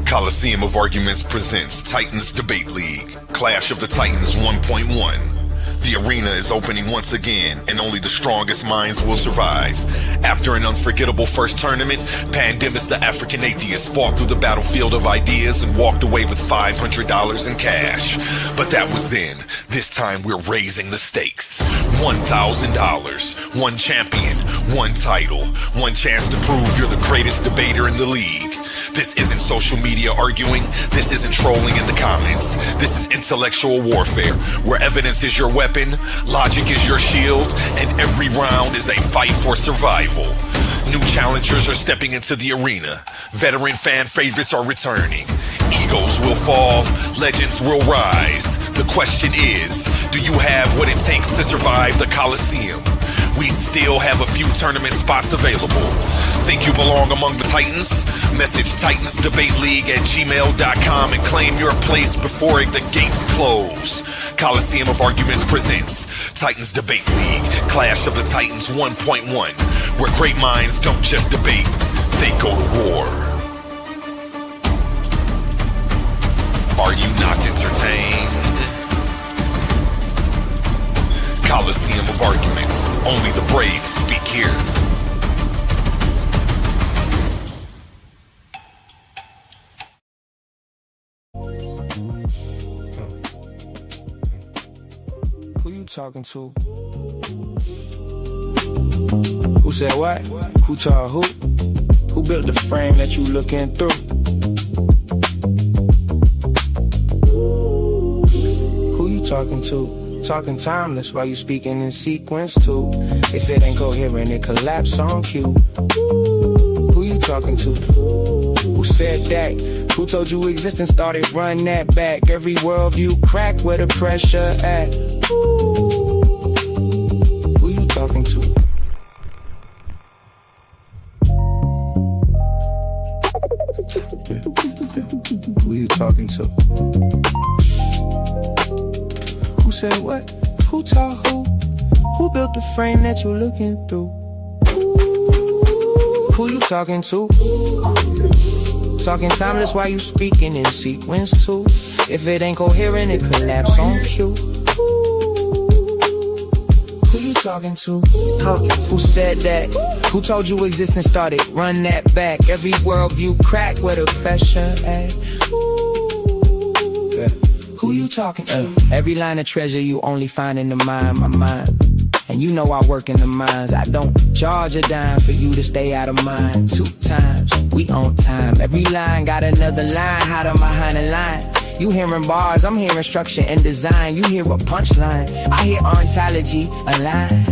Coliseum of Arguments presents Titans Debate League, Clash of the Titans 1.1. The arena is opening once again, and only the strongest minds will survive. After an unforgettable first tournament, Pandemus the African Atheist fought through the battlefield of ideas and walked away with $500 in cash. But that was then. This time we're raising the stakes. $1,000, one champion, one title, one chance to prove you're the greatest debater in the league. This isn't social media arguing. This isn't trolling in the comments. This is intellectual warfare, where evidence is your weapon, logic is your shield, and every round is a fight for survival. New challengers are stepping into the arena. Veteran fan favorites are returning. Egos will fall, legends will rise. The question is, do you have what it takes to survive the Coliseum? We still have a few tournament spots available. Think you belong among the Titans? Message titansdebateleague@gmail.com and claim your place before the gates close. Coliseum of Arguments presents Titans Debate League, Clash of the Titans 1.1, where great minds don't just debate, they go to war. Are you not entertained? Coliseum of Arguments, only the brave speak here. Who you talking to? Who said what? Who told who? Who built the frame that you looking through? Who you talking to? Talking timeless while you speaking in sequence too. If it ain't coherent, it collapse on cue. Who you talking to? Who said that? Who told you existence started? Run that back. Every worldview crack where the pressure at. Who you talking to? Who you talking to? Who said what? Who told who? Who built the frame that you looking through? Who you talking to? Talking timeless while you speaking in sequence too. If it ain't coherent, it collapse on cue. Who you talking to? Who said that? Who told you existence started? Run that back. Every worldview crack where the pressure at. Who you talking to? Every line of treasure you only find in the mind, my mind. And you know I work in the mines. I don't charge a dime for you to stay out of mine. 2 times, we on time. Every line got another line, hiding behind the line. You hearing bars, I'm hearing structure and design. You hear a punchline, I hear ontology align.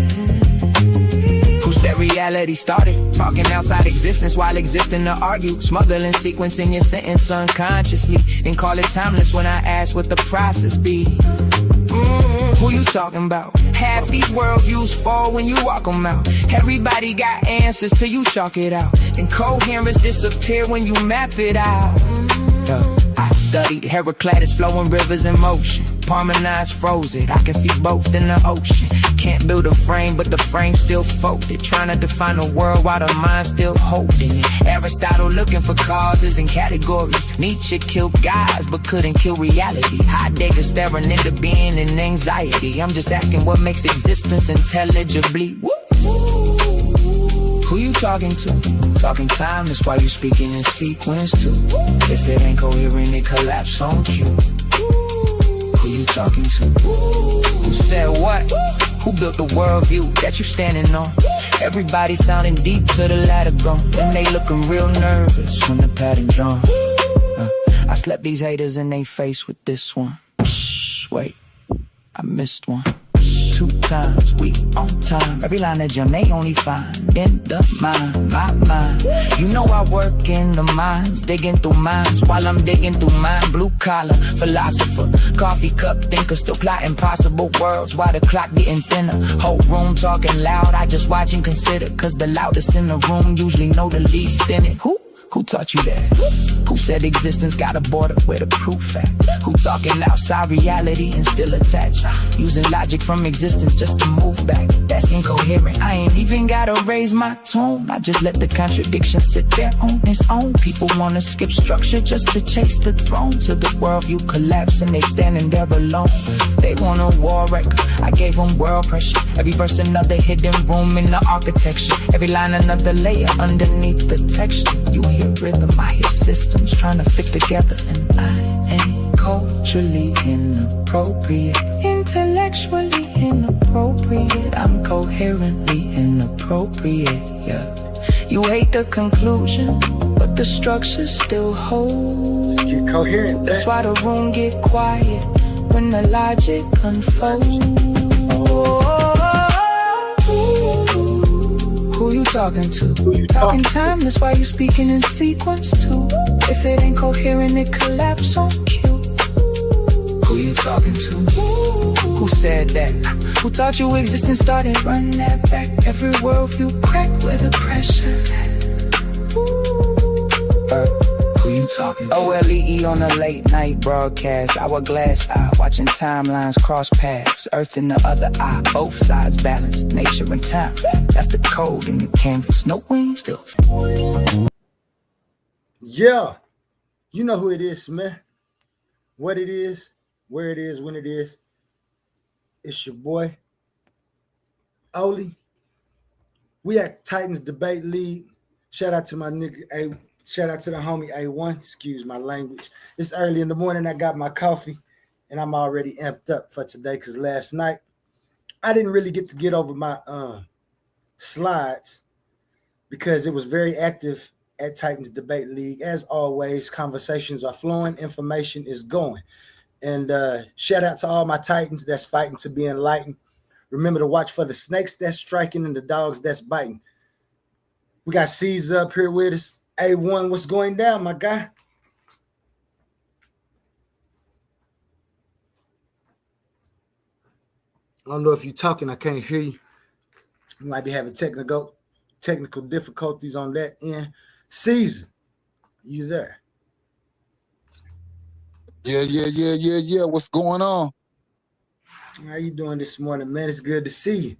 Who said reality started? Talking outside existence while existing to argue. Smuggling sequence in your sentence unconsciously. Then call it timeless when I ask what the process be. Who you talking about? Half these worldviews fall when you walk them out. Everybody got answers till you chalk it out. Incoherence disappear when you map it out. I studied Heraclitus flowing rivers in motion. Parmenides froze it, I can see both in the ocean. Can't build a frame, but the frame still folded. Trying to define the world while the mind still holding it. Aristotle looking for causes and categories. Nietzsche killed guys, but couldn't kill reality. Heidegger staring into being and anxiety. I'm just asking what makes existence intelligibly. Woo! Who you talking to? Talking timeless while you speaking in sequence too. If it ain't coherent, it collapse on cue. Who you talking to? Who said what? Who built the worldview that you standing on? Everybody sounding deep to the ladder gone. And they looking real nervous when the pattern drawn. I slept these haters in they face with this one. Wait, I missed one. 2 times, we on time. Every line of gem they only find in the mind, my mind. You know I work in the mines, digging through mines while I'm digging through mine. Blue collar, philosopher, coffee cup thinker, still plotting possible worlds while the clock getting thinner. Whole room talking loud, I just watch and consider. Cause the loudest in the room usually know the least in it. Who taught you that? Who said existence got a border where the proof at? Who talking outside reality and still attached? Using logic from existence just to move back. That's incoherent. I ain't even gotta raise my tone. I just let the contradiction sit there on its own. People wanna skip structure just to chase the throne. To the worldview collapse and they standing there alone. They want a war record. I gave them world pressure. Every verse another hidden room in the architecture. Every line another layer underneath the texture. You hear rhythm, I hear systems trying to fit together. And I ain't culturally inappropriate, intellectually inappropriate. I'm coherently inappropriate, yeah. You hate the conclusion, but the structure still holds. Let's get coherent. That's why the room get quiet when the logic unfolds. Who you talking to? Who you Talking talking time, that's why you speaking in sequence too. If it ain't coherent, it collapse on cue. Who you talking to? Who said that? Who taught you existence started? Run that back. Every worldview crack with the pressure. Who you talking to? OLEE on a late night broadcast. Hourglass eye, watching timelines cross paths. Earth in the other eye, both sides balance. Nature and time, that's the code in the canvas. No wings, still. Yeah, you know who it is, man. What it is, where it is, when it is. It's your boy, Oli. We at Titans Debate League. Shout out to my nigga, shout out to the homie A1. Excuse my language. It's early in the morning. I got my coffee, and I'm already amped up for today because last night I didn't really get over my slides because it was very active at Titans Debate League. As always, conversations are flowing, information is going. And shout out to all my Titans that's fighting to be enlightened. Remember to watch for the snakes that's striking and the dogs that's biting. We got Caesar up here with us. A1, what's going down, my guy? I don't know if you're talking. I can't hear you. You might be having technical difficulties on that end. Caesar, you there? Yeah. What's going on? How you doing this morning, man? It's good to see you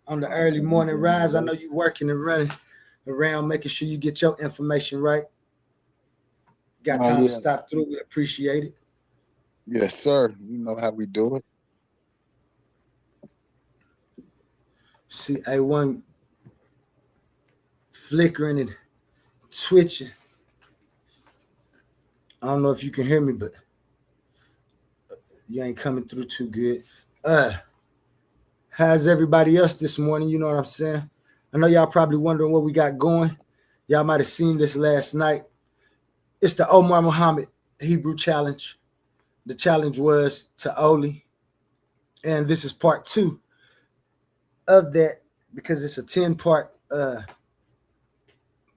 on the early morning rise. I know you working and running around, making sure you get your information right. Got time to stop through. We appreciate it. Yes, sir. You know how we do it. See A1 flickering and twitching. I don't know if you can hear me, but you ain't coming through too good. How's everybody else this morning? You know what I'm saying? I know y'all probably wondering what we got going. Y'all might have seen this last night. It's the Omar Muhammad Hebrew Challenge. The challenge was to Oli. And this is part 2 of that because it's a 10-part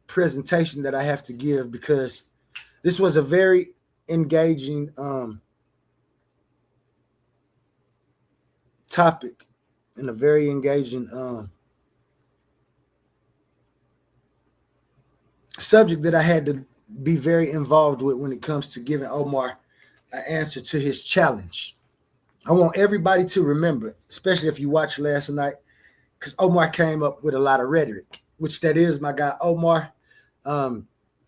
presentation that I have to give because this was a very engaging topic and a very engaging subject that I had to be very involved with when it comes to giving Omar an answer to his challenge. I want everybody to remember, especially if you watched last night, because Omar came up with a lot of rhetoric, which that is my guy Omar.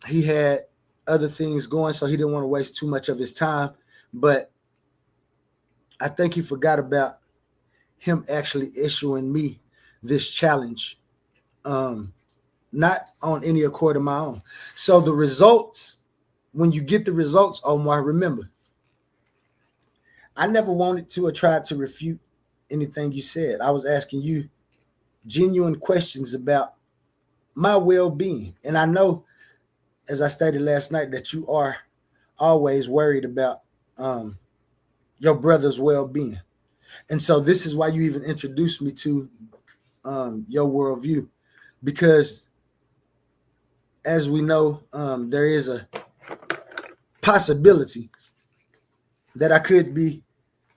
He had other things going, so he didn't want to waste too much of his time. But I think he forgot about him actually issuing me this challenge, not on any accord of my own. So the results, when you get the results, Omar, remember, I never wanted to or tried to refute anything you said. I was asking you genuine questions about my well-being. And I know, as I stated last night, that you are always worried about your brother's well-being. And so this is why you even introduced me to your worldview, because as we know, there is a possibility that I could be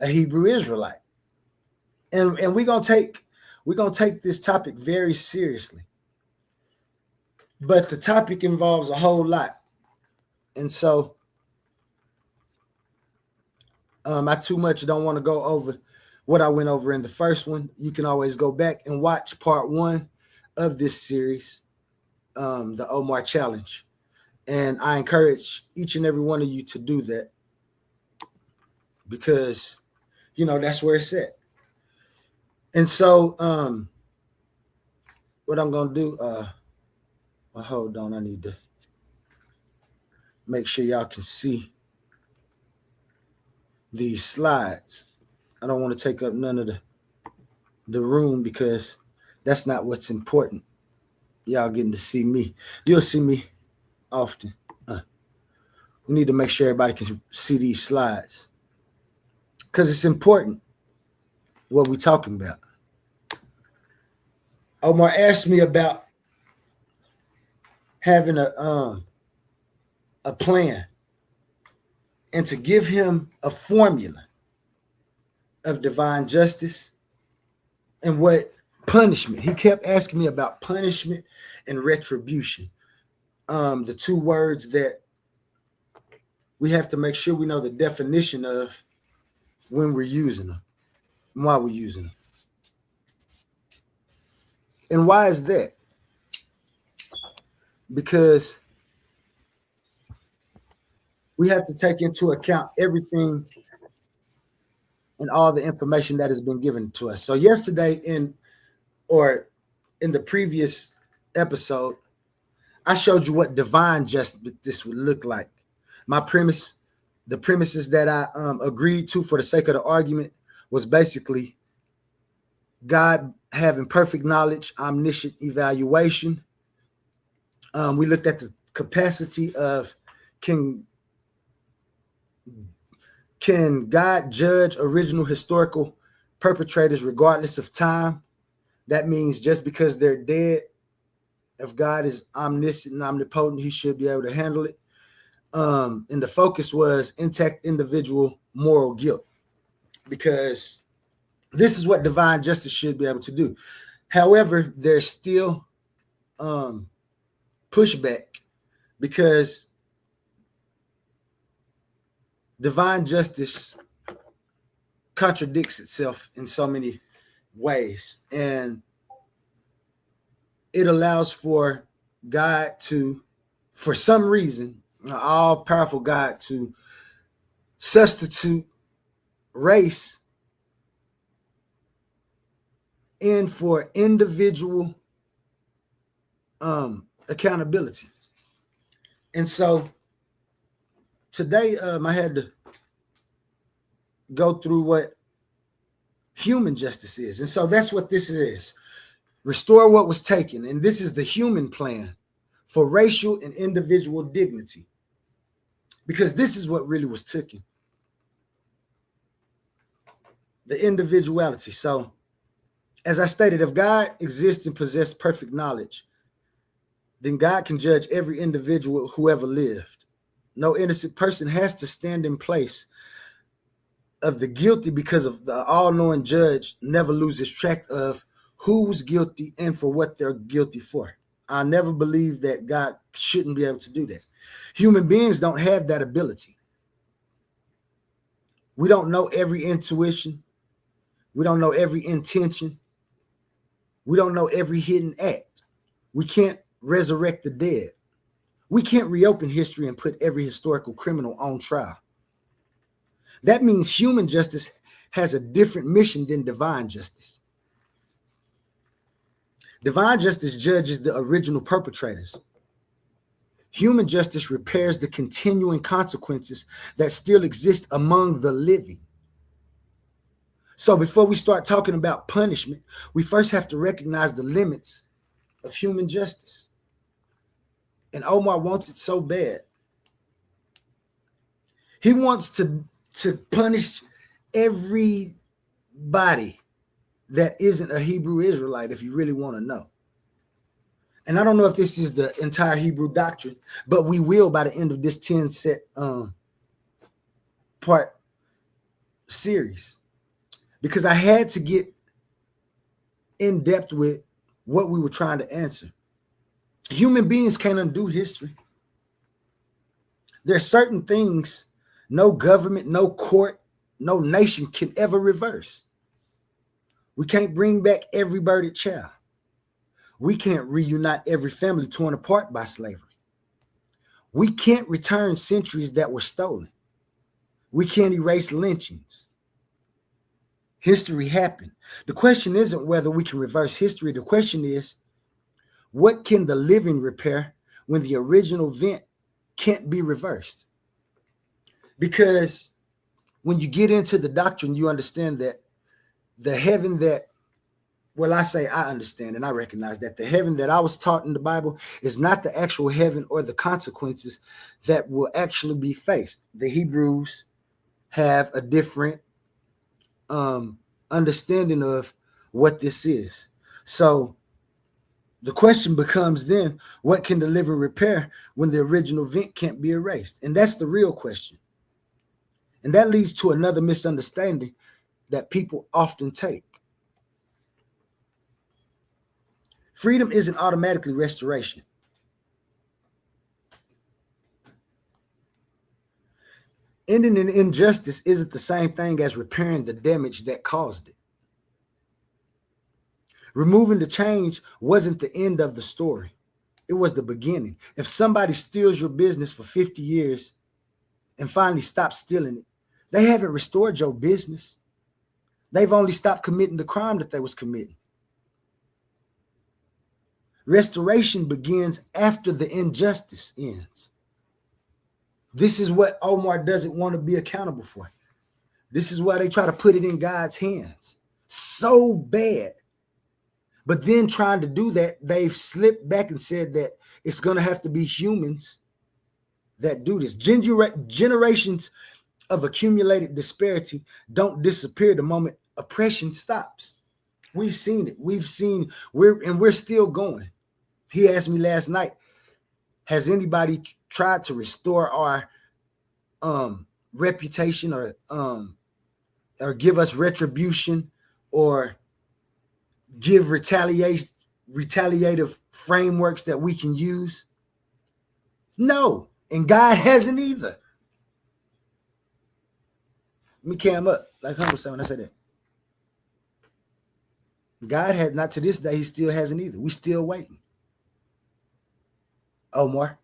a Hebrew Israelite. And we're gonna take this topic very seriously. But the topic involves a whole lot. And so I too much don't want to go over what I went over in the first one. You can always go back and watch part 1 of this series, the Omar Challenge. And I encourage each and every one of you to do that because, that's where it's at. And so what I'm going to do, hold on, I need to make sure y'all can see these slides. I don't want to take up none of the room because that's not what's important. Y'all getting to see me. You'll see me often. We need to make sure everybody can see these slides because it's important what we're talking about. Omar asked me about having a plan and to give him a formula of divine justice and what punishment. He kept asking me about punishment and retribution. The two words that we have to make sure we know the definition of when we're using them and why we're using them. And why is that? Because we have to take into account everything and all the information that has been given to us. So yesterday in the previous episode, I showed you what divine justice would look like. My premise, the premises that I agreed to for the sake of the argument was basically God having perfect knowledge, omniscient evaluation. We looked at the capacity of can God judge original historical perpetrators regardless of time? That means just because they're dead, if God is omniscient and omnipotent, he should be able to handle it. And the focus was intact individual moral guilt, because this is what divine justice should be able to do. However, there's still pushback because divine justice contradicts itself in so many ways, and it allows for God to, for some reason, all-powerful God, to substitute race in for individual accountability. And so today I had to go through what human justice is. And so that's what this is. Restore what was taken. And this is the human plan for racial and individual dignity, because this is what really was taken. The individuality. So as I stated, if God exists and possessed perfect knowledge, then God can judge every individual who ever lived. No innocent person has to stand in place of the guilty, because of the all-knowing judge never loses track of who's guilty and for what they're guilty for. I never believe that God shouldn't be able to do that. Human beings don't have that ability. We don't know every intuition. We don't know every intention. We don't know every hidden act. We can't resurrect the dead. We can't reopen history and put every historical criminal on trial. That means human justice has a different mission than divine justice. Divine justice judges the original perpetrators. Human justice repairs the continuing consequences that still exist among the living. So before we start talking about punishment, we first have to recognize the limits of human justice. And Omar wants it so bad. He wants to punish everybody that isn't a Hebrew Israelite, if you really want to know. And I don't know if this is the entire Hebrew doctrine, but we will by the end of this 10 set part series, because I had to get in depth with what we were trying to answer. Human beings can't undo history. There's certain things no government, no court, no nation can ever reverse. We can't bring back every birded child. We can't reunite every family torn apart by slavery. We can't return centuries that were stolen. We can't erase lynchings. History happened. The question isn't whether we can reverse history. The question is, what can the living repair when the original event can't be reversed? Because when you get into the doctrine, you understand that the heaven that, well, I say I understand and I recognize that the heaven that I was taught in the Bible is not the actual heaven or the consequences that will actually be faced. The Hebrews have a different understanding of what this is. So the question becomes then, what can the living repair when the original event can't be erased? And that's the real question. And that leads to another misunderstanding that people often take. Freedom isn't automatically restoration. Ending an injustice isn't the same thing as repairing the damage that caused it. Removing the change wasn't the end of the story. It was the beginning. If somebody steals your business for 50 years and finally stops stealing it, they haven't restored your business. They've only stopped committing the crime that they was committing. Restoration begins after the injustice ends. This is what Omar doesn't want to be accountable for. This is why they try to put it in God's hands so bad. But then trying to do that, they've slipped back and said that it's going to have to be humans that do this. Generations of accumulated disparity don't disappear the moment oppression stops. We've seen it. We're still going. He asked me last night, has anybody tried to restore our reputation or give us retribution or give retaliative frameworks that we can use? No, and God hasn't either. Let me cam up, like Humble said when I said that. God has not, to this day, he still hasn't either. We still waiting. Omar,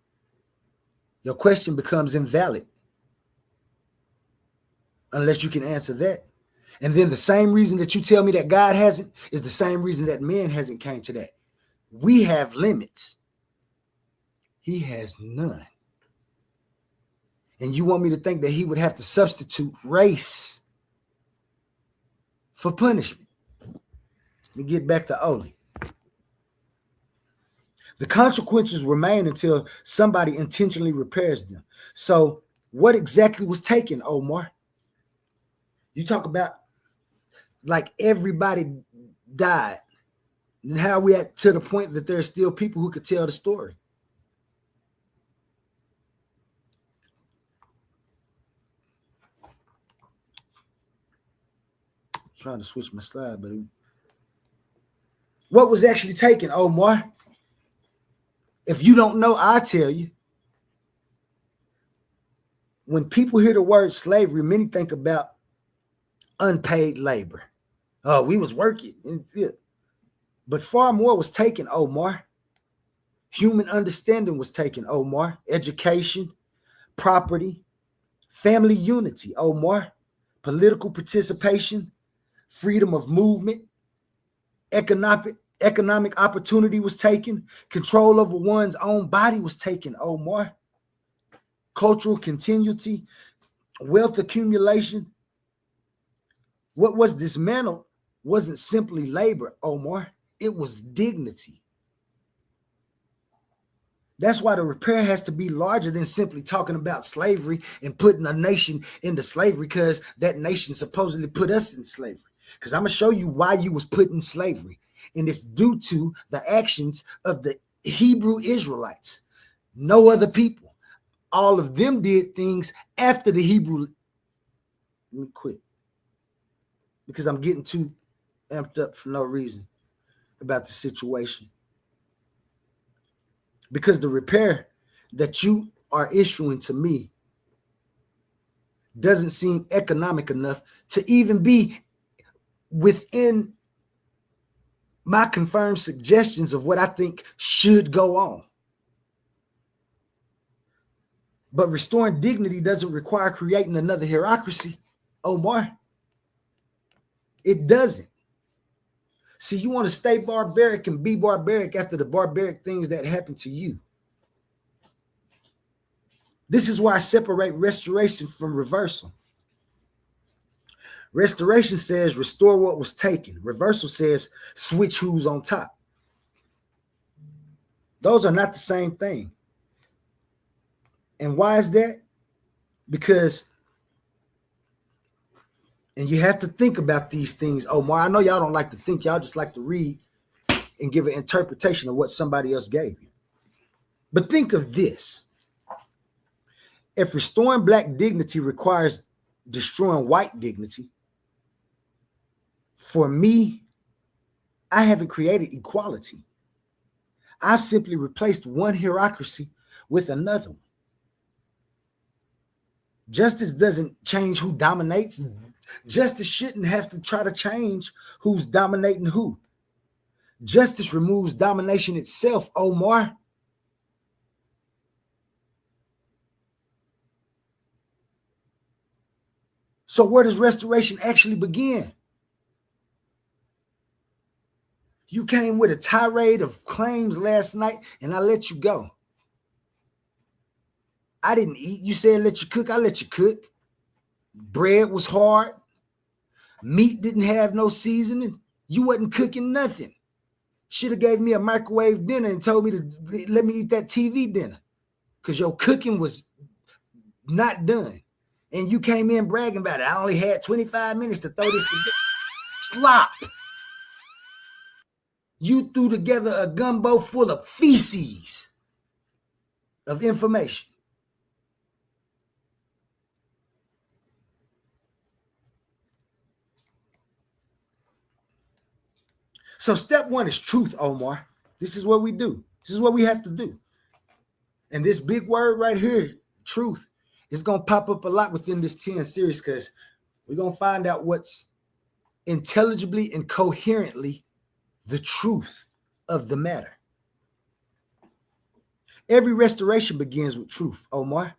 your question becomes invalid unless you can answer that. And then the same reason that you tell me that God hasn't is the same reason that man hasn't came to that. We have limits. He has none. And you want me to think that he would have to substitute race for punishment? Let me get back to Oli. The consequences remain until somebody intentionally repairs them. So what exactly was taken, Omar? You talk about like everybody died. And how we at to the point that there's still people who could tell the story. I'm trying to switch my slide, but what was actually taken, Omar? If you don't know, I'll tell you. When people hear the word slavery, many think about unpaid labor. Oh, we was working. But far more was taken, Omar. Human understanding was taken, Omar. Education, property, family unity, Omar. Political participation, freedom of movement, economic opportunity was taken. Control over one's own body was taken, Omar. Cultural continuity, wealth accumulation. What was dismantled wasn't simply labor, Omar. It was dignity. That's why the repair has to be larger than simply talking about slavery and putting a nation into slavery because that nation supposedly put us in slavery. Because I'm going to show you why you was put in slavery. And it's due to the actions of the Hebrew Israelites. No other people. All of them did things after the Hebrew. Let me quit. Because I'm getting too amped up for no reason about the situation. Because the repair that you are issuing to me doesn't seem economic enough to even be within my confirmed suggestions of what I think should go on. But restoring dignity doesn't require creating another hierarchy, Omar. It doesn't. See, you want to stay barbaric and be barbaric after the barbaric things that happen to you. This is why I separate restoration from reversal. Restoration says restore what was taken. Reversal says switch who's on top. Those are not the same thing. And why is that? Because, and you have to think about these things. Omar, I know y'all don't like to think. Y'all just like to read and give an interpretation of what somebody else gave you. But think of this. If restoring black dignity requires destroying white dignity, for me, I haven't created equality. I've simply replaced one hierarchy with another one. Justice doesn't change who dominates. Justice shouldn't have to try to change who's dominating who. Justice removes domination itself, Omar. So where does restoration actually begin? You came with a tirade of claims last night and I let you go. I didn't eat. You said let you cook. I let you cook. Bread was hard. Meat didn't have no seasoning. You wasn't cooking nothing. Should have gave me a microwave dinner and told me to let me eat that TV dinner because your cooking was not done. And you came in bragging about it. I only had 25 minutes to throw this together. Slop. You threw together a gumbo full of feces of information. So step one is truth, Omar. This is what we do. This is what we have to do. And this big word right here, truth, is going to pop up a lot within this 10 series because we're going to find out what's intelligibly and coherently the truth of the matter. Every restoration begins with truth, Omar.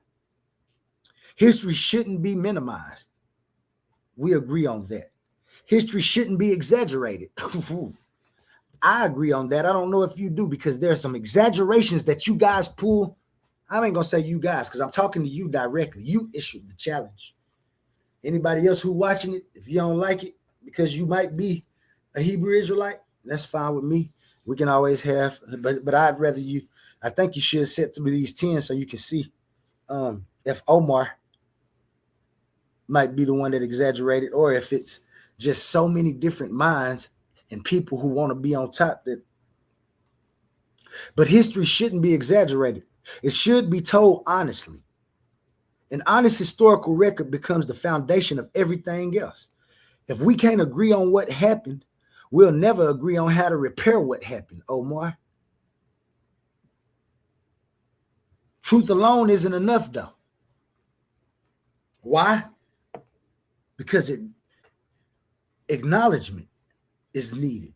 History shouldn't be minimized. We agree on that. History shouldn't be exaggerated. I agree on that. I don't know if you do because there are some exaggerations that you guys pull. I ain't going to say you guys because I'm talking to you directly. You issued the challenge. Anybody else who watching it, if you don't like it because you might be a Hebrew Israelite, that's fine with me. We can always have, but I'd rather you, I think you should sit through these 10 so you can see if Omar might be the one that exaggerated or if it's just so many different minds and people who want to be on top that. But history shouldn't be exaggerated. It should be told honestly. An honest historical record becomes the foundation of everything else. If we can't agree on what happened, we'll never agree on how to repair what happened, Omar. Truth alone isn't enough, though. Why? Because acknowledgement is needed.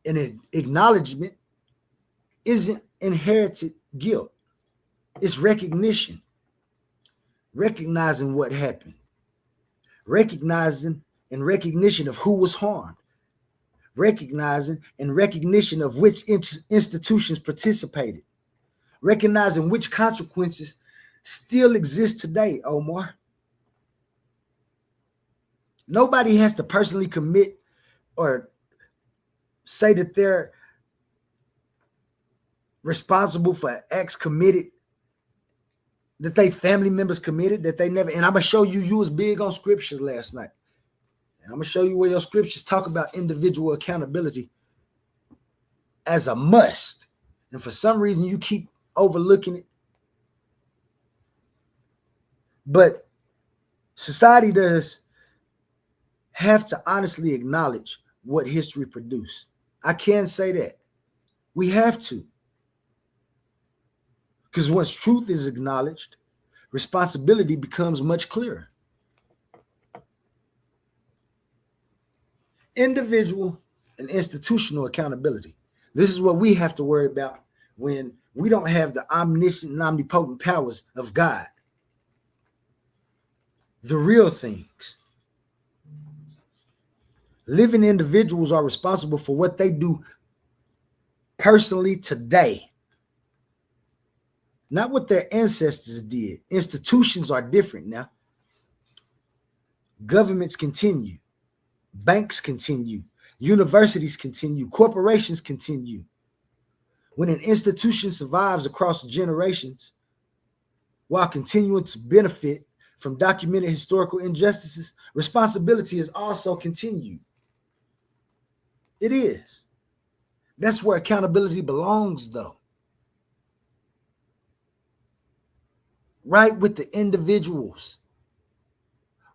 And acknowledgement isn't inherited guilt. It's recognition. Recognizing what happened. Recognizing and recognition of who was harmed. Recognizing and recognition of which institutions participated. Recognizing which consequences still exist today, Omar. Nobody has to personally commit or say that they're responsible for acts committed, that they family members committed, that they never, and I'm going to show you, you was big on scriptures last night. And I'm going to show you where your scriptures talk about individual accountability as a must. And for some reason, you keep overlooking it. But society does have to honestly acknowledge what history produced. I can say that. We have to. Because once truth is acknowledged, responsibility becomes much clearer. Individual and institutional accountability. This is what we have to worry about when we don't have the omniscient and omnipotent powers of God. The real things. Living individuals are responsible for what they do personally today, not what their ancestors did. Institutions are different now. Governments continue, banks continue, universities continue, corporations continue. When an institution survives across generations while continuing to benefit from documented historical injustices, responsibility is also continued. It is. That's where accountability belongs, though. Right with the individuals,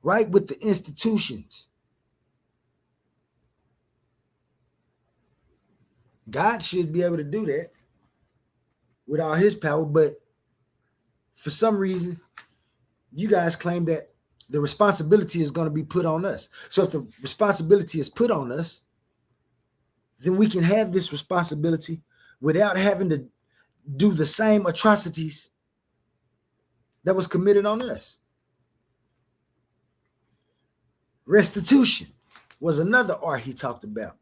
right with the institutions. God should be able to do that with all his power, but for some reason, you guys claim that the responsibility is going to be put on us. So if the responsibility is put on us, then we can have this responsibility without having to do the same atrocities that was committed on us. Restitution was another art he talked about.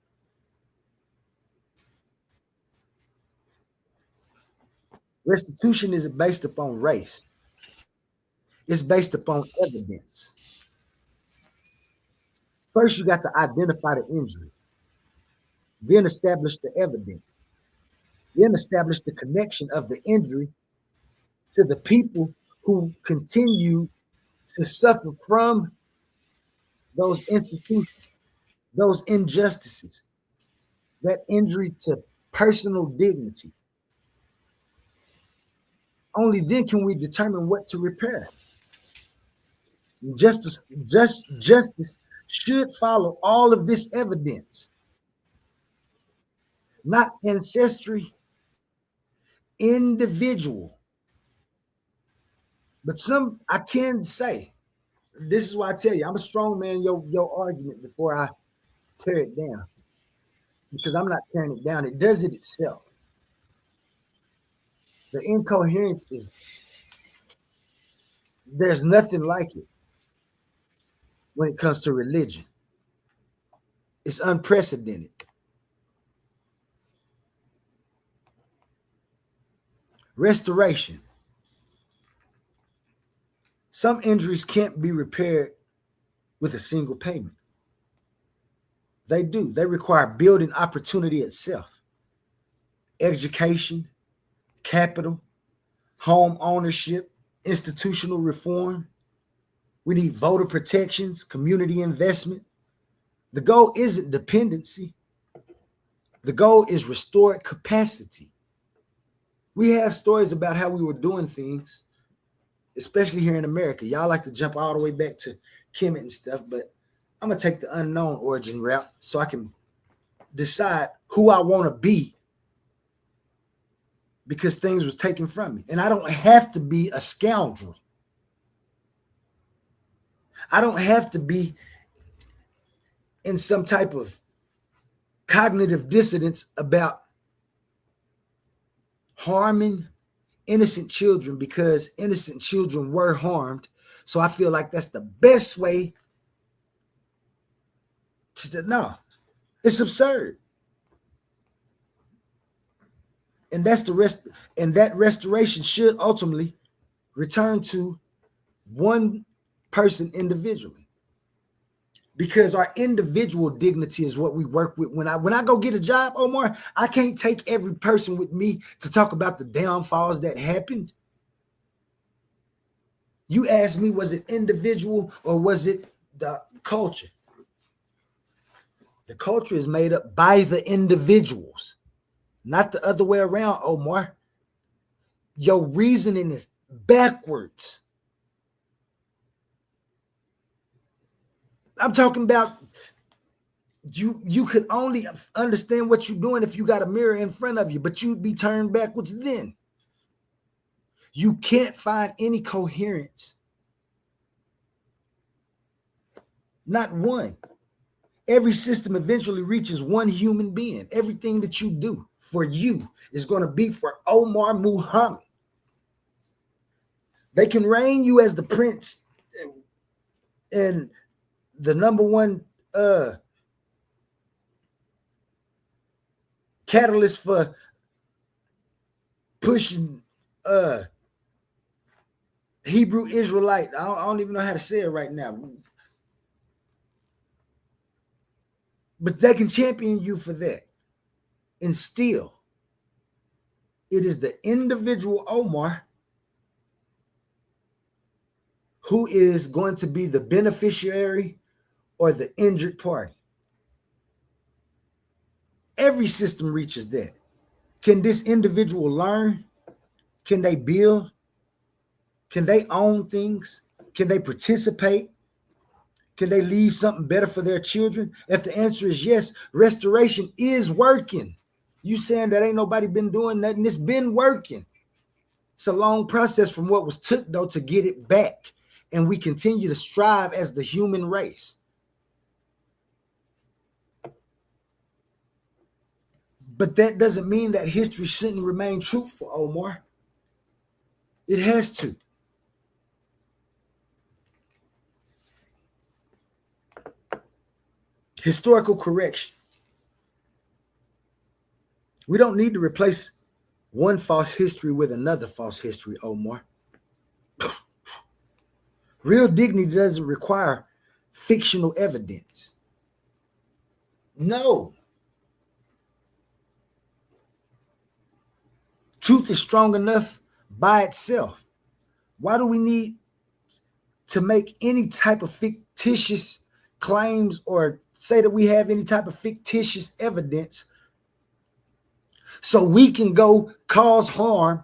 Restitution isn't based upon race. It's based upon evidence. First, you got to identify the injury, then establish the evidence, then establish the connection of the injury to the people who continue to suffer from those institutions, those injustices, that injury to personal dignity. Only then can we determine what to repair. Justice should follow all of this evidence, not ancestry, individual. But some, I can say, this is why I tell you, I'm a strong man, your argument before I tear it down. Because I'm not tearing it down. It does it itself. The incoherence is, there's nothing like it when it comes to religion. It's unprecedented. Restoration. Some injuries can't be repaired with a single payment. They do. They require building opportunity itself. Education, capital, home ownership, institutional reform. We need voter protections, community investment. The goal isn't dependency. The goal is restored capacity. We have stories about how we were doing things, especially here in America. Y'all like to jump all the way back to Kemet and stuff, but I'm going to take the unknown origin route so I can decide who I want to be because things was taken from me. And I don't have to be a scoundrel. I don't have to be in some type of cognitive dissonance about harming innocent children because innocent children were harmed. So I feel like that's the best way to, no, it's absurd. And that's the rest. And that restoration should ultimately return to one person individually, because our individual dignity is what we work with. When I go get a job, Omar, I can't take every person with me to talk about the downfalls that happened. You asked me, was it individual or was it the culture? The culture is made up by the individuals, not the other way around, Omar. Your reasoning is backwards. I'm talking about you could only understand what you're doing if you got a mirror in front of you, but you'd be turned backwards then. You can't find any coherence. Not one. Every system eventually reaches one human being. Everything that you do for you is going to be for Omar Muhammad. They can reign you as the prince and the number one catalyst for pushing Hebrew Israelite. I don't even know how to say it right now. But they can champion you for that. And still, it is the individual Omar who is going to be the beneficiary or the injured party. Every system reaches that. Can this individual learn? Can they build? Can they own things? Can they participate? Can they leave something better for their children? If the answer is yes, restoration is working. You saying that ain't nobody been doing nothing? It's been working. It's a long process from what was took, though, to get it back. And we continue to strive as the human race. But that doesn't mean that history shouldn't remain truthful, Omar. It has to. Historical correction. We don't need to replace one false history with another false history, Omar. Real dignity doesn't require fictional evidence. No. Truth is strong enough by itself. Why do we need to make any type of fictitious claims or say that we have any type of fictitious evidence so we can go cause harm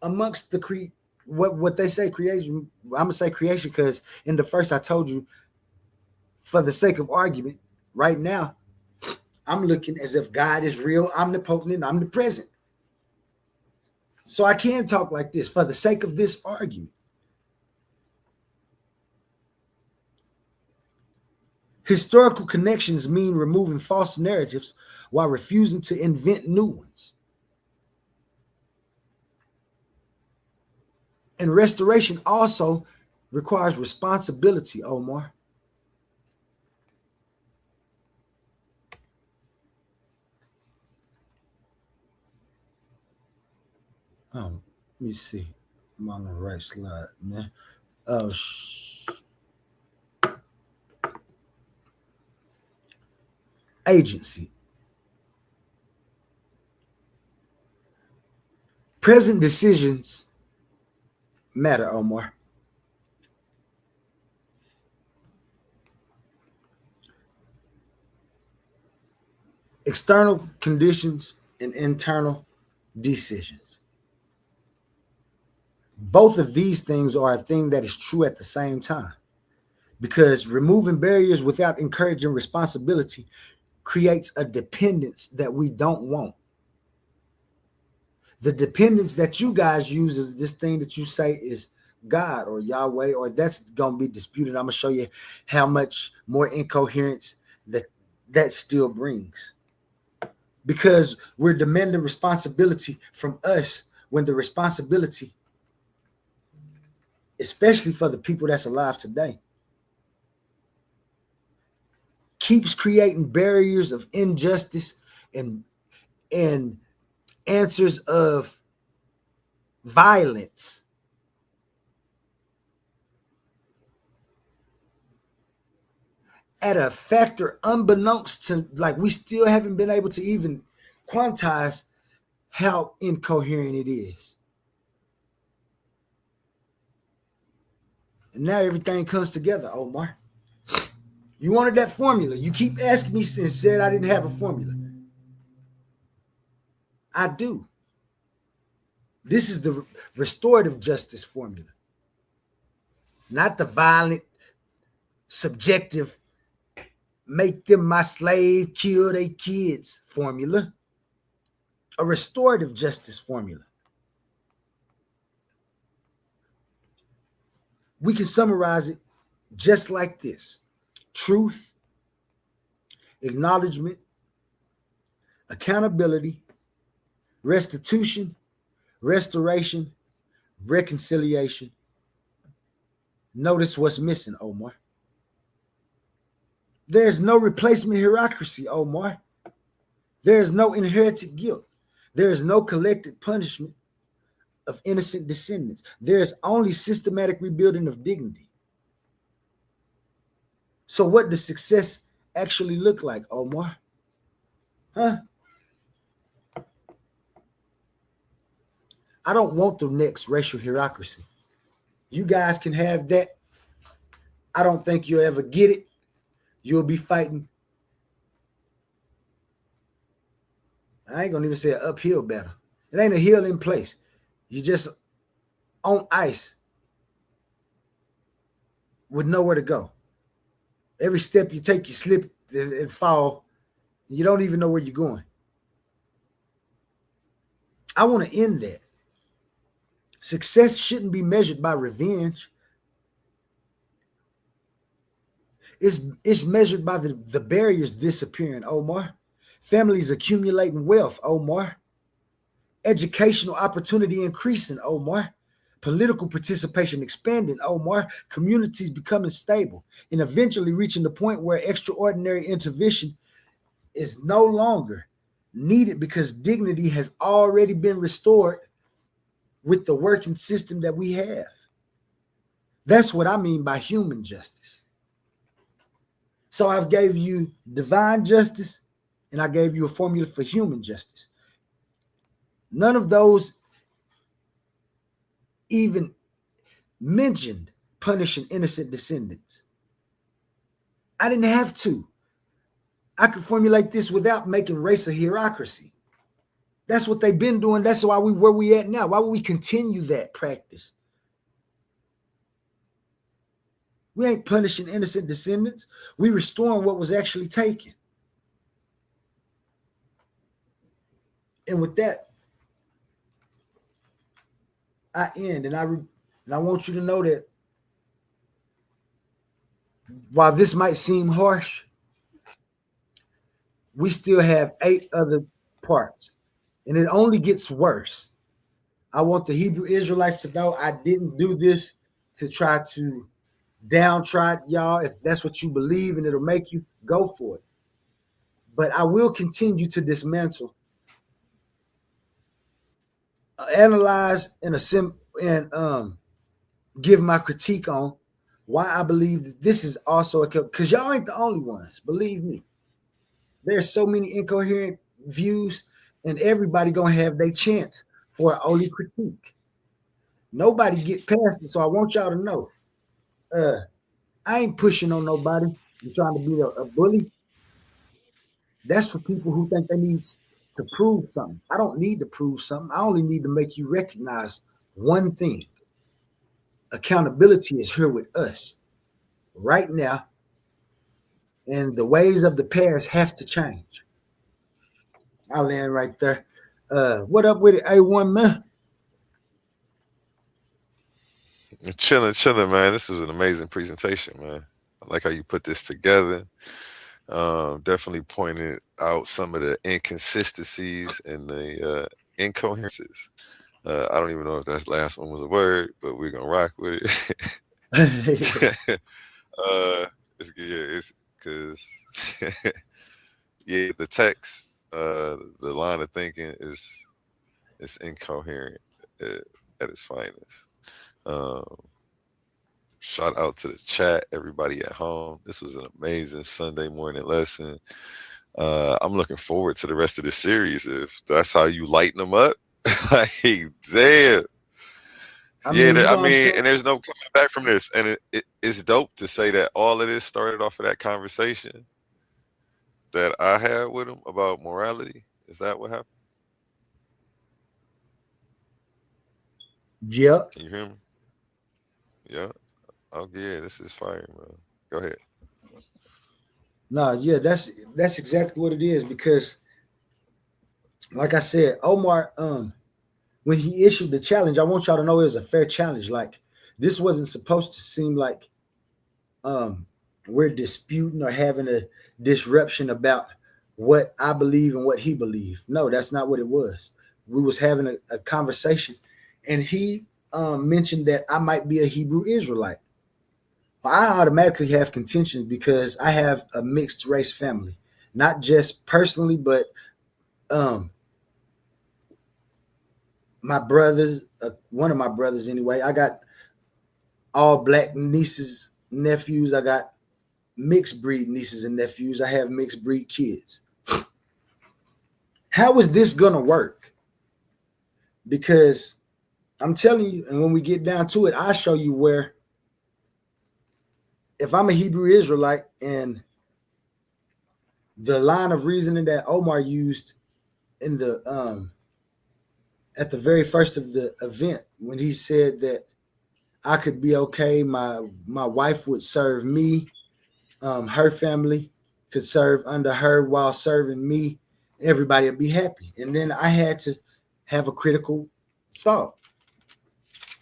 amongst the what they say creation? I'm gonna say creation because in the first I told you, for the sake of argument, right now I'm looking as if God is real, omnipotent, and omnipresent. So I can talk like this for the sake of this argument. Historical connections mean removing false narratives while refusing to invent new ones. And restoration also requires responsibility, Omar. Let me see. I'm on the right slide, man. Agency. Present decisions matter, Omar. External conditions and internal decisions. Both of these things are a thing that is true at the same time, because removing barriers without encouraging responsibility creates a dependence that we don't want. The dependence that you guys use is this thing that you say is God or Yahweh, or that's going to be disputed. I'm going to show you how much more incoherence that still brings. Because we're demanding responsibility from us when the responsibility, especially for the people that's alive today, keeps creating barriers of injustice and answers of violence. At a factor unbeknownst to, like, we still haven't been able to even quantize how incoherent it is. And now everything comes together, Omar. You wanted that formula. You keep asking me and said I didn't have a formula. I do. This is the restorative justice formula, not the violent, subjective, make them my slave, kill their kids formula. A restorative justice formula. We can summarize it just like this: truth, acknowledgement, accountability, restitution, restoration, reconciliation. Notice what's missing, Omar. There's no replacement hierarchy, Omar. There is no inherited guilt. There is no collective punishment of innocent descendants. There is only systematic rebuilding of dignity. So, what does success actually look like, Omar? Huh? I don't want the next racial hierarchy. You guys can have that. I don't think you'll ever get it. You'll be fighting. I ain't gonna even say an uphill battle. It ain't a hill in place. You just on ice with nowhere to go. Every step you take, you slip and fall. You don't even know where you're going. I want to end that. Success shouldn't be measured by revenge. It's measured by the barriers disappearing, Omar. Families accumulating wealth, Omar. Educational opportunity increasing, Omar. Political participation expanding, Omar. Communities becoming stable and eventually reaching the point where extraordinary intervention is no longer needed because dignity has already been restored with the working system that we have. That's what I mean by human justice. So I've gave you divine justice and I gave you a formula for human justice. None of those even mentioned punishing innocent descendants. I didn't have to. I could formulate this without making race a hierarchy. That's what they've been doing. That's why where we at now. Why would we continue that practice? We ain't punishing innocent descendants. We restoring what was actually taken. And with that, I end. And I want you to know that while this might seem harsh, we still have 8 other parts. And it only gets worse. I want the Hebrew Israelites to know I didn't do this to try to downtrod y'all. If that's what you believe and it'll make you, go for it. But I will continue to dismantle, analyze, and give my critique on why I believe that this is also because y'all ain't the only ones. Believe me. There's so many incoherent views, and everybody gonna have their chance for an only critique. Nobody get past it, so I want y'all to know. I ain't pushing on nobody and trying to be a bully. That's for people who think they need to prove something. I don't need to prove something. I only need to make you recognize one thing. Accountability is here with us right now, and the ways of the past have to change. I'll land right there. What up with it, A1 man? Chilling, man. This was an amazing presentation, man. I like how you put this together. Definitely pointed out some of the inconsistencies and the incoherences. I don't even know if that last one was a word, but we're gonna rock with it. It's because yeah, the text, the line of thinking is incoherent at its finest. Shout out to the chat, everybody at home. This was an amazing Sunday morning lesson. I'm looking forward to the rest of the series. If that's how you lighten them up, like damn. I mean, and there's no coming back from this. And it's dope to say that all of this started off of that conversation that I had with him about morality. Is that what happened? Yeah. Can you hear me? Yeah. Oh yeah, this is fire, man. Go ahead. No, yeah, that's exactly what it is. Because, like I said, Omar, when he issued the challenge, I want y'all to know it was a fair challenge. Like, this wasn't supposed to seem like we're disputing or having a disruption about what I believe and what he believed. No, that's not what it was. We was having a conversation, and he mentioned that I might be a Hebrew Israelite. I automatically have contentions because I have a mixed race family, not just personally, but um, my brothers, one of my brothers anyway. I got all black nieces, nephews. I got mixed breed nieces and nephews. I have mixed breed kids. How is this gonna work? Because I'm telling you, and when we get down to it, I'll show you where if I'm a Hebrew Israelite and the line of reasoning that Omar used in the at the very first of the event when he said that I could be okay, my wife would serve me, her family could serve under her while serving me, everybody would be happy. And then I had to have a critical thought.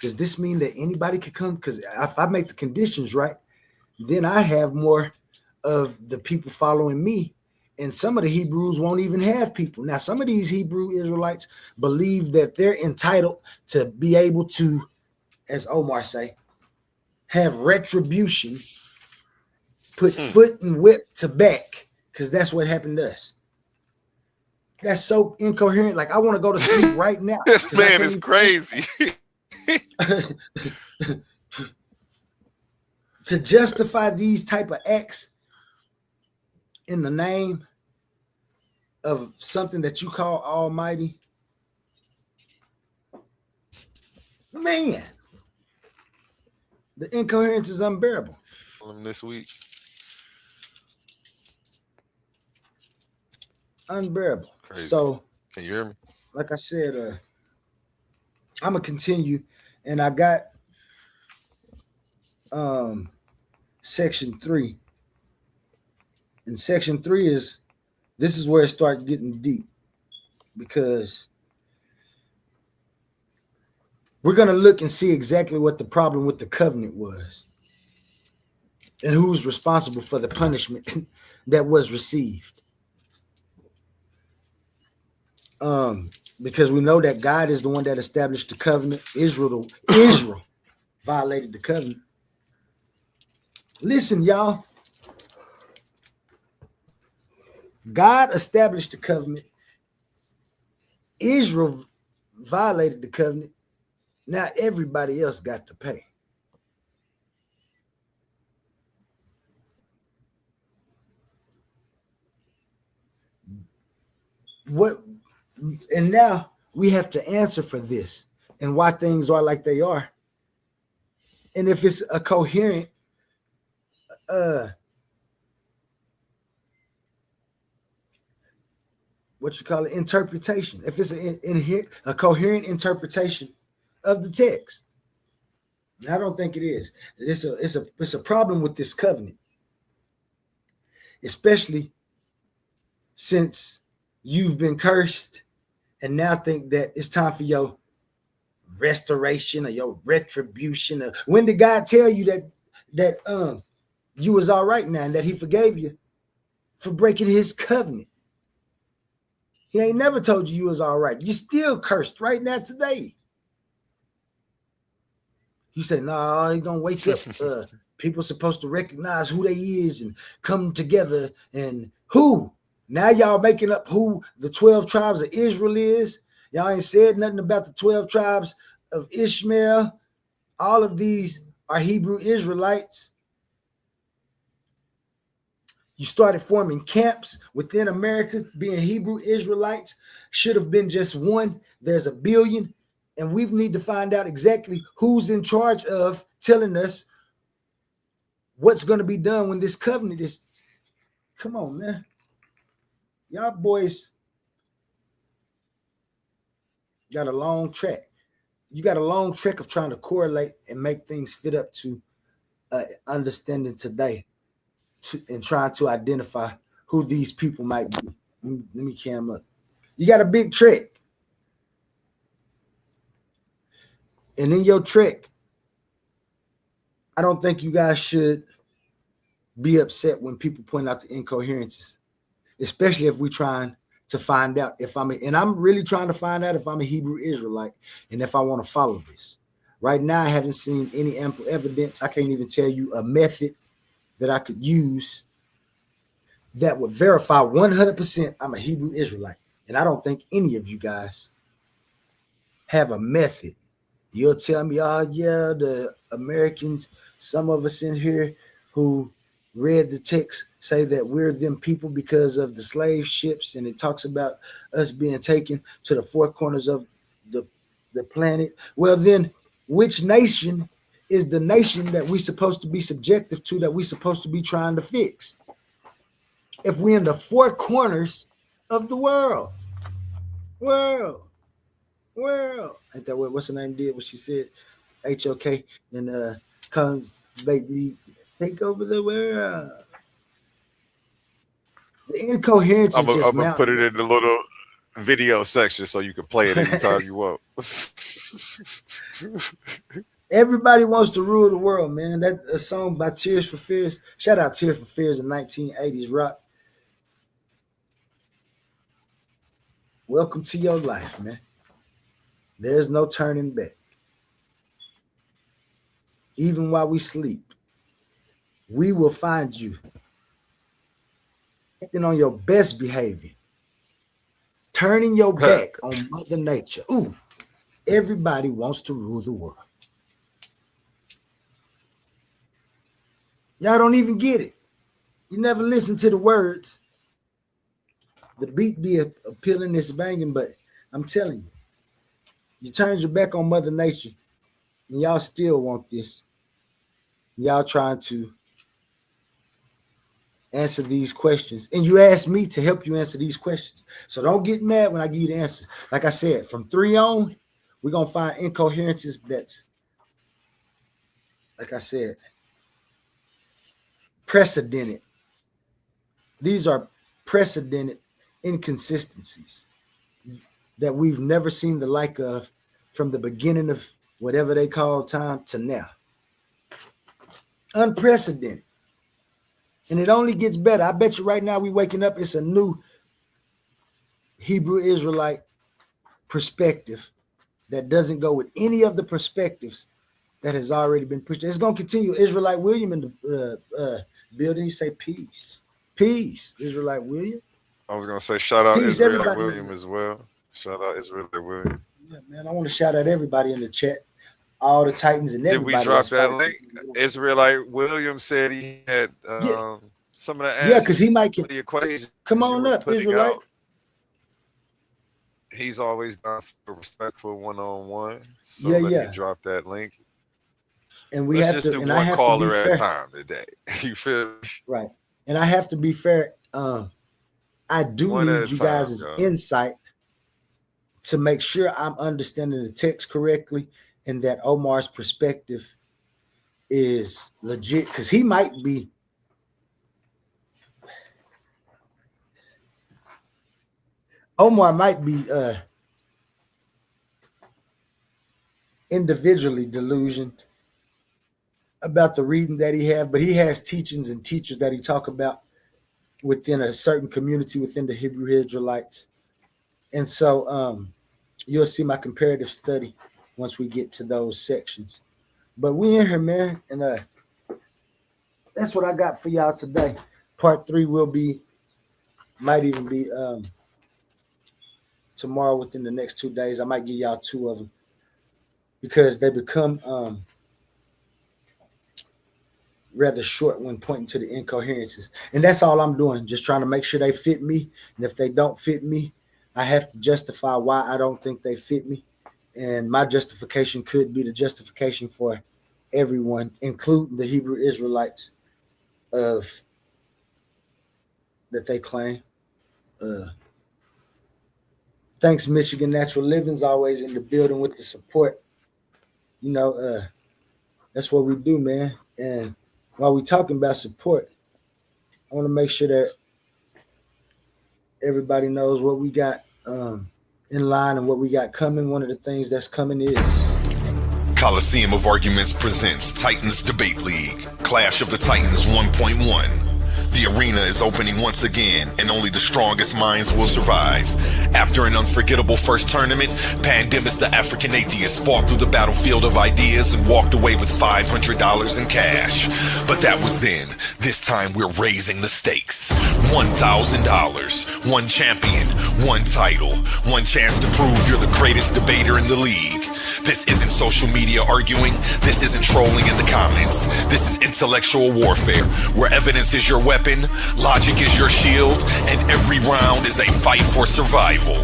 Does this mean that anybody could come? Because if I make the conditions right, then I have more of the people following me. And some of the Hebrews won't even have people. Now, some of these Hebrew Israelites believe that they're entitled to be able to, as Omar say, have retribution, put foot and whip to back, because that's what happened to us. That's so incoherent. Like, I want to go to sleep right now. This man is crazy. To justify these type of acts in the name of something that you call almighty, man, the incoherence is unbearable. This week, unbearable. crazy. So, can you hear me? like I said, I'm gonna continue, and I got section 3, and section 3 is this is where it starts getting deep, because we're gonna look and see exactly what the problem with the covenant was and who's responsible for the punishment that was received. Because we know that God is the one that established the covenant. Israel violated the covenant. Listen, y'all. God established the covenant. Israel violated the covenant. Now everybody else got to pay. What? And now we have to answer for this and why things are like they are. And if it's a coherent what you call it, interpretation, if it's a coherent interpretation of the text. And I don't think it is. It's a problem with this covenant, especially since you've been cursed and now think that it's time for your restoration or your retribution. Or when did God tell you that you was all right now and that he forgave you for breaking his covenant? He ain't never told you was all right. You're still cursed right now today. You say, no, he gonna wake up. People supposed to recognize who they is and come together. And who? Now y'all making up who the 12 tribes of Israel is. Y'all ain't said nothing about the 12 tribes of Ishmael. All of these are Hebrew Israelites. You started forming camps within America, being Hebrew Israelites. Should have been just one. There's a billion. And we need to find out exactly who's in charge of telling us what's going to be done when this covenant is. Come on, man. Y'all boys got a long track. You got a long track of trying to correlate and make things fit up to understanding today and trying to identify who these people might be. Let me cam up. You got a big trek. And in your trek, I don't think you guys should be upset when people point out the incoherences, especially if we're trying to find out if and I'm really trying to find out if I'm a Hebrew Israelite and if I want to follow this. Right now, I haven't seen any ample evidence. I can't even tell you a method that I could use that would verify 100% I'm a Hebrew Israelite. And I don't think any of you guys have a method. You'll tell me, oh, yeah, the Americans, some of us in here who read the text say that we're them people because of the slave ships, and it talks about us being taken to the four corners of the planet. Well, then, which nation is the nation that we're supposed to be subjective to, that we're supposed to be trying to fix? If we're in the four corners of the world. Ain't that what's her name did? What she said? HOK and comes baby take over the world. The incoherence I'm is just gonna put it in the little video section so you can play it anytime you want. Everybody wants to rule the world, man. That's a song by Tears for Fears. Shout out Tears for Fears, in 1980s rock. Welcome to your life, man. There's no turning back. Even while we sleep, we will find you acting on your best behavior, turning your back on Mother Nature. Ooh, everybody wants to rule the world. Y'all don't even get it. You never listen to the words. The beat be appealing, it's banging, but I'm telling you, you turn your back on Mother Nature, and y'all still want this. Y'all trying to answer these questions. And you asked me to help you answer these questions. So don't get mad when I give you the answers. Like I said, from 3 on, we're going to find incoherences that's, like I said, precedented. These are precedented inconsistencies that we've never seen the like of from the beginning of whatever they call time to now. Unprecedented. And it only gets better. I bet you right now we waking up, it's a new Hebrew Israelite perspective that doesn't go with any of the perspectives that has already been pushed. It's going to continue. Israelite William in the building, you say peace. Peace, Israelite William. I was going to say shout out Peace, Israelite everybody. William as well. Shout out Israelite William. Yeah, man, I want to shout out everybody in the chat. All the Titans and everybody. Did we drop that link? Israelite William said he had some of the answers. Yeah, because he might get the equation. Come on up, Israelite. He's always done for respectful one-on-one. So Yeah, let yeah. me drop that link. And we Let's have just to, do and one I have caller to be at fair. a time today. You feel me? Right. And I have to be fair. I do One at need a you time, guys' guys. insight to make sure I'm understanding the text correctly and that Omar's perspective is legit, because he might be Omar might be individually delusioned about the reading that he have, but he has teachings and teachers that he talk about within a certain community within the Hebrew Israelites. And so you'll see my comparative study once we get to those sections. But we in here, man, and that's what I got for y'all today. Part 3 might even be tomorrow within the next 2 days. I might give y'all 2 of them because they become rather short when pointing to the incoherences. And that's all I'm doing, just trying to make sure they fit me. And if they don't fit me, I have to justify why I don't think they fit me. And my justification could be the justification for everyone, including the Hebrew Israelites that they claim. Thanks, Michigan Natural Living's always in the building with the support. You know, that's what we do, man. And while we're talking about support, I want to make sure that everybody knows what we got in line and what we got coming. One of the things that's coming is Coliseum of Arguments presents Titans Debate League, Clash of the Titans 1.1. The arena is opening once again, and only the strongest minds will survive. After an unforgettable first tournament, Pandemus the African Atheist fought through the battlefield of ideas and walked away with $500 in cash. But that was then. This time we're raising the stakes. $1,000, one champion, one title, one chance to prove you're the greatest debater in the league. This isn't social media arguing. This isn't trolling in the comments. This is intellectual warfare, where evidence is your weapon, logic is your shield, and every round is a fight for survival.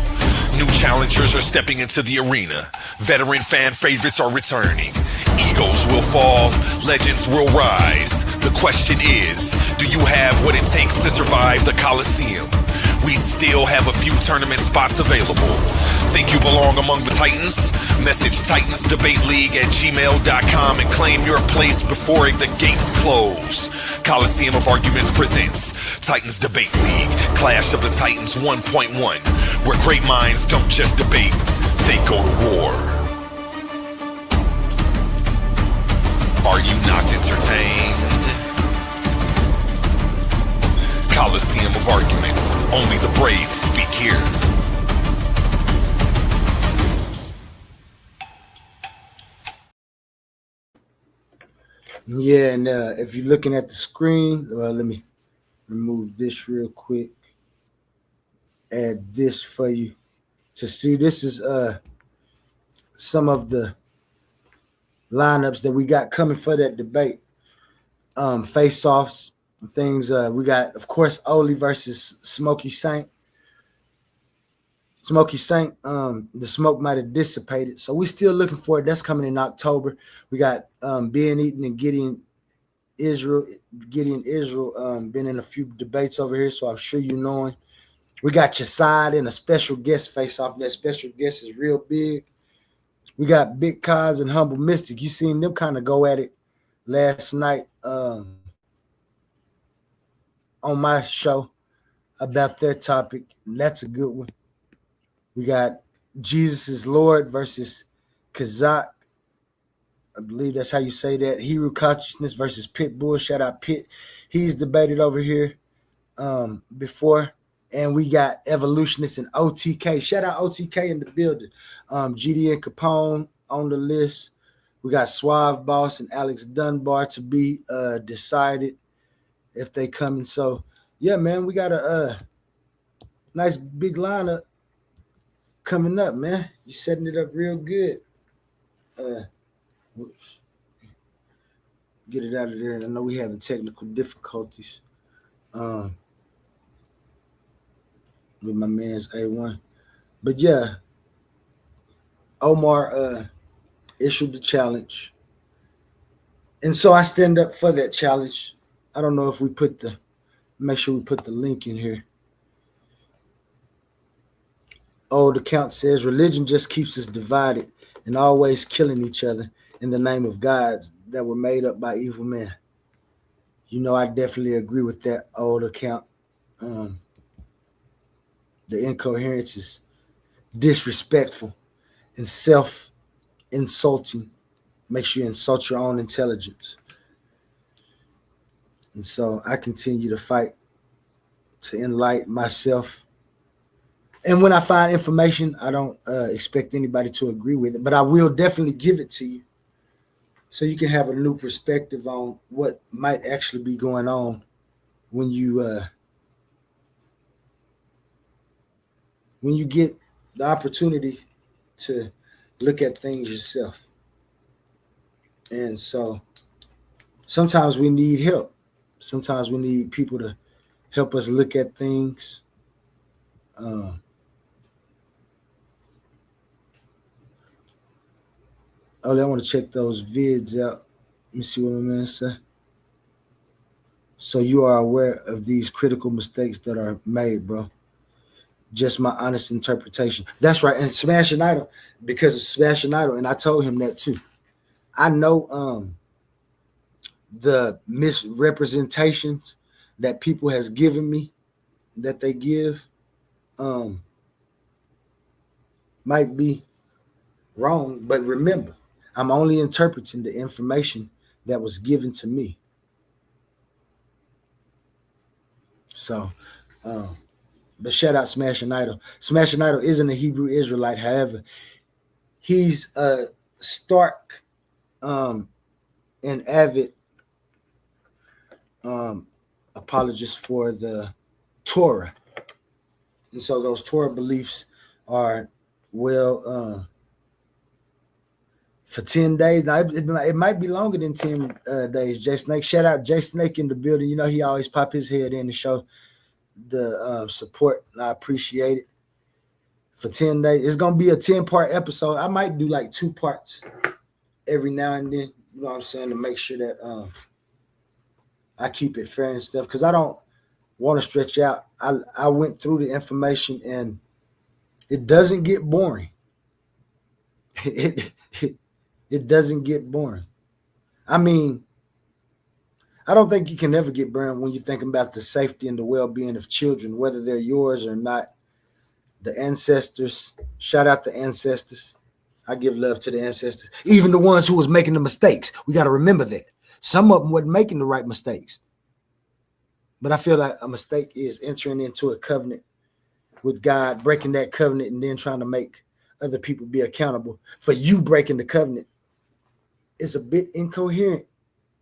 New challengers are stepping into the arena. Veteran fan favorites are returning. Egos will fall, legends will rise. The question is, do you have what it takes to survive the Coliseum? We still have a few tournament spots available. Think you belong among the Titans? Message titansdebateleague@gmail.com and claim your place before the gates close. Coliseum of Arguments presents Titans Debate League, Clash of the Titans 1.1, where great minds don't just debate, they go to war. Are you not entertained? Coliseum of Arguments, only the brave speak here. Yeah, and if you're looking at the screen, let me remove this real quick. Add this for you to see. This is some of the lineups that we got coming for that debate. Face-offs, things. We got, of course, Oli versus Smokey Saint. Smokey Saint, the smoke might have dissipated. So we're still looking for it. That's coming in October. We got Ben Eaton and Gideon Israel. Been in a few debates over here, so I'm sure you know him. We got your side and a special guest face-off. That special guest is real big. We got Big Kaz and Humble Mystic. You seen them kind of go at it last night on my show about their topic. And that's a good one. We got Jesus is Lord versus Kazak. I believe that's how you say that. Hero Consciousness versus Pitbull. Shout out Pit. He's debated over here before. And we got Evolutionists and OTK. Shout out OTK in the building. GD and Capone on the list. We got Suave Boss and Alex Dunbar to be decided if they coming. So, yeah, man, we got a nice big lineup coming up, man. You setting it up real good. Whoops. Get it out of there. I know we having technical difficulties with my man's A1. But yeah, Omar issued the challenge. And so I stand up for that challenge. I don't know if we make sure we put the link in here. Oh, the count says religion just keeps us divided and always killing each other in the name of gods that were made up by evil men. You know, I definitely agree with that old account. The incoherence is disrespectful and self-insulting. Makes you insult your own intelligence. And so I continue to fight to enlighten myself. And when I find information, I don't expect anybody to agree with it, but I will definitely give it to you so you can have a new perspective on what might actually be going on when you get the opportunity to look at things yourself. And so sometimes we need help. Sometimes we need people to help us look at things. I want to check those vids out. Let me see what my man said. So you are aware of these critical mistakes that are made, bro. Just my honest interpretation. That's right. And Smashing Idol, because of Smashing Idol, and I told him that too. I know the misrepresentations that people has given me, that they give, might be wrong. But remember, I'm only interpreting the information that was given to me. So, um, but shout out Smashing Idol. Smashing Idol isn't a Hebrew Israelite. However, he's a stark um, and avid um, apologist for the Torah. And so those Torah beliefs are well for 10 days. Now, it might be longer than 10 days. Jay Snake, shout out Jay Snake in the building. You know, he always pop his head in to show the support. And I appreciate it. For 10 days, it's going to be a 10-part episode. I might do like 2 parts every now and then, you know what I'm saying, to make sure that I keep it fair and stuff, because I don't want to stretch out. I went through the information and it doesn't get boring. It doesn't get boring. I mean, I don't think you can ever get boring when you're thinking about the safety and the well-being of children, whether they're yours or not. The ancestors, shout out the ancestors. I give love to the ancestors, even the ones who was making the mistakes. We got to remember that some of them wasn't making the right mistakes. But I feel like a mistake is entering into a covenant with God, breaking that covenant, and then trying to make other people be accountable for you breaking the covenant. It's a bit incoherent.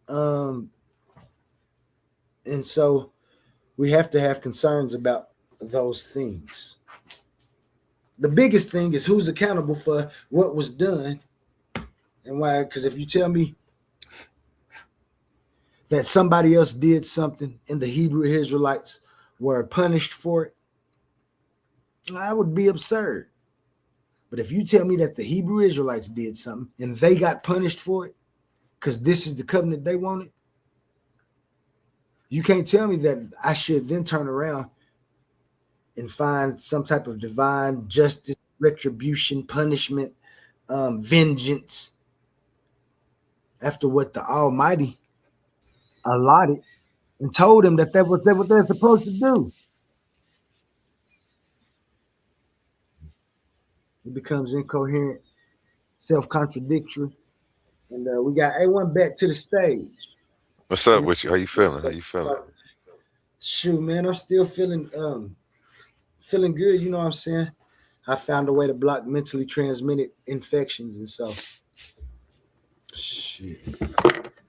And so we have to have concerns about those things. The biggest thing is who's accountable for what was done and why. Because if you tell me that somebody else did something and the Hebrew Israelites were punished for it, that would be absurd. But if you tell me that the Hebrew Israelites did something and they got punished for it because this is the covenant they wanted, you can't tell me that I should then turn around and find some type of divine justice, retribution, punishment, vengeance after what the Almighty allotted and told them that was what they're supposed to do. It becomes incoherent, self-contradictory. And we got A1 back to the stage. What's up with you? How you feeling? How you feeling? Shoot, man, I'm still feeling good. You know what I'm saying? I found a way to block mentally transmitted infections, and so shit.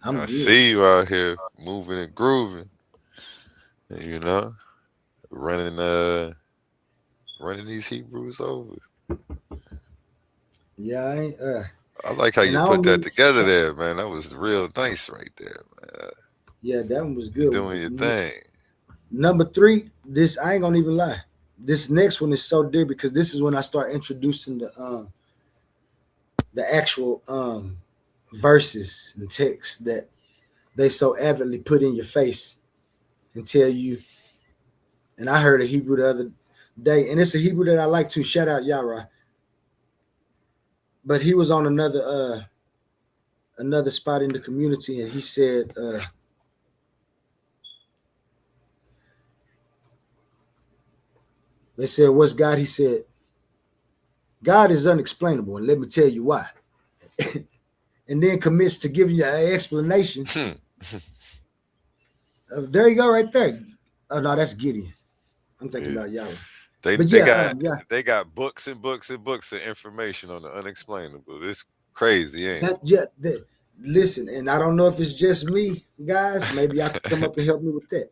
I good. See you out here moving and grooving. You know, running these Hebrews over. Yeah, I like how you put that together there, man. That was real nice right there, man. Yeah, that one was good. Doing your thing. Number 3, this I ain't gonna even lie. This next one is so dear because this is when I start introducing the actual verses and texts that they so avidly put in your face and tell you. And I heard a Hebrew the other day, and it's a Hebrew that I like to shout out Yara. But he was on another spot in the community, and he said, they said, what's God? He said, God is unexplainable, and let me tell you why. And then commits to giving you an explanation. There you go, right there. Oh no, that's Gideon. I'm thinking about Yahweh. They got books and books and books of information on the unexplainable. It's crazy, ain't it? Listen, and I don't know if it's just me, guys. Maybe I can come up and help me with that.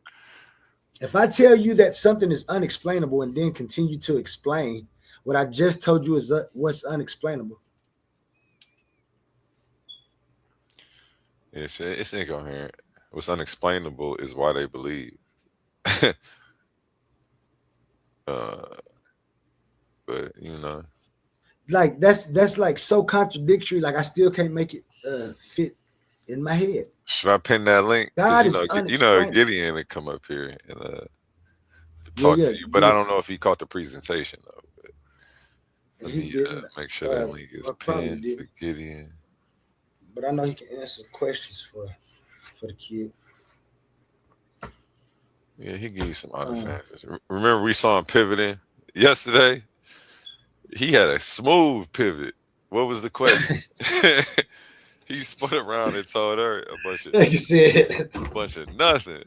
If I tell you that something is unexplainable and then continue to explain what I just told you is what's unexplainable. It's incoherent. What's unexplainable is why they believe. But you know, like that's like so contradictory. Like I still can't make it fit in my head. Should I pin that link? God is Gideon would come up here and talk to you, but I don't know if he caught the presentation though. But let me make sure that link is pinned for Gideon. But I know he can answer questions for the kid. Yeah, he gave you some honest answers. Remember we saw him pivoting yesterday? He had a smooth pivot. What was the question? He spun around and told her Like you said, a bunch of nothing,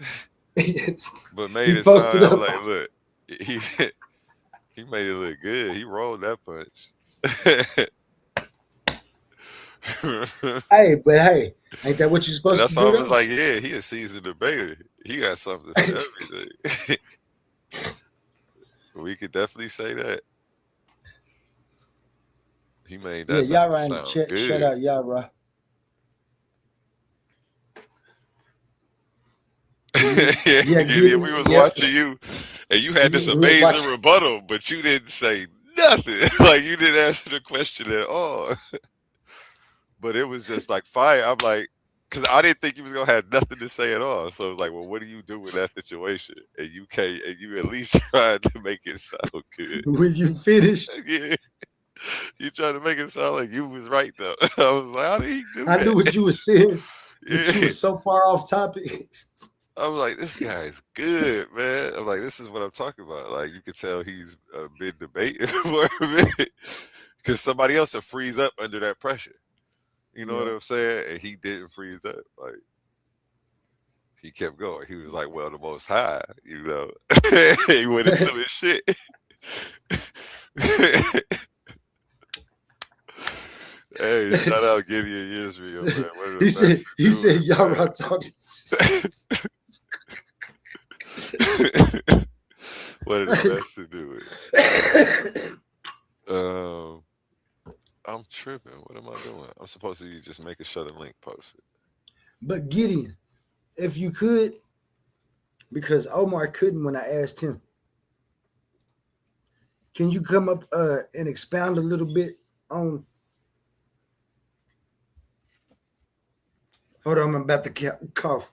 but made he it posted sound up. like, look, he he made it look good. He rolled that punch. Hey, but hey, ain't that what you're And supposed to that's why I do was though? like, yeah, he a seasoned debater. He got something for everything. We could definitely say that. He made Yeah, that nothing Yara in the sound chat. Shout good. out Yara. Yeah, Yeah, get Gideon, we it. was Yep. watching you, and you had this Watch. amazing rebuttal, but you didn't say nothing. Like you didn't answer the question at all. But it was just like fire. I'm like, because I didn't think you was gonna have nothing to say at all. So it was like, well, what do you do in that situation? And you can't, and you at least tried to make it sound good. When you finished, Yeah, you tried to make it sound like you was right though. I was like, how did he do I knew what that? you were saying, but you Yeah. were so far off topic. I was like, this guy's good, man. I'm like, this is what I'm talking about. Like, you could tell he's been debating for a minute because somebody else will freeze up under that pressure. You know what Yeah. I'm saying? And he didn't freeze up. Like, he kept going. He was like, well, the most high, you know. He went into his shit. Hey, shout out Gideon Israel, man. One of the best to he do said, it, Yara man. talking. One of the best to do it. I'm tripping. What am I doing? I'm supposed to just make a shut and link post it. But Gideon, if you could, because Omar couldn't when I asked him, can you come up and expound a little bit on? Hold on, I'm about to cough.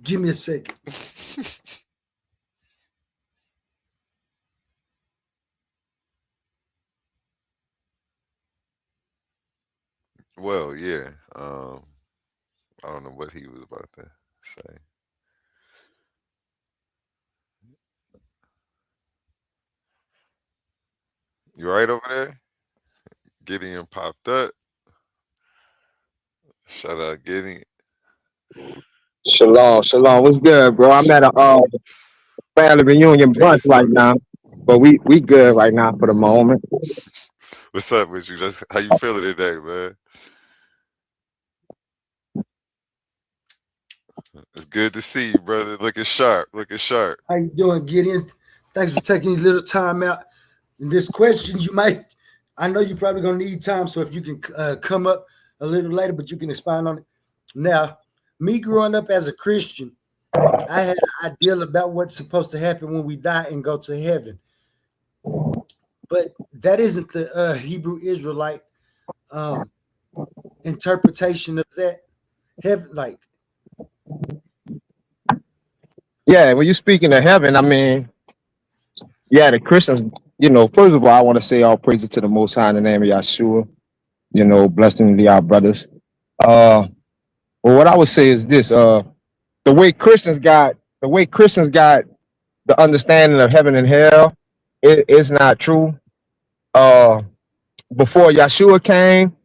Give me a second. Well, yeah. I don't know what he was about to say. You right over there? Gideon popped up. Shout out Gideon. Shalom, shalom. What's good, bro? I'm at a family reunion brunch Peace, right brother. now, but we good right now for the moment. What's up with you? Just how you feeling today, man? It's good to see you, brother. Looking sharp. Looking sharp. How you doing, Gideon? Thanks for taking a little time out. And this question, I know you're probably gonna need time, so if you can come up a little later, but you can expound on it. Now, me growing up as a Christian, I had an ideal about what's supposed to happen when we die and go to heaven, but that isn't the Hebrew Israelite um, interpretation of that. Heaven, like, Yeah, when you're speaking of heaven, I mean, yeah, the Christians, first of all, I want to say all praises to the Most High in the name of Yahshua. Blessing to our brothers. Uh, well, what I would say is this: the way Christians got the understanding of heaven and hell, it is not true. Uh, Before Yahshua came,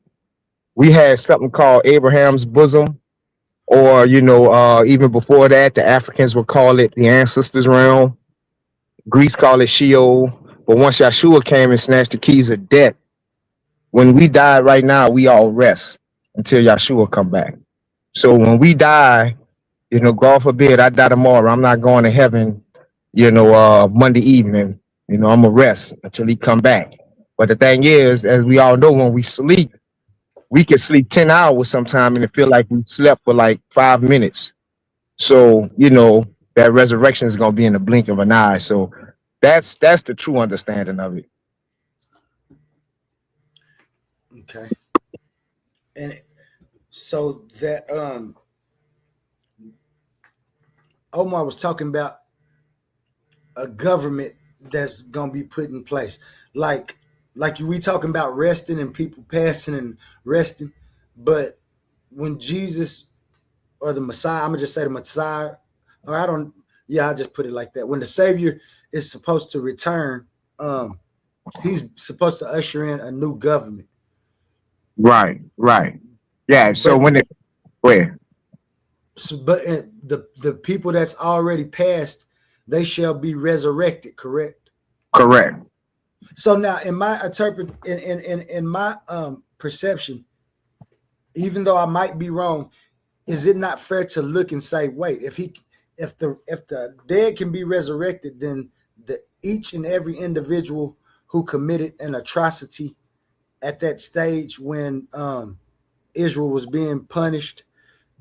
we had something called Abraham's bosom, or even before that, the Africans would call it the ancestors realm. Greece call it Sheol. But once Yahshua came and snatched the keys of death, when we die right now, we all rest until Yahshua come back. So when we die, God forbid I die tomorrow, I'm not going to heaven, Monday evening. I'm gonna rest until he come back. But the thing is, as we all know, when we sleep, we can sleep 10 hours sometime and it feel like we slept for like 5 minutes. So, that resurrection is gonna be in the blink of an eye. So that's the true understanding of it. okay, and so that Omar was talking about a government that's gonna be put in place, like we talking about resting and people passing and resting, but when Jesus or the Messiah, I'm gonna just say the Messiah, or I don't, yeah, I just put it like that. When the Savior is supposed to return, he's supposed to usher in a new government. Right, right. Yeah. So But when it where the people that's already passed, they shall be resurrected. Correct. correct. So now, in my in my perception, even though I might be wrong, is it not fair to look and say, wait, if the dead can be resurrected, then each and every individual who committed an atrocity at that stage when Israel was being punished,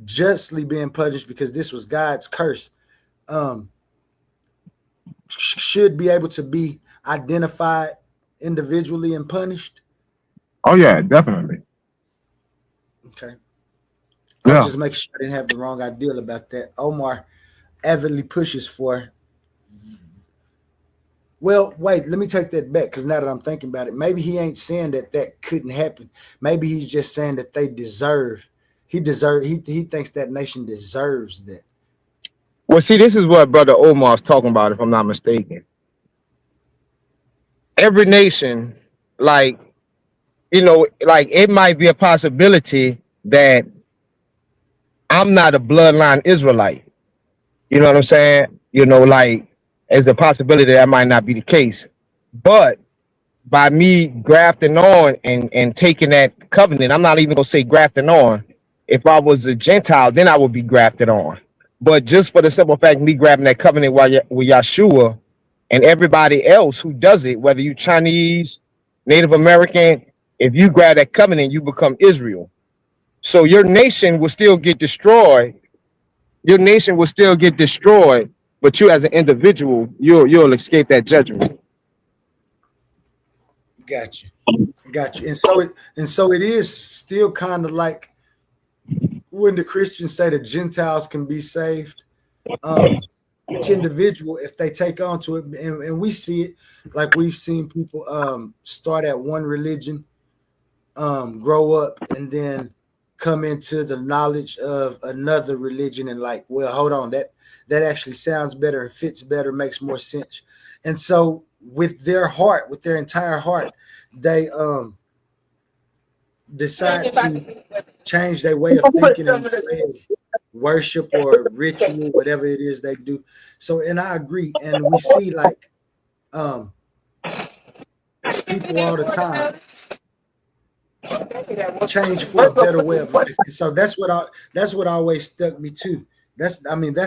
justly being punished because this was God's curse, um, should be able to be identified individually and punished. Oh yeah, definitely. Okay. I was Yeah. just making sure I didn't have the wrong idea about that. Omar avidly pushes for. Well, wait, let me take that back because now that I'm thinking about it, maybe he ain't saying that that couldn't happen. Maybe he's just saying that they deserve. He thinks that nation deserves that. Well, see, this is what Brother Omar's talking about, if I'm not mistaken. Every nation, like, like it might be a possibility that I'm not a bloodline Israelite. You know what I'm saying? Like, there's a possibility that might not be the case. But by me grafting on and taking that covenant, I'm not even gonna say grafting on. If I was a Gentile, then I would be grafted on. But just for the simple fact of me grabbing that covenant with Yahshua and everybody else who does it, whether you Chinese, Native American, if you grab that covenant, you become Israel. So your nation will still get destroyed. Your nation will still get destroyed, but you as an individual, you'll escape that judgment. Got you, got you. And so it is still kind of like when the Christians say the Gentiles can be saved. Each individual, if they take on to it, and we see it, like we've seen people start at one religion, grow up, and then come into the knowledge of another religion, and like, well, hold on, that actually sounds better and fits better, makes more sense. And so, with their heart, with their entire heart, they decide to change their way of thinking and way of worship or ritual, whatever it is they do. So, and I agree, and we see like um, people all the time change for a better way of life. And so that's what always stuck me too. That's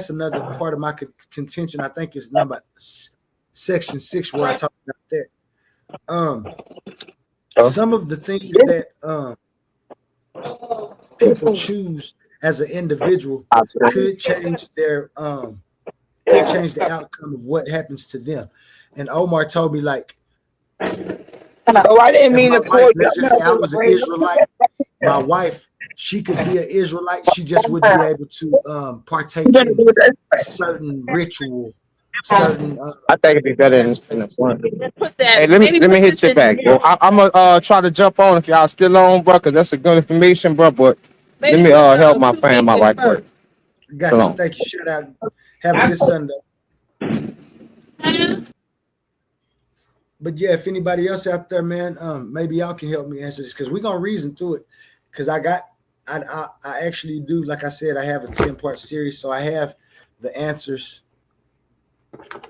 another part of my contention. I think is number section 6 where I talk about that. Some of the things that people choose as an individual could change could change the outcome of what happens to them. And Omar told me like, Oh, I didn't if mean my to wife, call let's just say I was an Israelite, my wife, she could be an Israelite, she just wouldn't be able to partake in certain ritual, certain I think it'd be better in the aspects. front. Hey, let me hit you back. Well, I'm gonna try to jump on if y'all still on, bro, because that's a good information, bro. But let me help my friend, my wife first. Got you. Shalom. Thank you. Shout out. Have a good Sunday. But yeah, if anybody else out there, man, maybe y'all can help me answer this because we're gonna reason through it. Because I actually do, like I said, I have a 10-part series, so I have the answers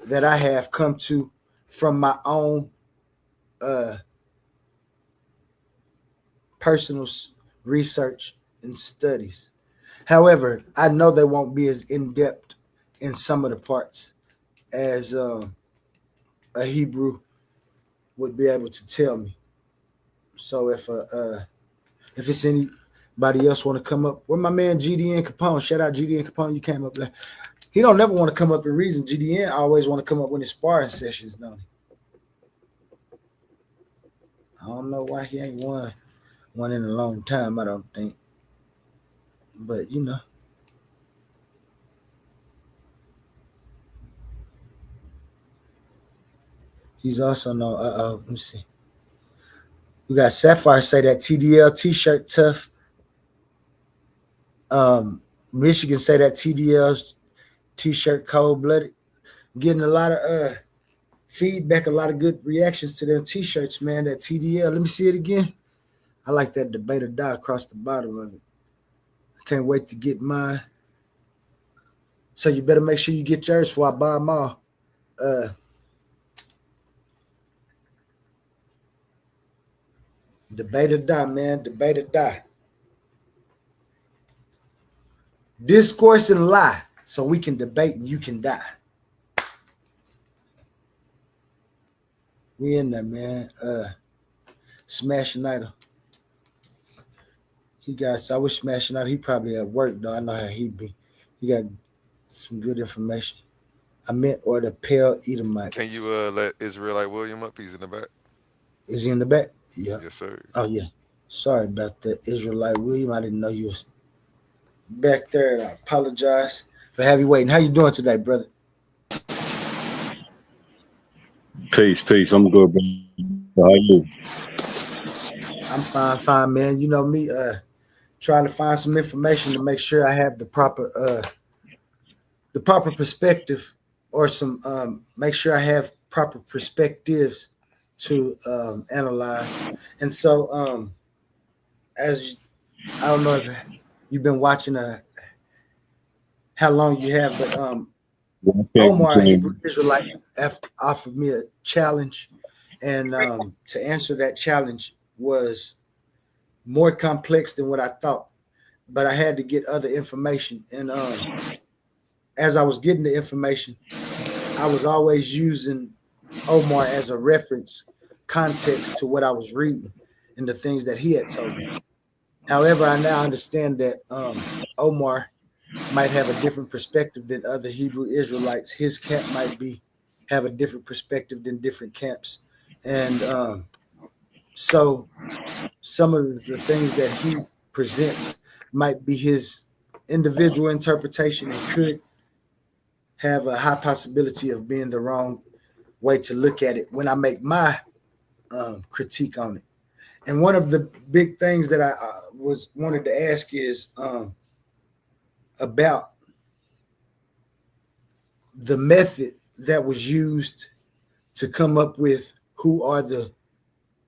that I have come to from my own personal research and studies. However, I know they won't be as in depth in some of the parts as a Hebrew would be able to tell me. So if it's anybody else want to come up, where my man GDN Capone, shout out GDN Capone, you came up there. He don't never want to come up and reason. GDN always want to come up when his sparring sessions, don't he? I don't know why he ain't won one in a long time, I don't think. But you know. He's also no let me see. We got Sapphire say that TDL t-shirt tough. Michigan say that TDL's t-shirt cold-blooded. Getting a lot of feedback, a lot of good reactions to them t-shirts, man. That TDL. Let me see it again. I like that debate or die across the bottom of it. Can't wait to get mine. So you better make sure you get yours before I buy them all. Debate or die, man. Debate or die. Discourse and lie, so we can debate and you can die. We in there, man. Smashing Idol. I wish Smashing Idol. He probably at work though. I know how he be. He got some good information. I meant or the pale Edomites. Can you let Israelite William up? He's in the back. Is he in the back? Yeah. Yes, sir. Oh yeah. Sorry about that, Israelite William. I didn't know you was back there. And I apologize for having you waiting. How you doing today, brother? Peace. I'm good, bro. How are you? I'm fine, man. You know me, trying to find some information to make sure I have the proper perspective, or some make sure I have proper perspectives to analyze. And so, as I don't know if you've been watching how long you have, but Omar, Hebrew Israelite, offered me a challenge, and to answer that challenge was more complex than what I thought. But I had to get other information, and as I was getting the information, I was always using Omar as a reference context to what I was reading and the things that he had told me. However, I now understand that Omar might have a different perspective than other Hebrew Israelites. His camp might have a different perspective than different camps. And so some of the things that he presents might be his individual interpretation and could have a high possibility of being the wrong way to look at it when I make my critique on it. And one of the big things that I wanted to ask is about the method that was used to come up with who are the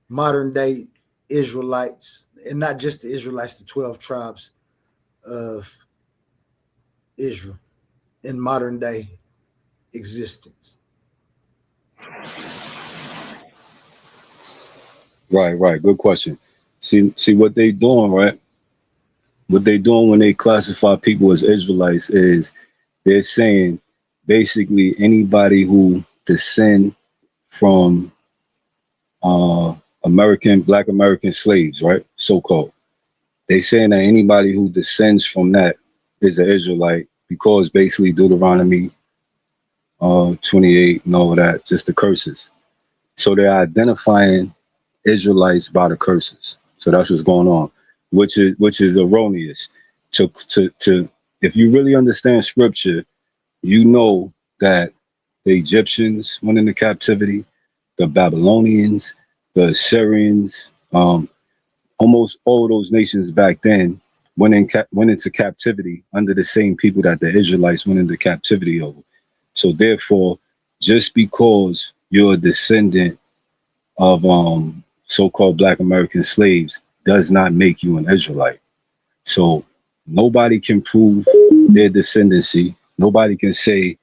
modern day Israelites, and not just the Israelites, the 12 tribes of Israel in modern day existence. Right. Good question. See what they doing, right? What they doing when they classify people as Israelites is they're saying basically anybody who descend from Black American slaves, right? So-called. They saying that anybody who descends from that is an Israelite because basically Deuteronomy 28 and all of that, just the curses. So they're identifying Israelites by the curses. So that's what's going on, which is erroneous. To if you really understand scripture, you know that the Egyptians went into captivity, the Babylonians, the Assyrians, almost all those nations back then went into captivity under the same people that the Israelites went into captivity over. So therefore, just because you're a descendant of so-called Black American slaves does not make you an Israelite. So nobody can prove their descendancy. Nobody can say,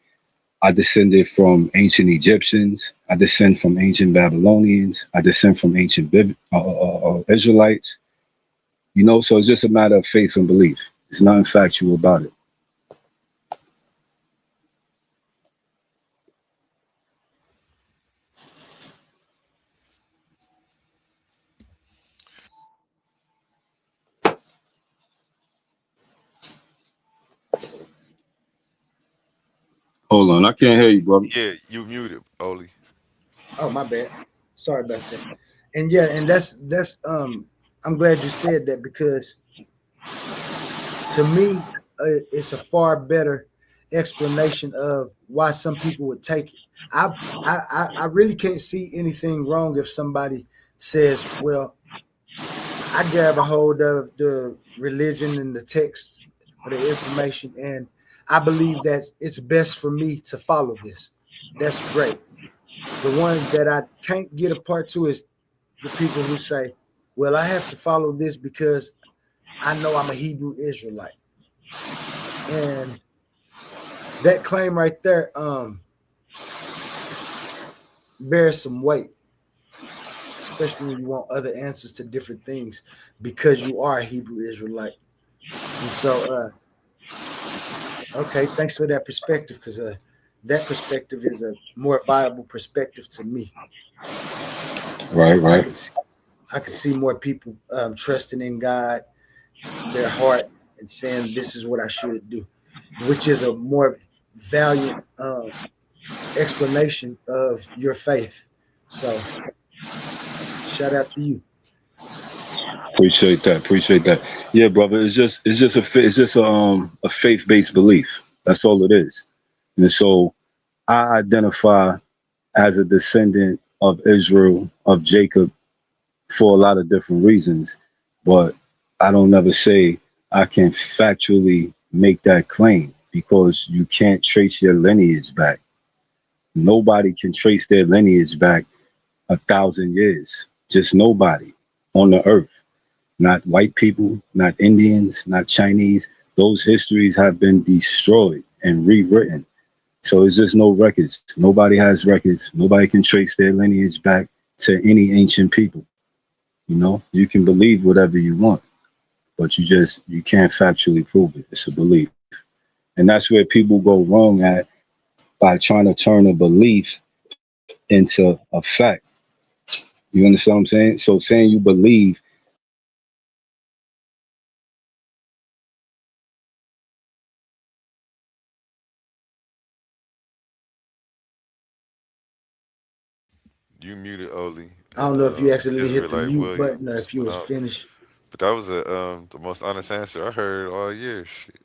I descended from ancient Egyptians. I descend from ancient Babylonians. I descend from ancient Israelites. You know, so it's just a matter of faith and belief. It's nothing factual about it. Hold on, I can't hear you, brother. Yeah, you muted, Oli. Oh, my bad. Sorry about that. And yeah, and that's I'm glad you said that, because to me, it's a far better explanation of why some people would take it. I really can't see anything wrong if somebody says, well, I grab a hold of the religion and the text or the information, and I believe that it's best for me to follow this. That's great. The ones that I can't get apart to is the people who say, well, I have to follow this because I know I'm a Hebrew Israelite. And that claim right there bears some weight, especially when you want other answers to different things because you are a Hebrew Israelite. And so, okay, thanks for that perspective because that perspective is a more viable perspective to me. Right, I right. could see more people trusting in God, their heart, and saying, "This is what I should do," which is a more valiant explanation of your faith. So, shout out to you. Appreciate that. Appreciate that. Yeah, brother. It's just a faith based belief. That's all it is. And so I identify as a descendant of Israel, of Jacob, for a lot of different reasons. But I don't never say I can factually make that claim because you can't trace your lineage back. Nobody can trace their lineage back 1,000 years. Just nobody on the earth. Not white people, not Indians, not Chinese. Those histories have been destroyed and rewritten. So it's just no records. Nobody has records. Nobody can trace their lineage back to any ancient people. You know, you can believe whatever you want, but you can't factually prove it. It's a belief. And that's where people go wrong at by trying to turn a belief into a fact. You understand what I'm saying? So saying you believe You muted Oli I don't and know if you accidentally hit the Israelite mute button or Williams if you went was out. finished. But that was the most honest answer I heard all year. Shit.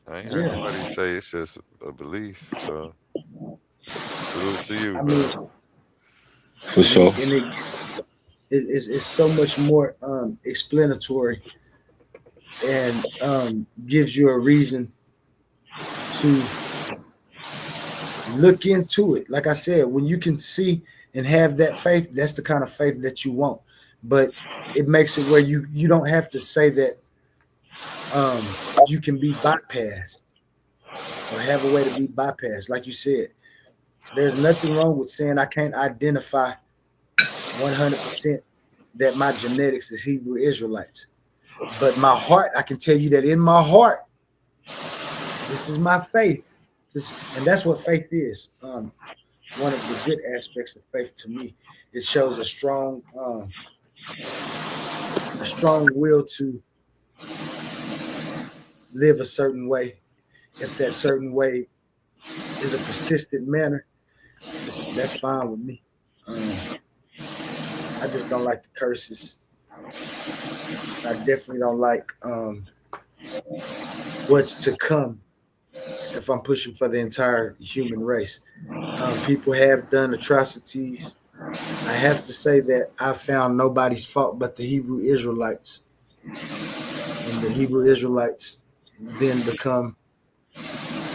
I ain't heard Yeah, nobody say it's just a belief. So salute to you, I bro. mean, for sure. it's so much more explanatory and gives you a reason to look into it. Like I said, when you can see and have that faith, that's the kind of faith that you want. But it makes it where you don't have to say that you can be bypassed or have a way to be bypassed. Like you said, there's nothing wrong with saying I can't identify 100% that my genetics is Hebrew Israelites. But my heart, I can tell you that in my heart, this is my faith. And that's what faith is. One of the good aspects of faith to me, it shows a strong will to live a certain way. If that certain way is a persistent manner, that's fine with me. I just don't like the curses. I definitely don't like what's to come if I'm pushing for the entire human race. People have done atrocities. I have to say that I found nobody's fault but the Hebrew Israelites. And the Hebrew Israelites then become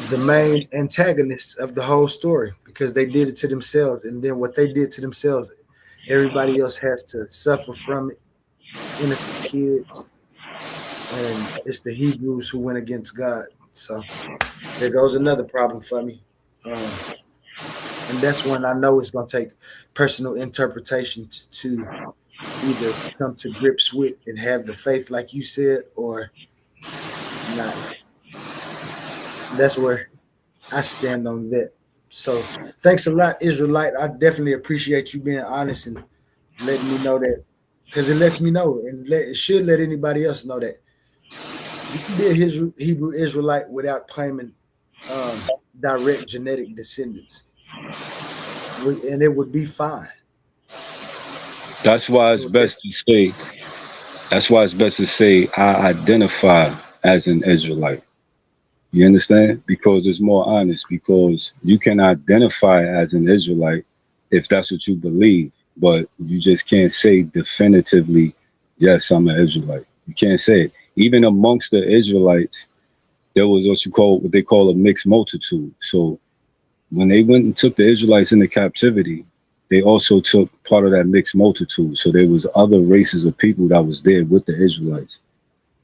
the main antagonists of the whole story because they did it to themselves. And then what they did to themselves, everybody else has to suffer from it. Innocent kids. And it's the Hebrews who went against God. So there goes another problem for me. And that's when I know it's going to take personal interpretations to either come to grips with and have the faith, like you said, or not. That's where I stand on that. So thanks a lot, Israelite. I definitely appreciate you being honest and letting me know that because it lets me know and it should let anybody else know that you can be a Hebrew Israelite without claiming direct genetic descendants, and it would be fine. That's why it's best to say. That's why it's best to say I identify as an Israelite. You understand? Because it's more honest. Because you can identify as an Israelite if that's what you believe, but you just can't say definitively, yes, I'm an Israelite. You can't say it. Even amongst the Israelites, there was what they call a mixed multitude. So when they went and took the Israelites into captivity, they also took part of that mixed multitude. So there was other races of people that was there with the Israelites.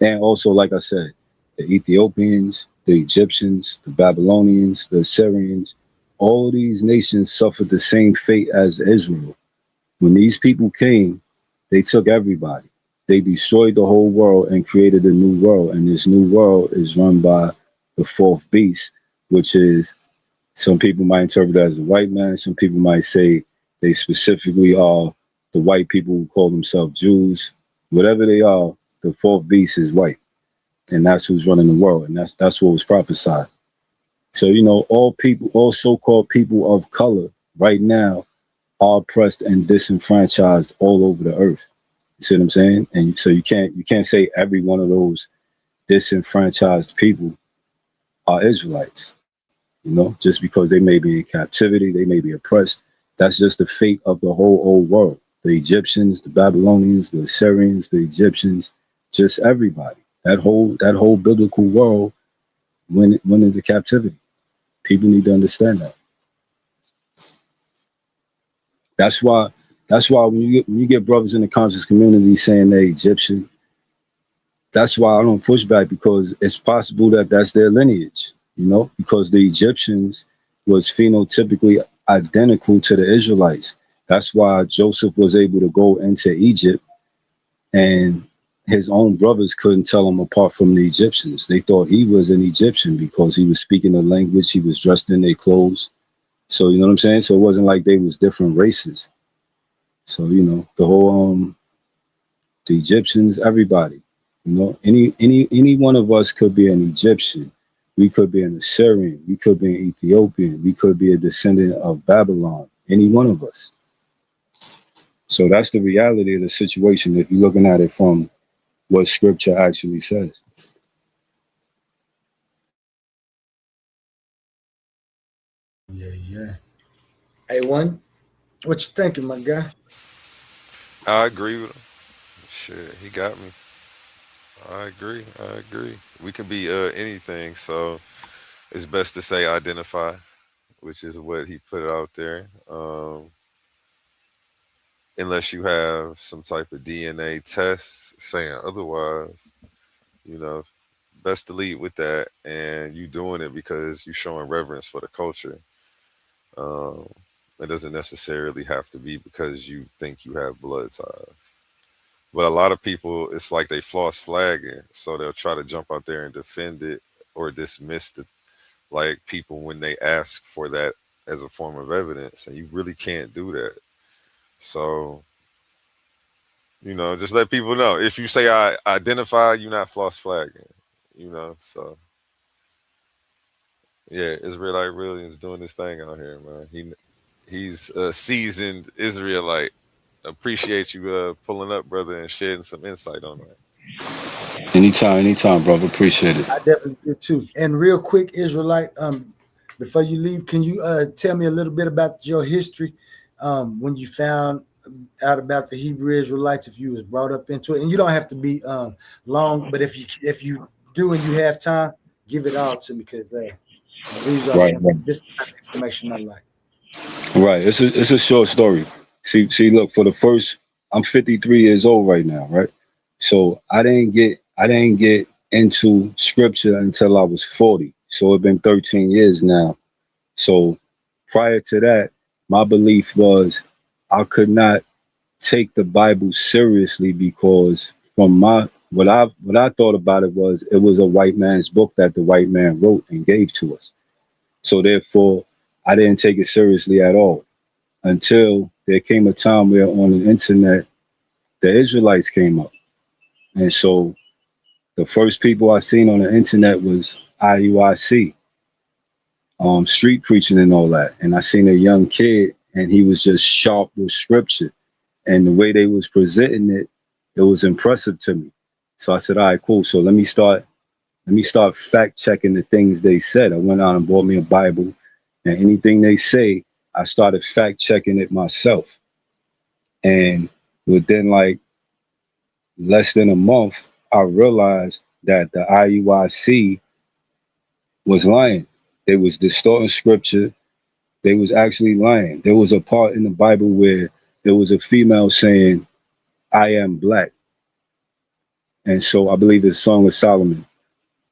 And also, like I said, the Ethiopians, the Egyptians, the Babylonians, the Assyrians, all of these nations suffered the same fate as Israel. When these people came, they took everybody. They destroyed the whole world and created a new world. And this new world is run by the fourth beast, which is, some people might interpret it as a white man. Some people might say they specifically are the white people who call themselves Jews. Whatever they are, the fourth beast is white. And that's who's running the world. And that's what was prophesied. So, all people, all so-called people of color right now are oppressed and disenfranchised all over the earth. You see what I'm saying? And so you can't say every one of those disenfranchised people are Israelites. Just because they may be in captivity, they may be oppressed. That's just the fate of the whole old world. The Egyptians, the Babylonians, the Assyrians, the Egyptians, just everybody. That whole biblical world went into captivity. People need to understand that. That's why when you get brothers in the conscious community saying they're Egyptian, that's why I don't push back, because it's possible that that's their lineage, because the Egyptians was phenotypically identical to the Israelites. That's why Joseph was able to go into Egypt and his own brothers couldn't tell him apart from the Egyptians. They thought he was an Egyptian because he was speaking the language, he was dressed in their clothes. So, you know what I'm saying? So it wasn't like they was different races. So, the whole, the Egyptians, everybody, any one of us could be an Egyptian. We could be an Assyrian. We could be an Ethiopian. We could be a descendant of Babylon. Any one of us. So that's the reality of the situation if you're looking at it from what scripture actually says. Yeah. Hey, one, what you thinking, my guy? I agree with him. Shit, he got me. I agree. We can be anything, so it's best to say identify, which is what he put out there. Unless you have some type of DNA test saying otherwise, you know, best to lead with that. And you doing it because you're showing reverence for the culture. Um, it doesn't necessarily have to be because you think you have blood ties. But a lot of people, it's like they floss flagging, so they'll try to jump out there and defend it or dismiss the like people when they ask for that as a form of evidence, and you really can't do that. So just let people know. If you say I identify, you're not floss flagging. So yeah, Israelite Williams doing this thing out here, man. He's a seasoned Israelite. Appreciate you pulling up, brother, and shedding some insight on that. Anytime, brother. Appreciate it. I definitely do too. And real quick, Israelite, before you leave, can you tell me a little bit about your history when you found out about the Hebrew Israelites, if you was brought up into it? And you don't have to be long, but if you do and you have time, give it all to me, because these are Right. this kind of information I like. Right. It's a short story. See, look, I'm 53 years old right now, right? So I didn't get into scripture until I was 40. So it's been 13 years now. So prior to that, my belief was I could not take the Bible seriously, because from what I thought about it was a white man's book that the white man wrote and gave to us. So therefore, I didn't take it seriously at all until there came a time where on the internet, the Israelites came up. And so the first people I seen on the internet was IUIC, street preaching and all that. And I seen a young kid and he was just sharp with scripture. And the way they was presenting it, it was impressive to me. So I said, all right, cool. So let me start fact checking the things they said. I went out and bought me a Bible, and anything they say, I started fact checking it myself. And within like less than a month, I realized that the IUIC was lying. They was distorting scripture. They was actually lying. There was a part in the Bible where there was a female saying, I am black. And so I believe it's Song of Solomon.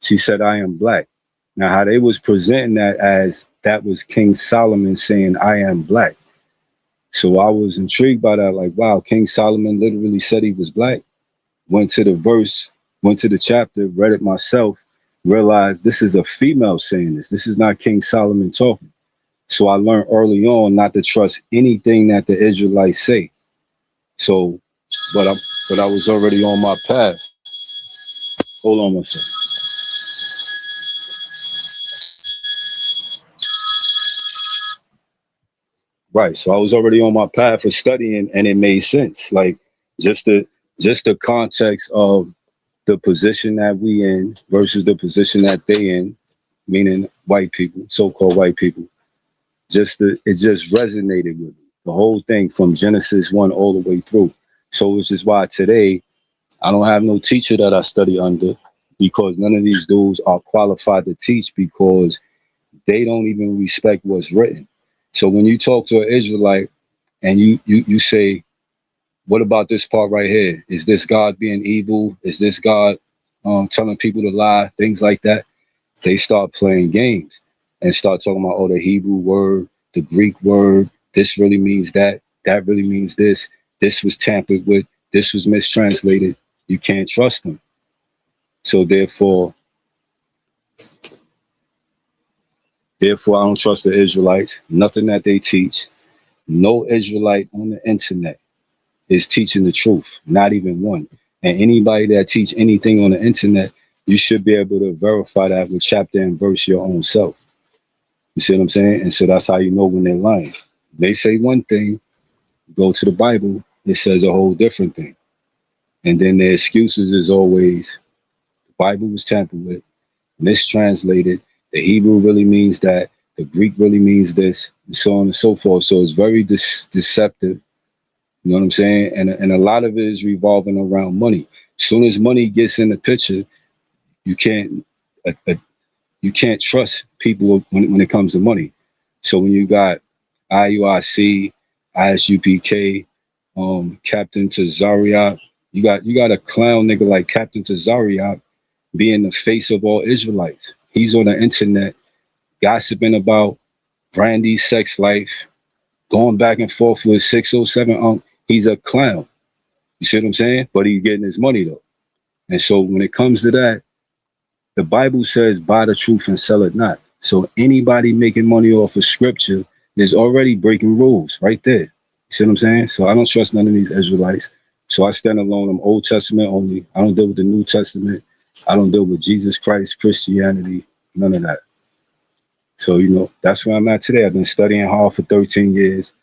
She said, I am black. Now, how they was presenting that as that was King Solomon saying, I am black. So I was intrigued by that. Like, wow, King Solomon literally said he was black. Went to the verse, went to the chapter, read it myself, realized this is a female saying this. This is not King Solomon talking. So I learned early on not to trust anything that the Israelites say. So, but I was already on my path. Hold on one second. Right. So I was already on my path for studying, and it made sense. Like just the just the context of the position that we in versus the position that they in, meaning white people, so-called white people. It just resonated with me. The whole thing from Genesis 1 all the way through. So which is why today I don't have no teacher that I study under, because none of these dudes are qualified to teach, because they don't even respect what's written. So when you talk to an Israelite and you say, what about this part right here? Is this God being evil? Is this God telling people to lie? Things like that. They start playing games and start talking about, oh, the Hebrew word, the Greek word, this really means that, that really means this was tampered with, this was mistranslated. You can't trust them. So therefore, I don't trust the Israelites, nothing that they teach. No Israelite on the internet is teaching the truth, not even one. And anybody that teach anything on the internet, you should be able to verify that with chapter and verse your own self. You see what I'm saying? And so that's how you know when they're lying. They say one thing, go to the Bible, it says a whole different thing. And then their excuses is always, the Bible was tampered with, mistranslated, the Hebrew really means that, the Greek really means this, and so on and so forth. So it's very deceptive. You know what I'm saying? And a lot of it is revolving around money. As soon as money gets in the picture, you can't you can't trust people when it comes to money. So when you got IUIC, ISUPK, Captain Tazariak, you got a clown nigga like Captain Tazariak being the face of all Israelites. He's on the internet gossiping about Brandy's sex life, going back and forth with 607. He's a clown. You see what I'm saying? But he's getting his money though. And so when it comes to that, the Bible says, buy the truth and sell it not. So anybody making money off of scripture is already breaking rules right there. You see what I'm saying? So I don't trust none of these Israelites. So I stand alone. I'm Old Testament only. I don't deal with the New Testament. I don't deal with Jesus Christ, Christianity, none of that. So, that's where I'm at today. I've been studying hard for 13 years.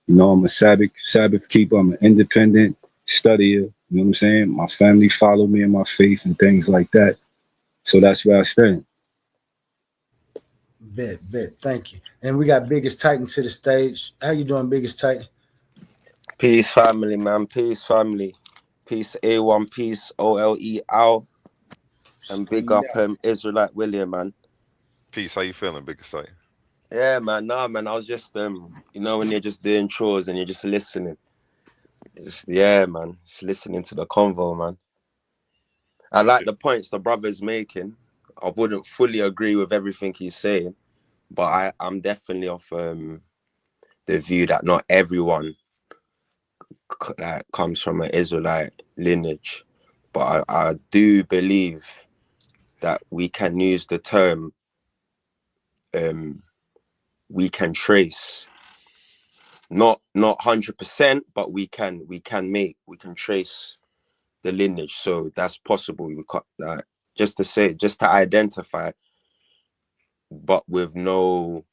I'm a Sabbath keeper. I'm an independent studier. You know what I'm saying? My family follow me in my faith and things like that. So that's where I stand. Bet. Thank you. And we got Biggest Titan to the stage. How you doing, Biggest Titan? Peace, family, man. Peace, family. Peace, A1, peace, OLE, Al. And big up Israelite William, man. Peace. How you feeling, Biggest Titan? Yeah, man. Nah, man. I was just, when you're just doing chores and you're just listening. Man. Just listening to the convo, man. I like the points the brother's making. I wouldn't fully agree with everything he's saying, but I'm definitely of the view that not everyone that comes from an Israelite lineage. But I do believe that we can use the term we can trace, not 100%, but we can trace the lineage. So that's possible. We cut that just to identify, but with no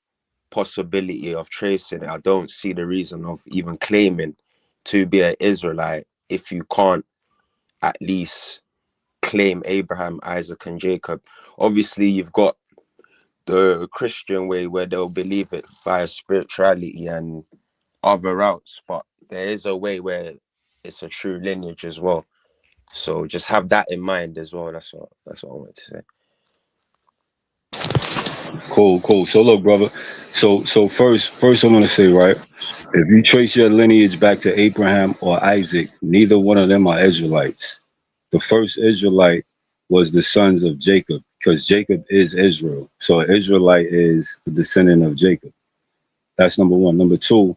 possibility of tracing it. I don't see the reason of even claiming to be an Israelite if you can't at least claim Abraham, Isaac, and Jacob. Obviously, you've got the Christian way where they'll believe it via spirituality and other routes, but there is a way where it's a true lineage as well. So just have that in mind as well. That's what I wanted to say. Cool. So look, brother. So first I want to say, right, if you trace your lineage back to Abraham or Isaac, neither one of them are Israelites. The first Israelite was the sons of Jacob. because Jacob is Israel. So an Israelite is the descendant of Jacob. That's number one. Number two,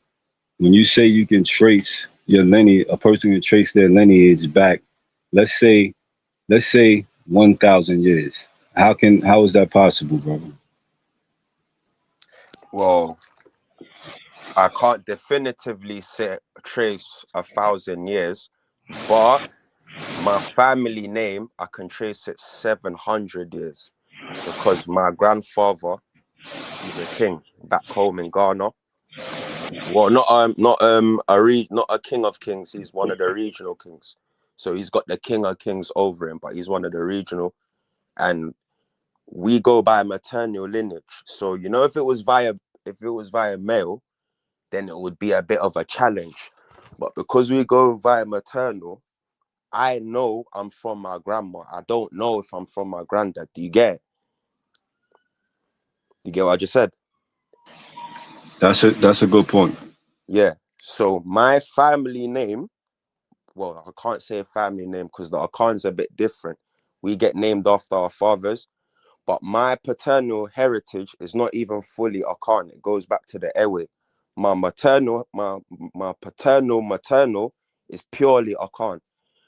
when you say you can trace your lineage, a person can trace their lineage back, let's say, let's say 1,000 years. How is that possible, brother? Well, I can't definitively say trace 1,000 years, but my family name, I can trace it 700 years because my grandfather, he's a king back home in Ghana. Well, not a king of kings. He's one of the regional kings. So he's got the king of kings over him, but he's one of the regional. And we go by maternal lineage. So if it was via male, then it would be a bit of a challenge. But because we go via maternal, I know I'm from my grandma. I don't know if I'm from my granddad. Do you get it? You get what I just said? That's a good point. Yeah. So my family name, well, I can't say a family name because the Akan's a bit different. We get named after our fathers, but my paternal heritage is not even fully Akan. It goes back to the Ewe. My paternal maternal is purely Akan.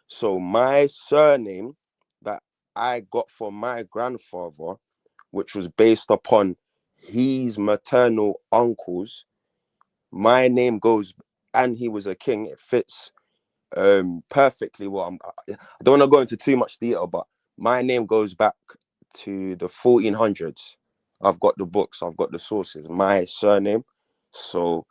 So my surname that I got from my grandfather, which was based upon his maternal uncles, my name goes, and he was a king. It fits perfectly well. I don't want to go into too much detail, but my name goes back to the 1400s. I've got the books, I've got the sources. My surname, so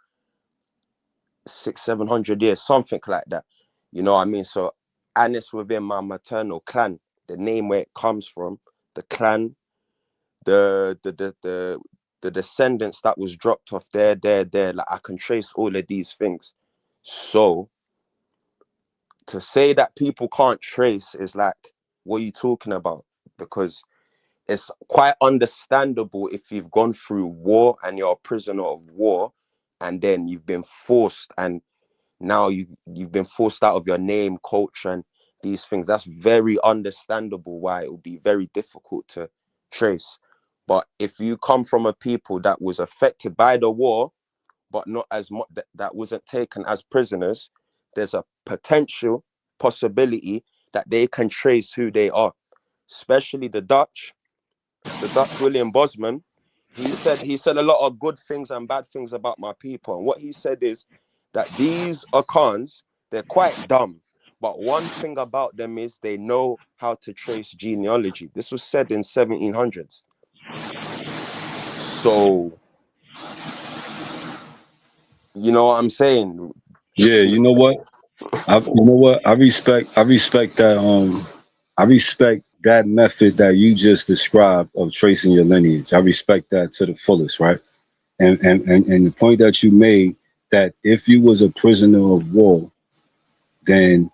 600-700 years, something like that. You know what I mean? So, and it's within my maternal clan. The name where it comes from, the clan, the descendants that was dropped off there. Like I can trace all of these things. So to say that people can't trace is like, what are you talking about? Because it's quite understandable if you've gone through war and you're a prisoner of war, and then you've been forced, and now you've been forced out of your name, culture, and these things. That's very understandable why it would be very difficult to trace. But if you come from a people that was affected by the war, but not as much, that wasn't taken as prisoners, there's a potential possibility that they can trace who they are. Especially the Dutch William Bosman. He said a lot of good things and bad things about my people. And what he said is that these Akans, they're quite dumb. But one thing about them is they know how to trace genealogy. This was said in 1700s. So, you know what I'm saying? Yeah, you know what? I respect that I respect that method that you just described of tracing your lineage. I respect that to the fullest, right? And the point that you made, that if you was a prisoner of war, then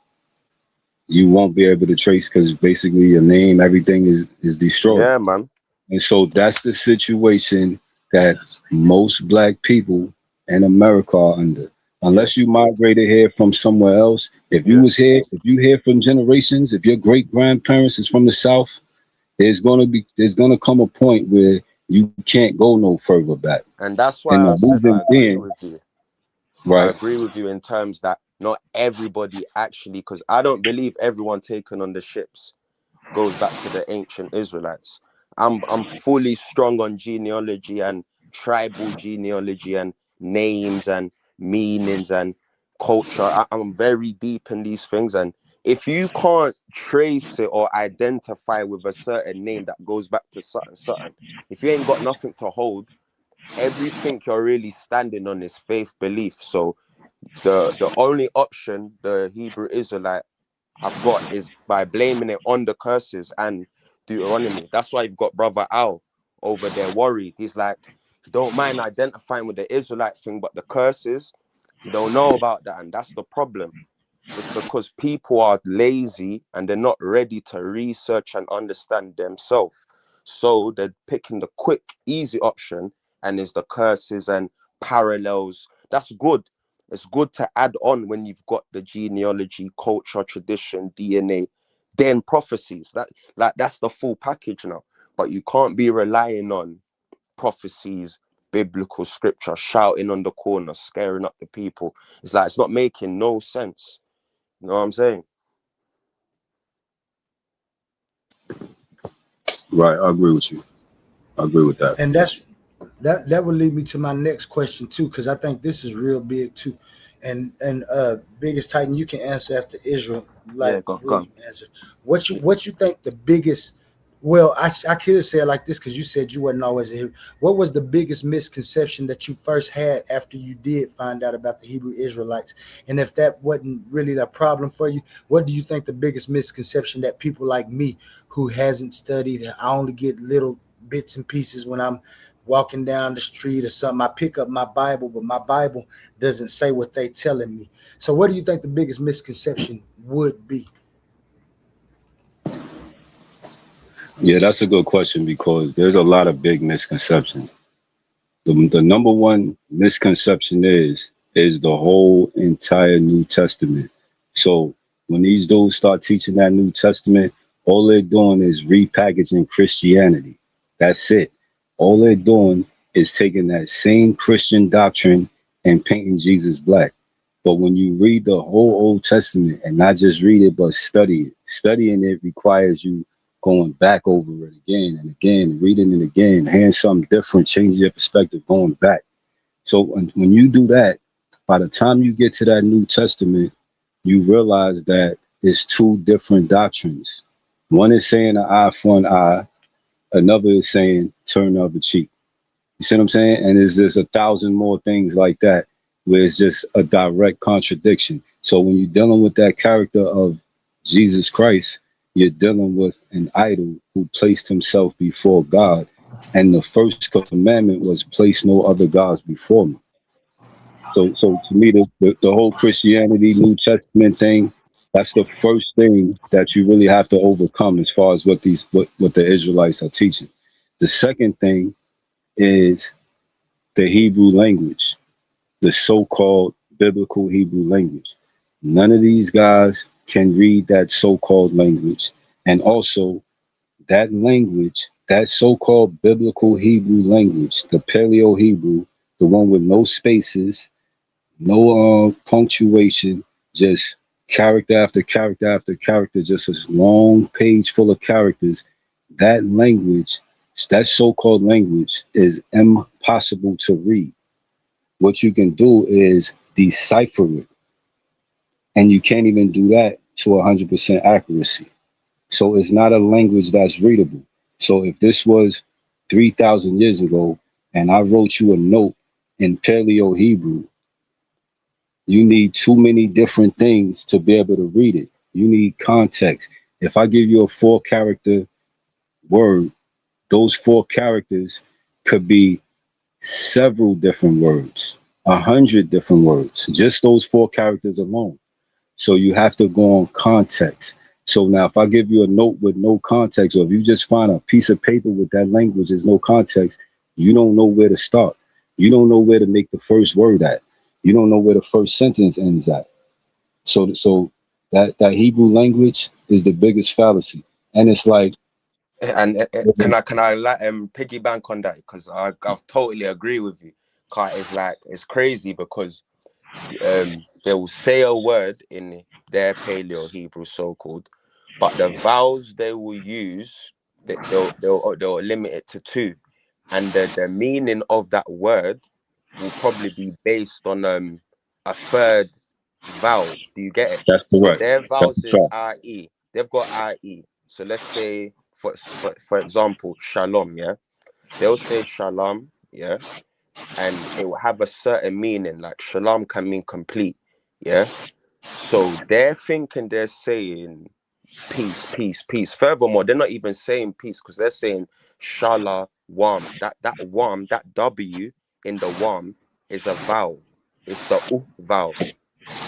you won't be able to trace because basically your name, everything is destroyed. Yeah, man. And so that's the situation that most black people in America are under. Yeah, Unless you migrated here from somewhere else, yeah. if you here from generations, if your great grandparents is from the South, there's gonna come a point where you can't go no further back. And that's And why the I said reason I agree being, with you. I right? agree with you in terms that not everybody actually, because I don't believe everyone taken on the ships goes back to the ancient Israelites. I'm fully strong on genealogy and tribal genealogy and names and meanings and culture. I'm very deep in these things. And if you can't trace it or identify with a certain name that goes back to certain, if you ain't got nothing to hold, everything you're really standing on is faith belief. So the only option the Hebrew Israelite have got is by blaming it on the curses and Deuteronomy. That's why you've got Brother Al over there worried. He's like, he don't mind identifying with the Israelite thing, but the curses, he don't know about that. And that's the problem. It's because people are lazy and they're not ready to research and understand themselves. So they're picking the quick, easy option, and is the curses and parallels. That's good. It's good to add on when you've got the genealogy, culture, tradition, DNA, then prophecies. That's the full package now. but you can't be relying on prophecies, biblical scripture, shouting on the corner, scaring up the people. It's like, it's not making no sense. You know what I'm saying? Right, I agree with you. I agree with that. And that would lead me to my next question too, because I think this is real big too. And biggest Titan, you can answer after Israel, Yeah, like go on. William answered. What you think the biggest? Well, I could say it like this because you said you wasn't always a Hebrew. What was the biggest misconception that you first had after you did find out about the Hebrew Israelites? And if that wasn't really the problem for you, what do you think the biggest misconception that people like me, who hasn't studied, I only get little bits and pieces when I'm walking down the street or something, I pick up my Bible, but my Bible doesn't say what they telling me. So what do you think the biggest misconception would be? Yeah, that's a good question because there's a lot of big misconceptions. The number one misconception is the whole entire New Testament. So when these dudes start teaching that New Testament, all they're doing is repackaging Christianity. That's it. All they're doing is taking that same Christian doctrine and painting Jesus black. But when you read the whole Old Testament and not just read it, but study it, studying it requires you going back over it again and again, reading it again, hearing something different, changing your perspective, going back. So when you do that, by the time you get to that New Testament, you realize that it's two different doctrines. One is saying an eye for an eye, another is saying turn the other cheek. You see what I'm saying? And there's just 1,000 more things like that where it's just a direct contradiction. So when you're dealing with that character of Jesus Christ, you're dealing with an idol who placed himself before God. And the first commandment was place no other gods before me. So to me, the whole Christianity, New Testament thing, that's the first thing that you really have to overcome as far as what the Israelites are teaching. The second thing is the Hebrew language, the so-called biblical Hebrew language. None of these guys can read that so-called language. And also that language, that so-called biblical Hebrew language, the Paleo Hebrew, the one with no spaces, no punctuation, just character after character after character, just a long page full of characters. That language, that so-called language, is impossible to read. What you can do is decipher it, and you can't even do that to 100% accuracy. So it's not a language that's readable. So if this was 3,000 years ago and I wrote you a note in Paleo Hebrew, you need too many different things to be able to read it. You need context. If I give you a 4-character word, those 4 characters could be several different words, 100 different words, just those 4 characters alone. So you have to go on context. So now if I give you a note with no context, or if you just find a piece of paper with that language, there's no context, you don't know where to start. You don't know where to make the first word at. You don't know where the first sentence ends at. So that Hebrew language is the biggest fallacy. And it's like, And can I like piggyback on that, because I totally agree with you. Cause it's like, it's crazy because they will say a word in their Paleo Hebrew, so called, but the vowels they will use, they'll limit it to 2, and the meaning of that word will probably be based on a third vowel. Do you get it? that's So correct. their That's vowels a is fact. IE. They've got IE. So let's say for example, shalom, yeah. They'll say shalom, yeah, and it will have a certain meaning. Like shalom can mean complete, yeah. So they're thinking they're saying peace, peace, peace. Furthermore, they're not even saying peace because they're saying shala wam. That wam, that W in the wam is a vowel. It's the vowel.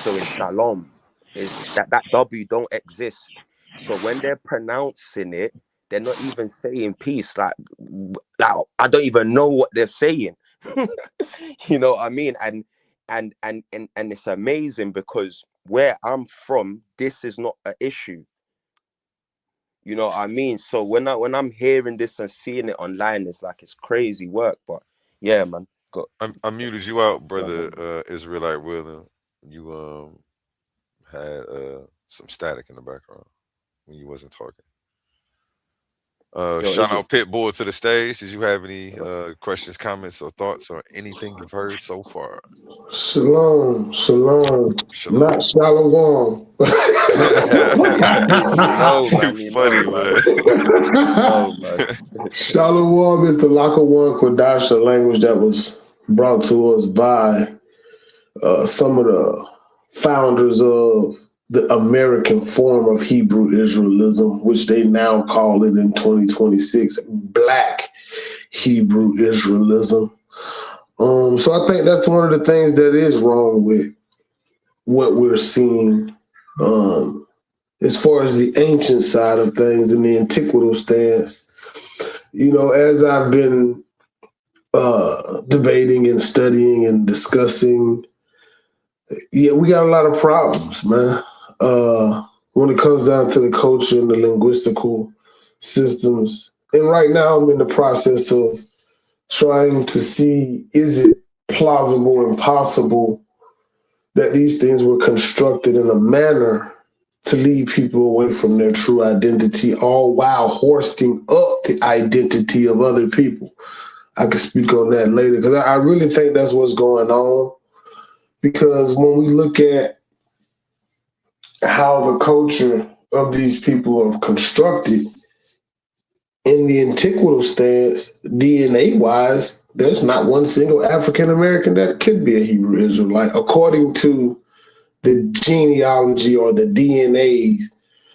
So it's shalom. Is that W don't exist. So when they're pronouncing it, they're not even saying peace. Like I don't even know what they're saying. You know what I mean? And it's amazing because where I'm from, this is not an issue. You know what I mean? So when I'm hearing this and seeing it online, it's like it's crazy work. But yeah, man. I muted you out, Go on, brother. Israelite Willing. You had some static in the background when you wasn't talking. Yo, Shout is it? out Pitbull to the stage. Did you have any questions, comments, or thoughts, or anything you've heard so far? Shalom, shalom, Shalom. not shalom. You know, You man. You funny, know, man. man. You know, man. Shalom is the Lakawan Kodasha language that was brought to us by some of the founders of the American form of Hebrew Israelism, which they now call it in 2026 Black Hebrew Israelism. So I think that's one of the things that is wrong with what we're seeing as far as the ancient side of things and the antiquatal stance. You know, as I've been debating and studying and discussing, yeah, we got a lot of problems, man. When it comes down to the culture and the linguistical systems. And right now I'm in the process of trying to see, is it plausible and possible that these things were constructed in a manner to lead people away from their true identity, all while hoisting up the identity of other people. I could speak on that later because I really think that's what's going on. Because when we look at how the culture of these people are constructed in the antiquatal stance, DNA wise, there's not one single African American that could be a Hebrew Israelite, according to the genealogy or the DNAs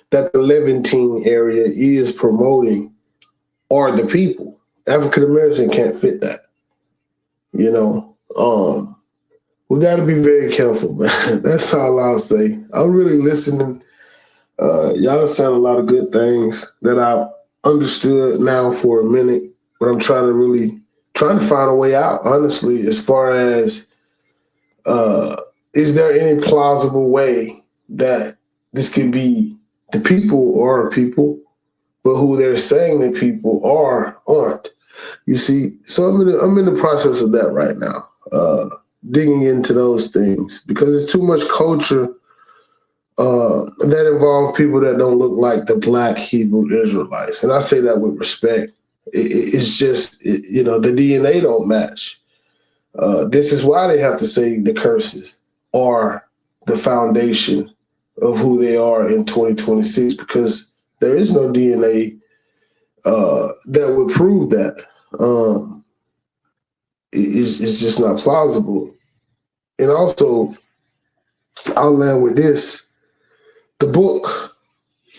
that the Levantine area is promoting are the people. African American can't fit that. You know, we got to be very careful, man. That's all I'll say. I'm really listening. Y'all saying a lot of good things that I've understood now for a minute, but I'm trying to find a way out, honestly, as far as is there any plausible way that this could be the people or people, but who they're saying the people aren't? You see, so I'm in the process of that right now, digging into those things because it's too much culture that involve people that don't look like the Black Hebrew Israelites, and I say that with respect. It's just the DNA don't match. This is why they have to say the curses are the foundation of who they are in 2026, because there is no DNA that would prove that. It's just not plausible. And also, I'll land with this. The book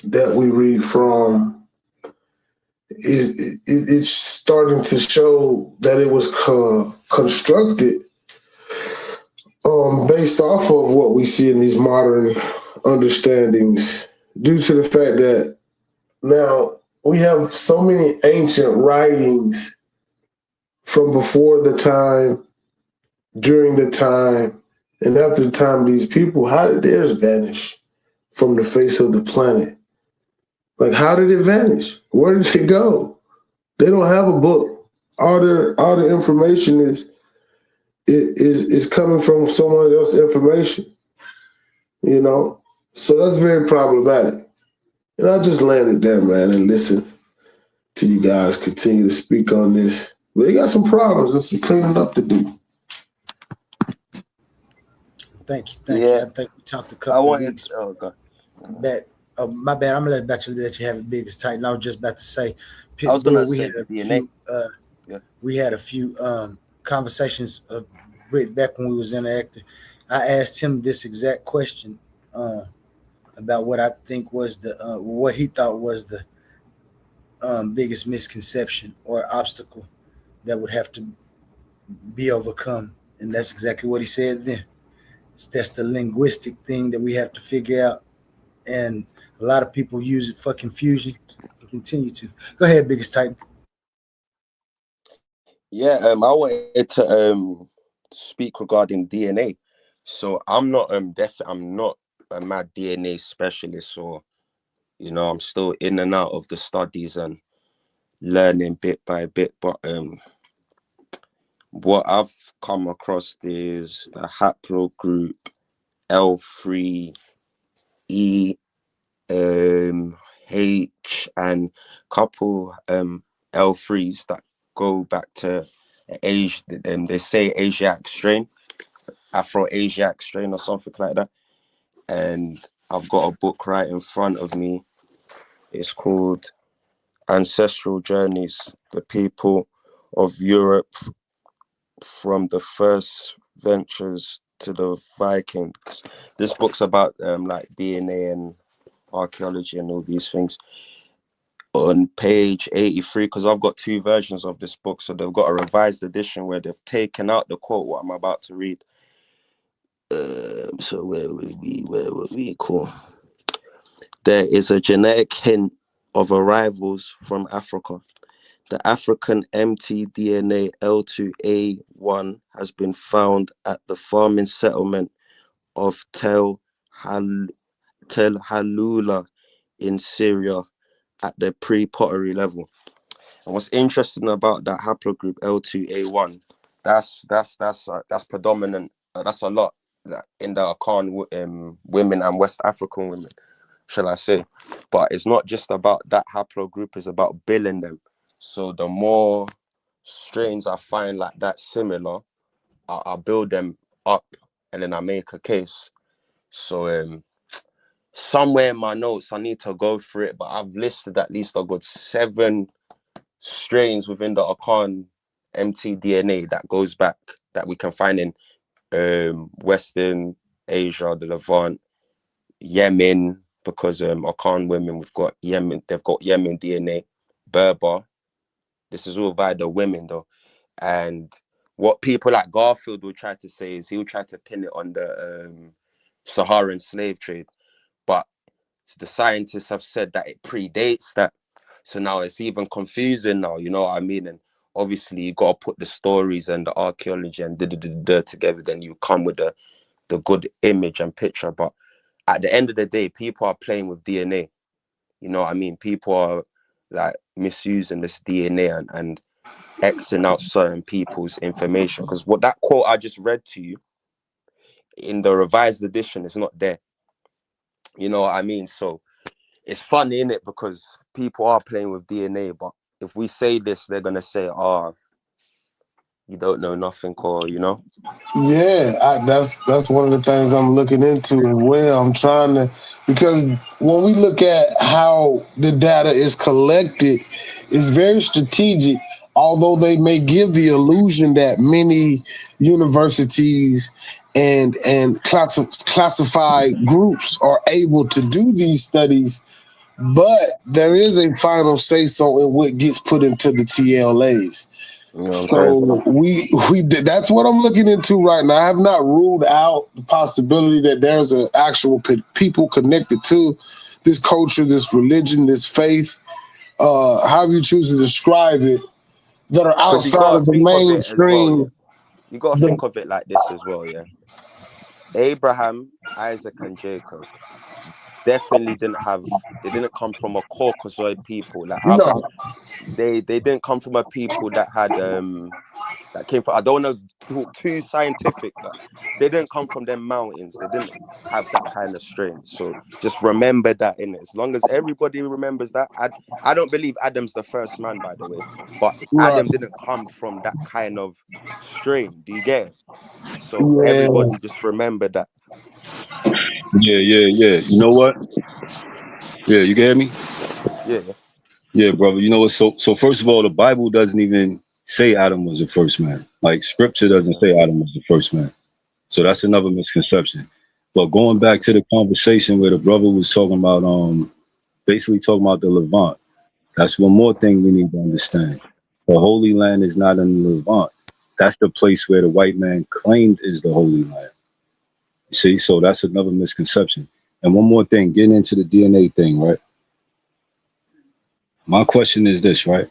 that we read from it's starting to show that it was constructed based off of what we see in these modern understandings, due to the fact that now we have so many ancient writings from before the time, during the time, and after the time of these people. How did theirs vanish from the face of the planet? Like, how did it vanish? Where did it go? They don't have a book. All the information is coming from someone else's information. You know? So that's very problematic. And I just landed there, man, and listen to you guys continue to speak on this. But they got some problems and some cleaning up to do. Thank you. Yeah. I think we talked a I couple of wanted. weeks Oh God. back. My bad. I'm gonna let you have it biggest tight. And I was just about to say, I was gonna Pitbull. We say had the a DNA. few. Yeah. We had a few conversations back when we was interacting. I asked him this exact question about what I think was what he thought was the biggest misconception or obstacle that would have to be overcome, and that's exactly what he said then. That's the linguistic thing that we have to figure out, and a lot of people use it for confusion and continue to. Go ahead, biggest Titan. Yeah. I wanted to speak regarding DNA. So I'm not I'm not a mad DNA specialist or You know, I'm still in and out of the studies and learning bit by bit. But what I've come across is the haplogroup L3E, H, and couple L3s that go back to Asia. They say Asiatic strain, Afro-Asiatic strain, or something like that. And I've got a book right in front of me. It's called Ancestral Journeys: The People of Europe from the First Ventures to the Vikings. This book's about like DNA and archaeology and all these things. On page 83, because I've got two versions of this book, so they've got a revised edition where they've taken out the quote what I'm about to read. So where were we? Cool. There is a genetic hint of arrivals from Africa. The African mtDNA L2A1 has been found at the farming settlement of Tel Halula in Syria at the pre-pottery level. And what's interesting about that haplogroup L2A1, that's predominant. That's a lot in the Akan women and West African women, shall I say? But it's not just about that haplogroup; it's about billing them. So the more strains I find like that similar, I build them up, and then I make a case. So somewhere in my notes I need to go through it, but I've listed at least a good 7 strains within the Akan mtDNA that goes back, that we can find in Western Asia, the Levant, Yemen, because Akan women, we've got Yemen, they've got Yemen DNA, Berber. This is all via the women though. And what people like Garfield will try to say is he'll try to pin it on the Saharan slave trade, but the scientists have said that it predates that. So now it's even confusing now, you know what I mean? And obviously you got to put the stories and the archaeology and together, then you come with the good image and picture. But at the end of the day, people are playing with DNA. You know what I mean? People are like misusing this DNA and Xing out certain people's information. Because what that quote I just read to you in the revised edition is not there. You know what I mean? So it's funny, innit? Because people are playing with DNA, but if we say this, they're gonna say, "Oh, you don't know nothing," or you know. Yeah, that's one of the things I'm looking into as well. I'm trying to, because when we look at how the data is collected, it's very strategic. Although they may give the illusion that many universities and classified groups are able to do these studies, but there is a final say so in what gets put into the TLAs. You know what I'm saying? So we did. That's what I'm looking into right now. I have not ruled out the possibility that there's an actual people connected to this culture, this religion, this faith, however you choose to describe it, that are Because you outside gotta of the think of it as well, yeah. mainstream. You gotta think of it like this as well, yeah. Abraham, Isaac, and Jacob definitely they didn't come from a Caucasoid people. Like No, they didn't come from a people that had that came from, I don't want to talk too scientific, but they didn't come from them mountains. They didn't have that kind of strength. So just remember that in it. As long as everybody remembers that. I don't believe Adam's the first man, by the way, but right. Adam didn't come from that kind of strain. Do you get it? So Yeah. everybody just remember that. Yeah. You know what? Yeah, you can hear me? Yeah. Yeah, brother. You know what? So first of all, the Bible doesn't even say Adam was the first man. Like Scripture doesn't say Adam was the first man. So that's another misconception. But going back to the conversation where the brother was talking about, basically talking about the Levant. That's one more thing we need to understand. The Holy Land is not in the Levant. That's the place where the white man claimed is the Holy Land. You see, so that's another misconception. And one more thing, getting into the DNA thing, right? My question is this, right?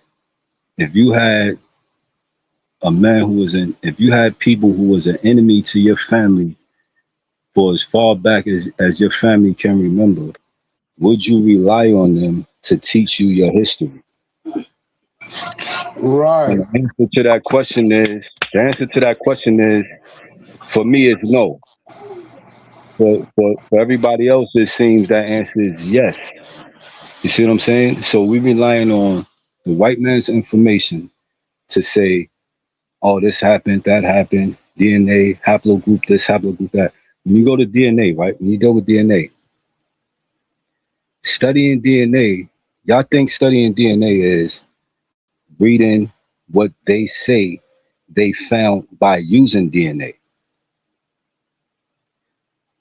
If you had a man who was if you had people who was an enemy to your family for as far back as your family can remember, would you rely on them to teach you your history? And Right. the answer to that question is, for me, it's no. For everybody else, it seems that answer is yes. You see what I'm saying? So we relying on the white man's information to say, oh, this happened, that happened, DNA, haplogroup this, haplogroup that. When you go to DNA, right? When you deal with DNA, studying DNA, y'all think studying DNA is reading what they say they found by using DNA.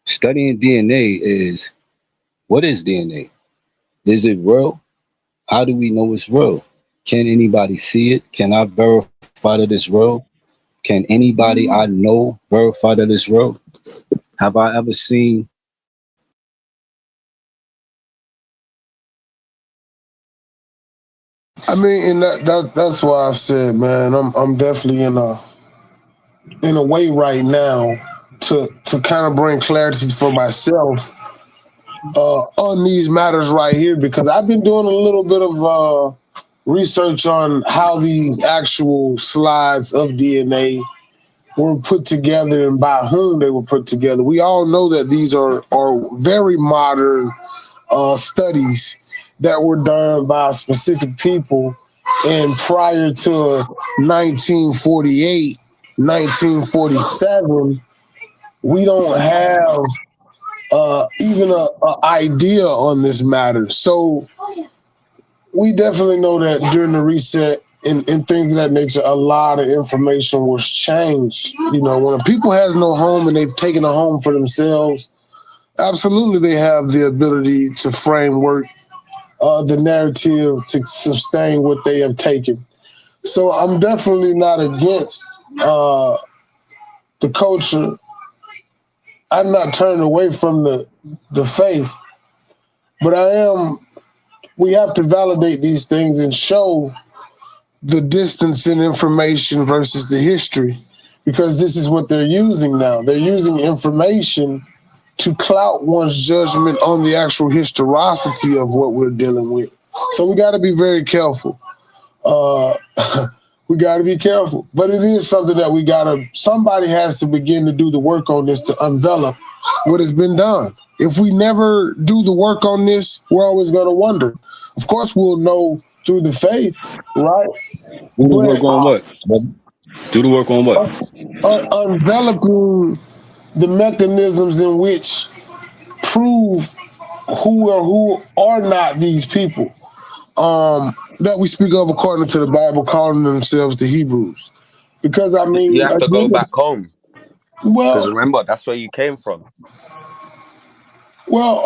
Studying DNA is, what is DNA? Is it real? How do we know it's real? Can anybody see it? Can I verify that it's real? Can anybody I know verify that it's real? Have I ever seen I mean, and that's why I said, man, I'm definitely in a way right now to kind of bring clarity for myself on these matters right here, because I've been doing a little bit of research on how these actual slides of DNA were put together and by whom they were put together. We all know that these are very modern studies that were done by specific people. And prior to 1948, 1947, we don't have even a idea on this matter. So we definitely know that during the reset and things of that nature, a lot of information was changed. You know, when a people has no home and they've taken a home for themselves, absolutely they have the ability to framework the narrative to sustain what they have taken. So I'm definitely not against the culture. I'm not turned away from the faith, but I am. We have to validate these things and show the distance in information versus the history, because this is what they're using now. They're using information to clout one's judgment on the actual historicity of what we're dealing with. So we got to be very careful. Uh, we got to be careful. But it is something that somebody has to begin to do the work on this to envelop what has been done. If we never do the work on this, we're always going to wonder. Of course, we'll know through the faith, right? do the But work on what? Do the work on what? enveloping the mechanisms in which prove who are not these people that we speak of according to the Bible, calling themselves the Hebrews. Because I mean, You have to go back home, because well, remember, that's where you came from.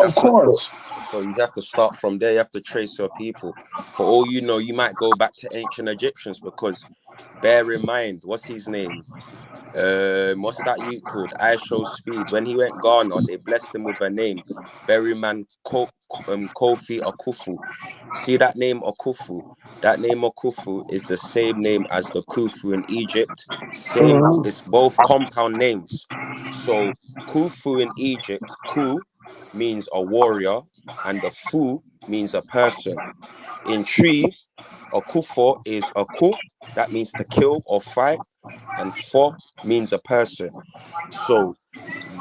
of course. So you have to start from there. You have to trace your people. For all you know, you might go back to ancient Egyptians, because bear in mind, what's his name? What's that youth called? I Show Speed. When he went Ghana, they blessed him with a name, Berryman Kofi Akufu. See that name Akufu? That name Akufu is the same name as the Khufu in Egypt. Same, it's both compound names. So Khufu in Egypt, Ku means a warrior, and the Fu means a person. In tree, a Kufo is a Ku, that means to kill or fight, and Fo means a person. So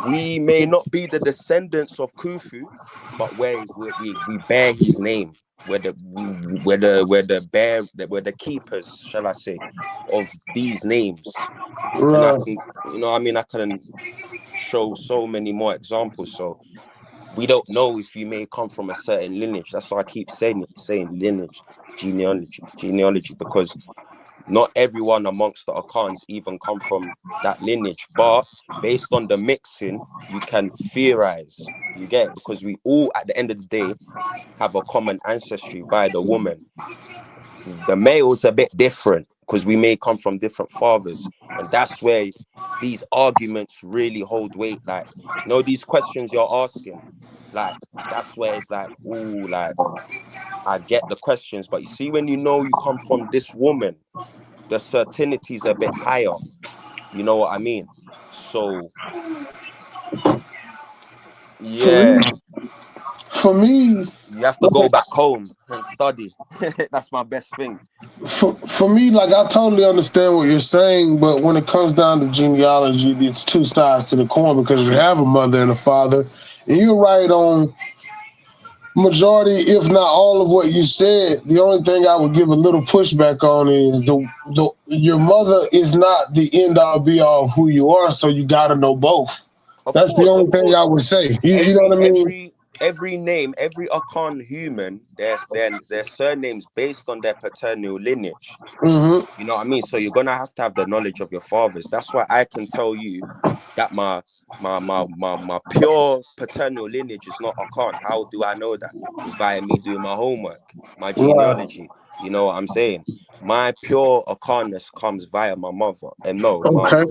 we may not be the descendants of Khufu, but we bear his name. We're the keepers, shall I say, of these names. And I Right. can, I can show so many more examples. So we don't know if you may come from a certain lineage. That's why I keep saying lineage, genealogy, because not everyone amongst the Akans even come from that lineage. But based on the mixing, you can theorize. You get it? Because we all, at the end of the day, have a common ancestry via the woman. The male's a bit different because we may come from different fathers. And that's where these arguments really hold weight. Like, these questions you're asking, like, that's where it's like, ooh, like, I get the questions. But you see, when you come from this woman, the certainty is a bit higher. You know what I mean? So, For yeah. me, You have to go back home and study. That's my best thing. For me, like, I totally understand what you're saying, but when it comes down to genealogy, it's two sides to the coin because you have a mother and a father, and you're right on majority, if not all of what you said. The only thing I would give a little pushback on is your mother is not the end all be all of who you are, so you got to know both. That's the only thing I would say. You know what I mean? Every name, every Akan human, their surnames based on their paternal lineage. Mm-hmm. You know what I mean? So you're gonna have to have the knowledge of your fathers. That's why I can tell you that my pure paternal lineage is not Akan. How do I know that? It's via me doing my homework, my genealogy. Right. You know what I'm saying? My pure Akanness comes via my mother. And no, Okay.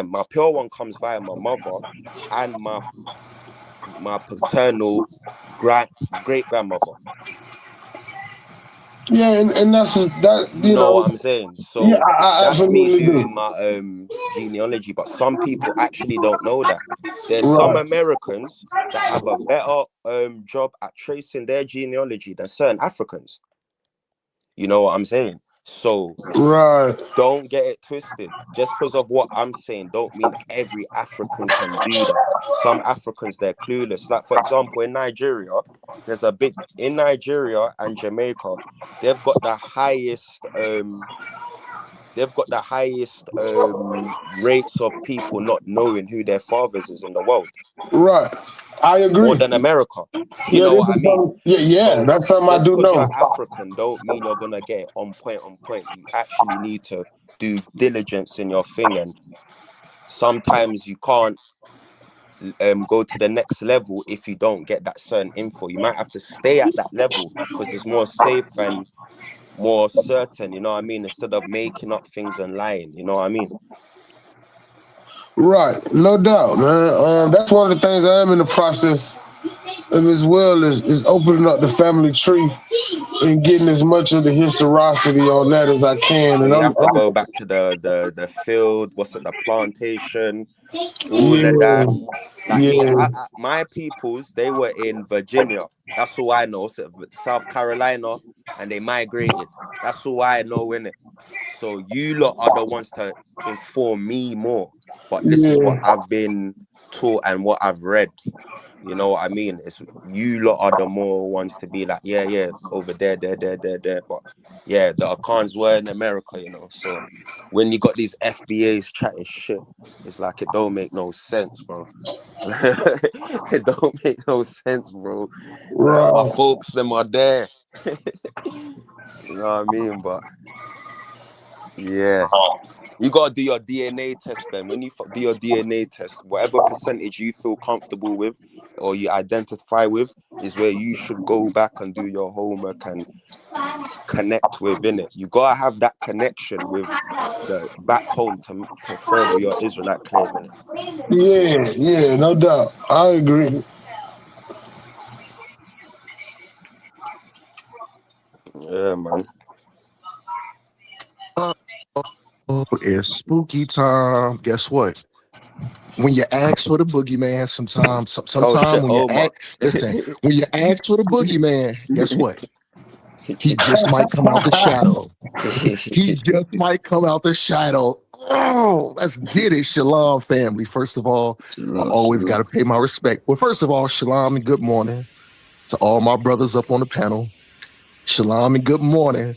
my pure one comes via my mother and my paternal great grandmother. Yeah, and that's just, that. You know what I'm saying? So yeah, I that's me absolutely doing do. my genealogy. But some people actually don't know that. There's some Right. Americans that have a better job at tracing their genealogy than certain Africans. You know what I'm saying? So Right. don't get it twisted. Just because of what I'm saying, don't mean every African can do that. Some Africans, they're clueless. Like, for example, in Nigeria and Jamaica, they've got the highest rates of people not knowing who their fathers is in the world. Right. I agree. More than America. You Yeah, know what I mean? Yeah, So that's something I just do because know. you're African don't mean you're gonna get it on point. You actually need to do diligence in your thing, and sometimes you can't go to the next level if you don't get that certain info. You might have to stay at that level because it's more safe and more certain, you know what I mean, instead of making up things and lying, you know what I mean? Right, no doubt, man. That's one of the things I am in the process of as well is opening up the family tree and getting as much of the historicity on that as I can. So And you have to go back to the field, the plantation, all of that. Like me, my peoples, they were in Virginia. That's all I know. So South Carolina, and they migrated. That's all I know, innit? So you lot are the ones to inform me more. But this is what I've been taught and what I've read. You know what I mean? It's you lot are the more ones to be like, yeah, over there. But yeah, the Akans were in America, you know. So when you got these FBAs chatting shit, it's like it don't make no sense, bro. It don't make no sense, bro. Like my folks, them are there. You know what I mean? But yeah. You gotta do your DNA test then. When you do your DNA test, whatever percentage you feel comfortable with or you identify with is where you should go back and do your homework and connect with, innit? You gotta have that connection with the back home to further your Israelite claim, innit? yeah, no doubt. I agree. Yeah, man. It's spooky time. Guess what? When you ask for the boogeyman, sometimes Oh shit, when you Omar. when you ask for the boogeyman, guess what? He just might come out the shadow. He just might come out the shadow. Oh, let's get it, Shalom family. First of all, I always got to pay my respect. Well, first of all, Shalom and good morning to all my brothers up on the panel. Shalom and good morning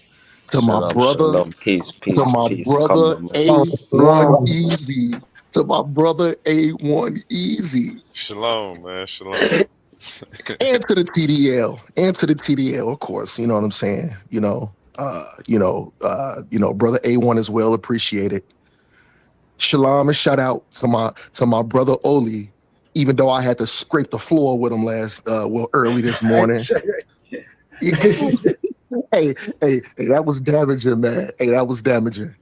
to my brother. Shalom. Peace. To my brother A1 Easy. To my brother A1 Easy. Shalom, man. Shalom. And to the TDL. And to the TDL, of course. You know what I'm saying? Brother A1 is well appreciated. Shalom and shout out to my brother Oli, even though I had to scrape the floor with him early this morning. Hey, that was damaging, man. Hey, that was damaging.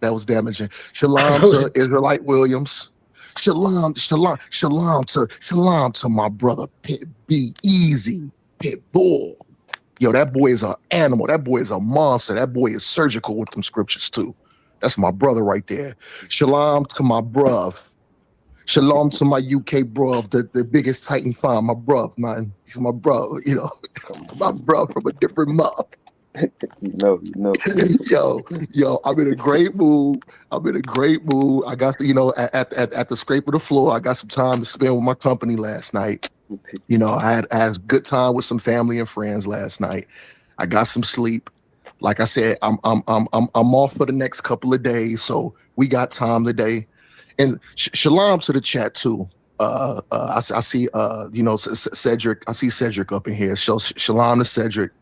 Shalom to Israelite Williams. Shalom to my brother Pit B Easy, Pit Bull. Yo, that boy is an animal. That boy is a monster. That boy is surgical with them scriptures too. That's my brother right there. Shalom to my bruv. Shalom to my UK bro, the biggest Titan fan, my bro, man. He's my bro, you know, my bro from a different mother. You know. yo, I'm in a great mood. I got to, you know, at the scrape of the floor, I got some time to spend with my company last night. You know, I had a good time with some family and friends last night. I got some sleep. Like I said, I'm off for the next couple of days, so we got time today. And shalom to the chat too. I see you know, Cedric. I see Cedric up in here. Shalom to Cedric.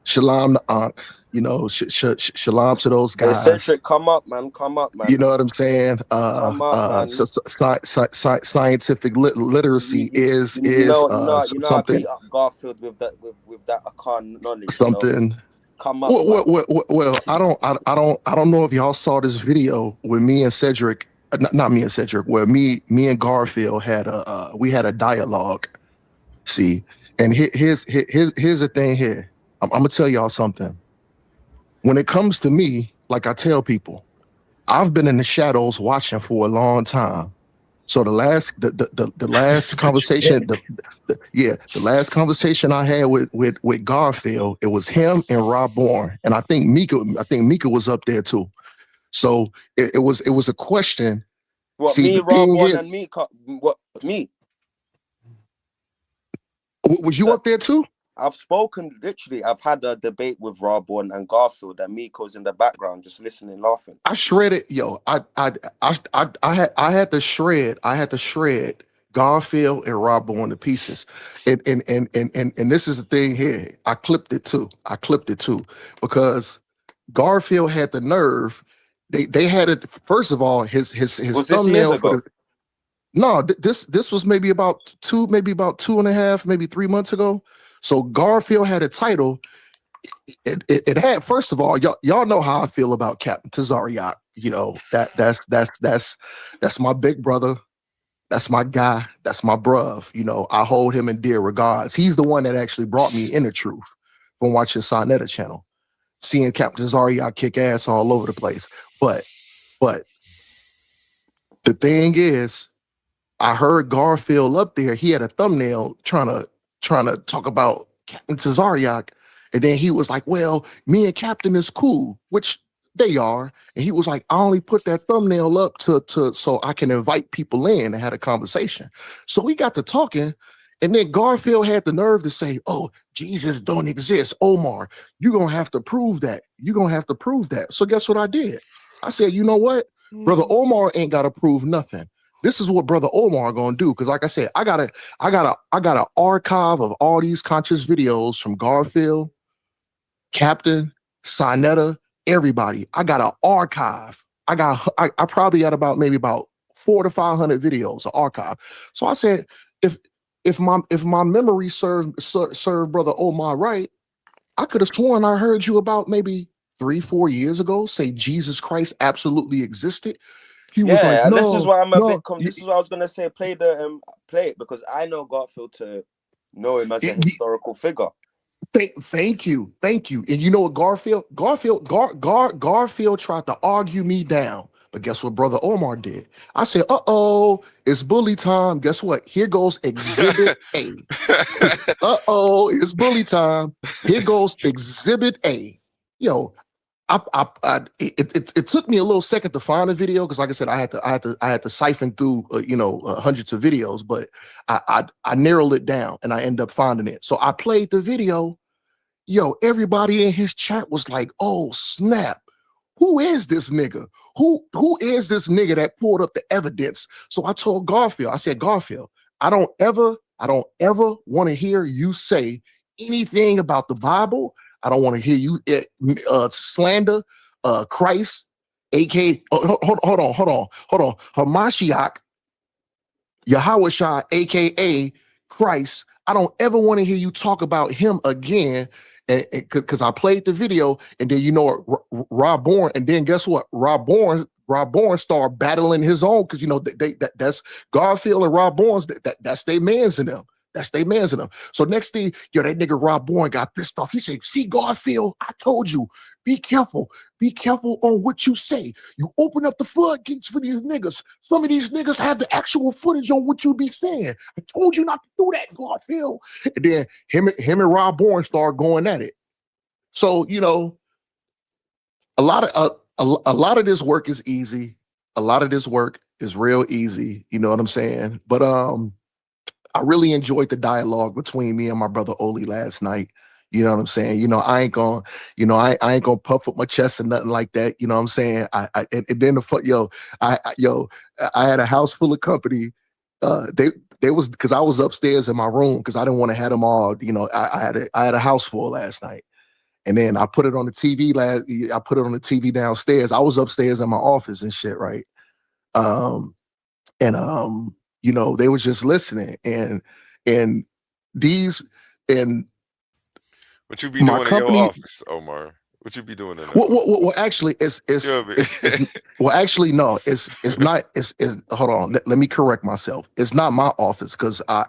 Shalom to Ankh. You know, shalom to those guys. Hey, Cedric, come up, man. You know what I'm saying? Come up, man. Scientific literacy is something. I beat up Garfield with that Akan knowledge. Something. You know? Come up. Well, I don't know if y'all saw this video with me and Cedric. Not me and Cedric. Where me and Garfield had a dialogue. See, and here's the thing here. I'm gonna tell y'all something. When it comes to me, like I tell people, I've been in the shadows watching for a long time. So the last conversation, the last conversation I had with Garfield, it was him and Rob Bourne, and I think Mika was up there too. So it was a question. What, see, me, Rob Bourne, and Mika? What, me? Was you up there too? I've spoken, literally, I've had a debate with Rob Bourne and Garfield, and Miko's in the background just listening, laughing. I shredded, yo. I had to shred Garfield and Rob Bourne to pieces. And this is the thing here. I clipped it too because Garfield had the nerve. They had it, first of all, his thumbnail for the, no, this was maybe about 2.5, maybe 3 months ago. So Garfield had a title. It had, first of all, y'all know how I feel about Captain Tazariak. You know, that's my big brother. That's my guy. That's my bruv. You know, I hold him in dear regards. He's the one that actually brought me Inner Truth from watching Sonetta channel, seeing Captain Tazariak kick ass all over the place. But the thing is, I heard Garfield up there. He had a thumbnail trying to talk about Captain Tazariak, and then he was like, well, me and Captain is cool, which they are. And he was like, I only put that thumbnail up to so I can invite people in and had a conversation. So we got to talking, and then Garfield had the nerve to say, oh, Jesus don't exist. Omar, you're going to have to prove that. So guess what I did? I said, you know what? Brother Omar ain't got to prove nothing. This is what Brother Omar gonna do, because like I said, I got an archive of all these conscious videos from Garfield, Captain, Sonetta, everybody. I got an archive. I probably had about 400 to 500 videos of archive. So I said, if my memory served Brother Omar right, I could have sworn I heard you about maybe 3-4 years ago say Jesus Christ absolutely existed. He was like, no, this is why I'm a bit confused. This is what I was gonna say. Play it, because I know Garfield to know him as a historical figure. Thank you. And you know what, Garfield tried to argue me down, but guess what Brother Omar did? I said, it's bully time. Guess what? Here goes Exhibit A. It's bully time. Here goes Exhibit A. Yo. It took me a little second to find a video, because like I said, I had to siphon through hundreds of videos, but I narrowed it down and I ended up finding it. So I played the video. Yo, everybody in his chat was like, "Oh snap! Who is this nigga? Who is this nigga that pulled up the evidence?" So I told Garfield, I said, Garfield, I don't ever want to hear you say anything about the Bible. I don't want to hear you slander Christ, aka hold on, Hamashiach, Yahushua, aka Christ. I don't ever want to hear you talk about him again, because I played the video, and then Rob Bourne, and then guess what? Rob Bourne started battling his own, because that's Garfield and Rob Bourne's that's their mans in them. That's their mans in them. So next thing, that nigga Rob Bourne got pissed off. He said, see, Garfield, I told you, be careful. Be careful on what you say. You open up the floodgates for these niggas. Some of these niggas have the actual footage on what you be saying. I told you not to do that, Garfield. And then him and Rob Bourne start going at it. So, a lot of this work is easy. A lot of this work is real easy. You know what I'm saying? But I really enjoyed the dialogue between me and my brother Oli last night. You know what I'm saying? I ain't gonna, I ain't gonna puff up my chest or nothing like that. You know what I'm saying? And then I had a house full of company. They was, because I was upstairs in my room because I didn't want to have them all. I had a house full last night. And then I put it on the TV I put it on the TV downstairs. I was upstairs in my office and shit, right? They was just listening and what you be doing in your office, Omar? What you be doing in there? Well, actually, no, it's not. Hold on. Let me correct myself. It's not my office because I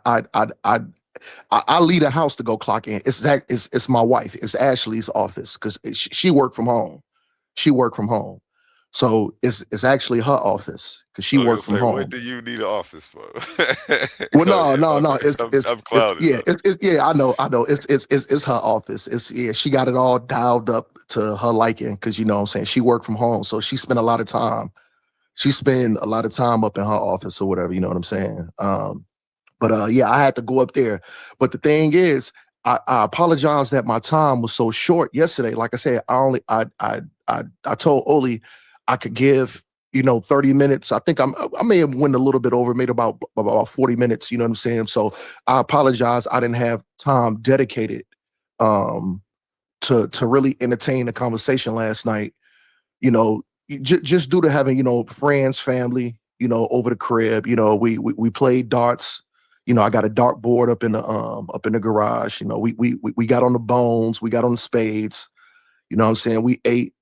leave the house to go clock in. It's my wife. It's Ashley's office because she worked from home. So it's actually her office because she worked from home. What do you need an office for? Well, no. I'm clouded. I know. It's her office. She got it all dialed up to her liking because what I'm saying, she worked from home, so she spent a lot of time. She spent a lot of time up in her office or whatever. You know what I'm saying? But I had to go up there. But the thing is, I apologize that my time was so short yesterday. Like I said, I told Oli I could give 30 minutes. I think I may have went a little bit over, made about 40 minutes. You know what I'm saying? So I apologize. I didn't have time dedicated to really entertain the conversation last night. Just due to having friends, family, over the crib. We played darts. I got a dart board up in the garage. We got on the bones, we got on the spades. You know what I'm saying? We ate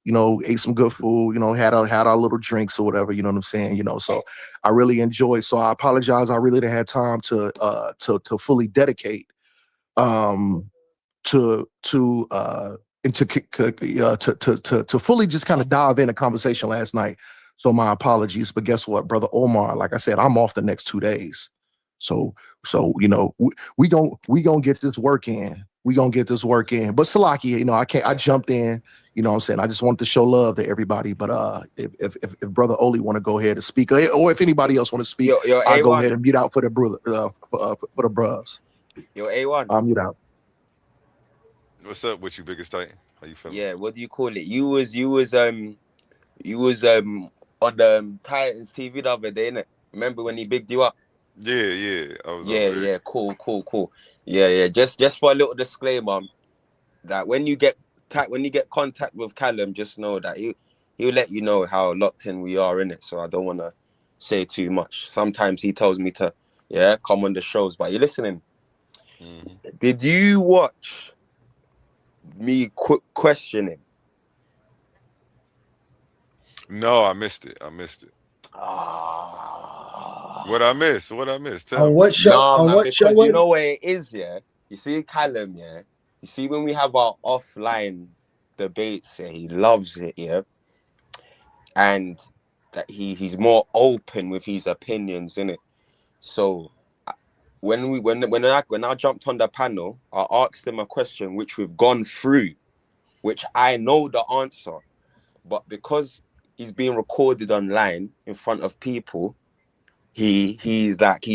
some good food, had our little drinks or whatever, you know what I'm saying? So I really enjoyed. So I apologize. I really didn't have time to fully dedicate to fully just kind of dive in a conversation last night. So my apologies. But guess what, brother Omar? Like I said, I'm off the next 2 days. So we gonna get this work in. But Salaki, I jumped in, you know what I'm saying? I just wanted to show love to everybody. But if brother Oli want to go ahead and speak, or if anybody else want to speak, I'll go ahead and mute out for the brother for the bros. Yo, A1. I'll mute out. What's up with you, biggest Titan? How you feeling? Yeah, what do you call it? You was on the Titans TV the other day, innit? Remember when he bigged you up? Yeah. I was Cool. Yeah. Just for a little disclaimer, that when you get contact with Callum, just know that he'll let you know how locked in we are in it. So I don't want to say too much. Sometimes he tells me to come on the shows, but you're listening. Mm-hmm. Did you watch me questioning? No, I missed it. What I missed? Tell on me. what show? Because you know where it is, yeah. You see Callum, yeah. You see when we have our offline debates, yeah, he loves it, yeah. And that he's more open with his opinions, innit? So when I jumped on the panel, I asked him a question which we've gone through, which I know the answer, but because he's being recorded online in front of people, he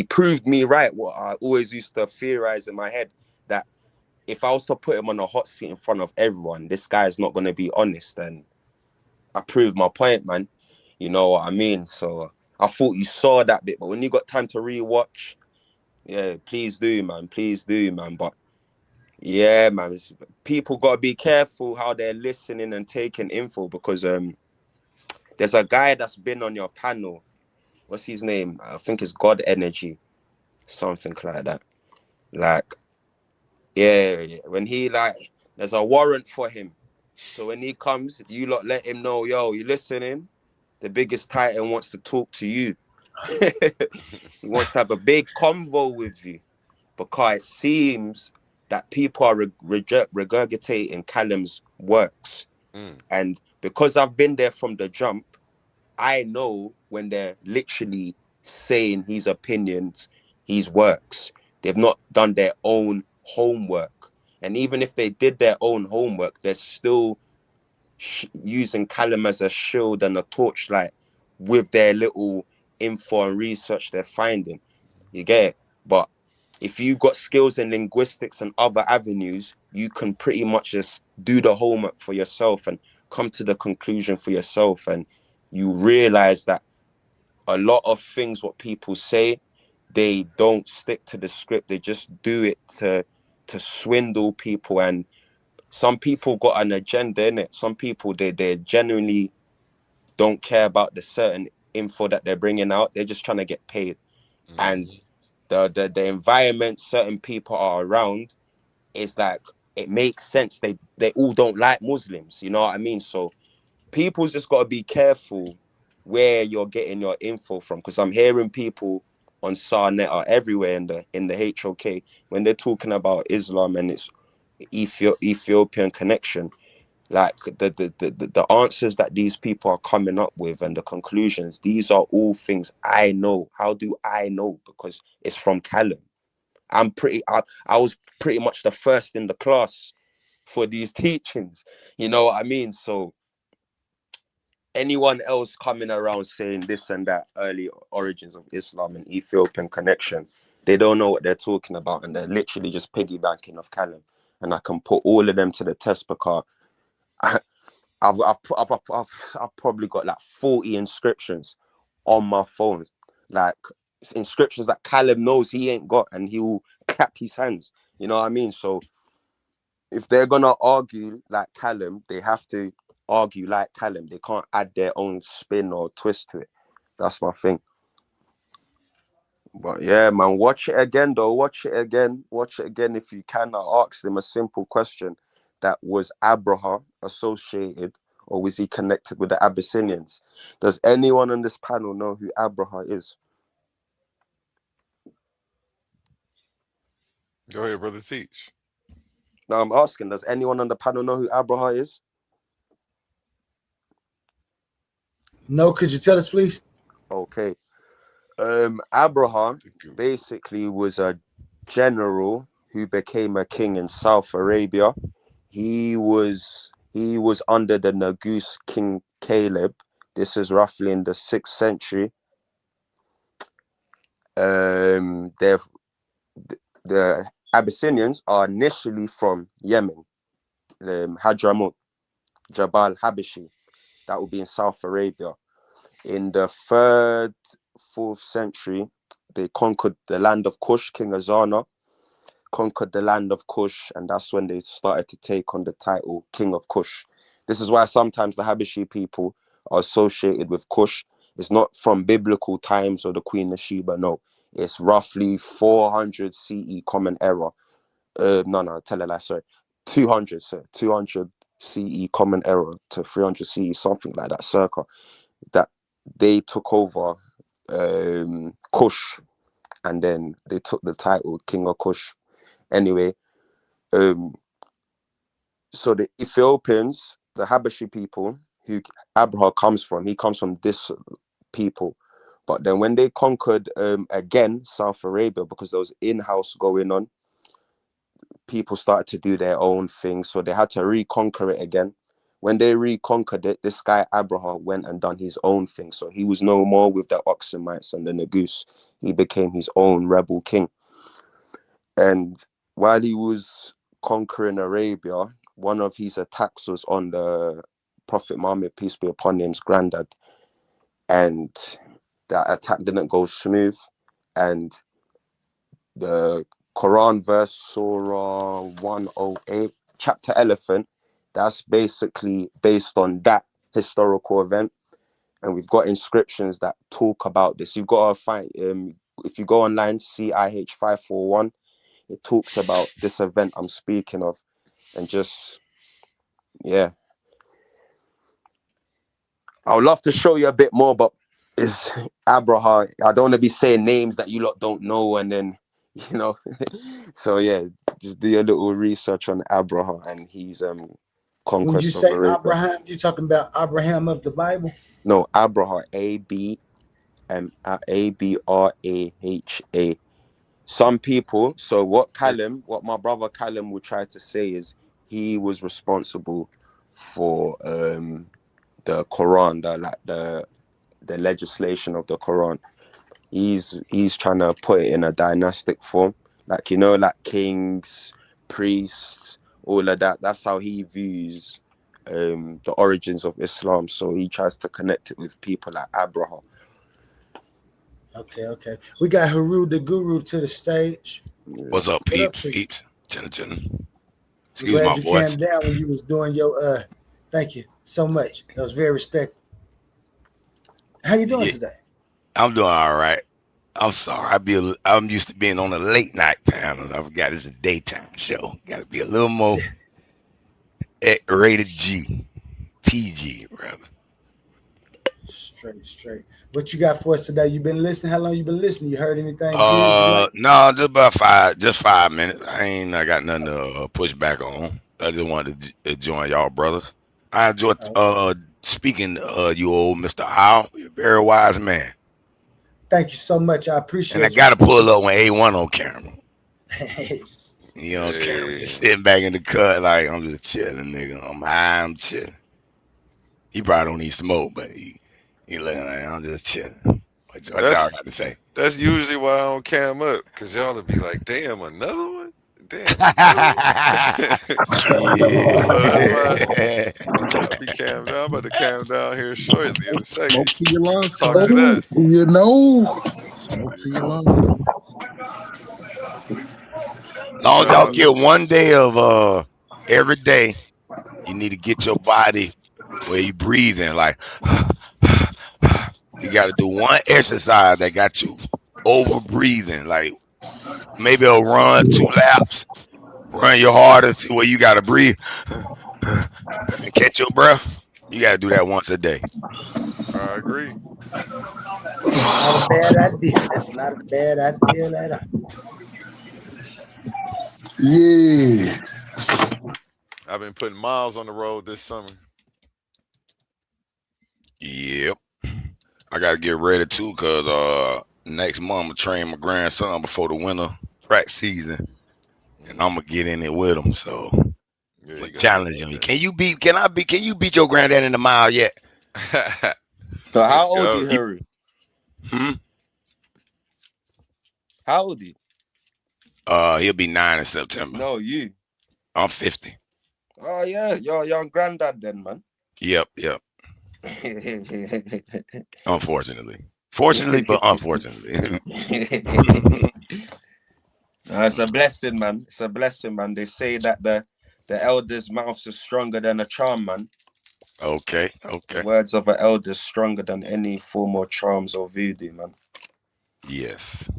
proved me right. What I always used to theorize in my head, that if I was to put him on a hot seat in front of everyone, this guy is not going to be honest. And I proved my point, man. You know what I mean? So I thought you saw that bit, but when you got time to rewatch, yeah, please do, man. But yeah, man, people got to be careful how they're listening and taking info, because there's a guy that's been on your panel. What's his name? I think it's God Energy, something like that. Like, yeah. When he there's a warrant for him. So when he comes, you lot let him know, yo, you listening? The biggest Titan wants to talk to you. He wants to have a big convo with you. because it seems that people are regurgitating Callum's works. And because I've been there from the jump, I know when they're literally saying his opinions, his works. They've not done their own homework. And even if they did their own homework, they're still using Callum as a shield and a torchlight with their little info and research they're finding. You get it? But if you've got skills in linguistics and other avenues, you can pretty much just do the homework for yourself and come to the conclusion for yourself. And you realize that a lot of things, what people say, they don't stick to the script. They just do it to swindle people. And some people got an agenda in it. Some people, they genuinely don't care about the certain info that they're bringing out. They're just trying to get paid. And the environment certain people are around is like, it makes sense. They all don't like Muslims. You know what I mean? So people's just got to be careful where you're getting your info from, because I'm hearing people on Sarnet or everywhere in the HOK when they're talking about Islam and its Ethiopian connection. Like the answers that these people are coming up with and the conclusions, these are all things I know. How do I know? Because it's from Callum. I was pretty much the first in the class for these teachings. You know what I mean? So anyone else coming around saying this and that, early origins of Islam and Ethiopian connection, they don't know what they're talking about, and they're literally just piggybacking off Callum. And I can put all of them to the test because I've probably got like 40 inscriptions on my phone, like inscriptions that Callum knows he ain't got, and he will clap his hands. You know what I mean? So if they're gonna argue like Callum, they have to argue like Callum. They can't add their own spin or twist to it. That's my thing. But yeah, man, watch it again though. Watch it again. Watch it again if you can. I asked him a simple question: that was Abraha associated, or was he connected with the Abyssinians? Does anyone on this panel know who Abraha is? Go ahead, brother. Teach. Now I'm asking, does anyone on the panel know who Abraha is? No, could you tell us, please? Okay. Abraha basically was a general who became a king in South Arabia. He was under the Nagus King Caleb. This is roughly in the 6th century. The Abyssinians are initially from Yemen, Hadramut, Jabal Habashi. That would be in South Arabia. In the 3rd, 4th century, they conquered the land of Kush. King Azana conquered the land of Kush, and that's when they started to take on the title King of Kush. This is why sometimes the Habashi people are associated with Kush. It's not from biblical times or the Queen of Sheba, no. It's roughly 400 CE Common Era. Tell a lie, sorry. 200 CE Common Era to 300 CE, something like that, circa. That they took over Kush, and then they took the title King of Kush. Anyway, so the Ethiopians, the Habashi people, who Abraha comes from, he comes from this people. But then when they conquered again South Arabia, because there was in-house going on, people started to do their own thing, so they had to reconquer it again. When they reconquered it, this guy Abraha went and done his own thing. So he was no more with the Oxumites and the Nagus. He became his own rebel king. And while he was conquering Arabia, one of his attacks was on the Prophet Muhammad, peace be upon him's granddad. And that attack didn't go smooth. And the Quran verse, Surah 108, chapter Elephant, that's basically based on that historical event. And we've got inscriptions that talk about this. You've got to find, if you go online, CIH 541, it talks about this event I'm speaking of. And just, yeah. I would love to show you a bit more, but it's Abraha. I don't want to be saying names that you lot don't know, and then you know. So yeah, just do a little research on Abraham and his When you conquest of say Arabia. Abraham, you talking about Abraham of the Bible? No, Abraham, Abraha. Some people. So what my brother Callum would try to say is he was responsible for the Quran, the legislation of the Quran. He's trying to put it in a dynastic form, like like kings, priests, all of that. That's how he views the origins of Islam. So he tries to connect it with people like Abraham. Okay. We got Haru the Guru to the stage. What's up, What up, peeps? P? Peeps. Chillin'. I'm Excuse glad my you voice. came down when you was doing your thank you so much. That was very respectful. How you doing Yeah, today? I'm doing all right. I'm sorry. I'm used to being on the late night panels. I forgot it's a daytime show. Got to be a little more rated G, PG rather. Straight. What you got for us today? You been listening? How long you been listening? You heard anything good you like? No, just 5 minutes. I got nothing to push back on. I just wanted to join y'all brothers. I enjoyed speaking to you, old Mr. Owl. You're a very wise man. Thank you so much. I And I appreciate you got for to pull speaking. up on A1 on camera. You on camera, Hey, just sitting back in the cut like I'm just chilling, nigga. I'm chilling. He probably don't need smoke, but he looking like I'm just chilling. What y'all that's got to say? that's usually why I don't cam up, cause y'all would be like, "Damn, another one! Damn, another one!" So that's why Yeah. I be cam down. I'm about to cam down here shortly in a second. Smoke to your lungs, Talk to cuz. that. You know, Smoke to your lungs, cuz. Long as y'all No, get one day of every day, you need to get your body where you breathing like you got to do one exercise that got you over breathing, like maybe a run 2 laps, run your hardest to where you got to breathe and catch your breath. You got to do that once a day. I agree. Not a bad idea. That's not a bad idea at all. yeah. I've been putting miles on the road this summer. Yep. I got to get ready too, cause next month I'm gonna train my grandson before the winter track season, and I'm gonna get in it with him. So I'm Yeah, gonna you gotta get challenge that him. thing. Can you beat your granddad in the mile yet? So how Let's old you, go. You, Harry? hmm? How old you? He'll be 9 in September. No, you. I'm 50. Oh yeah, you're a young granddad then, man. Yep. Unfortunately. Fortunately, but unfortunately. It's a blessing, man. It's a blessing, man. They say that the elders' mouths are stronger than a charm, man. Okay. The words of an elder is stronger than any form of charms or voodoo, man. Yes.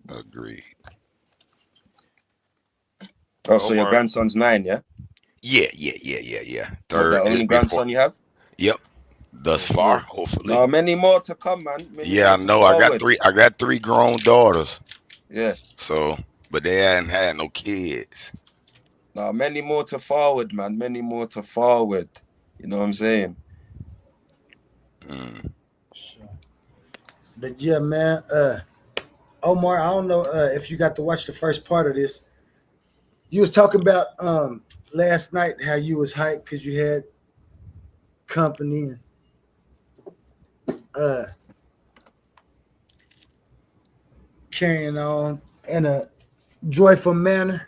Agreed. Oh, so your Omar, grandson's 9, yeah? Yeah. What, the Third is only before. grandson you have? Yep. Thus far, Okay. hopefully. No, many more to come, man. Many Yeah, more I to know. I got forward. three. I got 3 grown daughters. Yeah. So, but they hadn't had no kids. No, many more to forward, man. Many more to forward. You know what I'm saying? Mm. Sure. But yeah, man. Omar, I don't know if you got to watch the first part of this. You was talking about last night how you was hyped because you had company and uh carrying on in a joyful manner,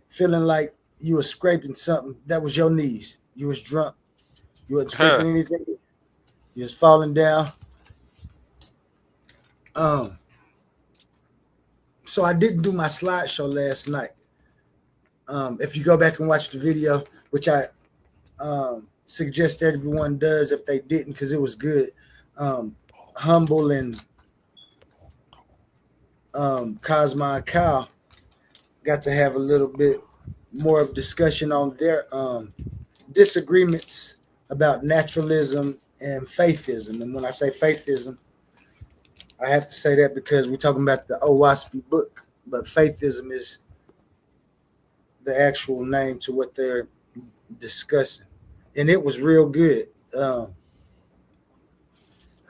feeling like you were scraping something that was your knees. You was drunk. You wasn't scraping anything. You was falling down. Um, so I didn't do my slideshow last night. If you go back and watch the video, which I suggest everyone does if they didn't, because it was good. Humble and Cosmo and Kyle got to have a little bit more of discussion on their disagreements about naturalism and faithism. And when I say faithism, I have to say that because we're talking about the Owaspy book, but faithism is the actual name to what they're discussing, and it was real good.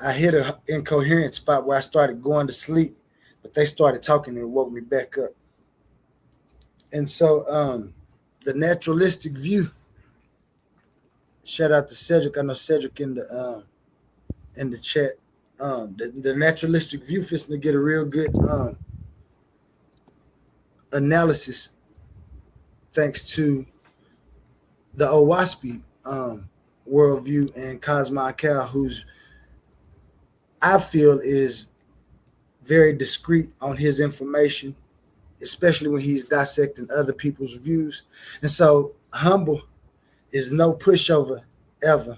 I hit an incoherent spot where I started going to sleep, but they started talking and it woke me back up. And so, the naturalistic view. Shout out to Cedric. I know Cedric in the chat. The naturalistic view fits to get a real good analysis thanks to the Owaspy worldview and Cosmo Cal, who's I feel is very discreet on his information, especially when he's dissecting other people's views. And so humble is no pushover ever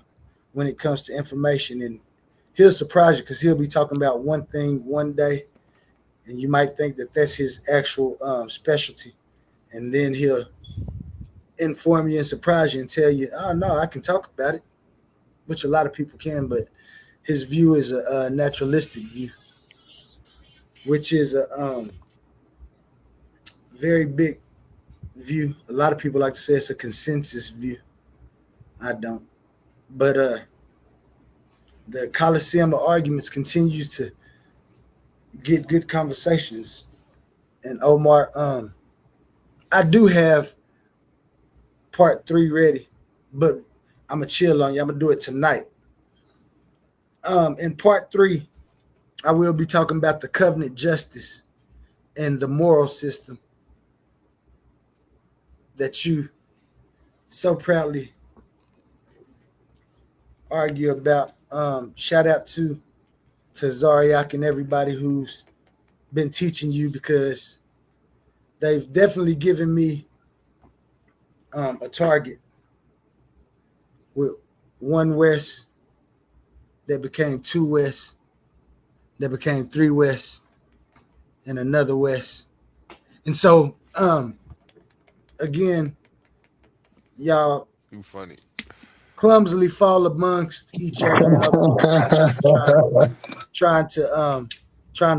when it comes to information. And he'll surprise you because he'll be talking about one thing one day, and you might think that that's his actual specialty. And then he'll inform you and surprise you and tell you, oh, no, I can talk about it, which a lot of people can, but his view is a naturalistic view, which is a very big view. A lot of people like to say it's a consensus view. I don't. But the Coliseum of Arguments continues to get good conversations. And Omar, I do have part 3 ready, but I'm going to chill on you. I'm going to do it tonight. In part 3, I will be talking about the covenant justice and the moral system that you so proudly argue about. Shout out to Zariak and everybody who's been teaching you, because they've definitely given me a target with one West that became 2 West, that became 3 West, and another West. And so, again, y'all Too funny. clumsily fall amongst each other, trying to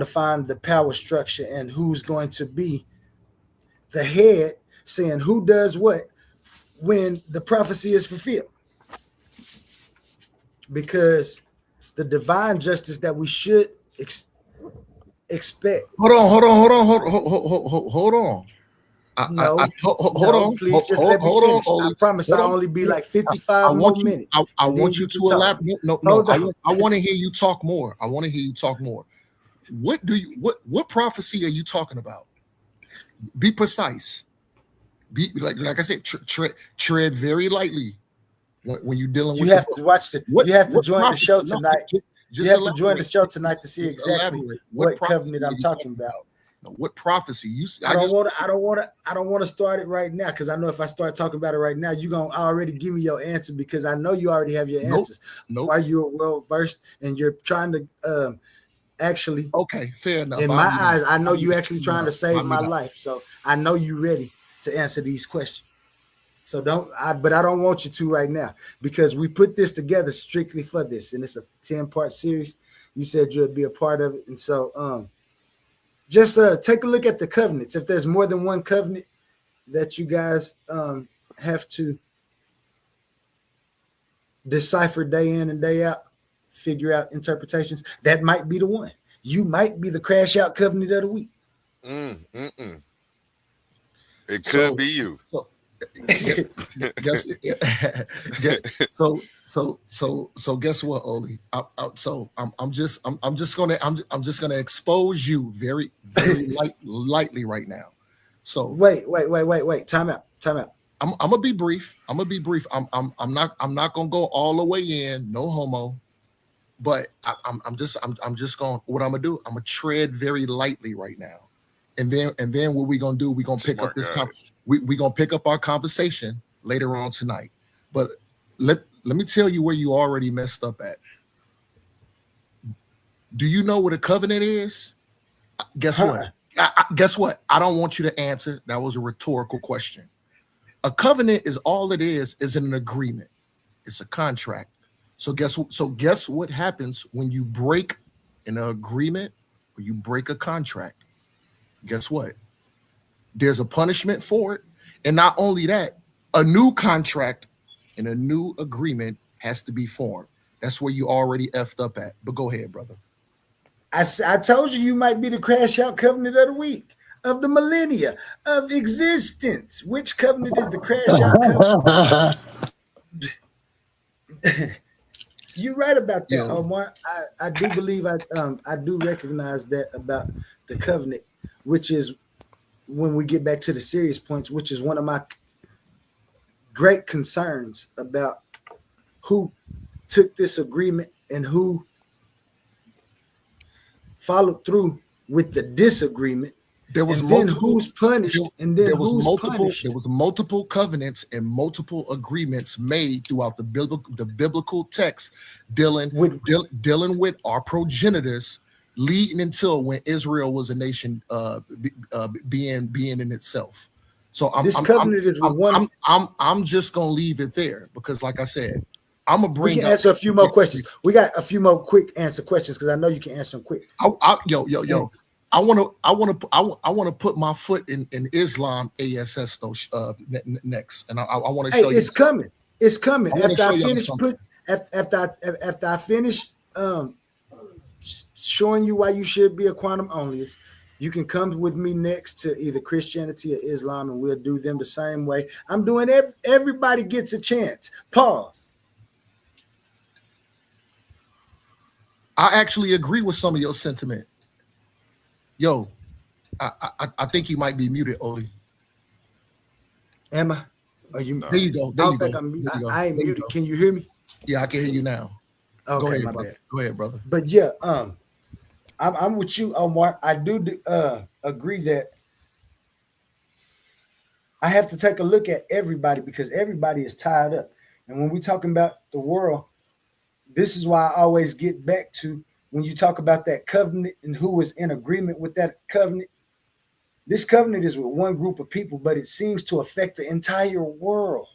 find the power structure and who's going to be the head, saying who does what when the prophecy is fulfilled. Because the divine justice that we should expect. Hold on. Hold on. Please just let me finish. I promise I'll only be like 55 more minutes. I want you to elaborate. No. I want to hear you talk more. What prophecy are you talking about? Be precise. Be like I said, tread very lightly when you're dealing with. You have to watch you have to join the show tonight. You have to join the show tonight to see exactly what covenant I'm talking about. What prophecy? I don't want to start it right now, because I know if I start talking about it right now, you're gonna already give me your answer, because I know you already have your answers. Nope. Are you well versed and you're trying to actually? Okay, fair enough. In my eyes, I know you actually trying to save my life, so I know you ready to answer these questions. So but I don't want you to right now, because we put this together strictly for this, and it's a 10-part series. You said you'd be a part of it, and so just take a look at the covenants. If there's more than one covenant that you guys have to decipher day in and day out, figure out interpretations, that might be the one. You might be the crash out covenant of the week. It could be you. So guess what, Oli? I'm just gonna expose you very lightly right now. So wait. Time out. I'm gonna be brief. I'm not gonna go all the way in. No homo. But I'm just going. What I'm gonna do? I'm gonna tread very lightly right now. And then what we gonna do? We gonna pick up this. We gonna pick up our conversation later on tonight. But let me tell you where you already messed up at. Do you know what a covenant is? Guess what? Guess what? I don't want you to answer. That was a rhetorical question. A covenant is all it is an agreement. It's a contract. So guess what happens when you break an agreement when you break a contract, guess what? There's a punishment for it. And not only that, a new contract and a new agreement has to be formed. That's where you already effed up at. But go ahead, brother. I told you might be the crash out covenant of the week, of the millennia, of existence. Which covenant is the crash out covenant? You're right about that, Omar. I do believe I do recognize that about the covenant, which is when we get back to the serious points, which is one of my great concerns about who took this agreement and who followed through with the disagreement. There was and then who's punished, and then who's punished. There was multiple covenants and multiple agreements made throughout the biblical text dealing with our progenitors, leading until when Israel was a nation, being in itself. So I'm just gonna leave it there because, like I said, I'm gonna bring. We can answer a few more questions. We got a few more quick answer questions because I know you can answer them quick. Yo. I want to put my foot in Islam ASS though next, and I want to show you. It's coming. It's coming. After I finish showing you why you should be a quantum onlyist, you can come with me next to either Christianity or Islam, and we'll do them the same way. I'm doing everybody gets a chance. Pause. I actually agree with some of your sentiment. Yo, I think you might be muted, Oli. Am I? Are you? There you go. There you go. I ain't muted. Can you hear me? Yeah, I can hear you now. Okay, go ahead, my brother. bad. Go ahead, brother. But yeah, I'm with you, Omar. I do agree that I have to take a look at everybody because everybody is tied up. And when we're talking about the world, this is why I always get back to when you talk about that covenant and who is in agreement with that covenant. This covenant is with one group of people, but it seems to affect the entire world.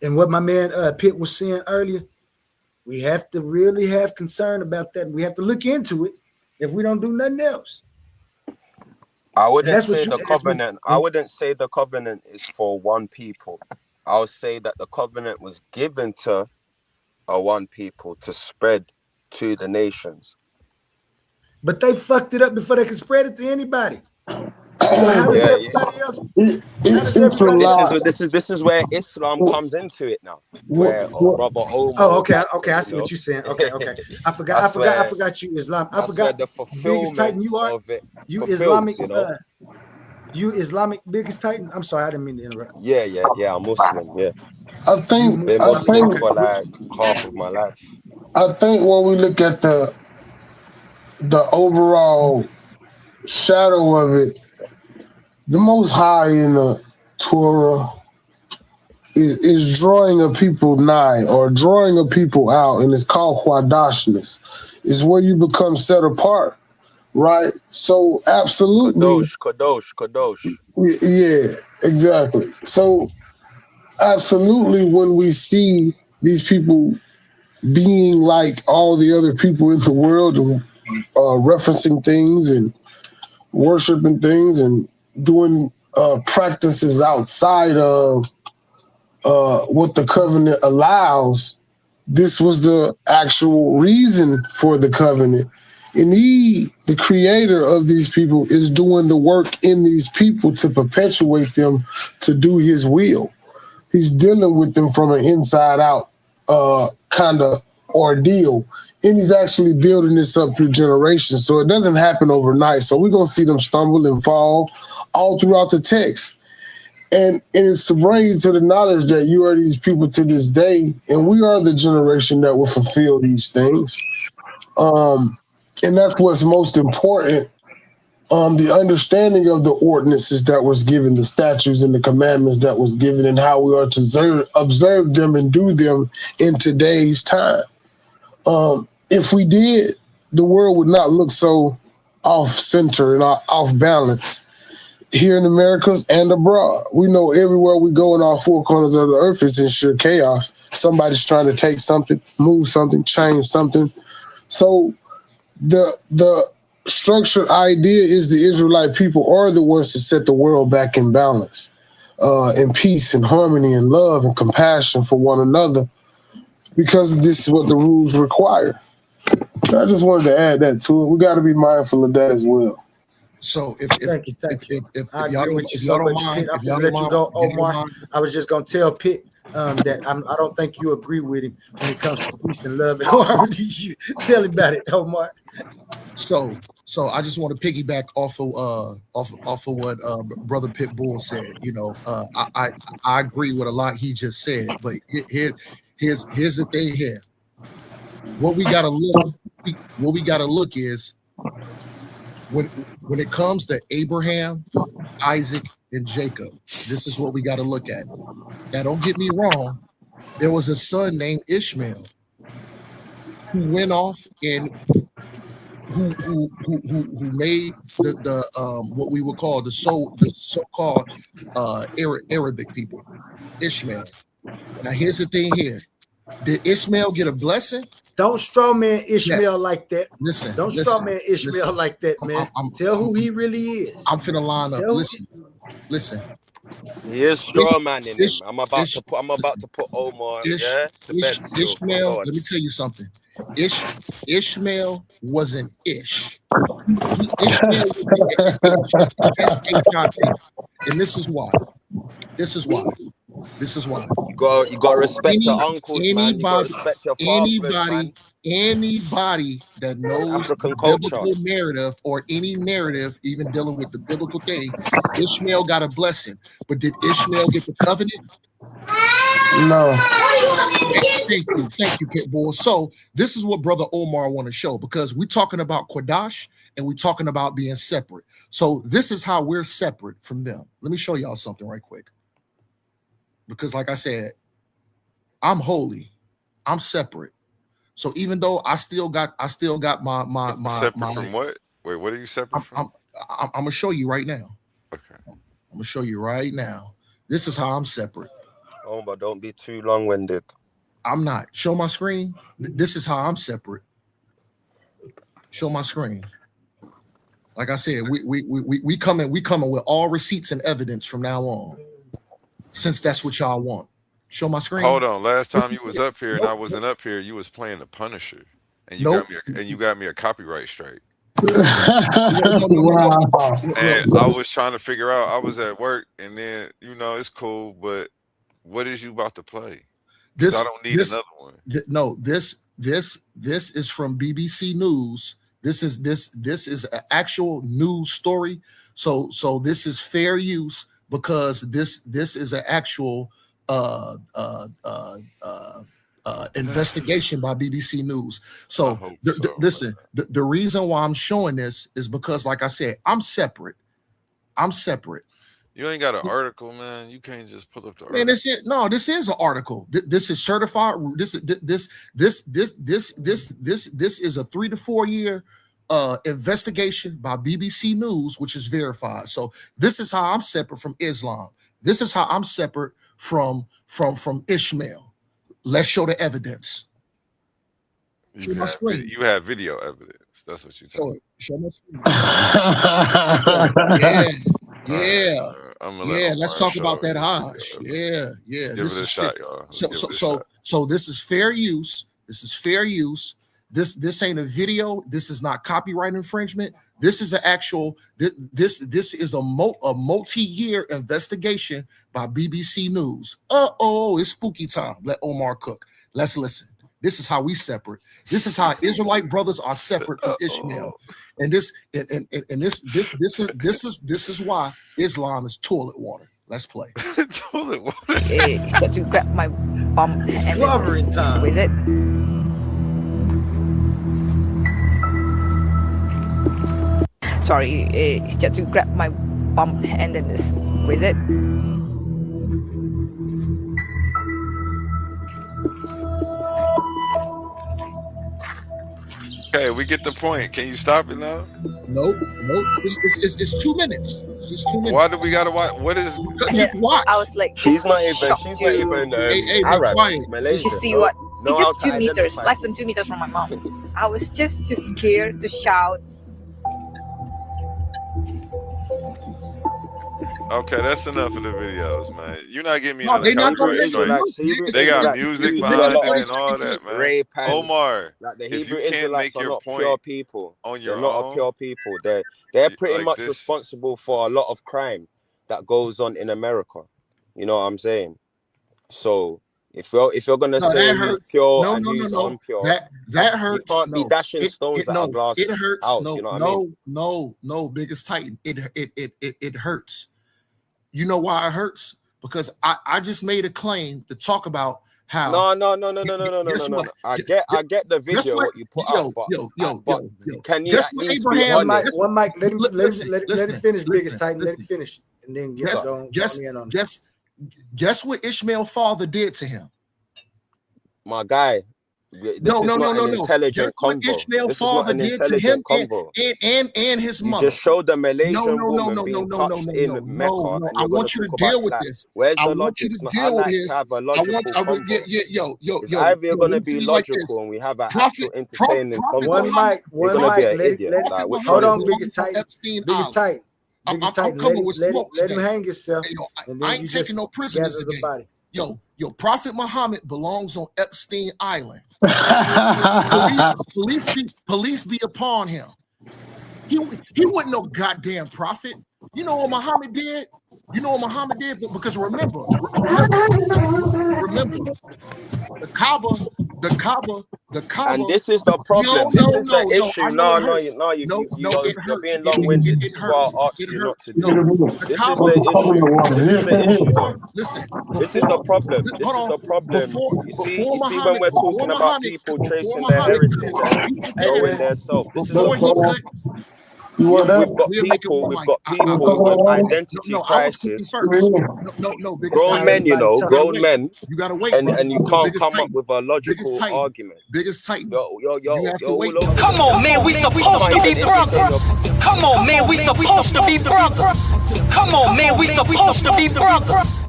And what my man Pitt was saying earlier, we have to really have concern about that. We have to look into it if we don't do nothing else. I wouldn't say the covenant. I wouldn't say the covenant is for one people. I would say that the covenant was given to a one people to spread to the nations. But they fucked it up before they could spread it to anybody. So how did everybody else? This is where Islam comes into it now. Where Brother Omar. Oh, okay. I see what you're saying. Okay. I forgot you Islam. I forgot the biggest titan you are. You Islamic. You Islamic biggest titan. I'm sorry, I didn't mean to interrupt. Yeah. I'm Muslim. Yeah. I think for like half of my life. I think when we look at the overall shadow of it, the Most High in the Torah is drawing a people nigh or drawing a people out, and it's called Quadashness. It's where you become set apart, right? So absolutely. Kadosh. Yeah, exactly. So absolutely when we see these people being like all the other people in the world and referencing things and worshiping things and doing practices outside of what the covenant allows, this was the actual reason for the covenant. And he, the creator of these people, is doing the work in these people to perpetuate them to do his will. He's dealing with them from an inside out kind of ordeal. And he's actually building this up through generations. So it doesn't happen overnight. So we're going to see them stumble and fall all throughout the text. And it's to bring you to the knowledge that you are these people to this day. And we are the generation that will fulfill these things. And that's what's most important. The understanding of the ordinances that was given, the statutes and the commandments that was given, and how we are to observe them and do them in today's time. If we did, the world would not look so off center and off balance. here in the Americas and abroad. We know everywhere we go in all four corners of the earth is in sheer chaos. Somebody's trying to take something, move something, change something. So the structured idea is the Israelite people are the ones to set the world back in balance, in peace and harmony and love and compassion for one another, because this is what the rules require. I just wanted to add that to it. We got to be mindful of that as well. So if Thank you. I y'all agree don't, with you if so y'all don't much, mind, Pitt. I'm if just y'all let don't you mind, go, if y'all don't Omar. mind, I was just gonna tell Pitt that I don't think you agree with him when it comes to peace and love and harmony. You tell him about it, Omar. so I just want to piggyback off of what Brother Pitbull said. You know, I agree with a lot he just said, but here's the thing here. What we gotta look is when it comes to Abraham, Isaac, and Jacob. This is what we got to look at. Now, don't get me wrong. There was a son named Ishmael who went off and who made the what we would call the so-called Arabic people, Ishmael. Now, here's the thing here. Did Ishmael get a blessing? Don't straw man Ishmael Yes. like that. Listen. Don't straw man Ishmael like that, man. Tell who he really is. I'm finna line up. Tell Listen. He is straw man in him. I'm about Ish- to put Omar Ish, to bed still. But Ishmael, go on. let me tell you something. Ishmael wasn't Ish. Ishmael was S-H-I-T. And this is why. You got to respect your uncles, man. You got to respect your fathers, man. Anybody that knows African the culture. biblical narrative or any narrative, even dealing with the biblical thing, Ishmael got a blessing. But did Ishmael get the covenant? No. Thank you, Pitbull. So this is what Brother Omar want to show, because we're talking about Qadash and we're talking about being separate. So this is how we're separate from them. Let me show y'all something right quick. Because like I said, I'm holy, I'm separate. So even though I still got my separate from what? Wait, what are you separate from? I'm gonna show you right now. Okay. I'm gonna show you right now. This is how I'm separate. Oh, but don't be too long-winded. I'm not. Show my screen. This is how I'm separate. Show my screen. Like I said, we coming with all receipts and evidence from now on. Since that's what y'all want. Show my screen. Hold on. Last time you was up here and I wasn't up here, you was playing the Punisher, and you got me a copyright strike. Wow. And I was trying to figure out. I was at work, and then it's cool, but what is you about to play? I don't need another one. No, this is from BBC News. This is an actual news story. So this is fair use, because this is an actual investigation by BBC News. So listen, the reason why I'm showing this is because, like I said, I'm separate. You ain't got an article, man. You can't just pull up the article. Man, this is an article. This is certified. This is a 3 to 4 year investigation by BBC News, which is verified. So this is how I'm separate from Islam. This is how I'm separate from Ishmael. Let's show the evidence. You have video evidence. That's what you tell me. Show my screen. Yeah. Let's talk about that Hajj. Yeah. Give it a shot, y'all. So this is fair use. This ain't a video. This is not copyright infringement. This is an actual. This is a multi-year investigation by BBC News. It's spooky time. Let Omar cook. Let's listen. This is how we separate. This is how Israelite brothers are separate from Ishmael. And this is why Islam is toilet water. Let's play. Toilet water. He said to grab my bum. It's clobbering time. Is it? Sorry, it's just to grab my bum and then squeeze it. Okay, we get the point. Can you stop it now? Nope. It's 2 minutes. It's too many. Why do we gotta watch? What is? Just watch. I was like, She's just not even. shocked She's to, not even Hey, be Arab. quiet. She's to Malaysian. see No, what. know It's how just to 2 meters, identify less than 2 meters from my mom. I was just too scared to shout. Okay, that's enough of the videos, man. You're not giving me No, another they not gonna Hebrew copyright let strike. Israelites. you. Hebrew They got Israelites music do behind a it lot and all that, man. rape and Omar, like the if Hebrew you can't Israelites make are your not pure point people. on They're your not a own, pure people. They're pretty like much this, responsible for a lot of crime that goes on in America. You know what I'm saying? So if you're gonna No, say that who's hurts. pure No, and no, no, who's no. unpure, That you hurts. can't be No, dashing stones at a no, glass it hurts. house. No, You know what I mean? no, biggest Titan. It hurts. You know why it hurts? Because I just made a claim to talk about how. No. Guess what? I get the Guess video what? what you put Yo, up, but yo. can you Guess at what least be Abraham? honest? One mic. Let him Listen, let it finish. Biggest Titan. Let listen. it finish, and then Guess what Ishmael's father did to him? My guy, this No. is not an Guess intelligent what convo. Ishmael's This is not father an did to him intelligent convo. and his You mother. just showed the Malaysian No. woman being touched in Mecca, and I you're gonna want you to talk about deal with like, this. where's I the want you logic? to I deal with like this. to have a I logical want convo. yo. It's either you're Let gonna me be tell you like this. logical and we have an Prophet actual entertaining Prophet convo. Muhammad. You're one gonna be mic. an Let idiot. it. Like, which Hold one on, is it? biggest Titan. Epstein Biggest Titan. I'm Biggest Titan. coming with smoke Let today. him hang himself, Hey, yo, and I then ain't you taking just no prisoners gather the today. body. Yo, Prophet Muhammad belongs on Epstein Island. Police be upon him. He wasn't no goddamn prophet. You know what Muhammad did? Because remember, the Kaaba. And this is the problem. This is the issue. I know it hurts. It You're hurts. being long-winded. This is what I asked you not to do. This is the issue. This is the issue, though. Listen, This is the problem. This is the problem. You see, when we're talking about people tracing their heritage and knowing their self, this is a problem. We've got people with identity I was cooking crisis. first. No, Grown men, grown men, you gotta wait, and you can't Biggest come up Titan. with a logical argument. Biggest Titan. You're wait. all over. Come on, man, we supposed to be brothers. Come on, man, we supposed to be brothers. Come on, man, we supposed to be brothers.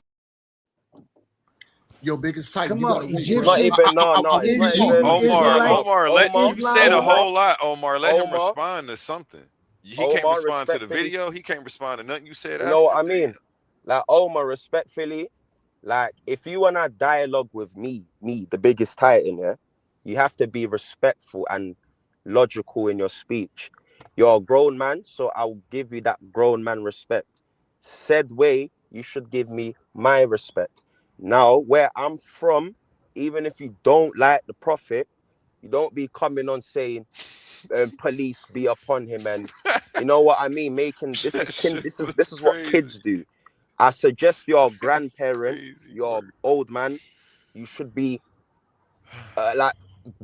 Yo, Biggest Titan. Come on, It's not even Omar, you said a whole lot. Omar, let him Omar, respond to something. He can't respond to the video. He can't respond to nothing you said. You know what I mean? Like, Omar, respectfully, like, if you wanna dialogue with me, the Biggest Titan, yeah, you have to be respectful and logical in your speech. You're a grown man, so I'll give you that grown man respect. Said way, you should give me my respect. Now, where I'm from, even if you don't like the Prophet, you don't be coming on saying police be upon him, and you know what I mean. This is what kids do. I suggest your grandparent, your old man, you should be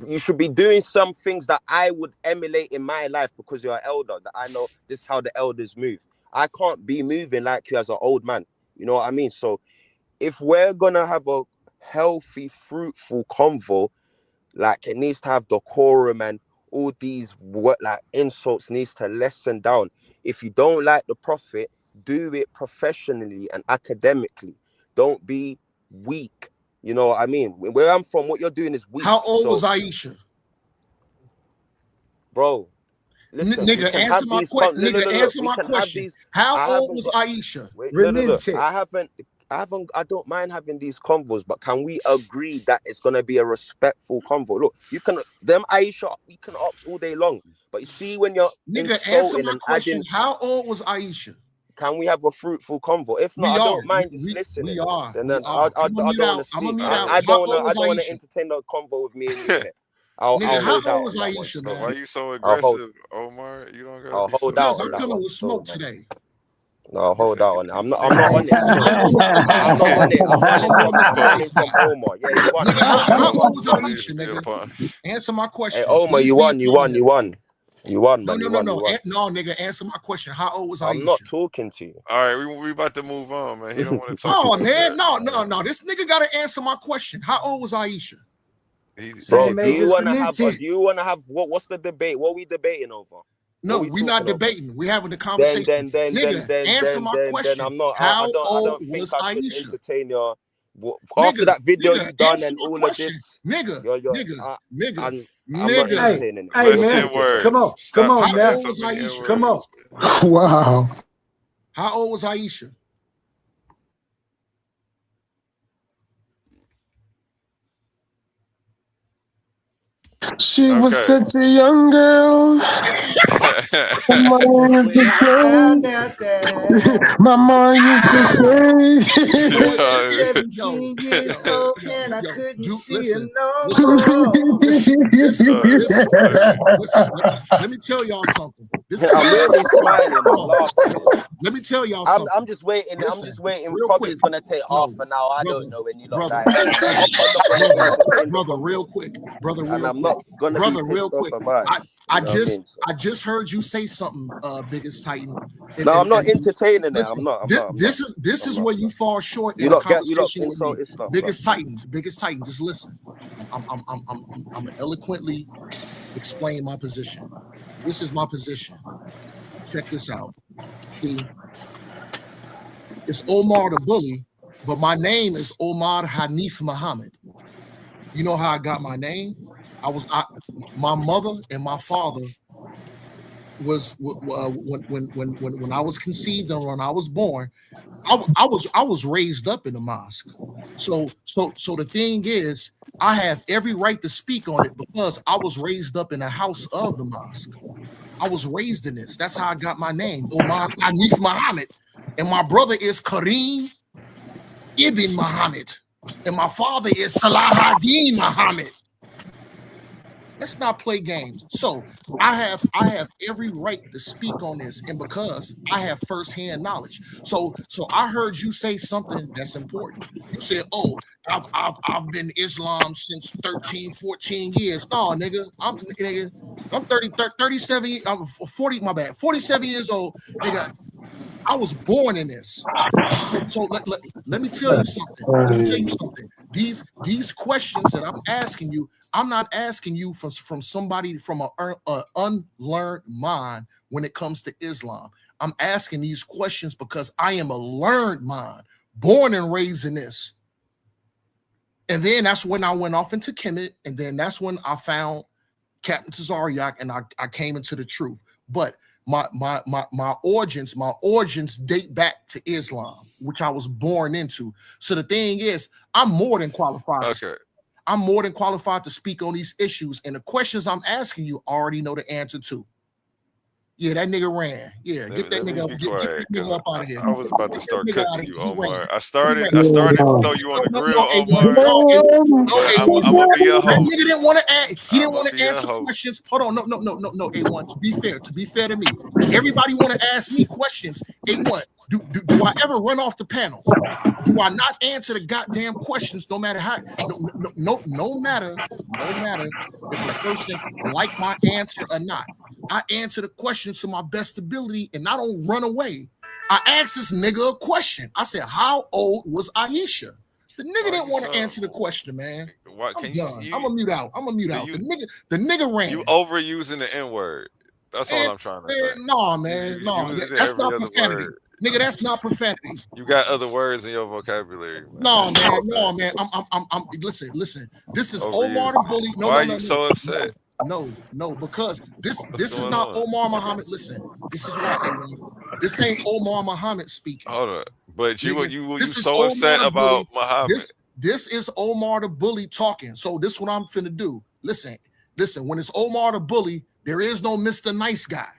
you should be doing some things that I would emulate in my life because you're an elder. That I know this is how the elders move. I can't be moving like you as an old man. You know what I mean? So if we're gonna have a healthy, fruitful convo, like, it needs to have decorum, and all these insults needs to lessen down. If you don't like the Prophet, do it professionally and academically. Don't be weak. You know what I mean? Where I'm from, what you're doing is weak. How old was Aisha? Bro, listen, nigga, answer my question. Answer my question. How old was Aisha? I don't mind having these convos, but can we agree that it's gonna be a respectful convo? Look, Aisha, you can ask all day long, but you see when you're answer my question. How old was Aisha? Can we have a fruitful convo? If not, I don't mind just listening. I don't want to speak. I don't want to entertain a convo with me and you here. I'll hold out on that Aisha, one. Why you so aggressive, Omar? You don't gotta I'll hold out on that I'm coming one. with smoke today. No, hold on. I'm not on it. I'm not on it. I'm learning from Omar. Yeah, you won. How old was Aisha, nigga? Answer my question. Hey, Omar, you won. You won, man. No, nigga. Answer my question. How old was Aisha? I'm not talking to you. All right, we about to move on, man. He don't want to talk. Oh, man, no. This nigga got to answer my question. How old was Aisha? Bro, do you want to have? What's the debate? What are we debating over? No, we we're not talking of? debating. We're having a conversation. Nigga, answer my question. I'm not. How I old don't think was I should Aisha? entertain your. After that video you done answer and my all question. of this, Nigga, I'm not Hey, entertaining it. hey, Less man. than words. Come on. Stop Come on saying now. so many Aisha? N-words, Come on. man. Wow. How old was Aisha? She was such a young girl. My mom used to say. My mom used to say. 17 years old and I couldn't see her no Listen. Let me tell y'all something. I'm really smiling. I'm laughing. Let me tell y'all something. I'm just waiting. Listen, I'm just waiting. real Probably quick. it's gonna take half an hour. I don't know when you lot like. I'm not gonna entertain brother, real quick. Brother, real and I'm quick. not gonna Brother, be real pissed off quick. about it. I just heard you say something, Biggest Titan. No, I'm not entertaining it. I'm not. This is where you fall short in You a lot conversation with insult me. Islam. Biggest Titan. Just listen. I'm eloquently explain my position. This is my position. Check this out. See, it's Omar the Bully, but my name is Omar Hanif Muhammad. You know how I got my name? My mother and my father was when I was conceived and when I was born, I was raised up in the mosque. So the thing is, I have every right to speak on it because I was raised up in the house of the mosque. I was raised in this. That's how I got my name, Omar Hanif Muhammad. And my brother is Kareem Ibn Muhammad. And my father is Salahuddin Muhammad. Let's not play games. So I have every right to speak on this, and because I have firsthand knowledge. So I heard you say something that's important. You said, "Oh, I've been Islam since 13, 14 years." No, nigga, I'm 30, 37, I'm 40, my bad, 47 years old, nigga. I was born in this. So let me tell you something. These questions that I'm asking you, I'm not asking you from somebody from an unlearned mind when it comes to Islam. I'm asking these questions because I am a learned mind, born and raised in this. And then that's when I went off into Kemet, and then that's when I found Captain Tazariak, and I came into the truth. But my origins date back to Islam, which I was born into. So the thing is, I'm more than qualified. Okay. I'm more than qualified to speak on these issues, and the questions I'm asking you, I already know the answer to. Yeah, that nigga ran. Yeah, get that nigga up out of here. I was about to start cooking you, Omar. I He started ran. to throw you on the grill, Omar. I'm gonna be a host. That nigga didn't want to ask. He didn't want to be a answer host. questions. Hold on, no. A1. To be fair to me, everybody want to ask me questions. A1. Do I ever run off the panel? Do I not answer the goddamn questions? No matter how. No matter if a person like my answer or not. I answer the questions to my best ability, and I don't run away. I asked this nigga a question. I said, "How old was Aisha?" The nigga didn't want to answer the question, man. I'm done. I'm gonna mute out. The nigga ran. You overusing the N-word. That's all I'm trying to say. No, man. No, that's not profanity. Nigga, that's not profanity. You got other words in your vocabulary. Man. No, man. I'm listen. This is Omar the Bully. No, Why are you so upset? No, because this is not Omar Muhammad. Listen, this is why this ain't Omar Muhammad speaking. Hold on, but you so Omar upset about Muhammad. This is Omar the Bully talking. So this is what I'm finna do. Listen. When it's Omar the Bully, there is no Mr. Nice Guy.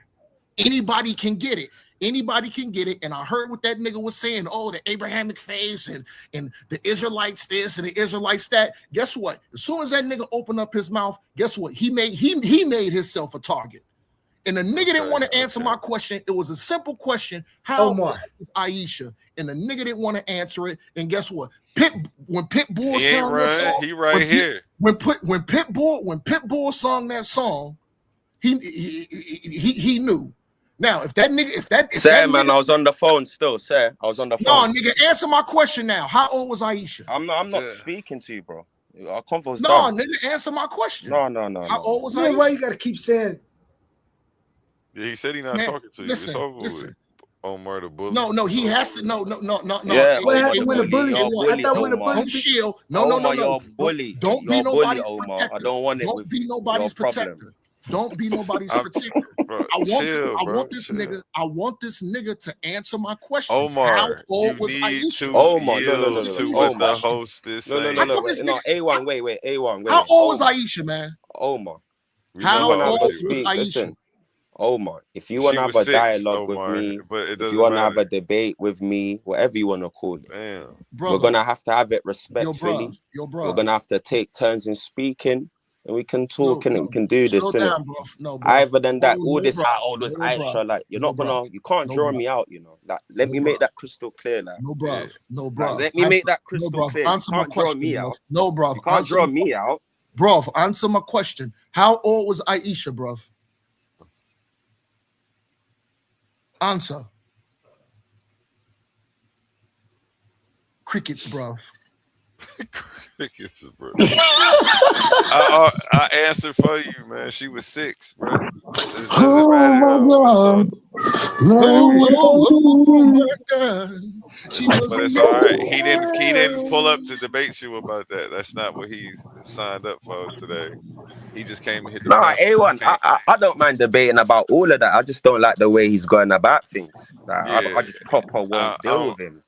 Anybody can get it. And I heard what that nigga was saying. Oh, the Abrahamic faith and the Israelites this and the Israelites that. Guess what? As soon as that nigga opened up his mouth, guess what? He made himself a target. And the nigga didn't want to answer my question. It was a simple question. How old is Aisha? And the nigga didn't want to answer it. And guess what? When Pitbull sung that song, he right here. When Pitbull sung that song, he knew. Now, if that man, I was on the phone still, sir. I was on the phone. No, nigga, answer my question now. How old was Aisha? I'm not speaking to you, bro. Our convo's done. Nigga, answer my question. No. How old was Aisha? Why you gotta keep saying? Yeah, he said he not Man, talking to you. It's listen, over with. listen. Omar the bully. No, It's he over has to. with. No. Yeah, What Omar happened the when the bully. bully? You're a I bully, thought when the Omar. bully. Don't shield. Omar, you're a Don't, bully. don't You're be a bully, nobody's Omar. I protector. don't want it Don't with be you. You're a nobody's problem. protector. Don't be nobody's I'm, protector. bro, I want chill, bro. this Chill. nigga. I want this nigga to answer my question. How Omar, old you was need Aisha? to Omar, no, no, yield no, This is no, an no. to easy what the Omar. question. host is No, no, no, How saying. no, come but this no, nigga? A1, wait, A1, How wait. old was Omar. Aisha, man? Omar. We If know you How want how to have old a old she was was. speak, Aisha? listen, Omar, if you want She to have was a 6, dialogue with Omar, me, but it if you doesn't want to have matter. a debate with me, whatever you want to call it, Damn. we're Brother, going to have it yo, respectfully. bruv, yo, We're going bruv. to have to take turns in speaking, and we can Slow, talk, and we no, can do slow this, innit? down, bruv. No, bruv. Other than No, that, all no, this, bruv. how old was No, bruv. Aisha? Like, you're No, not bruv. gonna, you can't No, draw bruv. me out, you know. Like, let No, me bruv. make that crystal clear. Like, No, Yeah. bruv. No, like bruv. let me Answer, make that no, crystal bruv. clear. You Answer my can't draw question, me bruv. out. No, bruv. You can't Answer draw my, me out. bruv. Answer my question. How old was Aisha, bruv? Answer. Crickets, bruv. Crickets, bro. I answered for you, man. She was 6, bro. It doesn't Oh matter my though. So, God. Love Oh you. my God. She but was a it's all right. He didn't pull up to debate you about that. That's not what he's signed up for today. He just came to hit the Nah, country. He A1, can't. I don't mind debating about all of that. I just don't like the way he's going about things. Like, I Yeah, just proper I, won't I deal don't. with him.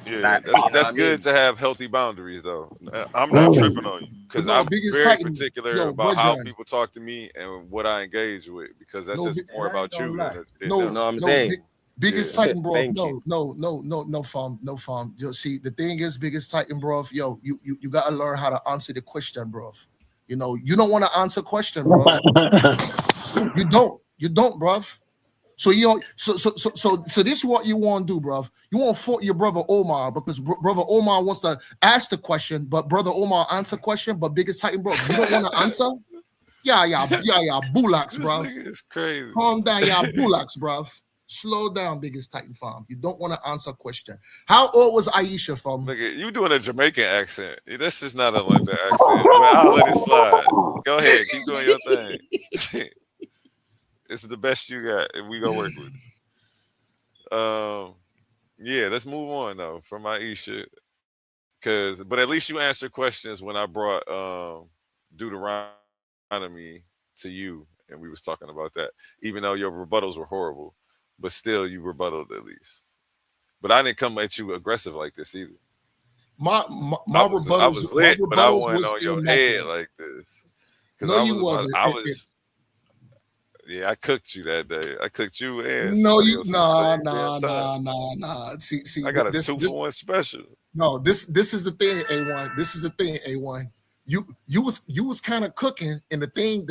Yeah, Like, you know what that's I good mean? to have healthy boundaries, though. I'm not tripping on you because no I'm biggest very Titan. particular Yo, about how brethren. people talk to me and what I engage with because that's No, just And more I ain't about gonna you lie. than You no, them. know what I'm no, saying? biggest Yeah, Titan, bro. Thank you. No, fam, no, fam. You see, the thing is, biggest Titan, bro. Yo, you gotta learn how to answer the question, bro. You know, you don't want to answer question, bro. You don't, bro. So you know, so this is what you want to do, bro. You want to fault your brother Omar because brother Omar wants to ask the question, but brother Omar answer question, but biggest Titan, bro. You don't want to answer. Yeah, bullocks, this bro. nigga is crazy. Calm down, yeah, bullocks, bruv. Slow down, biggest Titan farm. You don't want to answer a question. How old was Aisha, fam? Nigga, you doing a Jamaican accent. This is not a London accent, but I'll let it slide. Go ahead, keep doing your thing. It's the best you got, and we gonna work with it. Yeah, let's move on though from Aisha, but at least you answered questions when I brought Deuteronomy to you, and we was talking about that. Even though your rebuttals were horrible, but still you rebutted at least. But I didn't come at you aggressive like this either. My I rebuttals, was lit, but I wasn't was on your head immaculate. like this because No, you wasn't. yeah, I cooked you that day. I cooked you and No, somebody you else at the nah, same damn time. See, I got a this 2-for-1 special. no, this is the thing, A1. This is the thing, A1. You was kind of cooking, and the thing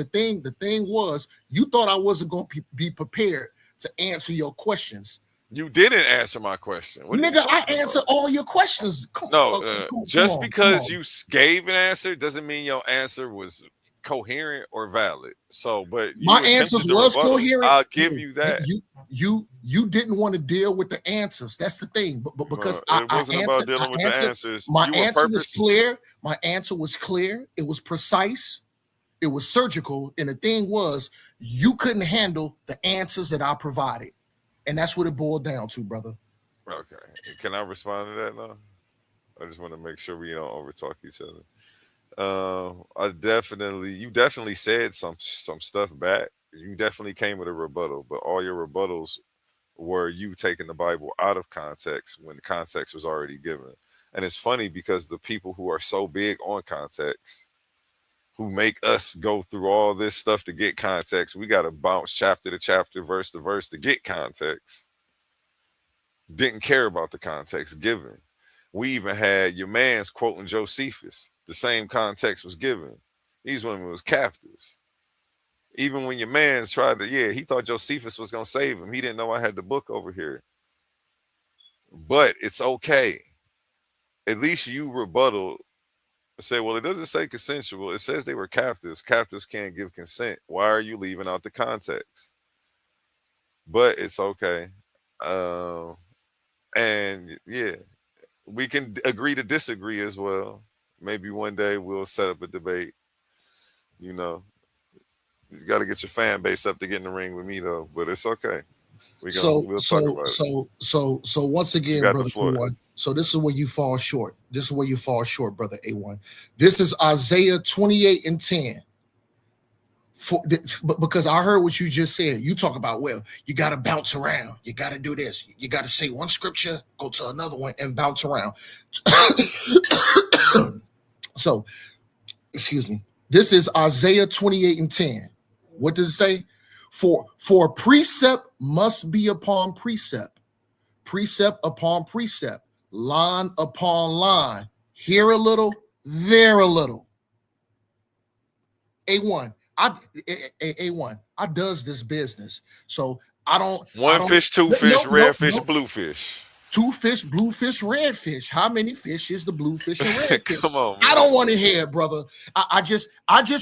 was you thought I wasn't gonna be prepared to answer your questions. You didn't answer my question. What are you Nigga, I talking answer about? all your questions. No, just Come because on. you gave an answer doesn't mean your answer was coherent or valid. So, but My you answers attempted to was rebuttal. coherent. I'll give you that. You didn't want to deal with the answers. That's the thing. But because Bro, it wasn't about dealing with the answered, answers. my You were answer was purpose. clear. My answer was clear. It was precise. It was surgical. And the thing was, you couldn't handle the answers that I provided. And that's what it boiled down to, brother. Okay. Can I respond to that now? I just want to make sure we don't overtalk each other. You definitely said some stuff back. You definitely came with a rebuttal, but all your rebuttals were you taking the Bible out of context when the context was already given. And it's funny because the people who are so big on context, who make us go through all this stuff to get context, we got to bounce chapter to chapter, verse to verse to get context, didn't care about the context given. We even had your man's quoting Josephus. The same context was given. These women was captives. Even when your man's tried to, he thought Josephus was going to save him. He didn't know I had the book over here. But it's okay. At least you rebuttal. Say, well, it doesn't say consensual. It says they were captives. Captives can't give consent. Why are you leaving out the context? But it's okay. And yeah, we can agree to disagree as well. Maybe one day we'll set up a debate, you know, You got to get your fan base up to get in the ring with me though. But it's okay. So We'll talk so about it. so so so once You again, got the brother floor. A1. So this is where you fall short. This is where you fall short, brother A1. This is Isaiah 28 and 10. Because I heard what you just said. You talk about, well, you got to bounce around. You got to do this. You got to say one scripture, go to another one, and bounce around. So, excuse me. This is Isaiah 28 and 10. What does it say? For precept must be upon precept, precept upon precept, line upon line, here a little, there a little. A1, A1, I does this business. So I don't Fish, two fish, red fish, blue fish. Two fish, blue fish, red fish. How many fish is the blue fish and red fish? Come on, man. I don't want to hear it, brother. I just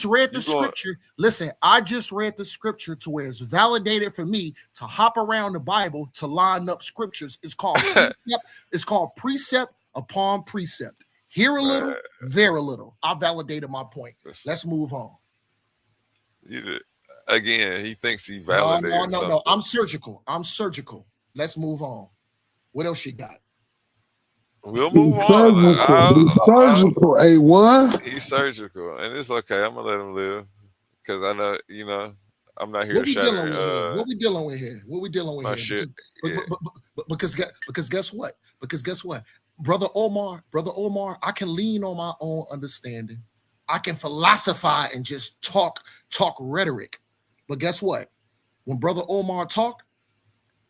read the scripture. Listen, I just read the scripture to where it's validated for me to hop around the Bible to line up scriptures. It's called precept. It's called precept upon precept. Here a little, there a little. I validated my point. Let's move on. Again, he thinks he validated something. No. I'm surgical. Let's move on. What else you got? We'll move on. Surgical, A1. He's surgical, and it's okay. I'm gonna let him live because I know, I'm not here to shatter. What we dealing with here? Shit. Because guess what? Brother Omar, I can lean on my own understanding. I can philosophize and just talk rhetoric. But guess what? When Brother Omar talk,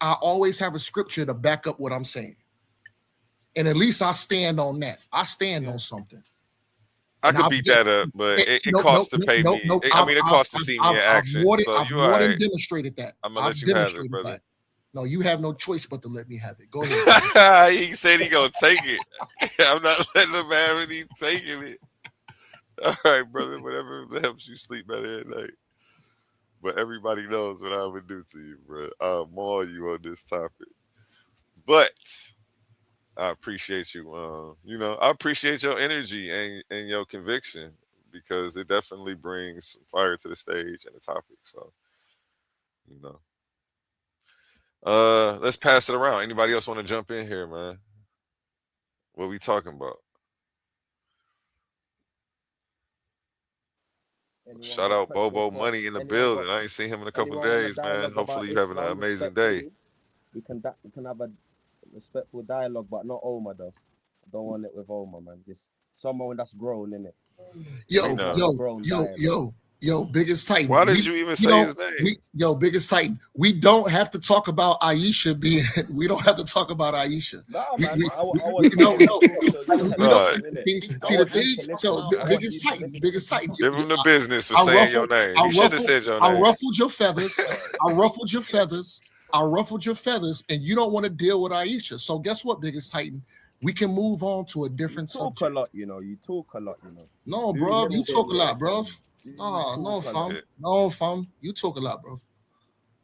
I always have a scripture to back up what I'm saying. And at least I stand on that. I stand on something. I could beat that up, but it costs to pay me. It costs to see me in action. I've more than demonstrated that. I'm going to let you have it, brother. That. No, you have no choice but to let me have it. Go ahead. He said he going to take it. I'm not letting him have it. He's taking it. All right, brother. Whatever helps you sleep better at night. But everybody knows what I would do to you, bro. I'll maul you on this topic. But I appreciate you. I appreciate your energy and your conviction because it definitely brings fire to the stage and the topic. So, let's pass it around. Anybody else want to jump in here, man? What we talking about? Shout out Bobo Money in the building. I ain't seen him in a couple of days, man. Hopefully you having an amazing day. We can have a respectful dialogue, but not Omar though. I don't want it with Omar, man. Just someone that's grown in it. Yo, Biggest Titan. Why did you even say his name? Biggest Titan. We don't have to talk about Aisha being. We don't have to talk about Aisha. See the thing. So Biggest Titan. Give him the business for saying your name. You should have said your name. I ruffled your feathers. I ruffled your feathers, and you don't want to deal with Aisha. So guess what, Biggest Titan? We can move on to a different subject. You talk a lot. No, bro. You talk a lot, bro. No, fam. You talk a lot, bro.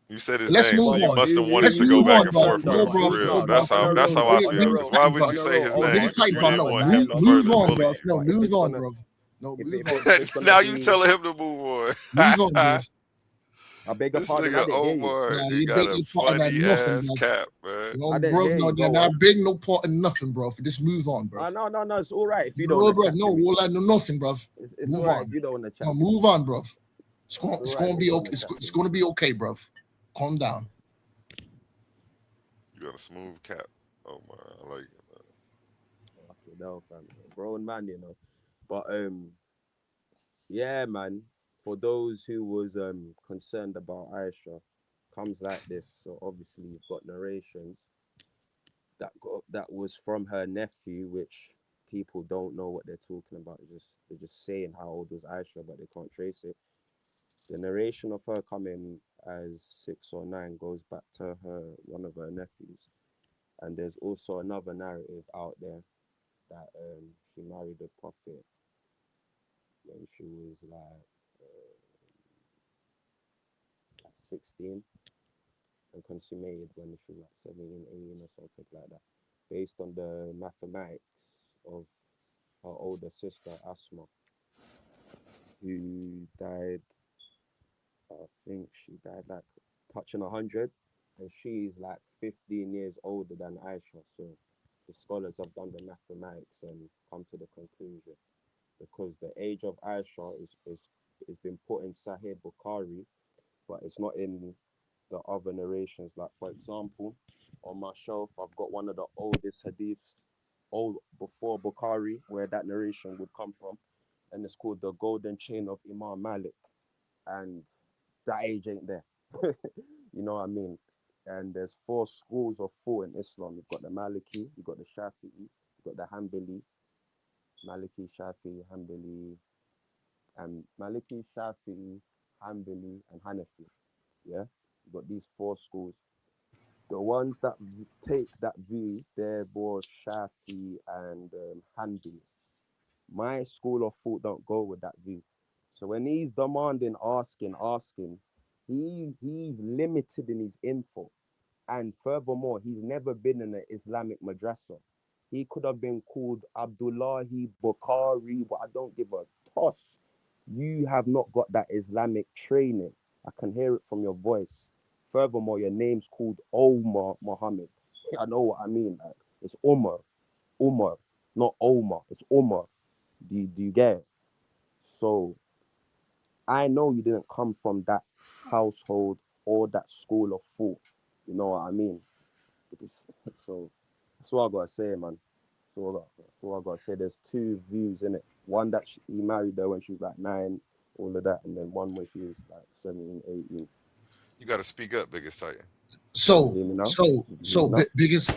You said his name, so you must have wanted to go back and forth with him for real. That's how I feel. Why would you say his name? Move on, bro. No, move on, bro. No, move on. Now you telling him to move on. Move on, bro. I beg your This pardon. nigga Omar, he got a funny ass cap, man. No, bro, I beg no part in nothing, bro. Just move on, bro. No, it's all right. If you don't, bro, nothing, bro. It's all right if you don't want to chat. No, move on, bro. It's going to be okay. It's going to be okay, bro. Calm down. You got a smooth cap, Omar. I like it, man. No, fam. Grown man, But yeah, man. For those who was concerned about Aisha, comes like this. So obviously you've got narrations that was from her nephew, which people don't know what they're talking about. They're just saying how old was Aisha, but they can't trace it. The narration of her coming as 6 or 9 goes back to one of her nephews, and there's also another narrative out there that she married a prophet when she was like 16 and consummated when she was like 17, 18 or something like that, based on the mathematics of her older sister Asma, who died I think she died like touching 100, and she's like 15 years older than Aisha. So the scholars have done the mathematics and come to the conclusion because the age of Aisha is been put in Sahih Bukhari, but it's not in the other narrations. Like for example, on my shelf, I've got one of the oldest hadiths, old before Bukhari, where that narration would come from, and it's called the Golden Chain of Imam Malik, and that age ain't there. You know what I mean? And there's 4 schools of thought in Islam. You've got the Maliki, you've got the Shafi'i, you've got the Hanbali, Maliki, Shafi'i, Hanbali, and Maliki, Shafi'i, Hanbali, and Hanafi. Yeah, you've got these 4 schools. The ones that take that view, they're more Shafi and Hanbali. My school of thought don't go with that view. So when he's demanding, asking, he's limited in his info. And furthermore, he's never been in an Islamic madrasa. He could have been called Abdullahi Bukhari, but I don't give a toss. You have not got that Islamic training. I can hear it from your voice. Furthermore, your name's called Omar Muhammad. I know what I mean. Like, it's Omar, not Omar. It's Omar. Do you get it? So I know you didn't come from that household or that school of thought. You know what I mean? So that's what I gotta say, man. That's all I gotta say. There's 2 views in it. One that he married her when she was like 9, all of that, and then one when she was like 17, 18. You got to speak up, biggest Titan. So, Hear me now? biggest.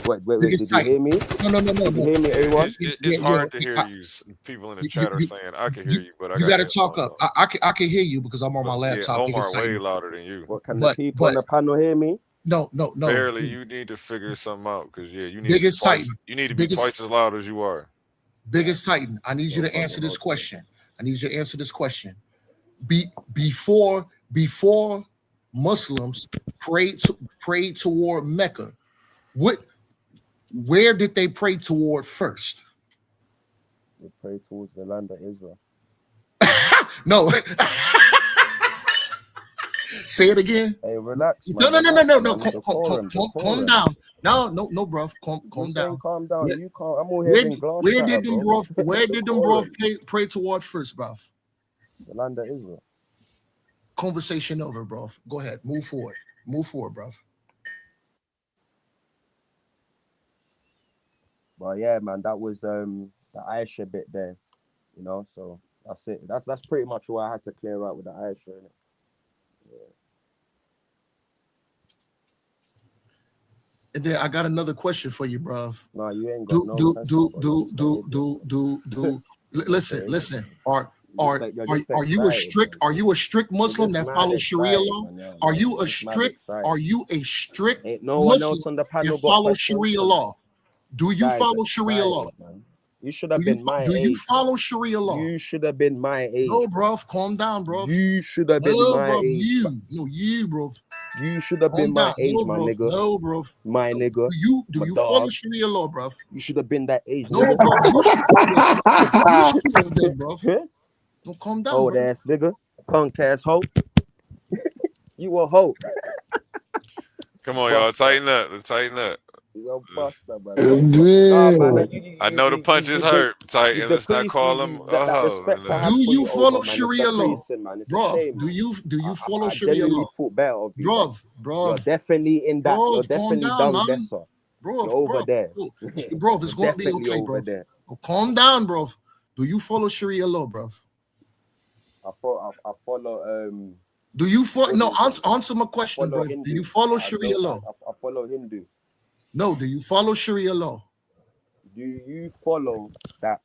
Wait. Biggest Did you hear me? No. Did you hear me, A1? It's hard to hear you. People in the chat are saying I can hear you, but I you got to talk up. I can hear you because I'm on my laptop. Yeah, Omar way louder than you. What, can the people on the panel hear me? No. Barely. You need to figure something out because you need biggest to be twice, Titan. you need to be twice as loud as you are. Biggest Titan. I need you to answer this question. Before Muslims prayed toward Mecca, where did they pray toward first? They pray towards the land of Israel. No. Say it again. Hey, relax. No. Calm down. No, bro. Calm down. Calm down. You calm. I'm all hearing glass. Where did them bro pray toward first, bro? The land of Israel. Conversation over, bro. Go ahead. Move forward, bro. But yeah, man, that was the Aisha bit there, you know. So that's it. That's pretty much what I had to clear out with the Aisha, innit? Yeah. And then I got another question for you, bro. No, you ain't got Listen. Are you a strict Muslim that follows Sharia law? Are you a strict no one Muslim else on the panel that follows Sharia law? Do you follow Sharia law? Man. You should have been my age. Do you follow Sharia law? You should have been my age. No, bro. Calm down, bro. You should have been my age. You, bro. You should have been my age, my nigga. No, bro. My nigga. Do you follow Sharia law, bro? You should have been that age. No, bro. You should have been, bro. Don't calm down, old ass nigga. Punk ass hoe. You a hoe. Come on, y'all. Tighten up. Let's tighten up. Yo, buster, man. I know the punches hurt, Titan. Let's not call them. Do you follow Sharia law, bro? Do you follow Sharia law, bro? You're definitely in that. You're definitely down there, sir. Bro, over there, bro. It's gonna be okay, bro. Calm down, bro. Do you follow Sharia law, bro? I follow. Do you follow? No, answer my question, bro. Do you follow Sharia law? I follow Hindu. No, do you follow Sharia law? Do you follow that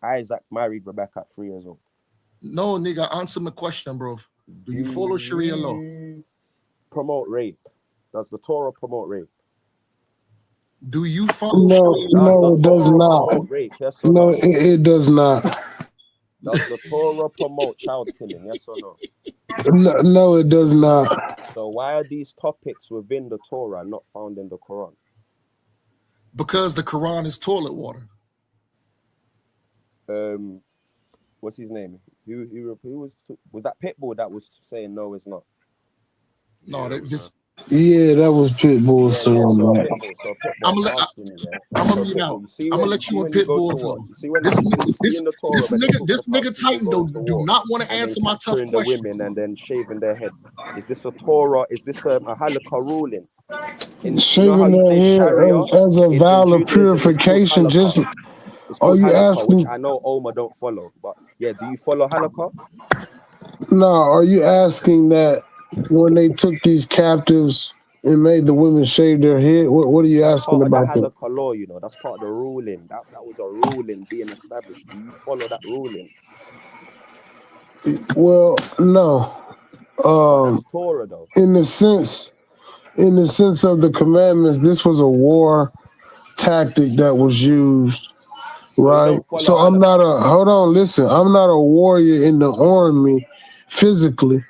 Isaac married Rebecca at 3 years old? No, nigga, answer my question, bro. Do you follow Sharia law? Promote rape. Does the Torah promote rape? Do you follow Sharia law? No, it does not. Rape, yes no, it does not. Does the Torah promote child killing? Yes or no? No, it does not. So why are these topics within the Torah not found in the Quran? Because the Quran is toilet water. what's his name? Who was that Pitbull that was saying no, it's not? No, this. Yeah, that was Pitbull saying So that. Pitbull, I'm asking you, yeah. I'm gonna So mute out. Pitbull, you see I'm when gonna let you and you go to Pitbull war, go. you see when This you see in the Torah when it's talking about nigga people Titan going to do war not want to and then answer my tough capturing the question. women and then shaving their head. Is this a Torah? Is this a halakha ruling? You know how Shaving you their say head Sharia as a in vow of Judaism is called purification. halakha. It's Are called you halakha, which asking? I know Omar don't follow. But yeah, do you follow halakha? No, are you asking that when they took these captives and made the women shave their head? What are you That's asking part of the about that? halakha law, you know. That's part of the ruling. That was a ruling being established. Do you follow that ruling? Well, no. But that's Torah, though. In the sense of the commandments, this was a war tactic that was used, So you right? don't follow So I'm not a hold on, listen. I'm not a warrior in the army physically,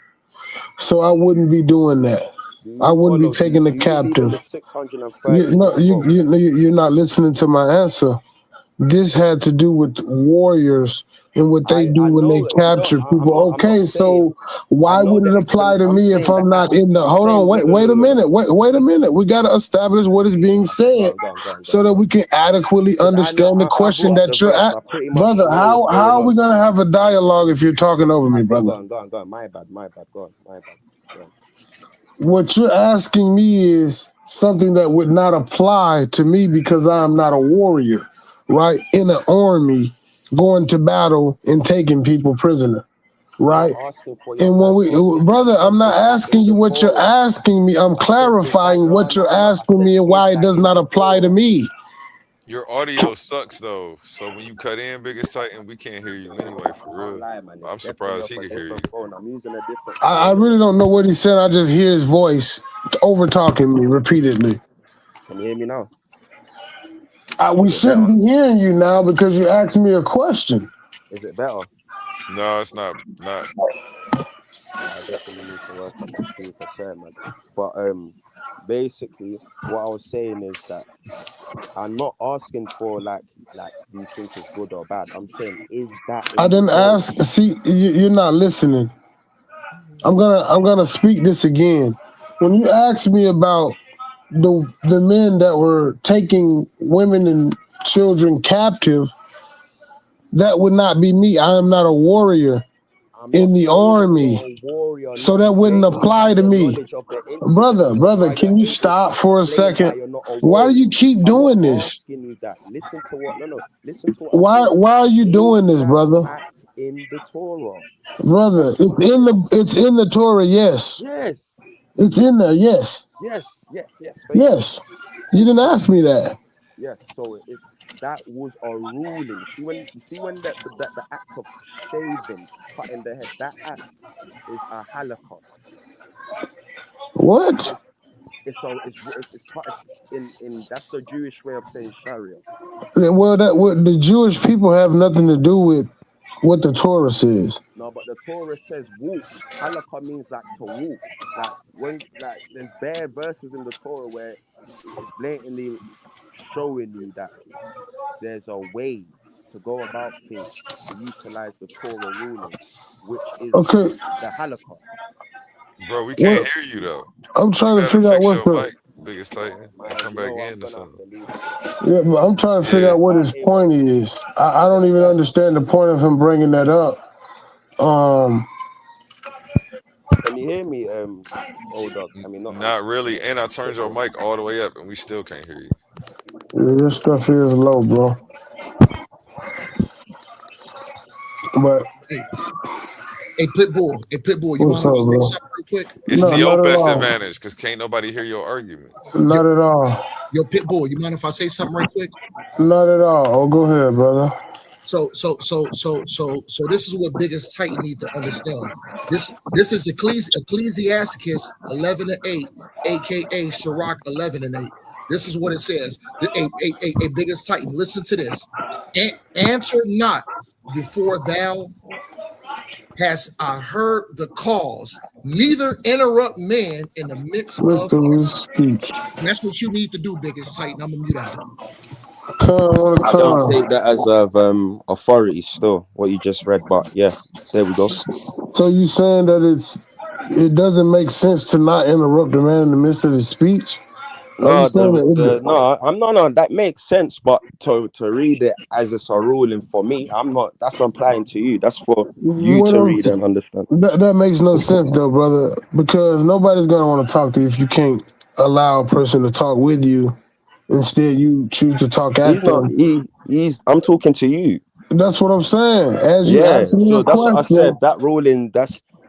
so I wouldn't be doing that. Do I you wouldn't be follow? taking the Do you believe in the captive. 613 No, mitzvot? you're not listening to my answer. This had to do with warriors and what they do I when they know that you don't. capture people. I'm not Okay, saying. so I why know would the it apply to I'm me if saying the I'm not acts in the? do Hold on, claim. wait a minute, wait a minute. We got to establish what is being said so that we can adequately Because I know understand the I question brought up the that you're verse. at, I pretty much brother. know what's How going are we on. gonna have a dialogue if you're talking over me, Okay, brother? go on. My bad. Go on. Go on. What you're asking me is something that would not apply to me because I'm not a warrior, right? In an army, going to battle and taking people prisoner, I'm right? not asking for your And when we, answer. I brother, I'm said, not is that asking in you the what you're Torah? asking me. I'm I said, is that clarifying what you're I asking said, me and is why it that does in not the apply to Torah? me. Your audio sucks though, so when you cut in, Biggest Titan, we can't hear you anyway. For I can't real, lie, man. It's I'm definitely surprised off he a could hear you. different phone. I'm using a different I phone, really innit? don't know what he said. I just hear his voice over talking me repeatedly. Can you hear me now? We Is it better? shouldn't be hearing you now because you asked me a question. Is it better? No, it's not. Not. I definitely need to work on my speaker set, man. But basically, what I was saying is that I'm not asking for like do you think it's good or bad? I'm saying is that I in the didn't Torah? ask. See, you're not listening. I'm gonna speak this again. When you ask me about the men that were taking women and children captive, that would not be me. I am not a warrior I'm not in the saying you're army, a warrior or so not. that You wouldn't may only apply have to the me. knowledge of the incident, which is Brother, why you're can you able to stop for a explain why second? you're not a Why do warrior. you keep I'm not doing this? asking you that. Listen to what listen to what I'm Why saying. why are you Is doing this, that brother? act in the Torah? Brother, That's all I'm saying. it's in the Torah, yes. Yes. It's in there, yes. Yes. Thank you. Yes. You didn't ask me that. Yes. So it's that was a ruling. You see when the act of shaving, cutting the head, that act is a halakha. What? It's part in that's the Jewish way of saying Sharia. Well, the Jewish people have nothing to do with what the Torah says. No, but the Torah says walk. Halakha means like to walk. Like when there's bare verses in the Torah where it's blatantly showing you that there's a way to go about things to utilize the Torah rulings, which is Okay. the halakha. Bro, we can't Well, hear you though. I'm You trying to gotta figure out fix what your the mic, Biggest Titan, and come You back know what? I'm in or gonna have something. to leave it. yeah, but I'm trying to figure Yeah. out what Alright, his Amos. point is. I don't even Yeah. understand the point of him bringing that up. Can you hear me? Old dog. I mean, not Not really. And I turned your Pitbull. mic all the way up, and we still can't hear you. This stuff is low, bro. But Hey, Pitbull. You what's mind up, if I say bro? something real quick? It's No, to your not at best all. advantage because can't nobody hear your arguments. Yo, Not at all. yo, Pitbull, you mind if I say something right quick? Not at all. Oh, go ahead, brother. So this is what biggest tight need to understand. This is Ecclesiasticus 11:8, aka Sirach 11:8. This is what it says. A biggest titan. Listen to this. Answer not before thou hast heard the cause, neither interrupt man in the midst of With his speech. That's what you need to do, biggest titan. I'm gonna mute out. I don't take that as of authority still, what you just read, but yeah, there we go. So you saying that it doesn't make sense to not interrupt the man in the midst of his speech? Are you No, saying that no, that makes sense, but to read it as it's a ruling for me, that's not applying to you. That's for you to read and understand. that makes no sense though, brother, because nobody's gonna want to talk to you if you can't allow a person to talk with you. Instead, you choose to talk at them. I'm talking to you. That's what I'm saying. As you Yeah, ask me so a that's what I question, said. That ruling,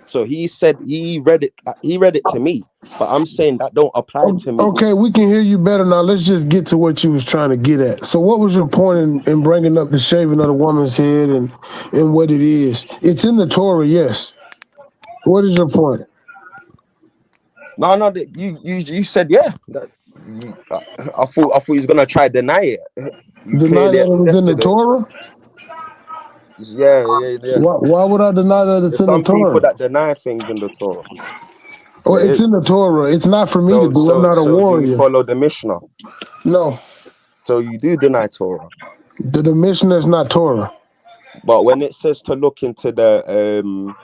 so he said he read it to me, but I'm saying that don't apply to me. okay, we can hear you better now. Let's just get to what you was trying to get at. So, what was your point in bringing up the shaving of the woman's head and what it is? It's in the Torah, yes. What is your point? No, you said yeah. I thought he was gonna try deny it. You Deny clearly that it was in the accepted it. Torah? Yeah. Why would I deny that it's There's in the some people Torah? that deny things in the Torah. Oh, There it's in is. the Torah. It's not for me to do. I'm not a So do you warrior. follow the Mishnah? No. So you do deny Torah. The Mishnah is not Torah. But when it says to look into the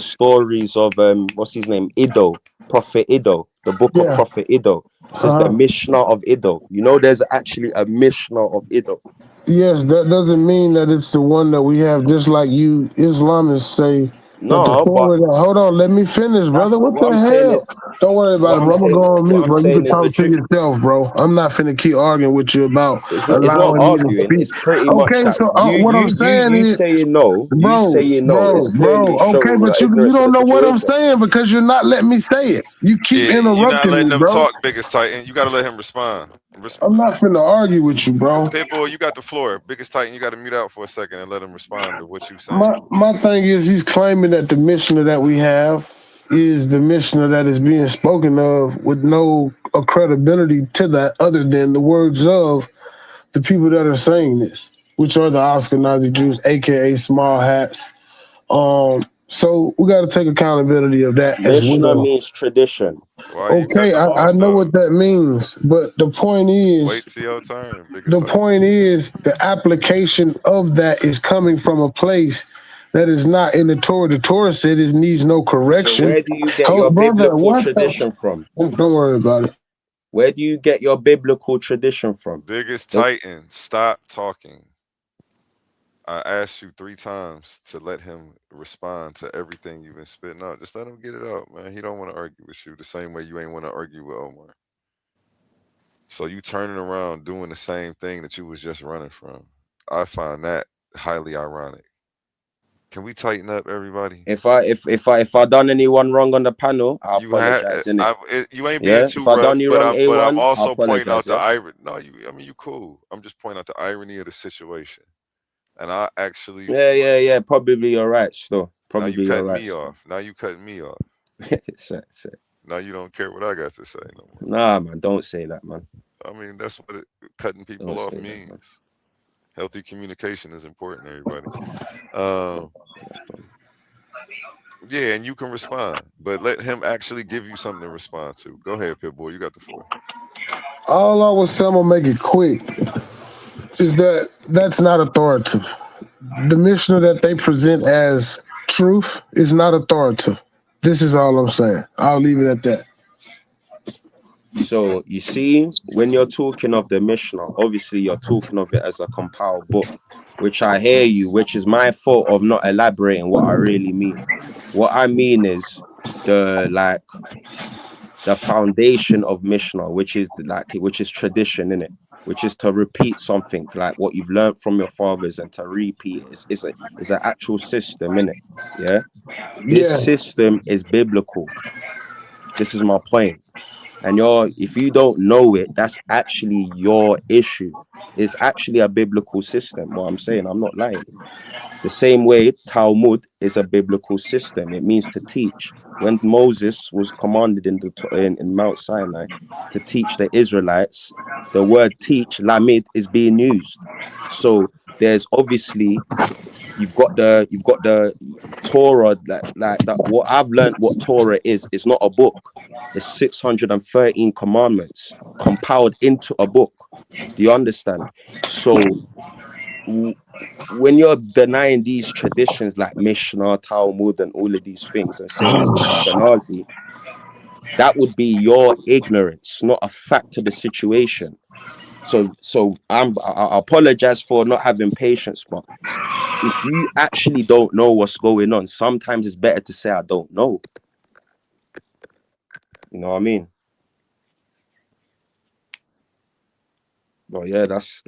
stories of what's his name, Iddo, Prophet Iddo, the book of Prophet Iddo, it says the Mishnah of Iddo. You know, there's actually a Mishnah of Iddo. Yes, that doesn't mean that it's the one that we have, just like you Islamists say that the No, but Torah. Hold on, let me finish, brother. What what the I'm saying hell? is Don't worry about it, bro. I'm gonna go on mute, bro. You can the talk to truth. yourself, bro. I'm not finna keep arguing with you about It's not allowing me to arguing. speak. It's pretty much Okay, that so what I'm saying you is, saying no. You saying no is clearly okay, showing but your you ignorance of don't the know what I'm situation. saying because you're not letting me say it. You keep Yeah, you're not interrupting letting me, them bro. talk, Biggest Titan. You got to let him respond. I'm not finna argue with you, bro. Pitbull, you got the floor. Biggest Titan, you got to mute out for a second and let him respond to what you're saying. My thing is, he's claiming that the Mishnah that we have is the Mishnah that is being spoken of with no credibility to that other than the words of the people that are saying this, which are the Ashkenazi Jews, aka small hats. So we got to take accountability of that as Mishnah well. means tradition. Why you Okay, cutting him I off, know though? what that means, but the point is, Wait till your turn, Biggest the Titan. point is, the application of that is coming from a place that is not in the Torah. The Torah said it needs no correction. So where do you get your brother, biblical what tradition from? Don't worry about it. Where do you get your biblical tradition from? Biggest Titan, stop talking. I asked you 3 times to let him respond to everything you've been spitting out. Just let him get it out, man. He don't want to argue with you the same way you ain't want to argue with Omar. So you turning around doing the same thing that you was just running from. I find that highly ironic. Can we tighten up, everybody? If I done anyone wrong on the panel, I apologize. You ain't being too if I rough, done you wrong, but I'm A1, also I pointing out apologize. the irony. No, you cool. I'm just pointing out the irony of the situation. And I actually Yeah. Probably you're right. Still, probably now you you're cutting right. me off. Now you cutting me off. Say. Now you don't care what I got to say no more. Nah, man, don't say that, man. I mean, that's what cutting people Don't off say means. that, Healthy communication is important, everybody. Yeah, and you can respond, but let him actually give you something to respond to. Go ahead, Pitbull. You got the floor. All I was saying, I'm gonna make it quick, is that that's not authoritative. The Mishnah that they present as truth is not authoritative. This is all I'm saying. I'll leave it at that. So you see, when you're talking of the Mishnah, obviously you're talking of it as a compiled book, which I hear you, which is my fault of not elaborating what I really mean. What I mean is the foundation of Mishnah, which is tradition, innit? Which is to repeat something like what you've learned from your fathers and to repeat it. It's an actual system, innit? Yeah. This system is biblical. This is my point. And if you don't know it, that's actually your issue. It's actually a biblical system. What I'm saying, I'm not lying. The same way Talmud is a biblical system. It means to teach. When Moses was commanded in Mount Sinai to teach the Israelites, the word teach, lamid, is being used. So there's obviously You've got the Torah, like that. What I've learned, what Torah is, it's not a book. It's 613 commandments compiled into a book. Do you understand? So when you're denying these traditions like Mishnah, Talmud, and all of these things, and saying it's the Ashkenazi, that would be your ignorance, not a fact to the situation. So I apologize for not having patience, but if you actually don't know what's going on, sometimes it's better to say I don't know. You know what I mean? But yeah, that's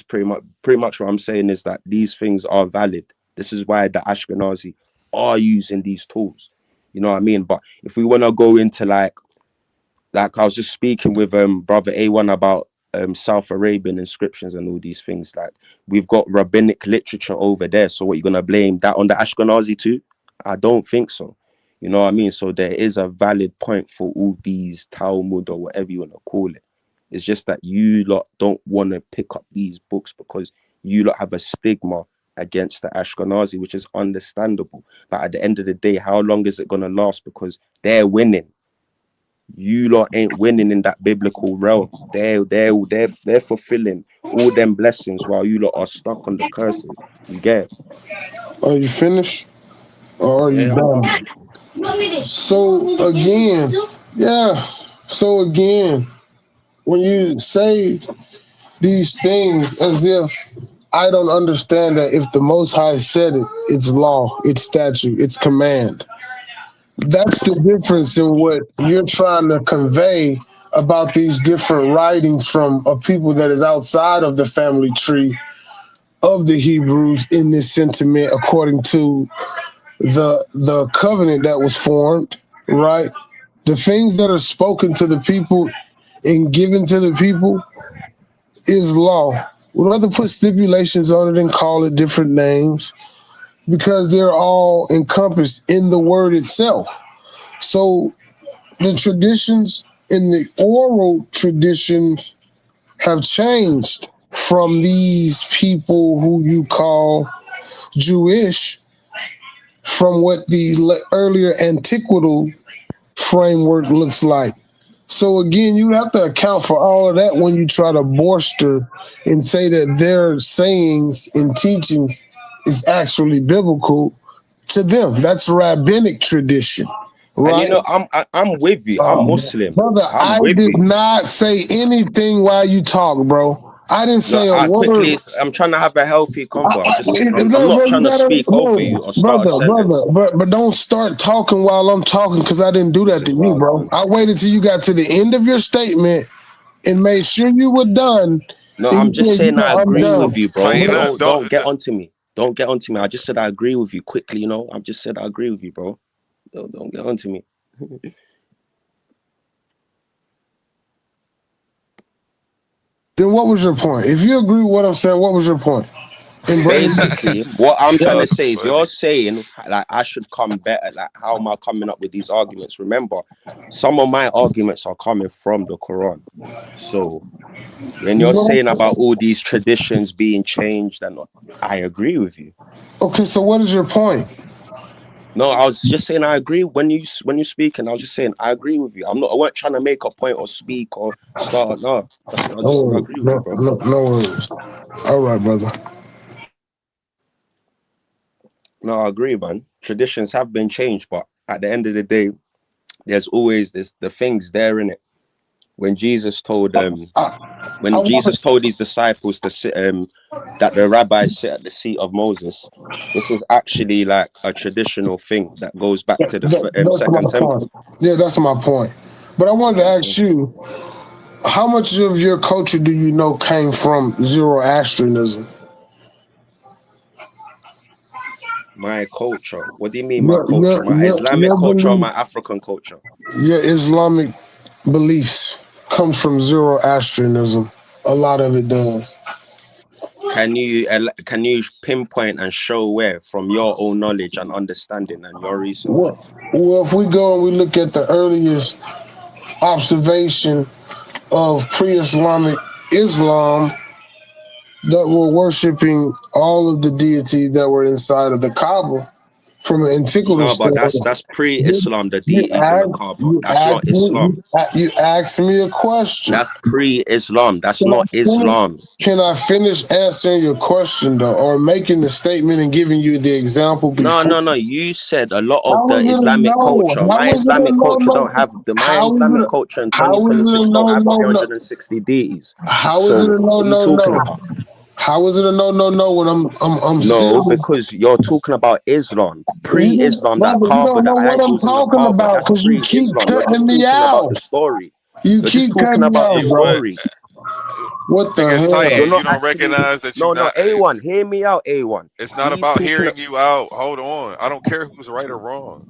pretty much what I'm saying, is that these things are valid. This is why the Ashkenazi are using these tools. You know what I mean? But if we want to go into like I was just speaking with brother A1 about South Arabian inscriptions and all these things, like we've got rabbinic literature over there. So what, you're gonna blame that on the Ashkenazi too? I don't think so. You know what I mean? So there is a valid point for all these Talmud or whatever you want to call it. It's just that you lot don't want to pick up these books because you lot have a stigma against the Ashkenazi, which is understandable. But at the end of the day, how long is it gonna last? Because they're winning. You lot ain't winning in that biblical realm. They're fulfilling all them blessings while you lot are stuck on the curses. You get it? Are you finished? Or are you Yeah, I'm done? done. So again, yeah. So again, when you say these things as if I don't understand that if the Most High said it, it's law, it's statute, it's command. That's the difference in what you're trying to convey about these different writings from a people that is outside of the family tree of the Hebrews in this sentiment, according to the covenant that was formed, right? The things that are spoken to the people and given to the people is law. We'd rather put stipulations on it and call it different names because they're all encompassed in the word itself. So the traditions in the oral traditions have changed from these people who you call Jewish, from what the earlier antiquatal framework looks like. So again, you have to account for all of that when you try to bolster and say that their sayings and teachings is actually biblical to them. That's rabbinic tradition, And right? you know, I'm with you. I'm Muslim. Brother, I'm I with did you. not say anything while you talk, bro. I didn't No, say a I quickly. word. I'm trying to have a healthy convo. I'm No, not bro, you trying to gotta, speak over you no, or start a sentence. but don't start talking while I'm talking because I didn't do This that to is you, wild, bro. man. I waited till you got to the end of your statement and made sure you were done. No, And I'm you just said, you saying know, I I'm agree done. with you, bro. Tighten up. Don't get onto me. Don't get onto me. I just said I agree with you quickly. You know, I've just said I agree with you, bro. Don't get onto me. Then what was your point? If you agree with what I'm saying, what was your point? Basically, what I'm trying Y'all to say is funny. you're saying like I should come better. Like, how am I coming up with these arguments? Remember, some of my arguments are coming from the Quran. So when you're saying about all these traditions being changed, and I agree with you. Okay, so what is your point? No, I was just saying I agree when you speak, and I was just saying I agree with you. I weren't trying to make a point or speak or start. No, I just said I agree with you, bro. No worries. All right, brother. No, I agree, man. Traditions have been changed, but at the end of the day, there's always the things there in it. When Jesus told his disciples to sit that the rabbis sit at the seat of Moses, this is actually like a traditional thing that goes back to the That's second my temple. point. Yeah, that's my point. But I You wanted know to what I'm ask saying? you, how much of your culture do you know came from Zoroastrianism? My culture. What do you mean my culture? Your, My Islamic your culture or belief, my African culture? your Islamic beliefs comes from Zoroastrianism. A lot of it does. Can you pinpoint and show where from your own knowledge and understanding and your research? Well, if we go and we look at the earliest observation of pre-Islamic Islam, that were worshiping all of the deities that were inside of the Kaaba from an antiquity No, but standpoint. that's pre-Islam, the deities in the Kaaba. That's not Islam. You asked me a question. That's pre-Islam. That's Can I not Islam. Can I finish answering your question though, or making the statement and giving you the example before? No. You said a lot of How the is it a Islamic no? culture. How My is it a Islamic no? culture don't have my How is Islamic it? culture in How is it a 2026 no? don't have No, no. 160 deities. How is it So a no? what are you No, talking no. about? How is it a no? No, no. When I'm No, serious. because you're talking about Islam, pre-Islam, that Brother, you Kaaba, don't the know what I'm idols in the talking Kaaba. about That's because you keep pre-Islam. You're cutting just me talking about out. the story. You You're just keep talking cutting me about the out, Yeah, bro. but story. What the biggest hell? You're Titan, you not don't actually. recognize that you No, not. A1. Hear me out, A1. It's not He's about talking. hearing you out. Hold on. I don't care who's right or wrong.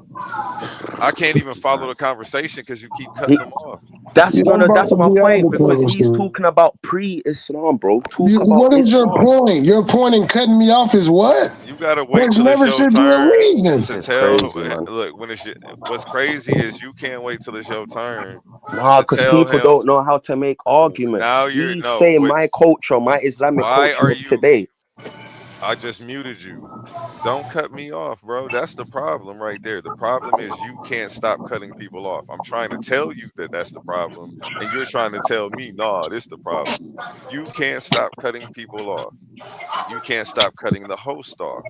I can't even follow the conversation because you keep cutting He, them off. that's I'm about that's to my be out point of the because he's conversation. talking about pre-Islam, bro. Talk about What is your Islam. point? Your point in cutting me off is what? You gotta wait There's till it's never your should be a turn reason. This to is tell. crazy, man. Look, what's crazy is you can't wait till it's your turn Nah, to because tell people him. don't know how to make Now arguments. you're He's no. saying Wait. my culture, my Islamic Why culture are of you? today. I just muted you. Don't cut me off, bro. That's the problem right there. The problem is you can't stop cutting people off. I'm trying to tell you that that's the problem, and you're trying to tell me, no, this the problem. You can't stop cutting people off. You can't stop cutting the host off.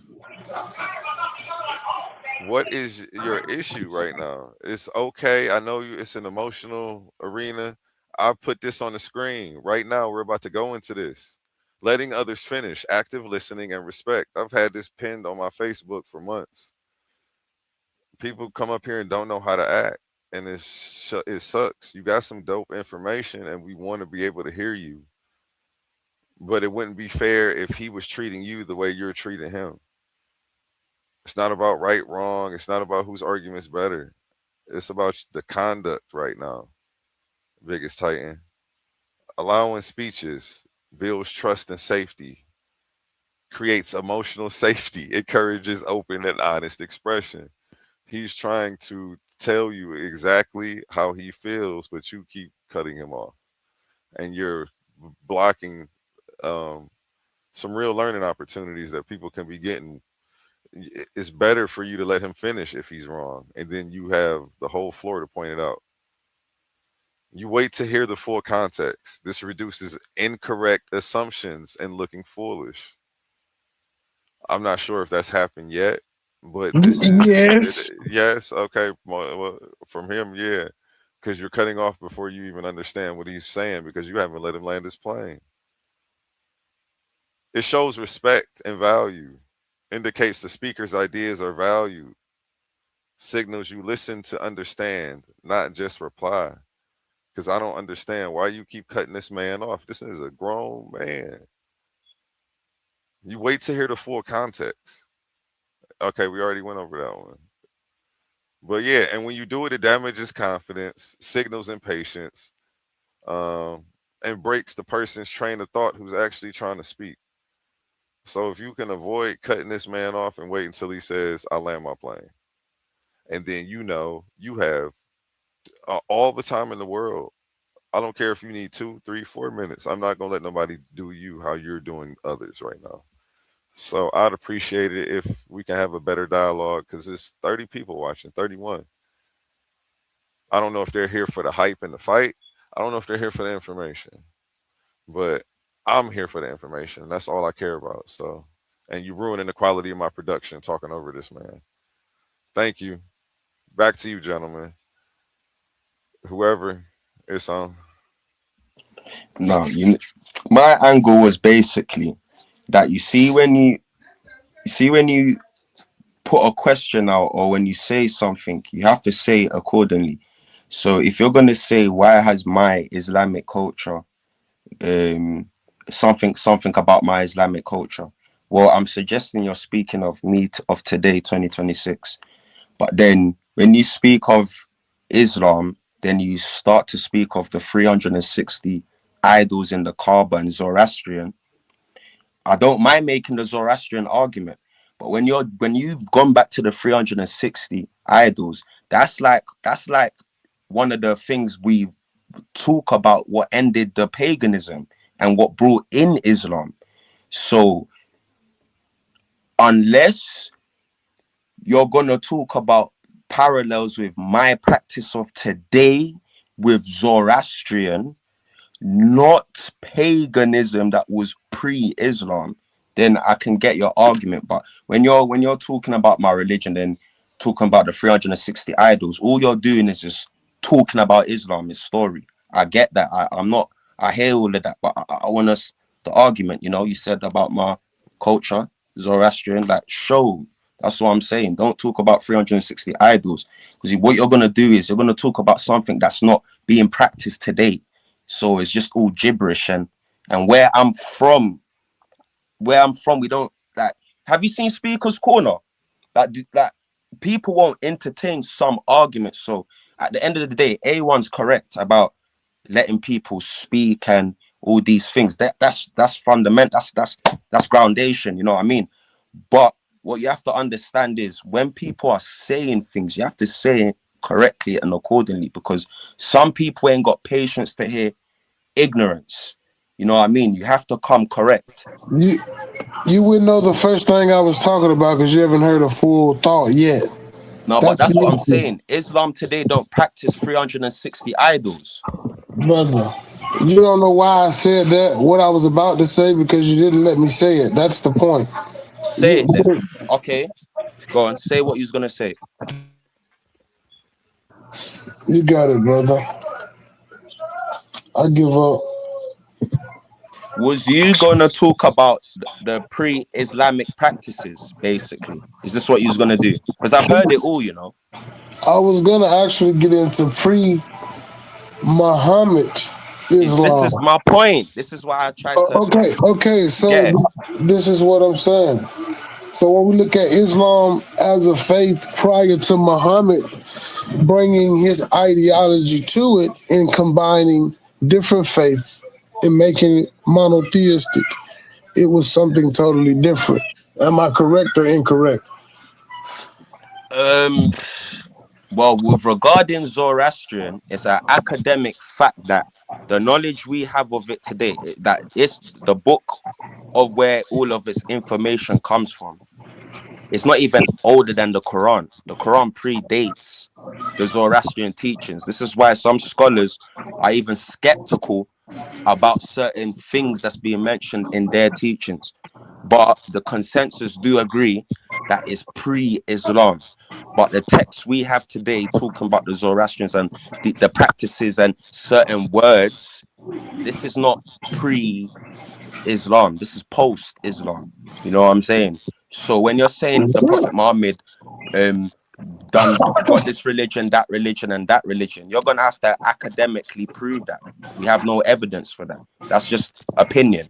What is your issue right now? It's okay. I know it's an emotional arena. I put this on the screen. Right now, we're about to go into this. Letting others finish, active listening and respect. I've had this pinned on my Facebook for months. People come up here and don't know how to act, and it sucks. You got some dope information, and we want to be able to hear you, but it wouldn't be fair if he was treating you the way you're treating him. It's not about right, wrong. It's not about whose argument's better. It's about the conduct right now. Biggest Titan. Allowing speeches builds trust and safety, creates emotional safety, encourages open and honest expression. He's trying to tell you exactly how he feels, but you keep cutting him off. And you're blocking um, some real learning opportunities that people can be getting. It's better for you to let him finish if he's wrong, and then you have the whole floor to point it out. You wait to hear the full context. This reduces incorrect assumptions and looking foolish. I'm not sure if that's happened yet, but this is Yes. yes, okay. Well, from him, yeah, because you're cutting off before you even understand what he's saying because you haven't let him land his plane. It shows respect and value, indicates the speaker's ideas are valued, signals you listen to understand, not just reply. Because I don't understand why you keep cutting this man off. This is a grown man. You wait to hear the full context. Okay, we already went over that one. But yeah, and when you do it, it damages confidence, signals impatience, um, and breaks the person's train of thought who's actually trying to speak. So if you can avoid cutting this man off and wait until he says, I land my plane, and then you know you have all the time in the world. I don't care if you need 2, 3, 4 minutes. I'm not gonna let nobody do you how you're doing others right now. So I'd appreciate it if we can have a better dialogue because there's 30 people watching, 31. I don't know if they're here for the hype and the fight. I don't know if they're here for the information, but I'm here for the information. That's all I care about. So, and you ruining the quality of my production talking over this man. Thank you. Back to you, gentlemen. Whoever it's on. No, my angle was basically that you see when you put a question out or when you say something, you have to say it accordingly. So if you're gonna say why has my Islamic culture um something about my Islamic culture, well, I'm suggesting you're speaking of me of today, 2026. But then when you speak of Islam, then you start to speak of the 360 idols in the Kaaba and Zoroastrian. I don't mind making the Zoroastrian argument, but when you've gone back to the 360 idols, that's like one of the things we talk about what ended the paganism and what brought in Islam. So unless you're gonna talk about parallels with my practice of today with Zoroastrian, not paganism that was pre-Islam, then I can get your argument. But when you're talking about my religion and talking about the 360 idols, all you're doing is just talking about Islam, its story. I get that. I hear all of that, but I want us the argument. You said about my culture, Zoroastrian, like show. That's what I'm saying. Don't talk about 360 idols, because what you're gonna do is you're gonna talk about something that's not being practiced today. So it's just all gibberish. And where I'm from, we don't like. Have you seen Speaker's Corner? Like people won't entertain some arguments. So at the end of the day, A1's correct about letting people speak and all these things. That's fundamental. That's groundation. You know what I mean? But what you have to understand is when people are saying things, you have to say it correctly and accordingly, because some people ain't got patience to hear ignorance. You know what I mean? You have to come correct. You wouldn't know the first thing I was talking about because you haven't heard a full thought yet. No, but that's what I'm saying. Islam today don't practice 360 idols. Brother, you don't know why I said that, what I was about to say, because you didn't let me say it. That's the point. Say it then. Okay. Go on. Say what you're going to say. You got it, brother. I give up. Was you going to talk about the pre-Islamic practices, basically? Is this what you was going to do? Because I've heard it all, I was going to actually get into pre-Muhammad Islam. This is my point. This is why I tried to... Okay. So this is what I'm saying. So when we look at Islam as a faith prior to Muhammad bringing his ideology to it and combining different faiths and making it monotheistic, it was something totally different. Am I correct or incorrect? Well, with regarding Zoroastrian, it's an academic fact that the knowledge we have of it today, that it's the book of where all of its information comes from. It's not even older than the Quran. The Quran predates the Zoroastrian teachings. This is why some scholars are even skeptical about certain things that's being mentioned in their teachings. But the consensus do agree that it's pre-Islam. But the texts we have today talking about the Zoroastrians and the practices and certain words, this is not pre-Islam. This is post-Islam. You know what I'm saying? So when you're saying the Prophet Muhammad got this religion, that religion, and that religion, you're gonna have to academically prove that. We have no evidence for that. That's just opinion.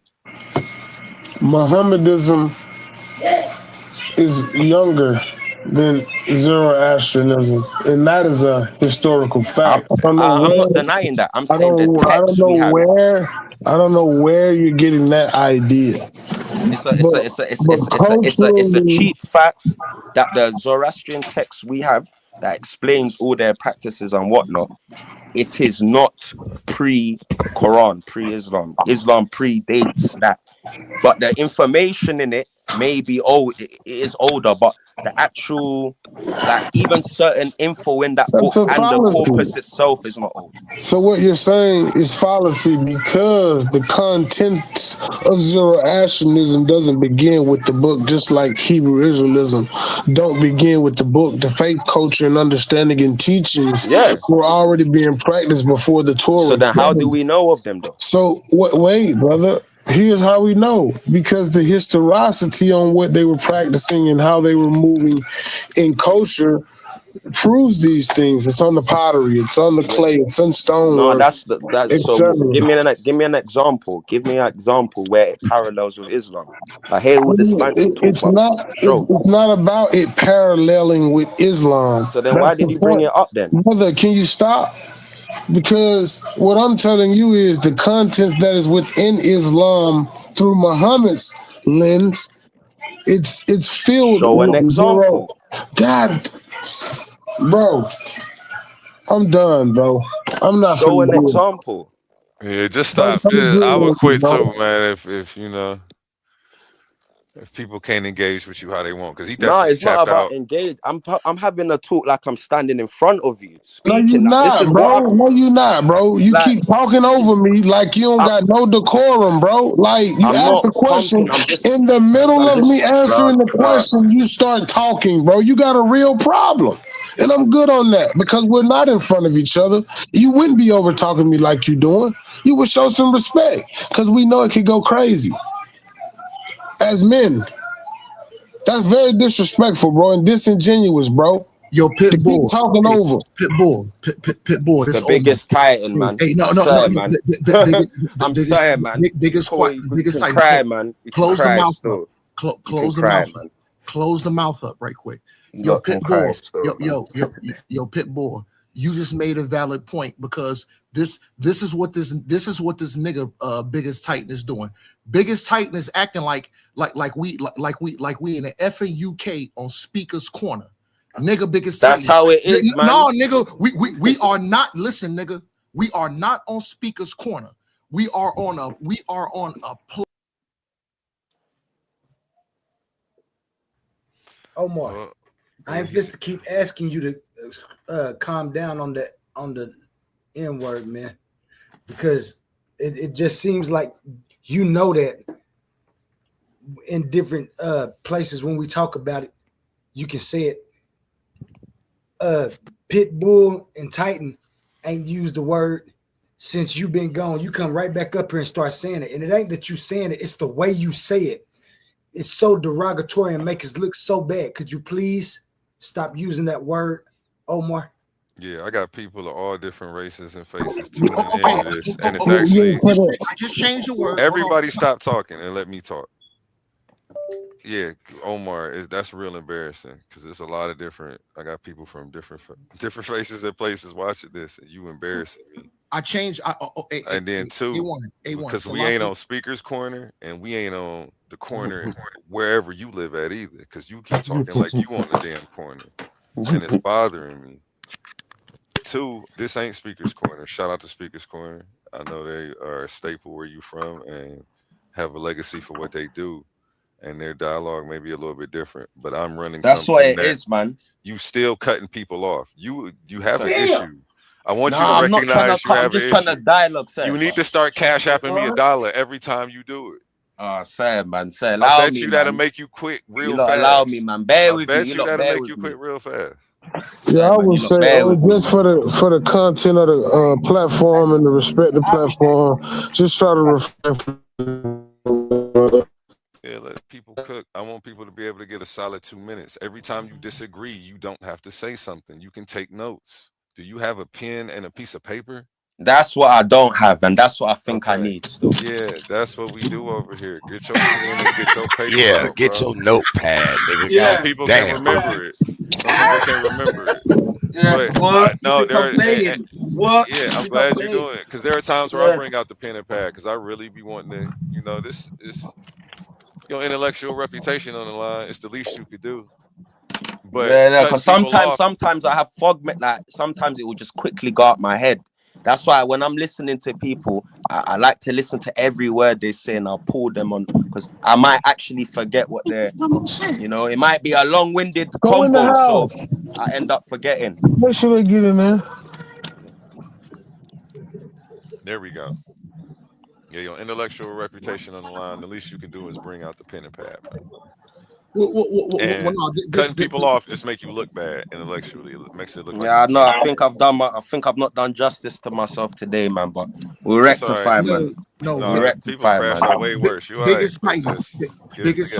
Mohammedanism is younger than Zoroastrianism, and that is a historical fact. I'm not denying that. I'm saying the text we have. I don't know where you're getting that idea. It's a cheap fact that the Zoroastrian texts we have that explains all their practices and whatnot, it is not pre-Quran, pre-Islam. Islam predates that. But the information in it may be old. It is older, but the actual, like even certain info in that book and the corpus itself is not old. So what you're saying is fallacy because the content of Zoroastrianism doesn't begin with the book, just like Hebrew Israelism don't begin with the book. The faith, culture, and understanding and teachings were already being practiced before the Torah. So then how do we know of them though? So wait, brother. Here's how we know, because the historicity on what they were practicing and how they were moving in culture proves these things. It's on the pottery, it's on the clay, it's on stone. No, that's so. Give me an example. Give me an example where it parallels with Islam. I hear what this man talk about. It's not about it paralleling with Islam. So then why did you bring it up then? Brother, can you stop? Because what I'm telling you is the content that is within Islam through Muhammad's lens, it's filled with an example. God, bro, I'm done, bro. I'm not. Show an example. Yeah, just stop. Yeah, I would quit too, man. If you know. If people can't engage with you how they want, because he No, definitely it's not tapped about out. engage. I'm having a talk like I'm standing in front of you, No, you speaking. Like, this not, is bro. what No, you not, bro. You like. keep talking over me like you don't got no decorum, bro. Like you I'm ask not a question pumping. I'm just in the middle of me answering the blood. question, you start talking, bro. You got a real problem. And I'm good on that because we're not in front of each other. You wouldn't be over talking me like you doing. You would show some respect because we know it could go crazy. As men, that's very disrespectful, bro, and disingenuous, bro. Yo, Pitbull. Keep talking Hey, over. Pitbull. Pitbull. It's This the Omar. biggest titan, man. Hey, no. Sorry, man. I'm Biggest, sorry, man. biggest, We biggest can titan. cry, man. We can Close the cry mouth still. up. Close the cry, mouth man. up. Close the mouth up right quick. You Yo, lot can cry Pitbull. still, Yo, Pitbull. You just made a valid point because this is what this nigga biggest titan is doing. Biggest titan is acting like we in the effing UK on Speaker's Corner. Nigga, biggest That's titan. how it is, man. No, nigga, we are not. Listen, nigga, we are not on Speaker's Corner. We are on a Omar, I ain't just to keep asking you to calm down on the N word, man, because it just seems like you know that in different places when we talk about it, you can say it. Pitbull and Titan ain't used the word since you've been gone. You come right back up here and start saying it, and it ain't that you saying it; it's the way you say it. It's so derogatory and make us look so bad. Could you please stop using that word, Omar? Yeah, I got people of all different races and faces tuning into this, and it's actually just change the word. Everybody stop talking and let me talk. Yeah, Omar, that's real embarrassing because there's a lot of different. I got people from different faces and places watching this, and you embarrassing me. I changed. And then two, because we ain't on Speaker's Corner and we ain't on the corner wherever you live at either. Because you keep talking like you on the damn corner, and it's bothering me. Two, this ain't Speaker's Corner. Shout out to Speaker's Corner. I know they are a staple where you from and have a legacy for what they do. And their dialogue may be a little bit different, but I'm running. That's what it is, man. You still cutting people off. You have an issue. I want you to I'm not recognize you have I'm just an trying to issue. dialogue. You need to start cash apping me $1 every time you do it. Say, man. Say, I bet you that'll make you quit real fast. Allow me, man. Bear with bet you. you that'll make you quit real fast. Yeah, I would say just for the content of the platform and the respect the platform, just try to reflect. Yeah, let people cook. I want people to be able to get a solid 2 minutes. Every time you disagree, you don't have to say something. You can take notes. Do you have a pen and a piece of paper? That's what I don't have, and that's what I think I need still. Yeah, that's what we do over here. Get your pen and get your paper. Yeah, out, get bro. your notepad, nigga. Yeah. Some people can remember it. Some people can remember it. Yeah, but no, there. What? Yeah, I'm glad you're doing it because there are times where I bring out the pen and pad because I really be wanting to. This is your intellectual reputation on the line. It's the least you could do. But because sometimes I have fog. Like sometimes it will just quickly go out my head. That's why when I'm listening to people, I like to listen to every word they say and I'll pull them on because I might actually forget what they're. It might be a long-winded combo, so I end up forgetting. Make sure they get in there. There we go. Yeah, your intellectual reputation on the line. The least you can do is bring out the pen and pad, man. Cutting people off just make you look bad intellectually. It makes it look like. Yeah, no, I think I've not done justice to myself today, man. But we'll rectify, man. No, we'll rectify, man. Out way worse. You biggest right, Titan. Biggest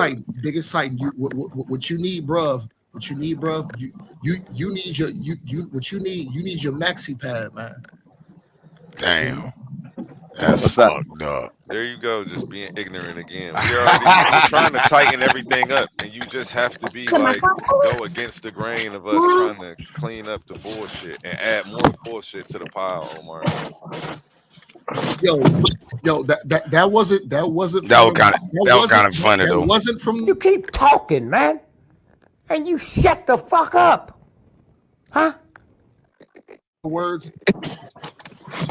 Titan. What you need, bruv. What you need, bruv. You need you need your maxi pad, man. Damn. That's fucked up. There you go, just being ignorant again. We're trying to tighten everything up, and you just have to be like go against the grain of us trying to clean up the bullshit and add more bullshit to the pile, Omar. Yo, that wasn't that was kind of funny though. It wasn't from you. Keep talking, man, and you shut the fuck up, huh? Words.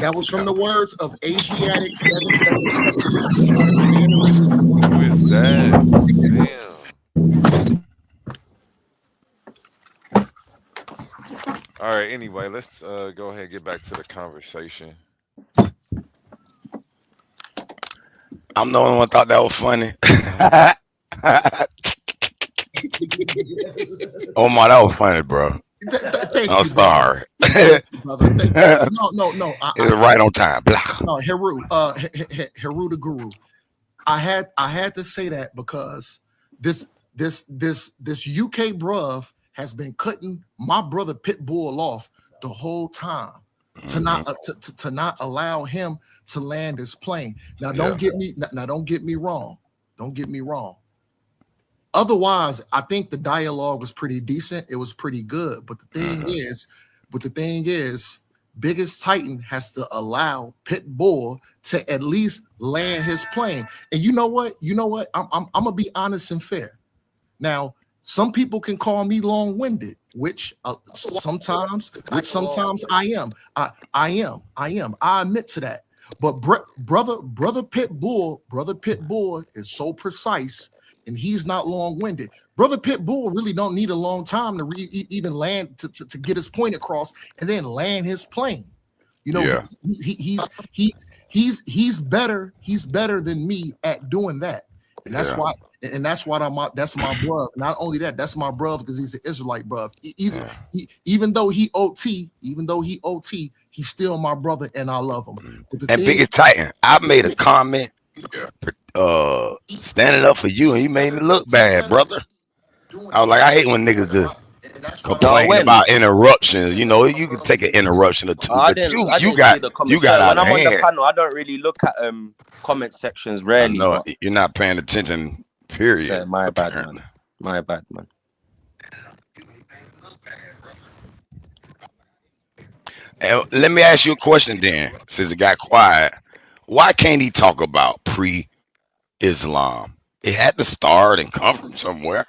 That was from the words of Asiatics. Who is that? Damn. All right. Anyway, let's go ahead and get back to the conversation. I'm the only one thought that was funny. Omar, that was funny, bro. Thank I'm you, brother. sorry. Thank you, brother. Thank you. No. It was right on time. Blah. No, Heru, Heru the Guru. I had to say that because this UK bruv has been cutting my brother Pitbull off the whole time to not to not allow him to land his plane. Now don't get me wrong. Don't get me wrong. Otherwise, I think the dialogue was pretty decent. It was pretty good. But the thing is, Biggest Titan has to allow Pitbull to at least land his plane. And you know what? I'm gonna be honest and fair. Now, some people can call me long-winded, which sometimes I am. I am. I admit to that. But brother Pitbull is so precise, and he's not long-winded. Brother Pitbull really don't need a long time to even land to get his point across and then land his plane. You know, he's better than me at doing that, and that's why. And that's my bruv. Not only that, that's my bruv because he's an Israelite bruv. Even though he OT, he's still my brother, and I love him. And Biggest Titan, I made a comment standing up for you, and you made me look bad, brother. I was like, I hate when niggas just complain about interruptions. You know, you can take an interruption or two, I but didn't you see got the comment. out When of I'm on the hand. panel, I don't really look at comment sections rarely. No, But you're not paying attention. Period. my bad, man. My bad, man. And let me ask you a question then, since it got quiet. Why can't he talk about pre-Islam? It had to start and come from somewhere.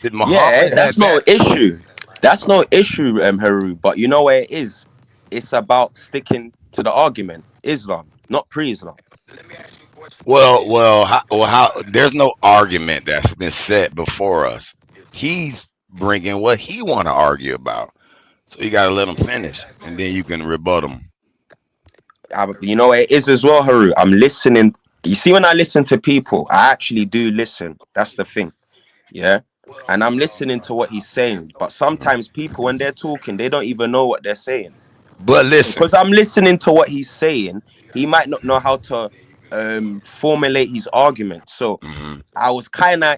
Did Muhammad That's have no that? issue. That's no issue, Haru. But you know where it is? It's about sticking to the argument. Islam, not pre-Islam. Well, there's no argument that's been set before us. He's bringing what he want to argue about. So you got to let him finish, and then you can rebut him. You know where it is as well, Haru. I'm listening. You see, when I listen to people, I actually do listen. That's the thing. Yeah. And I'm listening to what he's saying. But sometimes people, when they're talking, they don't even know what they're saying. But listen, because I'm listening to what he's saying, he might not know how to formulate his argument. So I was kind of,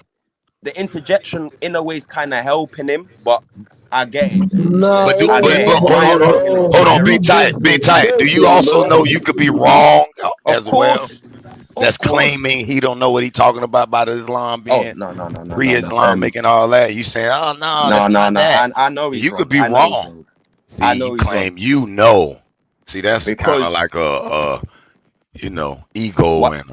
the interjection in a way is kind of helping him, but I get it. but Hold hold on, big tight. Do you also know you could be wrong as well? That's claiming he don't know what he's talking about Islam being pre-Islam, making all that. You saying, oh no, that's not that. I know he's you wrong. could be wrong. See, I know you he's claim wrong. you know. See, that's kind of like a ego and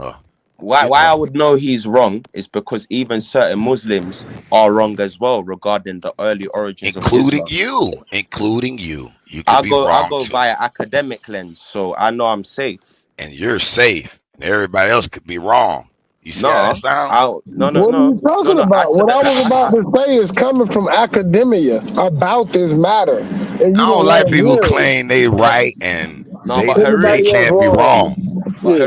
why I would know he's wrong is because even certain Muslims are wrong as well regarding the early origins of Islam. Including you. You could be wrong I go too. via academic lens, so I know I'm safe. And you're safe. And everybody else could be wrong. You see how that sounds? What are you talking about? What I was about to say is coming from academia about this matter. And you I don't like people who claim they right and they can't be wrong. But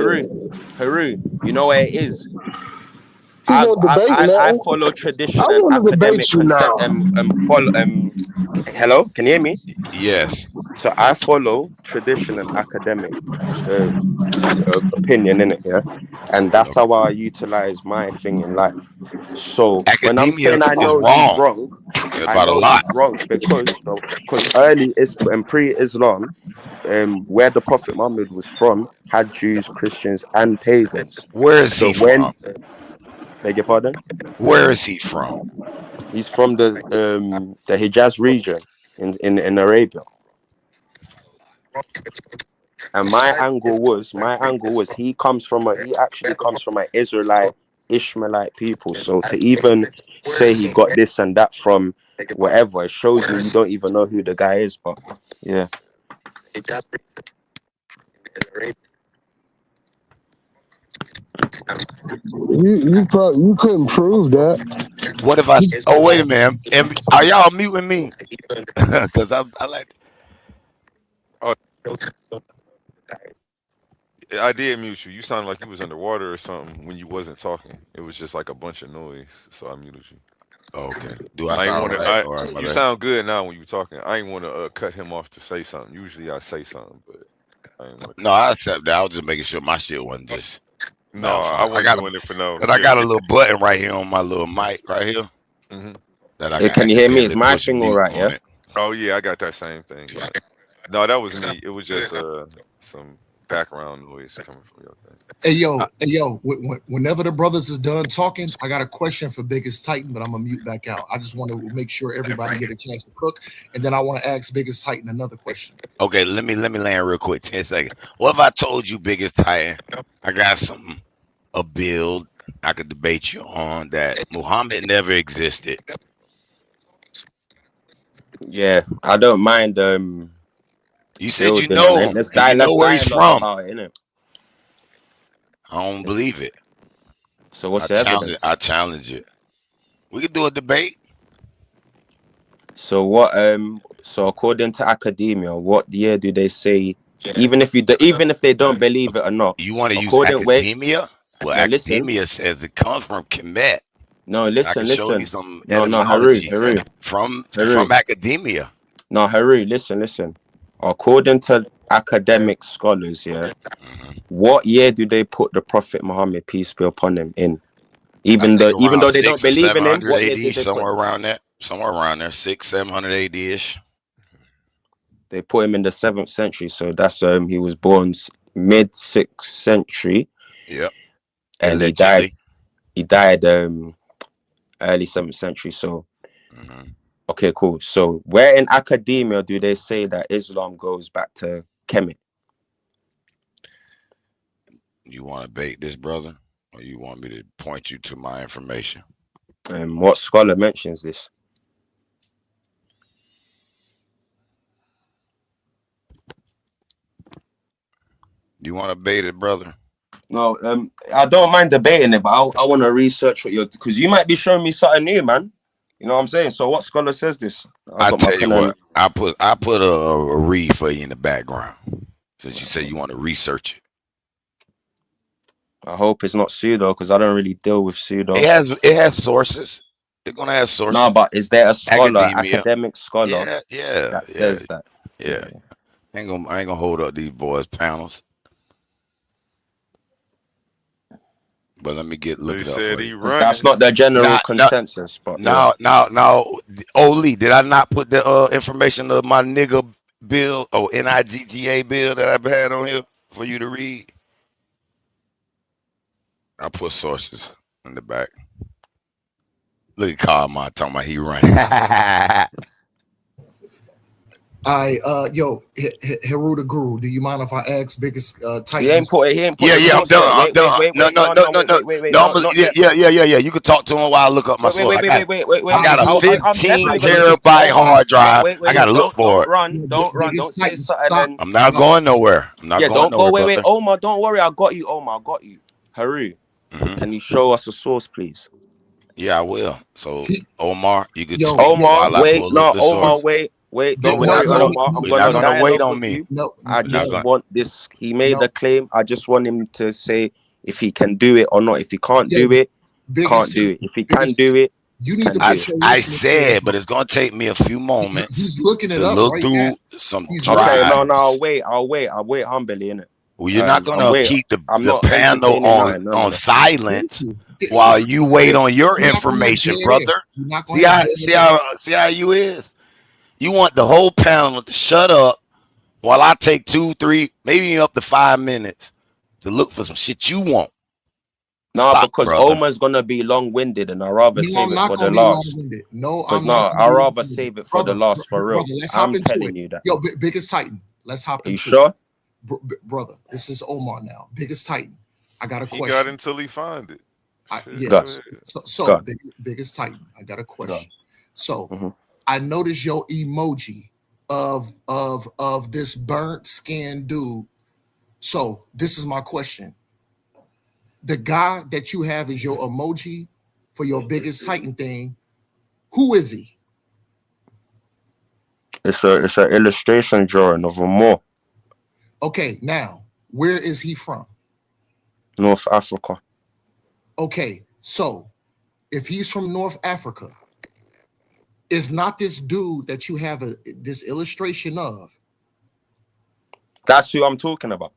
Haru, you know where it is? I follow tradition and academic concept follow hello, can you hear me? Yes. So I follow tradition and academic opinion in it, yeah, and that's how I utilize my thing in life. So when I'm saying I know he's wrong, I know he's wrong because early and pre-Islam, where the Prophet Muhammad was from, had Jews, Christians, and pagans. Where is he from? Beg your pardon? Where is he from? He's from the Hijaz region in Arabia. And my angle was he actually comes from an Israelite Ishmaelite people. So to even say he got this and that from whatever, it shows me you don't even know who the guy is. But yeah. You couldn't prove that. What if oh, wait a minute. Are y'all muting me? Because I like. Oh, I did mute you. You sounded like you was underwater or something when you wasn't talking. It was just like a bunch of noise, so I muted you. Okay. Do I I ain't sound want to. right? Or am I You there? sound good now when you talking. I ain't want to cut him off to say something. Usually I say something, but I ain't want to No, cut him I off. accept that. I was just making sure my shit wasn't just No, I malfunction. wasn't doing it for no. Because I got a little button right here on my little mic right here hmm that I Hey, can can you hear me? Is accidentally my push thing all mute right? on Yeah. it. Oh yeah, I got that same thing. Yeah. No, that was me. It was just some background noise coming from your thing. Hey yo, whenever the brothers is done talking, I got a question for Biggest Titan, but I'm gonna mute back out. I just want to make sure everybody get a chance to cook, and then I want to ask Biggest Titan another question. Okay, let me land real quick. 10 seconds. What if I told you, Biggest Titan, I got a build I could debate you on that Muhammad never existed. Yeah, I don't mind You said you building on know it. him and you know Let's where he's dialogue from. about it, innit? I don't believe it. So what's the evidence? I challenge it. We could do a debate. So what? So according to academia, what year do they say? Even if they don't believe it or not, You want to use according academia? Well, no, listen. academia says it comes from Kemet. No, And I can show you listen. some No, Haru, etymology from Haru. academia. No, Haru, listen. According to academic scholars, yeah, Mm-hmm. what year do they put the Prophet Muhammad, peace be upon him, in? I Even think around though they don't 600 or believe in him, 700 what year AD, did they put somewhere him? around there. Somewhere around there, 700 AD ish. They put him in the 7th century, so that's he was born mid 6th century. Yep. And Allegedly. he died early 7th century. So okay, cool. So where in academia do they say that Islam goes back to Kemet? You want to bait this, brother? Or you want me to point you to my information? What scholar mentions this? You want to bait it, brother? No, I don't mind debating it, but I want to research what because you might be showing me something new, man. You know what I'm saying? So what scholar says this? I I got my tell you pen and what, I put a read for you in the background since you say you want to research it. I hope it's not pseudo because I don't really deal with pseudo. It has sources. They're gonna have sources. No, but is there a scholar, Academia. academic scholar, that says that? Yeah. I ain't gonna hold up these boys' panels. But let me look They it up said for he you. Because that's not the general consensus. But Now, Oli, did I not put the information of my nigga bill or NIGGA bill that I've had on here for you to read? I put sources in the back. Look at Carl talking about he running. Heru the Guru, do you mind if I ask Biggest Titan? He ain't put the Yeah, I'm done. I'm done. No. Yeah. You can talk to him while I look up my source. I got a 15 terabyte hard drive. I gotta look for it. Don't run. Don't say something. Then I'm not going nowhere. Don't go. Wait. Omar, don't worry. I got you, Omar. I got you. Haru, can you show us a source, please? Yeah, I will. So Omar, you could speak Omar, while I pull up the source. Wait. Don't worry, Omar. I'm gonna wait dialogue on with me. you. I just want this. He made a claim. I just want him to say if he can do it or not. If he can't do it, can't do it. If he can do it, you need to. I said, but it's gonna take me a few moments. He's looking it to up look right through now. some Okay, drives. no, I'll wait humbly, innit? Well, you're not gonna keep the panel on silent while you wait on your information, brother. See how you is. You want the whole panel to shut up while I take 2, 3, maybe up to 5 minutes to look for some shit you want. No, because Omar's gonna be long-winded, and I'd rather save it for the last. No, because I'm not. I'd rather save it for the last, for real. Let's hop I'm into telling it. you that. Yo, Biggest Titan, let's hop into it. You sure? Brother, this is Omar now. Biggest Titan, I got a question. He got until he find it. So Biggest Titan, I got a question. So I noticed your emoji of this burnt skin dude. So this is my question. the guy that you have as your emoji for your biggest Titan thing, who is he? It's an illustration drawing of a Moor, Okay, now where is he from? North Africa. Okay, so if he's from North Africa, is not this dude that you have this illustration of? That's who I'm talking about.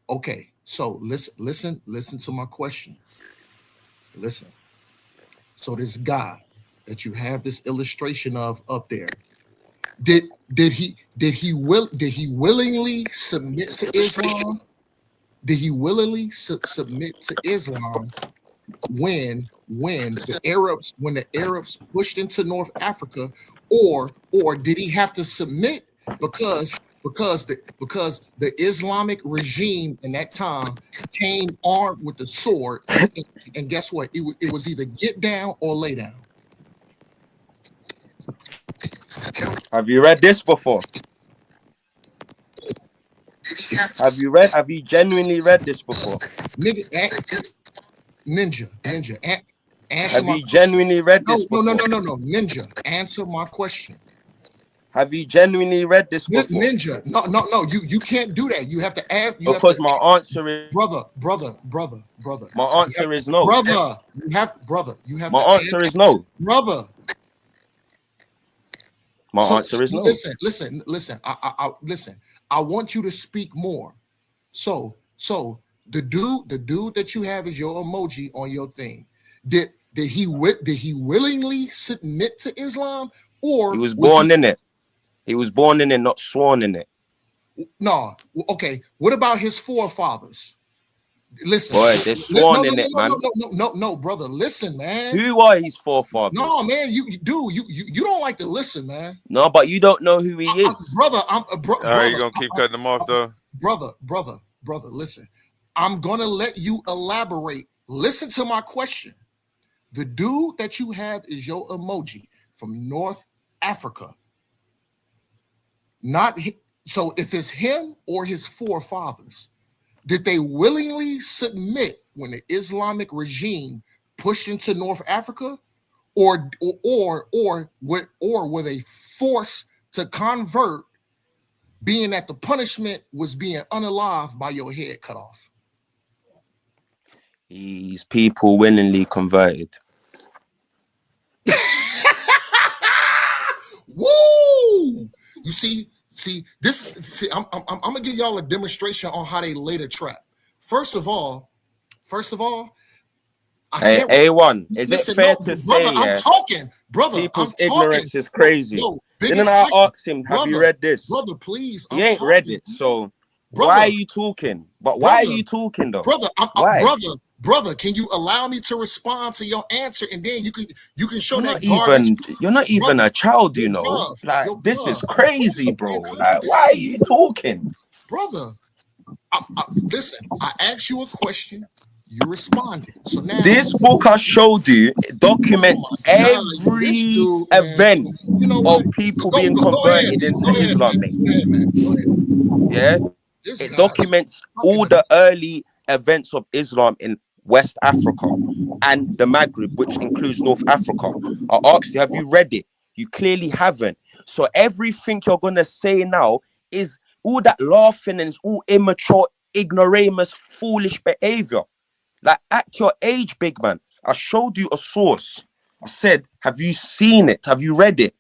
Okay. So listen to my question. Listen. So this guy that you have this illustration of up there, did he willingly submit to Islam? Did he willingly submit to Islam when the Arabs pushed into North Africa, or did he have to submit because the Islamic regime in that time came armed with the sword, and guess what? It was either get down or lay down. Have you read this before? Have you genuinely read this before? Ninja. Have you genuinely read this before? No. Ninja, answer my question. Have you genuinely read this before? Ninja, no. You can't do that. You have to ask. Because my answer is brother. My answer is no. Brother, you have. My answer is no. Brother. My answer is no. Listen. I listen. I want you to speak more. So the dude that you have as your emoji on your thing, did he willingly submit to Islam, or he was born in it? He was born in it, not sworn in it. No. Okay. What about his forefathers? Listen. Boy, they're sworn in it, man. No, brother. Listen, man. Who are his forefathers? No, man. You don't like to listen, man. No, but you don't know who he is, brother. Are you gonna keep cutting him off though? Brother. Listen. I'm gonna let you elaborate. Listen to my question. The dude that you have is your emoji from North Africa. So if it's him or his forefathers, did they willingly submit when the Islamic regime pushed into North Africa, or were they forced to convert, being that the punishment was being unalive by your head cut off? These people willingly converted. Woo! You see, I'm gonna give y'all a demonstration on how they lay the trap. First of all, A1, is it fair to say, I'm talking, brother, people's ignorance is crazy? Didn't I ask him, have you read this? Brother, please. He ain't read it, so why are you talking? But why are you talking though? Brother, can you allow me to respond to your answer, and then you can show you're not even a child, you know. Like, this is crazy, bro. Like, why are you talking? Brother, listen, I asked you a question, you responded. So now this book I showed you documents every event of people being converted into Islam, mate. Yeah, it documents all the early events of Islam in West Africa and the Maghreb, which includes North Africa. I asked you, have you read it? You clearly haven't. So everything you're gonna say now is all that laughing, and it's all immature, ignoramus, foolish behavior. Like, at your age, big man, I showed you a source. I said, have you seen it? Have you read it?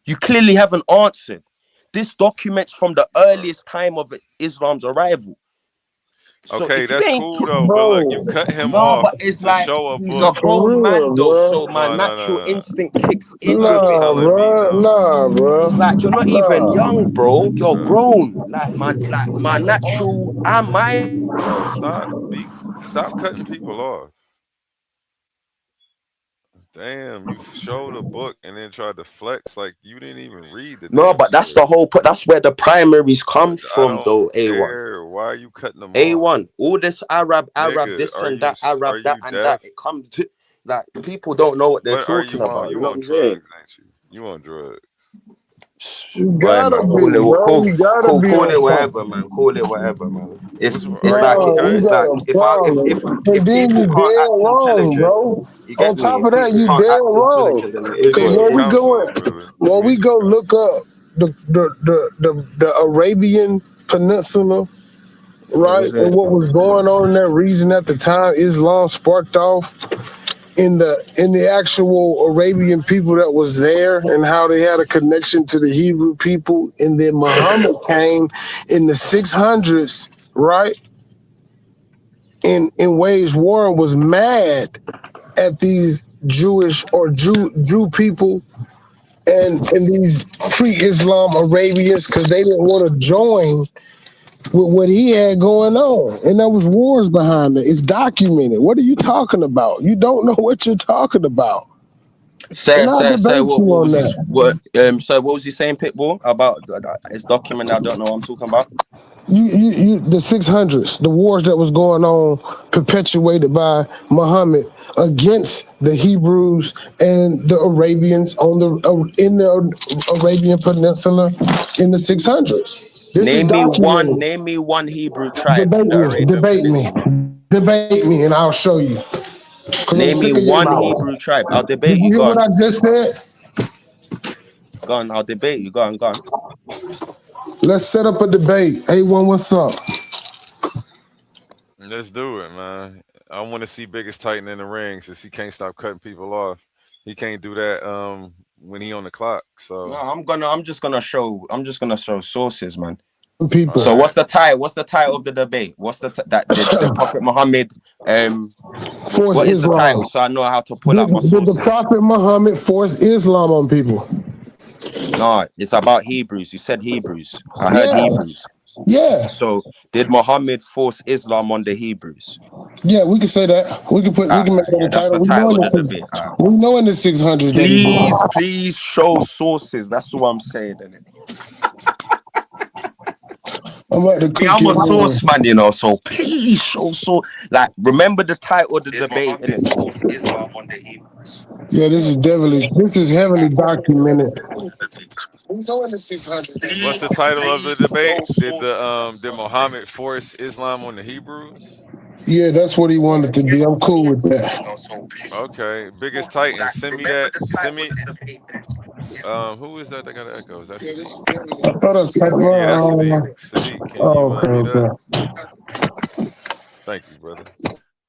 You clearly haven't answered. This documents from the earliest time of Islam's arrival. So okay, that's cool though, but look, you cut him off but it's to like show a he's book. a grown man though, so my natural instinct kicks in. Bro. It's like you're not even young, bro. You're grown. Like my natural, Bro, stop cutting people off. Damn, you showed a book and then tried to flex like you didn't even read the. No, but that's the whole. That's where the primaries come from, though. A1. Why are you cutting them A1. off? All this Arab, Nigga, this and that, Arab, that and that. It comes to like people don't know what they're talking about. You know on what I'm saying? drugs, ain't you? You on drugs? You Right, gotta man. be, bro. You gotta be Call on it something. whatever, man. Call it whatever, man. What's It's like No, you it's got like a problem. if And then people you can't dead act wrong, intelligent, bro. you On get me. top If of that, people you can't dead act wrong. intelligent, then it is He Because what was it in the when we is. go council, brother. The when we music go look council. up the Arabian Peninsula, What right, was and it? what was going on in that region at the time, Islam sparked off in the actual Arabian people that was there and how they had a connection to the Hebrew people, and then Muhammad came in the 600s, right? In ways Warren was mad at these Jewish or Jew people and these pre-Islam Arabians because they didn't want to join with what he had going on. And there was wars behind it. It's documented. What are you talking about? You don't know what you're talking about. Say And I'll say debate you what on was he that. so what was he saying, Pitbull, about his document? I don't know what I'm talking about. You the 600s, the wars that was going on, perpetuated by Muhammad against the Hebrews and the Arabians on in the Arabian Peninsula in the 600s. This is documented. Name me one Hebrew tribe in Debate the me, Arabian Peninsula. debate me, and I'll show you. Because I'm Name me sick of your one mouth. Hebrew tribe. I'll Did debate you you. hear Go what on. I just said? Go on. I'll debate you. Go on. Go on. Let's set up a debate. A1, what's up? Let's do it, man. I want to see Biggest Titan in the ring since he can't stop cutting people off. He can't do that when he on the clock. No, So I'm just gonna show sources, man. People. So all right. what's the title? What's the title of the debate? What's the Prophet Muhammad? Force What is the title? Islam. So I know how to pull out my Did the sources. Prophet Muhammad force Islam on people? No, it's about Hebrews. You said Hebrews. I heard Yeah, Hebrews. yeah, So did Muhammad force Islam on the Hebrews? yeah. We can say that. We can make that Yeah, a that's title. the title of the debate. We know in the 600s that he did. Please show sources. That's what I'm saying. Innit? I'm about to Me, cook I'm your a man. source man, so please show like remember the title of the debate and it's force Islam on the Hebrews. Yeah, this is heavily documented. What's the title of the debate? Did Muhammad force Islam on the Hebrews? Yeah, that's what he wanted to be. I'm cool with that. Okay, Biggest Titan. Send me that. Send me. Who is that got an echo? Is that Sadiq? I thought I typed Yeah, that's Sadiq. my. Sadiq, can you Oh, okay, mute up? okay. Thank you, brother.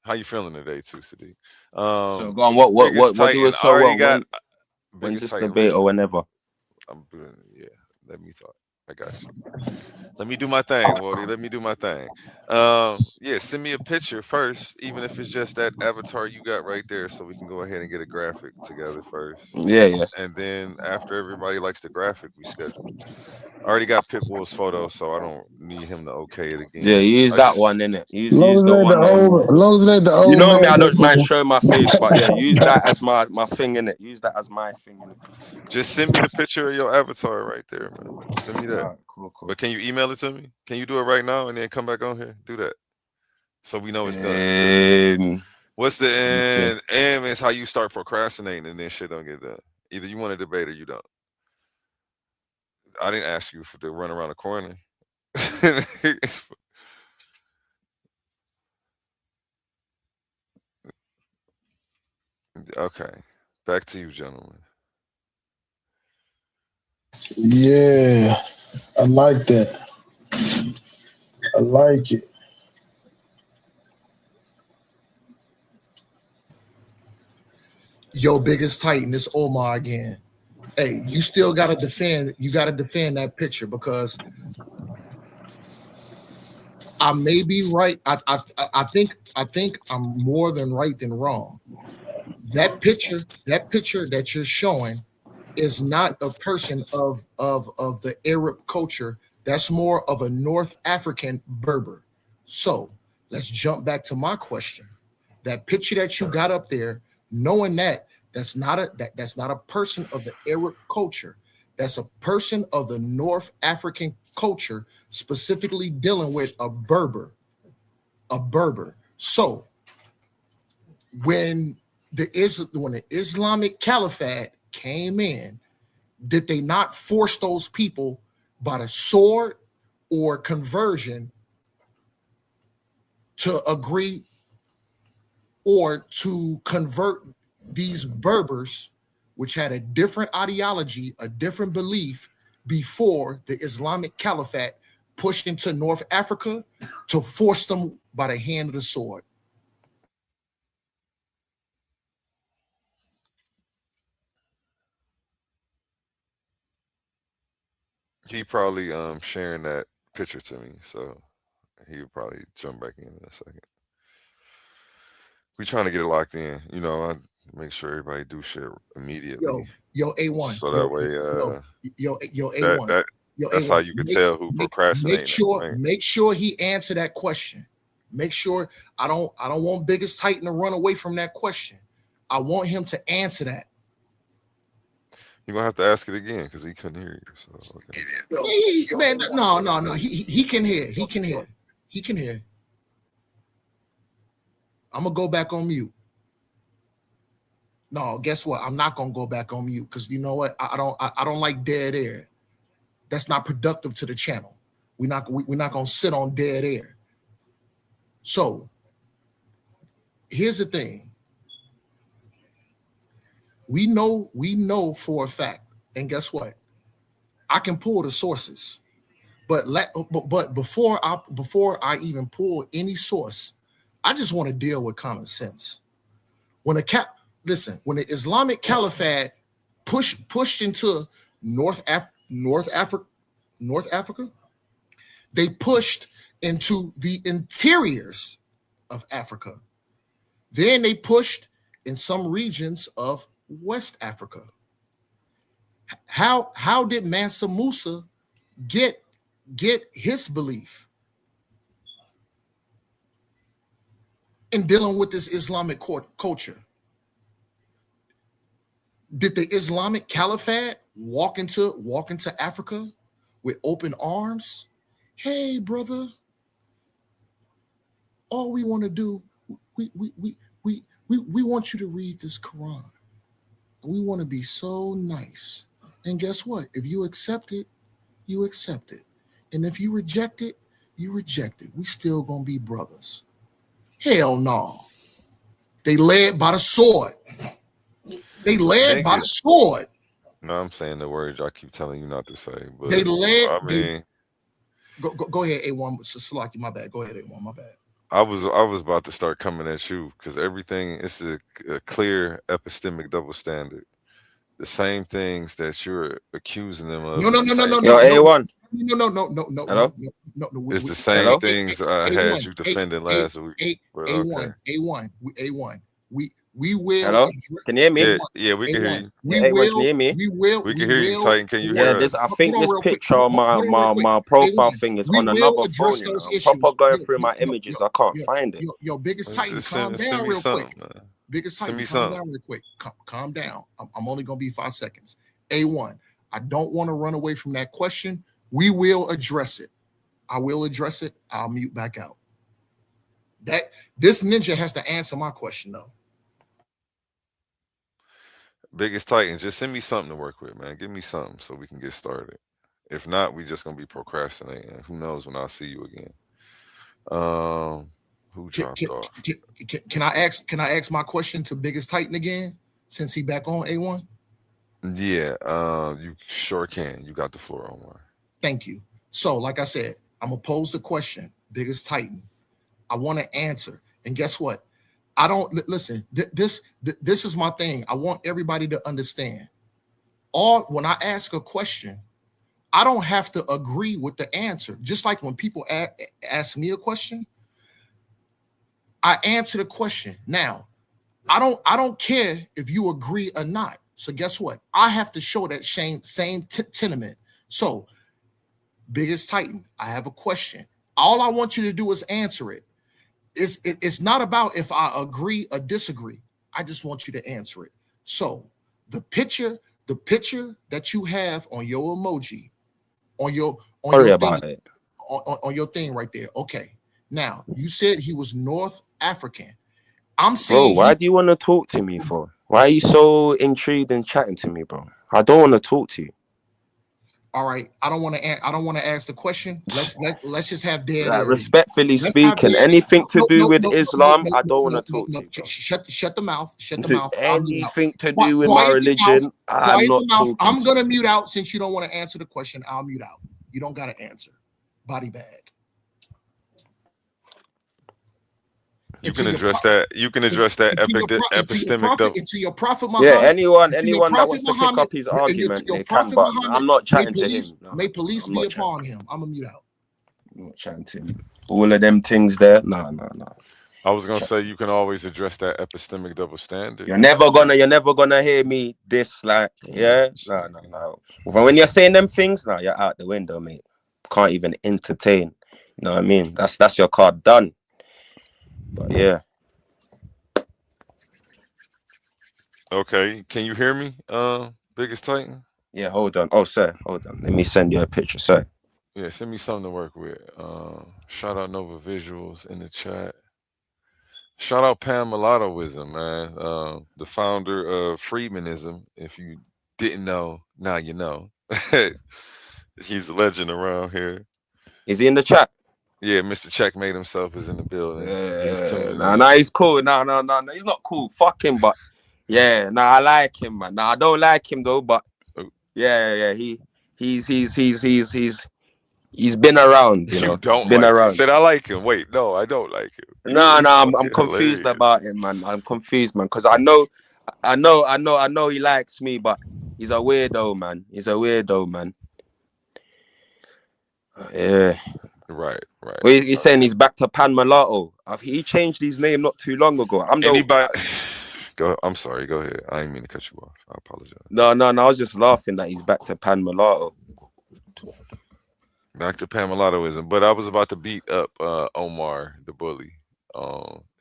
How you feeling today, too, Sadiq? So go on, Biggest what do Titan. it I so already what got when's Biggest this Titan. debate or Listen, whenever? yeah. Let me talk. I got you. Let me do my thing, Wody. Let me do my thing. Yeah, send me a picture first, even if it's just that avatar you got right there, so we can go ahead and get a graphic together first. Yeah. And then after everybody likes the graphic, we schedule. I already got Pitbull's photo, so I don't need him to okay it Yeah, again. use I that just one, innit? As long Use as the it ain't the one old, as long as it ain't the you old know me, man. I don't mind showing my face, but yeah, use that as my thing in it. Use that as my thing in it. just send me the picture of your avatar right there, man. Send me that. Alright, cool. But can you email it to me? Can you do it right now and then come back on here? Do that. So we know it's done. 'Cause what's the Let me see. end? M is how you start procrastinating and then shit don't get done. Either you want to debate or you don't. I didn't ask you to run around the corner. Okay. Back to you, gentlemen. Yeah, I like that. I like it. Yo, Biggest Titan, it's Omar again. Hey, you still gotta defend. You gotta defend that picture because I may be right. I think I'm more than right than wrong. That picture that you're showing is not a person of the Arab culture. That's more of a North African Berber. So let's jump back to my question. That picture that you got up there, knowing that that's not a person of the Arab culture. That's a person of the North African culture, specifically dealing with a Berber. A Berber. So when the Islamic Caliphate came in, did they not force those people by the sword or conversion to agree or to convert these Berbers, which had a different ideology, a different belief before the Islamic Caliphate pushed into North Africa to force them by the hand of the sword? He probably sharing that picture to me, so he would probably jump back in a second. We trying to get it locked in, you know. I make sure everybody do shit immediately. Yo, A1. So that way, yo, A1. That's how you can tell who procrastinating. Make sure he answer that question. Make sure I don't want Biggest Titan to run away from that question. I want him to answer that. You're gonna have to ask it again because he couldn't hear you. So okay. Man, no. He can hear. He can hear. He can hear. I'm gonna go back on mute. No, guess what? I'm not gonna go back on mute because you know what? I don't like dead air. That's not productive to the channel. We're not gonna sit on dead air. So here's the thing. We know for a fact, and guess what? I can pull the sources, but before I even pull any source, I just want to deal with common sense. When the Islamic Caliphate pushed into North Africa, they pushed into the interiors of Africa. Then they pushed in some regions of West Africa. How did Mansa Musa get his belief in dealing with this Islamic culture? Did the Islamic Caliphate walk into Africa with open arms? Hey, brother, all we want to do, we want you to read this Quran. We want to be so nice. And guess what? If you accept it, you accept it. And if you reject it, you reject it. We still gonna be brothers. Hell no. They led by the sword. They led by the sword. No, I'm saying the words I keep telling you not to say. But they led. I mean, go ahead, A1. Salaki, my bad. Go ahead, A1. My bad. I was about to start coming at you because everything is a clear epistemic double standard. The same things that you're accusing them of. No. Yo, A1. No. Hello? No. It's the same things I had you defending last week. A1. We will. Hello? Can you hear me? Yeah, we can hear you. A1, can you hear me? We can hear you, Titan. Can you hear us? I think this picture on my profile thing is on another phone. You know? I'm proper going through my images. I can't find it. Yo, Biggest Titan, calm down real quick. Biggest Titan, calm down real quick. Calm down. I'm only going to be 5 seconds. A1, I don't want to run away from that question. We will address it. I will address it. I'll mute back out. This ninja has to answer my question, though. Biggest Titan, just send me something to work with, man. Give me something so we can get started. If not, we just gonna be procrastinating. Who knows when I'll see you again? Who dropped off? Can I ask my question to Biggest Titan again since he back on A1? Yeah, you sure can. You got the floor, Omar. Thank you. So, like I said, I'm gonna pose the question, Biggest Titan. I want to answer, and guess what? I don't listen. This is my thing. I want everybody to understand. When I ask a question, I don't have to agree with the answer. Just like when people ask me a question, I answer the question. Now, I don't care if you agree or not. So guess what? I have to show that same tenement. So, Biggest Titan, I have a question. All I want you to do is answer it. It's not about if I agree or disagree. I just want you to answer it. So the picture that you have on your emoji, on your thing right there. Okay. Now you said he was North African. I'm saying, bro, why do you want to talk to me for? Why are you so intrigued and chatting to me, bro? I don't want to talk to you. All right, I don't want to ask the question. Let's just have dead Like, air. respectfully Let's have speaking, dead. anything to No, do no, with no, Islam, I no, don't want no, to no, talk no. to you, bro. Shut the mouth. Shut the To mouth. I'll mute out. anything to do with my Quiet the mouth. religion, I'm Quiet the not mouth. talking I'm to gonna you. mute out since you don't want to answer the question. I'll mute out. You don't gotta answer. Body bag. You can address that. You can address that epistemic double. Into your prophet Muhammad. Yeah, anyone into your that wants prophet to pick Muhammad, up his and argument, your they can, prophet but Muhammad. I'm not May chatting to him. may police I'm be not chatting. upon him. I'm gonna mute out. I'm not chatting to him. All of them things there, no. I was gonna say you can always address that epistemic double standard. You're never gonna hear me dislike. Yeah, no. When you're saying them things, no, you're out the window, mate. Can't even entertain. You know what I mean? That's your card done. But yeah. Okay, can you hear me, Biggest Titan? Yeah, hold on. Oh, sir, hold on. Let me send you a picture, sir. Yeah, send me something to work with. Shout out Nova Visuals in the chat. Shout out Pam Mulattoism, man. The founder of Freedmanism. If you didn't know, now you know. He's a legend around here. Is he in the chat? Yeah, Mr. Checkmate himself is in the building. He's cool. No, he's not cool. Fuck him, but yeah, I like him, man. I don't like him though, but yeah, he's been around, you know. You don't been like around. him. Said I like him. Wait, no, I don't like him. I'm confused about him, man. I'm confused, man, because I know he likes me, but he's a weirdo, man. Yeah. Right. Well, he's saying he's back to Pan Mulatto. He changed his name not too long ago. Go. I'm sorry. Go ahead. I didn't mean to cut you off. I apologize. No. I was just laughing that he's back to Pan Mulatto. Back to Pan Mulattoism. But I was about to beat up Omar the bully.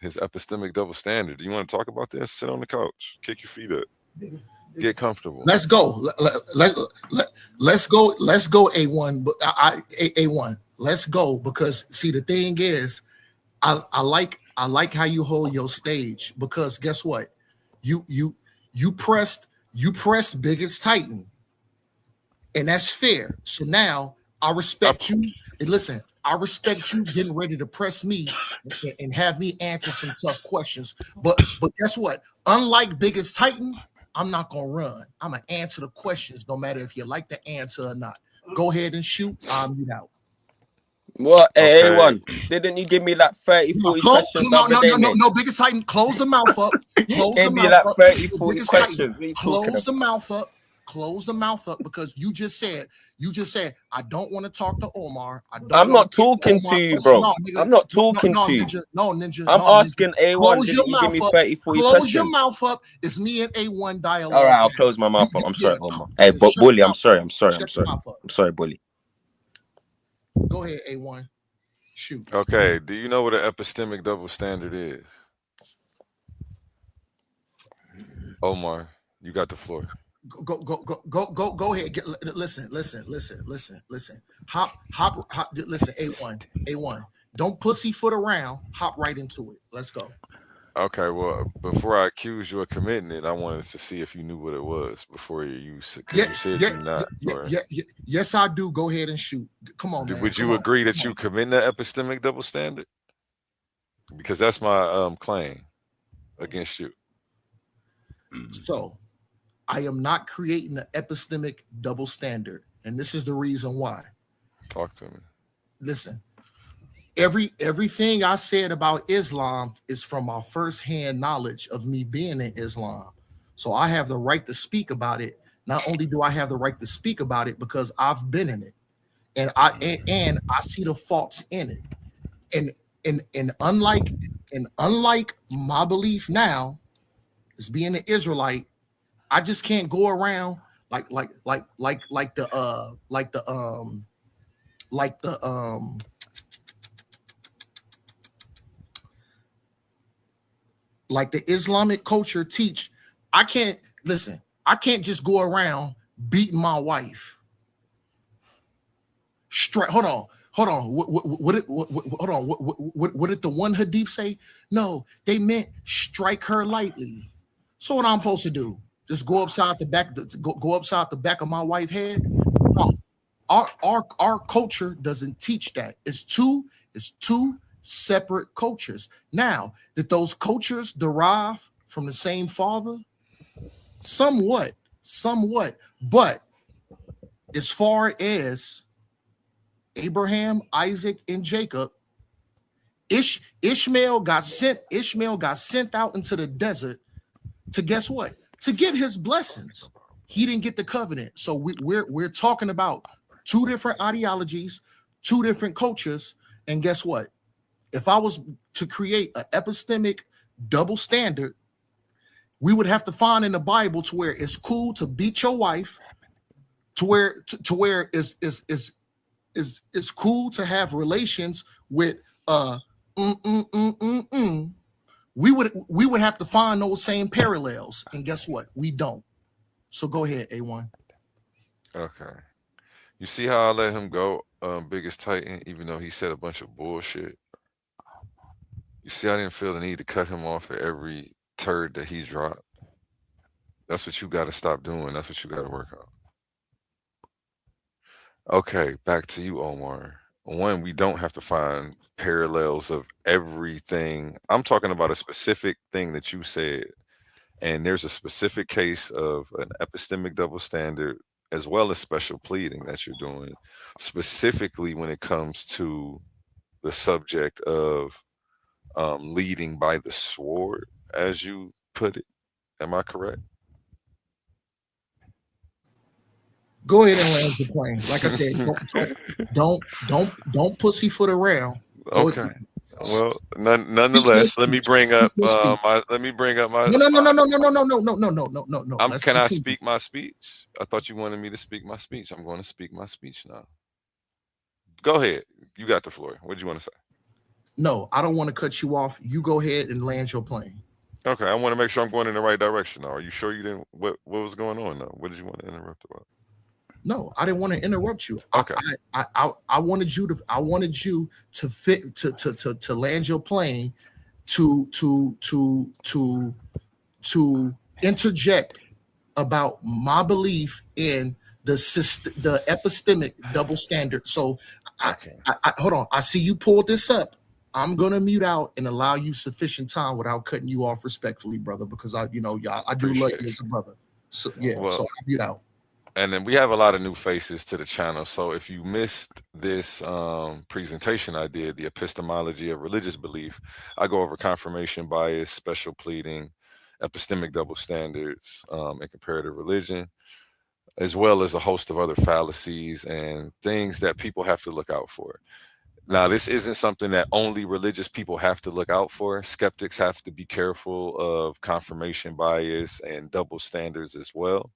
His epistemic double standard. Do you want to talk about this? Sit on the couch. Kick your feet up. Get comfortable. Let's go. Let's go. Let's go. A1. A1. Let's go, because see, the thing is, I like how you hold your stage, because guess what? You pressed Biggest Titan, and that's fair. So now I respect you. And listen, I respect you getting ready to press me and have me answer some tough questions. But guess what? Unlike Biggest Titan, I'm not gonna run. I'm gonna answer the questions, no matter if you like the answer or not. Go ahead and shoot. I'll mute out. What? Hey, A1, didn't you give me like 30, 40 questions? No, Biggest Titan, close the mouth up. Gave me like 30, 40 questions. Close the mouth up. Close the mouth up, because you just said I don't want to talk to Omar. I'm not talking to you, bro. I'm not talking to you. Ninja. I'm asking A1. Didn't you give me 30, 40 questions? Close your mouth up. It's me and A1 dialogue. All right, I'll close my mouth up. I'm sorry, Omar. Hey, but bully, I'm sorry. I'm sorry, bully. Go ahead, A1. Shoot. Okay. Do you know what an epistemic double standard is? Omar, you got the floor. Go ahead. Listen. Hop. Listen, A1. Don't pussyfoot around. Hop right into it. Let's go. Okay, well, before I accused you of committing it, I wanted to see if you knew what it was before you said you're not. Yes, I do. Go ahead and shoot. Come on, man. Would you agree that you commit the epistemic double standard? Because that's my claim against you. So, I am not creating an epistemic double standard, and this is the reason why. Talk to me. Listen. Everything I said about Islam is from my firsthand knowledge of me being in Islam. So I have the right to speak about it. Not only do I have the right to speak about it, because I've been in it, and I see the faults in it. And unlike my belief now, as being an Israelite, I just can't go around like the Islamic culture teach. I can't just go around beating my wife. Hold on. What did the one hadith say? No, they meant strike her lightly. So what I'm supposed to do? just go upside the back, go upside the back of my wife's head. No, our culture doesn't teach that. It's two separate cultures. Now, did those cultures derive from the same father? Somewhat. But as far as Abraham, Isaac, and Jacob, Ishmael got sent out into the desert to guess what? To get his blessings. He didn't get the covenant. So we're talking about two different ideologies, two different cultures, and guess what? If I was to create an epistemic double standard, we would have to find in the Bible to where it's cool to beat your wife, to where it's cool to have relations with we would have to find those same parallels, and guess what? We don't. So go ahead, A1. Okay. You see how I let him go, biggest Titan, even though he said a bunch of bullshit. You see, I didn't feel the need to cut him off at every turd that he dropped. That's what you got to stop doing. That's what you got to work on. Okay, back to you, Omar. One, we don't have to find parallels of everything. I'm talking about a specific thing that you said, and there's a specific case of an epistemic double standard as well as special pleading that you're doing, specifically when it comes to the subject of leading by the sword, as you put it. Am I correct? Go ahead and land the plane. Like I said, don't pussyfoot around. Go Okay. Well, nonetheless, let me bring up my. No. Let's Can I continue. speak my speech? I thought you wanted me to speak my speech. I'm going to speak my speech now. Go ahead. You got the floor. What do you want to say? No, I don't want to cut you off. You go ahead and land your plane. Okay, I want to make sure I'm going in the right direction now. Are you sure you didn't? What was going on now? What did you want to interrupt about? No, I didn't want to interrupt you. Okay. I wanted you to fit to land your plane to interject about my belief in the epistemic double standard. So I hold on. I see you pulled this up. I'm gonna mute out and allow you sufficient time without cutting you off respectfully, brother, because I do love Appreciate you it. as a brother. So yeah, Well, so I'll mute out. and then we have a lot of new faces to the channel. So if you missed this presentation I did, the epistemology of religious belief, I go over confirmation bias, special pleading, epistemic double standards, and comparative religion, as well as a host of other fallacies and things that people have to look out for. Now, this isn't something that only religious people have to look out for. Skeptics have to be careful of confirmation bias and double standards as well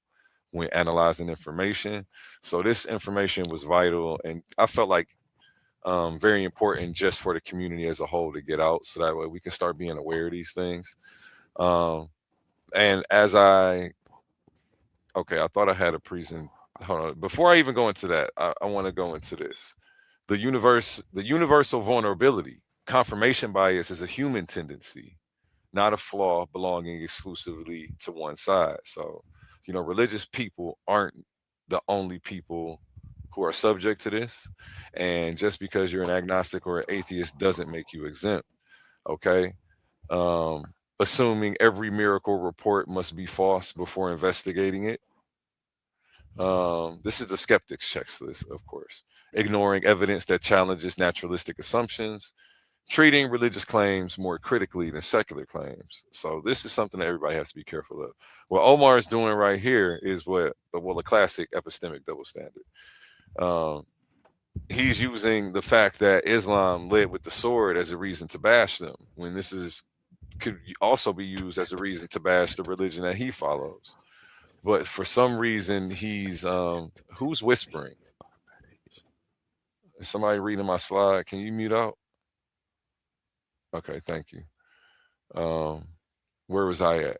when analyzing information. So this information was vital, and I felt like very important just for the community as a whole to get out, so that way we can start being aware of these things. And as I thought I had a present. Hold on. Before I even go into that, I want to go into this. The universal vulnerability. Confirmation bias is a human tendency, not a flaw belonging exclusively to one side. So, religious people aren't the only people who are subject to this. And just because you're an agnostic or an atheist doesn't make you exempt. Okay. Assuming every miracle report must be false before investigating it. This is the skeptics checklist, of course. Ignoring evidence that challenges naturalistic assumptions, treating religious claims more critically than secular claims. So this is something that everybody has to be careful of. What Omar is doing right here is a classic epistemic double standard. He's using the fact that Islam led with the sword as a reason to bash them, when could also be used as a reason to bash the religion that he follows. But for some reason, he's who's whispering? Is somebody reading my slide? Can you mute out? Okay, thank you. Where was I at?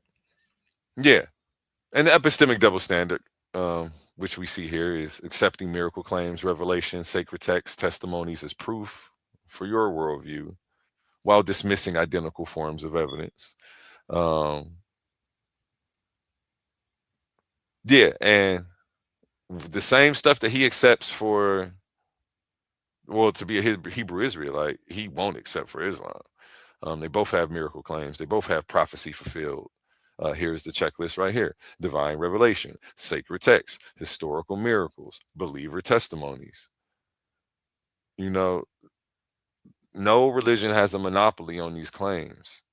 Yeah, and the epistemic double standard, which we see here, is accepting miracle claims, revelation, sacred texts, testimonies as proof for your worldview, while dismissing identical forms of evidence. Yeah, and the same stuff that he accepts for, well, to be a Hebrew Israelite, he won't accept for Islam. They both have miracle claims. They both have prophecy fulfilled. Here's the checklist right here: divine revelation, sacred texts, historical miracles, believer testimonies. You know, no religion has a monopoly on these claims,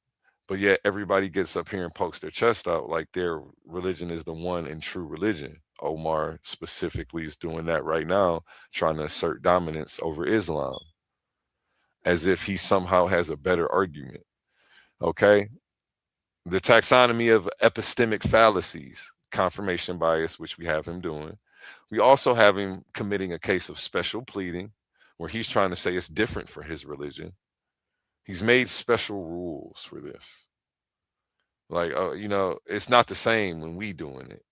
but yet everybody gets up here and pokes their chest out like their religion is the one and true religion. Omar specifically is doing that right now, trying to assert dominance over Islam as if he somehow has a better argument. Okay. The taxonomy of epistemic fallacies, confirmation bias, which we have him doing. We also have him committing a case of special pleading, where he's trying to say it's different for his religion. He's made special rules for this. Like, it's not the same when we doing it.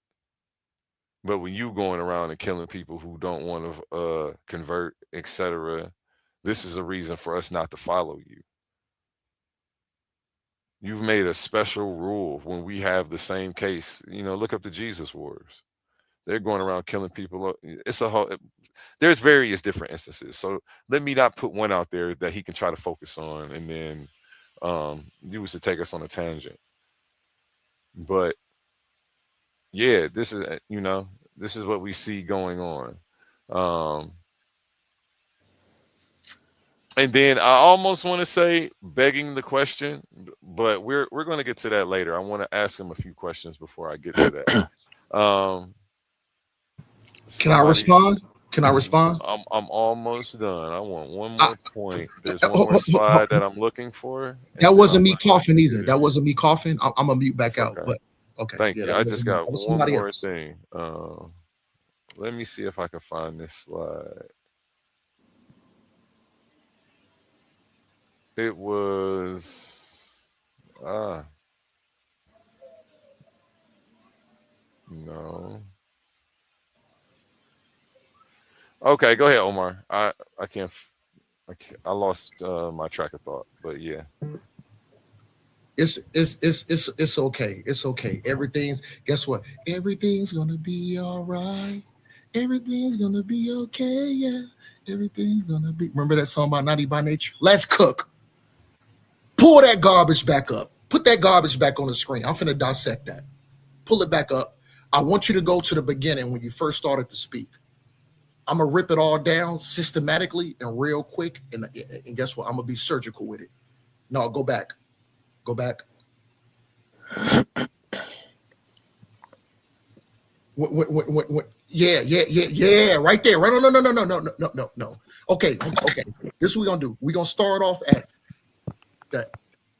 But when you going around and killing people who don't want to convert, etc., this is a reason for us not to follow you. You've made a special rule when we have the same case. Look up the Jesus Wars. They're going around killing people. It's a whole. There's various different instances. So let me not put one out there that he can try to focus on, and then use to take us on a tangent. But yeah, this is what we see going on. And then I almost want to say begging the question, but we're going to get to that later. I want to ask him a few questions before I get to that. Can I respond? Can I respond? I'm almost done. I want one more point. There's one more slide that I'm looking for. That wasn't me coughing either. That wasn't me coughing. I'm gonna mute back out. But okay. Thank you. I just got one more else. thing. Let me see if I can find this slide. It was no. Okay, go ahead, Omar. I lost my track of thought, but yeah. It's okay. It's okay. Guess what? Everything's gonna be all right. Everything's gonna be okay. Yeah. Everything's gonna be. Remember that song by Naughty by Nature? Let's cook. Pull that garbage back up. Put that garbage back on the screen. I'm finna dissect that. Pull it back up. I want you to go to the beginning when you first started to speak. I'm gonna rip it all down systematically and real quick. And guess what? I'm gonna be surgical with it. No, go back. Go back. Yeah, right there. Right. No. Okay. This is what we're gonna do. We're gonna start off at the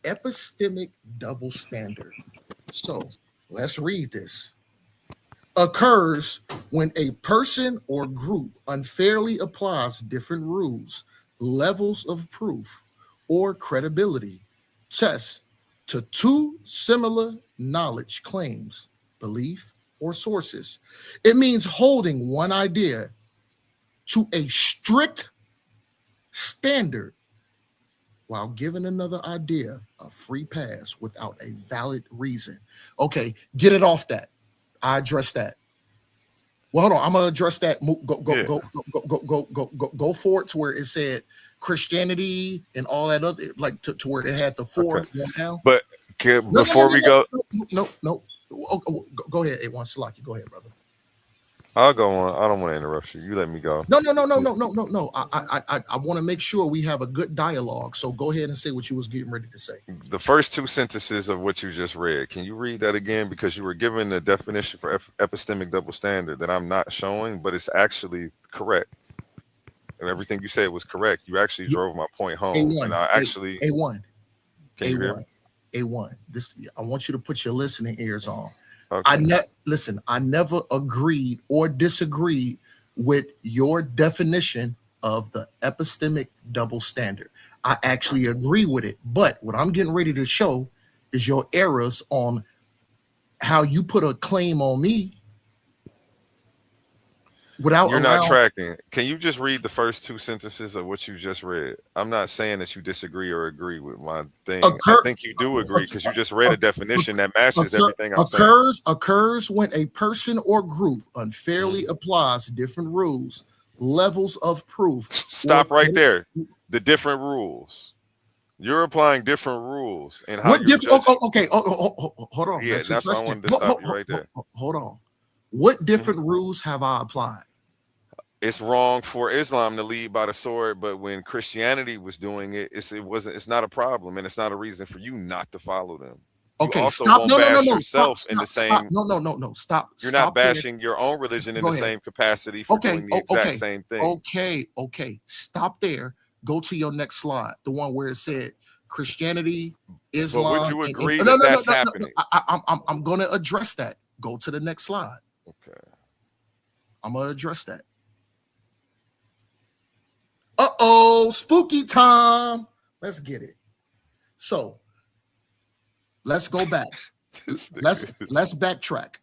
epistemic double standard. So let's read this. Occurs when a person or group unfairly applies different rules, levels of proof, or credibility tests to two similar knowledge claims, belief, or sources. It means holding one idea to a strict standard while giving another idea a free pass without a valid reason. Okay, get it off that. I address that. Well, hold on. I'm gonna address that. Go forward to where it said Christianity and all that other, like to where it had the four down. But before we go, no. Go ahead, A1 Salaki. Go ahead, brother. I'll go on. I don't want to interrupt you. You let me go. No. I want to make sure we have a good dialogue. So go ahead and say what you was getting ready to say. The first two sentences of what you just read. Can you read that again? Because you were given the definition for epistemic double standard that I'm not showing, but it's actually correct. And everything you said was correct. You actually drove my point home. A1, and I actually A1. Can you hear me? A1. This I want you to put your listening ears on. Okay. I never agreed or disagreed with your definition of the epistemic double standard. I actually agree with it. But what I'm getting ready to show is your errors on how you put a claim on me without You're not allowing. tracking. Can you just read the first two sentences of what you just read? I'm not saying that you disagree or agree with my thing. I think you do agree because you just read a definition that matches everything I'm saying. Occurs when a person or group unfairly applies different rules, levels of proof. Stop right there. The different rules. You're applying different rules and how What you're different? judging. Okay. Hold on. Yeah, Let's that's why I address wanted that. to stop you right there. Hold on. What different rules have I applied? It's wrong for Islam to lead by the sword, but when Christianity was doing it, it's not a problem, and it's not a reason for you not to follow them. You Okay, also stop. won't No. bash Stop. yourself in the same. No. Stop. You're Stop not bashing your own religion in Go the ahead. same capacity for doing the exact same thing. Okay. Stop there. Go to your next slide, the one where it said Christianity, Islam. But would you agree no, that's happening? I'm going to address that. Go to the next slide. Okay. I'm going to address that. Uh-oh, spooky time. Let's get it. So, let's go back. let's backtrack.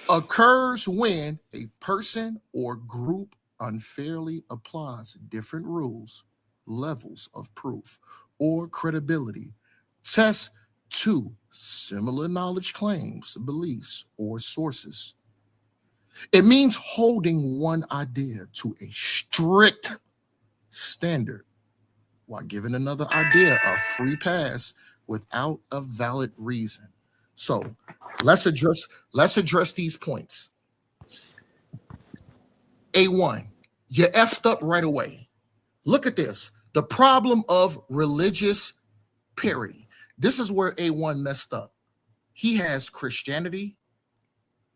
Occurs when a person or group unfairly applies different rules, levels of proof, or credibility, tests to similar knowledge claims, beliefs, or sources. It means holding one idea to a strict standard while giving another idea a free pass without a valid reason. So let's address these points. A1, you effed up right away. Look at this. The problem of religious parity. This is where A1 messed up. He has Christianity,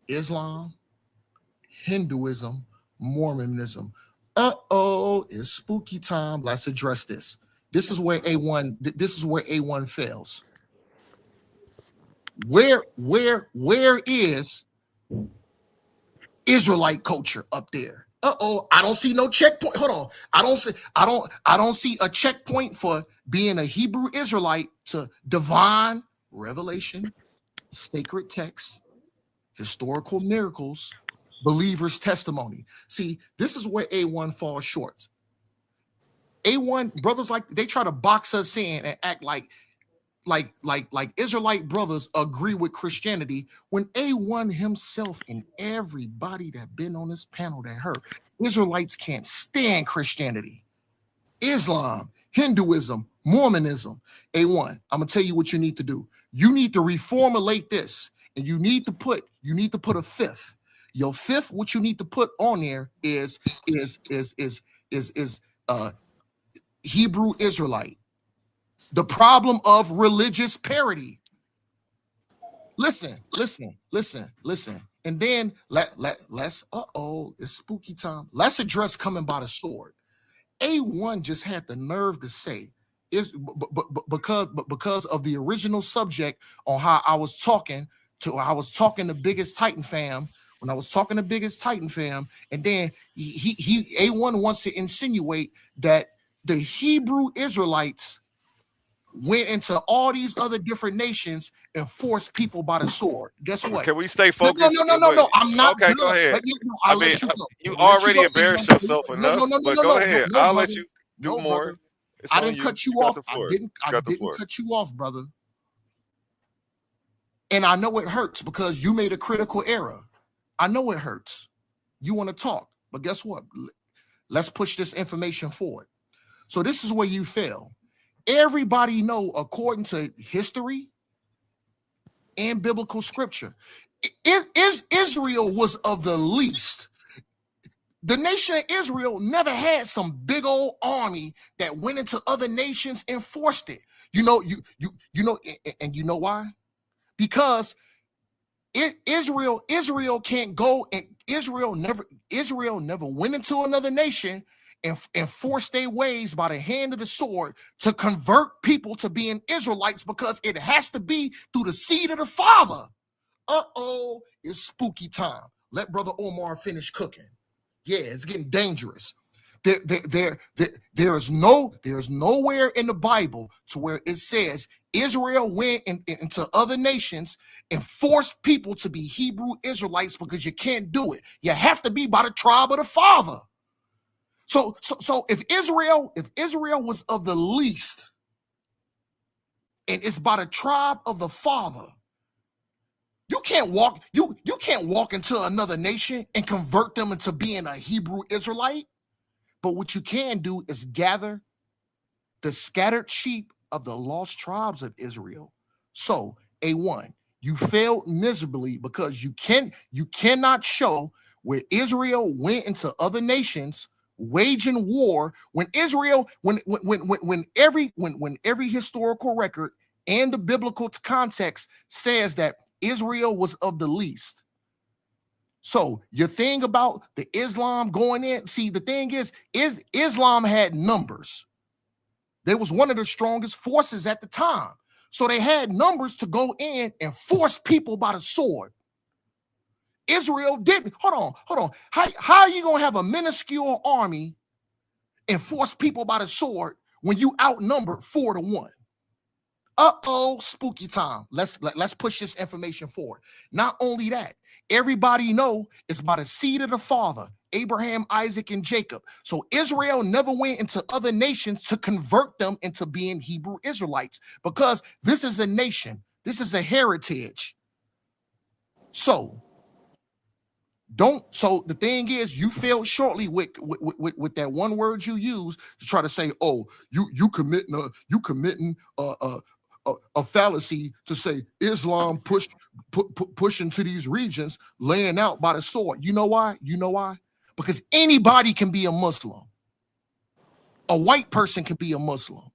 Islam, Hinduism, Mormonism. Uh-oh, it's spooky time. Let's address this. This is where A1 fails. Where is Israelite culture up there? Uh-oh, I don't see no checkpoint. Hold on. I don't see a checkpoint for being a Hebrew Israelite to divine revelation, sacred texts, historical miracles, believers' testimony. See, this is where A1 falls short. A1 brothers, like, they try to box us in and act like Israelite brothers agree with Christianity when A1 himself and everybody that been on this panel that heard Israelites can't stand Christianity, Islam, Hinduism, Mormonism. A1, I'm gonna tell you what you need to do. You need to reformulate this, and you need to put a fifth. Your fifth, what you need to put on there is Hebrew Israelite. The problem of religious parity. Listen. And then let's it's spooky time. Let's address coming by the sword. A1 just had the nerve to say because of the original subject on how I was talking to Biggest Titan fam. When I was talking to Biggest Titan fam, and then he A1 wants to insinuate that the Hebrew Israelites went into all these other different nations and forced people by the sword. Guess what? Can we stay focused? No. I'm not. Okay, go ahead. You already embarrassed yourself enough. But go ahead. I'll let you do more. I didn't cut you off. I didn't cut you off, brother. And I know it hurts because you made a critical error. I know it hurts. You want to talk, but guess what? Let's push this information forward. So this is where you fail. Everybody know, according to history and biblical scripture, Israel was of the least. The nation of Israel never had some big old army that went into other nations and forced it. You know why? Because Israel can't go, and Israel never went into another nation and forced their ways by the hand of the sword to convert people to being Israelites, because it has to be through the seed of the Father. Uh-oh, it's spooky time. Let Brother Omar finish cooking. Yeah, it's getting dangerous. There's nowhere in the Bible to where it says Israel went into other nations and forced people to be Hebrew Israelites because you can't do it. You have to be by the tribe of the father. So if Israel was of the least, and it's by the tribe of the father, you can't walk into another nation and convert them into being a Hebrew Israelite. But what you can do is gather the scattered sheep of the lost tribes of Israel. So, A1, you failed miserably because you cannot show where Israel went into other nations waging war when Israel, when every historical record and the biblical context says that Israel was of the least. So your thing about the Islam going in, see, the thing is Islam had numbers. They was one of the strongest forces at the time. So they had numbers to go in and force people by the sword. Israel didn't. Hold on. How are you going to have a minuscule army and force people by the sword when you outnumbered 4-1? Uh-oh, spooky time. Let's push this information forward. Not only that, everybody know it's by the seed of the father, Abraham, Isaac, and Jacob. So Israel never went into other nations to convert them into being Hebrew Israelites because this is a nation. This is a heritage. So the thing is, you failed shortly with that one word you use to try to say, oh, you committing a fallacy to say Islam push into these regions, laying out by the sword. You know why? Because anybody can be a Muslim. A white person can be a Muslim.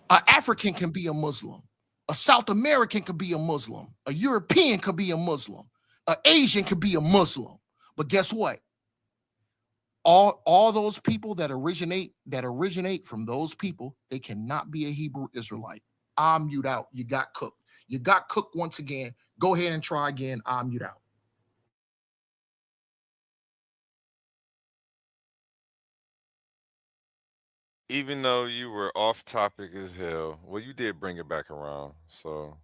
An African can be a Muslim. A South American can be a Muslim. A European can be a Muslim. An Asian could be a Muslim. But guess what? All those people that originate from those people, they cannot be a Hebrew Israelite. I mute out. You got cooked. You got cooked once again. Go ahead and try again. I mute out. Even though you were off topic as hell, well, you did bring it back around. So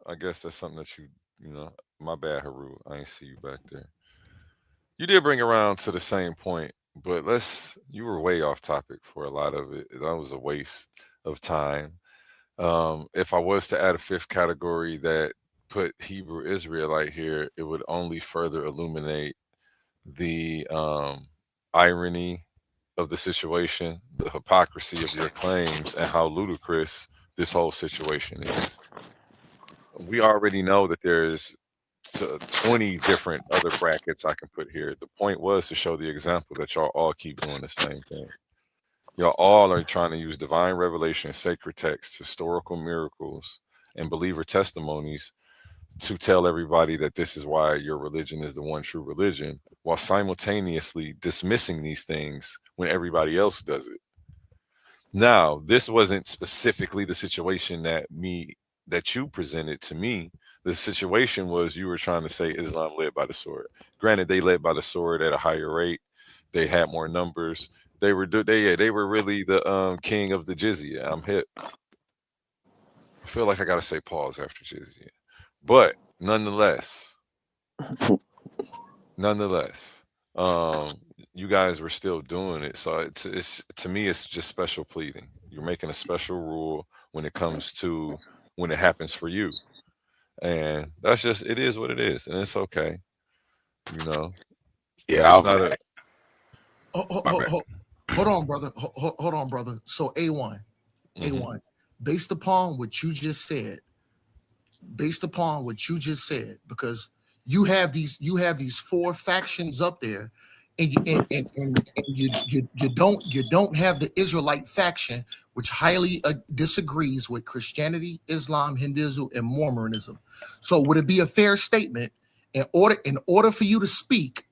I guess that's something that my bad, Haru. I ain't see you back there. You did bring around to the same point, but you were way off topic for a lot of it. That was a waste of time. If I was to add a fifth category that put Hebrew Israelite here, it would only further illuminate the irony of the situation, the hypocrisy of your claims, and how ludicrous this whole situation is. We already know that there's 20 different other brackets I can put here. The point was to show the example that y'all all keep doing the same thing. Y'all all are trying to use divine revelation, sacred texts, historical miracles, and believer testimonies to tell everybody that this is why your religion is the one true religion, while simultaneously dismissing these things when everybody else does it. Now, this wasn't specifically the situation that you presented to me. The situation was you were trying to say Islam led by the sword. Granted, they led by the sword at a higher rate. They had more numbers. They were really the king of the jizya. I'm hip. I feel like I gotta say pause after jizya, but nonetheless, you guys were still doing it. So it's to me, it's just special pleading. You're making a special rule when it happens for you, and that's just it is what it is, and it's okay. Yeah, it's not a. Hold on, brother. Hold on, brother. So A1, based upon what you just said, because you have these four factions up there, and you don't have the Israelite faction, which highly disagrees with Christianity, Islam, Hinduism, and Mormonism. So would it be a fair statement in order for you to speak,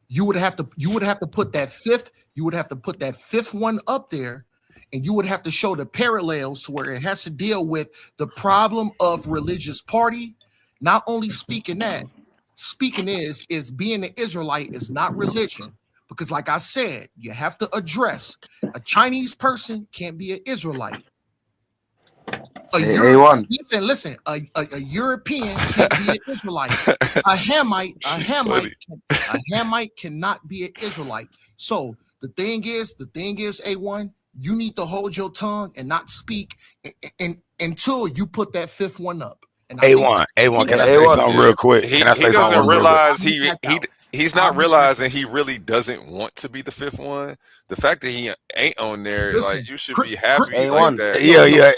you would have to put that fifth one up there, and you would have to show the parallels where it has to deal with the problem of religious party. Not only speaking is being an Israelite is not religion, because like I said, you have to address a Chinese person can't be an Israelite. A1. Listen. A European can't be an Israelite. A Hamite cannot be an Israelite. So the thing is, A1, you need to hold your tongue and not speak until you put that fifth one up. And A1, can I say something real quick? He Can I say something doesn't real quick? realize he's not realizing he really doesn't want to be the fifth one. The fact that he ain't on there, Listen, like, you should be happy A1. like that. Yeah.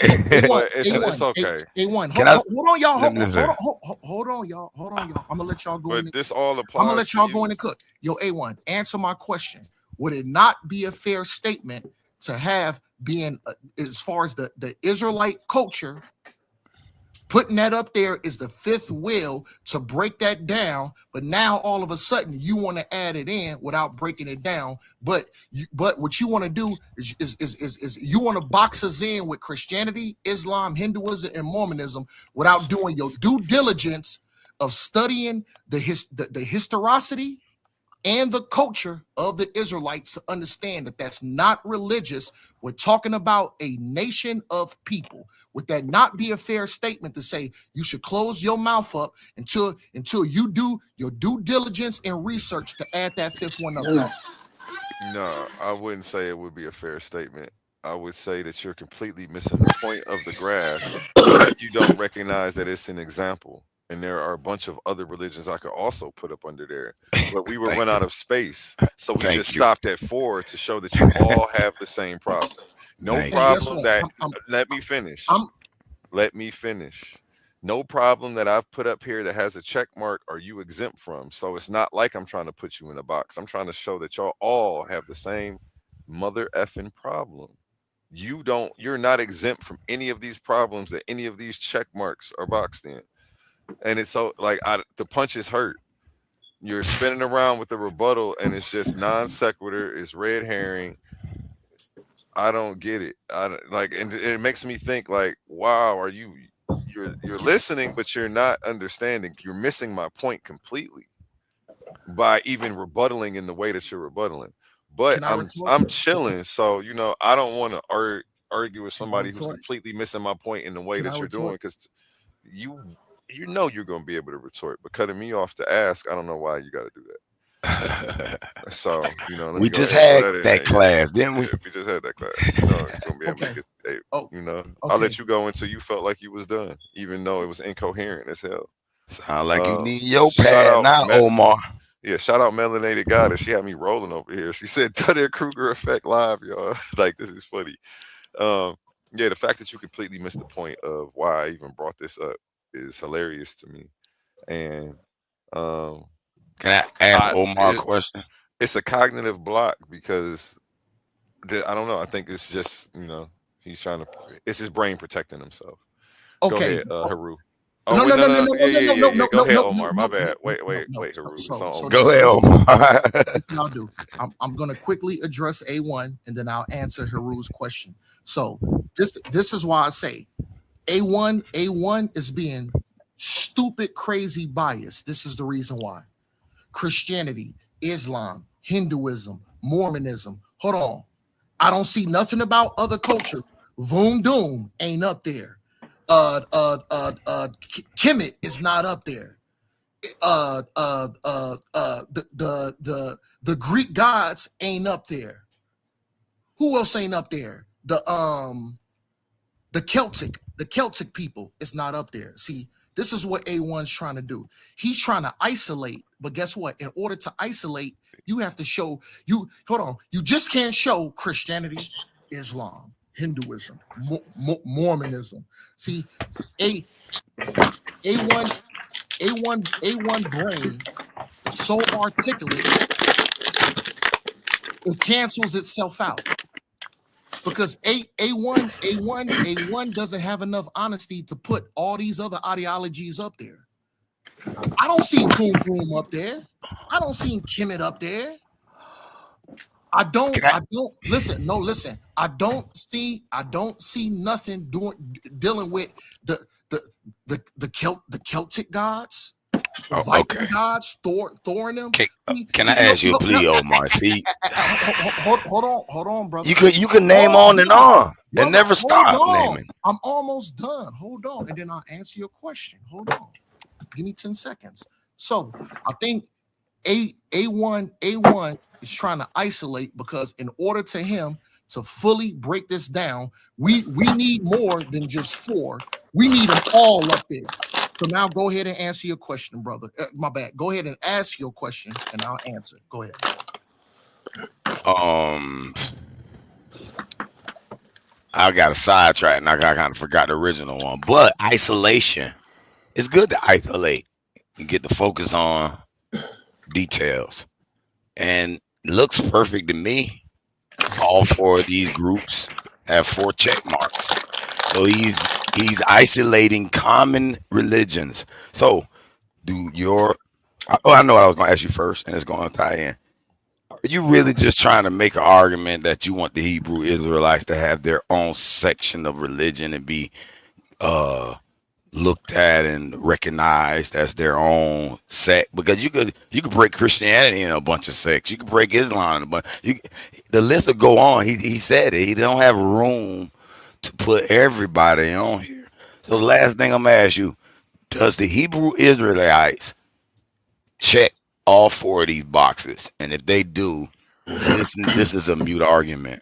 But it's okay. A1. Can I- Hold on, y'all. Let me listen. Hold on, y'all. I'm gonna let y'all go in. But this all I'm applies. gonna let y'all to go you. in and cook. Yo, A1, answer my question. Would it not be a fair statement to have being as far as the Israelite culture, putting that up there is the fifth will to break that down, but now all of a sudden you want to add it in without breaking it down. But what you want to do is you want to box us in with Christianity, Islam, Hinduism, and Mormonism without doing your due diligence of studying the historicity and the culture of the Israelites to understand that that's not religious. We're talking about a nation of people. Would that not be a fair statement to say you should close your mouth up until you do your due diligence and research to add that fifth one up? No, I wouldn't say it would be a fair statement. I would say that you're completely missing the point of the graph. You don't recognize that it's an example. And there are a bunch of other religions I could also put up under there. But we would run out of space. So we just stopped at 4 to show that you all have the same problem. No problem that let me finish. Let me finish. No problem that I've put up here that has a check mark are you exempt from. So it's not like I'm trying to put you in a box. I'm trying to show that y'all all have the same mother effing problem. You're not exempt from any of these problems that any of these check marks are boxed in. And it's so like the punches hurt. You're spinning around with the rebuttal and it's just non sequitur, it's red herring. I don't get it. And it makes me think like, wow, you're listening, but you're not understanding. You're missing my point completely by even rebuttaling in the way that you're rebuttaling. But I'm chilling, so I don't want to argue with somebody who's completely missing my point in the way that you're doing, because you you're going to be able to retort, but cutting me off to ask, I don't know why you got to do that. So we just had that class, didn't we? Yeah, we just had that class. You're gonna be able to get, I'll let you go until you felt like you was done, even though it was incoherent as hell. Sound like you need your pad now, Omar. Yeah, shout out Melanated Goddess. She had me rolling over here. She said Dunning-Kruger effect live, y'all. Like, this is funny. Yeah, the fact that you completely missed the point of why I even brought this up is hilarious to me. And can I ask Omar a question? It's a cognitive block because I don't know. I think it's just he's trying to. It's his brain protecting himself. Okay, go ahead, Haru. No, Go ahead, Omar. My bad. Wait, Haru. Go ahead, Omar. I'll do. I'm gonna quickly address A1 and then I'll answer Haru's question. So this is why I say A1 is being stupid, crazy biased. This is the reason why. Christianity, Islam, Hinduism, Mormonism. Hold on. I don't see nothing about other cultures. Voom Doom ain't up there. Kemet is not up there. The Greek gods ain't up there. Who else ain't up there? The Celtic people is not up there. See, this is what A1's trying to do. He's trying to isolate, but guess what? In order to isolate, you have to show you just can't show Christianity, Islam, Hinduism, Mormonism. See, A1 brain is so articulate, it cancels itself out. Because A1 doesn't have enough honesty to put all these other ideologies up there. I don't see Boom up there. I don't see Kemet up there. I don't listen. No, listen. I don't see nothing dealing with the Celtic gods. Oh, Viking okay. gods, Thor and them. Can I ask you a plea, Omar? See, Hold on, brother. you can name on and on and never stop naming. I'm almost done. Hold on, and then I'll answer your question. Hold on. Give me 10 seconds. So I think A1 is trying to isolate, because in order to him to fully break this down, we need more than just 4. We need them all up there. So now go ahead and answer your question, brother. My bad. Go ahead and ask your question, and I'll answer. Go ahead. I got a sidetrack and I kind of forgot the original one. But isolation, it's good to isolate and get the focus on details. And it looks perfect to me. All 4 of these groups have 4 check marks. So he's isolating common religions. So I know I was gonna ask you first, and it's gonna tie in. Are you really just trying to make an argument that you want the Hebrew Israelites to have their own section of religion and be looked at and recognized as their own sect? Because you could break Christianity in a bunch of sects. You could break Islam in a bunch. The list will go on. He said it. He don't have room to put everybody on here. So the last thing I'm gonna ask you: does the Hebrew Israelites check all 4 of these boxes? And if they do, this is a mute argument.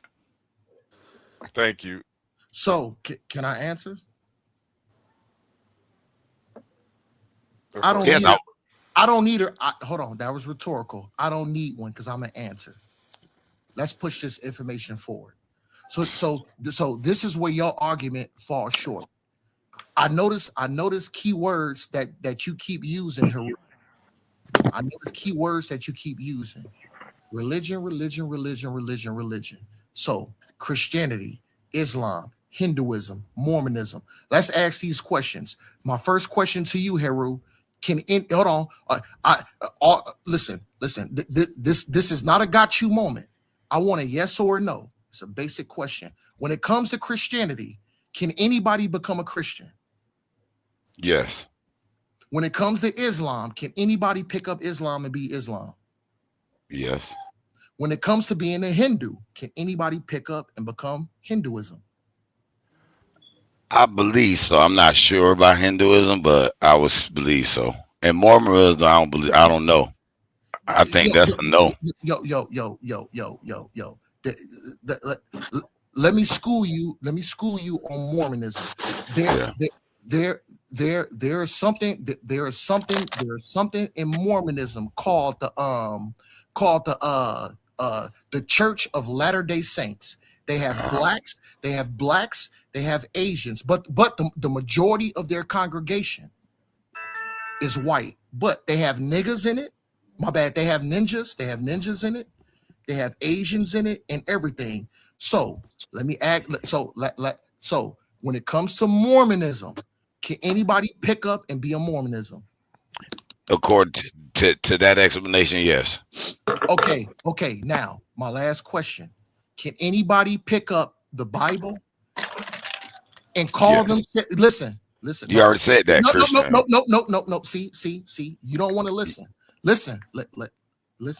Thank you. So can I answer? I don't need her. Hold on, that was rhetorical. I don't need one because I'm an answer. Let's push this information forward. So this is where your argument falls short. I notice keywords that you keep using here. I notice keywords that you keep using. Religion. So Christianity, Islam, Hinduism, Mormonism. Let's ask these questions. My first question to you, Heru, hold on. Listen. This is not a got you moment. I want a yes or a no. It's a basic question. When it comes to Christianity, can anybody become a Christian? Yes. When it comes to Islam, can anybody pick up Islam and be Islam? Yes. When it comes to being a Hindu, can anybody pick up and become Hinduism? I believe so. I'm not sure about Hinduism, but I would believe so. And Mormonism, I don't know. I think that's a no. Let me school you on Mormonism. There is something in Mormonism called the Church of Latter-day Saints. They have blacks, they have Asians, but the majority of their congregation is white. But they have niggas in it. My bad. They have ninjas in it. They have Asians in it and everything. So let me act. So when it comes to Mormonism, can anybody pick up and be a Mormonism? According to that explanation, yes. Okay. Now, my last question. Can anybody pick up the Bible and call them? Listen. You already said that, Christian. No. See. You don't want to listen. Listen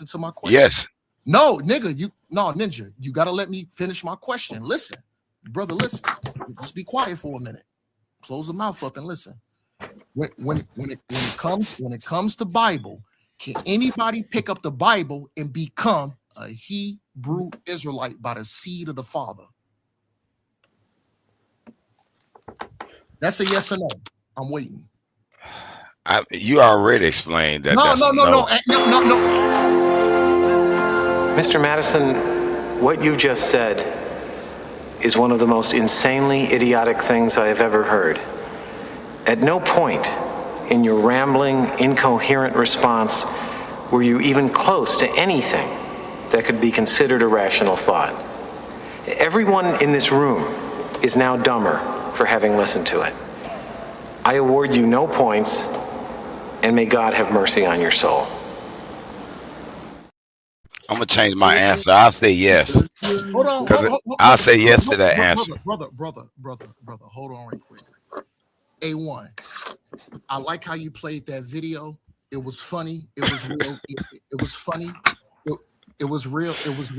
to my question. Yes. No, nigga, ninja. You got to let me finish my question. Listen, brother, listen. Just be quiet for a minute. Close the mouth up and listen. When it comes to Bible, can anybody pick up the Bible and become a Hebrew Israelite by the seed of the Father? That's a yes or no. I'm waiting. You already explained that. No. Mr. Madison, what you just said is one of the most insanely idiotic things I have ever heard. At no point in your rambling, incoherent response were you even close to anything that could be considered a rational thought. Everyone in this room is now dumber for having listened to it. I award you no points, and may God have mercy on your soul. I'm gonna change my answer. I'll say yes. Hold on. I'll say yes to that answer. Brother. Hold on right quick. A1. I like how you played that video. It was funny. It was real. It was funny. It was real.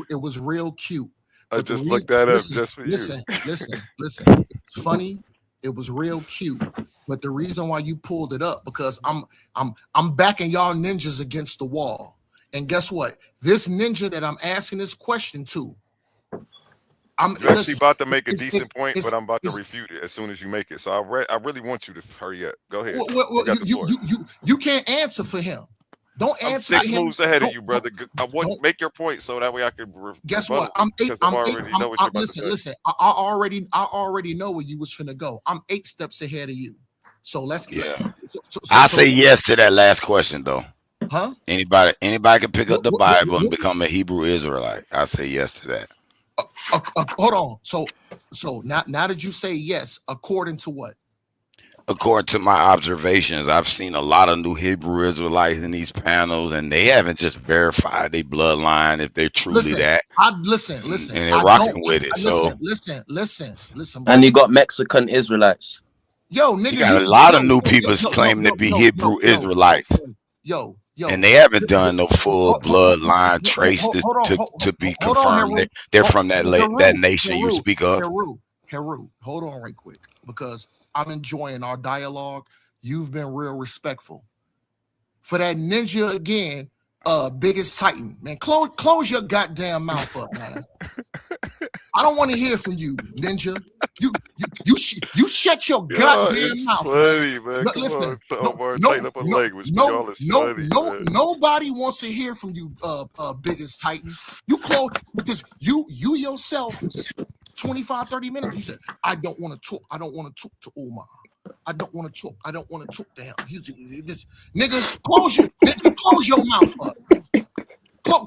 It was real cute. I But just looked that up just for you. listen. It's funny. It was real cute. But the reason why you pulled it up because I'm backing y'all ninjas against the wall. And guess what? This ninja that I'm asking this question to, You're actually about to make a decent point, but I'm about to refute it as soon as you make it. So I really want you to hurry up. Go ahead. You can't answer for him. Don't answer. I'm 6 for him. moves ahead of you, brother. I want to make your point so that way I can. Guess what? I'm 8. I already know what you're about to say. Listen. I already know where you was finna go. I'm 8 steps ahead of you. So let's get. Yeah. I say yes to that last question though. Huh? Anybody can pick up the Bible and become a Hebrew Israelite. I say yes to that. Hold on. So now that you say yes, according to what? According to my observations, I've seen a lot of new Hebrew Israelites in these panels, and they haven't just verified their bloodline if they're truly that. Listen. And they're rocking with it. Listen. And you got Mexican Israelites. Yo, nigga, you got a lot of new people claiming to be Hebrew Israelites. Yo. And they haven't done no full bloodline trace to be confirmed. They're from that nation you speak of. Heru, hold on right quick, because I'm enjoying our dialogue. You've been real respectful. For that ninja again, biggest Titan, man. Close your goddamn mouth up, man. I don't want to hear from you, ninja. You shut your goddamn mouth. Funny, man. Listen, tighten up on language. Nobody wants to hear from you, biggest Titan. You close because you yourself. 25, 30 minutes. You said, I don't want to talk. I don't want to talk to Omar. I don't want to talk. I don't want to talk to him. Nigga, close your mouth up.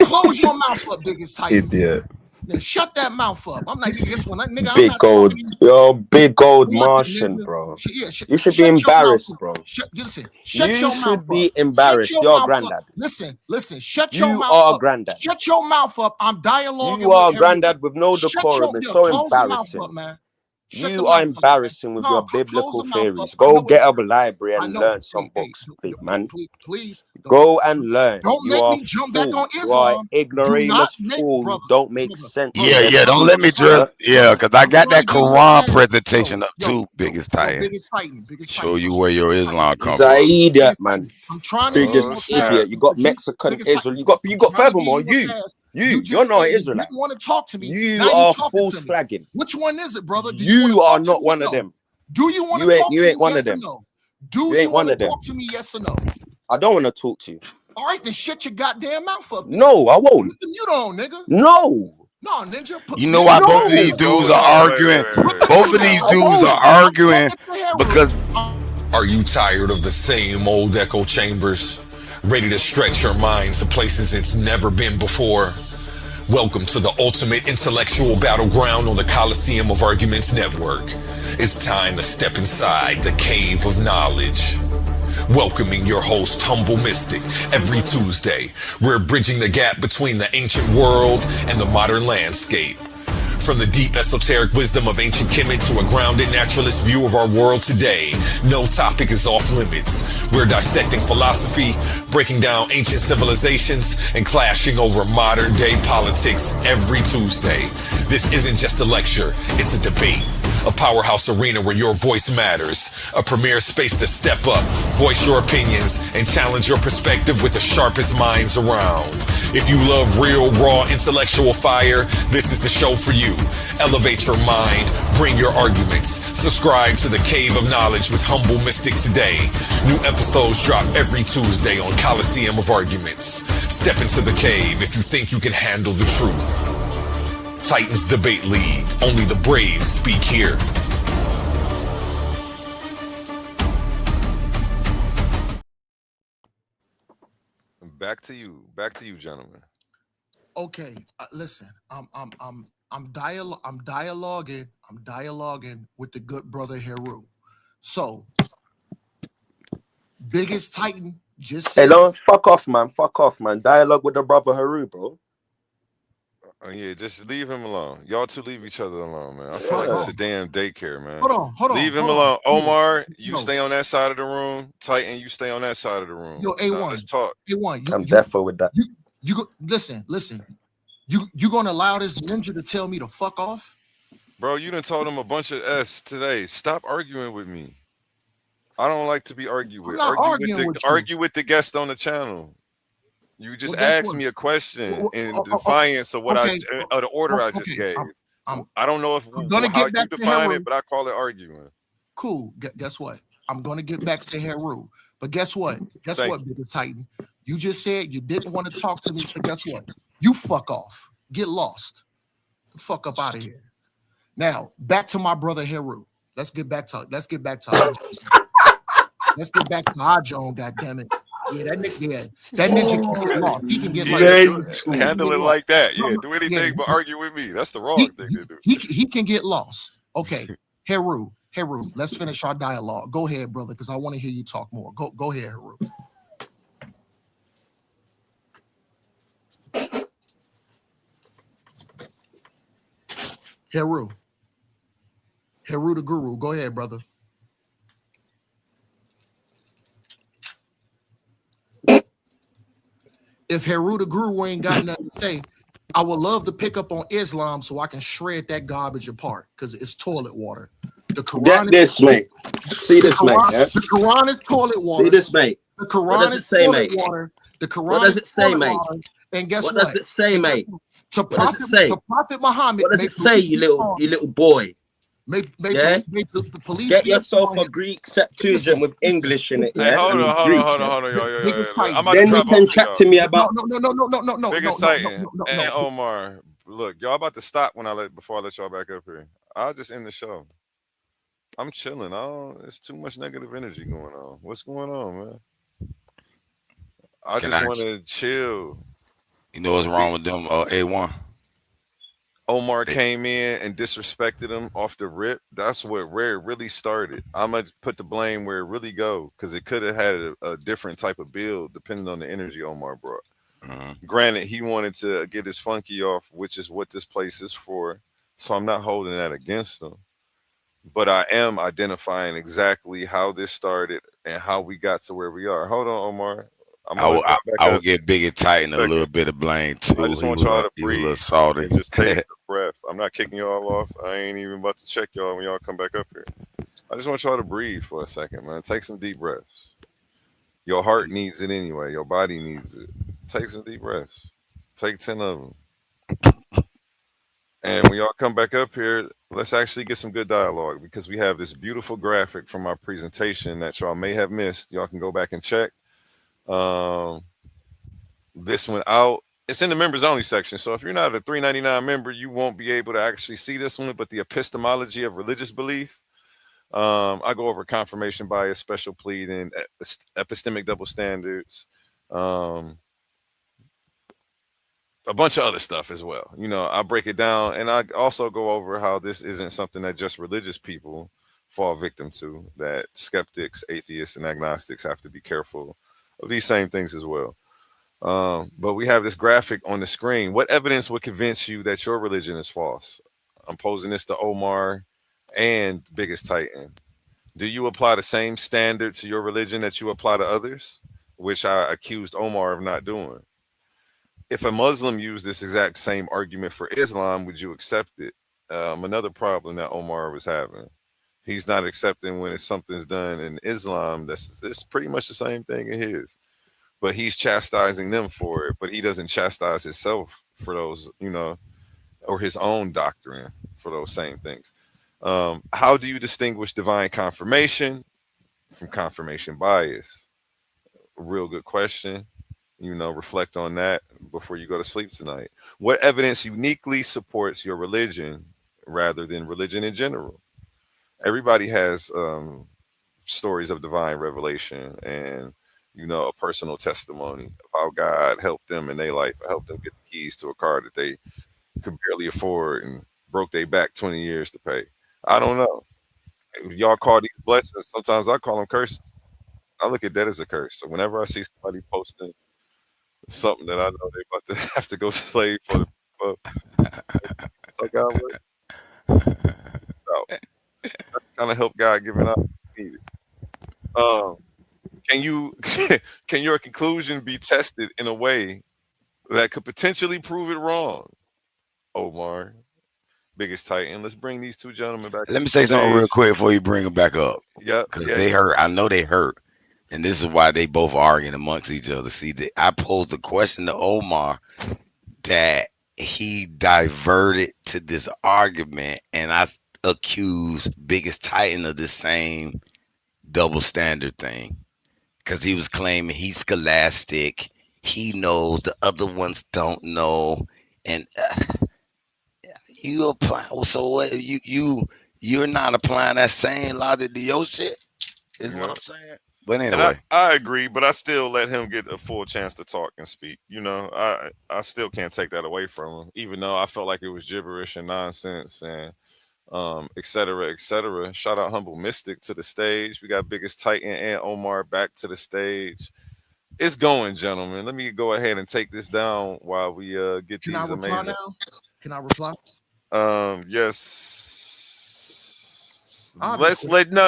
Close your mouth up, biggest Titan. Idiot. Now shut that mouth up. I'm like, this one, nigga. Big gold, yo, big gold Martian, bro. You should be embarrassed, bro. Shut you your mouth should be up. embarrassed. You're granddad. Listen. Shut your mouth up. You are granddad. Shut your mouth up. I'm dialoguing. You are granddad with no decorum. It's so embarrassing. Up, man. You are embarrassing with your biblical theories. Go get a library and learn some books, big man. Please. Go and learn. Don't make me jump back on Islam. You are ignoramus fool. Don't make sense. Yeah. Don't let me drill. Yeah, because I got that Quran presentation up too, biggest Titan. Show you where your Islam comes from. He's an idiot, man. I'm trying biggest idiot. You got Mexican Israel. You got furthermore, you're not an Israelite. You want to talk to me? You are false flagging. Which one is it, brother? You are not one of them. Do you want to talk to me? You ain't one of them. Do you want to talk to me? Yes or no? I don't want to talk to you. All right, then shut your goddamn mouth up. No, I won't. You don't, nigga. No, ninja. You know why both of these dudes are arguing? Both of these dudes are arguing because. Are you tired of the same old echo chambers? Ready to stretch your mind to places it's never been before? Welcome to the ultimate intellectual battleground on the Coliseum of Arguments Network. It's time to step inside the cave of knowledge. Welcoming your host, Humble Mystic, every Tuesday. We're bridging the gap between the ancient world and the modern landscape. From the deep esoteric wisdom of ancient Kemet to a grounded naturalist view of our world today, no topic is off limits. We're dissecting philosophy, breaking down ancient civilizations, and clashing over modern day politics every Tuesday. This isn't just a lecture, it's a debate. A powerhouse arena where your voice matters. A premier space to step up, voice your opinions, and challenge your perspective with the sharpest minds around. If you love real, raw, intellectual fire, this is the show for you. Elevate your mind, bring your arguments. Subscribe to the Cave of Knowledge with Humble Mystic today. New episodes drop every Tuesday on Coliseum of Arguments. Step into the cave if you think you can handle the truth. Titans Debate League. Only the brave speak here. Back to you, gentlemen. Okay, listen. I'm dialoguing with the good brother Heru. So, biggest Titan just said. Hey, don't fuck off, man. Dialogue with the brother Heru, bro. Oh, yeah, just leave him alone. Y'all two leave each other alone, man. I feel Fuck like it's off. a damn daycare, man. Hold Leave on, him hold on. alone. Omar, you No, stay on that side of the room. Titan, you stay on that side of the room. yo, Now let's A1, talk. A1, I'm defo with that. you go, listen. You gonna allow this ninja to tell me to fuck off? Bro, you done told him a bunch of S today. Stop arguing with me. I don't like to be argued I'm with. not arguing with you. Argue with the guest on the channel. You just Well, guess asked what? me a question in Oh, defiance of what okay, of the order I just okay. gave. I'm I don't know if I'm gonna how get you back to define Heru. it, but I call it arguing. Cool. Guess what? I'm gonna get back to Heru. But guess what? Guess Thank what, Bigger Titan? You just said you didn't want to talk to me. So guess what? You fuck off. Get lost. The fuck up out of here. Now back to my brother Heru. Let's get back to Let's get back to our Joan. God damn it. Yeah, that ninja can get lost. He can get handle it like that. No, Yeah, no, do anything but argue with me. That's the wrong he, thing to do. he can get lost. Okay, Heru, let's finish our dialogue. Go ahead, brother, because I want to hear you talk more. Go ahead, Heru. Heru the Guru. Go ahead, brother. If Heru the Guru ain't got nothing to say, I would love to pick up on Islam so I can shred that garbage apart because it's toilet water. The Quran Get this, mate. See this, mate. Yeah? The Quran is toilet water. See this, mate. The Quran What does it is say, toilet mate? water. The Quran What does is it say, toilet mate? water. And guess What what? does it say, mate? To What does it say? Prophet Muhammad. What does it say, you little boy? Yeah? The police Get yourself a Greek Septuagint with English in it, Hey, yeah? hold And on, Greek, yo. I'm about to Then you drop can off of chat y'all. to me about No. Biggest Titan and Omar. Look, y'all about to stop before I let y'all back up here. I'll just end the show. I'm chilling. There's too much negative energy going on. What's going on, man? I Can just I- want to chill. You know what's wrong with them? A1. Omar came in and disrespected him off the rip. That's where it really started. I'm gonna put the blame where it really go because it could have had a different type of build depending on the energy Omar brought. Granted, he wanted to get his funky off, which is what this place is for. So I'm not holding that against him. But I am identifying exactly how this started and how we got to where we are. Hold on, Omar. I will give Big and Titan a little bit of blame too. I just He want was y'all a- to he was a little breathe salty. and just take a breath. I'm not kicking y'all off. I ain't even about to check y'all when y'all come back up here. I just want y'all to breathe for a second, man. Take some deep breaths. Your heart needs it anyway. Your body needs it. Take some deep breaths. Take 10 of them. And when y'all come back up here, let's actually get some good dialogue because we have this beautiful graphic from our presentation that y'all may have missed. Y'all can go back and check. This one out. It's in the members only section. So if you're not a $3.99 member, you won't be able to actually see this one. But the epistemology of religious belief, I go over confirmation bias, special pleading, epistemic double standards, a bunch of other stuff as well. You know, I break it down, and I also go over how this isn't something that just religious people fall victim to, that skeptics, atheists, and agnostics have to be careful of these same things as well. But we have this graphic on the screen. What evidence would convince you that your religion is false? I'm posing this to Omar and Biggest Titan. Do you apply the same standard to your religion that you apply to others, which I accused Omar of not doing? If a Muslim used this exact same argument for Islam, would you accept it? Another problem that Omar was having. He's not accepting when it's something's done in Islam it's pretty much the same thing in his. But he's chastising them for it, but he doesn't chastise himself for those, or his own doctrine for those same things. How do you distinguish divine confirmation from confirmation bias? A real good question. Reflect on that before you go to sleep tonight. What evidence uniquely supports your religion rather than religion in general? Everybody has stories of divine revelation and a personal testimony of how God helped them in their life, helped them get the keys to a car that they could barely afford and broke their back 20 years to pay. I don't know. Y'all call these blessings. Sometimes I call them curses. I look at that as a curse. So whenever I see somebody posting something that I know they about to have to go slave for up. So God works out. That's the kind of help God giving out needed. Um, can you can your conclusion be tested in a way that could potentially prove it wrong? Omar, biggest Titan. Let's bring these two gentlemen back Let on me say the something real stage. quick before you bring them back up, Yep. because Yeah. they Yeah. hurt. I know they hurt, and this is why they both arguing amongst each other. See, I posed a question to Omar that he diverted to this argument, and I accused Biggest Titan of the same double standard thing, because he was claiming he's scholastic, he knows, the other ones don't know, and you apply. So what? You're not applying that same logic to your shit. Is what Yeah. I'm saying. But And I, anyway, I agree, but I still let him get a full chance to talk and speak. I still can't take that away from him, even though I felt like it was gibberish and nonsense and et cetera, et cetera. Shout out Humble Mystic to the stage. We got Biggest Titan and Omar back to the stage. It's going, gentlemen. Let me go ahead and take this down while we get Can I these reply amazing. now? Can I reply? Yes. Let's Obviously. let no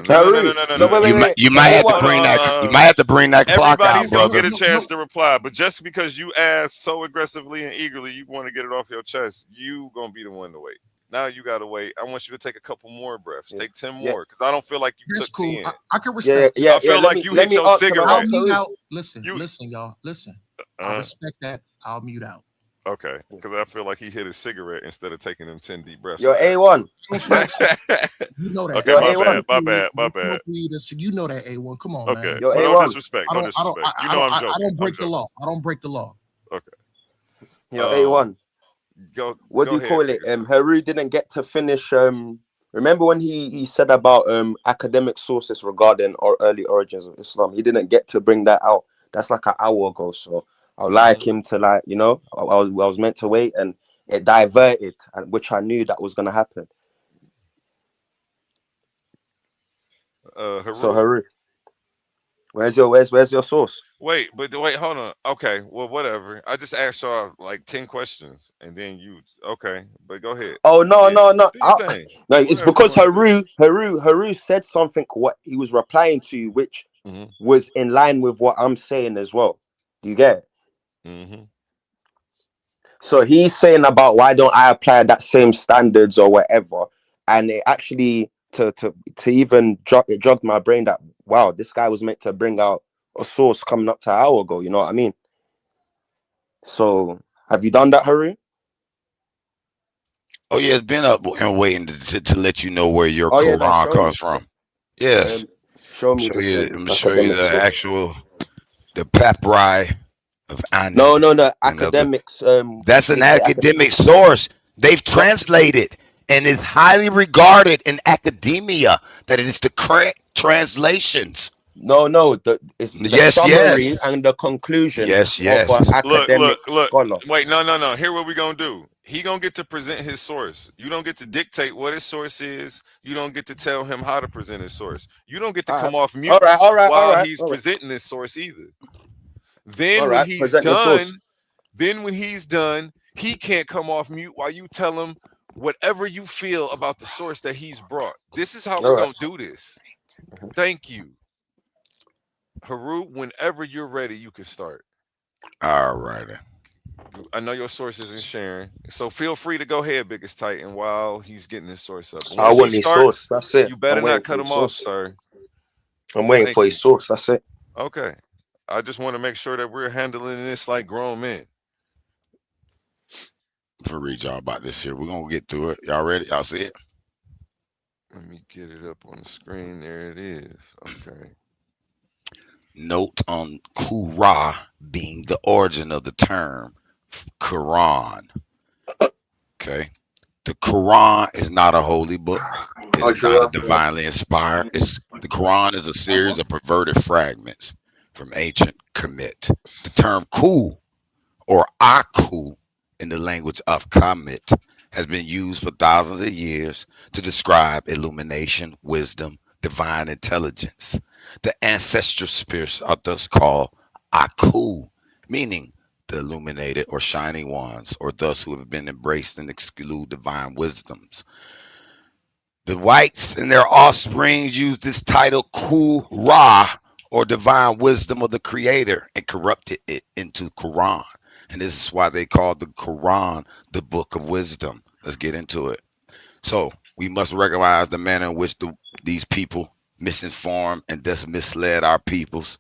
Haru. No, wait, wait, you might wait. you might have to A1. bring that. You might have to bring that clock out, Everybody's gonna brother. get a chance to reply, but just because you asked so aggressively and eagerly, you want to get it off your chest, you gonna be the one to wait. Now you gotta wait. I want you to take a couple more breaths. Yeah. Take 10 Yeah. more, because I don't feel like you That's took cool. 10. I can Yeah, respect. yeah, I yeah. feel like you Let hit me your answer that. I'll cigarette. mute Haru. out. Listen, You listen, y'all. Listen. I respect that. I'll mute out. okay, because I feel like he hit his cigarette instead of taking them 10 deep breaths. You're I A1. Don't smoke cigarettes. You know that. okay, You're I don't my A1. bad, smoke my weed. bad, I my don't bad. smoke weed. You know that, A1. Come on, Okay, man. You're well, no A1. disrespect, I no don't. disrespect. You know I'm I joking. don't I'm break the joking. law. I don't break the law. Okay. You're Um, A1. What go do you ahead, call it? biggest. Haru didn't get to finish. Remember when he said about academic sources regarding or early origins of Islam? He didn't get to bring that out. That's like an hour ago. So I'd like him to I was meant to wait, and it diverted, which I knew that was gonna happen. So Haru. Haru, where's your source? Wait, hold on. Okay, well, whatever. I just asked y'all like 10 questions, and then you. Okay, but go ahead. Oh no, Yeah, no, no. do your thing. No, it's Whatever you because want to do. Haru said something what he was replying to, which Mm-hmm. was in line with what I'm saying as well. Do you get it? Mm-hmm. So he's saying about why don't I apply that same standards or whatever, and it actually to even it jogged my brain that wow, this guy was meant to bring out a source coming up to an hour ago. You know what I mean? So have you done that, Haru? Oh yeah, it's been up and waiting to let you know where your Oh yeah, then Quran show me. comes from. Yes, Show I'm me show the you. I'm gonna show you academic the source. actual the papyri of Anu No, and other. academics. That's an When you say academic source. They've no, translated and is highly regarded in academia that it is the correct translations. no, it's the Yes, yes, summary and the conclusion yes, of an yes. academic Look. scholar. Wait, no. Here, what we gonna do? He gonna get to present his source. You don't get to dictate what his source is. You don't get to tell him how to present his source. You don't get to come off mute All while right, he's all right, presenting his source either. all Then when right. he's Present your source. done, he can't come off mute while you tell him whatever you feel about the source that he's brought. This is how All we're right. gonna do this. Thank you. Haru, whenever you're ready, you can start. All righty. I know your source isn't sharing, so feel free to go ahead, Biggest Titan, while he's getting his source up. And I once he want his source. starts, That's it. you better I'm waiting not for cut his him off, source. sir. I'm waiting Thank for you. his source. That's it. Okay. I just want to make sure that we're handling this like grown men. For read y'all about this here. We're gonna get through it. Y'all ready? Y'all see it? Let me get it up on the screen. There it is. Okay. Note on Qur'an being the origin of the term Quran. Okay. The Quran is not a holy book. It Oh, is not a true. divinely inspired. The Quran is a series of perverted fragments from ancient commit. The term ku or aku in the language of Kemet has been used for thousands of years to describe illumination, wisdom, divine intelligence. The ancestral spirits are thus called aku, meaning the illuminated or shining ones, or those who have been embraced and exclude divine wisdoms. The whites and their offspring use this title Ku-Ra, or divine wisdom of the creator, and corrupted it into Quran. And this is why they call the Quran the book of wisdom. Let's get into it. So we must recognize the manner in which these people misinformed and thus misled our peoples.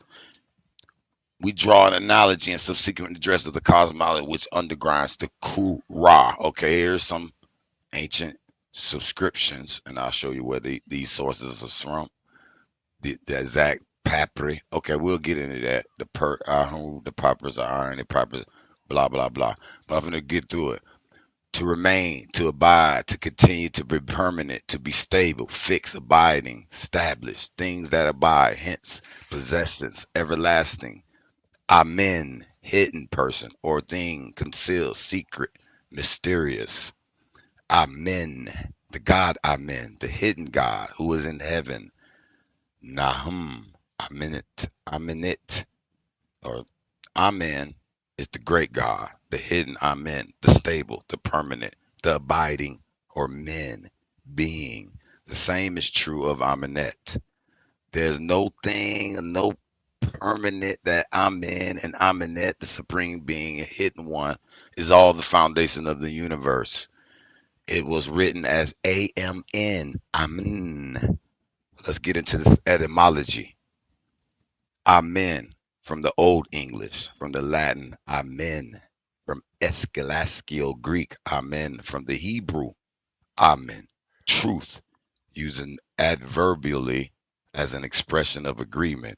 We draw an analogy and subsequent address of the cosmology which undergrinds the Ku-Ra. Okay, here's some ancient subscriptions, and I'll show you where these sources are from. The exact papyri. Okay, we'll get into that. The papyrus are iron, the papyrus, blah blah blah. But I'm gonna get through it. To remain, to abide, to continue, to be permanent, to be stable, fixed, abiding, established, things that abide, hence possessions, everlasting. Amen, hidden person or thing, concealed, secret, mysterious. Amen, the God Amen, the hidden God who is in heaven. Nahum, Amenit, or Amen is the great God, the hidden Amen, the stable, the permanent, the abiding, or men, being. The same is true of Amenet. There's no thing, no permanent that Amen and Amenet, the supreme being, a hidden one, is all the foundation of the universe. It was written as AMN, Amen. Let's get into this etymology. Amen, from the Old English, from the Latin Amen, from Eschatological Greek Amen, from the Hebrew Amen, truth, using adverbially as an expression of agreement.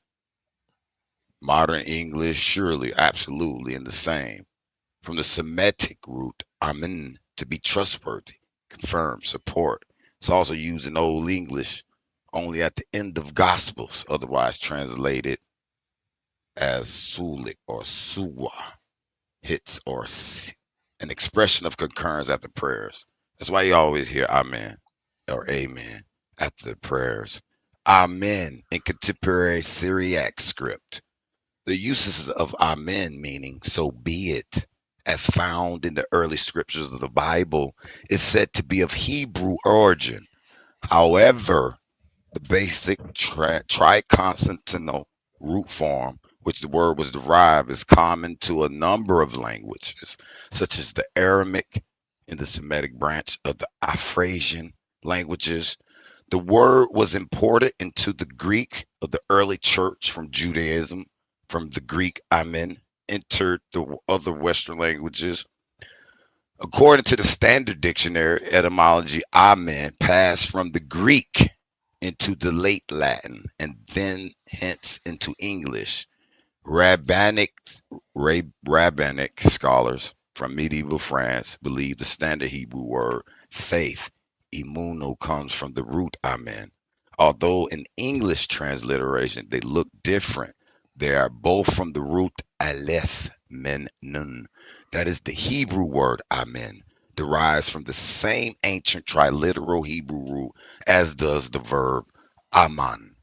Modern English, surely, absolutely, in the same. From the Semitic root Amen, to be trustworthy, confirm, support. It's also used in Old English only at the end of Gospels, otherwise translated as sulik or suwa, hits or an expression of concurrence after prayers. That's why you always hear amen or amen after the prayers. Amen in contemporary Syriac script. The uses of amen, meaning so be it, as found in the early scriptures of the Bible, is said to be of Hebrew origin. However, the basic triconsonantal root form, which the word was derived, is common to a number of languages, such as the Aramaic in the Semitic branch of the Afrasian languages. The word was imported into the Greek of the early church from Judaism. From the Greek, amen, entered the other Western languages. According to the Standard Dictionary etymology, amen passed from the Greek into the late Latin and then hence into English. Rabbinic scholars from medieval France believe the standard Hebrew word faith, imuno, comes from the root amen. Although in English transliteration they look different, they are both from the root aleph, men, nun. That is the Hebrew word amen, derives from the same ancient triliteral Hebrew root as does the verb aman.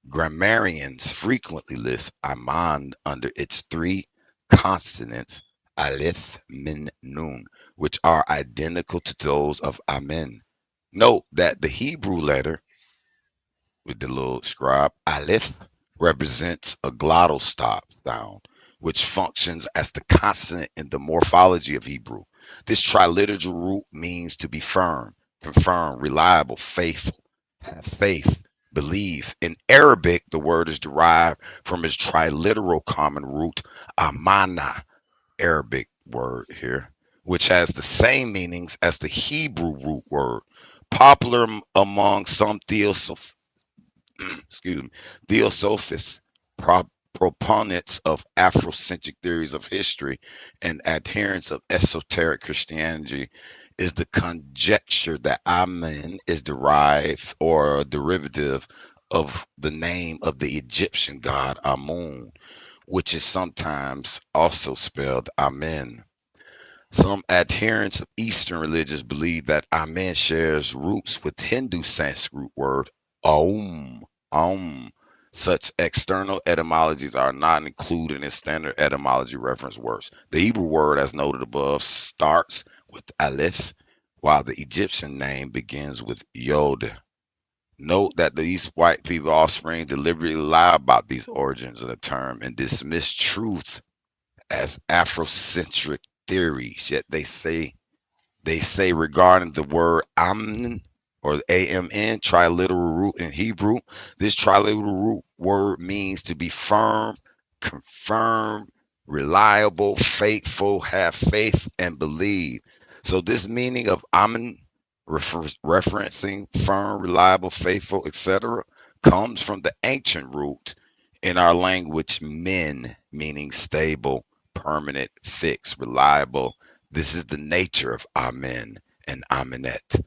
Grammarians frequently list aman under its three consonants, aleph, min, nun, which are identical to those of amen. Note that the Hebrew letter with the little scribe, aleph, represents a glottal stop sound, which functions as the consonant in the morphology of Hebrew. This triliteral root means to be firm, confirm, reliable, faithful, have faith, believe. In Arabic, the word is derived from its triliteral common root, amana, Arabic word here, which has the same meanings as the Hebrew root word. Popular among some excuse me, theosophists, proponents of Afrocentric theories of history, and adherents of esoteric Christianity, is the conjecture that Amen is derived or a derivative of the name of the Egyptian god Amun, which is sometimes also spelled Amen. Some adherents of Eastern religions believe that Amen shares roots with Hindu Sanskrit word Aum, Aum, Such external etymologies are not included in standard etymology reference works. The Hebrew word, as noted above, starts with aleph, while the Egyptian name begins with yod. Note that these white people offspring deliberately lie about these origins of the term and dismiss truth as Afrocentric theories, yet they say regarding the word amn or amn, triliteral root in Hebrew, this triliteral root word means to be firm, confirm, reliable, faithful, have faith, and believe. So this meaning of amn, referencing firm, reliable, faithful, etc., comes from the ancient root in our language men, meaning stable, permanent, fixed, reliable. This is the nature of Amen and Amenet.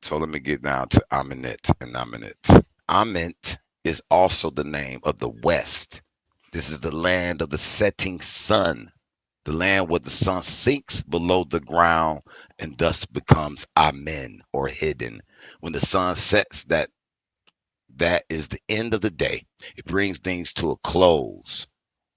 So let me get down to Amenet and Amenet. Ament is also the name of the West. This is the land of the setting sun, the land where the sun sinks below the ground and thus becomes Amen or hidden. When the sun sets, that is the end of the day. It brings things to a close.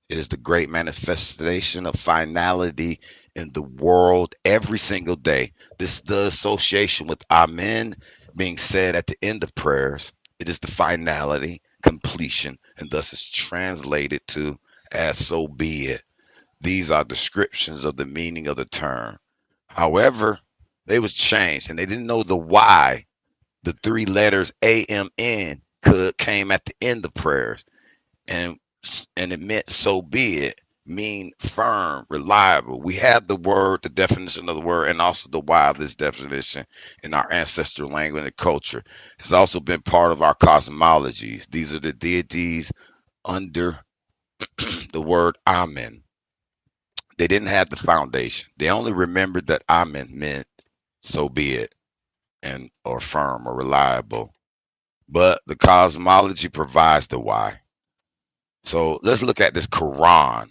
It is the great manifestation of finality in the world every single day. This is the association with Amen being said at the end of prayers. It is the finality, completion, and thus is translated to as so be it. These are descriptions of the meaning of the term. However, they was changed and they didn't know the why the three letters AMN could came at the end of prayers. And and it meant so be it, mean firm, reliable. We have the word, the definition of the word, and also the why of this definition in our ancestral language and culture. Has also been part of our cosmologies. These are the deities under the word Amen. They didn't have the foundation. They only remembered that Amen meant so be it and or firm or reliable. But the cosmology provides the why. So let's look at this Quran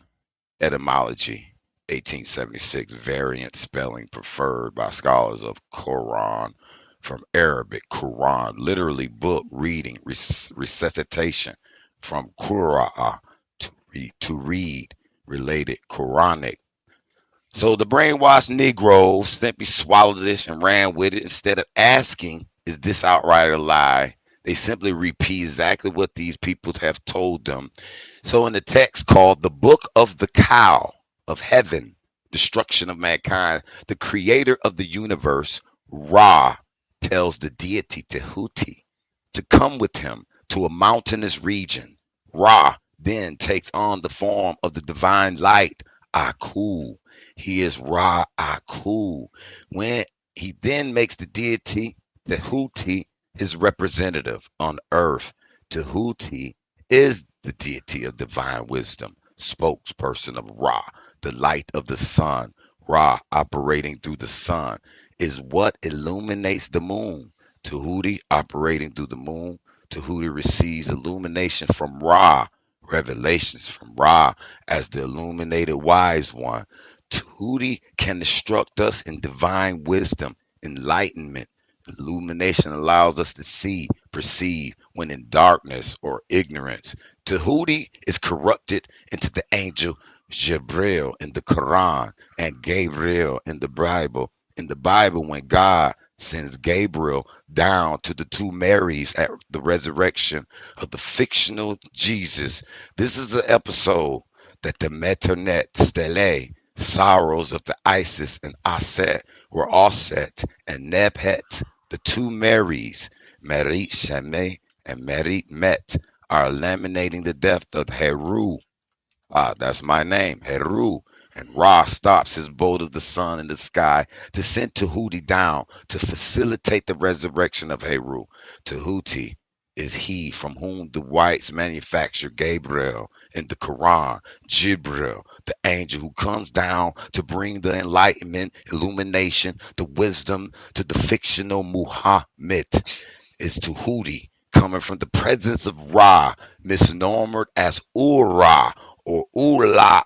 etymology, 1876, variant spelling preferred by scholars of Quran from Arabic, Quran, literally book, reading, recitation, from Qura'ah, to read, related, Quranic. So the brainwashed Negroes simply swallowed this and ran with it instead of asking, is this outright a lie? They simply repeat exactly what these people have told them. So in the text called the Book of the Cow of Heaven, Destruction of Mankind, the creator of the universe, Ra, tells the deity Tehuti to come with him to a mountainous region. Ra then takes on the form of the divine light, Aku. He is Ra Aku. When he then makes the deity Tehuti his representative on earth. Tehuti is the deity of divine wisdom, spokesperson of Ra, the light of the sun. Ra, operating through the sun, is what illuminates the moon. Tahuti, operating through the moon. Tahuti receives illumination from Ra, revelations from Ra as the illuminated wise one. Tahuti can instruct us in divine wisdom, enlightenment. Illumination allows us to see, perceive when in darkness or ignorance. Tahuti is corrupted into the angel Jibril in the Quran and Gabriel in the Bible. In the Bible, when God sends Gabriel down to the two Marys at the resurrection of the fictional Jesus, this is the episode that the Meternet Stele, sorrows of the Isis and Aset, were offset, and Nebhet, the two Marys, Merit Shemeh and Merit Met, are eliminating the death of Heru. Ah, that's my name, Heru. And Ra stops his boat of the sun in the sky to send Tahuti down to facilitate the resurrection of Heru. Tahuti is he from whom the whites manufacture Gabriel in the Quran, Jibril, the angel who comes down to bring the enlightenment, illumination, the wisdom to the fictional Muhammad, is Tahuti, coming from the presence of Ra, misnomered as Ura or Ula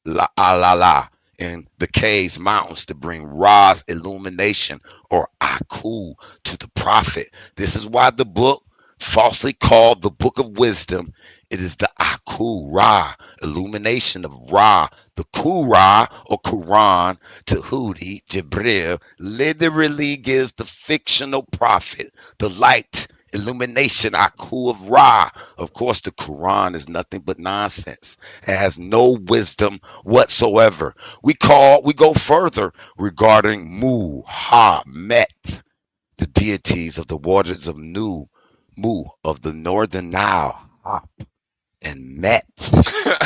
la in the caves mountains to bring Ra's illumination or Aku to the prophet. This is why the book falsely called the Book of Wisdom. It is the Aku Ra, illumination of Ra. The Qur'an or Quran to Hudi, Jibril, literally gives the fictional prophet the light, illumination, Aku of Ra. Of course, the Quran is nothing but nonsense. It has no wisdom whatsoever. We go further regarding Muhammad, the deities of the waters of Mu of the northern Nile, Hop, and Met,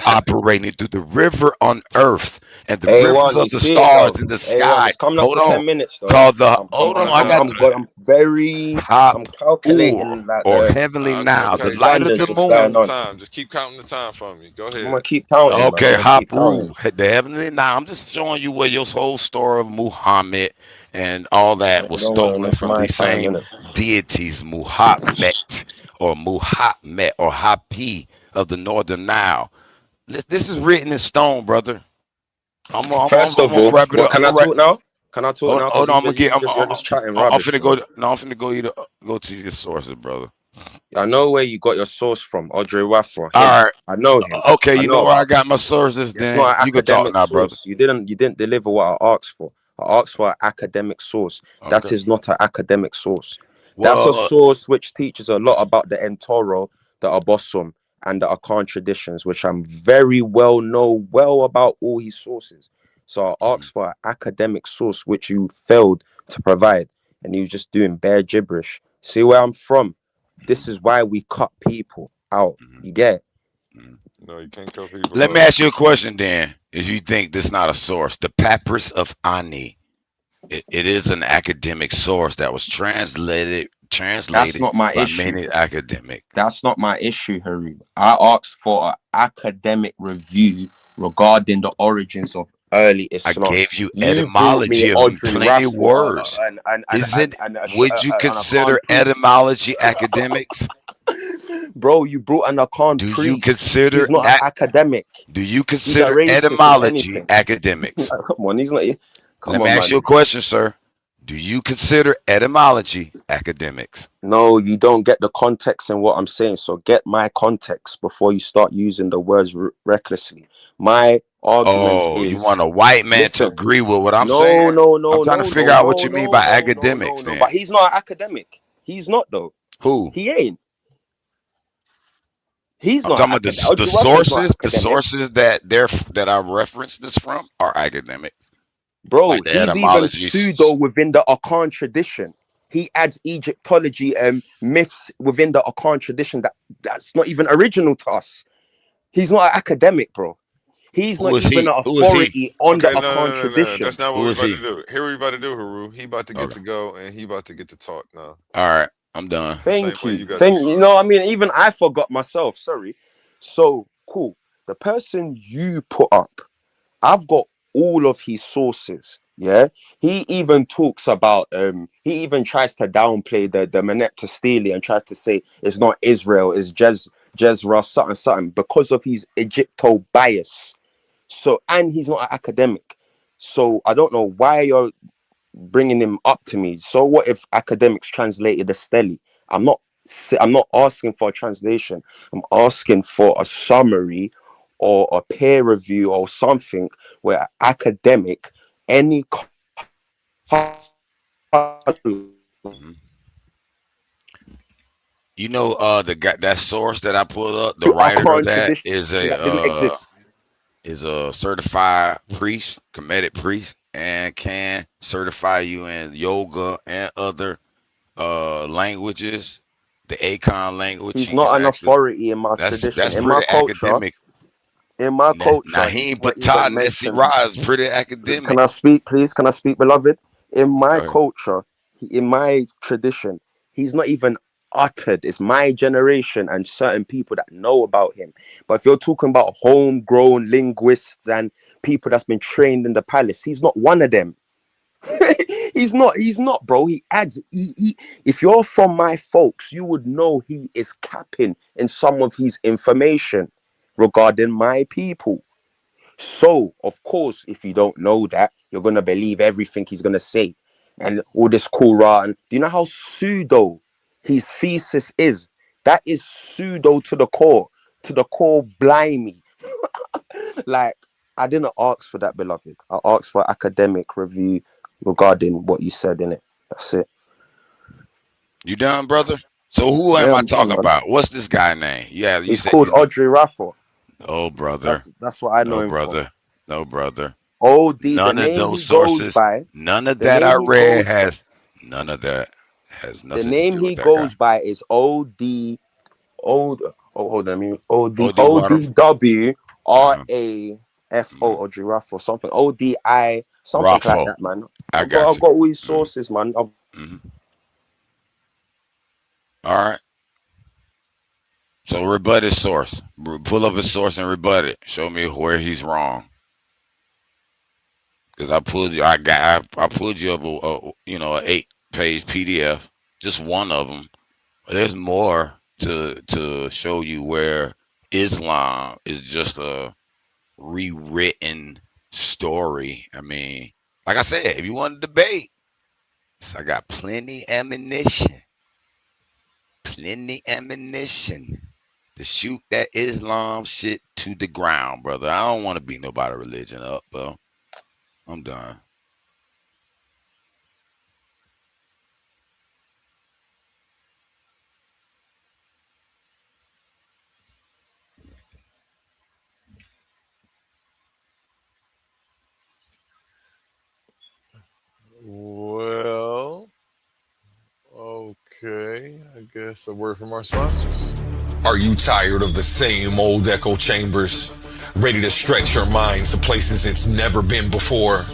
operating through the river on earth and the rivers A1, you of the see it stars though. in the A1, sky. it's coming up Hold to on. 10 minutes though. Called the I'm I'm hold on, I'm I I'm got I'm good. I'm very Hop I'm Ur calculating like or the heavenly Now, the the Okay, light of just the standards just what's count going moon. the on. time. Just keep counting the time for me. Go I'm gonna ahead. keep counting, man. I'm Okay, gonna keep counting. Hapu, the heavenly now. I'm just showing you where your whole story of Muhammad and all that was Don't want to stolen waste from my these time, same innit? deities, Muhammad or Hapi of the Northern Nile. This is written in stone, brother. First I'm of gonna all, wrap it what up. I'm can I gonna wrap. talk now? Can I talk now? Because Hold on. I'm gonna get. you're just chatting I'm rubbish, finna bro. go. No, I'm finna go. Go to your sources, brother. I know where you got your source from, Audrey Waffle, him. All right. I know him. Okay. I You know know where I about him. got my sources? It's Then not an you can talk academic now, brother. source. You didn't deliver what I asked for. I asked for an academic source. That Okay. is not an academic source. That's a Well, source which teaches a lot about the Entoro, the Abossum, and the Akan traditions, which I'm very well about all his sources. So I asked for an academic source which you failed to provide, and you just doing bare gibberish. See where I'm from? This is why we cut people out. You get it? No, you can't cut people let me up. ask you a question then. If you think this is not a source, the Papyrus of Ani, it is an academic source that was That's translated not my by issue. many academic. That's not my issue, Haru. I asked for an academic review regarding the origins of early I Islam. gave you You brought me etymology of Audrey plenty of Raffle words. Isn't and would you a Khan consider priest. etymology academics? Bro, you brought an Khan Do you priest. consider He's not an academic. do you He's a consider racist, if etymology anything. academics? Come on, he's not. Let Come me on, ask you man. a question, sir. Do you consider etymology academics? No, you don't get the context in what I'm saying. So get my context before you start using the words recklessly. My argument Oh, you is, want a white man to listen, agree with what I'm no, saying? no, I'm no, trying to no, figure no, out what no, you mean no, by no, no, no, academics no. then. But he's not an academic. He's not though. Who? He ain't. He's I'm not an talking about academic. the Audrey Ruffle's not the academic. sources that I referenced this from are academics. Bro, Like the he's even etymology. pseudo within the Akan tradition. He adds Egyptology and myths within the Akan tradition that's not even original to us. He's not an academic, bro. He's Who not is even he? an Who is he? authority on the Okay, Akan no. That's tradition. not what Who we're is about to he? do. Here we about to do, Haru. He about to get Okay. to go, and he about to get to talk now. All right. I'm done. The same Thank way you. you got to Thank you. talk. know, I mean, even I forgot myself. Sorry. So cool. The person you put up, I've got all of his sources. Yeah. He even talks about he even tries to downplay the Meneptah Stele and tries to say it's not Israel, it's Jezreel, something, because of his Egypto bias. So, and he's not an academic. So I don't know why you're bringing him up to me. So what if academics translated the Stele? I'm not asking for a translation. I'm asking for a summary or a peer review or something where academic, any Mhm. You know, the guy, that source that I pulled up, the writer of Akan that tradition that didn't exist. is a certified priest, committed priest, and can certify you in yoga and other languages. The Akon language, He's he can not an actually. authority in my That's tradition. pretty academic. In my culture, Naheem he's not Patah even Nessi mentioned. Ra is pretty academic. Can I speak, please? Can I speak, beloved? In Go my ahead. culture, in my tradition, he's not even uttered. It's my generation and certain people that know about him. But if you're talking about homegrown linguists and people that's been trained in the palace, he's not one of them. He's not, bro. He adds, if you're from my folks, you would know he is capping in some of his information regarding my people. So, of course, if you don't know that, you're gonna believe everything he's gonna say, and all this Quran. Do you know how pseudo his thesis is? That is pseudo to the core. To the core, blimey. Like, I didn't ask for that, beloved. I asked for academic review regarding what you said in it. That's it. You done, brother? So who Yeah, am I I'm done, talking man. about? What's this guy name? Yeah, you He's said called you know. Audrey Rafford. No, brother. That's what I know No, him for. brother. No, brother. OD, the None of name those he goes sources, by, none of the that I name he read goes, has none of that has the nothing to name do with he that guy. goes by is OD, hold on, I mean OD Water. ODW Uh-huh. RAFO, Audrey Rafford, something ODI, something like Raffo. that, man. I I've got got you. all his sources, man. Mhm. All right. So rebut his source. Pull up his source and rebut it. Show me where he's wrong. Because I pulled you, I pulled you up a 8-page PDF, just one of them. There's more to show you where Islam is just a rewritten story. I mean, like I said, if you want to debate, so I got plenty ammunition to shoot that Islam shit to the ground, brother. I don't want to beat nobody religion up, bro. I'm done. Well, okay. I guess a word from our sponsors. Are you tired of the same old echo chambers? Ready to stretch your mind to places it's never been before?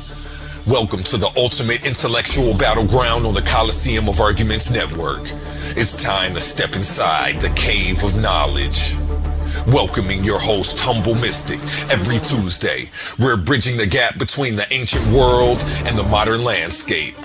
Welcome to the ultimate intellectual battleground on the Coliseum of Arguments Network. It's time to step inside the cave of knowledge. Welcoming your host, Humble Mystic, every Tuesday. We're bridging the gap between the ancient world and the modern landscape.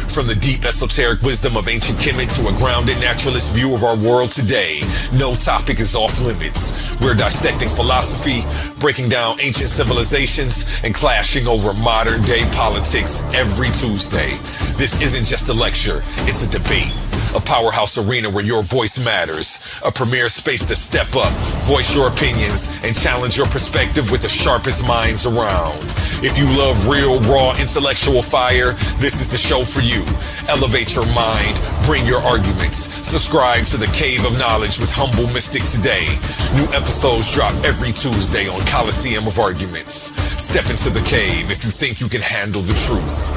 From the deep esoteric wisdom of ancient Kemet to a grounded naturalist view of our world today, no topic is off limits. We're dissecting philosophy, breaking down ancient civilizations, and clashing over modern day politics every Tuesday. This isn't just a lecture, it's a debate. A powerhouse arena where your voice matters. A premier space to step up, voice your opinions, and challenge your perspective with the sharpest minds around. If you love real, raw, intellectual fire, this is the show for you. Elevate your mind, bring your arguments. Subscribe to the Cave of Knowledge with Humble Mystic today. New episodes drop every Tuesday on Coliseum of Arguments. Step into the cave if you think you can handle the truth.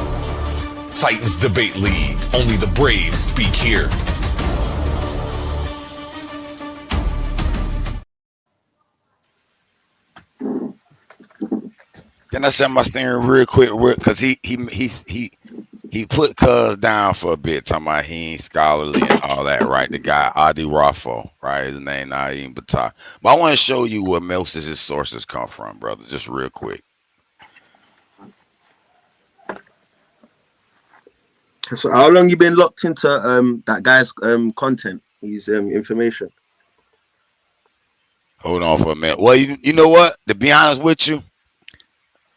Titans Debate League. Only the brave speak here. Can I share my steering real quick? Because he put Cuz down for a bit, talking about he ain't scholarly and all that, right? The guy Adi Raffo, right? His name Naeem Bata. But I want to show you where most of his sources come from, brother. Just real quick. So how long you been locked into that guy's content, his information? Hold on for a minute. Well, you know what? To be honest with you,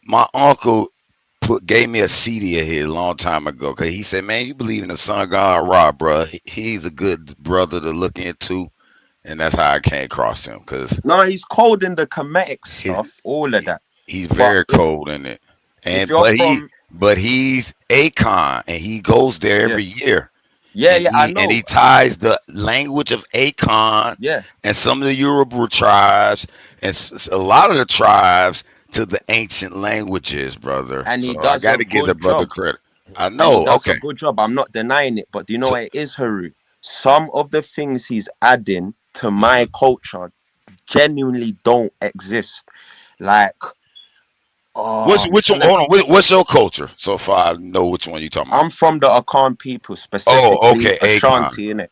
my uncle gave me a CD of his a long time ago because he said, "Man, you believe in the Sun God Ra, bro? He's a good brother to look into," and that's how I came across him. Because No, he's cold in the comedic stuff, all of that. he's But very cold in it, if and you're from, but he's Akon, and he goes there yeah, every year. yeah, And yeah, I he know, ties the language of Akon yeah, and some of the Yoruba tribes and a lot of the tribes to the ancient languages, brother. and So he I does got a to give the good brother job, credit. I and he know. does a Okay. good job. I'm not denying it, but do you know So, what it is, Haru? Some of the things he's adding to my mhm. culture genuinely don't exist. Like, Which I'm which one? trying to. Hold on. What's your culture? So far, I know which one you talking about. I'm from the Akan people, Oh, specifically okay. Akon, Ashanti, innit?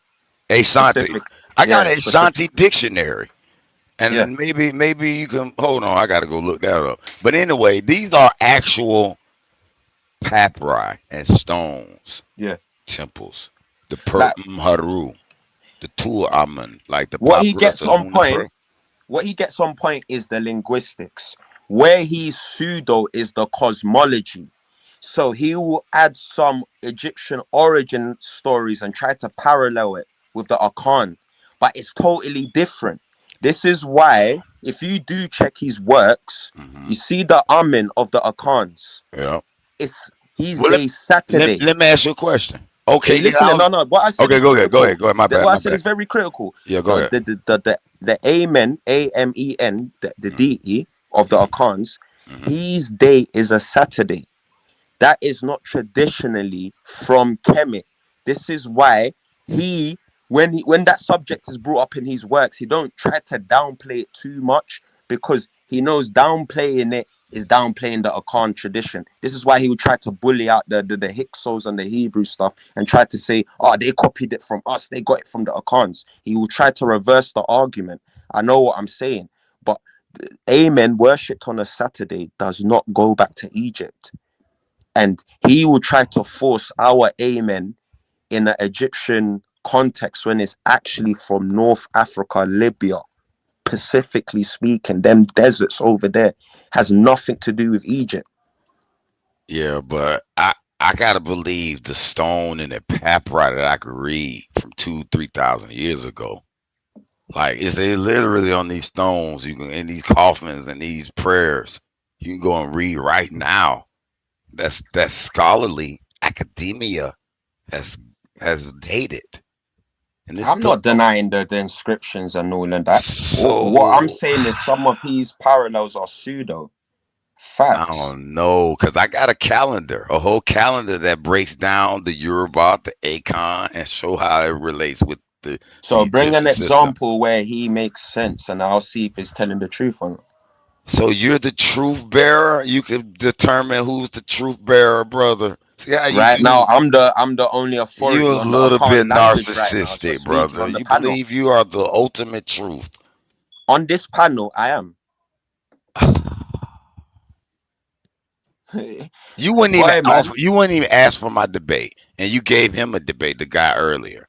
Ashanti. Specific, I got yeah, an specific, Ashanti dictionary. yeah, And maybe you can hold on. I got to go look that up. But anyway, these are actual papyri and stones, yeah. temples, the Like Haru, the Tu'amun, like the what he papyrus gets of on Hunifer. point. What he gets on point is the linguistics. Where he's pseudo is the cosmology. So he will add some Egyptian origin stories and try to parallel it with the Akan. but it's totally different. This is why, if you do check his works, you see the Amen of the Akans. Yeah. It's his Well, day Saturday. let me ask you a question. Okay, Hey, listen, no. What I said okay, is go ahead. critical. My bad. What I My said bad. is very critical. Yeah, go ahead. The Amen, Amen, the deity of the Akans, his day is a Saturday. That is not traditionally from Kemet. This is why when that subject is brought up in his works, he don't try to downplay it too much, because he knows downplaying it is downplaying the Akan tradition. This is why he would try to bully out the Hyksos and the Hebrew stuff and try to say, oh, they copied it from us, they got it from the Akans. He will try to reverse the argument. I know what I'm saying, but Amen worshipped on a Saturday does not go back to Egypt. And he will try to force our Amen in an Egyptian context when it's actually from North Africa, Libya, specifically speaking. Them deserts over there has nothing to do with Egypt. Yeah, but I gotta believe the stone and the papyrus that I could read from 2,000-3,000 years ago. Like it's literally on these stones, you can in these coffins and these prayers, you can go and read right now. That's scholarly academia has dated. And this I'm book, not denying the inscriptions and all of that. so What I'm saying is some of these parallels are pseudo I facts. don't know, because I got a whole calendar that breaks down the Yoruba, the Akon, and show how it relates with the So bring an Egyptian system. example where he makes sense, and I'll see if he's telling the truth or not. So you're the truth bearer. You can determine who's the truth bearer, brother. See how you Right now, do. I'm the only authority You're a on the little bit Akan language right now, so narcissistic, speaking brother. on the You panel. believe you are the ultimate truth. On this panel, I am. You wouldn't even Boy, man. ask for my debate, and you gave him a debate, the guy earlier.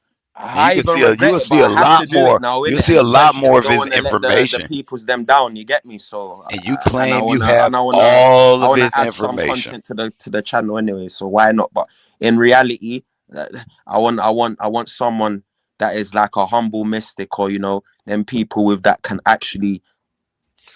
And I even you regret will it, but see a I have lot to do it more. now, You'll innit? see And a lot especially more we of don't his want to let the information. peoples them down. You get me? So And you and I claim you wanna have and I wanna all I of wanna his add some information. content to the channel anyway. So why not? But in reality, I want someone that is like a humble mystic, or them people with that can actually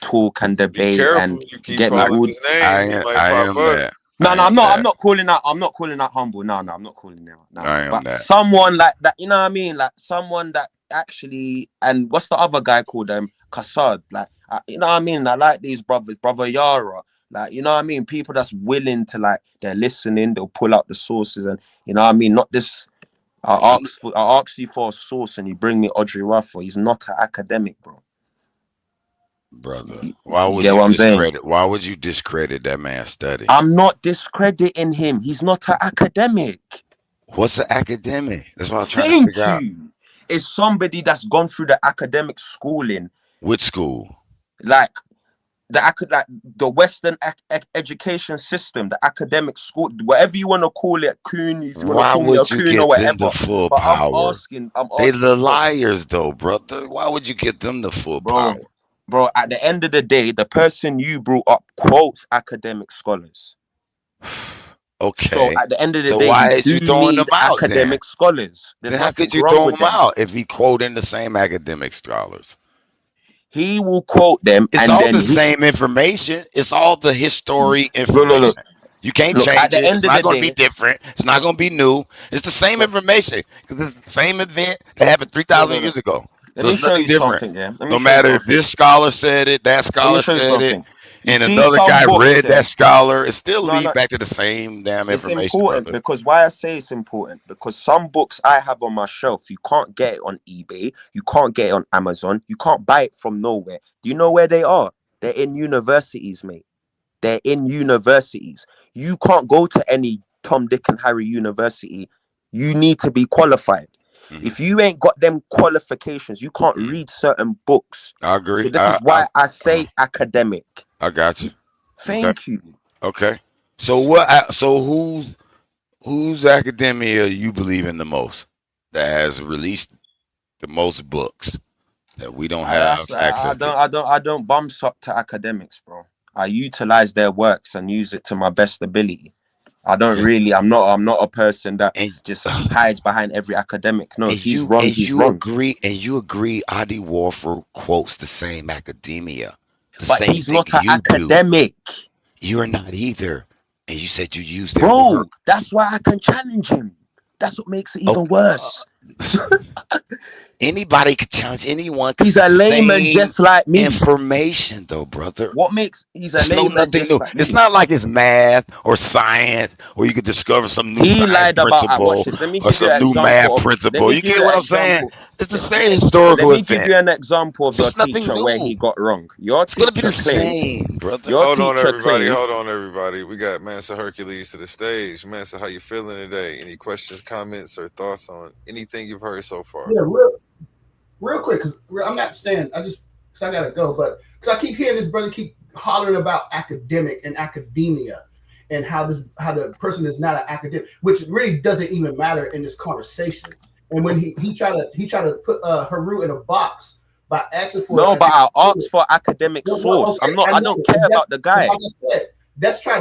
talk and Be debate, careful. and You you keep get me. calling his name. He might I pop am up. that. No, I no, am I'm that. not calling that. I'm not calling that humble. No, I'm not calling that. No. I am But that. someone like that, you know what I mean? Like someone that actually, and what's the other guy called? Kassad. Like, you know what I mean? I like these brothers, brother Yara. Like, you know what I mean? People that's willing to, like, they're listening. They'll pull out the sources, and you know what I mean. Not this. I ask you for a source, and you bring me Audrey Ruffle. He's not an academic, bro. Brother, You get what I'm saying? why would you discredit that man's study? I'm not discrediting him. He's not an academic. What's an academic? That's what I'm trying to Thank figure out. you. It's somebody that's gone through the academic schooling, Which school? like the Western education system, the academic school, whatever you want to call it, coon. If you want to Why call me a would you coon or give them the whatever, full but I'm power? asking They the because, liars though, brother. Why would you give them the full power? bro, at the end of the day, the person you brought up quotes academic scholars. Okay. So at the end of the So day, why we is you do throwing them need out then? academic scholars. There's Then how nothing could you wrong throw with them them. out if he quoting the same academic scholars? He will quote them, It's and all then the same information. It's all the history look. information. You can't Look, at change the it. It's end of not the going to be day, different. It's not going to be new. It's the same information because it's the same event that happened 3,000 years ago. let So me it's show nothing you different. something. Yeah, let me No show you matter if something. this scholar said it, that Let me scholar show you said it, something. You and see another some guy books, read yeah. that scholar, it still No, leads back to the same damn it's information, important brother. because why I say it's important, because some books I have on my shelf, you can't get it on eBay, you can't get it on Amazon, you can't buy it from nowhere. Do you know where they are? They're in universities, mate. They're in universities. You can't go to any Tom, Dick, and Harry university. You need to be qualified. If you ain't got them qualifications, you can't read certain books. I agree. So this is why I say academic. I got you. Thank you. Okay. So what? So whose academia you believe in the most that has released the most books that we don't have access to? I don't bum suck to academics, bro. I utilize their works and use it to my best ability. I don't really. I'm not a person that And just hides behind every academic. No, if he's you wrong, he's wrong. you agree Adi Warford quotes the same academia, the But same he's thing not an you do. academic, You're not either. And you said you use their bro. work. That's why I can challenge him. That's what makes it even worse. Anybody could challenge anyone because He's it's a the layman same just like me. information, though, brother. What makes he's a It's layman nothing just new. like It's me? not like it's math or science, or you could discover some new He science lied about. Watch principle this. Let me or give you some an new math example of. Let principle. me You give you get what an I'm saying? example. It's the same Let historical me give event. you an example of It's your just nothing teacher where new. he got wrong. Your It's gonna be teacher the claimed. same, brother. Your Hold on, teacher everybody. claimed. Hold on, everybody. We got Mansa Hercules to the stage. Mansa, how you feeling today? Any questions, comments, or thoughts on anything you've heard so far? Yeah, real quick, because I'm not staying. Because I gotta go, but because I keep hearing this brother keep hollering about academic and academia, and how the person is not an academic, which really doesn't even matter in this conversation. And when he tried to put Haru in a box by asking for No, but I asked for academic source. okay, I don't care about the guy. Like I said,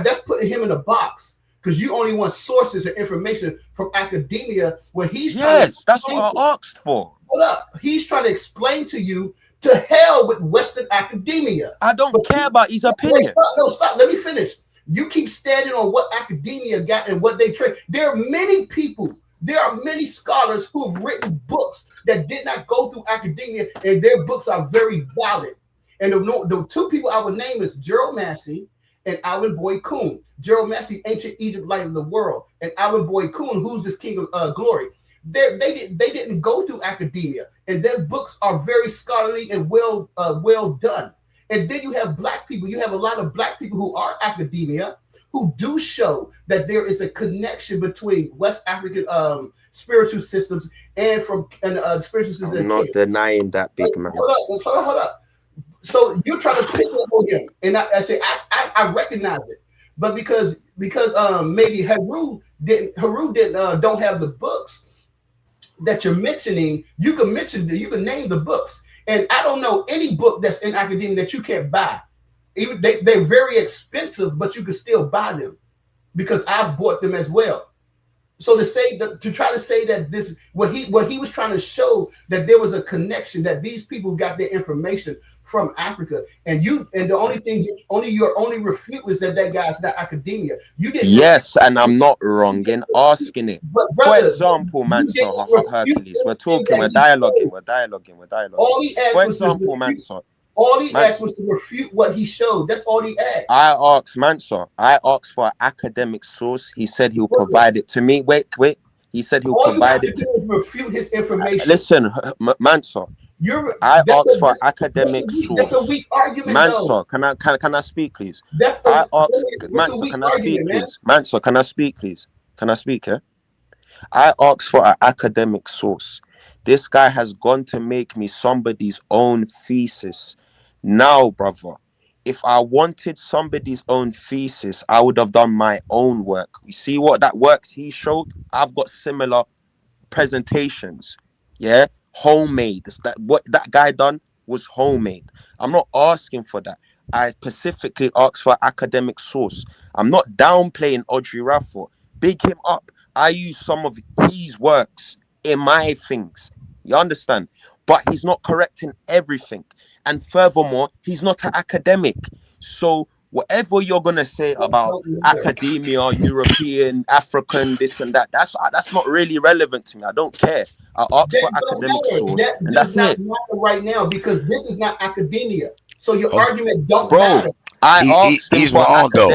that's putting him in a box because you only want sources and information from academia when he's trying to. That's what I asked for. Hold up, he's trying to explain to you to hell with Western academia. I don't care about his opinion. Stop. Let me finish. You keep standing on what academia got and what they train. There are many people. There are many scholars who have written books that did not go through academia, and their books are very valid. And the two people I would name is Gerald Massey and Alvin Boyd Kuhn. Gerald Massey, Ancient Egypt, Light of the World, and Alvin Boyd Kuhn, who's this King of Glory. They didn't go through academia, and their books are very scholarly and well done. And then you have black people. You have a lot of black people who are academia who do show that there is a connection between West African spiritual systems and spiritual systems. I'm not denying that, big man. Hold up. So you're trying to pick up on him, and I say I recognize it, but because maybe Haru didn't don't have the books that you're mentioning, you can name the books, and I don't know any book that's in academia that you can't buy. Even they're very expensive, but you can still buy them because I've bought them as well. So to try to say that this what he was trying to show that there was a connection, that these people got their information from Africa, and the only thing your only refute is that guy's not academia. You didn't. Yes, and I'm not wrong in asking it. But brother, for example, Mansa Hercules, we're dialoguing. All he asked for example, Mansa. All he asked was to refute what he showed. That's all he asked. I asked Mansa. I asked for an academic source. He said he'll provide it to me. Wait. He said he'll provide it to refute his information. Listen, Mansa. I asked for academic source. That's a weak argument, Mansa, can I speak, please? Mansa, can I speak, please? Mansa, can I speak, please? Can I speak, yeah? I asked for an academic source. This guy has gone to make me somebody's own thesis. Now, brother, if I wanted somebody's own thesis, I would have done my own work. You see what that works he showed? I've got similar presentations. Yeah? Homemade. What that guy done was homemade. I'm not asking for that. I specifically asked for academic source. I'm not downplaying Audrey Rafford. Big him up. I use some of his works in my things. You understand? But he's not correcting everything. And furthermore, he's not an academic. So whatever you're gonna say about academia, European, African, this and that, that's not really relevant to me. I don't care. I asked for academic source, and that's it. Matter right now because this is not academia. So your argument don't matter. He's wrong though.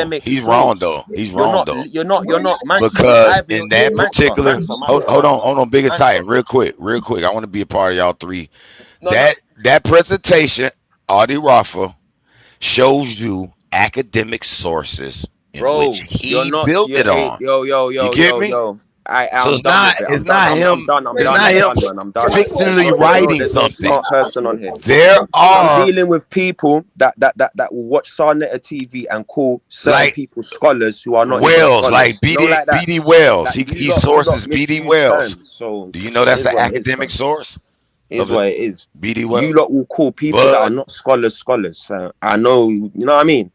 He's wrong though. You're not. Because in that particular, hold on, biggest Titan, real quick. I want to be a part of y'all three. That presentation, Adi Rafa, shows you academic sources in which he built it on. You get me? So it's not him. It's not him fictionally writing something. Smart person on here. I'm dealing with people that will watch Sarnetta TV and call certain people scholars who are not Wells, like BD Wells. He sources BD Wells. So do you know that's an academic source? Is what it is. BD Wells. You lot will call people that are not scholars. I know, you know what I mean,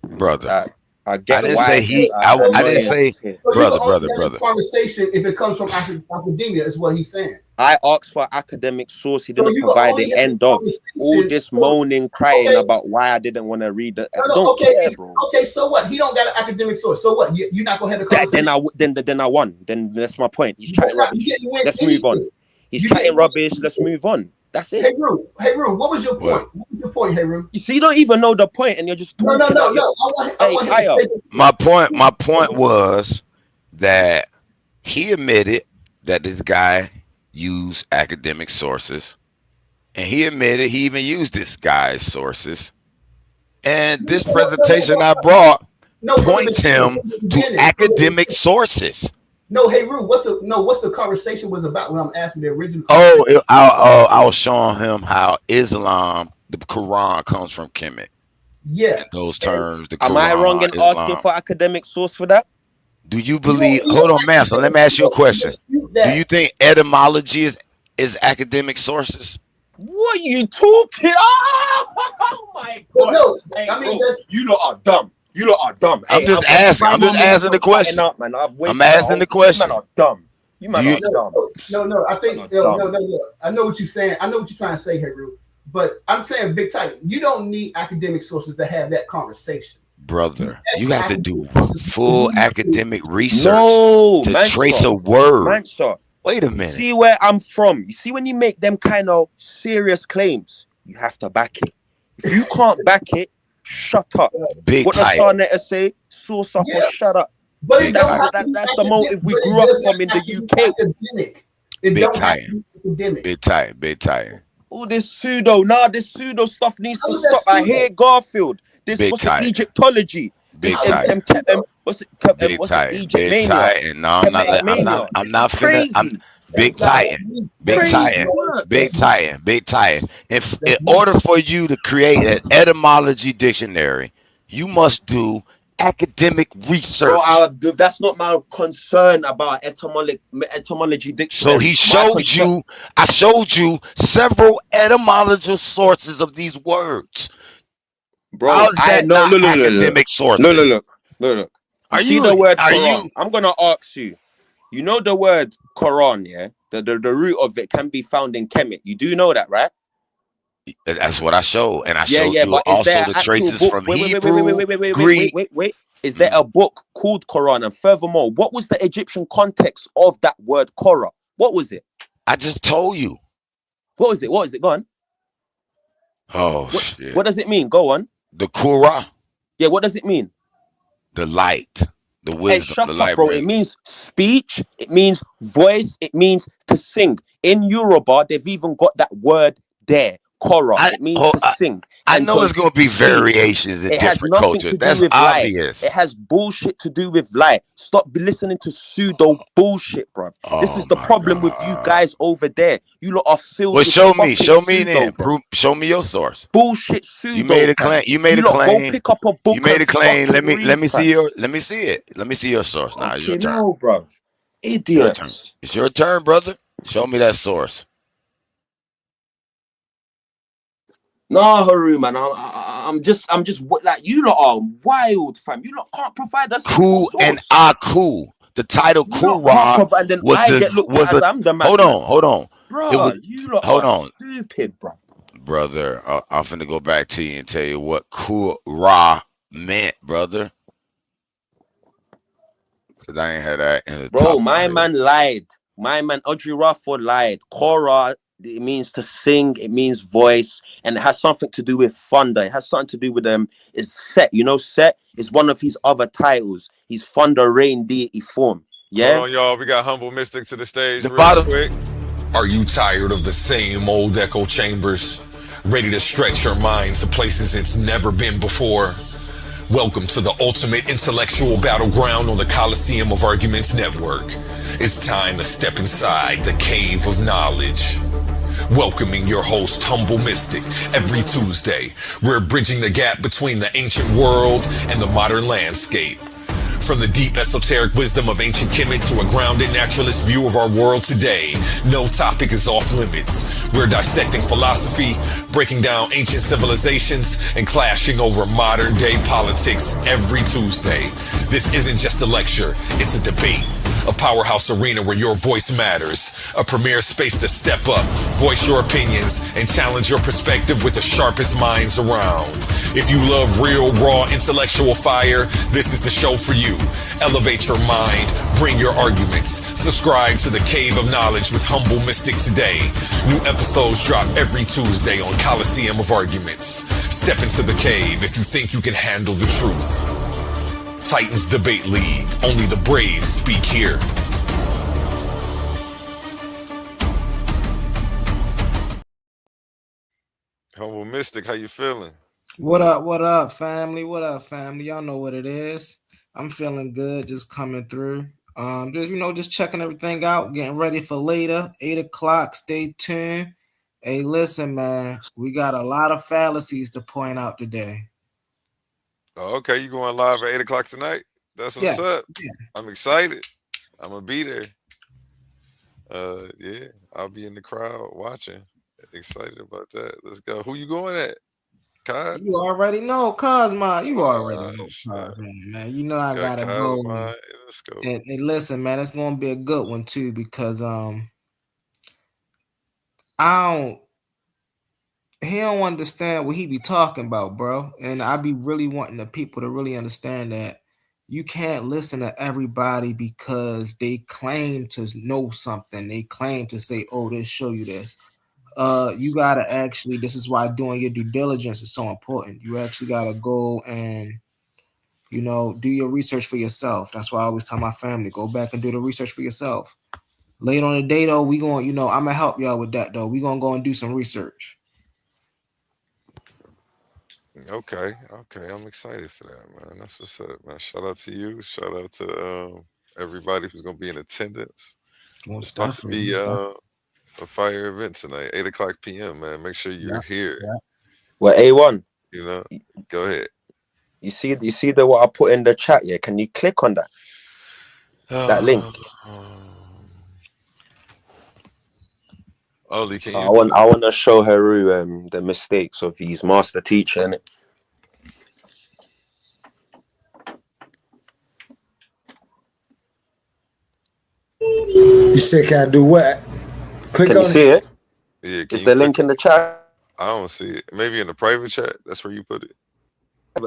brother. I get didn't why say there's he. I didn't annoyance say here. So you can only brother. have this conversation if it comes from academia, is what he's saying. I asked for academic source. He So didn't you can provide only the have this end of all conversation. this moaning, crying Okay, about why I didn't want to read the. I no, don't okay, care, bro. okay. So what? He don't got an academic source. So what? You're not gonna have the conversation. Then I won. Then that's my point. He's That's chatting not, you rubbish. didn't win Let's move on. anything. He's You chatting didn't rubbish. Let's move on. That's it. Hey Rue, what was your point? What was your point, Hey Rue? You see, you don't even know the point, and you're just talking. No. Like I want him to say My point was that he admitted that this guy used academic sources, and he admitted he even used this guy's sources. And this presentation I brought points him to academic sources. No, Hey Rue, what's the conversation was about when I'm asking the original? I was showing him how Islam, the Quran, comes from Kemet. Yeah. In those terms, the Am I Quran, wrong in Islam. asking for academic source for that? Do you believe? Hold on, man. So let me ask you a question. Do you think etymology is academic sources? What are you talking? Oh my god! No, hey, I mean, bro, you lot are dumb. You lot are dumb. I'm just asking. I'm just asking the question. Up, man. I'm asking the question. You man are dumb. You man are dumb. No. I think no. I know what you're saying. I know what you're trying to say, Hey Rue. But I'm saying, Big Titan, you don't need academic sources to have that conversation. Brother, you have to do full academic research to trace a word. Wait a minute. See where I'm from. You see when you make them kind of serious claims, you have to back it. If you can't back it, shut up. Big what does Sarnetta say? Source up or shut up. But that's the motive we grew up from in the UK. Big Titan. All this pseudo stuff needs to stop. I hate Garfield. This was Egyptology. Big Titan. Big Titan. No, I'm not finna. Big Titan. In order for you to create an etymology dictionary, you must do academic research. Bro, that's not my concern about etymology dictionary. So he showed you. I showed you several etymological sources of these words. Bro, how's that not academic sources? Look. You see the word Quran? I'm gonna ask you. You know the word Quran, yeah? The root of it can be found in Kemet. You do know that, right? That's what I showed, and I showed you also the traces from Hebrew, Greek. Wait. Is there a book called Quran? And furthermore, what was the Egyptian context of that word Korah? What was it? I just told you. What was it? Go on. Oh, shit. What does it mean? Go on. The Korah. Yeah, what does it mean? The light, the wisdom, the light. Bro. It means speech. It means voice. It means to sing. In Yoruba, they've even got that word there. Korah. It means to sing. I know there's going to be variations in different cultures. That's obvious. It has bullshit to do with light. Stop listening to pseudo bullshit, bro. This is the problem with you guys over there. You lot are filled with show me then. Show me your source. Bullshit pseudo. You made a claim. Go pick up a book. You made a claim. Let me see it. Let me see your source. Now it's your turn. No, bro. Idiots. It's your turn, brother. Show me that source. No, Haru, man. I'm just like, you lot are wild, fam. You lot can't provide us. Ku and Aku. The title Quran was the man. Hold on. Bro, you lot are stupid, bro. Brother, I'm finna go back to you and tell you what Qur'an meant, brother. Because I ain't had that in the Bro, my man lied. My man Audrey Rafford lied. Korah, it means to sing, it means voice, and it has something to do with thunder. It has something to do with is Set. You know, Set is one of his other titles. He's thunder, rain, deity form. Yeah. Hold on, y'all. We got Humble Mystic to the stage. Quick. Are you tired of the same old echo chambers? Ready to stretch your mind to places it's never been before? Welcome to the ultimate intellectual battleground on the Coliseum of Arguments Network. It's time to step inside the cave of knowledge. Welcoming your host, Humble Mystic, every Tuesday. We're bridging the gap between the ancient world and the modern landscape. From the deep esoteric wisdom of ancient Kemet to a grounded naturalist view of our world today, no topic is off limits. We're dissecting philosophy, breaking down ancient civilizations, and clashing over modern day politics every Tuesday. This isn't just a lecture, it's a debate. A powerhouse arena where your voice matters. A premier space to step up, voice your opinions, and challenge your perspective with the sharpest minds around. If you love real, raw, intellectual fire, this is the show for you. Elevate your mind, bring your arguments. Subscribe to the Cave of Knowledge with Humble Mystic today. New episodes drop every Tuesday on Coliseum of Arguments. Step into the cave if you think you can handle the truth. Titans Debate League. Only the brave speak here. Humble Mystic, how you feeling? What up, family? What up, family? Y'all know what it is. I'm feeling good, just coming through. Just checking everything out, getting ready for later, 8 o'clock. Stay tuned. Hey, listen, man, we got a lot of fallacies to point out today. Oh, okay, you going live at 8 o'clock tonight? That's what's up. Yeah. I'm excited. I'm gonna be there. Yeah, I'll be in the crowd watching. Excited about that. Let's go. Who you going at? Cos? You already know, Cosma. You already know, Cosma, man. You know I gotta go. Let's go. And listen, man, it's gonna be a good one too because he don't understand what he be talking about, bro. And I be really wanting the people to really understand that you can't listen to everybody because they claim to know something. They claim to say, oh, they show you this. You gotta actually, this is why doing your due diligence is so important. You actually gotta go and, do your research for yourself. That's why I always tell my family, go back and do the research for yourself. Later on the day, though, we going, I'm gonna help y'all with that, though. We gonna go and do some research. Okay, I'm excited for that, man. That's what's up, man. Shout out to you. Shout out to everybody who's gonna be in attendance. It's about to be a fire event tonight, 8 o'clock p.m. Man, make sure you're here. Yeah. Well, A1. Go ahead. You see what I put in the chat? Yeah, can you click on that link? Oli, can you? I want to show Haru the mistakes of his master teacher, innit? You said, can I do what? Click can on you see it? Yeah. Is the link in the chat? I don't see it. Maybe in the private chat. That's where you put it.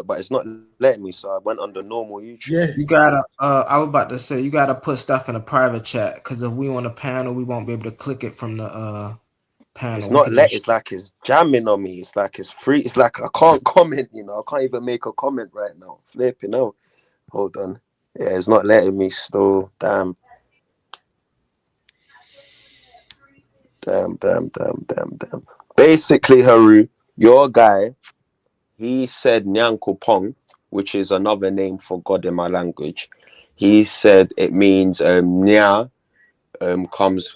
But it's not letting me, so I went on the normal YouTube. Yeah, you gotta. I was about to say you gotta put stuff in a private chat because if we on a panel, we won't be able to click it from the panel. It's not let. It's like it's jamming on me. It's like it's free. It's like I can't comment. I can't even make a comment right now. Flipping out. Hold on. Yeah, it's not letting me. Still, damn. Basically, Haru, your guy, he said Nyankopong, which is another name for God in my language. He said it means Nya comes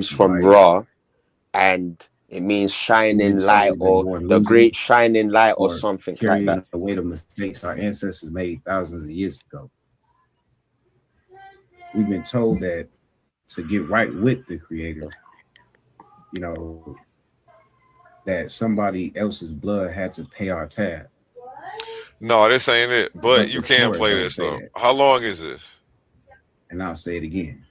from Ra, and it means shining light or the great shining light or something like that. The weight of mistakes our ancestors made thousands of years ago. We've been told that to get right with the Creator, that somebody else's blood had to pay our tab. No, this ain't it. But you can play this though. How long is this? And I'll say it again.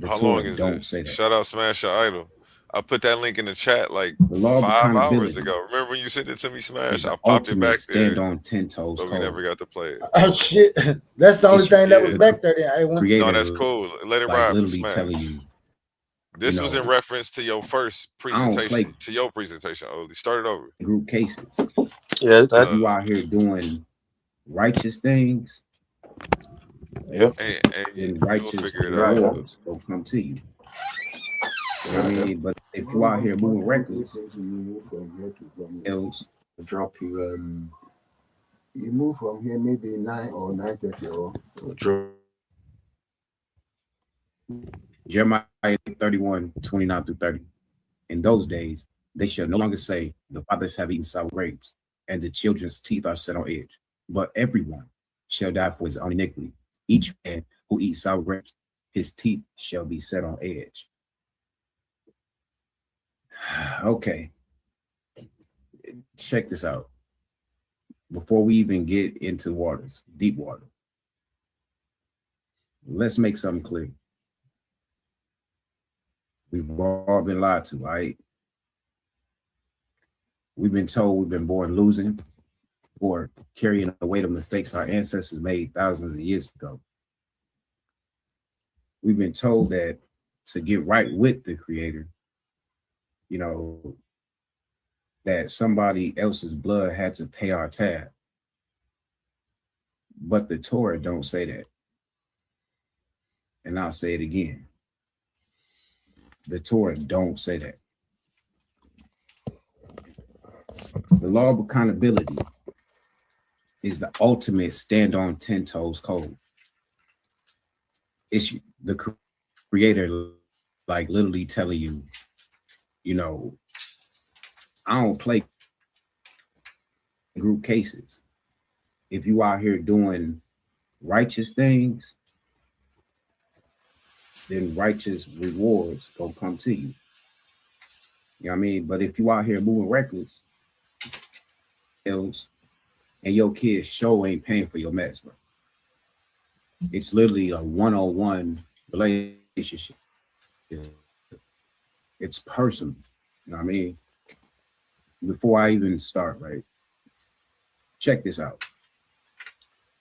How long is this? Shout out Smash Your Idol. I put that link in the chat like 5 hours ago. Remember when you sent it to me, Smash? I popped it back there. Stand on 10 toes. But we never got to play it. Oh shit! That's the only thing that was back there. No, that's cool. Let it ride for Smash. Telling you, this was in reference to your first presentation. To your presentation, Oli. Start it over. Group cases. Yeah, you out here doing righteous things. Yeah, and righteous rewards will come to you. You know what I mean? But if you out here moving reckless, else drop you. You move from here maybe 9 or 9:30 or. Jeremiah 31:29-30. In those days, they shall no longer say, the fathers have eaten sour grapes, and the children's teeth are set on edge. But everyone shall die for his own iniquity. Each man who eats sour grapes, his teeth shall be set on edge. Okay, check this out. Before we even get into waters, deep water, let's make something clear. We've all been lied to, right? We've been told we've been born losing or carrying the weight of mistakes our ancestors made thousands of years ago. We've been told that to get right with the Creator, you know, that somebody else's blood had to pay our tab. But the Torah don't say that. And I'll say it again. The Torah don't say that. The law of accountability is the ultimate stand on 10 toes code. It's the Creator, like, literally telling you, you know, I don't play group cases. If you out here doing righteous things, then righteous rewards gonna come to you. You know what I mean? But if you out here moving reckless, and your kids sure ain't paying for your mess, bro. It's literally a one-on-one relationship. It's personal. You know what I mean? Before I even start, right? Check this out.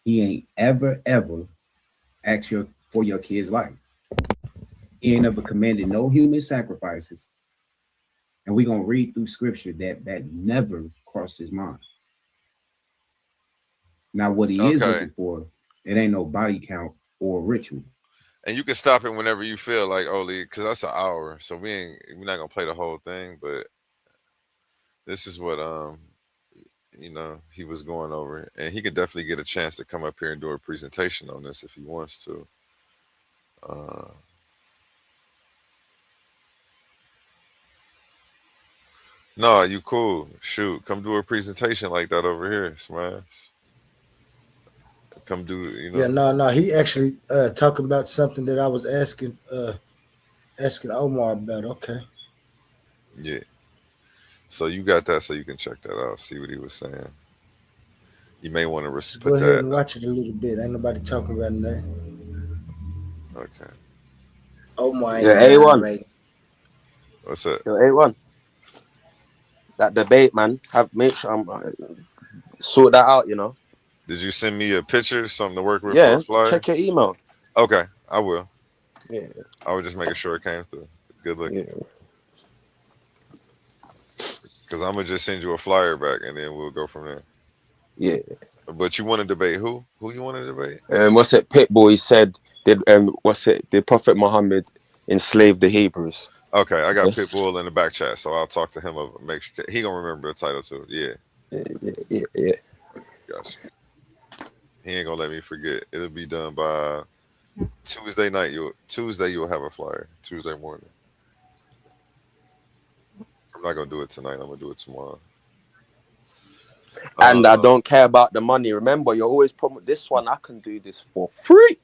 He ain't ever asked for your kid's life. He ain't ever commanded no human sacrifices. And we're gonna read through scripture that never crossed his mind. Now, what he is looking for, it ain't no body count or ritual. And you can stop it whenever you feel like, Oli, because that's an hour. So we're not gonna play the whole thing, but this is what you know, he was going over. And he could definitely get a chance to come up here and do a presentation on this if he wants to. No, you cool. Shoot, come do a presentation like that over here, Smash. Come do, you know. Yeah, no. He actually talking about something that I was asking Omar about. Okay. Yeah. So you got that, so you can check that out. See what he was saying. You may want to Just put go ahead that. and watch it a little bit. Ain't nobody talking about that. Okay. Omar ain't Yeah, A1. What's that? Yo, A1. That debate, man. Make sure I'm sort that out, you know. Did you send me a picture, something to work with for Yeah, a flyer? check your email. Okay, I will. Yeah. I was just making sure it came through. Good luck. Yeah. Because I'm gonna just send you a flyer back, and then we'll go from there. Yeah. But you want to debate who? Who you want to debate? What's it? Pitbull said did Did Prophet Muhammad enslave the Hebrews? Okay, I got Pitbull in the back chat, so I'll talk to him. Make sure he gonna remember the title too. Yeah. Yeah. Gotcha. He ain't gonna let me forget. It'll be done by Tuesday night. You'll have a flyer. Tuesday morning. I'm not gonna do it tonight. I'm gonna do it tomorrow. And I don't care about the money. Remember, you're always promoting this one. I can do this for free.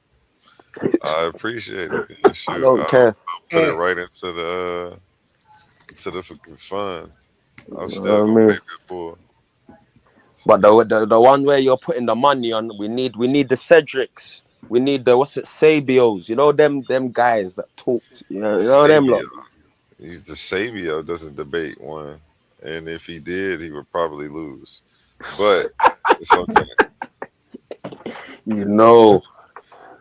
I appreciate it. Yeah, shoot. I don't care. I'll put it right into the fund. I'm still gonna pay Pitbull. But the one where you're putting the money on, we need the Cedrics. We need the Sabios. You know them guys that talk. You know them lot. He's the Sabio doesn't debate one, and if he did, he would probably lose. But it's okay. You know,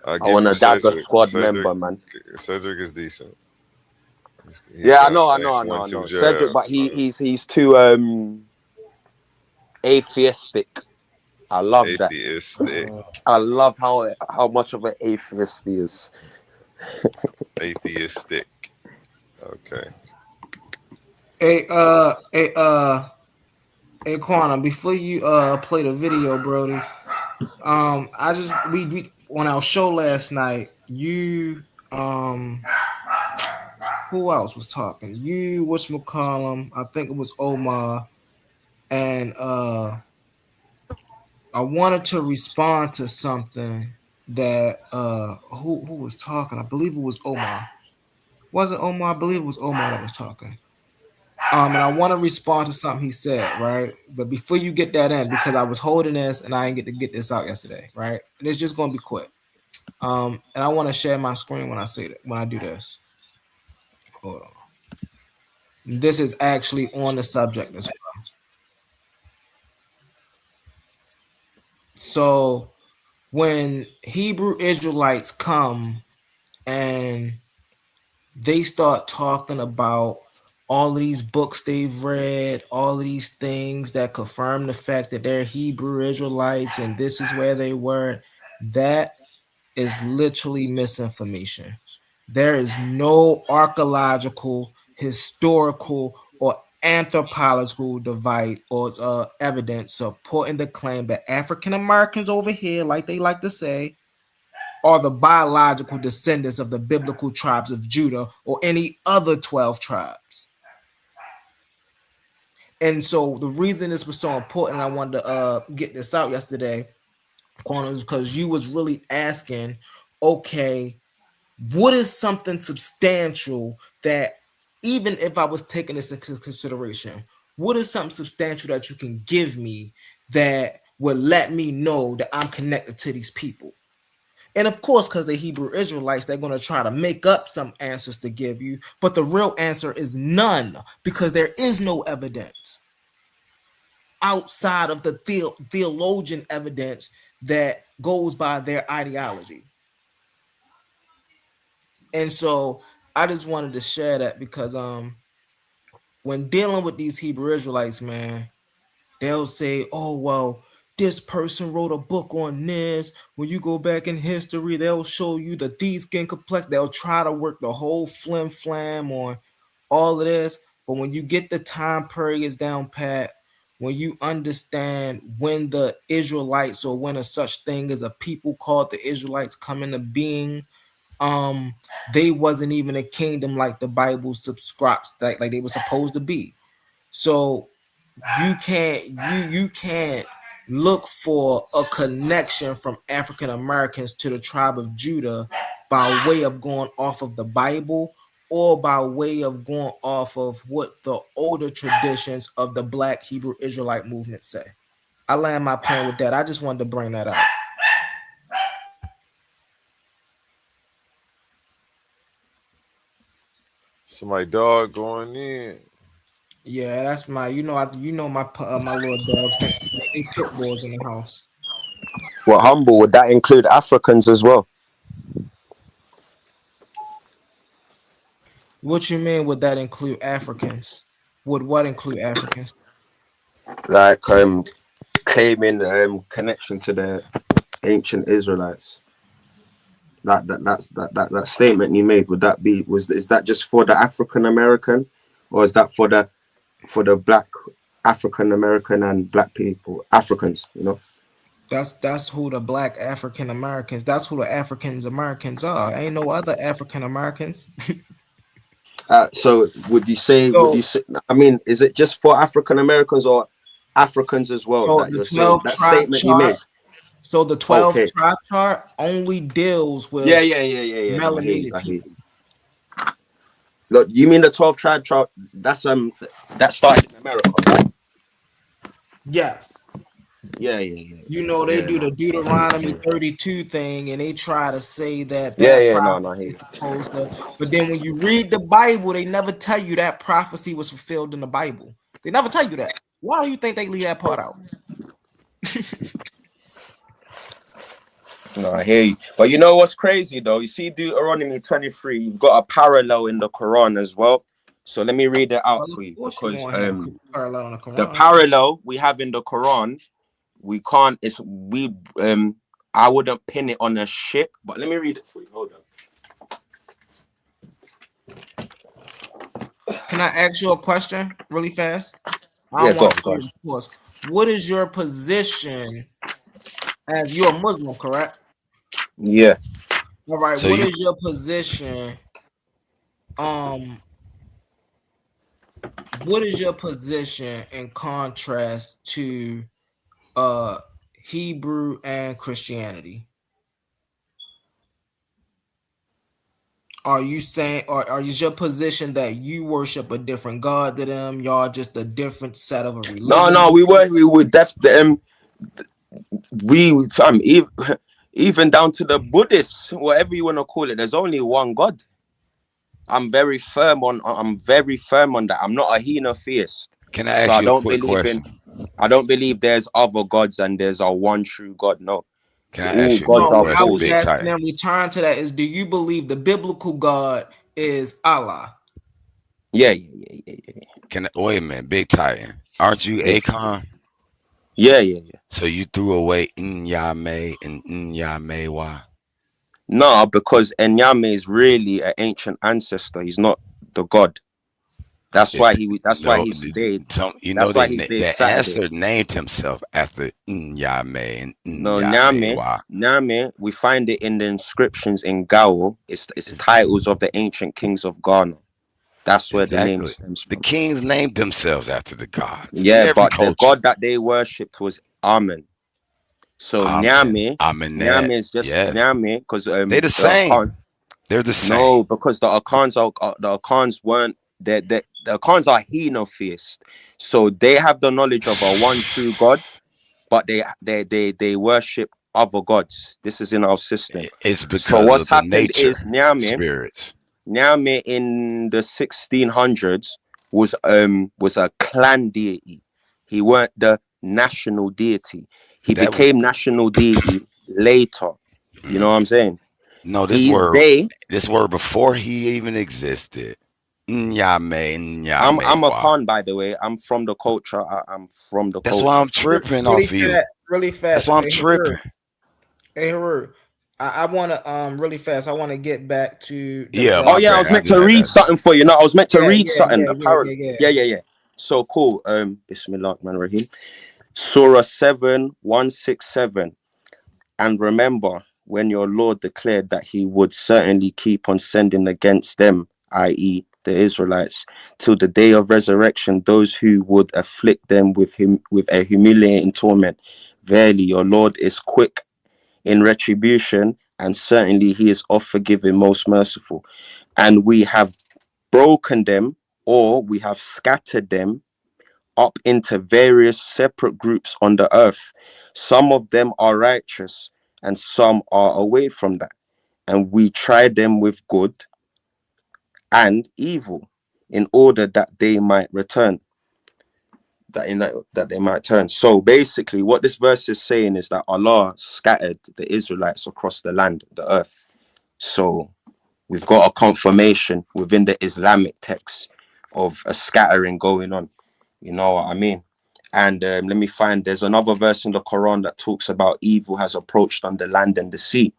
I want a Dagger squad Cedric, member, man. Cedric is decent. Yeah, I know. Cedric, but he's too atheistic. I love that. I love how much of an atheist he is. Atheistic. Okay. Hey, Quantum, before you play the video, Brody, we on our show last night, you who else was talking? You, whatchamacallum, I think it was Omar, and I wanted to respond to something that who was talking? I believe it was Omar. Was it Omar? I believe it was Omar that was talking. And I want to respond to something he said, right? But before you get that in, because I was holding this and I didn't get to get this out yesterday, right? And it's just gonna be quick. And I want to share my screen when I say that when I do this. Hold on. This is actually on the subject as well. So when Hebrew Israelites come and they start talking about all of these books they've read, all of these things that confirm the fact that they're Hebrew Israelites and this is where they were, that is literally misinformation. There is no archaeological, historical, or anthropological divide or evidence supporting the claim that African Americans over here, like they like to say, are the biological descendants of the biblical tribes of Judah or any other 12 tribes. And so the reason this was so important, I wanted to get this out yesterday, is because you was really asking, okay, what is something substantial that even if I was taking this into consideration, what is something substantial that you can give me that would let me know that I'm connected to these people? And of course, because they're Hebrew Israelites, they're going to try to make up some answers to give you. But the real answer is none, because there is no evidence outside of the theologian evidence that goes by their ideology. And so I just wanted to share that because when dealing with these Hebrew Israelites, man, they'll say, oh, well, this person wrote a book on this. When you go back in history, they'll show you that these skin complex. They'll try to work the whole flim flam on all of this. But when you get the time periods down pat, when you understand when the Israelites or when a such thing as a people called the Israelites come into being, they wasn't even a kingdom like the Bible subscribes, like they were supposed to be. So you can't look for a connection from African Americans to the tribe of Judah by way of going off of the Bible or by way of going off of what the older traditions of the Black Hebrew Israelite movement say. I land my plane with that. I just wanted to bring that up. So my dog going in. Yeah, that's my. My little dog. They pit bulls in the house. Well, humble, would that include Africans as well? What you mean? Would that include Africans? Would what include Africans? Like claiming connection to the ancient Israelites. That statement you made, would that be is that just for the African American, or is that for the Black African American and Black people, Africans, you know? That's who the Black African Americans. That's who the Africans Americans are. Ain't no other African Americans. So would you say? I mean, is it just for African Americans or Africans as well So that the you're saying 12 that tribe statement you made? chart. So the 12 Okay. tribe chart only deals with Yeah. No, I hear you. melanated people. Look, you mean the 12 tribe chart? That started in America, right? Yes. Yeah. You know, they do the Deuteronomy 32 thing, and they try to say that prophecy I hear is you. supposed to. But then when you read the Bible, they never tell you that prophecy was fulfilled in the Bible. They never tell you that. Why do you think they leave that part out? No, I hear you. But you know what's crazy though? You see Deuteronomy 23, you've got a parallel in the Quran as well. So let me read it out for you, because Parallel on the Quran. the parallel we have in the Quran, I wouldn't pin it on a ship, but let me read it for you. Hold on. Can I ask you a question really fast? I Yeah, don't go want to on. of course. What is your position as you're a Muslim, correct? Yeah. All right. So What you is your position? What is your position in contrast to Hebrew, and Christianity? Are you saying, or is your position that you worship a different God to them? Y'all just a different set of a religion? No, we would we even down to the Buddhists, whatever you want to call it. There's only one God. I'm very firm on that. I'm not a henotheist. Can I So ask you a quick question? I don't believe there's other gods and there's a one true God. No. Can I All ask you a quick gods No, are what I question, was false. Big asking Titan? them, return to that, is do you believe the biblical God is Allah? Yeah. Wait a minute, Big Titan? Aren't you Yeah. Akon? Yeah. So you threw away Nyame and Nyamewa? No, because Enyame is really an ancient ancestor. He's not the God. That's why No, he stayed. you know That's why he stayed the Saturday. answer named himself after Nyame and No, Nyame, we find it in the inscriptions in Gao. It's titles of the ancient kings of Ghana. That's where the name Exactly. stems The from. kings named themselves after the gods in Yeah, every but the culture. god that they worshipped was Amen. So Amen. Nyame Amenet. is just Yes. Nyame because They the the same. Akan. They're the same. No, because the Akans weren't the Akans are henotheists. So they have the knowledge of a one true God, but they worship other gods. This is in our system. It's So because what's of the happened nature is spirits. Nyame in the 1600s was a clan deity. He weren't the national deity. He That was became national deity later. You know what I'm saying? no He's they. this word before he even existed. Nyame, I'm a Nyamewa. Khan, by the way. I'm from the culture. I'm from the That's why culture. I'm tripping Really off of you. fast, really That's fast. why I'm tripping. Hey, Haru, I want to really fast. I want to get back to the Yeah, Oh my yeah, I bad. was I meant just to had read that. something for you. No, I was meant to Yeah, read yeah, something. yeah, yeah, Apparently, yeah, yeah. yeah. So cool. Bismillah Rahman Rahim. Surah 7:167. And remember when your Lord declared that he would certainly keep on sending against them, i.e., the Israelites, till the day of resurrection, those who would afflict them with a humiliating torment. Verily, your Lord is quick in retribution, and certainly he is oft forgiving, most merciful. And we have broken them, or we have scattered them up into various separate groups on the earth. Some of them are righteous, and some are away from that. And we try them with good and evil in order that they might return. That they might turn. So basically, what this verse is saying is that Allah scattered the Israelites across the land, the earth. So we've got a confirmation within the Islamic text of a scattering going on. You know what I mean? And let me find, there's another verse in the Quran that talks about evil has approached on the land and the sea.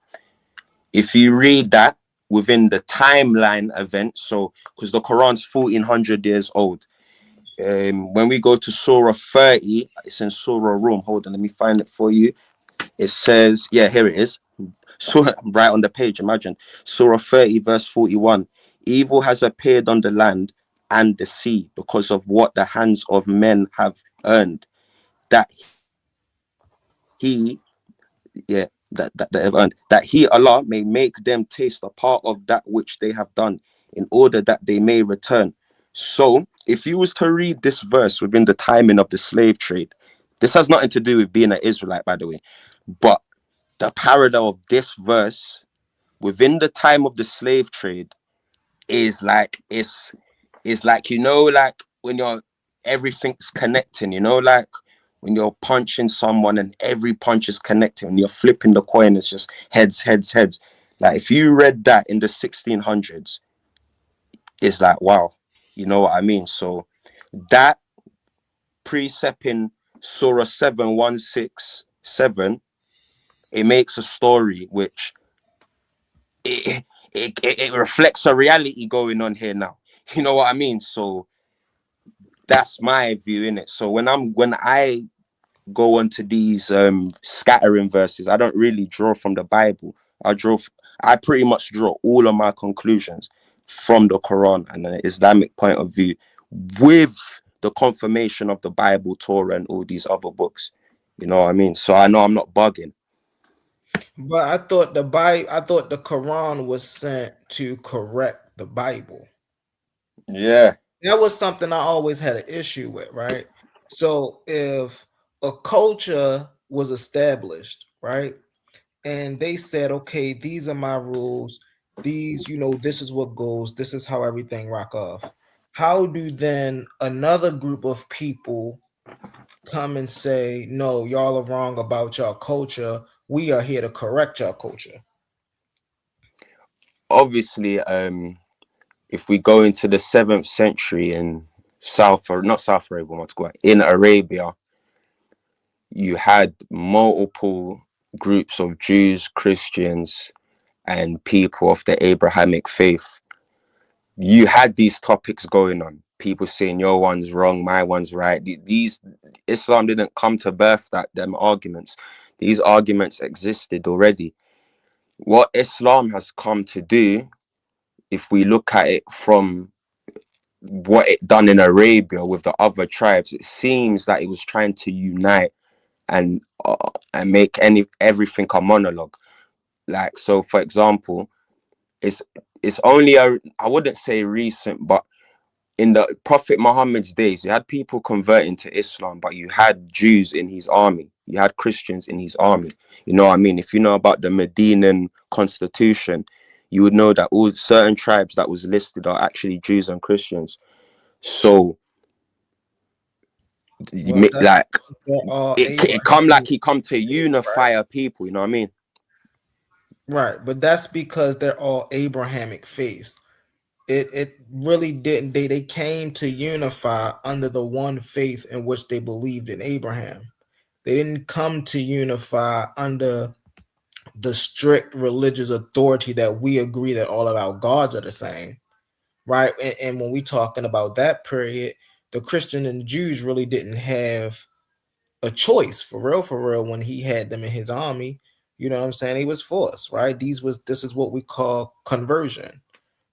If you read that within the timeline event, so because the Quran's 1400 years old, when we go to Surah 30, it's in Surah Rum. Hold on, let me find it for you. It says, yeah, here it is. Surah, right on the page, imagine. Surah 30, verse 41. Evil has appeared on the land and the sea because of what the hands of men have earned. That he, yeah, that they have earned. That he, Allah, may make them taste a part of that which they have done, in order that they may return. So, if you was to read this verse within the timing of the slave trade, this has nothing to do with being an Israelite, by the way, but the parallel of this verse within the time of the slave trade is like it's like, you know, like when you're everything's connecting, you know, like when you're punching someone and every punch is connecting, when you're flipping the coin, it's just heads, heads, heads. Like if you read that in the 1600s, it's like wow, you know what I mean? So that precept in Surah 7:167, it makes a story which it reflects a reality going on here now. You know what I mean? So that's my view in it. So when I go onto these scattering verses, I don't really draw from the Bible. I pretty much draw all of my conclusions from the Quran and an Islamic point of view, with the confirmation of the Bible, Torah, and all these other books. You know what I mean? So I know I'm not bugging. But I thought the Quran was sent to correct the Bible. Yeah. That was something I always had an issue with, right? So if a culture was established, right, and they said, okay, these are my rules, these, this is what goes, this is how everything rock off. How do then another group of people come and say, no, y'all are wrong about your culture, we are here to correct your culture? Obviously, if we go into the 7th century in in Arabia, you had multiple groups of Jews, Christians, and people of the Abrahamic faith. You had these topics going on. People saying your one's wrong, my one's right. These Islam didn't come to birth them arguments. These arguments existed already. What Islam has come to do, if we look at it from what it done in Arabia with the other tribes, it seems that it was trying to unite and make everything a monologue. Like, so for example, it's only I wouldn't say recent, but in the Prophet Muhammad's days, you had people converting to Islam, but you had Jews in his army, you had Christians in his army. You know what I mean? If you know about the Medinan constitution, you would know that all certain tribes that was listed are actually Jews and Christians. So like it come like he come to unify a people, you know what I mean? Right, but that's because they're all Abrahamic faiths. It really didn't. They came to unify under the one faith in which they believed in Abraham. They didn't come to unify under the strict religious authority that we agree that all of our gods are the same, right? And when we talking about that period, the Christian and the Jews really didn't have a choice for real when he had them in his army. You know what I'm saying? He was forced, right? This is what we call conversion,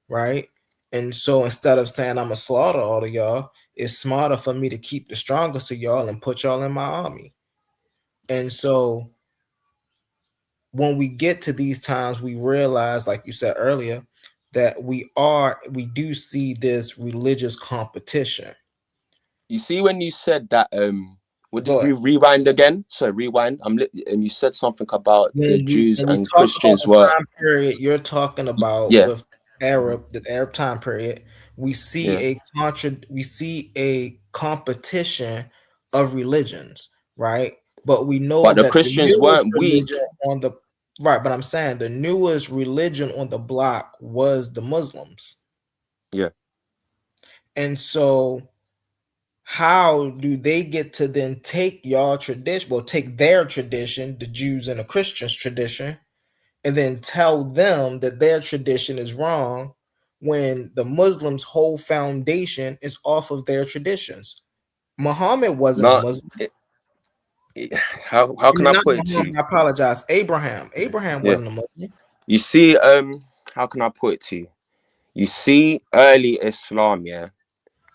right? And so instead of saying I'm gonna slaughter all of y'all, it's smarter for me to keep the strongest of y'all and put y'all in my army. And so when we get to these times, we realize, like you said earlier, that we do see this religious competition. You see, when you said that, what did we rewind again? So rewind. And you said something about the Jews when we and talk Christians about the were. time period you're talking about with the Arab time period, we see we see a competition of religions, right? But we know But the that the Christians newest weren't weak. religion on the right, but I'm saying the newest religion on the block was the Muslims. Yeah. And so how do they get to then take your tradition, well, take their tradition, the Jews and the Christians' tradition, and then tell them that their tradition is wrong when the Muslims' whole foundation is off of their traditions? Muhammad wasn't a Muslim. How can I put it to you? I apologize. Abraham wasn't a Muslim. You see, how can I put it to you? You see early Islam, yeah,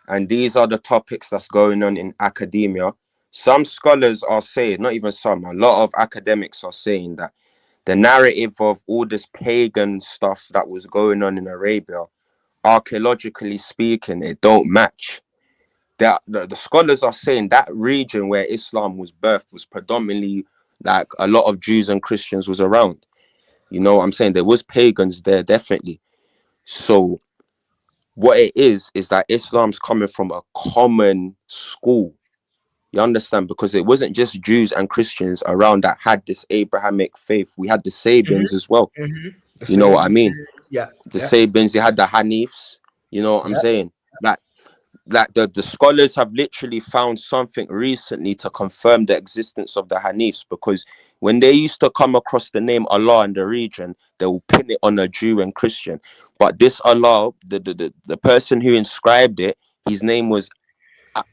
and these are the topics that's going on in academia. Some scholars are saying, not even some, a lot of academics are saying that the narrative of all this pagan stuff that was going on in Arabia, archaeologically speaking, it don't match. The scholars are saying that region where Islam was birthed was predominantly like a lot of Jews and Christians was around. You know what I'm saying? There was pagans there, definitely. So what it is that Islam's coming from a common school. You understand? Because it wasn't just Jews and Christians around that had this Abrahamic faith. We had the Sabians as well. You know what I mean? Yeah. The Sabians, they had the Hanifs. You know what I'm saying? Like the scholars have literally found something recently to confirm the existence of the Hanifs, because when they used to come across the name Allah in the region, they will pin it on a Jew and Christian. But this Allah, the person who inscribed it, his name was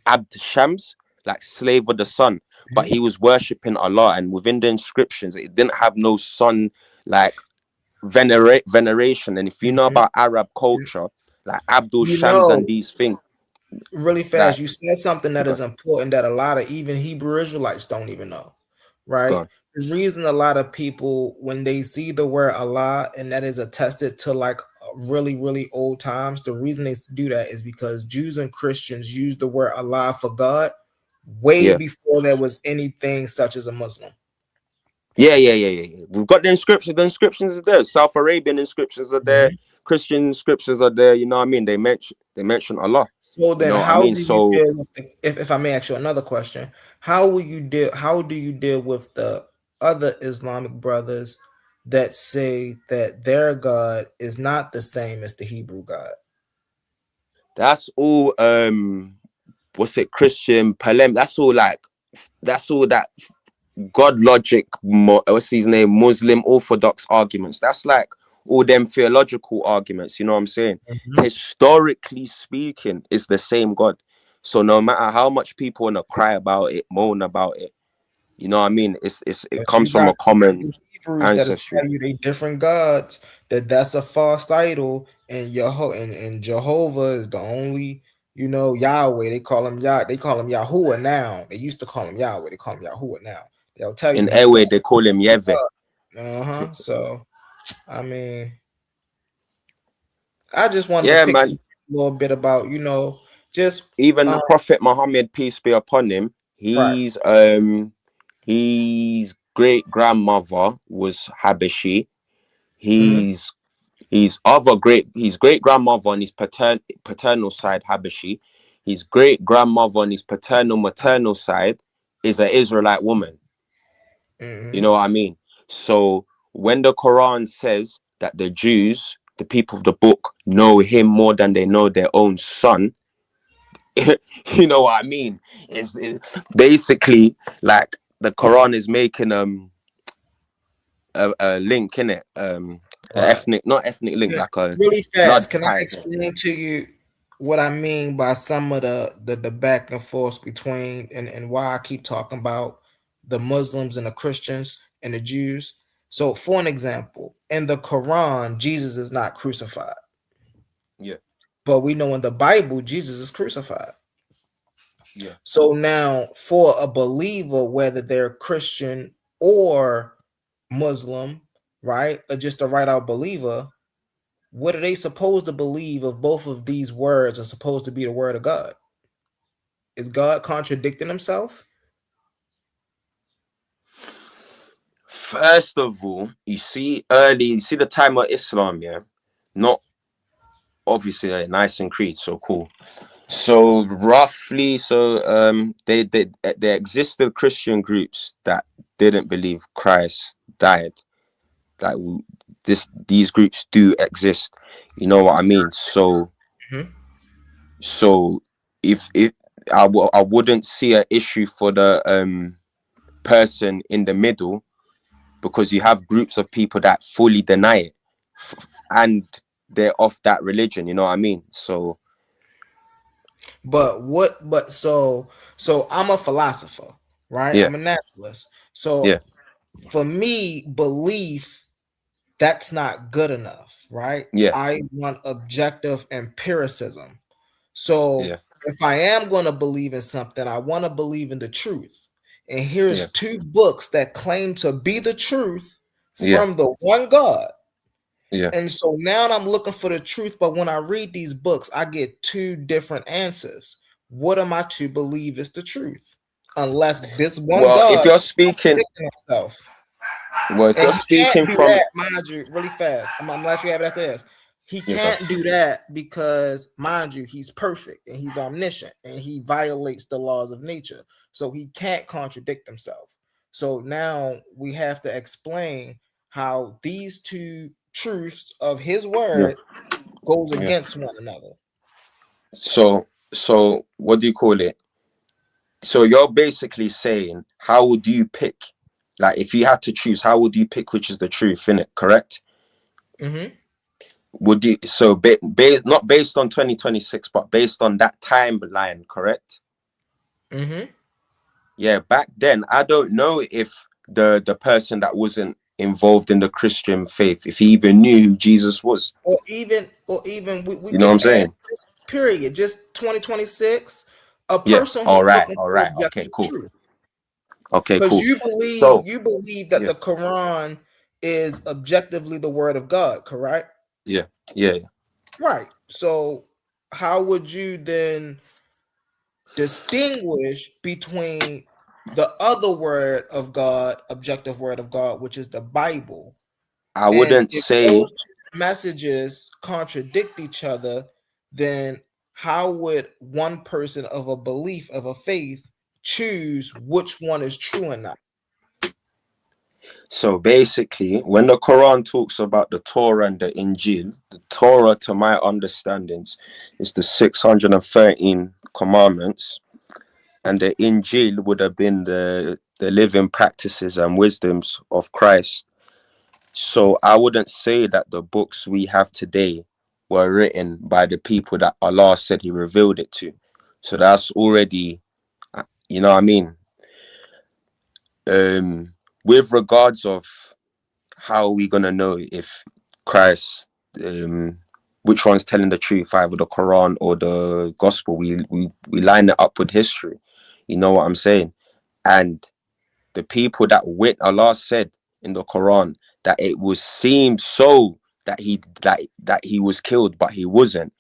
Abd Shams, like slave of the sun. But he was worshipping Allah, and within the inscriptions, it didn't have no sun like veneration. And if you know about Arab culture, like Abdul Shams and these things. Really fast, you said something that is important that a lot of even Hebrew Israelites don't even know. right? Go on. The reason a lot of people, when they see the word Allah, and that is attested to like really, really old times, the reason they do that is because Jews and Christians use the word Allah for God way Yeah. before there was anything such as a Muslim. Yeah. We've got the inscriptions. The inscriptions are there. South Arabian inscriptions are there. Christian inscriptions are there. You know what I mean? They mention Allah. So then, You know what I how mean? do you So deal with if I may ask you another question? How do you deal with the other Islamic brothers that say that their God is not the same as the Hebrew God? that's all. What's it? Christian polemic. That's all that God logic. What's his name? Muslim Orthodox arguments. That's like all them theological arguments. You know what I'm saying? Historically speaking, it's the same God. So no matter how much people wanna cry about it, moan about it, you know what I mean? It But comes you from got a common Hebrews that ancestry. tell you they different gods, that's a false idol, and and Jehovah is the only, Yahweh. They call him Yahuwah now. They used to call him Yahweh. They call him Yahuwah now. They'll tell you In he's Ewe, they call him Yeve. So, I mean, I just wanted to Yeah, pick a man. little bit about, just Even the Prophet Muhammad, peace be upon him, right. his great grandmother was Habashi. His great grandmother on his paternal side, Habashi. His great grandmother on his paternal maternal side is an Israelite woman. You know what I mean? So when the Quran says that the Jews, the people of the book, know him more than they know their own son, you know what I mean? It's basically like the Quran is making a link in it, not ethnic link, Yeah, like a really blood fast. Can I ties. explain to you what I mean by some of the back and forth between and why I keep talking about the Muslims and the Christians and the Jews? So, for an example, in the Quran, Jesus is not crucified, Yeah, but we know in the Bible Jesus is crucified. yeah. So now, for a believer, whether they're Christian or Muslim, right, or just a right out believer, what are they supposed to believe if both of these words are supposed to be the word of God? Is God contradicting himself? First of all, you see the time of Islam, yeah? Not obviously like nice and creed, so cool. So roughly, they existed Christian groups that didn't believe Christ died. Like these groups do exist. You know what I mean? So Mhm. so if I wouldn't see an issue for the person in the middle, because you have groups of people that fully deny it and they're off that religion. You know what I mean? So So I'm a philosopher, right? yeah, I'm a naturalist. So yeah, for me, belief, that's not good enough, right? yeah, I want objective empiricism. So yeah, if I am going to believe in something, I want to believe in the truth. And yeah, here's two books that claim to be the truth yeah, from the one God. yeah. And so now I'm looking for the truth, but when I read these books, I get two different answers. What am I to believe is the truth? Unless this one Well, if God you're is speaking, contradicting himself. well, if And you're he can't speaking do from, that, mind you, really fast. I'm gonna let you have it after this. He yeah, go. can't do that because, mind you, he's perfect and he's omniscient and he violates the laws of nature. So he can't contradict himself. So now we have to explain how these two truths of his Yeah, word goes yeah. against one another. So what do you call it? So you're basically saying, how would you pick? Like, if you had to choose, how would you pick which is the truth, in it? Correct? Mm-hmm. Would you not based on 2026, but based on that timeline? Correct? Mm-hmm. Yeah. Back then, I don't know if the person that wasn't involved in the Christian faith, if he even knew who Jesus was. Or even we You know what can I'm add saying? this period, just 2026, a Yeah. person All who's right. looking All for right. Okay. objective Cool. truth. Okay, Because cool. you So believe that yeah, the Quran is objectively the word of God, correct? yeah, yeah. Right. So how would you then distinguish between the other word of God, objective word of God, which is the Bible? I And wouldn't if say those two messages contradict each other, then how would one person of a belief, of a faith, choose which one is true or not? so. Basically, when the Quran talks about the Torah and the Injil, the Torah, to my understandings, is the 613 commandments, and the Injil would have been the living practices and wisdoms of Christ. So I wouldn't say that the books we have today were written by the people that Allah said He revealed it to. So that's already, you know what I mean? With regards of how are we gonna know if Christ, which one's telling the truth, either the Quran or the Gospel? We line it up with history. You know what I'm saying? And the people that Allah said in the Quran that it was seemed so that he was killed, but he wasn't.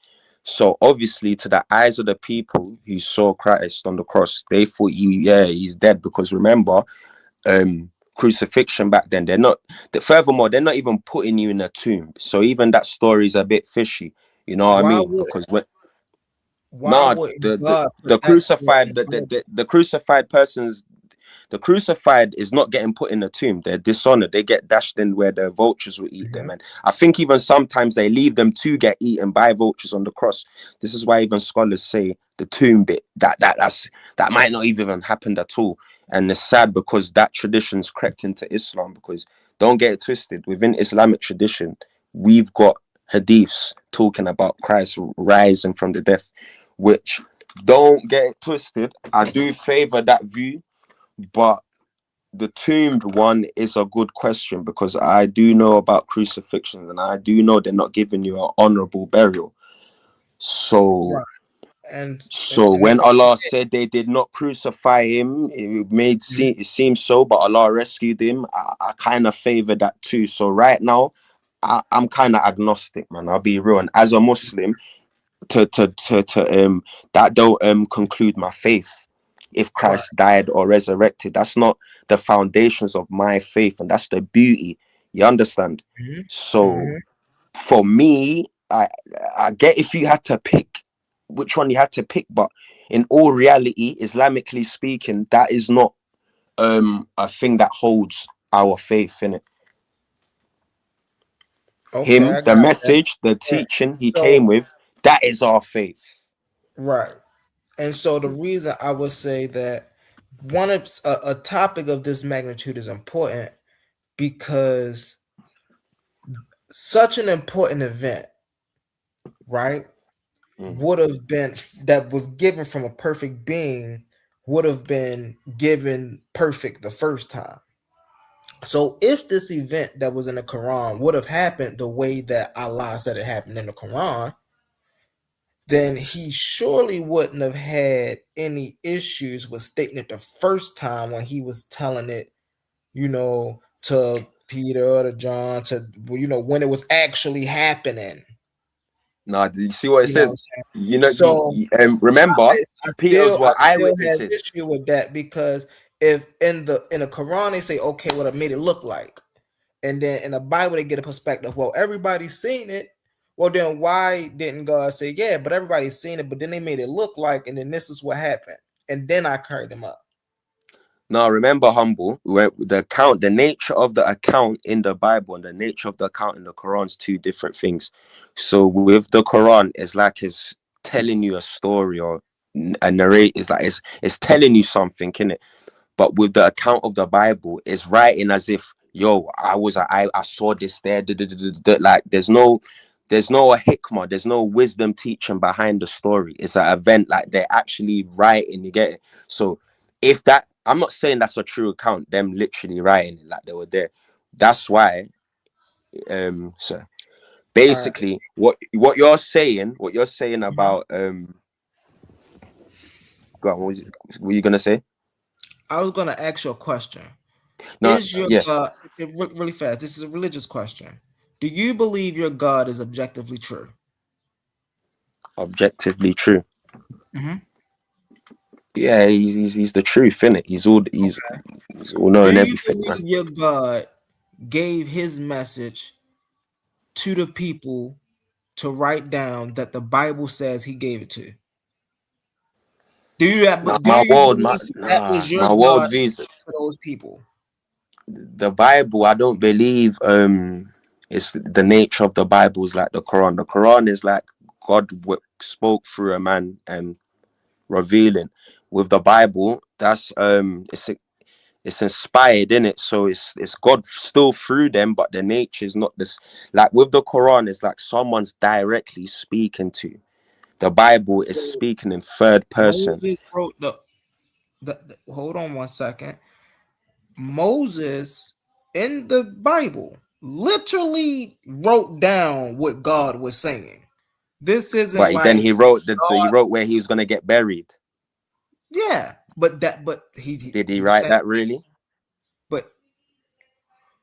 So obviously, to the eyes of the people who saw Christ on the cross, they thought he's dead, because remember, crucifixion back then, furthermore, they're not even putting you in a tomb. So even that story is a bit fishy. You know what I Why mean? would Because why wouldn't God put the that story crucified in the Bible? the crucified persons, the crucified is not getting put in a tomb. They're dishonored. They get dashed in where the vultures will eat them. And I think even sometimes they leave them to get eaten by vultures on the cross. This is why even scholars say the tomb bit, that might not even happened at all. And it's sad because that tradition's crept into Islam. Because don't get it twisted, within Islamic tradition, we've got hadiths talking about Christ rising from the death, which, don't get it twisted, I do favor that view. But the tombed one is a good question, because I do know about crucifixions, and I do know they're not giving you an honorable burial. So Right. And when Allah said they did not crucify him, it seemed so, but Allah rescued him. I kind of favor that too. So right now, I'm kind of agnostic, man. I'll be real. And as a Muslim, to that don't conclude my faith. If Christ died or resurrected, that's not the foundations of my faith, and that's the beauty. You understand? So for me, I get if you had to pick which one you had to pick, but in all reality, Islamically speaking, that is not a thing that holds our faith in it. Okay, Him, I the got that. message, the Right. teaching he came So with, that is our faith. right. And so the reason I would say that one of a topic of this magnitude is important because such an important event, right, would have been that was given from a perfect being would have been given perfect the first time. So if this event that was in the Quran would have happened the way that Allah said it happened in the Quran, then he surely wouldn't have had any issues with stating it the first time when he was telling it, to Peter, to John, to when it was actually happening. Now, do you see what it You know what says? I'm saying? You know, So remember, I Peter's I were still have eyewitnesses. issue with that because if in the Quran they say, okay, what it made it look like, and then in the Bible they get a perspective, well, everybody's seen it. Well, then why didn't God say, yeah, but everybody's seen it, but then they made it look like, and then this is what happened, and then I carried them up. Now, remember, humble, the nature of the account in the Bible and the nature of the account in the Quran is two different things. So with the Quran, it's like it's telling you a story, or a narrate is like it's telling you something, innit? But with the account of the Bible, it's writing as if, yo, I saw this there. Like there's no a hikmah, there's no wisdom teaching behind the story. It's an event, like they're actually writing, you get it? So if that, I'm not saying that's a true account, them literally writing it like they were there. That's why so basically what you're saying about go on, what were you gonna say? I was gonna ask you a question. No, Is your yeah, God really fast? This is a religious question. Do you believe your God is objectively true? objectively true. Mm-hmm. Yeah, he's the truth, innit? He's all Do knowing you everything, believe man. your God gave his message to the people to write down that the Bible says he gave it to? Do you do you believe that was your My God worldview is speaking to those people? the Bible. I don't believe it's the nature of the Bible is like the Quran. The Quran is like God spoke through a man and revealing. With the Bible, that's it's inspired in it, so it's God still through them, but the nature is not this. Like with the Quran, it's like someone's directly speaking to. The Bible is So speaking in third person. Moses wrote hold on one second. Moses in the Bible literally wrote down what God was saying. This isn't But then like he wrote he God, wrote where he was gonna get buried. yeah, but Did he he was write saying, that really? but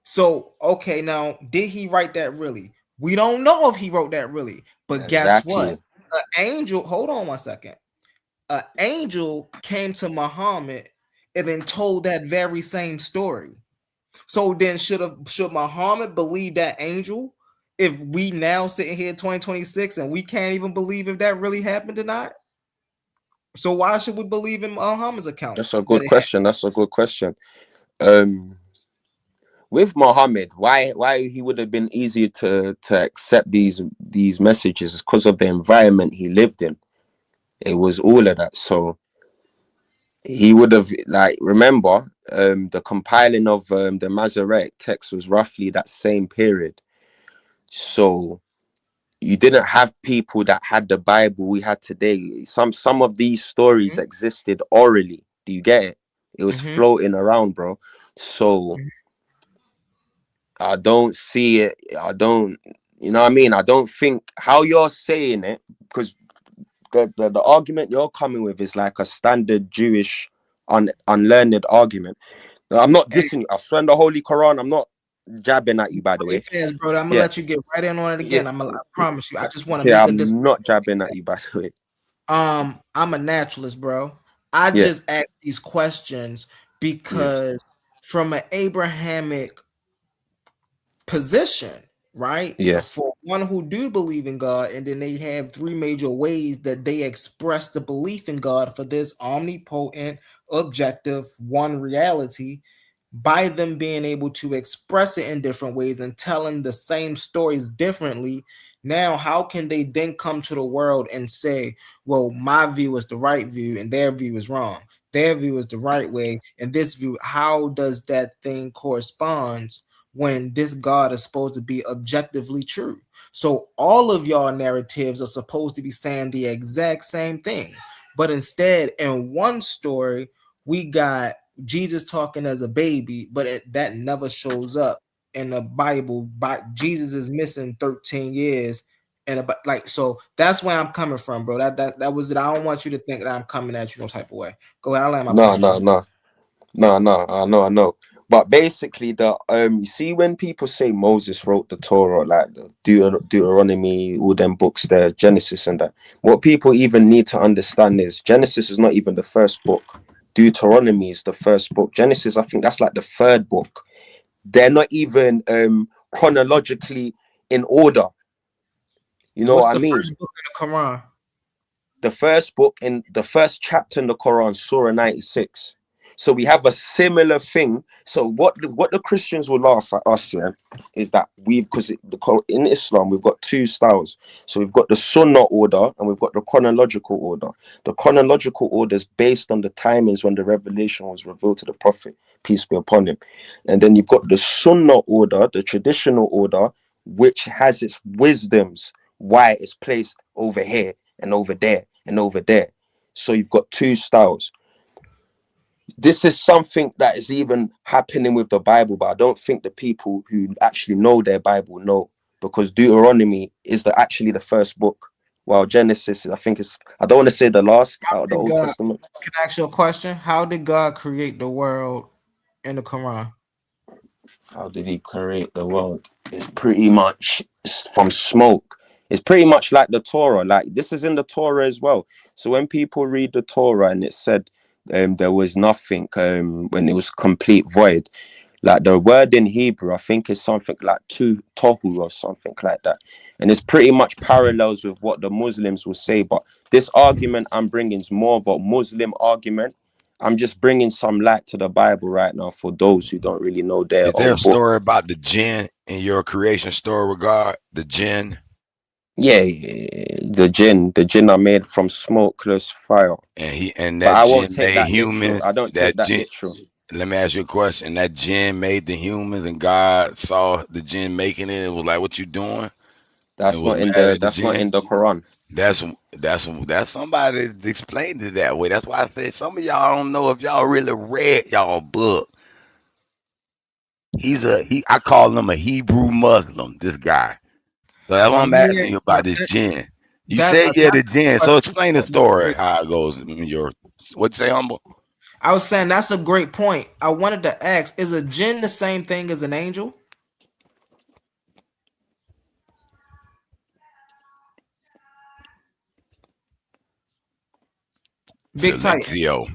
so okay, now did he write that really? We don't know if he wrote that really, but guess what? Exactly. An angel, hold on one second. An angel came to Muhammad and then told that very same story. So then should Muhammad believe that angel if we now sitting here 2026 and we can't even believe if that really happened or not? So why should we believe in Muhammad's account That's a that good it happened? question. That's a good question. Um, with Muhammad, why he would have been easier to accept these messages is because of the environment he lived in. It was all of that. So he would have like remember the compiling of the Masoretic text was roughly that same period. So you didn't have people that had the Bible we had today. Some of these stories existed orally. Do you get it? It was Mm-hmm. floating around, bro. So I don't see it. I don't, you know what I mean? I don't think how you're saying it, because the argument you're coming with is like a standard Jewish unlearned argument. Now, I'm not Hey, dissing you. I swear on the Holy Quran, I'm not jabbing at you, by the hey way. fans, bro, I'm gonna Yeah. let you get right in on it Yeah. again. I promise you. I just want to Yeah, make a I'm disclaimer. not jabbing at you, by the way. I'm a naturalist, bro. I Yeah. just ask these questions Yeah. because from an Abrahamic position, right? Yeah. For one who do believe in God, and then they have three major ways that they express the belief in God for this omnipotent, objective, one reality by them being able to express it in different ways and telling the same stories differently. Now, how can they then come to the world and say, well, my view is the right view and their view is wrong? Their view is the right way, and this view, how does that thing correspond when this God is supposed to be objectively true? So all of y'all narratives are supposed to be saying the exact same thing. But instead, in one story, we got Jesus talking as a baby, but that never shows up in the Bible. But Jesus is missing 13 years. And about like so that's where I'm coming from, bro. That was it. I don't want you to think that I'm coming at you no type of way. Go ahead, I'll land my No, plane, no, bro. no. No, I know. But basically, you see, when people say Moses wrote the Torah, like the Deuteronomy, all them books there, Genesis and that, what people even need to understand is Genesis is not even the first book. Deuteronomy is the first book. Genesis, I think that's like the third book. They're not even chronologically in order. You know What's what I the mean? first book in the Quran? The first book in the first chapter in the Quran, Surah 96. So we have a similar thing. So what the Christians will laugh at us, yeah, is that because in Islam we've got two styles. So we've got the Sunnah order and we've got the chronological order. The chronological order is based on the timings when the revelation was revealed to the Prophet, peace be upon him. And then you've got the Sunnah order, the traditional order, which has its wisdoms, why it's placed over here and over there and over there. So you've got two styles. This is something that is even happening with the Bible, but I don't think the people who actually know their Bible know, because Deuteronomy is actually the first book. Well, Genesis, I think it's, I don't want to say the last out of the Old God, Testament. can I ask you a question? How did God create the world in the Quran? How did he create the world? It's pretty much from smoke. It's pretty much like the Torah. Like this is in the Torah as well. So when people read the Torah and it said there was nothing when it was complete void, like the word in Hebrew, I think is something like tohu or something like that. And it's pretty much parallels with what the Muslims will say. But this argument I'm bringing is more of a Muslim argument. I'm just bringing some light to the Bible right now for those who don't really know their Is there a own book. story about the jinn in your creation story with God? The jinn? Yeah, the jinn are made from smokeless fire. And But that I won't jinn take made that literal. human. I don't take That that jinn. literal. Let me ask you a question. That jinn made the humans, and God saw the jinn making it. And was like, "What you doing?" And That's was not in mad the at the that's not jinn. in the Quran. That's somebody that explained it that way. That's why I said some of y'all don't know if y'all really read y'all book. I call him a Hebrew Muslim. This guy. So that's But why let I'm me asking you about but this jinn. You that's say yeah, the jinn. So that's explain the story how it goes in your. What'd you say, humble? I was saying that's a great point. I wanted to ask, is a jinn the same thing as an angel? Big Titan. Silencio.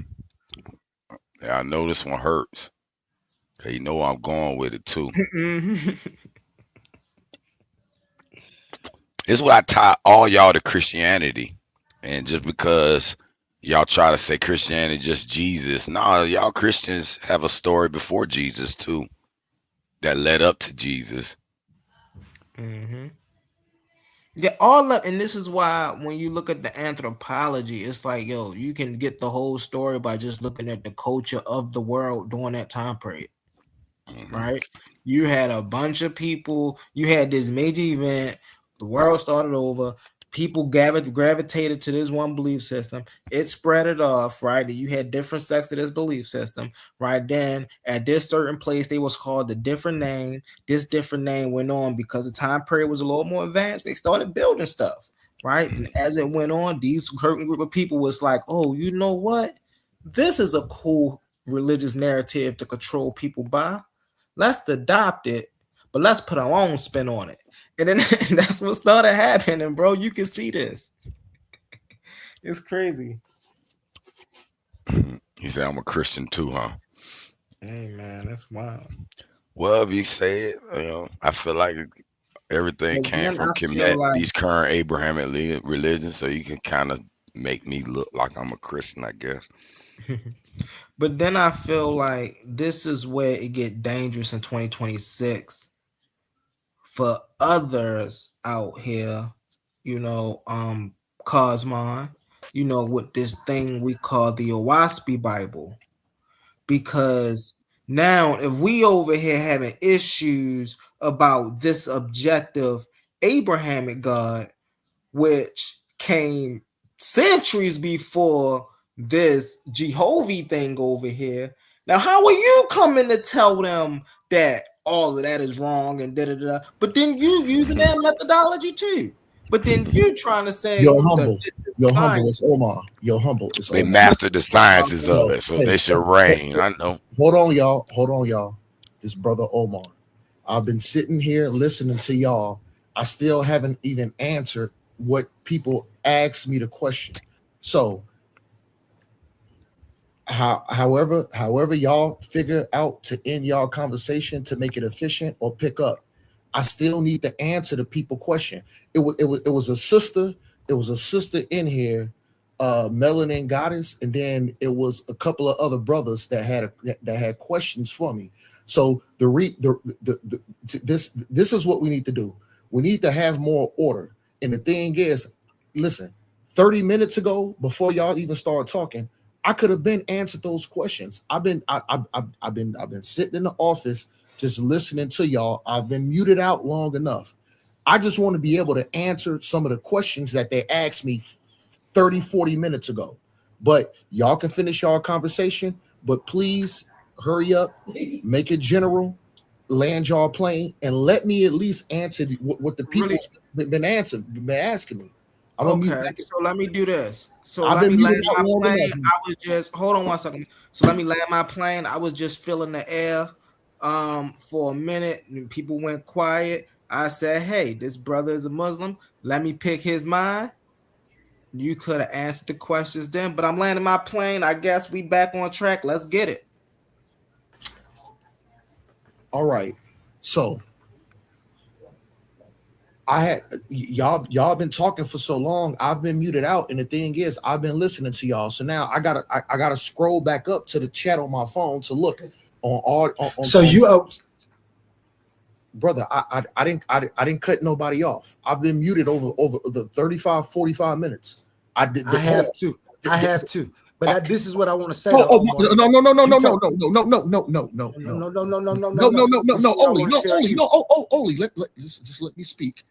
Yeah, I know this one hurts. Cause you know I'm going with it too. This is what I taught all y'all to Christianity. And just because y'all try to say Christianity just Jesus, no, y'all Christians have a story before Jesus too that led up to Jesus. Mm-hmm. Yeah, all of, and this is why when you look at the anthropology, it's like, yo, you can get the whole story by just looking at the culture of the world during that time period. Right? You had a bunch of people, you had this major event, the world started over, people gravitated to this one belief system, it spread it off, right? You had different sects of this belief system, right? Then at this certain place, they was called a different name. This different name went on because the time period was a little more advanced. They started building stuff, right? And as it went on, these certain group of people was like, oh, you know what? This is a cool religious narrative to control people by. Let's adopt it, but let's put our own spin on it. And then that's what started happening, bro. You can see this. It's crazy. He said, I'm a Christian too, huh? Hey, man, that's wild. Well, if you say it, I feel like everything But came then from I feel like, these current Abrahamic religions, so you can kind of make me look like I'm a Christian, I guess. but then I feel like this is where it get dangerous in 2026 for others out here, Cosmon, with this thing we call the Owaspi Bible. Because now if we over here having issues about this objective Abrahamic God, which came centuries before this Jehovah thing over here, now how are you coming to tell them that all of that is wrong and da-da-da? But then you using that methodology too. But then you trying to say Yo, that humble. this is Yo, humble. science. It's Omar. Yo, humble. It's They Omar. mastered the sciences of Yo, it, so hey, they should reign. I know. hold on, y'all. Hold on, y'all. This brother Omar. I've been sitting here listening to y'all. I still haven't even answered what people asked me the question. So, however y'all figure out to end y'all conversation to make it efficient or pick up, I still need to answer the people question. It was a sister. It was a sister in here, Melanin Goddess, and then it was a couple of other brothers that had questions for me. So this is what we need to do. We need to have more order. And the thing is, listen, 30 minutes ago, before y'all even started talking, I could have been answered those questions. I've been sitting in the office just listening to y'all. I've been muted out long enough. I just want to be able to answer some of the questions that they asked me 30, 40 minutes ago. But y'all can finish y'all conversation, but please hurry up, make it general, land y'all plane, and let me at least answer what the people been asking me. I'm gonna mute Okay, back. so let me do this. So I've let been me land muted out my long plane. enough. I was just hold on one second. So let me land my plane. I was just feeling the air for a minute and people went quiet. I said, hey, this brother is a Muslim. Let me pick his mind. You could have answered the questions then, but I'm landing my plane. I guess we back on track. Let's get it. All right. So I had y'all been talking for so long. I've been muted out, and the thing is, I've been listening to y'all. So now I gotta scroll back up to the chat on my phone to look on all. Brother, I didn't cut nobody off. I've been muted over the 35, 45 minutes. I have to. But this is what I want to say. No, Oli, just let me speak.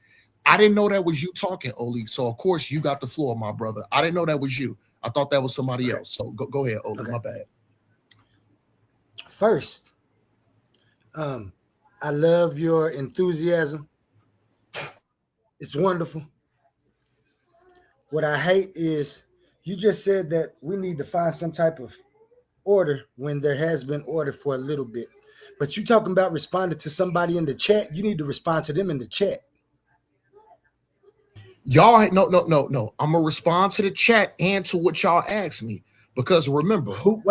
I didn't know that was you talking, Oli. So of course you got the floor, my brother. I didn't know that was you. I thought that was somebody else. So go ahead, Oli. My bad. First, I love your enthusiasm. It's wonderful. What I hate is you just said that we need to find some type of order when there has been order for a little bit. But you talking about responding to somebody in the chat, you need to respond to them in the chat. Y'all, no. I'm gonna respond to the chat and to what y'all asked me because remember, who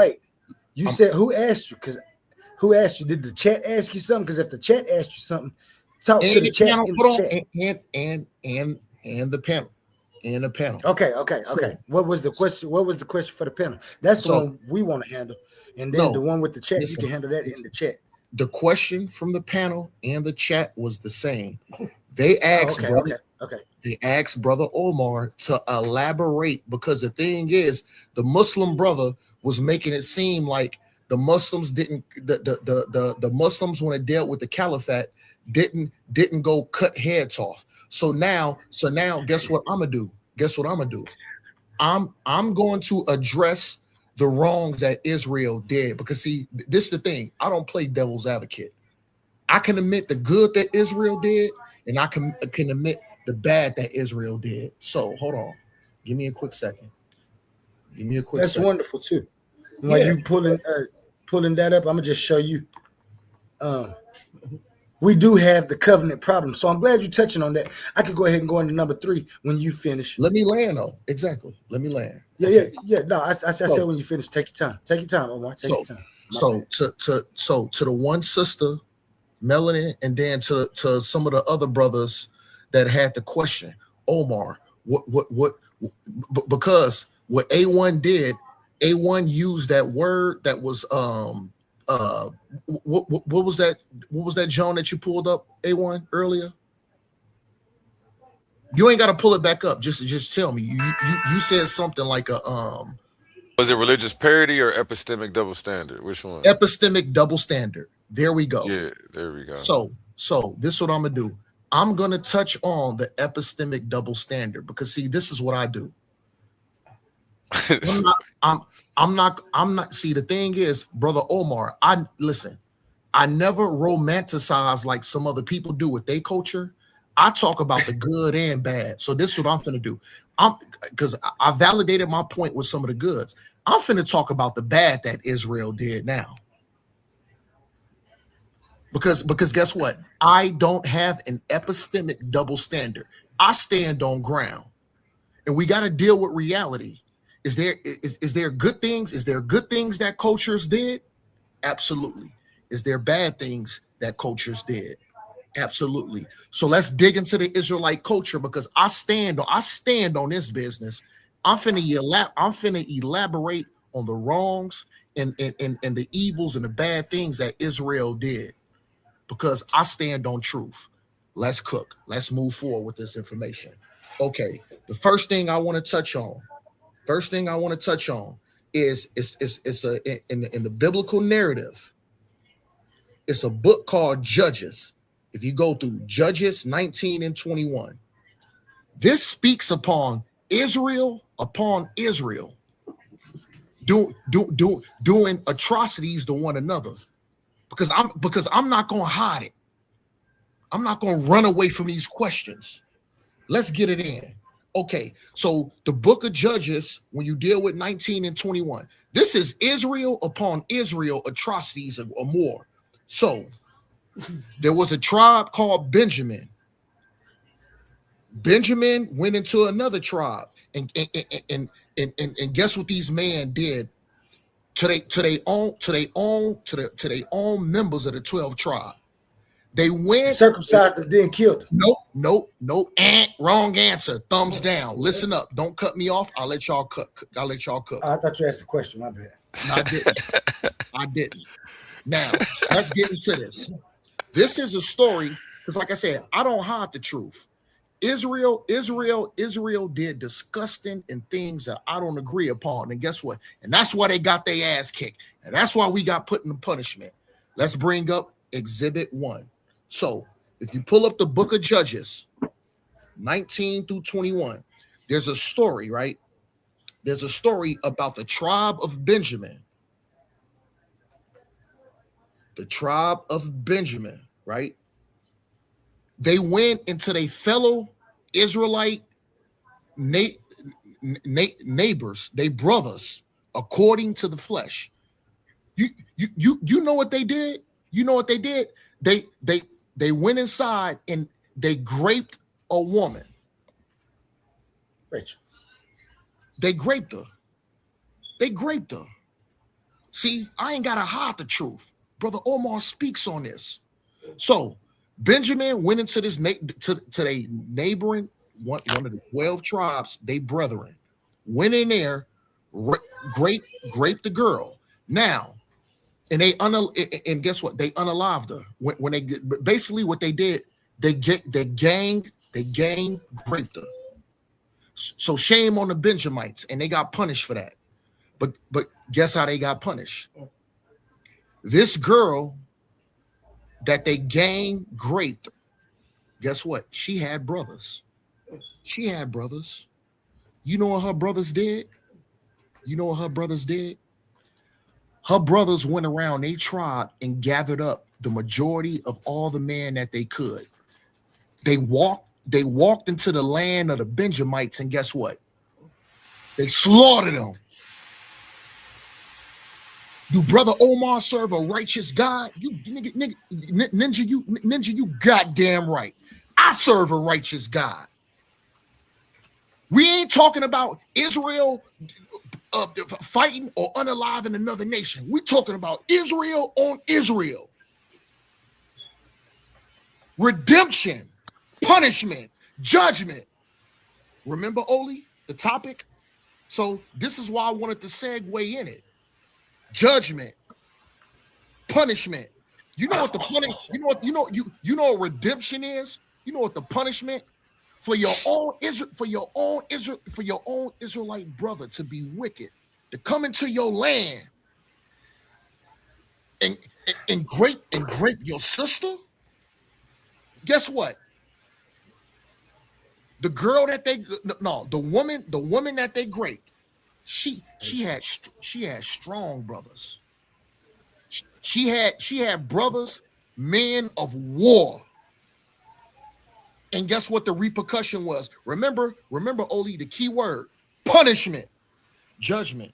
said who asked you? Because who asked you? Did the chat ask you something? Because if the chat asked you something, talk to the chat in the chat. And the panel. And the panel. Okay. What was the question? What was the question for the panel? That's the one we want to handle. And then the one with the chat, you can handle that in the chat. The question from the panel and the chat was the same. They asked They asked Brother Omar to elaborate because the thing is, the Muslim brother was making it seem like the Muslims didn't the Muslims when it dealt with the caliphate didn't go cut heads off. So now guess what I'm gonna do? I'm going to address the wrongs that Israel did because see, this is the thing. I don't play devil's advocate. I can admit the good that Israel did, and I can admit the bad that Israel did. So hold on. Give me a quick second. That's wonderful too. While you pulling that up, I'm gonna just show you. We do have the covenant problem. So I'm glad you're touching on that. I could go ahead and go into number 3 when you finish. Let me land though. Exactly. Let me land. Yeah. No, I said when you finish, take your time. Take your time, Omar. Take your time. To the one sister, Melanie, and then to some of the other brothers that had the question, Omar, what because what A1 did, A1 used that word that was what was that John that you pulled up, A1 earlier? You ain't got to pull it back up. Just tell me. You said something like a Was it religious parity or epistemic double standard? Which one? Epistemic double standard. There we go. Yeah, there we go. So this is what I'm gonna do. I'm gonna touch on the epistemic double standard because see, this is what I do. I'm not. See, the thing is, Brother Omar, I never romanticize like some other people do with their culture. I talk about the good and bad. So this is what I'm finna do. Because I validated my point with some of the goods. I'm finna talk about the bad that Israel did now. Because guess what? I don't have an epistemic double standard. I stand on ground. And we got to deal with reality. Is there good things? Is there good things that cultures did? Absolutely. Is there bad things that cultures did? Absolutely. So let's dig into the Israelite culture because I stand on this business. I'm finna elaborate on the wrongs and the evils and the bad things that Israel did because I stand on truth. Let's cook. Let's move forward with this information. Okay. The first thing I want to touch on is in the biblical narrative. It's a book called Judges. If you go through Judges 19 and 21, this speaks upon Israel doing atrocities to one another. Because I'm not gonna hide it. I'm not gonna run away from these questions. Let's get it in. Okay, so the book of Judges, when you deal with 19 and 21, this is Israel upon Israel atrocities or more. So there was a tribe called Benjamin. Benjamin went into another tribe, and guess what these men did to their own members of the 12 tribe. They went circumcised them, then killed them. Nope. Wrong answer. Thumbs down. Listen up. Don't cut me off. I'll let y'all cook. I thought you asked the question. My bad. No, I didn't. Now let's get into this. This is a story because, like I said, I don't hide the truth. Israel did disgusting and things that I don't agree upon. And guess what? And that's why they got their ass kicked. And that's why we got put in punishment. Let's bring up Exhibit 1. So if you pull up the book of Judges, 19 through 21, there's a story, right? There's a story about the tribe of Benjamin. The tribe of Benjamin, right? They went into their fellow Israelite neighbors, they brothers, according to the flesh. You know what they did? You know what they did? They went inside and they raped a woman. Rachel. They raped her. See, I ain't gotta hide the truth. Brother Omar speaks on this. So Benjamin went into this to the neighboring one of the 12 tribes, they brethren, went in there, raped the girl. Now, and and guess what? They unalived her. When they basically what they did, they gang raped her. So shame on the Benjamites, and they got punished for that. But guess how they got punished? This girl that they gang raped, guess what? She had brothers. You know what her brothers did? Her brothers went around their tribe and gathered up the majority of all the men that they could. They walked into the land of the Benjamites, and guess what? They slaughtered them. Do Brother Omar serve a righteous God? You ninja, you goddamn right. I serve a righteous God. We ain't talking about Israel fighting or unaliving another nation. We're talking about Israel on Israel. Redemption, punishment, judgment. Remember, Oli, the topic? So this is why I wanted to segue in it. Judgment, punishment. You know what the you know what redemption is? You know what the punishment for your own Israelite brother to be wicked, to come into your land and grape your sister? Guess what? The girl that the woman that they raped, she had strong brothers. She had brothers, men of war. And guess what the repercussion was? Remember, Oli, the key word: punishment, judgment.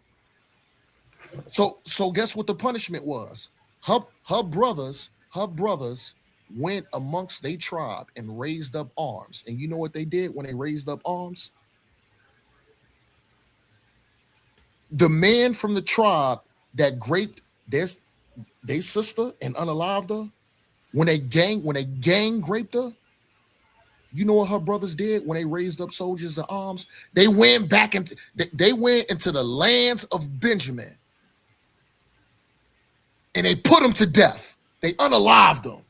So guess what the punishment was? Her brothers went amongst their tribe and raised up arms. And you know what they did when they raised up arms? The man from the tribe that raped their sister and unalived her, when they gang raped her, you know what her brothers did when they raised up soldiers in arms? They went back into the lands of Benjamin, and they put them to death. They unalived them.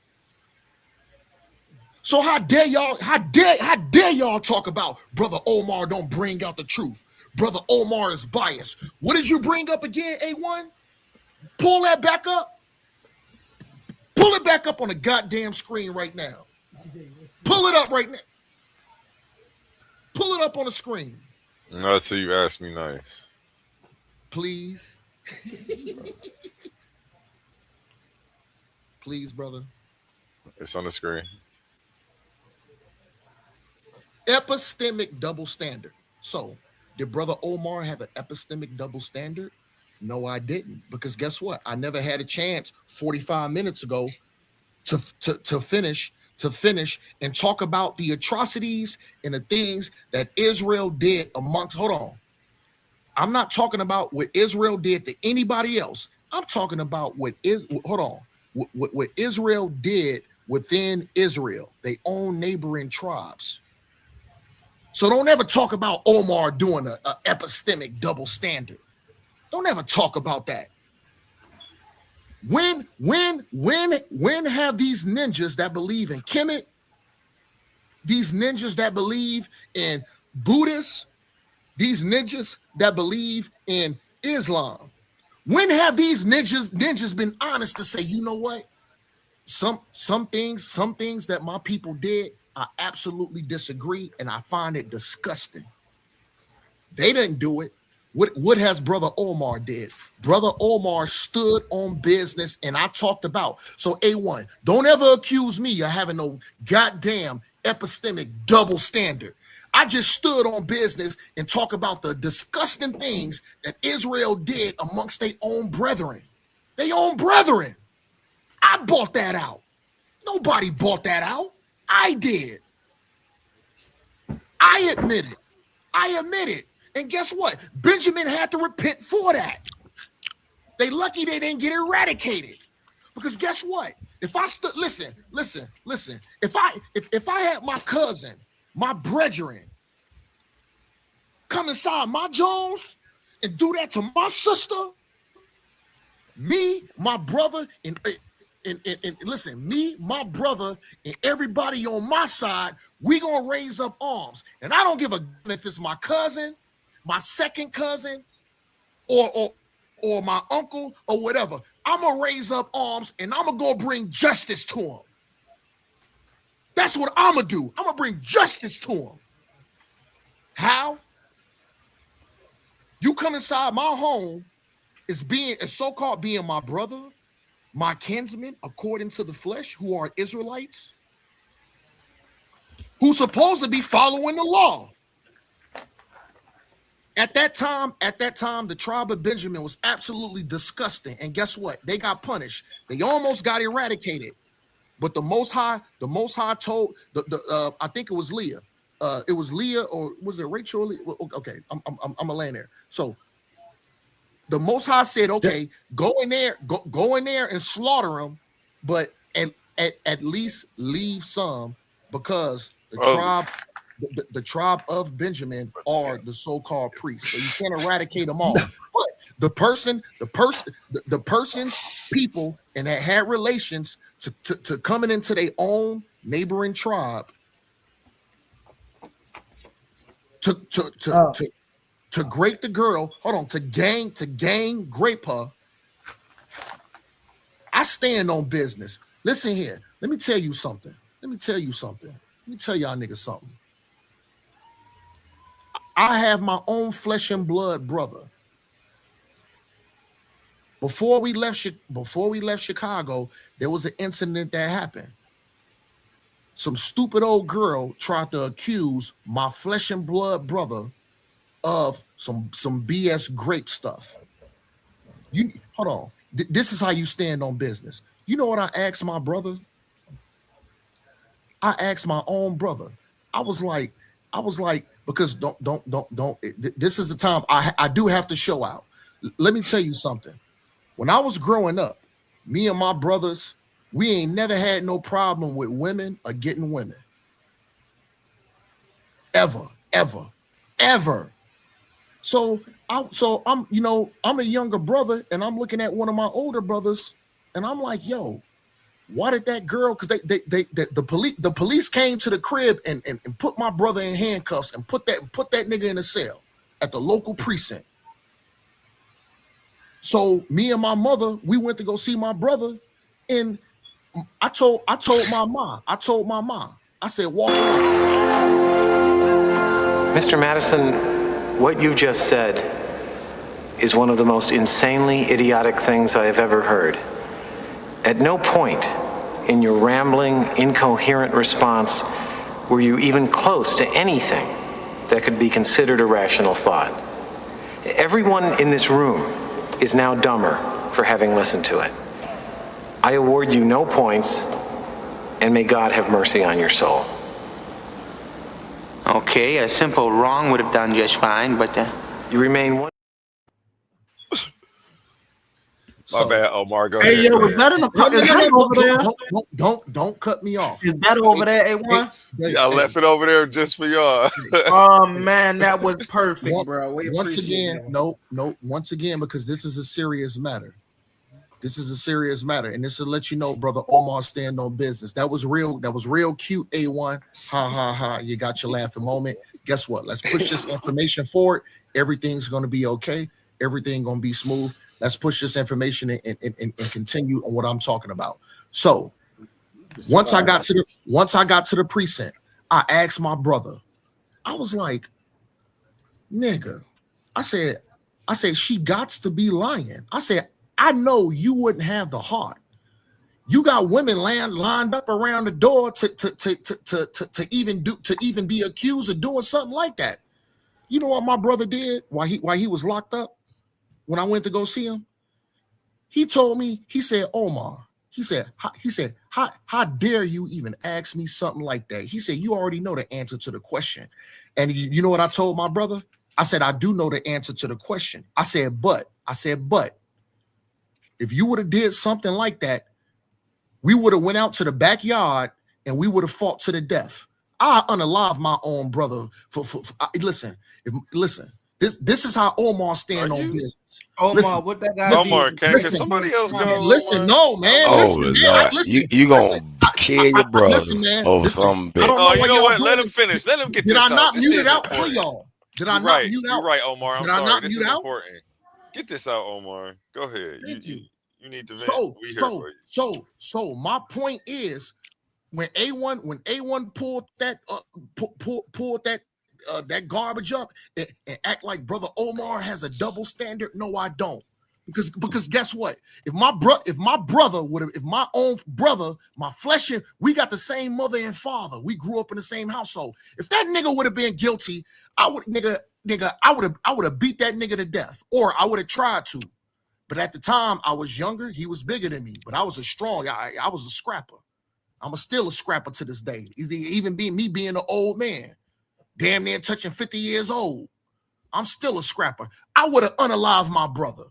So how dare y'all talk about Brother Omar don't bring out the truth? Brother Omar is biased. What did you bring up again, A1? Pull that back up. Pull it back up on the goddamn screen right now. Pull it up right now. Pull it up on the screen. Not till you ask me nice. Please. Please, brother. It's on the screen. Epistemic double standard. So, did Brother Omar have an epistemic double standard? No, I didn't. Because guess what? I never had a chance 45 minutes ago to finish and talk about the atrocities and the things that Israel did amongst. Hold on. I'm not talking about what Israel did to anybody else. I'm talking about what Israel did within Israel, their own neighboring tribes. So don't ever talk about Omar doing a epistemic double standard. Don't ever talk about that. When have these ninjas that believe in Kemet, these ninjas that believe in Buddhists, these ninjas that believe in Islam, when have these ninjas been honest to say, you know what? Some things that my people did, I absolutely disagree, and I find it disgusting. They didn't do it. What has Brother Omar did? Brother Omar stood on business, and I talked about. So A1, don't ever accuse me of having no goddamn epistemic double standard. I just stood on business and talk about the disgusting things that Israel did amongst their own brethren. Their own brethren. I bought that out. Nobody bought that out. I did. I admit it. And guess what? Benjamin had to repent for that. They lucky they didn't get eradicated. Because guess what? If I stood, listen. If I had my cousin, my brethren, come inside my Jones and do that to my sister, me, my brother, and listen, me, my brother, and everybody on my side, we gonna raise up arms. And I don't give a if it's my cousin, my second cousin, or my uncle, or whatever. I'm gonna raise up arms and I'm gonna go bring justice to him. That's what I'm gonna do. I'm gonna bring justice to him. How? You come inside my home as so-called being my brother, my kinsmen, according to the flesh, who are Israelites, who supposed to be following the law. At that time, the tribe of Benjamin was absolutely disgusting. And guess what? They got punished. They almost got eradicated. But the Most High told I think it was Leah. It was Leah, or was it Rachel? Okay, I'm gonna land there. So the Most High said, okay, go in there and slaughter them, but at least leave some, because the tribe of Benjamin are the so-called priests. So you can't eradicate them all. But the person's people and that had relations to coming into their own neighboring tribe to grape the girl, to gang grape her. I stand on business. Listen here. Let me tell you something. Let me tell y'all niggas something. I have my own flesh and blood brother. Before we left Chicago, there was an incident that happened. Some stupid old girl tried to accuse my flesh and blood brother of some BS grape stuff. Hold on. This is how you stand on business. You know what I asked my brother? I asked my own brother. I was like, because don't. This is the time I do have to show out. Let me tell you something. When I was growing up, me and my brothers, we ain't never had no problem with women or getting women. Ever. So I'm a younger brother, and I'm looking at one of my older brothers, and I'm like, yo, why did that girl? Because the police came to the crib and put my brother in handcuffs and put that nigga in a cell at the local precinct. So me and my mother, we went to go see my brother, and I told my mom, I said, walk around. Mr. Madison, what you just said is one of the most insanely idiotic things I have ever heard. At no point in your rambling, incoherent response were you even close to anything that could be considered a rational thought? Everyone in this room is now dumber for having listened to it. I award you no points, and may God have mercy on your soul. Okay, a simple wrong would have done just fine, but you remain one. My bad, Omar. Go Hey, ahead. yo, Go was ahead. that in the car? Is that over there? Don't cut me off. Is that over there, A1? I left it over there just for y'all. Oh man, that was perfect, bro. We Once appreciate again, it. no, once again, because this is a serious matter. This is a serious matter, and this will let you know, brother Omar, stand on business. That was real. That was real cute. A1, ha ha ha. You got your laughing moment. Guess what? Let's push this information forward. Everything's gonna be okay. Everything gonna be smooth. Let's push this information and continue on what I'm talking about. So, once I got to the precinct, I asked my brother. I was like, "Nigga," I said, she gots to be lying. I said, I know you wouldn't have the heart. You got women lined up around the door to even be accused of doing something like that. You know what my brother did while he was locked up? When I went to go see him, he told me, he said, Omar, he said, how dare you even ask me something like that? He said, you already know the answer to the question. And you know what I told my brother? I said, I do know the answer to the question. I said, but if you would have did something like that, we would have went out to the backyard and we would have fought to the death. I unalive my own brother. Listen. This is how Omar stand on business. Omar, listen, what that guy? Omar, can somebody else go? Listen, no, man. Oh, listen, Lord. listen, You gonna kill your brother listen, man. over Listen, some I bitch. don't know Oh, why you know y'all what? doing Let him it. finish. Let him get Did this I out. not This mute is it out for important. y'all? Did I You're not right. mute You're out? right, Omar. I'm Did I sorry. not This mute is out? important. Get this out, Omar. Go ahead. Thank you. You need to vent. We here for you. So my point is, when A1 pulled that that garbage up and act like brother Omar has a double standard, no, I don't. Because guess what? If my own brother, my flesh and we got the same mother and father, we grew up in the same household. If that nigga would have been guilty, I would have beat that nigga to death, or I would have tried to. But at the time, I was younger. He was bigger than me, but I was I was a scrapper. I'm still a scrapper to this day. Even being an old man, damn near touching 50 years old, I'm still a scrapper. I would have unalived my brother.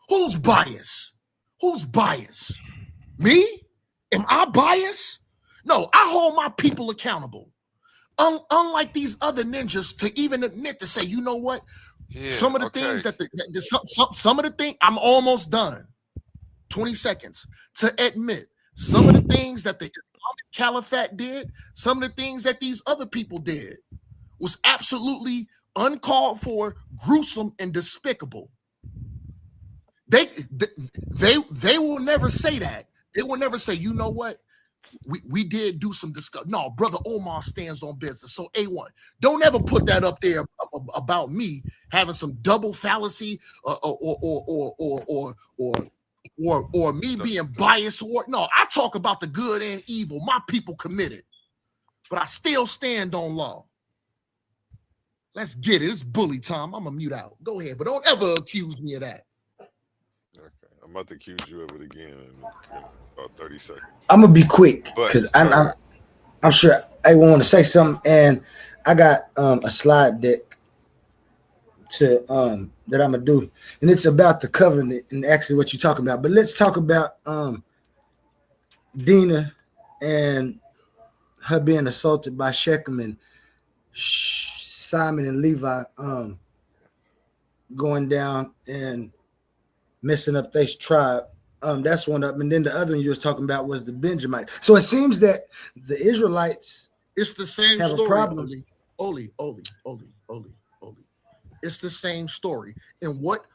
Who's biased? Who's biased? Me? Am I biased? No, I hold my people accountable. Unlike these other ninjas to even admit to say, you know what? Yeah, some of the things some of the things, I'm almost done. 20 seconds to admit some of the things that the Islamic Caliphate did, some of the things that these other people did was absolutely uncalled for, gruesome, and despicable. They will never say that. They will never say, you know what? We did do some discuss. No, brother Omar stands on business. So A1, don't ever put that up there about me having some double fallacy or me being biased. Or no, I talk about the good and evil my people committed, but I still stand on law. Let's get it. It's bully time. I'm gonna mute out. Go ahead, but don't ever accuse me of that. Okay, I'm about to accuse you of it again in about 30 seconds. I'm gonna be quick because But- I'm sure I want to say something, and I got a slide deck to that I'm gonna do, and it's about the covenant and actually what you're talking about. But let's talk about Dina and her being assaulted by Shechem and Simon and Levi going down and messing up their tribe. That's one of them. And then the other one you was talking about was the Benjamite. So it seems that the Israelites it's the same have story. a problem. Oli. It's the same story. And what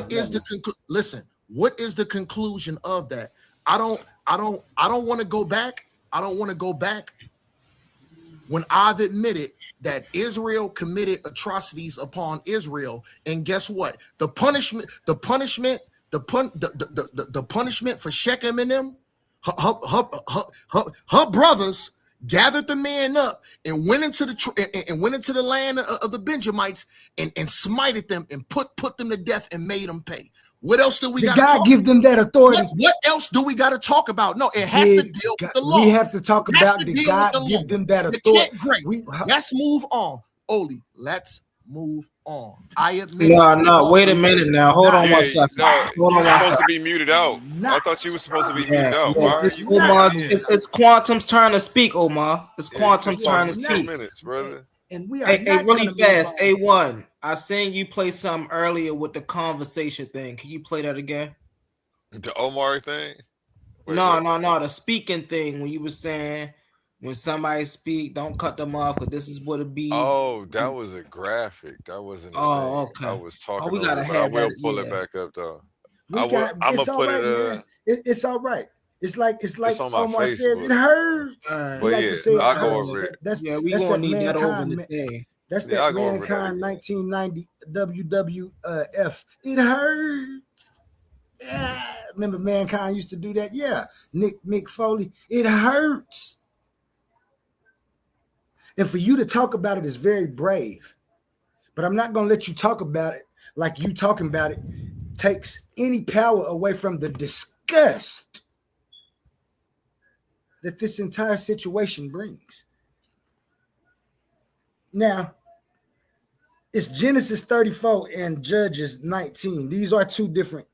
is the conclusion of that? I don't want to go back. I don't want to go back when I've admitted that Israel committed atrocities upon Israel. And guess what? The punishment for Shechem and them, her brothers gathered the men up and went into the land of the Benjamites and smited them and put them to death and made them pay. What else do we got? Did God give them that authority? What else do we got to talk about? No, it has to deal with the law. We have to talk about did God give them that authority? Let's move on. Oli, let's move on. I admit. No, wait a minute now. Hold on one second. No, Hold on you're one supposed second. to be muted out. I thought you were supposed to be muted out. Why are you? Omar, it's Quantum's turn to speak, Omar. It's Quantum's turn to for 2 speak. minutes, brother. And we are Hey, really fast. A1. A1. I seen you play something earlier with the conversation thing. Can you play that again? The Omar thing? No. The speaking thing when you were saying when somebody speak, don't cut them off because this is what it be. Oh, that was a graphic. That wasn't. Okay. I was talking. We gotta over, have but I will that, pull it yeah. back up though. I'm gonna put right, it. man. It's all right. It's like on my Omar says, Facebook. it hurts. Right. But Like yeah, to say it I'll go hurts. over it. That's we that's gonna that need that over mankind. the day. That's Yeah, I'll that go over that mankind 1990 WWF. It hurts. Yeah, remember mankind used to do that. Yeah, Mick Foley. It hurts. And for you to talk about it is very brave. But I'm not gonna let you talk about it like you talking about it takes any power away from the disgust that this entire situation brings. Now, it's Genesis 34 and Judges 19. These are two different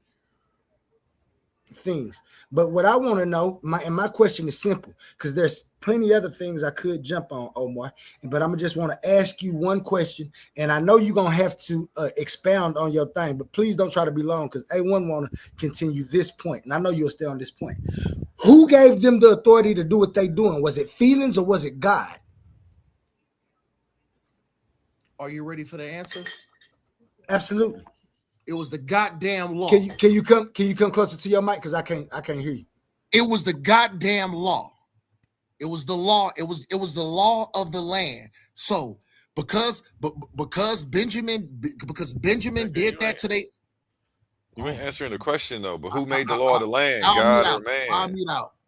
things. But what I want to know, my question is simple, because there's plenty other things I could jump on, Omar. But I'm just want to ask you one question, and I know you're gonna have to expound on your thing, but please don't try to be long because A1 want to continue this point, and I know you'll stay on this point. Who gave them the authority to do what they doing? Was it feelings or was it God? Are you ready for the answer? Absolutely. It was the goddamn law. Can you come closer to your mic because I can't hear you. It was the goddamn law. It was the law. It was the law of the land. So because Benjamin did that today. You ain't answering the question though. But who made the law of the land? I'll God mute or out. man?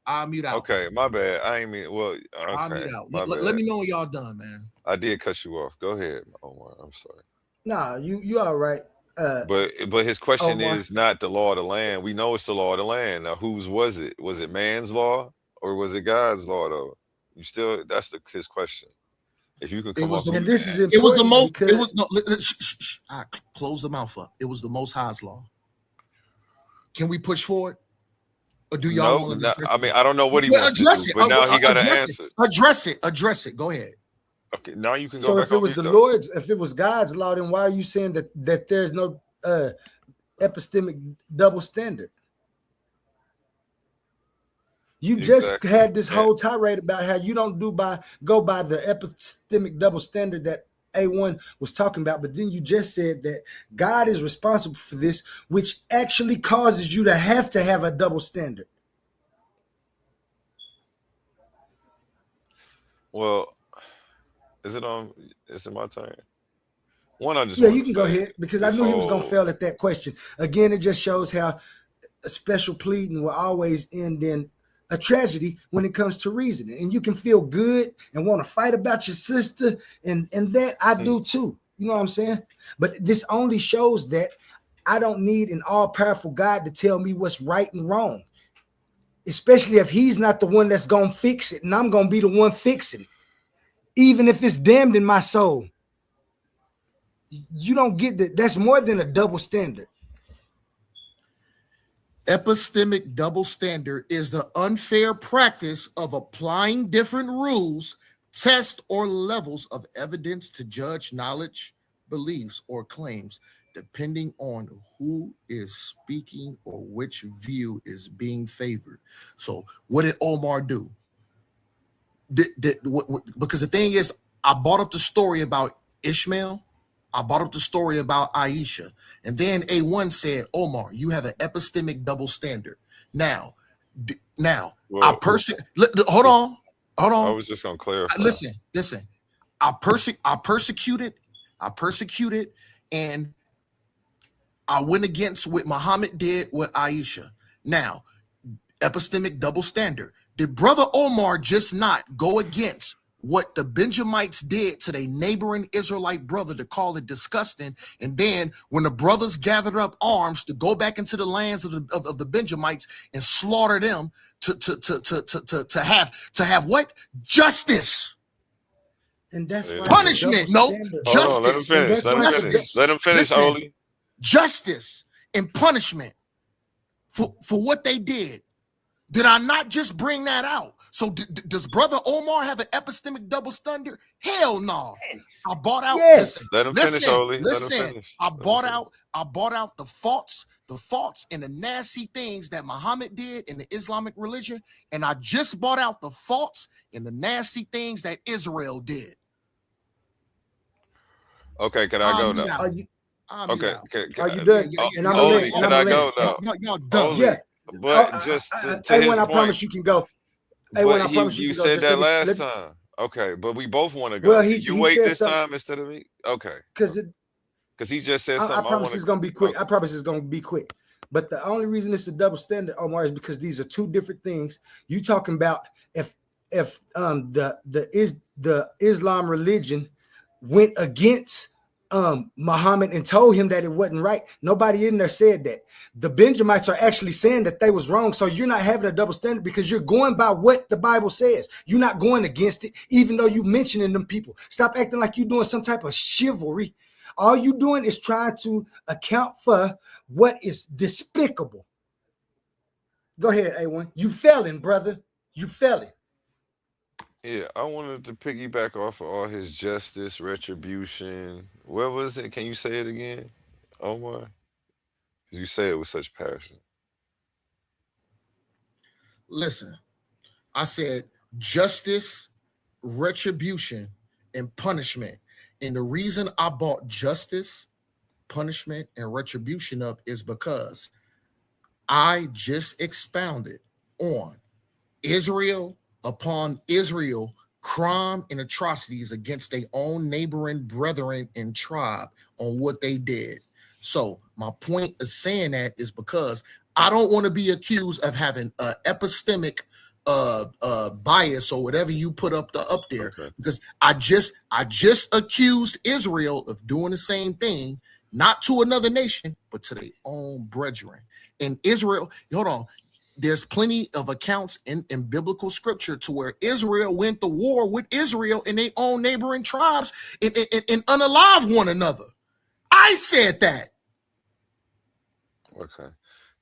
I'll mute out. Okay, my bad. I ain't mean. Well, I'll okay. mute out. My Let bad. me know when y'all done, man. I did cut you off. Go ahead, Omar. I'm sorry. Nah, you all right. But his question Omar. is not the law of the land. We know it's the law of the land. Now, whose was it? Was it man's law or was it God's law? Though you still that's his question. If you can come up, It was the most. It was no. I close the mouth up. It was the Most High's law. Can we push forward, or do y'all want to? I mean, I don't know what he wants to do, but now he got an answer. Address it. Go ahead. Okay, now you can go So back if it was the Lord's, if it was God's law, then why are you saying that there's no epistemic double standard? You just had this whole tirade about how you don't go by the epistemic double standard that A1 was talking about, but then you just said that God is responsible for this, which actually causes you to have a double standard. Well, is it my turn? I just you can go ahead because I knew he was gonna fail at that question. Again, it just shows how a special pleading will always end in a tragedy when it comes to reasoning. And you can feel good and want to fight about your sister, and that I do too. You know what I'm saying? But this only shows that I don't need an all-powerful God to tell me what's right and wrong, especially if he's not the one that's gonna fix it, and I'm gonna be the one fixing it. Even if it's damned in my soul, you don't get that. That's more than a double standard. Epistemic double standard is the unfair practice of applying different rules, tests, or levels of evidence to judge knowledge, beliefs, or claims, depending on who is speaking or which view is being favored. So, what did Omar do? Because the thing is, I brought up the story about Ishmael. I brought up the story about Aisha. And then A1 said, Omar, you have an epistemic double standard. Now, hold on. I was just going to clarify. Listen. I persecuted, and I went against what Muhammad did with Aisha. Now, epistemic double standard. Did Brother Omar just not go against what the Benjamites did to their neighboring Israelite brother to call it disgusting? And then when the brothers gathered up arms to go back into the lands of the Benjamites and slaughter them to have what? Justice. And that's why punishment. No, justice. Hold on, let him finish. Let him finish. Let him finish, Oli. Justice and punishment for what they did. Did I not just bring that out? So does Brother Omar have an epistemic double standard? Hell no. Yes. I bought out. Yes. Let him finish, Oli. Listen. I bought out the faults and the nasty things that Muhammad did in the Islamic religion, and I just bought out the faults and the nasty things that Israel did. Okay, can I go now? Okay, are you done? Can I go now? Y'all done. Yeah. But just to his when I point, promise you can go. But you said that last time. Okay, but we both want to go. Well, you wait this time instead of me? Okay. Because he just said something. I promise it's going to be quick. I promise it's going to be quick. But the only reason it's a double standard, Omar, is because these are two different things. You talking about if the Islam religion went against Muhammad and told him that it wasn't right. Nobody in there said that. The Benjamites are actually saying that they was wrong. So you're not having a double standard because you're going by what the Bible says. You're not going against it, even though you mentioning them people. Stop acting like you're doing some type of chivalry. All you doing is trying to account for what is despicable. Go ahead, A1. You felon, brother. You felon. Yeah, I wanted to piggyback off of all his justice, retribution. What was it? Can you say it again, Omar? You say it with such passion. Listen, I said justice, retribution, and punishment. And the reason I brought justice, punishment, and retribution up is because I just expounded on Israel upon Israel, crime and atrocities against their own neighboring brethren and tribe on what they did. So my point of saying that is because I don't want to be accused of having an epistemic bias or whatever you put up there, because I just accused Israel of doing the same thing, not to another nation, but to their own brethren. In Israel, hold on. There's plenty of accounts in biblical scripture to where Israel went to war with Israel and their own neighboring tribes and unalive one another. I said that. Okay.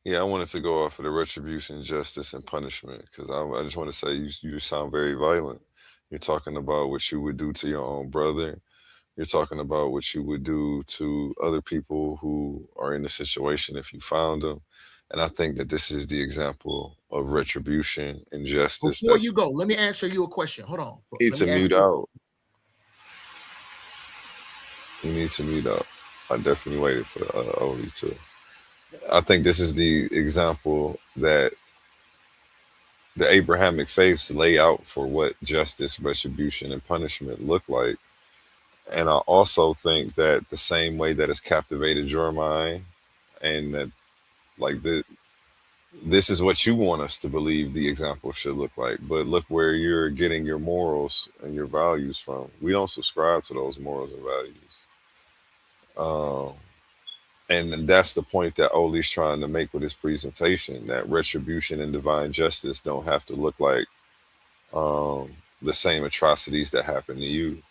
Yeah, I wanted to go off of the retribution, justice, and punishment because I just want to say you sound very violent. You're talking about what you would do to your own brother. You're talking about what you would do to other people who are in the situation if you found them. And I think that this is the example of retribution and justice. Before you go, let me answer you a question. Hold on. You need to mute out. You need to mute out. I definitely waited for Oli too. I think this is the example that the Abrahamic faiths lay out for what justice, retribution, and punishment look like. And I also think that the same way that it's captivated your mind and that like this is what you want us to believe the example should look like. But look where you're getting your morals and your values from. We don't subscribe to those morals and values. And that's the point that Oli's trying to make with his presentation, that retribution and divine justice don't have to look like the same atrocities that happen to you.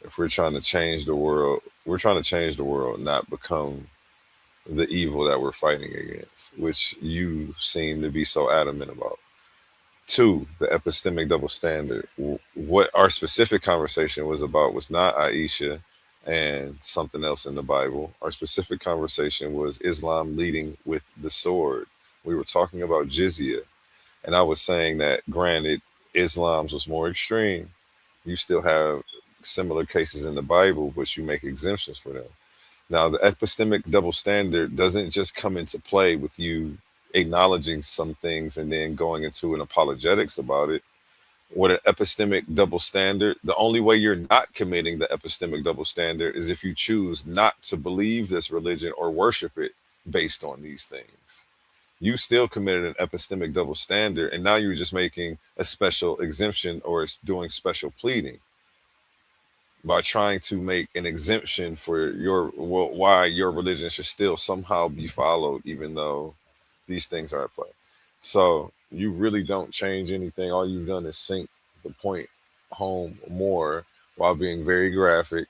If we're trying to change the world, we're trying to change the world, not become the evil that we're fighting against, which you seem to be so adamant about. 2, the epistemic double standard. What our specific conversation was about was not Aisha and something else in the Bible. Our specific conversation was Islam leading with the sword. We were talking about jizya. And I was saying that, granted, Islam's was more extreme. You still have similar cases in the Bible, but you make exemptions for them. Now, the epistemic double standard doesn't just come into play with you acknowledging some things and then going into an apologetics about it. What an epistemic double standard, the only way you're not committing the epistemic double standard is if you choose not to believe this religion or worship it based on these things. you still committed an epistemic double standard, and now you're just making a special exemption or it's doing special pleading by trying to make an exemption for why your religion should still somehow be followed, even though these things are at play. So you really don't change anything. All you've done is sink the point home more while being very graphic,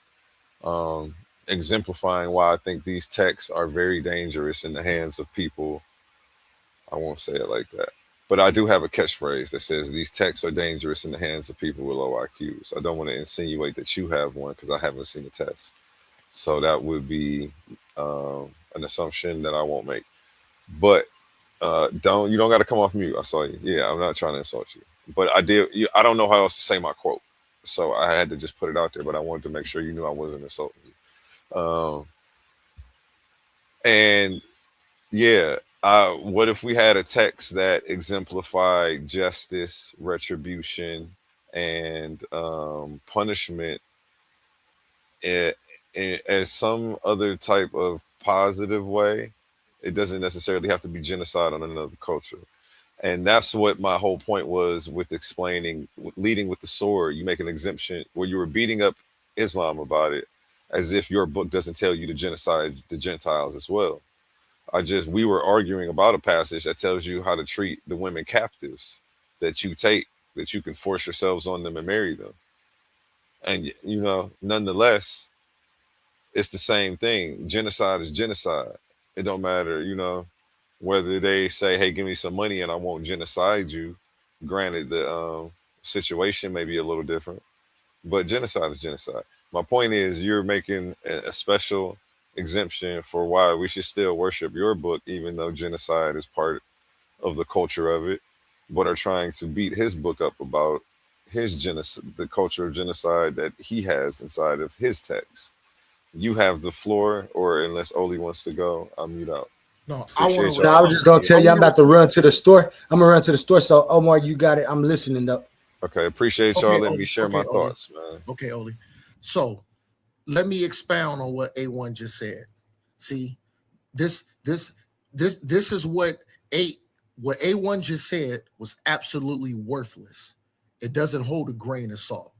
exemplifying why I think these texts are very dangerous in the hands of people. I won't say it like that. But I do have a catchphrase that says these texts are dangerous in the hands of people with low IQs. I don't want to insinuate that you have one because I haven't seen a test. So that would be an assumption that I won't make. But you don't got to come off mute. I saw you. Yeah, I'm not trying to insult you. But I did. I don't know how else to say my quote. So I had to just put it out there. But I wanted to make sure you knew I wasn't insulting you. And yeah. What if we had a text that exemplified justice, retribution, and punishment as some other type of positive way? It doesn't necessarily have to be genocide on another culture. And that's what my whole point was with explaining, leading with the sword. You make an exemption where you were beating up Islam about it, as if your book doesn't tell you to genocide the Gentiles as well. We were arguing about a passage that tells you how to treat the women captives that you take, that you can force yourselves on them and marry them. And, nonetheless, it's the same thing. Genocide is genocide. It don't matter, whether they say, hey, give me some money and I won't genocide you. Granted, the situation may be a little different, but genocide is genocide. My point is you're making a special exemption for why we should still worship your book, even though genocide is part of the culture of it, but are trying to beat his book up about his genocide, the culture of genocide that he has inside of his text. You have the floor, or unless Oli wants to go, I'll mute out. No, I want to. No, I was just gonna tell you I'm about to run to the store. I'm gonna run to the store. So Omar, you got it. I'm listening though. Okay, appreciate y'all letting me share my thoughts, man. Okay, Oli. So let me expound on what A1 just said. See, this is what A1 just said was absolutely worthless. It doesn't hold a grain of salt.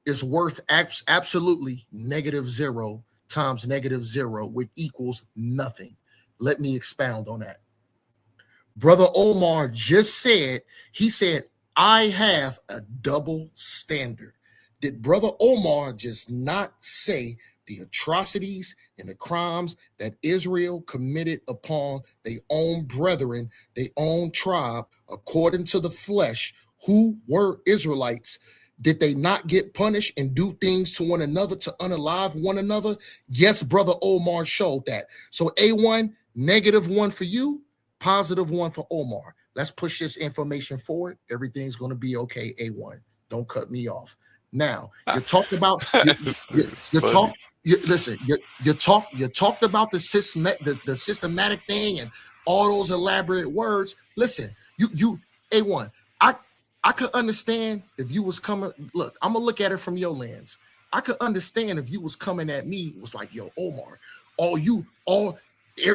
It's worth absolutely -0 times -0, which equals nothing. Let me expound on that. Brother Omar just said, he said, I have a double standard. Did Brother Omar just not say the atrocities and the crimes that Israel committed upon their own brethren, their own tribe, according to the flesh, who were Israelites? Did they not get punished and do things to one another to unalive one another? Yes, Brother Omar showed that. So A1, -1 for you, +1 for Omar. Let's push this information forward. Everything's going to be okay, A1. Don't cut me off. Now, you talked about you talked about the systematic thing and all those elaborate words. Listen, you A1, I could understand if you was coming. Look, I'm gonna look at it from your lens. I could understand if you was coming at me, it was like, yo, Omar,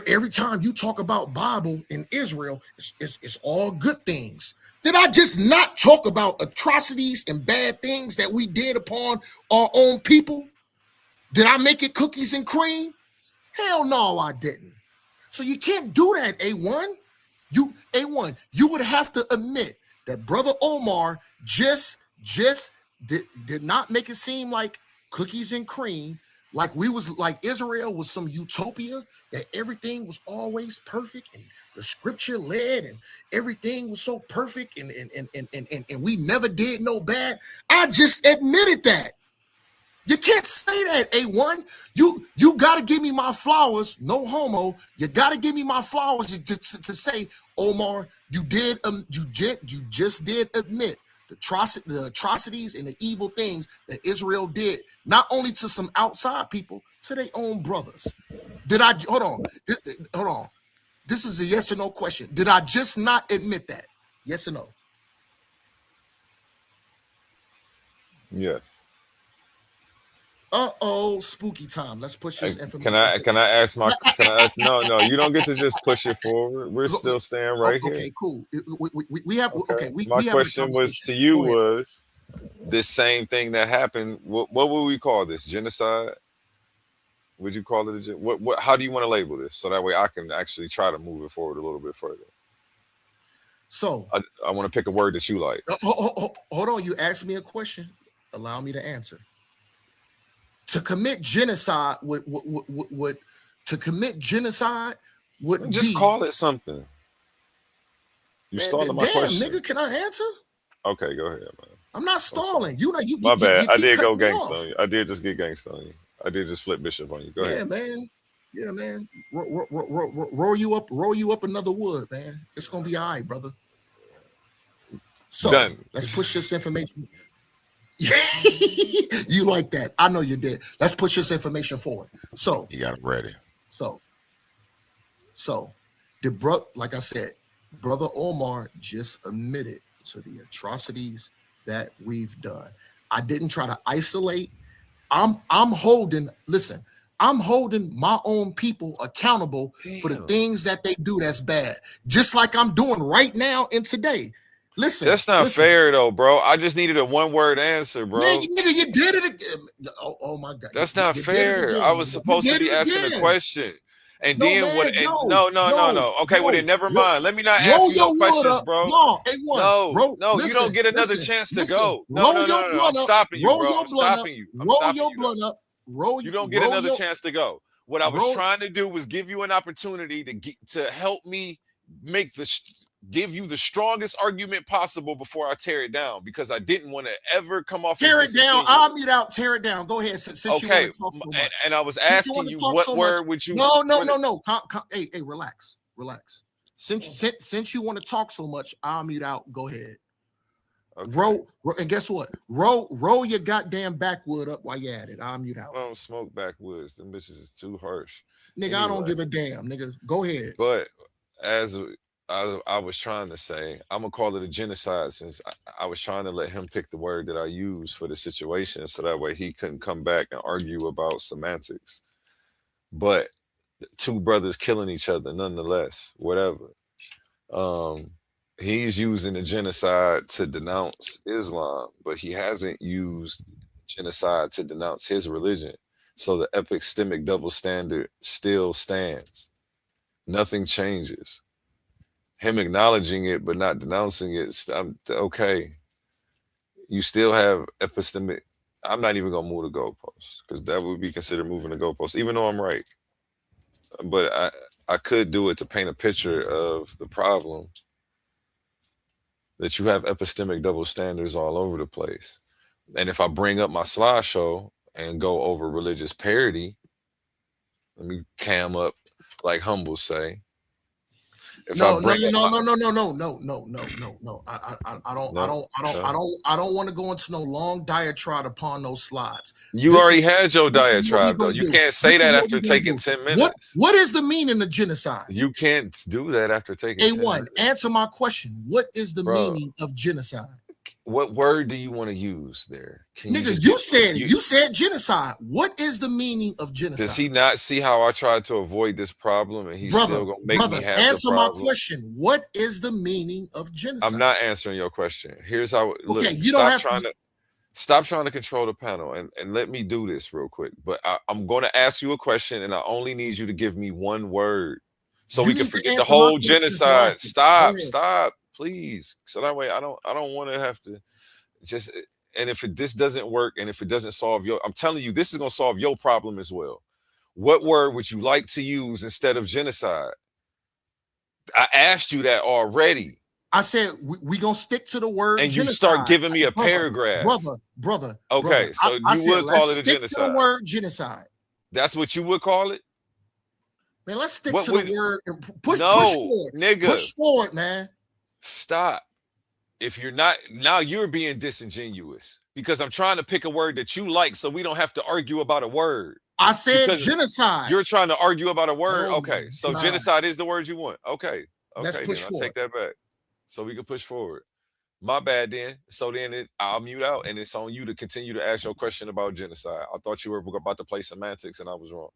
every time you talk about Bible in Israel, it's all good things. Did I just not talk about atrocities and bad things that we did upon our own people? Did I make it cookies and cream? Hell no, I didn't. So you can't do that, A1. You would have to admit that Brother Omar just did not make it seem like cookies and cream, like Israel was some utopia, that everything was always perfect and the scripture led and everything was so perfect and we never did no bad. I just admitted that. You can't say that, A1. You got to give me my flowers, no homo. You got to give me my flowers to say, Omar, you just did admit the atrocities and the evil things that Israel did, not only to some outside people, to their own brothers. Did I, hold on. This is a yes or no question. Did I just not admit that? Yes or no? Yes. spooky time. Let's push this information. Can I ask no, you don't get to just push it forward. We're still staying right here. Okay, cool. We have okay. My question was to you was this same thing that happened. What would we call this? Genocide? Would you call it what how do you want to label this? So that way I can actually try to move it forward a little bit further. So I want to pick a word that you like. Hold on, you asked me a question. Allow me to answer. To commit genocide would just call it something. You stalling my question. Nigga, can I answer? Okay, go ahead, man. I'm not stalling. You My bad. I did go gangsta on you. I did just get gangsta on you. I did just flip Bishop on you. Go ahead. Yeah, man. Roll you up another wood, man. It's gonna be all right, brother. So done. Let's push this information. You like that? I know you did. Let's push this information forward. So you got it ready. So like I said, brother Omar just admitted to the atrocities that we've done. I didn't try to isolate. I'm holding my own people accountable for the things that they do that's bad, just like I'm doing right now and today. Listen, that's not fair though, bro. I just needed a one-word answer, bro. Nigga, you did it again. Oh my God, that's not fair. I was supposed to be asking a question. And then what? No. Okay, well then never mind. Let me not ask you no questions, bro. No, you don't get another chance to go. No. I'm stopping you, bro. I'm stopping you. Roll your blunt up. You don't get another chance to go. What I was trying to do was give you an opportunity to help me give you the strongest argument possible before I tear it down, because I didn't want to ever come off. Tear it down. I'll mute out. Tear it down. Go ahead. Since you want to talk so much. And I was asking you what word would you? No. Hey, relax. Since you want to talk so much, I'll mute out. Go ahead. Okay. Roll, and guess what? Roll your goddamn backwood up while you're at it. I'll mute out. I don't smoke backwoods. Them bitches is too harsh. Nigga, anyway. I don't give a damn. Nigga, go ahead. But as I was trying to say, I'm gonna call it a genocide, since I was trying to let him pick the word that I use for the situation, so that way he couldn't come back and argue about semantics. But two brothers killing each other nonetheless, whatever. He's using a genocide to denounce Islam, but he hasn't used genocide to denounce his religion. So the epistemic double standard still stands. Nothing changes. Him acknowledging it but not denouncing it, okay. You still have epistemic. I'm not even gonna move the goalpost, because that would be considered moving the goalpost, even though I'm right. But I could do it to paint a picture of the problem, that you have epistemic double standards all over the place. And if I bring up my slideshow and go over religious parity, let me cam up like Humble say. No. I don't want to go into no long diatribe upon those slides. You already had your diatribe though. You can't say that after taking 10 minutes. What is the meaning of genocide? You can't do that after taking 10 minutes. Answer my question. What is the meaning of genocide? What word do you want to use there? Nigga, you said genocide. What is the meaning of genocide? Does he not see how I tried to avoid this problem, and he's still gonna make me have answer the problem? My question. What is the meaning of genocide? I'm not answering your question. Here's how. Look, okay, you don't have stop trying to control the panel and let me do this real quick. But I'm going to ask you a question, and I only need you to give me one word, so we can forget the whole genocide. Stop. Please, so that way I don't want to have to just. And if this doesn't work, and if it doesn't solve I'm telling you, this is gonna solve your problem as well. What word would you like to use instead of genocide? I asked you that already. I said we gonna stick to the word, and genocide. You start giving me a paragraph, brother. Okay, so you would call it a genocide. To the word genocide. That's what you would call it. Man, let's stick to the word and push forward, nigga. Push forward, man. Stop. If you're not, now you're being disingenuous, because I'm trying to pick a word that you like so we don't have to argue about a word. I said genocide. You're trying to argue about a word. Okay, so genocide is the word you want. Okay, let's push forward. I'll take that back so we can push forward. My bad then. So then I'll mute out and it's on you to continue to ask your question about genocide. I thought you were about to play semantics and I was wrong.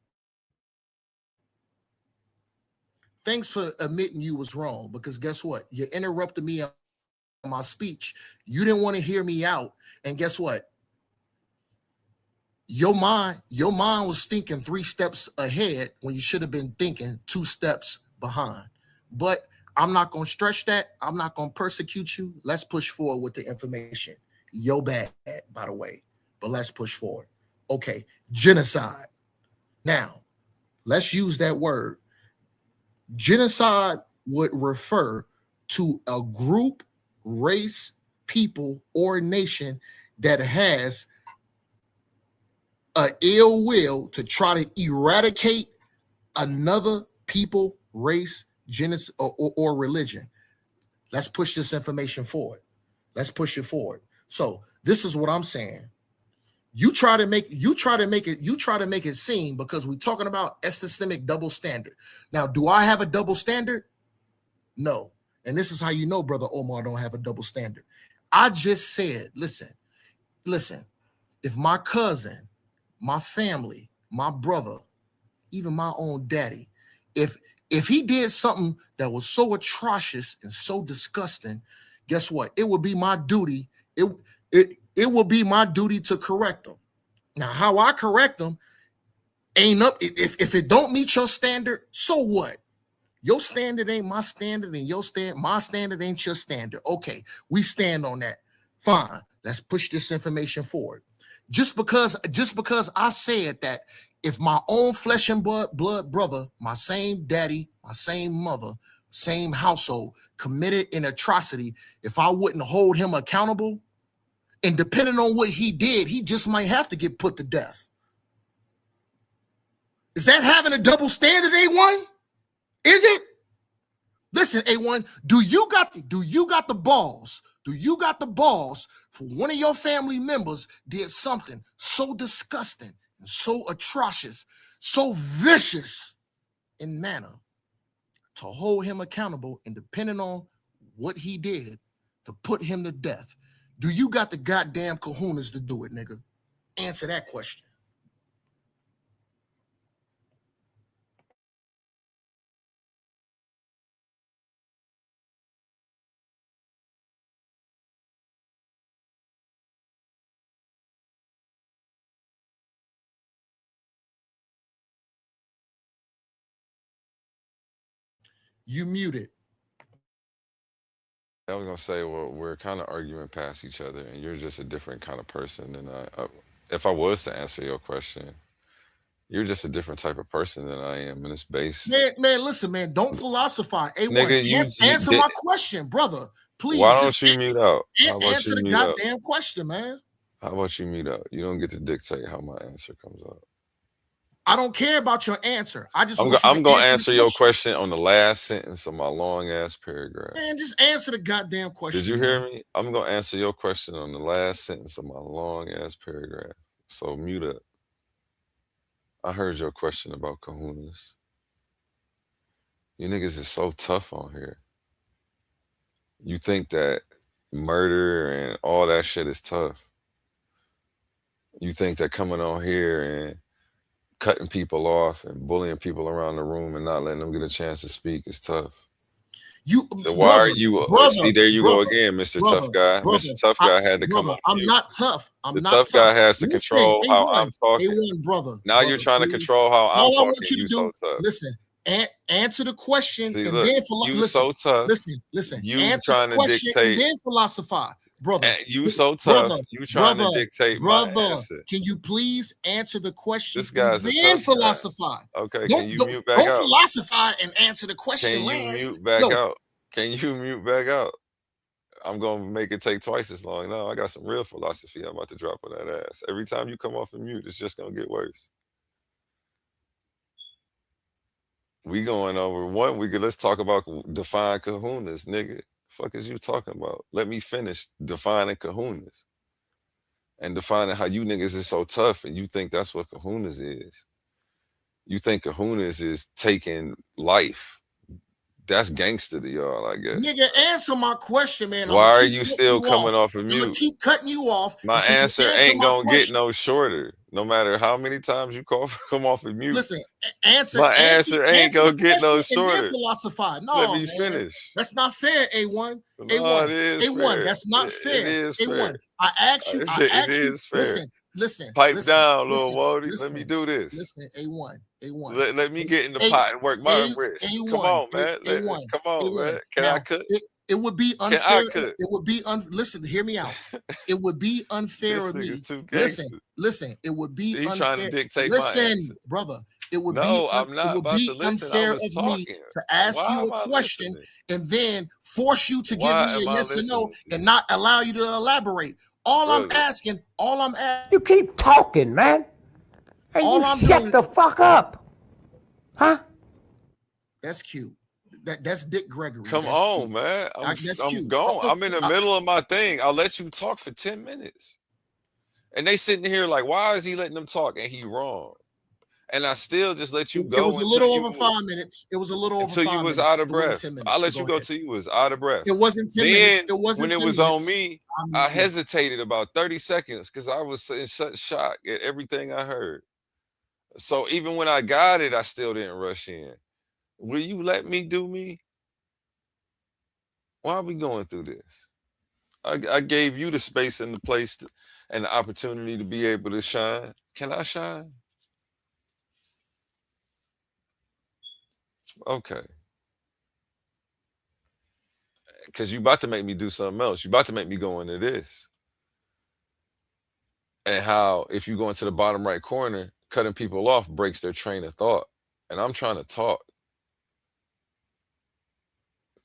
Thanks for admitting you was wrong, because guess what? You interrupted me on my speech. You didn't want to hear me out. And guess what? Your mind was thinking 3 steps ahead when you should have been thinking 2 steps behind. But I'm not going to stretch that. I'm not going to persecute you. Let's push forward with the information. Yo bad, by the way. But let's push forward. Okay, genocide. Now, let's use that word. Genocide would refer to a group, race, people, or nation that has an ill will to try to eradicate another people, race, genus, or religion. Let's push this information forward. Let's push it forward. So this is what I'm saying. You try to make it seem, because we're talking about epistemic double standard. Now, do I have a double standard? No. And this is how you know Brother Omar don't have a double standard. I just said, listen, if my cousin, my family, my brother, even my own daddy, if he did something that was so atrocious and so disgusting, guess what? It would be my duty. It will be my duty to correct them. Now, how I correct them ain't up. If it don't meet your standard, so what? Your standard ain't my standard, and my standard ain't your standard. Okay, we stand on that. Fine. Let's push this information forward. Just because I said that, if my own flesh and blood brother, my same daddy, my same mother, same household, committed an atrocity, if I wouldn't hold him accountable, and depending on what he did, he just might have to get put to death. Is that having a double standard, A1? Is it? Listen, A1, do you got the balls? Do you got the balls for one of your family members did something so disgusting and so atrocious, so vicious in manner, to hold him accountable, and depending on what he did, to put him to death? Do you got the goddamn kahunas to do it, nigga? Answer that question. You muted. I was gonna say, well, we're kind of arguing past each other, and you're just a different kind of person than I. If I was to answer your question, you're just a different type of person than I am, and it's based. Man, listen, man, don't philosophize. A1, Nigga, answer my question, brother. Please. Why don't you mute out? How about answer you the mute out? goddamn question, man. How about you mute out? You don't get to dictate how my answer comes out. I don't care about your answer. I just I'm gonna answer your question on the last sentence of my long ass paragraph. Man, just answer the goddamn question. Did you hear me? I'm gonna answer your question on the last sentence of my long ass paragraph. So mute up. I heard your question about kahunas. You niggas is so tough on here. You think that murder and all that shit is tough. You think that coming on here and cutting people off and bullying people around the room and not letting them get a chance to speak is tough. So why are you? See, there you go again, Mr. Tough Guy. Mr. Tough Guy had to come on. I'm not tough. The tough guy has to control how I'm talking. A1, brother. Now you're trying to control how I'm talking. You so tough. Listen, answer the question, See, and look, then you so tough. Listen. You Answer trying the to question dictate. and then philosophize, brother. You so tough. You trying to dictate my answer. Can you please answer the question? This guy's and a then tough philosophize. guy. Okay, can you mute back don't out? Don't philosophize and answer the question. Can you mute back out? Can you mute back out? I'm gonna make it take twice as long. No, I got some real philosophy I'm about to drop on that ass. Every time you come off of mute, it's just gonna get worse. We going over one. Let's talk about define kahunas, nigga. Fuck is you talking about? Let me finish defining kahunas and defining how you niggas is so tough, and you think that's what kahunas is. You think kahunas is taking life, That's gangster to y'all, I guess. Nigga, answer my question, man. Why are you still coming off of I'm gonna mute? keep cutting you off. My until you answer answer ain't my gonna get question. no shorter, no matter how many times you come off of mute. Listen, answer My answer ain't gonna the get no question and then shorter. philosophize. Let No, me man, finish. that's not fair. A1, No, A1, it is A1. fair. That's not It fair. is A1. fair. I asked you. It is fair. Listen. Pipe down, little Wody. Let me do this. Listen, A1. Let me get in the pot and work my wrist. Come on, man. Come on, man. Can I cook? It would be Can unfair. I cook? It would be listen, hear me out. It would be unfair This of me. nigga's too Listen, gangster. it would be He unfair. trying to dictate my Listen, answer. brother. It would No, be I'm not about to listen. I unfair was of me talking. to ask Why you am a I question listening? and then force you to give Why me am a I yes or no listening to and you? not allow you to elaborate. All I'm asking. You keep talking, man. And All you I'm shut doing- the fuck up. Huh? That's cute. That's Dick Gregory. Come That's on, cute. man. That's I'm cute. gone. I'm in the middle of my thing. I'll let you talk for 10 minutes. And they sitting here like, why is he letting them talk? And he wrong. And I still just let you go. It was a little over 5 minutes. It was a little over 5 until you minutes. was out of It wasn't breath. 10 minutes. I'll let Go you go ahead. till you was out of breath. It wasn't 10 then, minutes. It wasn't when it 10 was minutes. on me, I hesitated about 30 seconds because I was in such shock at everything I heard. So even when I got it, I still didn't rush in. Will you let me do me? Why are we going through this? I gave you the space and the place and the opportunity to be able to shine. Can I shine? Okay. Because you about to make me do something else. You about to make me go into this. And how if you go into the bottom right corner, cutting people off breaks their train of thought. And I'm trying to talk.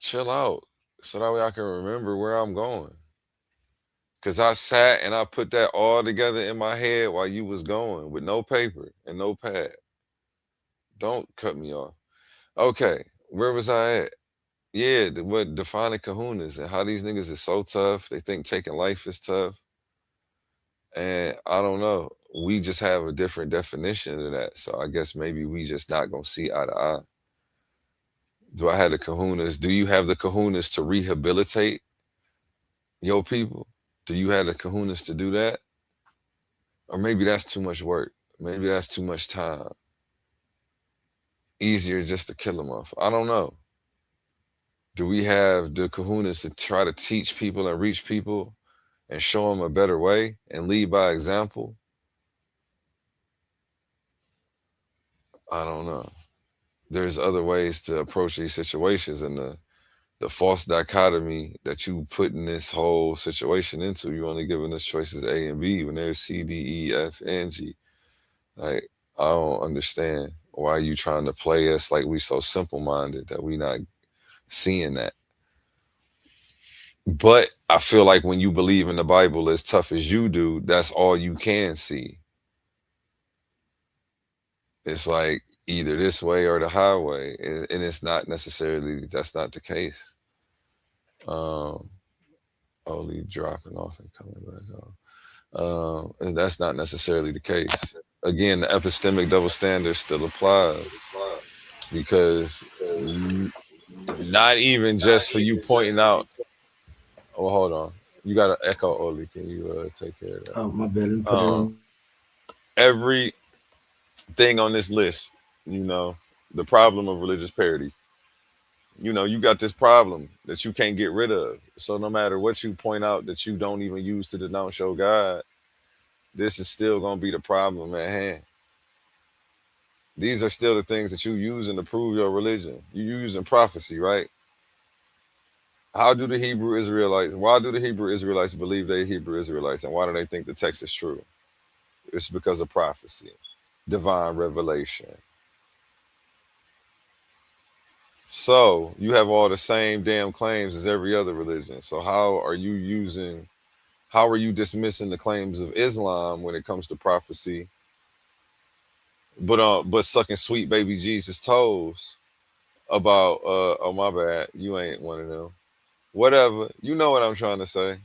Chill out. So that way I can remember where I'm going. Because I sat and I put that all together in my head while you was going with no paper and no pad. Don't cut me off. Okay, where was I at? Yeah, what defining kahunas and how these niggas is so tough. They think taking life is tough. And I don't know. We just have a different definition of that. So I guess maybe we just not gonna see eye to eye. Do I have the kahunas? Do you have the kahunas to rehabilitate your people? Do you have the kahunas to do that? Or maybe that's too much work. Maybe that's too much time. Easier just to kill them off. I don't know. Do we have the kahunas to try to teach people and reach people and show them a better way and lead by example? I don't know. There's other ways to approach these situations, and the false dichotomy that you put in this whole situation into, you only giving us choices A and B when there's C, D, E, F, and G. Like, I don't understand why you trying to play us like we so simple-minded that we not seeing that. But I feel like when you believe in the Bible as tough as you do, that's all you can see. It's like either this way or the highway, and it's not necessarily, that's not the case. Only dropping off and coming back on. And that's not necessarily the case. Again, the epistemic double standard still applies because not even just for you pointing out. Oh, hold on. You got to echo, Oli. Can you take care of that? Oh, my bad. Let me put it on. Every thing on this list, the problem of religious parity. You got this problem that you can't get rid of. So no matter what you point out that you don't even use to denounce your God, this is still going to be the problem at hand. These are still the things that you using to prove your religion. You using prophecy, right? Why do the Hebrew Israelites believe they're Hebrew Israelites? And why do they think the text is true? It's because of prophecy, divine revelation. So you have all the same damn claims as every other religion. So how are you dismissing the claims of Islam when it comes to prophecy? But sucking sweet baby Jesus toes about oh my bad, you ain't one of them. Whatever. You know what I'm trying to say.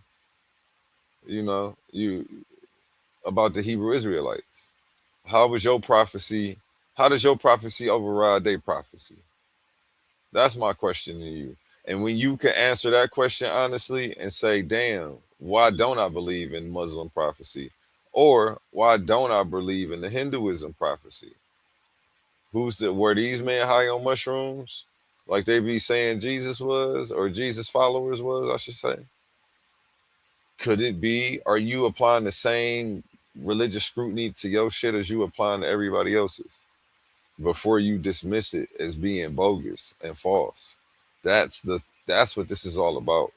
You about the Hebrew Israelites. How does your prophecy override their prophecy? That's my question to you. And when you can answer that question honestly and say, damn, why don't I believe in Muslim prophecy? Or why don't I believe in the Hinduism prophecy? Were these men high on mushrooms? Like they be saying Jesus was, or Jesus followers was, I should say. Could it be? Are you applying the same religious scrutiny to your shit as you applying to everybody else's before you dismiss it as being bogus and false? That's what this is all about.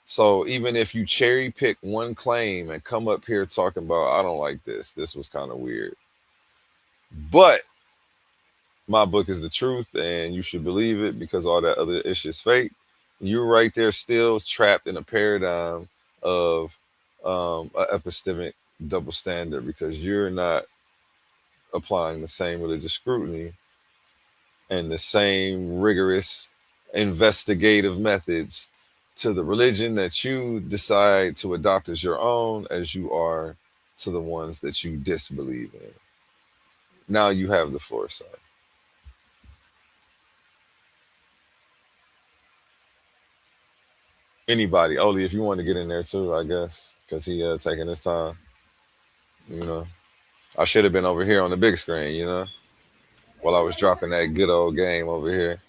So even if you cherry pick one claim and come up here talking about, I don't like this, this was kind of weird, but my book is the truth and you should believe it because all that other ish is fake, you're right there still trapped in a paradigm of an epistemic double standard because you're not applying the same religious scrutiny and the same rigorous investigative methods to the religion that you decide to adopt as your own as you are to the ones that you disbelieve in. Now you have the floor, sir. Anybody, Oli, if you want to get in there too, I guess, because he taking his time. You know, I should have been over here on the big screen. You know, while I was dropping that good old game over here.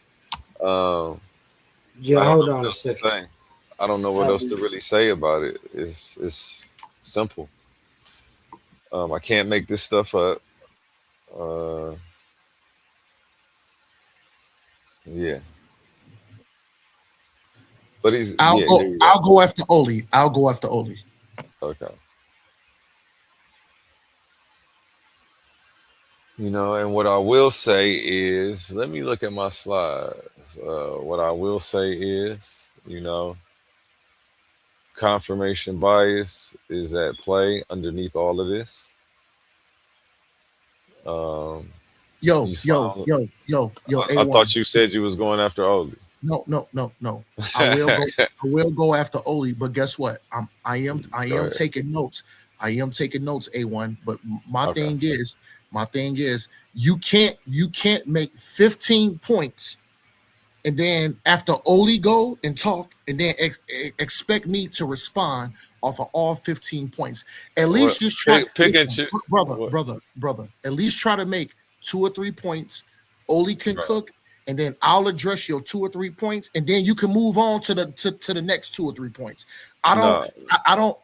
Yeah, I don't hold know on what a else to second. say. I don't know what else to really say about it. It's simple. I can't make this stuff up. Uh, yeah, but he's yeah. There you go. I'll go after Oli. I'll go after Oli. Okay. You know, and what I will say is, let me look at my slides. What I will say is, you know, confirmation bias is at play underneath all of this. Yo, He's yo, found. yo, yo, yo, I A1. thought you said you was going after Oli. No. I will go after Oli, but guess what? I am Go ahead. taking notes. I am taking notes, A1. But my Okay. thing is, you can't make 15 points and then after Oli go and talk and then expect me to respond off of all 15 points. At least just try, pick and listen, choose. brother. At least try to make 2 or 3 points. Oli can cook, and then I'll address your 2 or 3 points, and then you can move on to the next 2 or 3 points. I don't.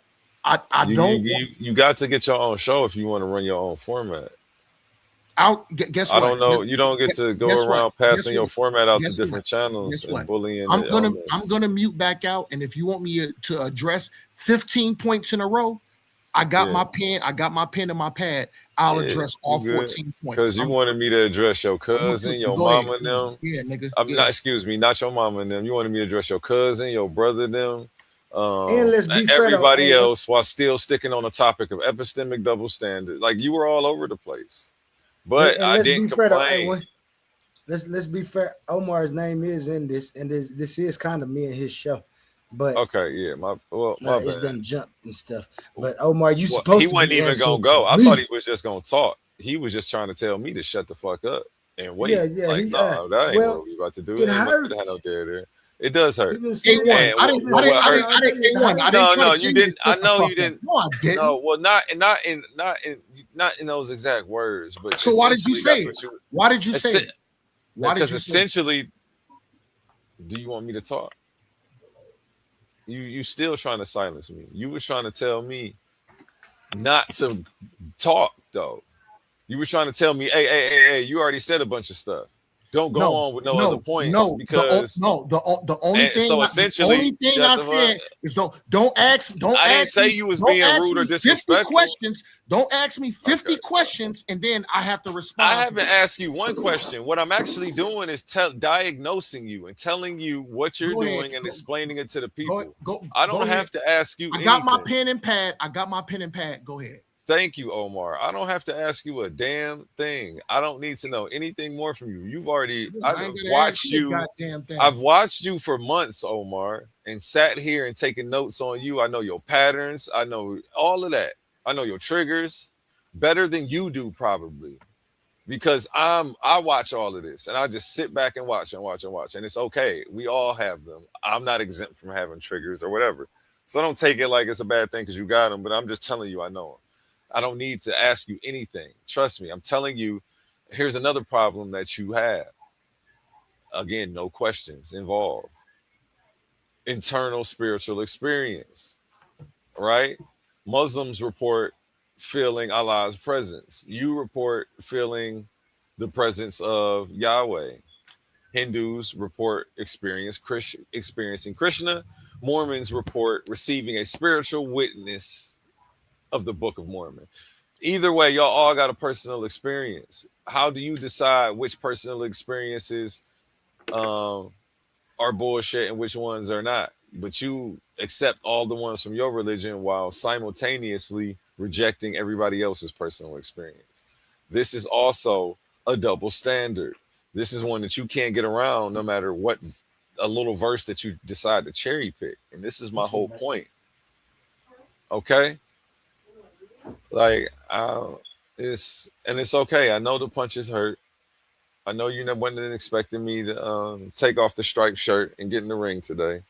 You got to get your own show if you want to run your own format. Guess I what? don't know. You don't get to go around passing your format out to Guess different channels Guess what? and bullying. I'm gonna mute back out, and if you want me to address 15 points in a row, I got my pen. I got my pen and my pad. I'll address all 14 points. Because you wanted me to address your cousin, your mama, and them. Yeah, nigga. Not. Excuse me, not your mama and them. You wanted me to address your cousin, your brother, them. And let's be fair, everybody though, else, while still sticking on the topic of epistemic double standard. Like you were all over the place. But and I let's didn't be fair, complain. Let's be fair. Omar's name is in this, and this is kind of me and his show. But okay, yeah, my it's bad. done jumped and stuff. But Omar, you supposed he to wasn't be even gonna answering go. to I me. thought he was just gonna talk. He was just trying to tell me to shut the fuck up and wait. Yeah, like, no, that ain't what we about to do. It ain't hurts. No there. It does hurt. No, you didn't. I know you didn't. No, I didn't. No, well, not in those exact words. But so why did you say it? Why did you say it? Because essentially, do you want me to talk? You still trying to silence me. You was trying to tell me not to talk though. You were trying to tell me, hey, you already said a bunch of stuff. Don't go on with no other points because the only thing so essentially I said is don't ask. I didn't say you was being rude or disrespectful. Questions. Don't ask me 50 questions and then I have to respond. I haven't asked you one question. What I'm actually doing is diagnosing you and telling you what you're doing and explaining it to the people. I don't have to ask you. I got my pen and pad. Go ahead. Thank you, Omar. I don't have to ask you a damn thing. I don't need to know anything more from you. You've already I've watched you. I've watched you for months, Omar, and sat here and taken notes on you. I know your patterns. I know all of that. I know your triggers better than you do, probably. because I watch all of this and I just sit back and watch and watch and watch, and it's okay. We all have them. I'm not exempt from having triggers or whatever. So don't take it like it's a bad thing because you got them, but I'm just telling you I know them. I don't need to ask you anything. Trust me. I'm telling you, here's another problem that you have. Again, no questions involved. Internal spiritual experience, right? Muslims report feeling Allah's presence. You report feeling the presence of Yahweh. Hindus report experiencing Krishna. Mormons report receiving a spiritual witness of the Book of Mormon. Either way, y'all all got a personal experience. How do you decide which personal experiences are bullshit and which ones are not? But you accept all the ones from your religion while simultaneously rejecting everybody else's personal experience. This is also a double standard. This is one that you can't get around no matter what a little verse that you decide to cherry pick. And this is my whole point. Okay? Like, it's okay. I know the punches hurt. I know you wasn't expecting me to take off the striped shirt and get in the ring today.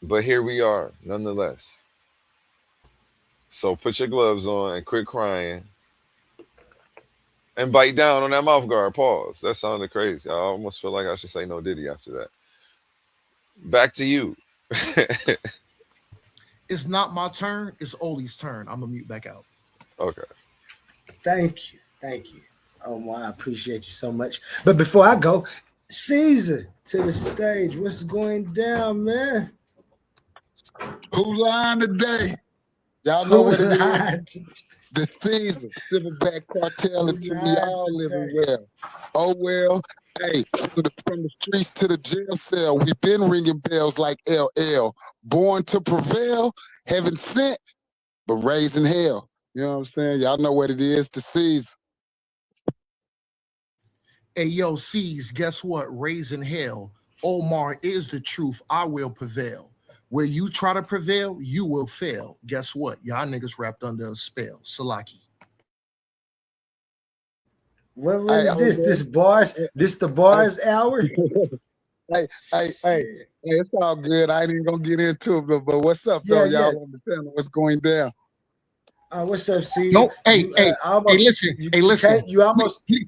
But here we are, nonetheless. So put your gloves on and quit crying. And bite down on that mouth guard. Pause. That sounded crazy. I almost feel like I should say no Diddy after that. Back to you. It's not my turn. It's Oli's turn. I'm going to mute back out. Okay. Thank you. Thank you. Omar, I appreciate you so much. But before I go, Caesar to the stage. What's going down, man? Who's lying today? Y'all know what it is. The Caesar, Silverback Cartel, and we all living well. Oh well. Hey, from the streets to the jail cell, we've been ringing bells like LL. Born to prevail, heaven sent, but raising hell. You know what I'm saying? Y'all know what it is, the Caesar. Hey, yo, C's, guess what? Raising hell. Omar is the truth. I will prevail. Where you try to prevail, you will fail. Guess what? Y'all niggas wrapped under a spell. Salaki. What is this? This bars? This the bars hour? Hey, it's all good. I ain't even gonna get into it, but what's up, though? Y'all understand what's going down? What's up, C? No, listen. You almost came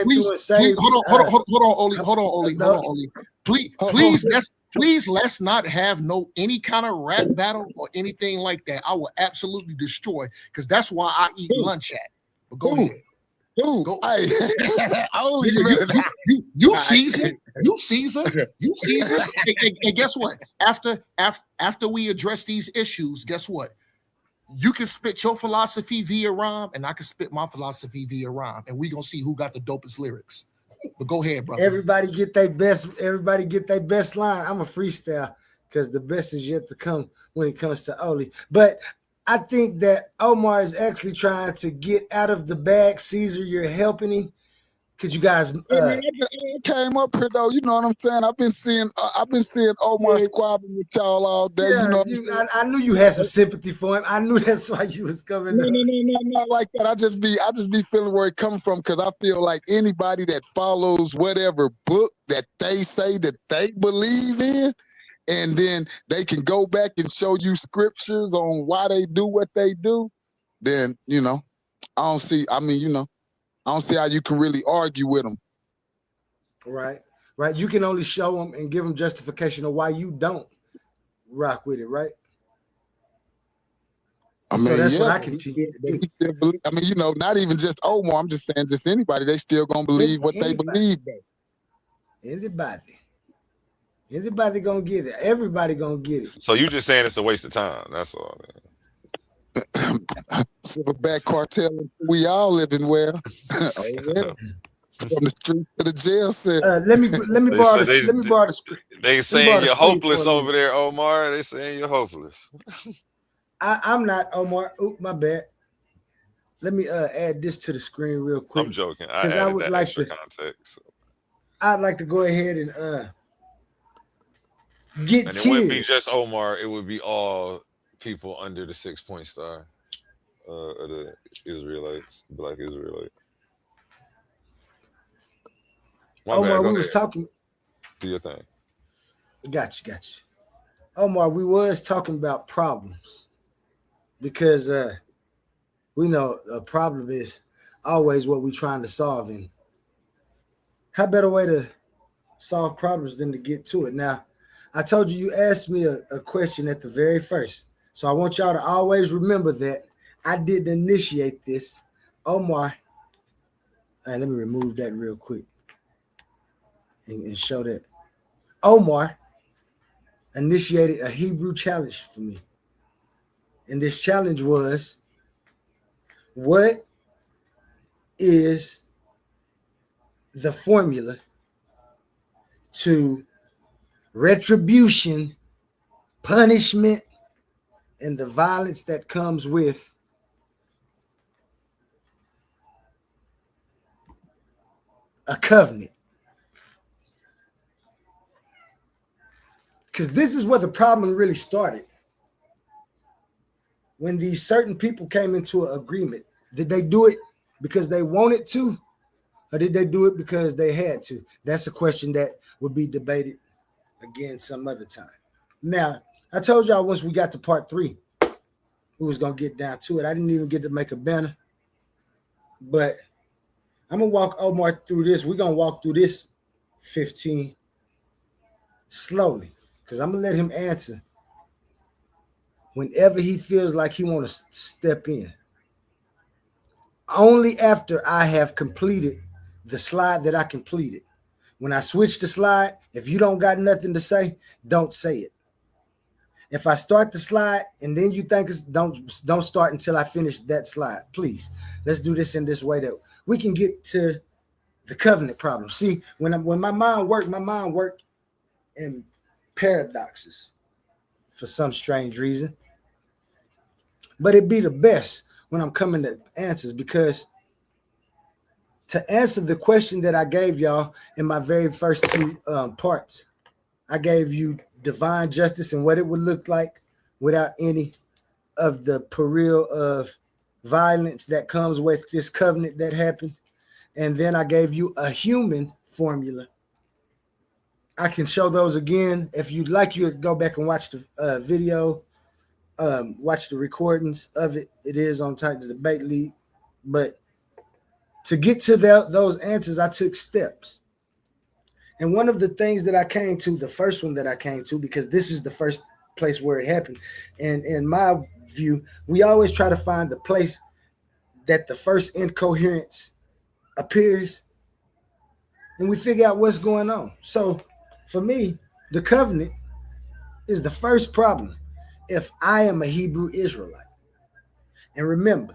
through and saved. Hold on, Oli. Please, let's not have any kind of rap battle or anything like that. I will absolutely destroy, because that's why I eat lunch at. But go ahead. Go. You Caesar. And guess what? After we address these issues, guess what? You can spit your philosophy via rhyme, and I can spit my philosophy via rhyme, and we're gonna see who got the dopest lyrics. But go ahead, brother. Everybody get their best line. I'm a freestyle because the best is yet to come when it comes to Oli. But I think that Omar is actually trying to get out of the bag. Caesar, you're helping him. Could you guys? I came up here though. You know what I'm saying? I've been seeing Omar squabbling with y'all all day. Yeah, you know what I'm saying? I knew you had some sympathy for him. I knew that's why you was coming. No, not like that. I just be feeling where it comes from, because I feel like anybody that follows whatever book that they say that they believe in, and then they can go back and show you scriptures on why they do what they do, then I don't see. I don't see how you can really argue with them. Right. You can only show them and give them justification of why you don't rock with it, right? So that's what I can teach. Not even just Omar. I'm just saying, just anybody. They still gonna believe what they believe. Anybody gonna get it. Everybody gonna get it. So you just saying it's a waste of time. That's all, man. Silverback Cartel, we all living well. From the street to the jail cell. Let me borrow the screen. They saying you're hopeless over there, Omar. They saying you're hopeless. I'm not, Omar. Oop, my bad. Let me add this to the screen real quick. I'm joking. I would like extra context. So. I'd like to go ahead and get and it wouldn't be just Omar. It would be all people under the 6-point star. Israelites, black Israelite. My bad. Omar, Go we ahead. was talking. Do your thing. Got you. Omar, we was talking about problems because we know a problem is always what we're trying to solve. And how better way to solve problems than to get to it? Now, I told you asked me a question at the very first. So I want y'all to always remember that I didn't initiate this. Omar, let me remove that real quick and show that. Omar initiated a Hebrew challenge for me. And this challenge was, what is the formula to retribution, punishment, and the violence that comes with a covenant? Because this is where the problem really started. When these certain people came into an agreement, did they do it because they wanted to, or did they do it because they had to? That's a question that would be debated again some other time. Now, I told y'all once we got to part 3, we was going to get down to it. I didn't even get to make a banner, but I'm going to walk Omar through this. We're going to walk through this 15 slowly because I'm going to let him answer whenever he feels like he want to step in. Only after I have completed the slide that I completed. When I switch the slide, if you don't got nothing to say, don't say it. If I start the slide and then you think it's don't start until I finish that slide. Please, let's do this in this way that we can get to the covenant problem. See, when my mind worked in paradoxes for some strange reason. But it'd be the best when I'm coming to answers, because to answer the question that I gave y'all in my very first 2 parts, I gave you divine justice and what it would look like without any of the peril of violence that comes with this covenant that happened. And then I gave you a human formula. I can show those again. If you'd like, you go back and watch the video, watch the recordings of it. It is on Titans Debate League. But to get to those answers, I took steps. And one of the things that I came to, the first one that I came to, because this is the first place where it happened. And in my view, we always try to find the place that the first incoherence appears and we figure out what's going on. So for me, the covenant is the first problem if I am a Hebrew Israelite. And remember,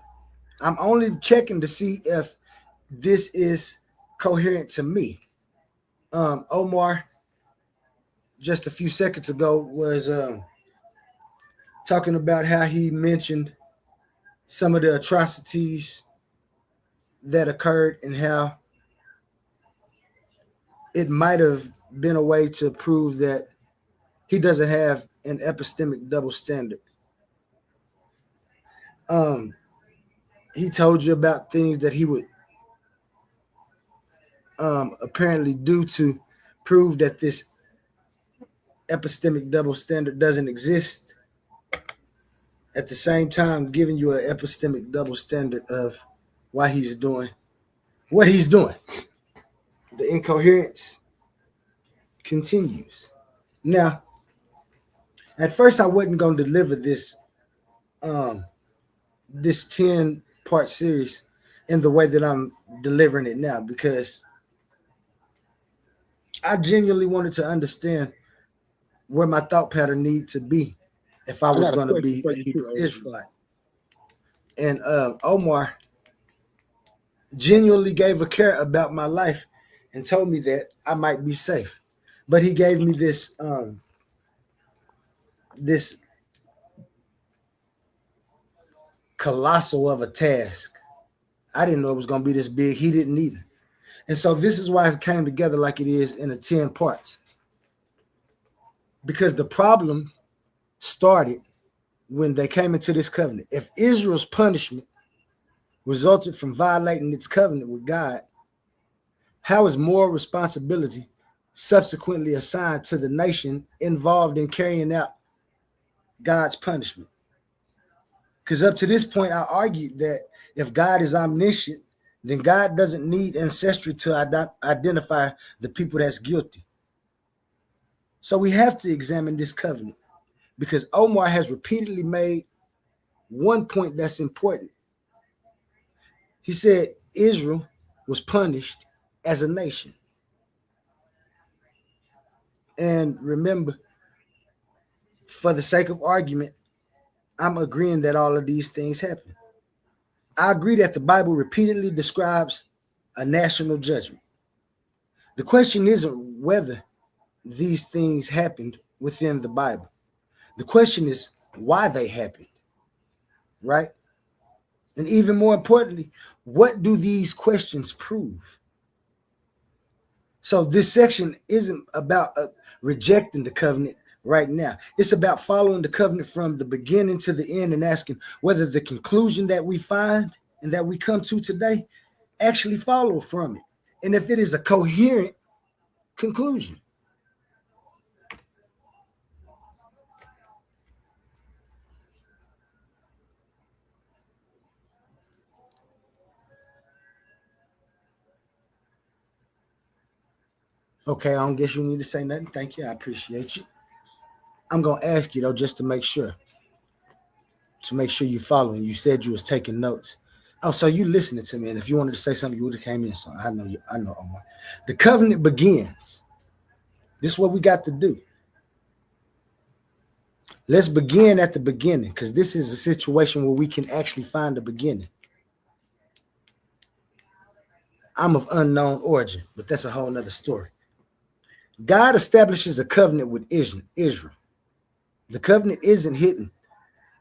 I'm only checking to see if this is coherent to me. Omar, just a few seconds ago, was talking about how he mentioned some of the atrocities that occurred and how it might have been a way to prove that he doesn't have an epistemic double standard. He told you about things that he would apparently do to prove that this epistemic double standard doesn't exist. At the same time, giving you an epistemic double standard of why he's doing what he's doing. The incoherence continues. Now, at first I wasn't going to deliver this 10-part series in the way that I'm delivering it now, because I genuinely wanted to understand where my thought pattern needed to be if I was going to be a Hebrew Israelite. And Omar genuinely gave a care about my life and told me that I might be safe. But he gave me this this colossal of a task. I didn't know it was going to be this big. He didn't either. And so this is why it came together like it is in the 10 parts. Because the problem started when they came into this covenant. If Israel's punishment resulted from violating its covenant with God, how is moral responsibility subsequently assigned to the nation involved in carrying out God's punishment? Because up to this point, I argued that if God is omniscient, then God doesn't need ancestry to identify the people that's guilty. So we have to examine this covenant because Omar has repeatedly made one point that's important. He said Israel was punished as a nation. And remember, for the sake of argument, I'm agreeing that all of these things happen. I agree that the Bible repeatedly describes a national judgment. The question isn't whether these things happened within the Bible. The question is why they happened, right? And even more importantly, what do these questions prove? So this section isn't about rejecting the covenant right now. It's about following the covenant from the beginning to the end and asking whether the conclusion that we find and that we come to today actually follow from it. And if it is a coherent conclusion. Okay, I don't guess you need to say nothing. Thank you. I appreciate you. I'm going to ask you, though, just to make sure you're following. You said you was taking notes. Oh, so you listening to me. And if you wanted to say something, you would have came in. So I know, Omar. The covenant begins. This is what we got to do. Let's begin at the beginning because this is a situation where we can actually find the beginning. I'm of unknown origin, but that's a whole nother story. God establishes a covenant with Israel. The covenant isn't hidden.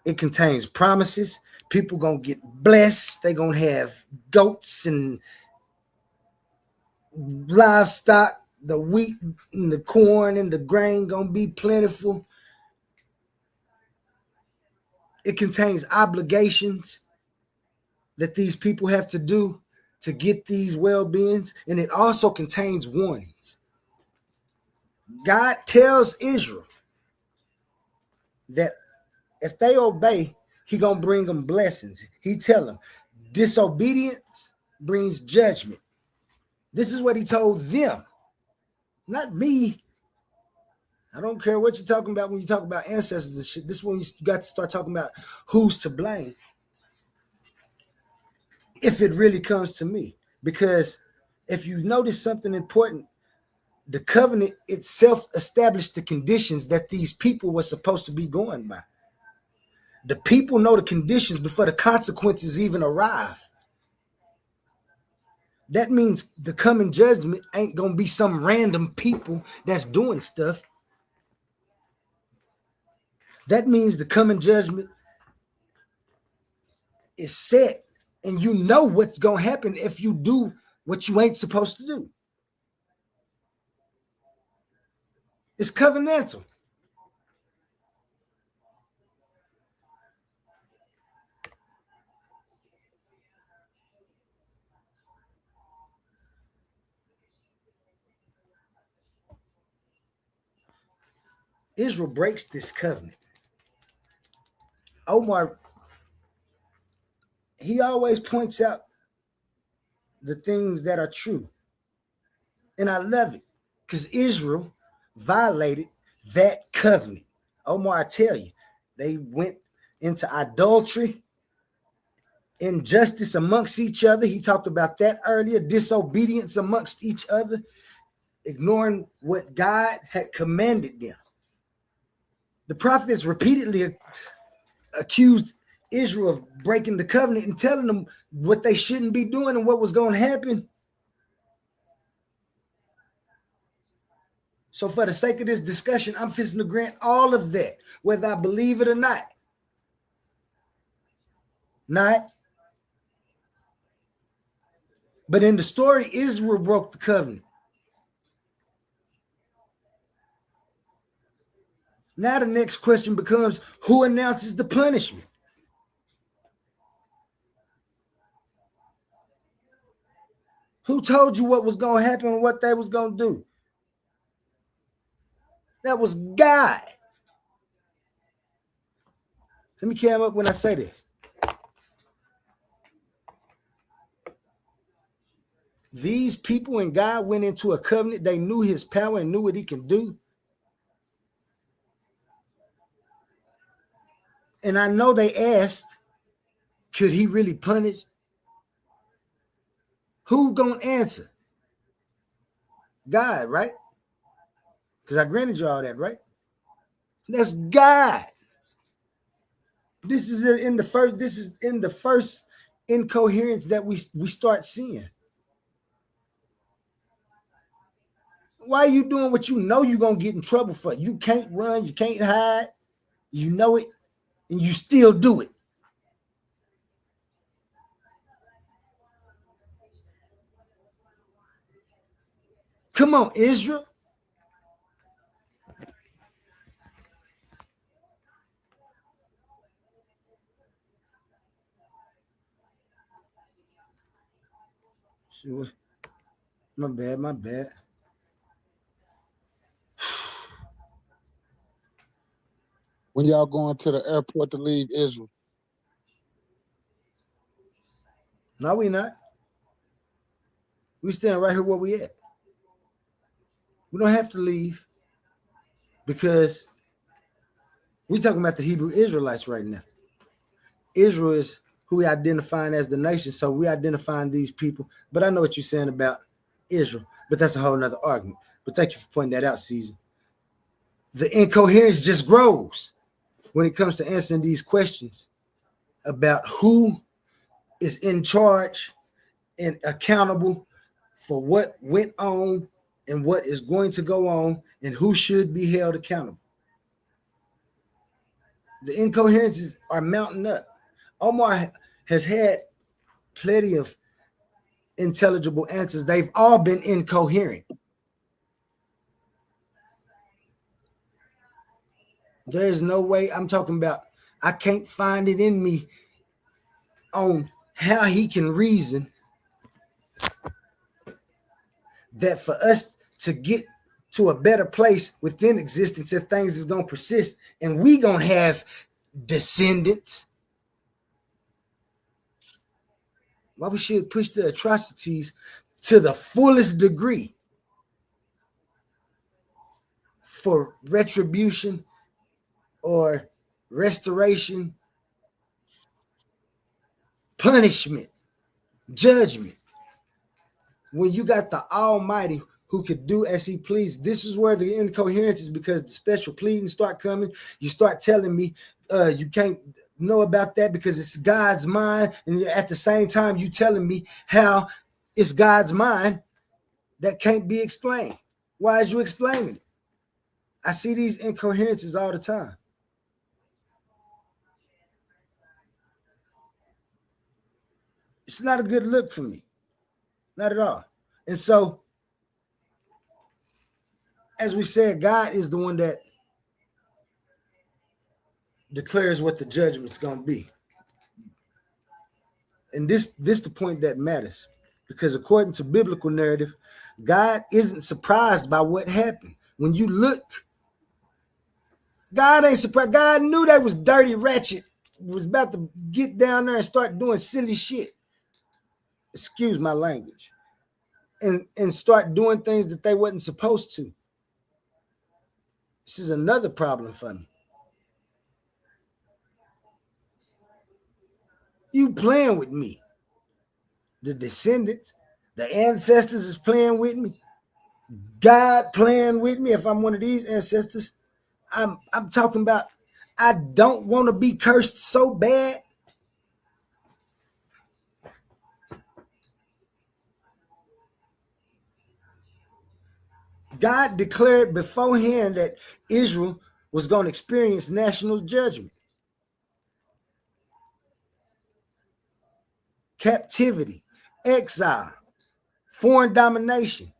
It contains promises. People gonna get blessed. They're gonna have goats and livestock. The wheat and the corn and the grain gonna be plentiful. It contains obligations that these people have to do to get these well-beings, and it also contains warnings. God tells Israel that if they obey, he gonna bring them blessings. He tell them disobedience brings judgment. This is what he told them, not me. I don't care what you're talking about when you talk about ancestors and shit. This is when you got to start talking about who's to blame if it really comes to me. Because if you notice something important, the covenant itself established the conditions that these people were supposed to be going by. The people know the conditions before the consequences even arrive. That means the coming judgment ain't gonna be some random people that's doing stuff. That means the coming judgment is set, and you know what's gonna happen if you do what you ain't supposed to do. It's covenantal. Israel breaks this covenant. Omar, he always points out the things that are true. And I love it because Israel violated that covenant. Omar, I tell you, they went into adultery, injustice amongst each other. He talked about that earlier, disobedience amongst each other, ignoring what God had commanded them. The prophets repeatedly accused Israel of breaking the covenant and telling them what they shouldn't be doing and what was going to happen. So for the sake of this discussion, I'm fixing to grant all of that, whether I believe it or not. Not. But in the story, Israel broke the covenant. Now the next question becomes, who announces the punishment? told you what was going to happen and what they was going to do? That was God. Let me cam up when I say this. These people and God went into a covenant. They knew his power and knew what he can do. And I know they asked, could he really punish? Who gonna answer? God, right? Because I granted you all that, right? That's God. This is in the first. This is in the first incoherence that we start seeing. Why are you doing what you know you're gonna get in trouble for? You can't run, you can't hide, you know it, and you still do it. Come on, Israel. My bad, my bad. When y'all going to the airport to leave Israel? No, we not. We stand right here where we at. We don't have to leave because we're talking about the Hebrew Israelites right now. Israel is who we identifying as the nation, so we identifying these people. But I know what you're saying about Israel, but that's a whole nother argument. But thank you for pointing that out, Caesar. The incoherence just grows when it comes to answering these questions about who is in charge and accountable for what went on and what is going to go on and who should be held accountable. The incoherences are mounting up. Omar has had plenty of intelligible answers. They've all been incoherent. There's no way. I'm talking about, I can't find it in me on how he can reason that for us to get to a better place within existence, if things is going to persist and we going to have descendants, why we should push the atrocities to the fullest degree for retribution or restoration, punishment, judgment. When you got the Almighty who could do as he pleased. This is where the incoherence is, because the special pleadings start coming. You start telling me you can't know about that because it's God's mind, and at the same time you telling me how it's God's mind that can't be explained. Why is you explaining it? I see these incoherences all the time. It's not a good look for me. Not at all. And so, as we said, God is the one that declares what the judgment's going to be. And this the point that matters, because according to biblical narrative, God isn't surprised by what happened. When you look, God ain't surprised. God knew they was dirty, ratchet, was about to get down there and start doing silly shit. Excuse my language. And start doing things that they wasn't supposed to. This is another problem for me. You playing with me. The descendants, the ancestors is playing with me. God playing with me. If I'm one of these ancestors, I'm talking about, I don't want to be cursed so bad. God declared beforehand that Israel was going to experience national judgment, captivity, exile, foreign domination.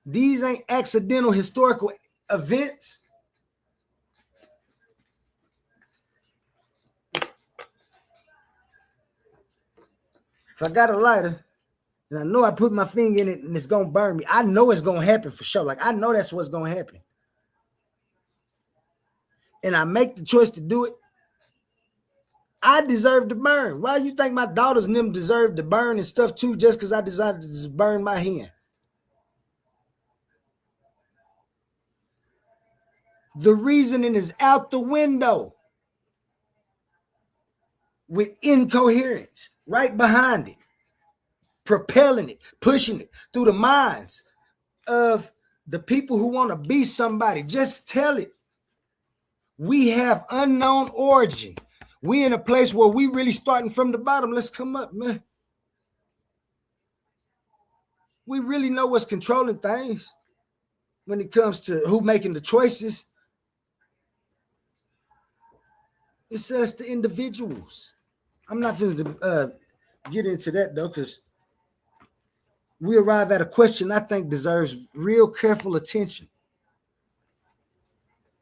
These ain't accidental historical events. If I got a lighter, And I know I put my finger in it and it's gonna burn me. I know it's gonna happen for sure. Like I know that's what's gonna happen. And I make the choice to do it. I deserve to burn. Why you think my daughters and them deserve to burn and stuff too, just because I decided to just burn my hand? The reasoning is out the window with incoherence right behind it, propelling it, pushing it through the minds of the people who want to be somebody. Just tell it. We have unknown origin. We in a place where we really starting from the bottom. Let's come up, man. We really know what's controlling things when it comes to who making the choices. It's us, the individuals. I'm not going to get into that though, because we arrive at a question I think deserves real careful attention.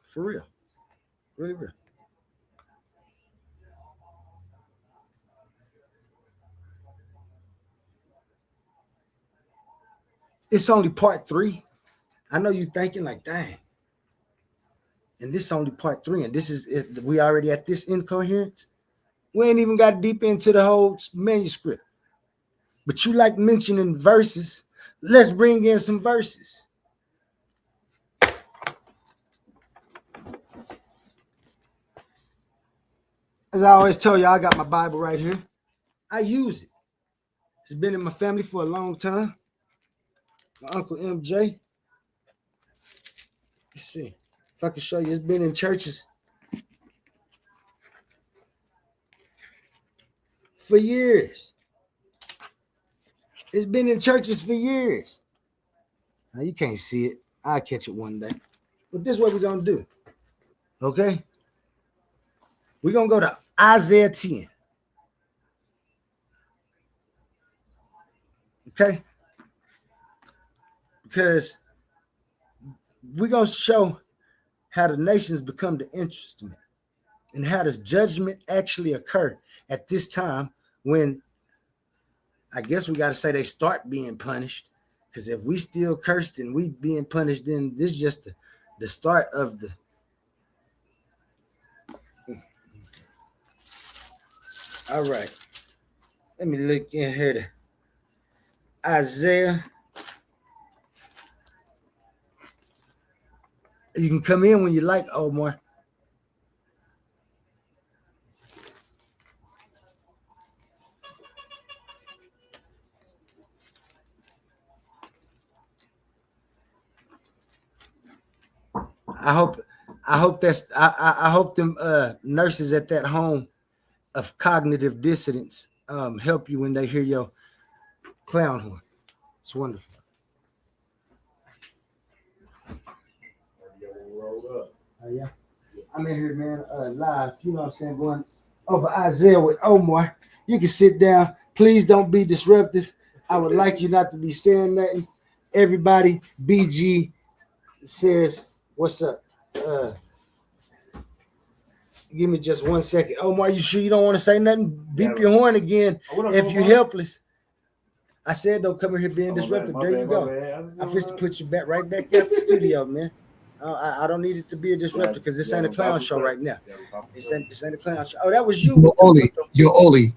For real. Really real. It's only part 3. I know you thinking like, dang. And this is only part 3, and this is it. We already at this incoherence. We ain't even got deep into the whole manuscript. But you like mentioning verses. Let's bring in some verses. As I always tell you, I got my Bible right here. I use it. It's been in my family for a long time. My Uncle MJ. Let's see if I can show you. It's been in churches for years. It's been in churches for years. Now you can't see it. I'll catch it one day. But this is what we're going to do. Okay? We're going to go to Isaiah 10. Okay? Because we're going to show how the nations become the instrument and how does judgment actually occur at this time when I guess we got to say they start being punished. Because if we still cursed and we being punished, then this is just the start of the. All right. Let me look in here to Isaiah. You can come in when you like, Omar. I hope them nurses at that home of cognitive dissonance help you when they hear your clown horn. It's wonderful. Oh yeah, I'm in here, man, live. You know what I'm saying? Going over Isaiah with Omar. You can sit down. Please don't be disruptive. I would like you not to be saying nothing. Everybody, BG says, "What's up?" Give me just 1 second. Omar, you sure you don't want to say nothing? Beep your horn again if you're helpless. I said don't come in here being disruptive. There you go. I'm supposed to put you back right back at the studio, man. I don't need it to be a disruptor because this ain't a clown show right now. This ain't a clown show. Oh, that was you. Yo, Oli.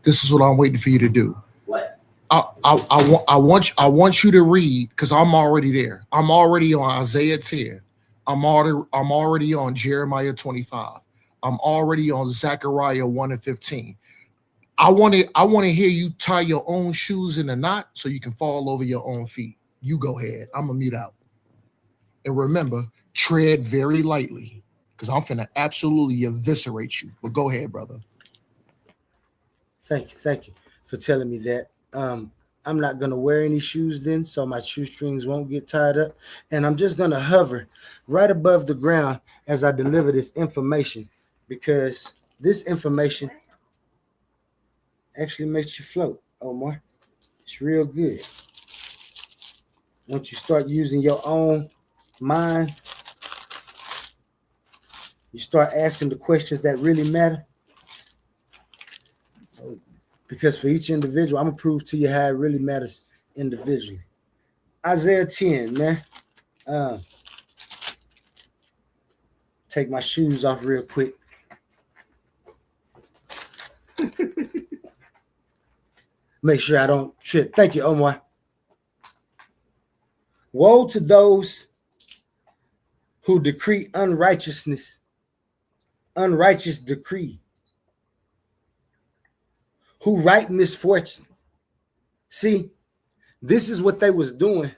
This is what I'm waiting for you to do. What? I want you to read because I'm already there. I'm already on Isaiah 10. I'm already on Jeremiah 25. I'm already on Zechariah 1 and 15. I want to hear you tie your own shoes in a knot so you can fall over your own feet. You go ahead. I'm gonna mute out. And remember, tread very lightly because I'm finna absolutely eviscerate you. But go ahead, brother. Thank you for telling me that. I'm not gonna wear any shoes then, so my shoestrings won't get tied up. And I'm just gonna hover right above the ground as I deliver this information because this information actually makes you float, Omar. It's real good. Once you start using your own mind, you start asking the questions that really matter. because for each individual, I'm gonna prove to you how it really matters individually. Isaiah 10, man. Take my shoes off real quick. Make sure I don't trip. Thank you, Omar. Woe to those who decree unrighteousness, unrighteous decree, who write misfortunes. See, this is what they was doing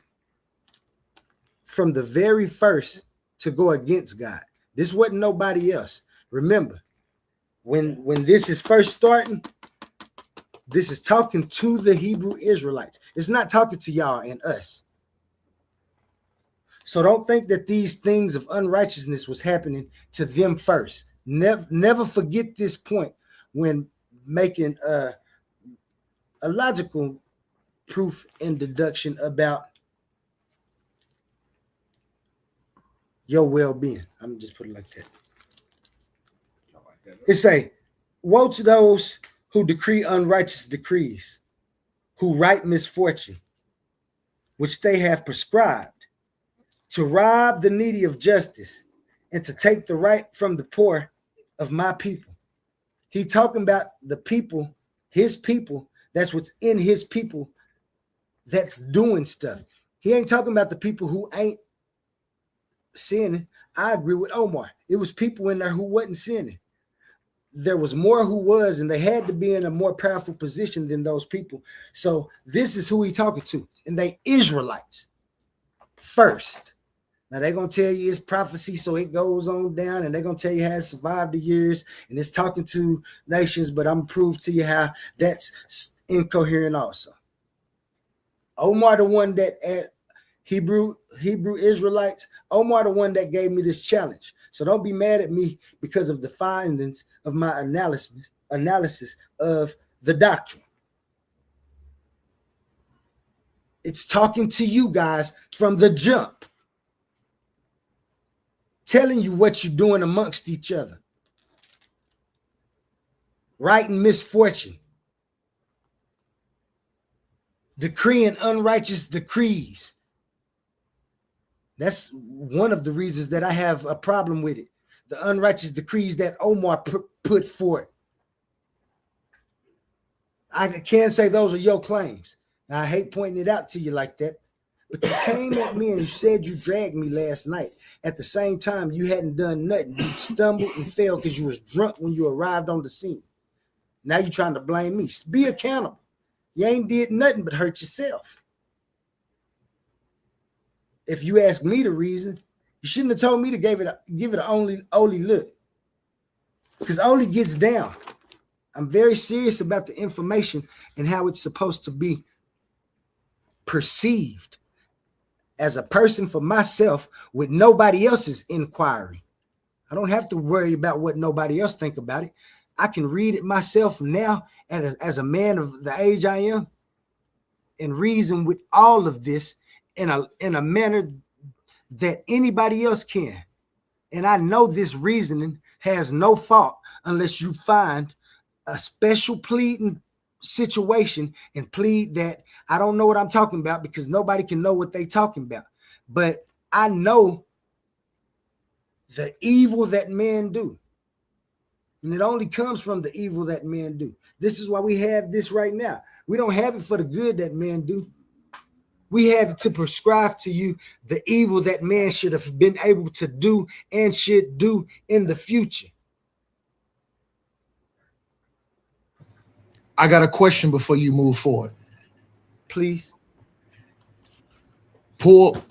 from the very first to go against God. This wasn't nobody else. Remember, when this is first starting, this is talking to the Hebrew Israelites. It's not talking to y'all and us. So don't think that these things of unrighteousness was happening to them first. Never forget this point when making a logical proof and deduction about your well-being. I'm gonna just put it like that. It say, woe to those who decree unrighteous decrees, who write misfortune, which they have prescribed, to rob the needy of justice and to take the right from the poor of my people. He talking about the people, his people, that's what's in his people that's doing stuff. He ain't talking about the people who ain't sinning. I agree with Omar. It was people in there who wasn't sinning. There was more who was, and they had to be in a more powerful position than those people. So this is who he talking to, and they Israelites first. Now they're gonna tell you it's prophecy, so it goes on down, and they're gonna tell you how it survived the years, and it's talking to nations. But I'm gonna prove to you how that's incoherent also. Omar, the one that at Hebrew Israelites, Omar, the one that gave me this challenge. So don't be mad at me because of the findings of my analysis of the doctrine. It's talking to you guys from the jump, telling you what you're doing amongst each other, writing misfortune, decreeing unrighteous decrees. That's one of the reasons that I have a problem with it. The unrighteous decrees that Omar put forth. I can't say those are your claims. Now, I hate pointing it out to you like that, but you came at me and you said you dragged me last night. At the same time, you hadn't done nothing. You stumbled and fell because you was drunk when you arrived on the scene. Now you're trying to blame me. Be accountable. You ain't did nothing but hurt yourself. If you ask me the reason, you shouldn't have told me to give it an only look. Because Oli gets down. I'm very serious about the information and how it's supposed to be perceived as a person for myself with nobody else's inquiry. I don't have to worry about what nobody else think about it. I can read it myself now as a man of the age I am and reason with all of this in a manner that anybody else can. And I know this reasoning has no fault unless you find a special pleading situation and plead that I don't know what I'm talking about, because nobody can know what they talking about. But I know the evil that men do. And it only comes from the evil that men do. This is why we have this right now. We don't have it for the good that men do. We have it to prescribe to you the evil that man should have been able to do and should do in the future. I got a question before you move forward. Please. Pull.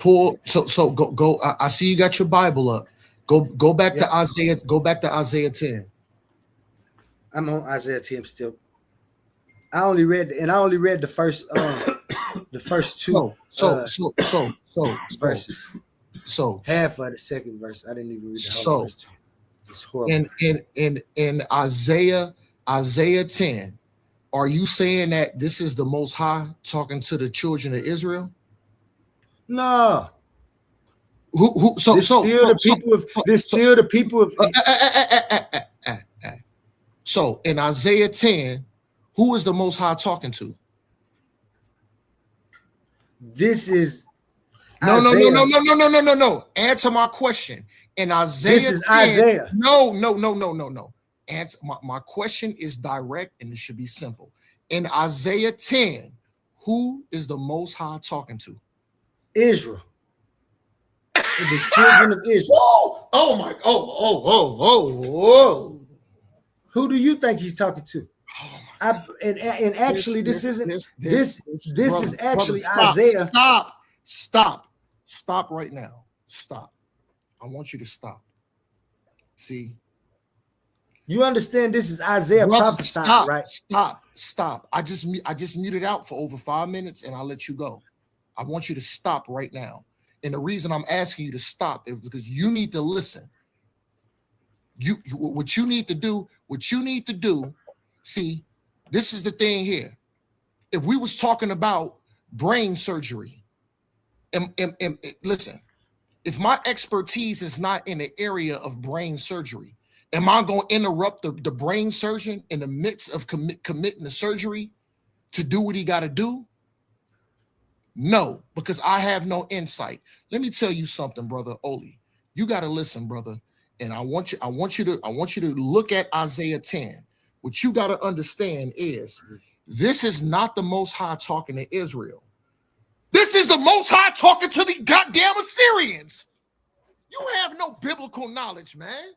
So go. I see you got your Bible up. Go back to Isaiah. Go back to Isaiah 10. I'm on Isaiah 10 still. I only read the first two verses. So half of the second verse. I didn't even read the whole first two. It's horrible. In Isaiah 10, are you saying that this is the Most High talking to the children of Israel? No. There's still the people of So in Isaiah 10, Who is the Most High talking to? This is no, Isaiah. No. Answer my question. In Isaiah This is 10, Isaiah. No. Answer my question is direct and it should be simple. In Isaiah 10, who is the Most High talking to? Israel. The children of Israel. Whoa! Oh. Who do you think he's talking to? And actually, this is actually Isaiah. Stop right now. Stop. I want you to stop. See, you understand this is Isaiah prophesying, right? Stop. I just muted out for over 5 minutes and I'll let you go. I want you to stop right now. And the reason I'm asking you to stop is because you need to listen. What you need to do, see, this is the thing here. If we was talking about brain surgery, and listen, if my expertise is not in the area of brain surgery, am I going to interrupt the brain surgeon in the midst of committing the surgery to do what he got to do? No, because I have no insight. Let me tell you something, brother Oli. You got to listen, brother. And I want you to look at Isaiah 10. What you got to understand is this is not the Most High talking to Israel. This is the Most High talking to the goddamn Assyrians. You have no biblical knowledge, man.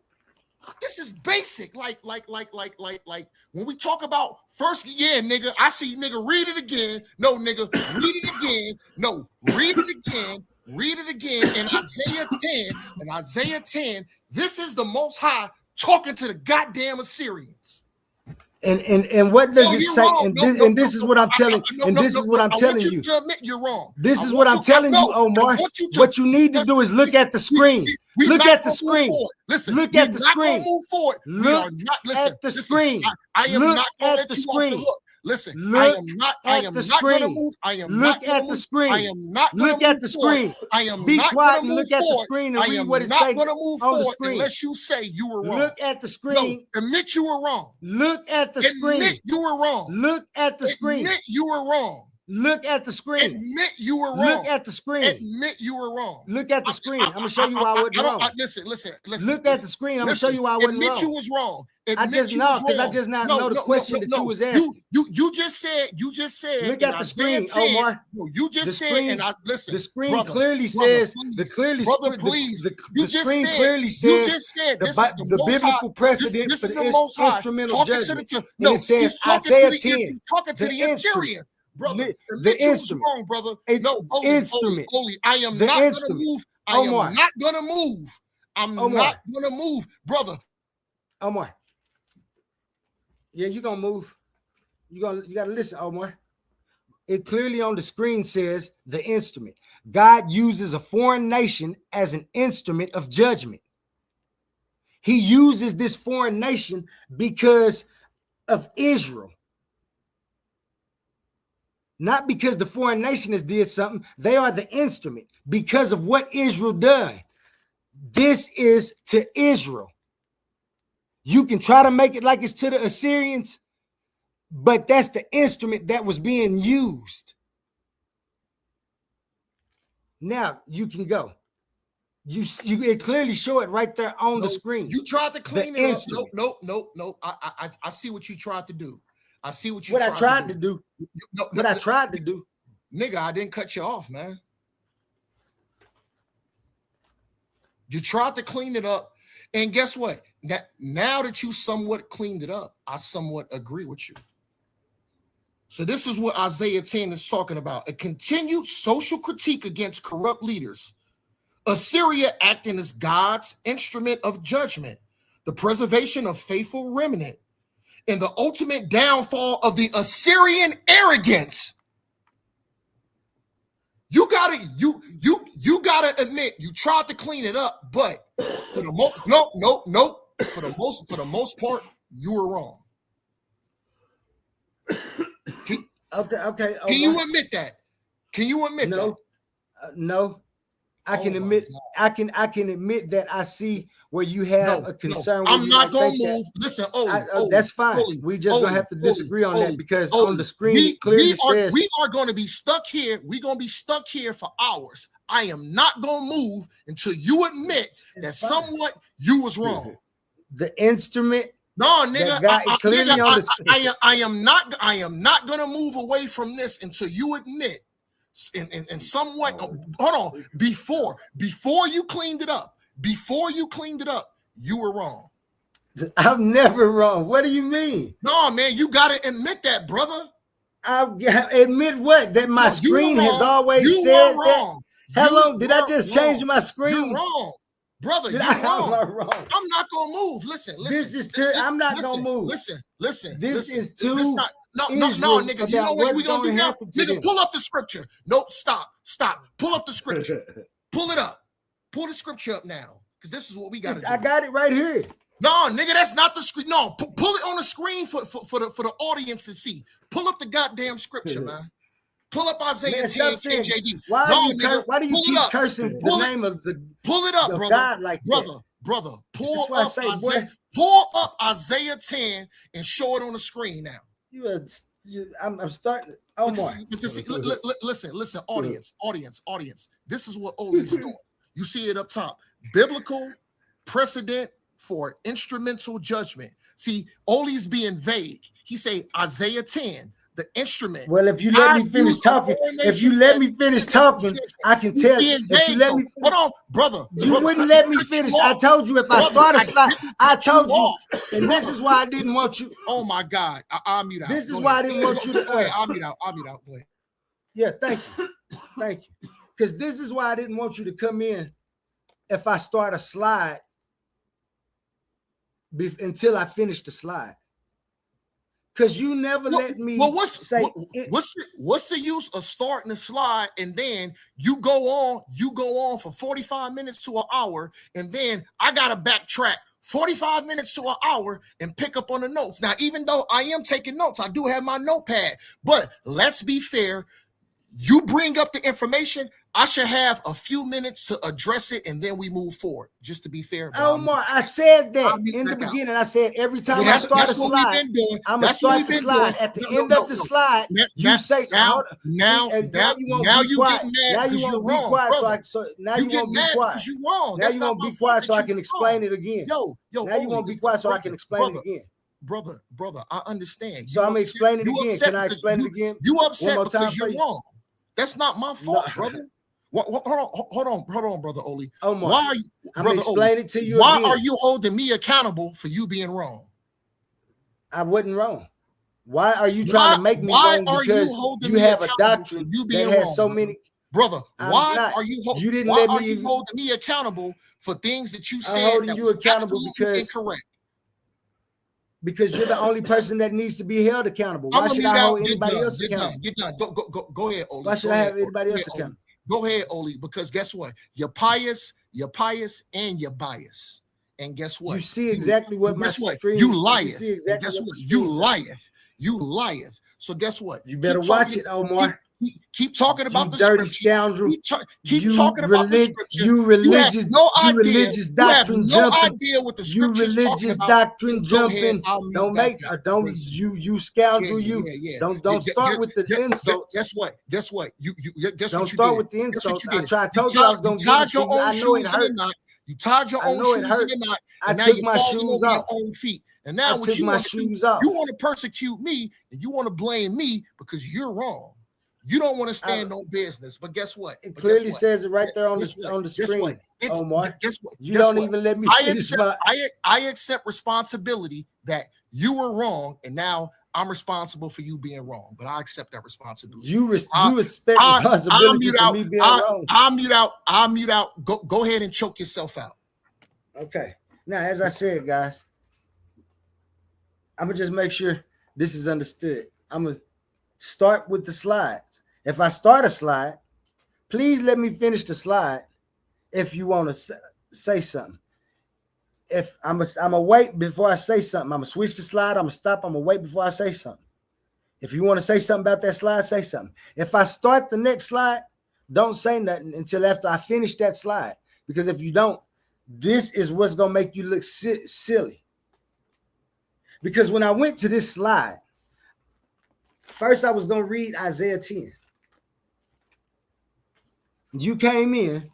This is basic. Like when we talk about first, yeah, nigga, I see nigga, read it again. No, nigga, read it again. No, read it again. Read it again. In Isaiah 10, this is the Most High talking to the goddamn Assyrians. And what does it say? This is what I'm telling you. And this is what I'm telling you. To admit you're wrong. This is what I'm telling you, Omar. What you need to do is look at the screen. Look at the screen. Listen, look at the screen. Move forward. Look at the screen. I am look not going at to the let you off the screen. hook. Listen, look I am not going to move. I am look not at the screen. I am not look at the screen. I am Be not quiet gonna and look move at the forward. screen and I read am what it not says going to move on the forward screen. unless you say you were wrong. Look at the screen. No, admit you were wrong. Look at the screen. Admit you were wrong. Look at the screen. Admit you were wrong. Look at the screen. Admit you were wrong. Look at the screen. Admit you were wrong. Look at the screen. I'm gonna show you why I wasn't wrong. Listen. Look at the screen. I'm gonna show you why I wasn't wrong. Admit you was wrong. I just know because I just not know the question that you was asking. You just said. Look at the screen, Omar. No, you just said, and I listen. The screen clearly says the screen clearly says the biblical precedent for the instrumental judgment. No, it says Isaiah 10. Talking to the Assyrian. Brother, the instrument, wrong, brother. No, instrument. I am not going to move. I am not going to move. I'm not going to move, brother. Omar. Yeah, you're gonna move. You gotta listen, Omar. It clearly on the screen says the instrument. God uses a foreign nation as an instrument of judgment. He uses this foreign nation because of Israel. Not because the foreign nation has did something. They are the instrument because of what Israel done. This is to Israel. You can try to make it like it's to the Assyrians, but that's the instrument that was being used. Now you can go. You it clearly show it right there on the screen. You tried to clean it up. No. I see what you tried to do. I see what you. What I tried to do. What I tried to do. Nigga, I didn't cut you off, man. You tried to clean it up. And guess what? Now that you somewhat cleaned it up, I somewhat agree with you. So this is what Isaiah 10 is talking about. A continued social critique against corrupt leaders. Assyria acting as God's instrument of judgment. The preservation of faithful remnant. And the ultimate downfall of the Assyrian arrogance. You gotta admit you tried to clean it up, but for the most part, you were wrong. Okay. Can you admit that? Can you admit that? No. I can admit that I see where you have a concern. I'm you not gonna think move. Listen, that's fine. We just gonna have to disagree on that because on the screen it clearly says we are going to be stuck here. We're gonna be stuck here for hours. I am not gonna move until you admit that somewhat you was wrong. The instrument. No, nigga, I am not gonna move away from this until you admit and somewhat hold on before you cleaned it up. Before you cleaned it up, you were wrong. I'm never wrong. What do you mean? No, man, you gotta admit that, brother. I admit what? That my screen has always said that. Hello, did I just change my screen? You're wrong. Brother, you're wrong. I'm not gonna move. Listen. This is too. I'm not gonna move. Listen. This is too. No, nigga. You know what we gonna do now? Nigga, pull up the scripture. Nope, stop. Pull up the scripture. Pull it up. Pull the scripture up now, because this is what we got to do. I got it right here. No, nigga, that's not the screen. No, pull it on the screen for the audience to see. Pull up the goddamn scripture, man. Pull up Isaiah 10 KJV. Why do you keep cursing the name of the? Pull it up, brother. God like brother. Pull up Isaiah 10 and show it on the screen now. I'm starting. Omar. Listen, audience. This is what Oli's doing. You see it up top. Biblical precedent for instrumental judgment. See, Oli's being vague. He say Isaiah 10. The instrument. Well, if you let me finish talking, I can tell you. If you let me, hold on, brother. You wouldn't let me finish. I told you if I start a slide, I told you, and this is why I didn't want you. Oh my God, I'll mute out. This is why I didn't want you to. I'll mute out. Go ahead. Yeah, thank you. Because this is why I didn't want you to come in. If I start a slide, until I finish the slide. Because you never let me what's the use of starting a slide and then you go on for 45 minutes to an hour, and then I gotta backtrack 45 minutes to an hour and pick up on the notes. Now, even though I am taking notes, I do have my notepad, but let's be fair. You bring up the information, I should have a few minutes to address it, and then we move forward. Just to be fair. Omar, I said that in the beginning. I said every time I start a slide, I'm gonna start the slide. At the end of the slide, you say now you won't be quiet. Now you won't be quiet. Now you won't be quiet because you're wrong. Now you won't be quiet so I can explain it again. Now you won't be quiet so I can explain it again. Brother, I understand. So I'm gonna explain it again. Can I explain it again? You upset because you're wrong. That's not my fault, brother. Hold on, brother Oli. Omar, why are you, I'm gonna explain it to you. Why again. are you holding me accountable for you being wrong? I wasn't wrong. Why are you trying to make me wrong? Because you have a doctrine that has so many. Brother, why are you holding me accountable for things that you said? I'm holding you accountable because incorrect. Because you're the only person that needs to be held accountable. Why should I hold anybody else accountable? Get done. Go ahead, Oli. Why should I have anybody else accountable? Go ahead, Oli, because guess what? You're pious, and you're biased. And guess what? You see exactly what my screen. You lieth. Guess what? You lieth. You lieth. So guess what? You better watch it, Omar. Keep talking about the dirty scripture. scoundrel. Keep talking about the scripture. You religious, religious doctrine you have no jumping. idea what the You religious doctrine jumping. You scoundrel. Don't start with the insults. Guess what? Guess what you don't start with the insults. I told you I was gonna give it to you. I know it hurt. You tied your own shoes in a knot. I took my shoes off. Your own feet. And now I took my shoes off. You want to persecute me and you want to blame me because you're wrong. You don't want to stand on business, but guess what? It clearly says it right there on the screen. Omar, guess what? You don't even let me finish. I accept responsibility that you were wrong, and now I'm responsible for you being wrong. But I accept that responsibility. You respect responsibility for me being wrong. I'll mute out. Go ahead and choke yourself out. Okay. Now, as I said, guys, I'm gonna just make sure this is understood. I'm gonna start with the slides. If I start a slide, please let me finish the slide. If you want to say something, if I'm gonna wait before I say something. I'm gonna switch the slide. I'm gonna stop. I'm gonna wait before I say something. If you want to say something about that slide, say something. If I start the next slide, Don't say nothing until after I finish that slide. Because if you don't, this is what's going to make you look silly. Because when I went to this slide, first I was going to read Isaiah 10. You came in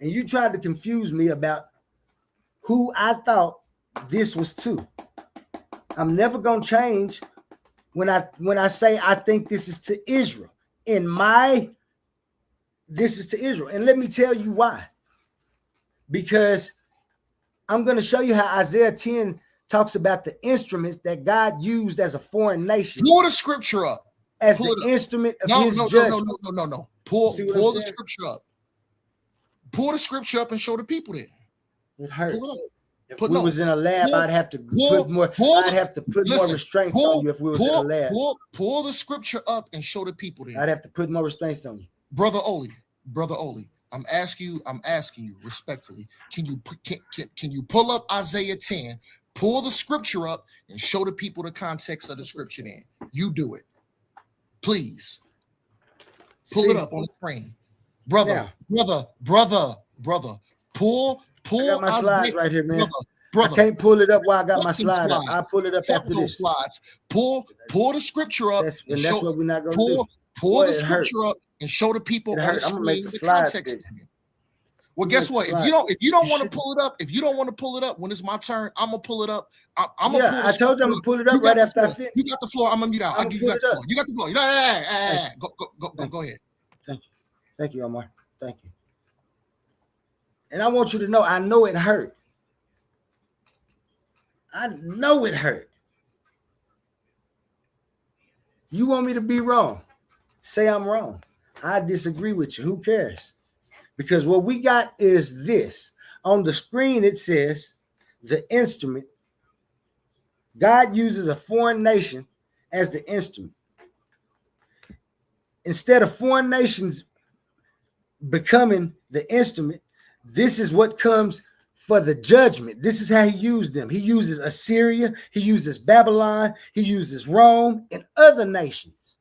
and you tried to confuse me about who I thought this was to. I'm never going to change when I say I think this is to Israel. This is to Israel. And let me tell you why. Because I'm going to show you how Isaiah 10 talks about the instruments that God used as a foreign nation. Pull the scripture up. As the instrument of his judgment. No. Pull the scripture up. Pull the scripture up and show the people there. It hurt. Pull it up. If we was in a lab, I'd have to put more restraints on you if we was in a lab. Pull the scripture up and show the people there. I'd have to put more restraints on you. Brother Oli, I'm asking you respectfully. Can you pull up Isaiah 10, pull the scripture up, and show the people the context of the scripture there? You do it. Please. Pull it up on the screen. Brother. Pull I got my slides right here, man. Brother. I can't pull it up while I got my slide up. I'll pull it up after this. Slides. Pull the scripture up. That's what we're not going to do. Pull the scripture up and show the people on the screen the context. Well, guess what? If you don't want to pull it up, when it's my turn, I'm gonna pull it up. I told you I'm gonna pull it up right after I finish. You got the floor. I'm gonna mute out. You got the floor. You got the floor. Go ahead. Thank you, Omar. Thank you. And I want you to know, I know it hurt. I know it hurt. You want me to be wrong? Say I'm wrong. I disagree with you. Who cares? Because what we got is this. On the screen, it says the instrument. God uses a foreign nation as the instrument. Instead of foreign nations becoming the instrument, this is what comes for the judgment. This is how he used them. He uses Assyria, he uses Babylon, he uses Rome and other nations.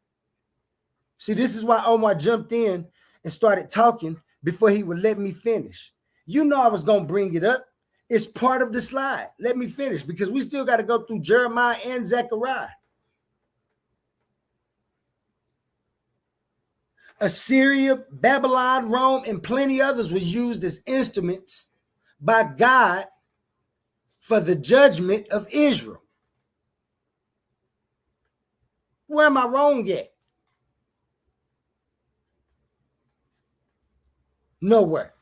See, this is why Omar jumped in and started talking before he would let me finish. You know I was going to bring it up. It's part of the slide. Let me finish because we still got to go through Jeremiah and Zechariah. Assyria, Babylon, Rome, and plenty others were used as instruments by God for the judgment of Israel. Where am I wrong at? Nowhere.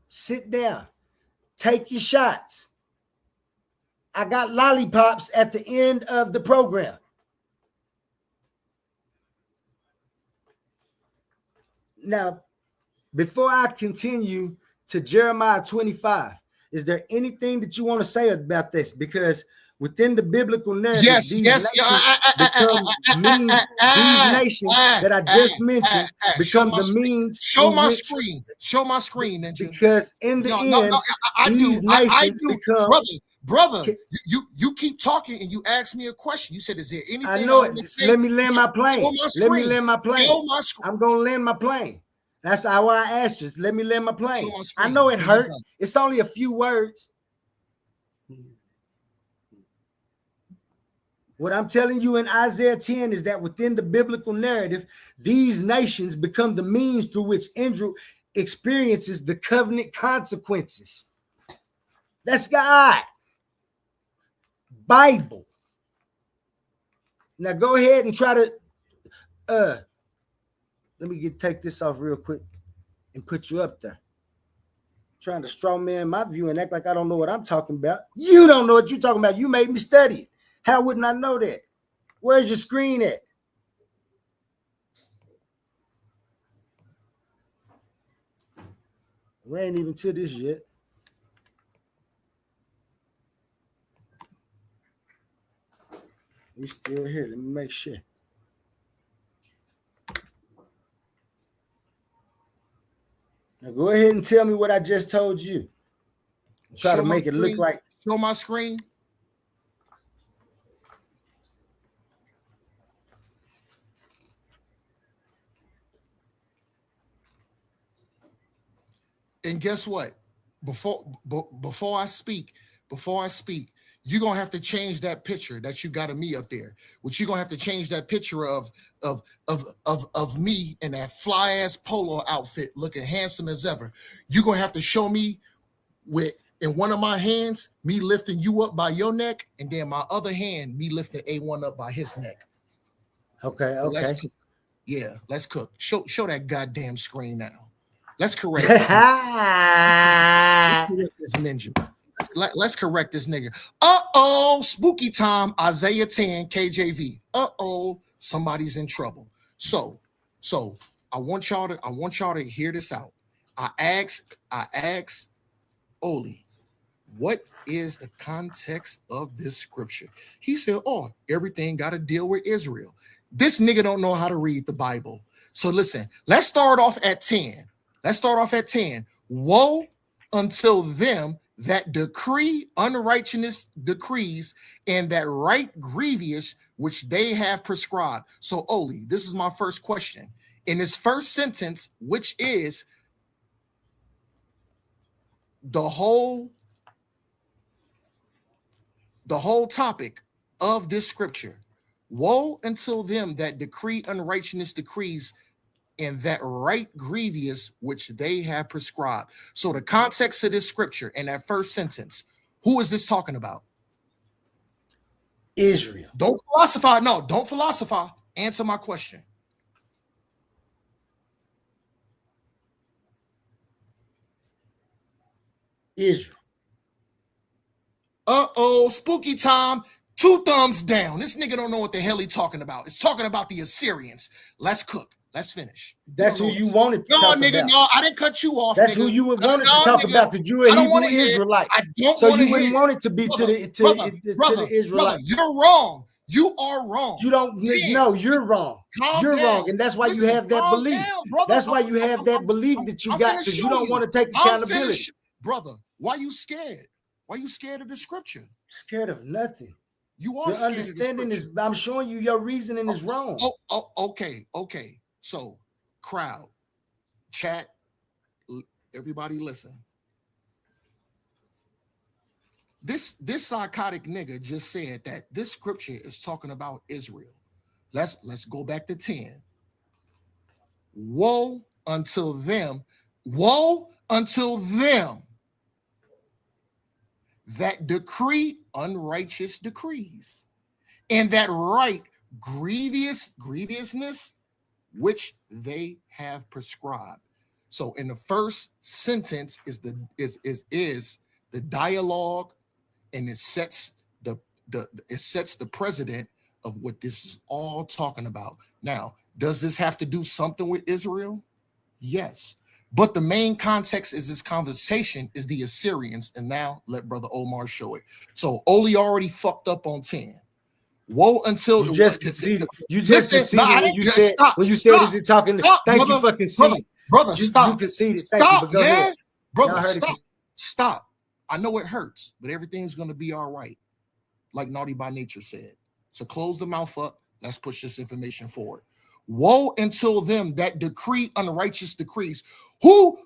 Sit down. Take your shots. I got lollipops at the end of the program. Now, before I continue to Jeremiah 25, is there anything that you want to say about this? Because within the biblical narrative, these nations that I just mentioned become the means. Show my screen. Show my screen. Ninja. Because in the end, these nations become. Brother, you keep talking and you ask me a question. You said, "Is there anything?" I know it. Let me land my plane. Let me land my plane. I'm gonna land my plane. That's how I asked you. Let me land my plane. I know it hurt. It's only a few words. What I'm telling you in Isaiah 10 is that within the biblical narrative, these nations become the means through which Israel experiences the covenant consequences. That's God. Bible. Now go ahead and try to let me take this off real quick and put you up there. Trying to straw man my view and act like I don't know what I'm talking about. You don't know what you're talking about. You made me study it. How wouldn't I know that? Where's your screen at? We ain't even to this yet. We still here. Let me make sure. Now go ahead and tell me what I just told you. Try to make it look like. Show my screen. And guess what? Before I speak, you're gonna have to change that picture that you got of me up there. Which you're gonna have to change that picture of me in that fly ass polo outfit, looking handsome as ever. You're gonna have to show me with in one of my hands, me lifting you up by your neck, and then my other hand, me lifting A1 up by his neck. Okay. Let's Okay. cook. Yeah, let's cook. Show that goddamn screen now. Let's correct this. Ninja. Let's correct this nigga. Spooky time. Isaiah 10 KJV. Somebody's in trouble. So I want y'all to hear this out. I asked Oli, what is the context of this scripture? He said, everything got to deal with Israel. This nigga don't know how to read the Bible. So listen, let's start off at 10. Woe until them that decree unrighteousness decrees, and that right grievous which they have prescribed. So Oli, this is my first question. In this first sentence, which is the whole topic of this scripture, woe until them that decree unrighteousness decrees, and that right grievous which they have prescribed. So the context of this scripture in that first sentence, who is this talking about? Israel. Don't philosophize. No, don't philosophize. Answer my question. Israel. Spooky time. 2 thumbs down. This nigga don't know what the hell he talking about. It's talking about the Assyrians. Let's cook. Let's finish. That's who you wanted to talk about. No, I didn't cut you off. That's nigga. who you wanted to talk about, because you're a Hebrew Israelite. I don't so want you to wouldn't hear. want it to be to the Israelites. Brother, you're wrong. You are wrong. You don't. No, you're wrong. You're wrong, and that's why you have that belief. That's why you have that belief that you got, because you don't want to take accountability. Brother, why you scared? Why you scared of the scripture? Scared of nothing. You are your scared understanding of the is. I'm showing you your reasoning is wrong. Okay. So, crowd, chat, everybody, listen. This psychotic nigga just said that this scripture is talking about Israel. Let's go back to 10. Woe until them that decree unrighteous decrees, and that right grievousness which they have prescribed. So in the first sentence is the dialogue, and it sets the precedent of what this is all talking about. Now, does this have to do something with Israel? Yes. But the main context is this conversation is the Assyrians, and now let Brother Omar show it. So Oli already fucked up on 10. Woe until you just conceded. You just conceded when you said is it talking? Thank you for conceding. Brother, stop. You conceded. Stop, man. Brother, stop. I know it hurts, but everything's gonna be all right, like Naughty by Nature said. So close the mouth up. Let's push this information forward. Woe until them that decree unrighteous decrees. Who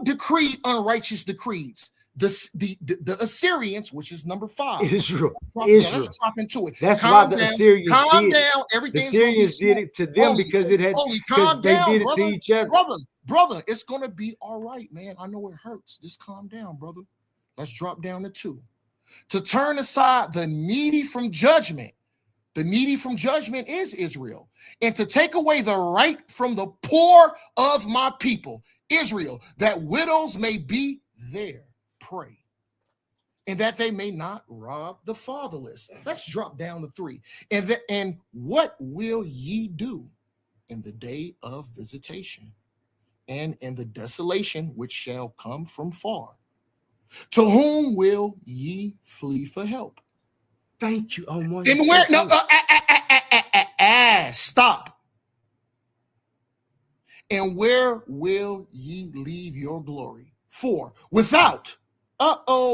decreed unrighteous decrees? The Assyrians, which is number 5. Israel. Let's drop into it. That's why the Assyrians calm did it. down. Everything's the Assyrians did it to them because it had. Calm they down, did it brother. to each other. Brother, it's gonna be all right, man. I know it hurts. Just calm down, brother. Let's drop down to 2. To turn aside the needy from judgment. The needy from judgment is Israel. And to take away the right from the poor of my people, Israel, that widows may be their prey, and that they may not rob the fatherless. Let's drop down to 3. And what will ye do in the day of visitation, and in the desolation which shall come from far? To whom will ye flee for help? Thank you, Omar. And where? No, stop. And where will ye leave your glory? 4. Without.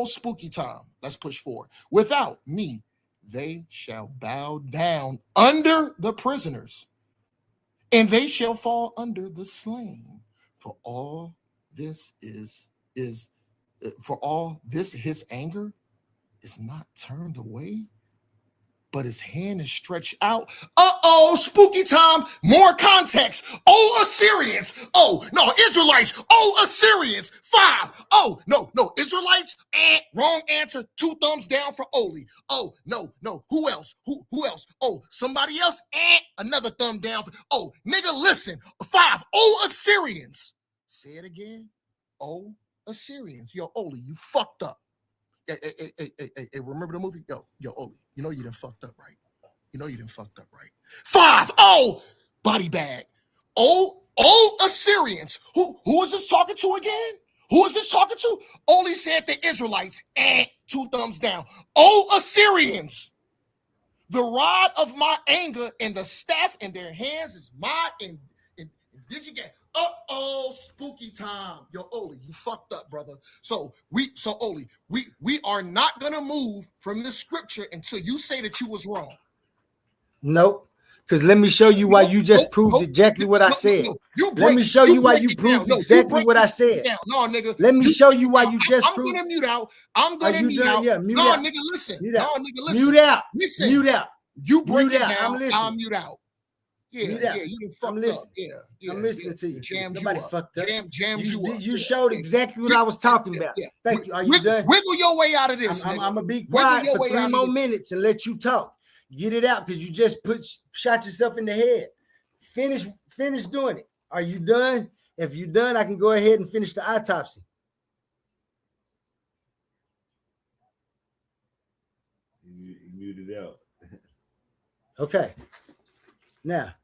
Spooky time. Let's push forward. Without me, they shall bow down under the prisoners, and they shall fall under the slain, for all this is for all this, his anger is not turned away, but his hand is stretched out. Uh-oh, spooky time. More context. Oh, Assyrians. Oh, no, Israelites. Oh, Assyrians. 5. Oh, no, Israelites. Wrong answer. 2 thumbs down for Oli. Oh, no. Who else? Who else? Oh, somebody else. Another thumb down. Oh, nigga, listen. 5. Oh, Assyrians. Say it again. Oh, Assyrians. Yo, Oli, you fucked up. Hey, remember the movie? Yo, Oli, you know you done fucked up, right? 5. Oh, body bag. Oh, Assyrians. Who is this talking to again? Who is this talking to? Oli said the Israelites. 2 thumbs down. Oh, Assyrians. The rod of my anger and the staff in their hands is mine. And did you get? Spooky time. Yo, Oli, you fucked up, brother. So Oli, we are not gonna move from the scripture until you say that you was wrong. Nope. Because let me show you why you just proved exactly what I said. Let me show you why you proved exactly what I said. No, nigga. Let me show you why you just proved. I'm gonna mute out. I'm gonna mute out. Yeah, mute no, out. Nigga, listen. Mute out. No, nigga, listen. Mute out. Listen. Mute out. You break mute it out. down. I'm listening. I'll mute out. Yeah, you done fucked up. Yeah, I'm listening to you. Jammed Nobody you up. fucked up. Jammed you up. You showed exactly what I was talking about. Thank you. Are you done? Wiggle your way out of this. I'm gonna be quiet for 3 more minutes and let you talk. Get it out because you just shot yourself in the head. Finish doing it. Are you done? If you're done, I can go ahead and finish the autopsy. You muted out. Okay. Now,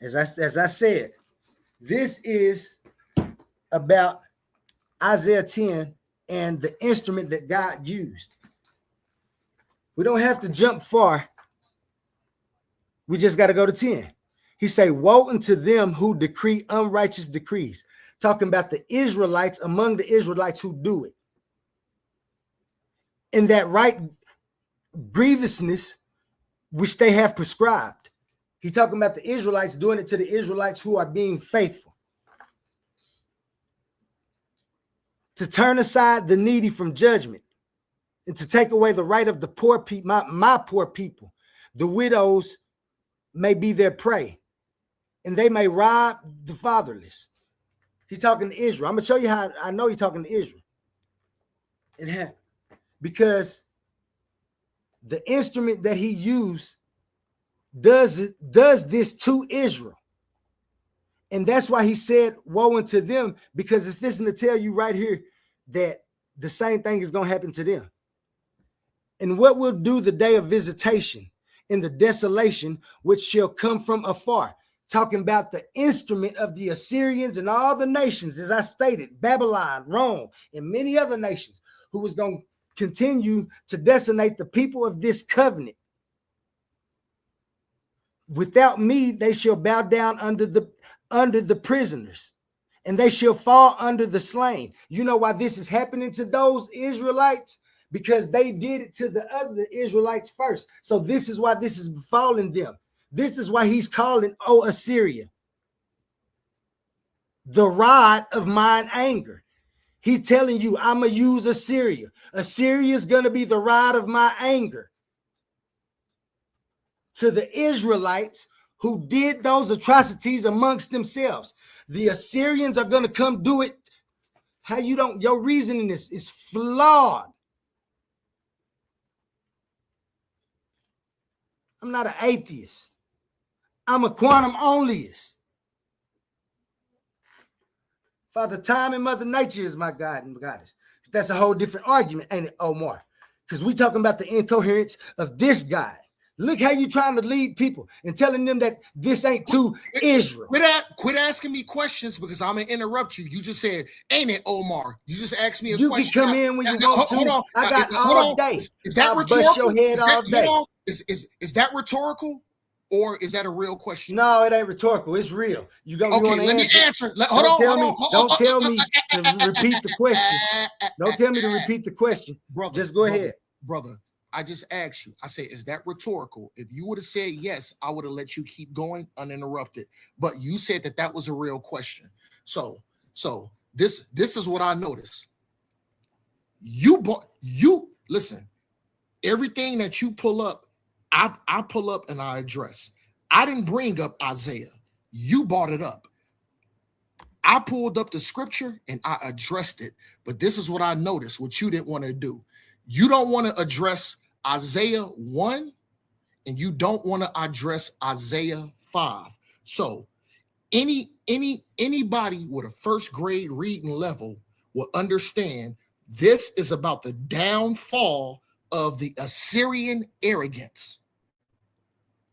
as I said, this is about Isaiah 10 and the instrument that God used. We don't have to jump far. We just got to go to 10. He say, woe unto them who decree unrighteous decrees. Talking about the Israelites, among the Israelites who do it. And that right grievousness which they have prescribed. He's talking about the Israelites doing it to the Israelites who are being faithful. To turn aside the needy from judgment and to take away the right of the poor people, my poor people. The widows may be their prey and they may rob the fatherless. He's talking to Israel. I'm going to show you how I know he's talking to Israel. And because the instrument that he used does this to Israel. And that's why he said, woe unto them, because it's fixing to tell you right here that the same thing is going to happen to them. And what will do the day of visitation in the desolation which shall come from afar? Talking about the instrument of the Assyrians and all the nations, as I stated, Babylon, Rome, and many other nations, who was going to continue to decimate the people of this covenant. Without me, they shall bow down under the prisoners, and they shall fall under the slain. You know why this is happening to those Israelites? Because they did it to the other Israelites first. So this is why this is befalling them. This is why he's calling, O Assyria, the rod of mine anger. He's telling you, I'm going to use Assyria. Assyria is going to be the rod of my anger to the Israelites who did those atrocities amongst themselves. The Assyrians are going to come do it. Your reasoning is flawed. I'm not an atheist. I'm a quantum onlyist. Father Time and Mother Nature is my God and goddess. That's a whole different argument, ain't it, Omar? Because we talking about the incoherence of this guy. Look how you trying to lead people and telling them that this ain't to Israel. Quit asking me questions because I'm going to interrupt you. You just said, ain't it, Omar? You just asked me a question. You can come in when you want to. Hold on. I got all day. Is that rhetorical? Bust your head all day. Is that rhetorical? Or is that a real question? No, it ain't rhetorical. It's real. You go. Okay, let me answer. Don't tell me to repeat the question. Don't tell me to repeat the question. Brother, just go ahead. Brother, I just asked you. I say, is that rhetorical? If you would have said yes, I would have let you keep going uninterrupted. But you said that was a real question. So This is what I noticed. Listen, everything that you pull up, I pull up and I address. I didn't bring up Isaiah. You brought it up. I pulled up the scripture and I addressed it. But this is what I noticed, what you didn't want to do. You don't want to address Isaiah 1, and you don't want to address Isaiah 5. So anybody with a first grade reading level will understand this is about the downfall of the Assyrian arrogance.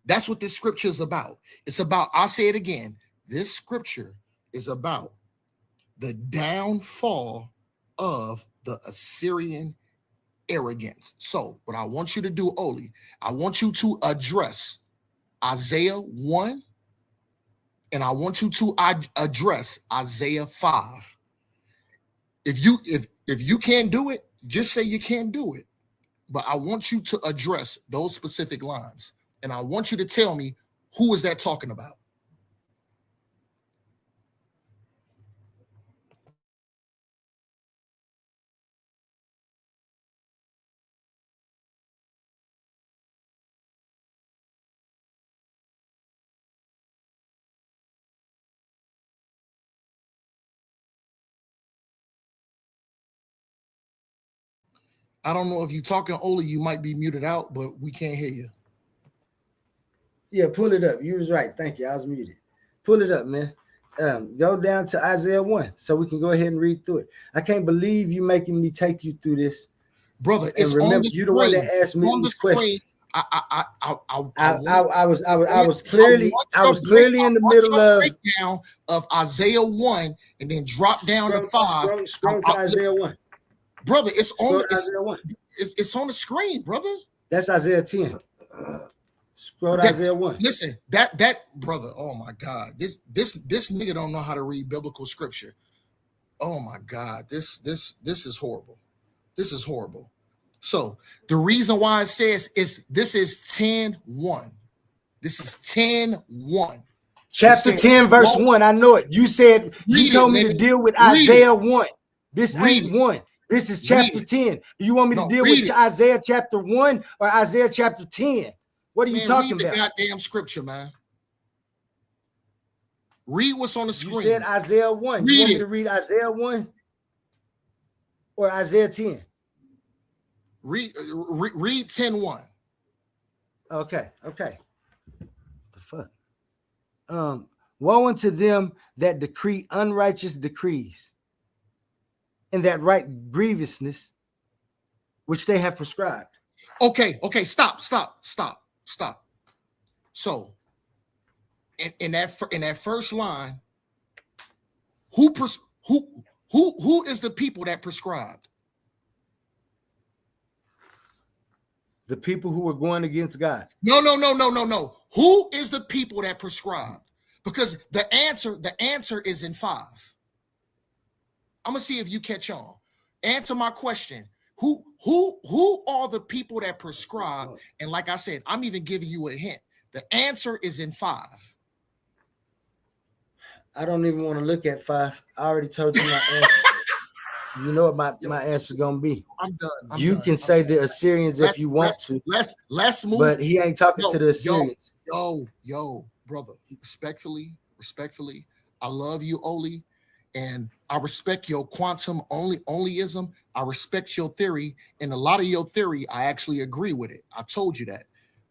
That's what this scripture is about. It's about, I'll say it again, this scripture is about the downfall of the Assyrian arrogance. So what I want you to do, Oli, I want you to address Isaiah 1, and I want you to address Isaiah 5. If you can't do it, just say you can't do it. But I want you to address those specific lines. And I want you to tell me, who is that talking about? I don't know if you're talking, Oli, you might be muted out, but we can't hear you. Yeah, pull it up. You was right. Thank you. I was muted. Pull it up, man. Go down to Isaiah 1 so we can go ahead and read through it. I can't believe you making me take you through this. Brother, and remember, you're the one that asked me these questions. I was clearly in the middle of breakdown of Isaiah 1 and then drop down to 5. Scroll to Isaiah 1. Brother, it's on the screen, brother. That's Isaiah 10. Scroll to Isaiah 1. Listen, that brother, oh my God. This nigga don't know how to read biblical scripture. Oh my God. This is horrible. This is horrible. So the reason why it says this is 10:1. This is 10:1. Chapter 10, verse 1. I know it. You said you told me to deal with Isaiah 1. This ain't 1. This is chapter 10. Do you want me to deal with Isaiah chapter 1 or Isaiah chapter 10? What are you talking about? Read the goddamn scripture, man. Read what's on the screen. You said Isaiah 1. You want me to read Isaiah 1 or Isaiah 10? Read 10:1. Okay. The fuck? Woe unto them that decree unrighteous decrees, and that write grievousness which they have prescribed. Okay, stop. So in that first line, who is the people that prescribed? The people who were going against God. No. Who is the people that prescribed? Because the answer is in 5. I'm gonna see if you catch on. Answer my question. Who are the people that prescribe? And like I said, I'm even giving you a hint. The answer is in 5. I don't even want to look at 5. I already told you my answer. You know what my answer is gonna be. I'm done. You can say the Assyrians if you want to. Let's move. But he ain't talking to the Assyrians. Yo, brother. Respectfully, I love you, Oli, and I respect your quantum onlyism. I respect your theory, and a lot of your theory, I actually agree with it. I told you that,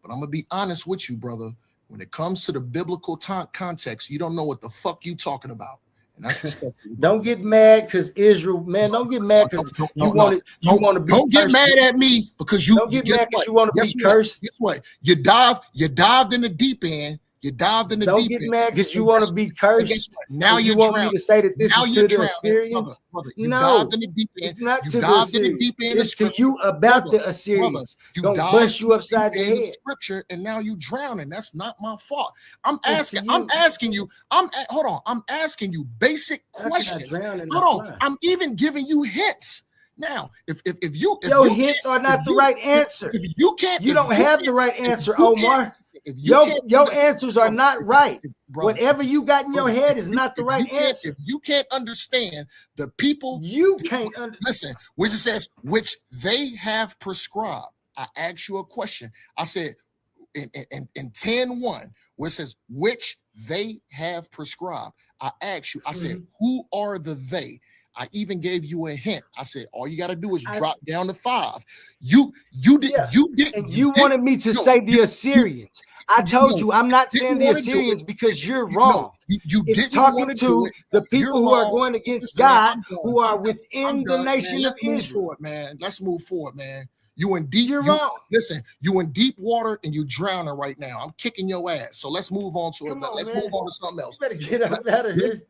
but I'm gonna be honest with you, brother. When it comes to the biblical context, you don't know what the fuck you talking about. And that's respectful. Don't get mad because Israel, man. Don't get mad because you want to be. Don't get mad at me because you don't get mad because you want to be cursed. Guess what? You dived in the deep end. Don't get mad because you want to be cursed. Now you want me to say that this is to the Assyrians? No, it's not to the Assyrians. It's to you about the Assyrians. Don't bust you upside the head. Scripture, and now you drowning. That's not my fault. I'm asking you basic questions. Hold on. I'm even giving you hints. Now, if your hints are not the right answer, if you can't, you don't have the right answer, Omar. Your answers are not right. Whatever you got in your head is not the right answer. If you can't understand the people, you can't listen. Which it says, which they have prescribed. I asked you a question. I said in 10:1, where it says, which they have prescribed. I asked you, I said, who are the they? I even gave you a hint. I said, all you got to do is drop down to 5. You wanted me to say the Assyrians. I told you I'm not saying the Assyrians because you're wrong. It's talking to the people who are going against God, who are within the nation of Israel. Let's move forward, man. You in deep. You're wrong. Listen, you in deep water and you drowning right now. I'm kicking your ass. So let's move on to let's move on to something else. You better get up out of here.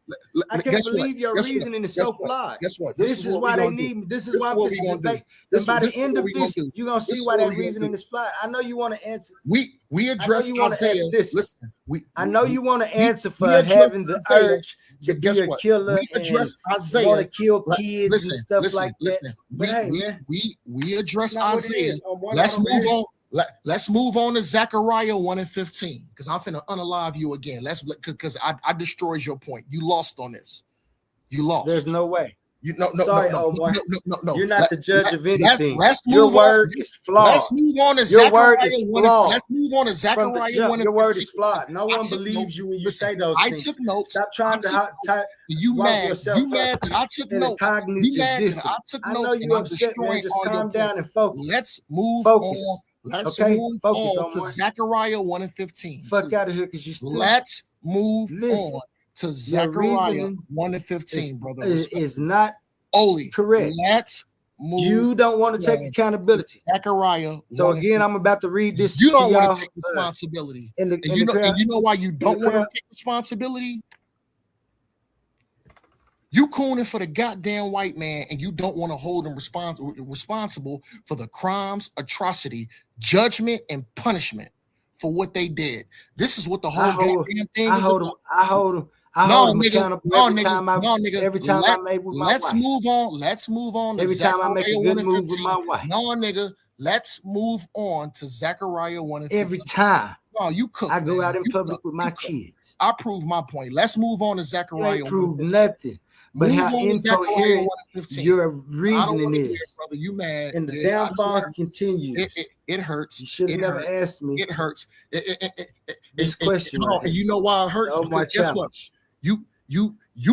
I can't believe your reasoning is so flawed. Guess what? This is why they need me. This is why I'm going to debate. And by the end of this, you're going to see why that reasoning is flawed. I know you want to answer. We address Isaiah. Listen, I know you want to answer for having the urge to be a killer. We address Isaiah. Want to kill kids and stuff like that. We address Isaiah. Let's move on. Let's move on to Zechariah 1:15 because I'm finna unalive you again. Because I destroyed your point. You lost on this. You lost. There's no way. Sorry, Omar. No. You're not the judge of anything. Let's move your word is flawed. Let's move on to your word is flawed. Let's move on to Zechariah 1:15. Your word is flawed. No one believes you when you say those things. I took notes. Stop trying to you mad that I took notes. You mad that I took notes. I know you're upset, man. Just calm down and focus. Let's move on. Let's move on to Zechariah 1:15. Fuck out of here because you still. Let's move on to Zechariah 1:15, brother. Is not Oli, correct. Let's move. You don't want to take accountability. Zechariah. So again, I'm about to read this. You don't want to take responsibility. And you know why you don't want to take responsibility? You cooning for the goddamn white man, and you don't want to hold him responsible for the crimes, atrocity, judgment, and punishment for what they did. This is what the whole goddamn thing is about. I hold him. Every time I make with my wife. Let's move on. Let's move on. Every time I make a good move with my wife. No, nigga. Let's move on to Zechariah 1:15. Every time. No, you cook. I go out in public with my kids. I prove my point. Let's move on to Zechariah. You ain't prove nothing. But how incoherent your reasoning is, brother. You mad? And the downfall continues. It hurts. You should have never asked me. It hurts. This question. And you know why it hurts? Because guess what? You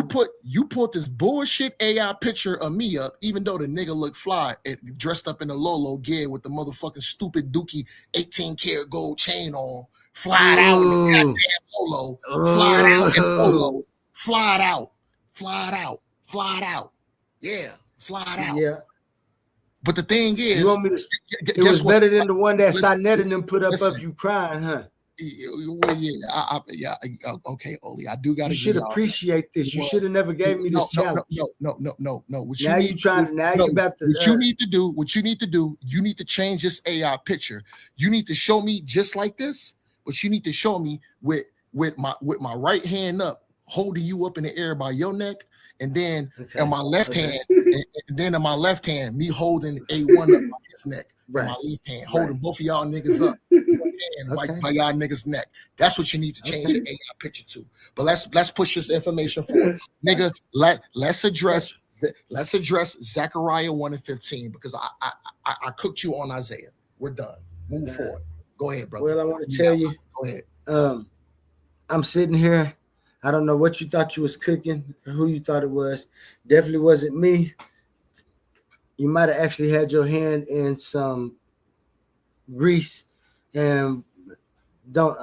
put this bullshit AI picture of me up, even though the nigga looked fly, dressed up in a Lolo gear with the motherfucking stupid Dookie 18-karat gold chain on, flying out in the goddamn Lolo, flying out in Lolo, flying out. Yeah, flied out. Yeah. But the thing is, you want me to, it was better than the one that Sinetta and them put up of you crying, huh? Well, yeah, okay, Oli, I do got to. You should appreciate this. You should have never gave me this challenge. No. What you need to do, you need to change this AI picture. You need to show me just like this, but you need to show me with my right hand up, holding you up in the air by your neck, and then in my left hand, and then in my left hand, me holding A1 up by his neck. Right. My left hand, holding both of y'all niggas up and by y'all niggas' neck. That's what you need to change the AI picture to. But let's push this information forward, nigga. Let's address Zechariah 1:15 because I cooked you on Isaiah. We're done. Move forward. Go ahead, brother. Well, I want to tell you. Go ahead. I'm sitting here. I don't know what you thought you was cooking or who you thought it was. Definitely wasn't me. You might have actually had your hand in some grease and don't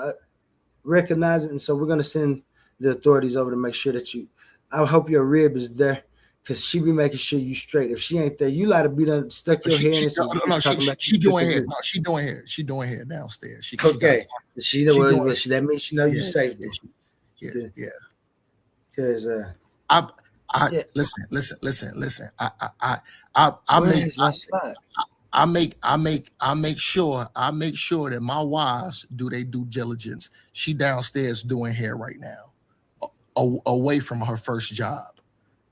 recognize it. And so we're going to send the authorities over to make sure that I hope your rib is there because she be making sure you straight. If she ain't there, you like to be done stuck your hand in some she doing hair. No, she doing hair. She doing hair downstairs. That means she know you safe. Yeah. Because listen. I make sure that my wives do their due diligence. She downstairs doing hair right now, away from her first job.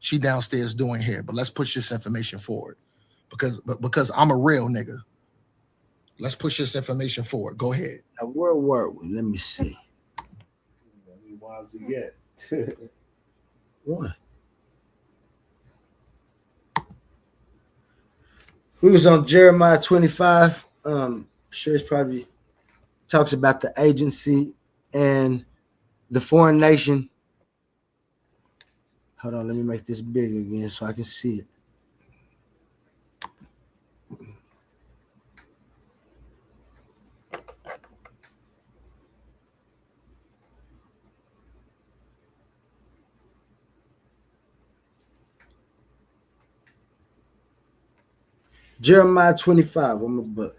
She downstairs doing hair. But let's push this information forward because I'm a real nigga. Let's push this information forward. Go ahead. Now, where were we? Let me see. How many wives you get? One. We was on Jeremiah 25. Sure, it's probably talks about the agency and the foreign nation. Hold on, let me make this big again so I can see it. Jeremiah 25 on the book.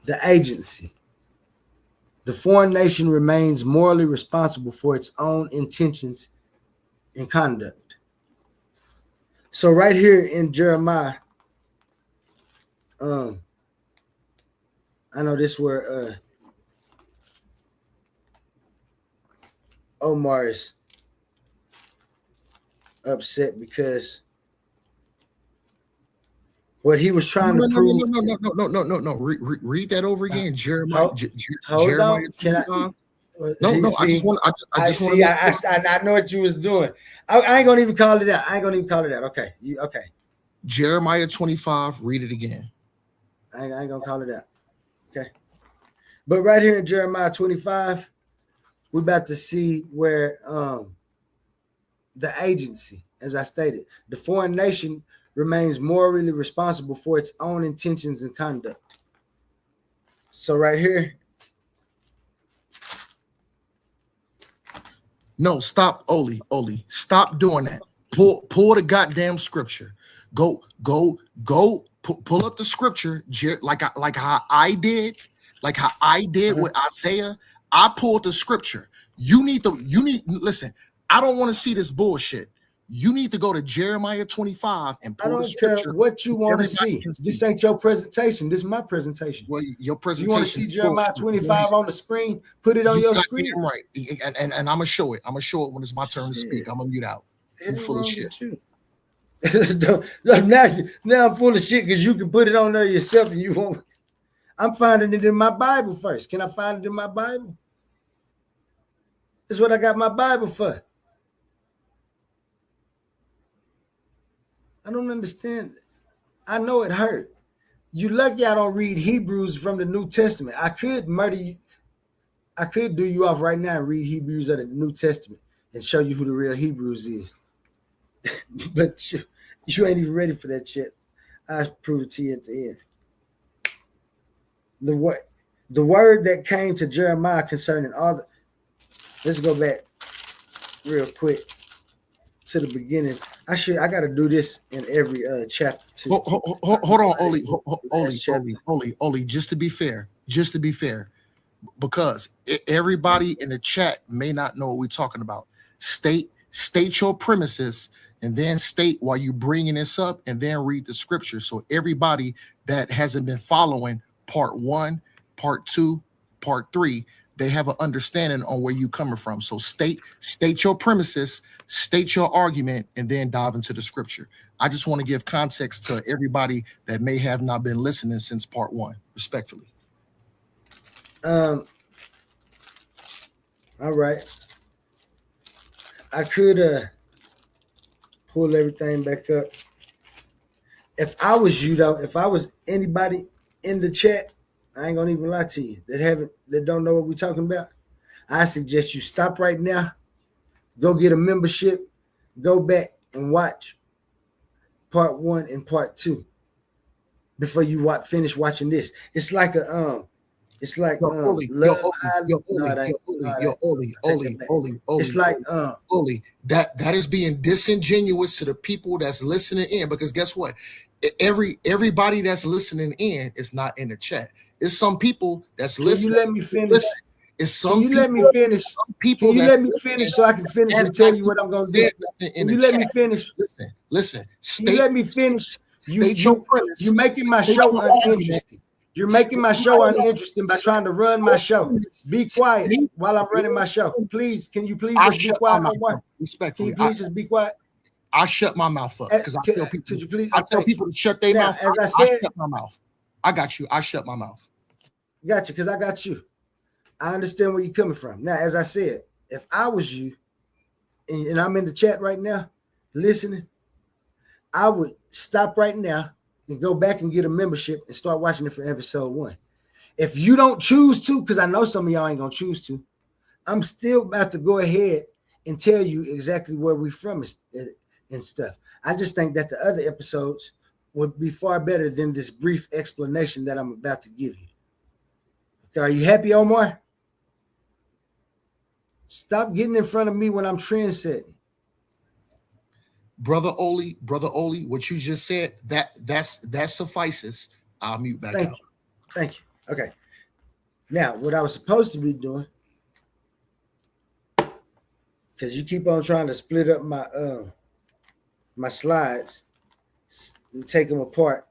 The agency. The foreign nation remains morally responsible for its own intentions and conduct. So right here in Jeremiah, I know this where Omar is upset because what he was trying to prove. No. Read that over again, Jeremiah. Hold Jeremiah on. Can I? No. See, I just want. I know what you was doing. I ain't gonna even call it out. Okay. Okay. Jeremiah 25. Read it again. I ain't gonna call it out. Okay. But right here in Jeremiah 25, we're about to see where the agency, as I stated, the foreign nation remains morally responsible for its own intentions and conduct. So right here. No, stop, Oli. Stop doing that. Pull the goddamn scripture. Go. Pull up the scripture, like how I did with Isaiah. I pulled the scripture. You need listen. I don't want to see this bullshit. You need to go to Jeremiah 25 and pull the scripture. I don't care what you want to see. This ain't your presentation. This is my presentation. Well, your presentation. You want to see Jeremiah 25 on the screen? Put it on your screen. Right. And I'm gonna show it. I'm gonna show it when it's my turn to speak. I'm gonna mute out. I'm full of shit. now I'm full of shit because you can put it on there yourself and you won't. I'm finding it in my Bible first. Can I find it in my Bible? That's what I got my Bible for. I don't understand. I know it hurt. You lucky I don't read Hebrews from the New Testament. I could murder you. I could do you off right now and read Hebrews of the New Testament and show you who the real Hebrews is. But you ain't even ready for that shit. I'll prove it to you at the end. The word that came to Jeremiah concerning all the. Let's go back real quick to the beginning. I got to do this in every chapter too. Hold on, Oli. Just to be fair, because everybody in the chat may not know what we're talking about. State your premises, and then state why you're bringing this up, and then read the scripture. So everybody that hasn't been following part 1, part 2, part 3. They have an understanding on where you're coming from. So state your premises, state your argument, and then dive into the scripture. I just want to give context to everybody that may have not been listening since part 1, respectfully. All right. I could pull everything back up. If I was you though, if I was anybody in the chat, I ain't gonna even lie to you that don't know what we're talking about. I suggest you stop right now, go get a membership, go back and watch part 1 and part 2 before you finish watching this. It's like a it's like Oli. It's like Oli. That is being disingenuous to the people that's listening in, because guess what? Everybody that's listening in is not in the chat. It's some people that's listening. Can you let me finish? It's some. Can you let me finish? Can you let me finish so I can finish and tell you what I'm gonna do? Can you let me finish? Listen. Can you let me finish? You're making my show uninteresting. You're making my show uninteresting by trying to run my show. Be quiet while I'm running my show. Please, can you please just be quiet? Respectfully, can you please just be quiet? I shut my mouth up because I tell people. Could you please? I tell people to shut their Now, mouth. as I I said, shut my mouth. I got you. I shut my mouth. Got you, because I got you. I understand where you're coming from. Now, as I said, if I was you, and I'm in the chat right now, listening, I would stop right now and go back and get a membership and start watching it for episode 1. If you don't choose to, because I know some of y'all ain't gonna choose to, I'm still about to go ahead and tell you exactly where we from and stuff. I just think that the other episodes would be far better than this brief explanation that I'm about to give you. Okay, are you happy, Omar? Stop getting in front of me when I'm trend setting. Brother Oli, what you just said, that suffices. I'll mute back out. Thank you. Okay. Now, what I was supposed to be doing, because you keep on trying to split up my my slides and take them apart,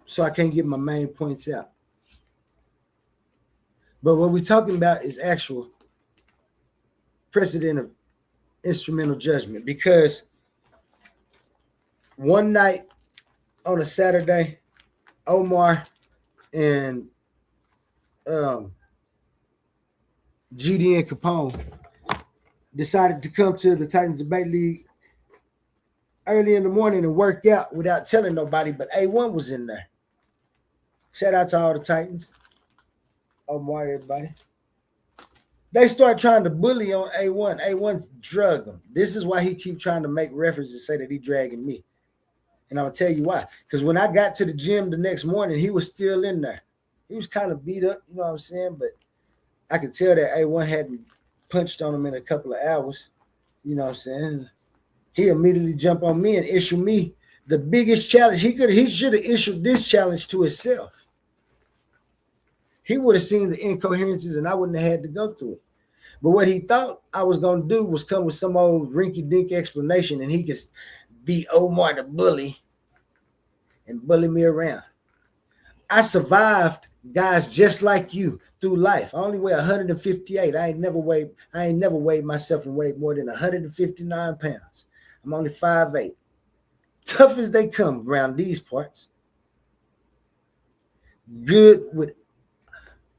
so I can't get my main points out. But what we're talking about is actual precedent of instrumental judgment, because one night on a Saturday, Omar and GD and Capone decided to come to the Titans Debate League early in the morning and work out without telling nobody, but A1 was in there. Shout out to all the Titans. Omar, everybody. They start trying to bully on A1. A1's drug him. This is why he keep trying to make references and say that he dragging me. And I'm going to tell you why. Because when I got to the gym the next morning, he was still in there. He was kind of beat up, you know what I'm saying? But I could tell that A1 hadn't punched on him in a couple of hours. You know what I'm saying? He immediately jumped on me and issue me the biggest challenge. He should have issued this challenge to himself. He would have seen the incoherences and I wouldn't have had to go through it. But what he thought I was going to do was come with some old rinky-dink explanation and he could be Omar the bully and bully me around. I survived guys just like you through life. I only weigh 158. I ain't never weighed myself and weighed more than 159 pounds. I'm only 5'8". Tough as they come around these parts. Good with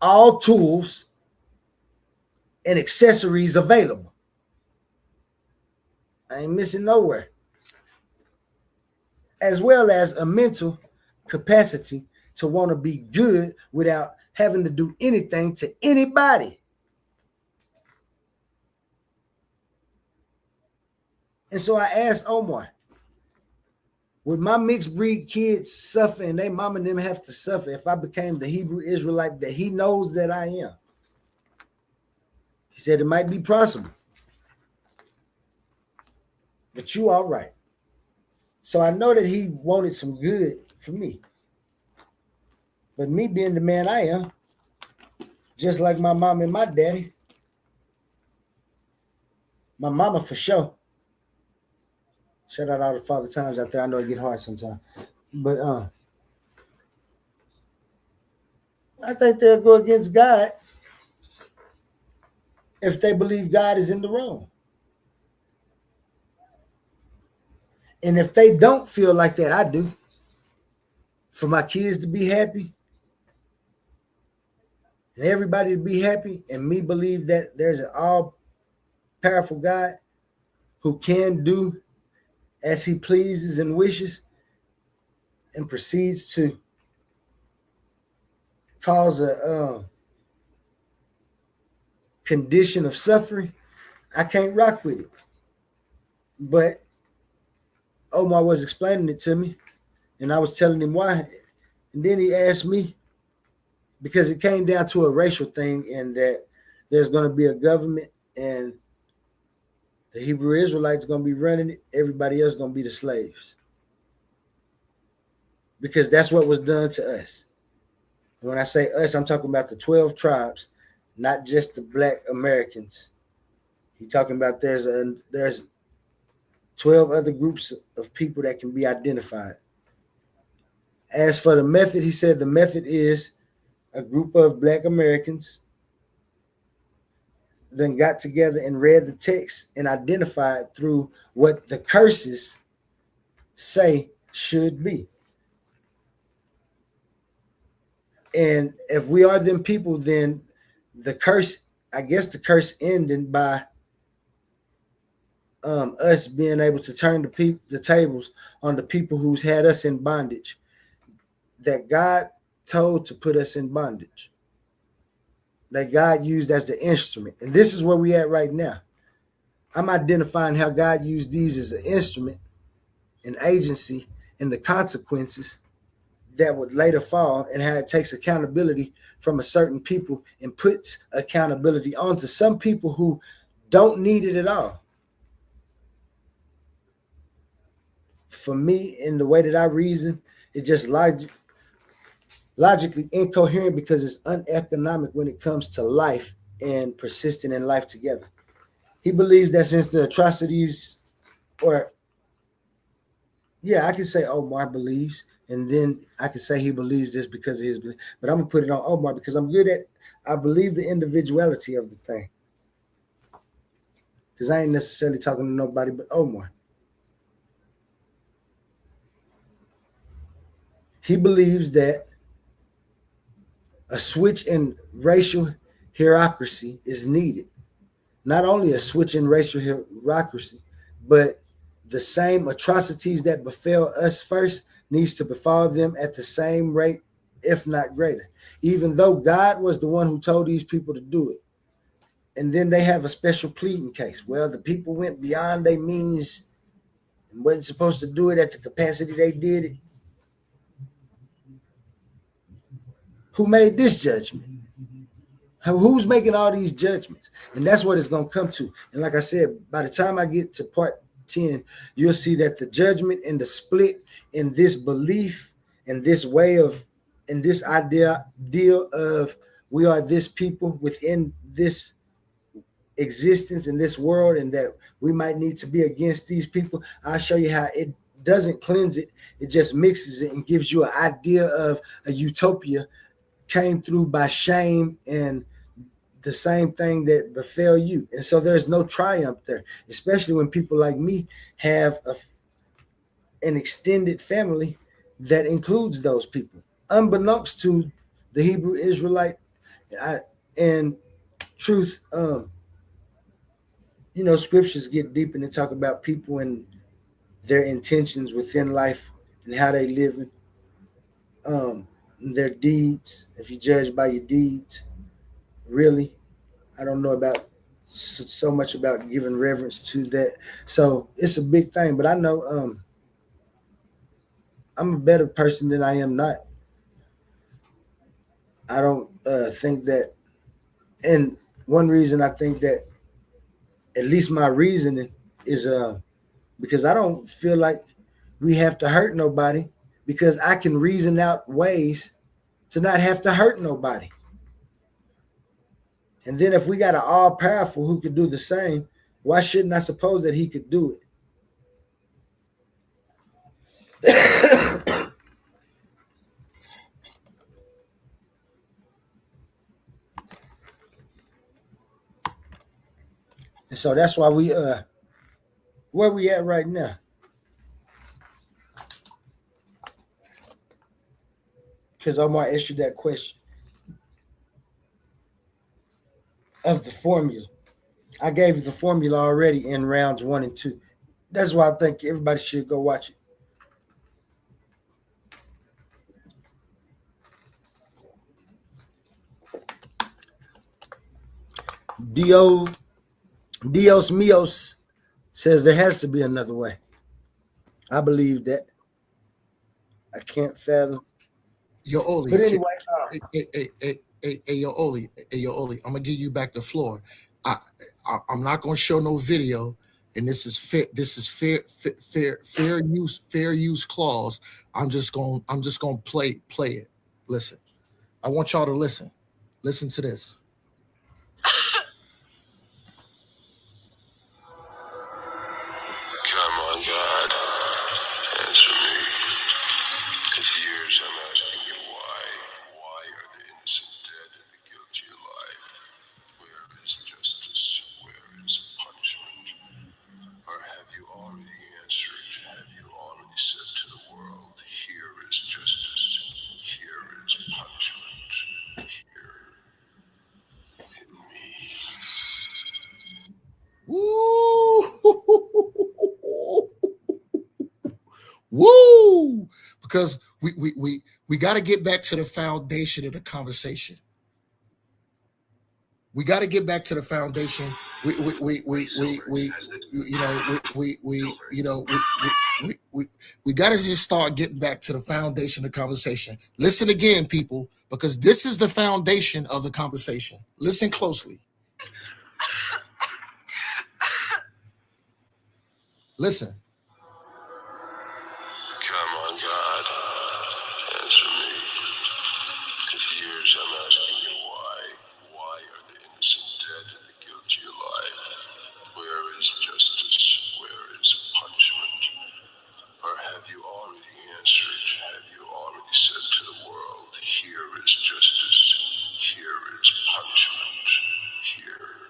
all tools and accessories available. I ain't missing nowhere. As well as a mental capacity to want to be good without having to do anything to anybody. And so I asked Omar, would my mixed breed kids suffer and they mom and them have to suffer if I became the Hebrew Israelite that he knows that I am? He said it might be possible. But you all right. So I know that he wanted some good for me. But me being the man I am, just like my mom and my daddy, my mama for sure. Shout out all the father times out there. I know it get hard sometimes. But I think they'll go against God if they believe God is in the wrong. And if they don't feel like that, I do. For my kids to be happy and everybody to be happy, and me believe that there's an all-powerful God who can do as he pleases and wishes and proceeds to cause a condition of suffering, I can't rock with it. But Omar was explaining it to me, and I was telling him why. And then he asked me, because it came down to a racial thing, and that there's going to be a government, and the Hebrew Israelites going to be running it. Everybody else going to be the slaves. Because that's what was done to us. And when I say us, I'm talking about the 12 tribes, not just the Black Americans. He's talking about there's 12 other groups of people that can be identified. As for the method, he said the method is a group of Black Americans then got together and read the text and identified through what the curses say should be. And if we are them people, then the curse, I guess the curse ended by us being able to turn the tables on the people who's had us in bondage, that God told to put us in bondage, that God used as the instrument. And this is where we at right now. I'm identifying how God used these as an instrument, an agency, and the consequences that would later fall, and how it takes accountability from a certain people and puts accountability onto some people who don't need it at all. For me, in the way that I reason, it just logically incoherent because it's uneconomic when it comes to life and persisting in life together. He believes that since the atrocities, or yeah, I can say Omar believes, and then I can say he believes this because of his belief. But I'm gonna put it on Omar because I'm good at. I believe the individuality of the thing, because I ain't necessarily talking to nobody but Omar. He believes that a switch in racial hierarchy is needed. Not only a switch in racial hierarchy, but the same atrocities that befell us first needs to befall them at the same rate, if not greater. Even though God was the one who told these people to do it. And then they have a special pleading case. Well, the people went beyond their means and wasn't supposed to do it at the capacity they did it. Who made this judgment? Who's making all these judgments? And that's what it's going to come to. And like I said, by the time I get to part 10, you'll see that the judgment and the split in this belief and this way of, and this deal of we are this people within this existence in this world, and that we might need to be against these people. I'll show you how it doesn't cleanse it. It just mixes it and gives you an idea of a utopia came through by shame and the same thing that befell you. And so there's no triumph there, especially when people like me have an extended family that includes those people. Unbeknownst to the Hebrew Israelite, and truth, scriptures get deep and they talk about people and their intentions within life and how they live, their deeds. If you judge by your deeds, really, I don't know about so much about giving reverence to that. So it's a big thing, but I know I'm a better person than I am not. I don't think that, and one reason I think that, at least my reasoning is because I don't feel like we have to hurt nobody, because I can reason out ways to not have to hurt nobody. And then if we got an all powerful who could do the same, why shouldn't I suppose that he could do it? And so that's why we where we at right now. Because Omar asked you that question of the formula. I gave you the formula already in rounds 1 and 2. That's why I think everybody should go watch it. Dios Mios says there has to be another way. I believe that. I can't fathom. Yo, Oli. But anyway, yo, Oli. I'm gonna give you back the floor. I'm not gonna show no video, and this is fair. This is fair use clause. I'm just gonna play it. Listen, I want y'all to listen. Listen to this. Come on, God, answer me. 'Cause years I'm asking you why. Why are the innocent dead and the guilty alive? Where is justice? Woo! Because we got to get back to the foundation of the conversation. We got to get back to the foundation. We got to just start getting back to the foundation of the conversation. Listen again, people, because this is the foundation of the conversation. Listen closely. Listen. Come on, God, answer me. 'Cause years I'm asking you why. Why are the innocent dead and the guilty alive? Where is justice? Where is punishment? Or have you already answered? Have you already said to the world, here is justice, here is punishment, here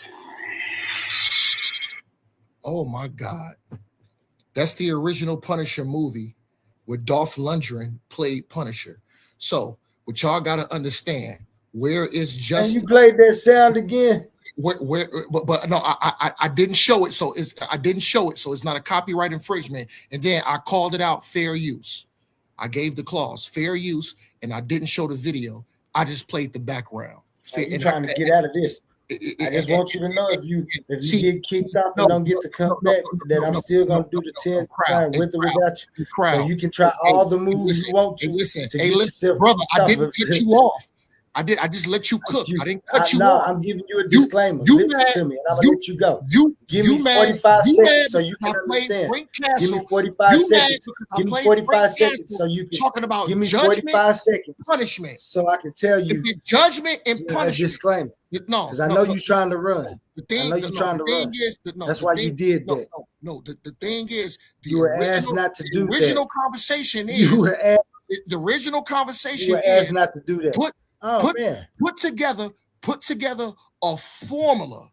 in me? Oh my God. That's the original Punisher movie where Dolph Lundgren played Punisher. So what y'all got to understand, where is justice? And you played that sound again. But no, I didn't show it, so I didn't show it, so it's not a copyright infringement. And then I called it out fair use. I gave the clause fair use, and I didn't show the video. I just played the background. You're trying to get out of this. I just want you to know if you get kicked off and don't get to come back, that I'm still gonna do the 10 with or without you. So you can try all the moves you want to. Listen, brother, I didn't cut you off. I just let you cook. I didn't cut you off. I'm giving you a disclaimer. Listen to me, and I'm gonna let you go. Give me 45 seconds so you can understand. Give me 45 seconds. Give me 45 seconds so you can talking about. Give me 45 seconds punishment, so I can tell you judgment and punishment. Disclaimer. No, because I know you're trying to run. I know you're trying to run. That's why you did that. No, the thing is, you were asked not to do that. The original conversation is the original conversation. You were asked not to do that. Put together a formula.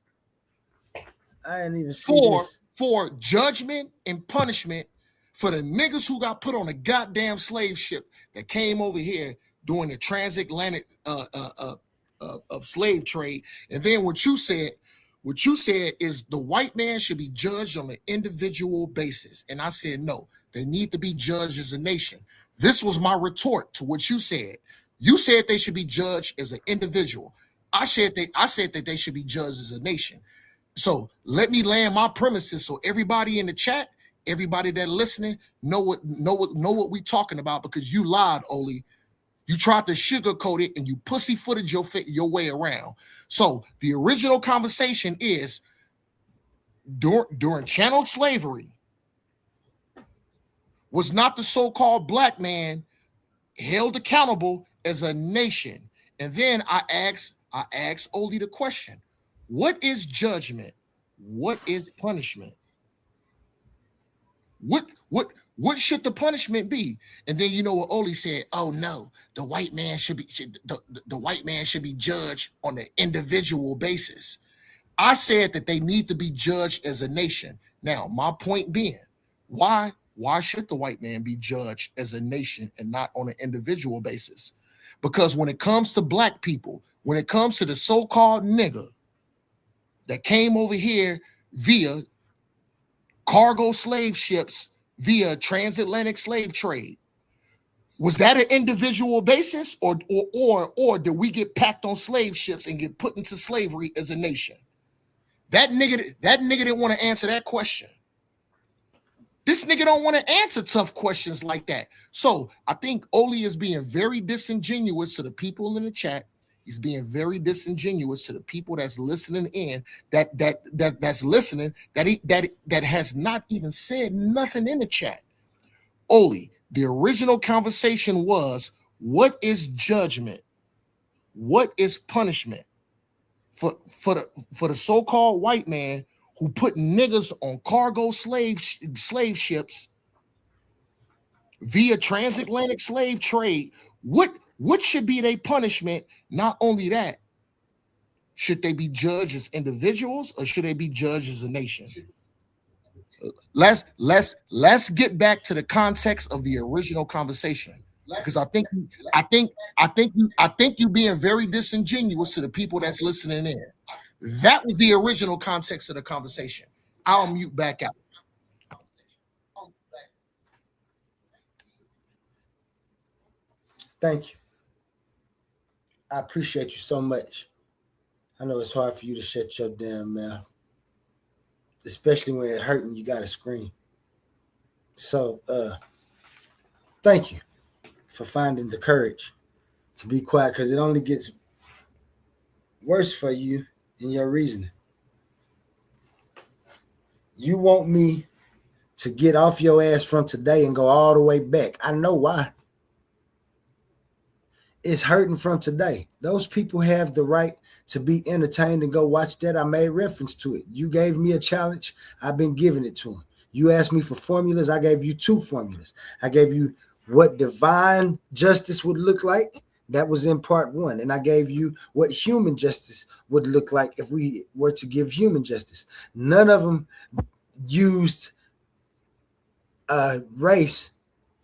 I didn't even see for judgment and punishment for the niggas who got put on a goddamn slave ship that came over here during the transatlantic of slave trade. And then what you said is the white man should be judged on an individual basis. And I said, no, they need to be judged as a nation. This was my retort to what you said. You said they should be judged as an individual. I said that they should be judged as a nation. So let me land my premises so everybody in the chat, everybody that listening, know what we talking about, because you lied, Oli. You tried to sugarcoat it and you pussyfooted your way around. So the original conversation is during chattel slavery, was not the so-called black man held accountable as a nation. And then I asked Oli the question, what is judgment? What is punishment? What should the punishment be? And then you know what Oli said? Oh no, the white man should be judged on an individual basis. I said that they need to be judged as a nation. Now, my point being, why should the white man be judged as a nation and not on an individual basis? Because when it comes to black people, when it comes to the so-called nigga that came over here via cargo slave ships, via transatlantic slave trade, was that an individual basis, or did we get packed on slave ships and get put into slavery as a nation? That nigga didn't want to answer that question. This nigga don't want to answer tough questions like that. So I think Oli is being very disingenuous to the people in the chat. He's being very disingenuous to the people that's listening in, that's listening, that has not even said nothing in the chat. Oli, the original conversation was, what is judgment? What is punishment? For the so-called white man who put niggas on cargo slave ships via transatlantic slave trade, what should be their punishment? Not only that, should they be judged as individuals or should they be judged as a nation? Let's get back to the context of the original conversation, because I think you being very disingenuous to the people that's listening in. That was the original context of the conversation. I'll mute back out. Thank you. I appreciate you so much. I know it's hard for you to shut your damn mouth, especially when it's hurting. You got to scream. So, thank you for finding the courage to be quiet, because it only gets worse for you in your reasoning. You want me to get off your ass from today and go all the way back. I know why. It's hurting from today. Those people have the right to be entertained and go watch that. I made reference to it. You gave me a challenge. I've been giving it to them. You asked me for formulas. I gave you 2 formulas. I gave you what divine justice would look like. That was in part 1. And I gave you what human justice would look like if we were to give human justice. None of them used race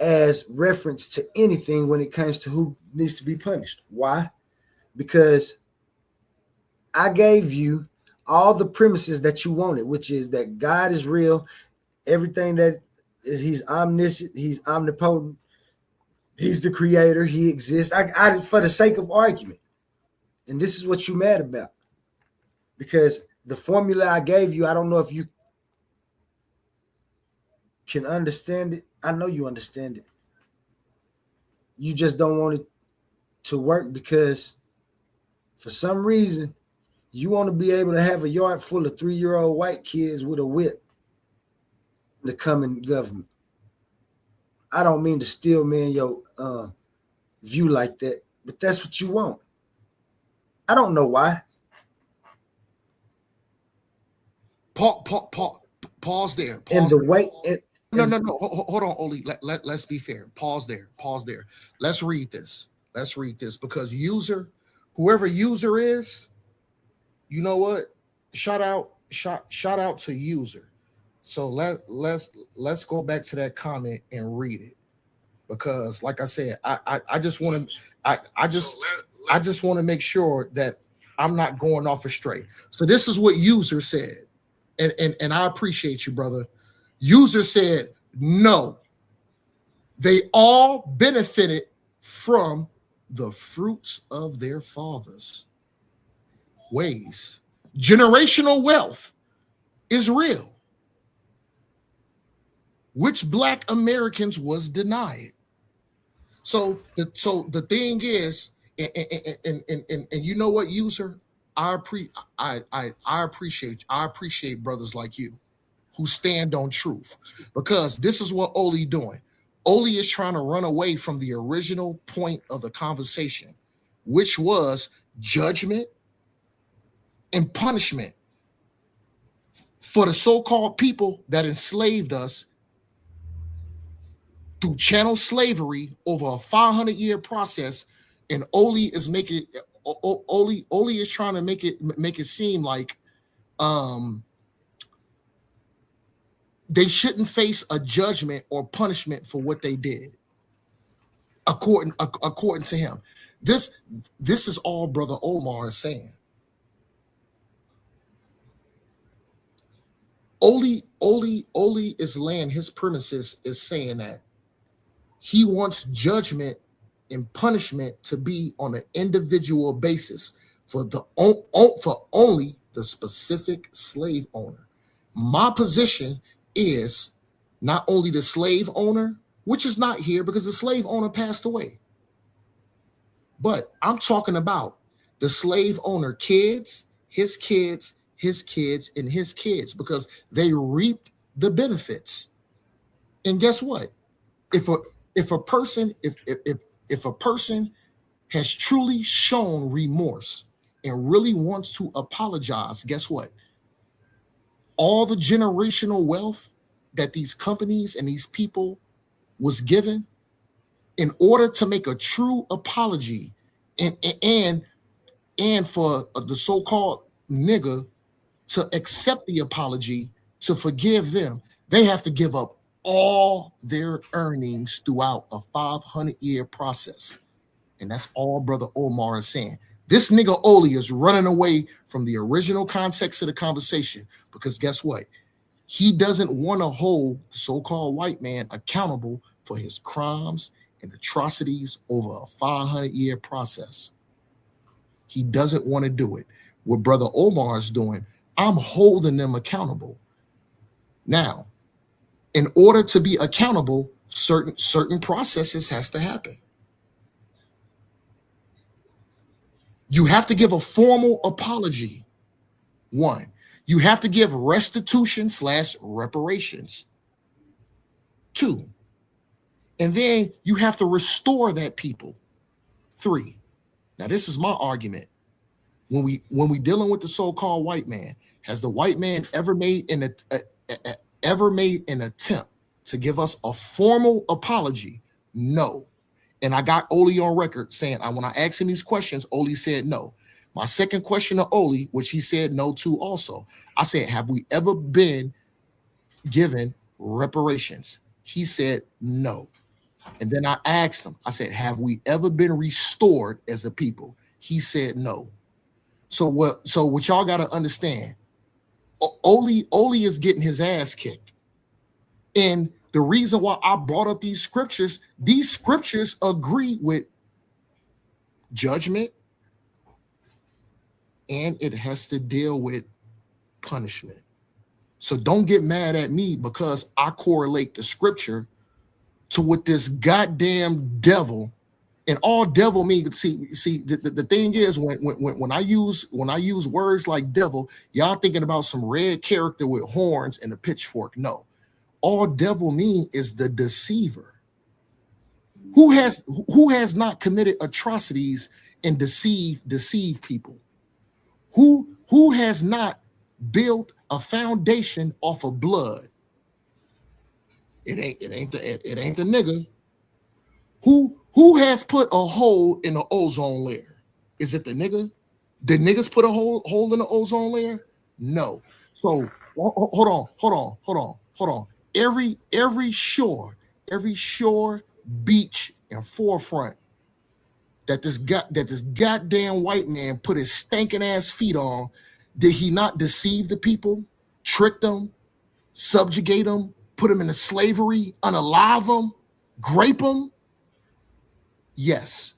as reference to anything when it comes to who needs to be punished. Why? Because I gave you all the premises that you wanted, which is that God is real, everything that he's omniscient, he's omnipotent, he's the creator, he exists. I for the sake of argument. And this is what you're mad about. Because the formula I gave you, I don't know if you can understand it. I know you understand it. You just don't want it to work because for some reason you want to be able to have a yard full of 3-year-old white kids with a whip in the coming government. I don't mean to steal man your view like that, but that's what you want. I don't know why. Pause there. Pause And the there. way No. Hold on, Oli. Let's be fair. Pause there. Let's read this. Because whoever user is, you know what? Shout out to user. So let's go back to that comment and read it. Because like I said, I just want to make sure that I'm not going off astray. So this is what user said. And I appreciate you, brother. User said, no, they all benefited from the fruits of their fathers' ways. Generational wealth is real, which Black Americans was denied. So the thing is, and you know what, user, I appreciate brothers like you who stand on truth, because this is what Oli doing. Oli is trying to run away from the original point of the conversation, which was judgment and punishment for the so-called people that enslaved us through chattel slavery over a 500-year process. And Oli is making Oli is trying to make it seem like they shouldn't face a judgment or punishment for what they did, according to him. This is all Brother Omar is saying. Oli is laying his premises is saying that he wants judgment and punishment to be on an individual basis for only the specific slave owner. My position is not only the slave owner, which is not here because the slave owner passed away, but I'm talking about the slave owner kids, his kids, and his kids, because they reaped the benefits. And guess what? If a person has truly shown remorse and really wants to apologize, guess what? All the generational wealth that these companies and these people was given, in order to make a true apology and for the so-called nigga to accept the apology, to forgive them, they have to give up all their earnings throughout a 500-year process. And that's all Brother Omar is saying. This nigga Oli is running away from the original context of the conversation, because guess what? He doesn't want to hold the so-called white man accountable for his crimes and atrocities over a 500-year process. He doesn't want to do it. What Brother Omar is doing, I'm holding them accountable. Now, in order to be accountable, certain processes has to happen. You have to give a formal apology. One, you have to give restitution/reparations. Two, and then you have to restore that people. Three, now this is my argument. When we dealing with the so-called white man, has the white man ever made an attempt to give us a formal apology? No. And I got Oli on record saying, when I asked him these questions, Oli said no. My second question to Oli, which he said no to also, I said, have we ever been given reparations? He said no. And then I asked him, I said, have we ever been restored as a people? He said no. So what y'all got to understand, Oli is getting his ass kicked. And the reason why I brought up these scriptures agree with judgment, and it has to deal with punishment. So don't get mad at me because I correlate the scripture to what this goddamn devil, and all devil means. See, the thing is, when I use words like devil, y'all thinking about some red character with horns and a pitchfork. No. All devil mean is the deceiver. Who has not committed atrocities and deceived people? Who has not built a foundation off of blood? It ain't the nigga. Who has put a hole in the ozone layer? Is it the nigga? Did niggas put a hole in the ozone layer? No. So hold on. Every shore, beach, and forefront that this goddamn white man put his stinking ass feet on, did he not deceive the people, trick them, subjugate them, put them into slavery, unalive them, grape them? Yes.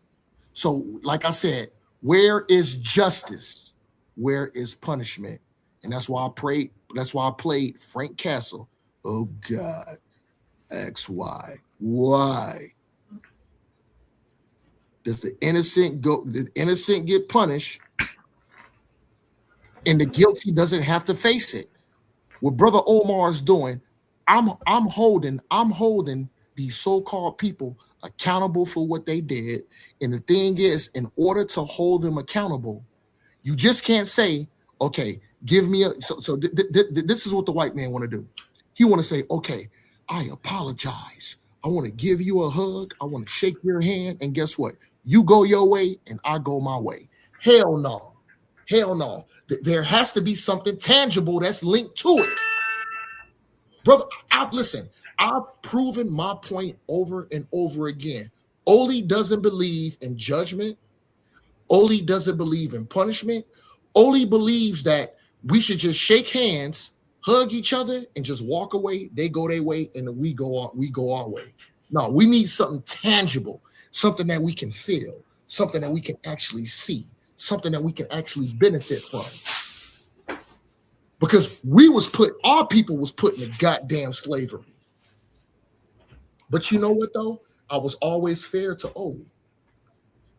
So, like I said, where is justice? Where is punishment? And that's why I played Frank Castle. Oh God, XY. Why? Does the innocent get punished and the guilty doesn't have to face it? What Brother Omar is doing, I'm holding these so-called people accountable for what they did. And the thing is, in order to hold them accountable, you just can't say, okay, give me this is what the white man want to do. He want to say, okay, I apologize. I want to give you a hug. I want to shake your hand. And guess what? You go your way and I go my way. Hell no. Hell no. There has to be something tangible that's linked to it. Brother, I've proven my point over and over again. Oli doesn't believe in judgment. Oli doesn't believe in punishment. Oli believes that we should just shake hands, hug each other, and just walk away. They go their way, and we go our way. No, we need something tangible, something that we can feel, something that we can actually see, something that we can actually benefit from. Because our people was put in a goddamn slavery. But you know what though? I was always fair to Oli.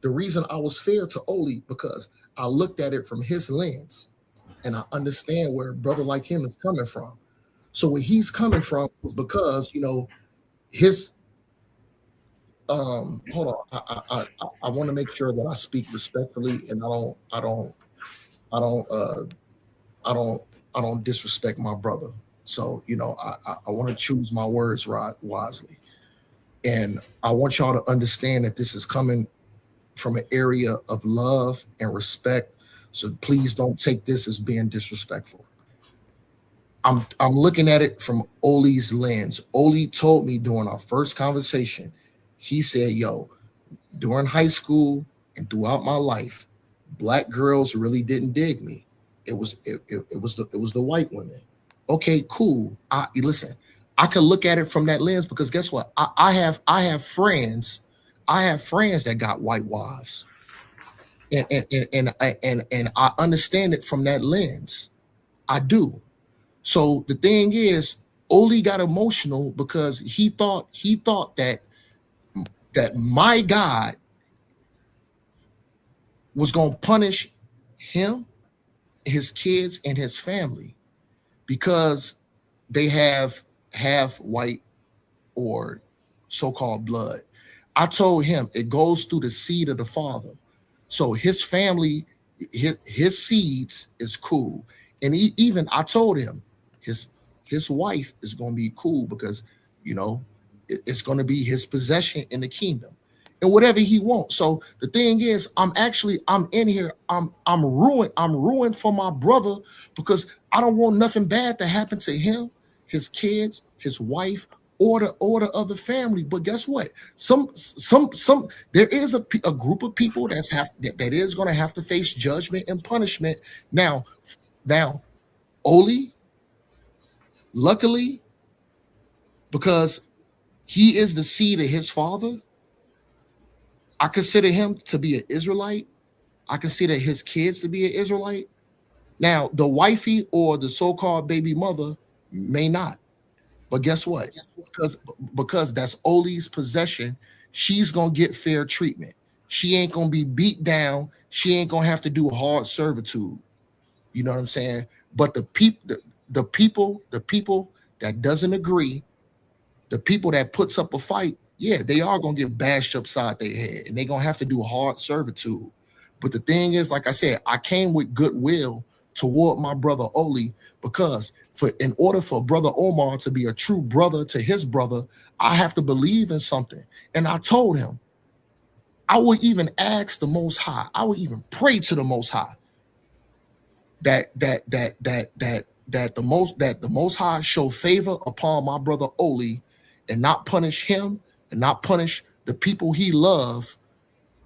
The reason I was fair to Oli because I looked at it from his lens and I understand where a brother like him is coming from. So where he's coming from was because, his hold on. I want to make sure that I speak respectfully and I don't disrespect my brother. So, I want to choose my words wisely. And I want y'all to understand that this is coming from an area of love and respect. So please don't take this as being disrespectful. I'm looking at it from Oli's lens. Oli told me during our first conversation, he said, yo, during high school and throughout my life, Black girls really didn't dig me. It was the white women. Okay, cool. Listen, I can look at it from that lens because guess what? I have friends I have friends that got white wives, and I understand it from that lens. I do. So the thing is, Oli got emotional because he thought that my God was gonna punish him, his kids, and his family because they have half white or so-called blood. I told him it goes through the seed of the father. So his family, his seeds is cool. And even I told him his wife is going to be cool because it's going to be his possession in the kingdom and whatever he wants. So the thing is, I'm in here. I'm ruined for my brother because I don't want nothing bad to happen to him, his kids, his wife, or the other family. But guess what? Some there is a group of people that is going to have to face judgment and punishment. Now, Oli, luckily, because he is the seed of his father, I consider him to be an Israelite. I consider his kids to be an Israelite. Now, the wifey or the so-called baby mother may not. But guess what? Because that's Oli's possession, she's gonna get fair treatment. She ain't gonna be beat down. She ain't gonna have to do hard servitude. You know what I'm saying? But the people that doesn't agree, the people that puts up a fight, yeah, they are gonna get bashed upside their head, and they're gonna have to do hard servitude. But the thing is, like I said, I came with goodwill toward my brother Oli because in order for brother Omar to be a true brother to his brother, I have to believe in something. And I told him, I would even ask the Most High, I would even pray to the Most High that the Most High show favor upon my brother Oli and not punish him and not punish the people he loved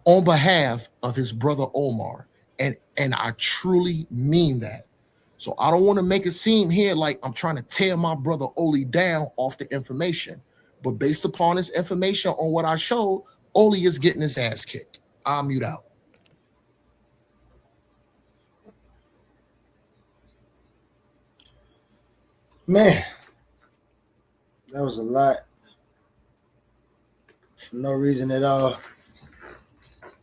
on behalf of his brother Omar. And I truly mean that. So I don't want to make it seem here like I'm trying to tear my brother Oli down off the information. But based upon this information on what I showed, Oli is getting his ass kicked. I'll mute out. Man, that was a lot for no reason at all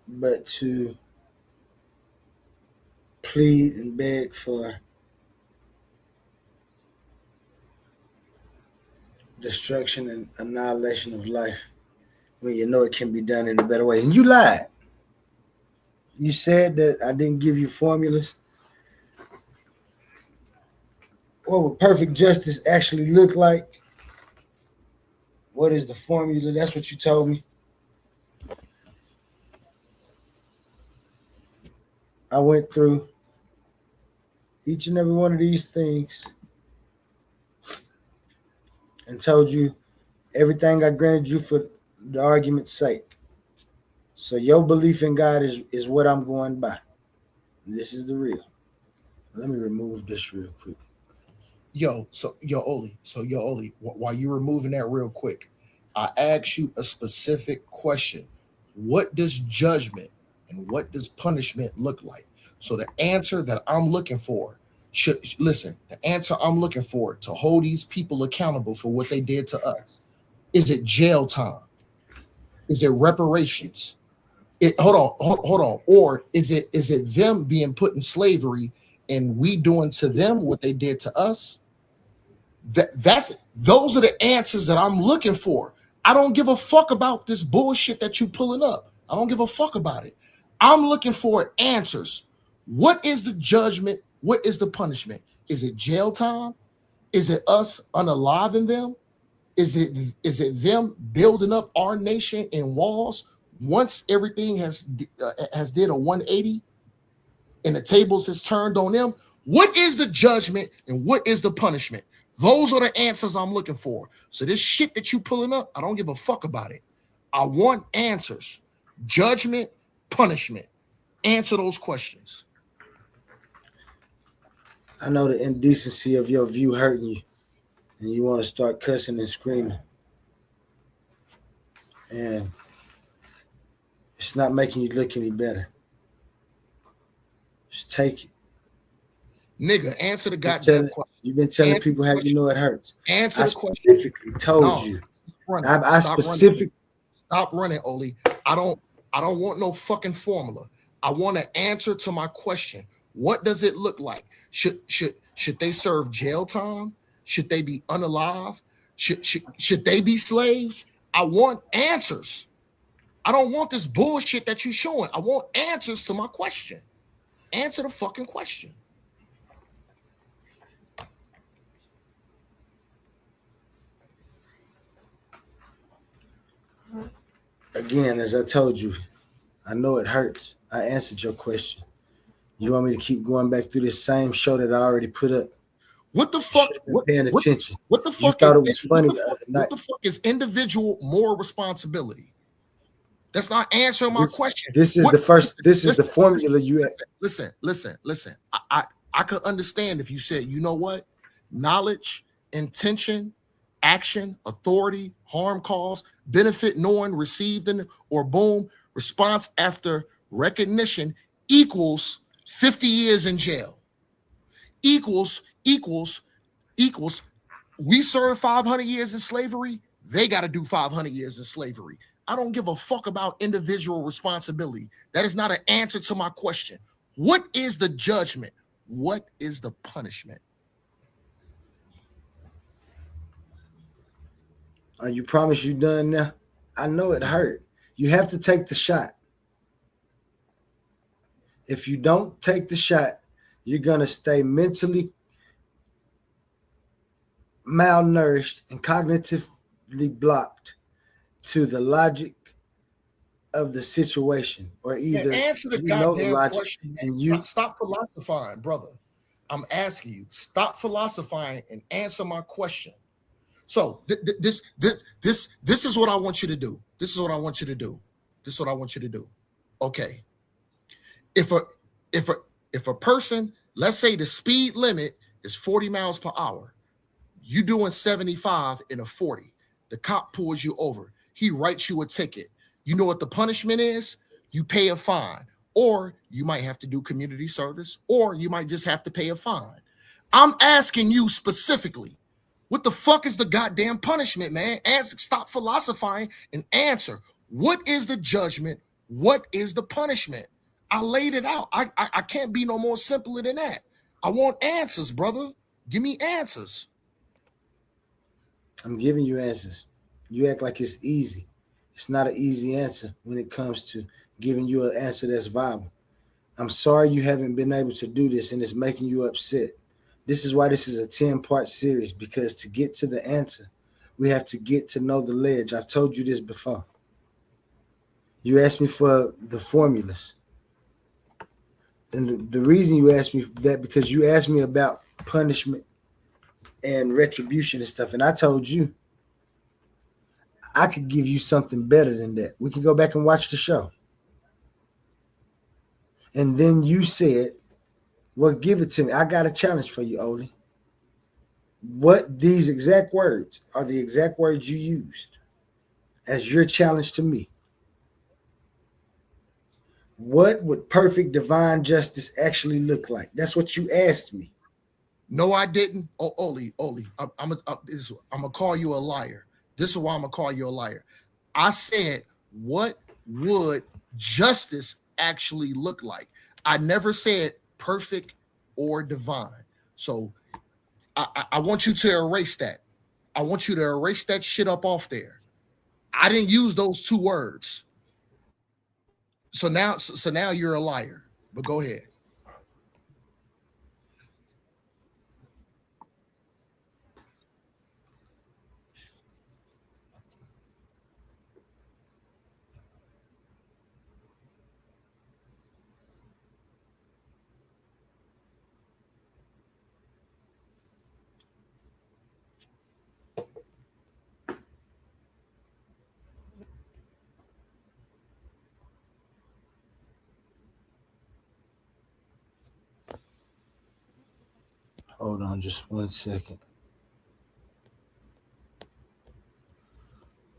but to plead and beg for destruction and annihilation of life when you know it can be done in a better way. And you lied. You said that I didn't give you formulas. What would perfect justice actually look like? What is the formula? That's what you told me. I went through each and every one of these things and told you everything I granted you for the argument's sake. So your belief in God is what I'm going by. This is the real. Let me remove this real quick. Oli, while you're removing that real quick, I asked you a specific question. What does judgment and what does punishment look like? So the answer that I'm looking for the answer I'm looking for to hold these people accountable for what they did to us. Is it jail time? Is it reparations? Hold on. Or is it them being put in slavery and we doing to them what they did to us? Those are the answers that I'm looking for. I don't give a fuck about this bullshit that you pulling up. I don't give a fuck about it. I'm looking for answers. What is the judgment? What is the punishment? Is it jail time? Is it us unaliving them? Is it them building up our nation in walls once everything has did a 180 and the tables has turned on them? What is the judgment and what is the punishment? Those are the answers I'm looking for. So this shit that you pulling up, I don't give a fuck about it. I want answers. Judgment, punishment. Answer those questions. I know the indecency of your view hurting you, and you want to start cussing and screaming. And It's not making you look any better. Just take it. Nigga, answer the goddamn question. You've been telling Answer people how you know it hurts. Answer I the question. specifically told No, you. stop running. Stop running, Oli. I don't want no fucking formula. I want an answer to my question. What does it look like? Should they serve jail time? Should they be unalive? Should they be slaves? I want answers. I don't want this bullshit that you're showing. I want answers to my question. Answer the fucking question. Again, as I told you, I know it hurts. I answered your question. You want me to keep going back through this same show that I already put up? What the fuck? Paying attention. What the fuck you thought is it was funny the other night. What the fuck is individual moral responsibility? That's not answering my question. This is the first. This is the formula you have. Listen. I could understand if you said, you know what, knowledge, intention, action, authority, harm cause, benefit knowing, received, or boom, response after recognition equals 50 years in jail. Equals. We serve 500 years in slavery. They got to do 500 years in slavery. I don't give a fuck about individual responsibility. That is not an answer to my question. What is the judgment? What is the punishment? You promise you done now? I know it hurt. You have to take the shot. If you don't take the shot, you're going to stay mentally malnourished and cognitively blocked to the logic of the situation, or either answer the goddamn question and you stop philosophizing, brother. I'm asking you, stop philosophizing and answer my question. So this is what I want you to do. This is what I want you to do. Okay. If a person, let's say the speed limit is 40 miles per hour, you doing 75 in a 40. The cop pulls you over. He writes you a ticket. You know what the punishment is? You pay a fine, or you might have to do community service, or you might just have to pay a fine. I'm asking you specifically, what the fuck is the goddamn punishment, man? Stop philosophizing and answer. What is the judgment? What is the punishment? I laid it out. I can't be no more simpler than that. I want answers, brother. Give me answers. I'm giving you answers. You act like it's easy. It's not an easy answer when it comes to giving you an answer that's viable. I'm sorry you haven't been able to do this and it's making you upset. This is why this is a 10-part series, because to get to the answer, we have to get to know the ledge. I've told you this before. You asked me for the formulas. And the reason you asked me that, because you asked me about punishment and retribution and stuff. And I told you I could give you something better than that. We can go back and watch the show. And then you said, well, give it to me. I got a challenge for you, Oli. What these exact words are the exact words you used as your challenge to me. What would perfect divine justice actually look like? That's what you asked me. No, I didn't. Oh, Oli, I'm gonna call you a liar. This is why I'm gonna call you a liar. I said, what would justice actually look like? I never said perfect or divine. So I want you to erase that. I want you to erase that shit up off there. I didn't use those two words. So now you're a liar. But go ahead. Hold on just 1 second.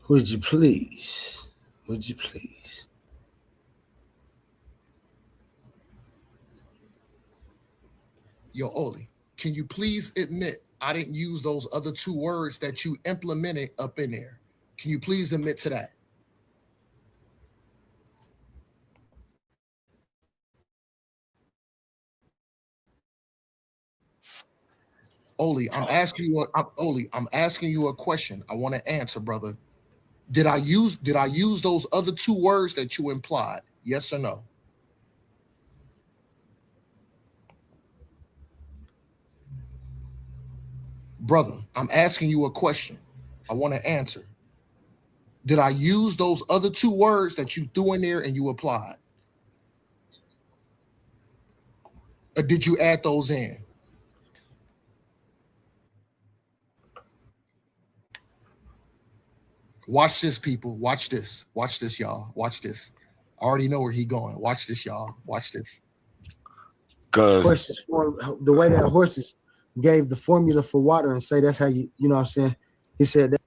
Would you please? Yo, Oli, can you please admit I didn't use those other two words that you implemented up in there? Can you please admit to that? Oli, I'm asking you. Oli, I'm asking you a question. I want to answer, brother. Did I use those other two words that you implied? Yes or no? Brother, I'm asking you a question. I want to answer. Did I use those other two words that you threw in there and you applied? Or did you add those in? Watch this, people. Watch this. Watch this, y'all. Watch this. I already know where he going. Watch this, y'all. Watch this. Horses form the way that horses gave the formula for water and say that's how you know what I'm saying. He said that.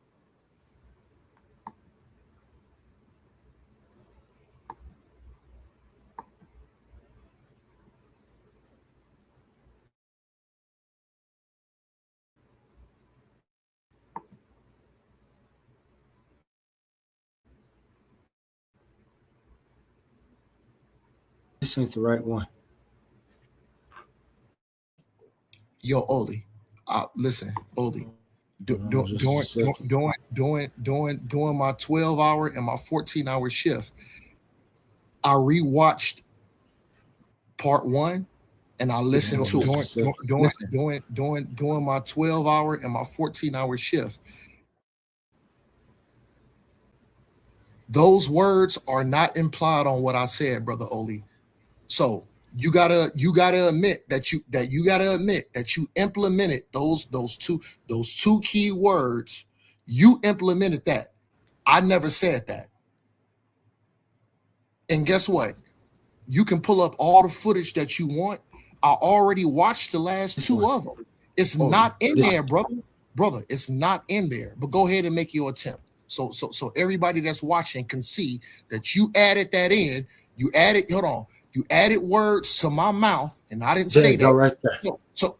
This ain't the right one. Yo, Oli, listen, Oli, during my 12-hour and my 14-hour shift, I rewatched part one and I listened to during my 12-hour and my 14-hour shift. Those words are not implied on what I said, brother Oli. So you gotta admit that you implemented those two key words. You implemented that. I never said that. And guess what? You can pull up all the footage that you want. I already watched the last two of them. It's not in there, brother. Brother, it's not in there. But go ahead and make your attempt. So everybody that's watching can see that you added that in. You added words to my mouth, and I didn't say that. Right there. So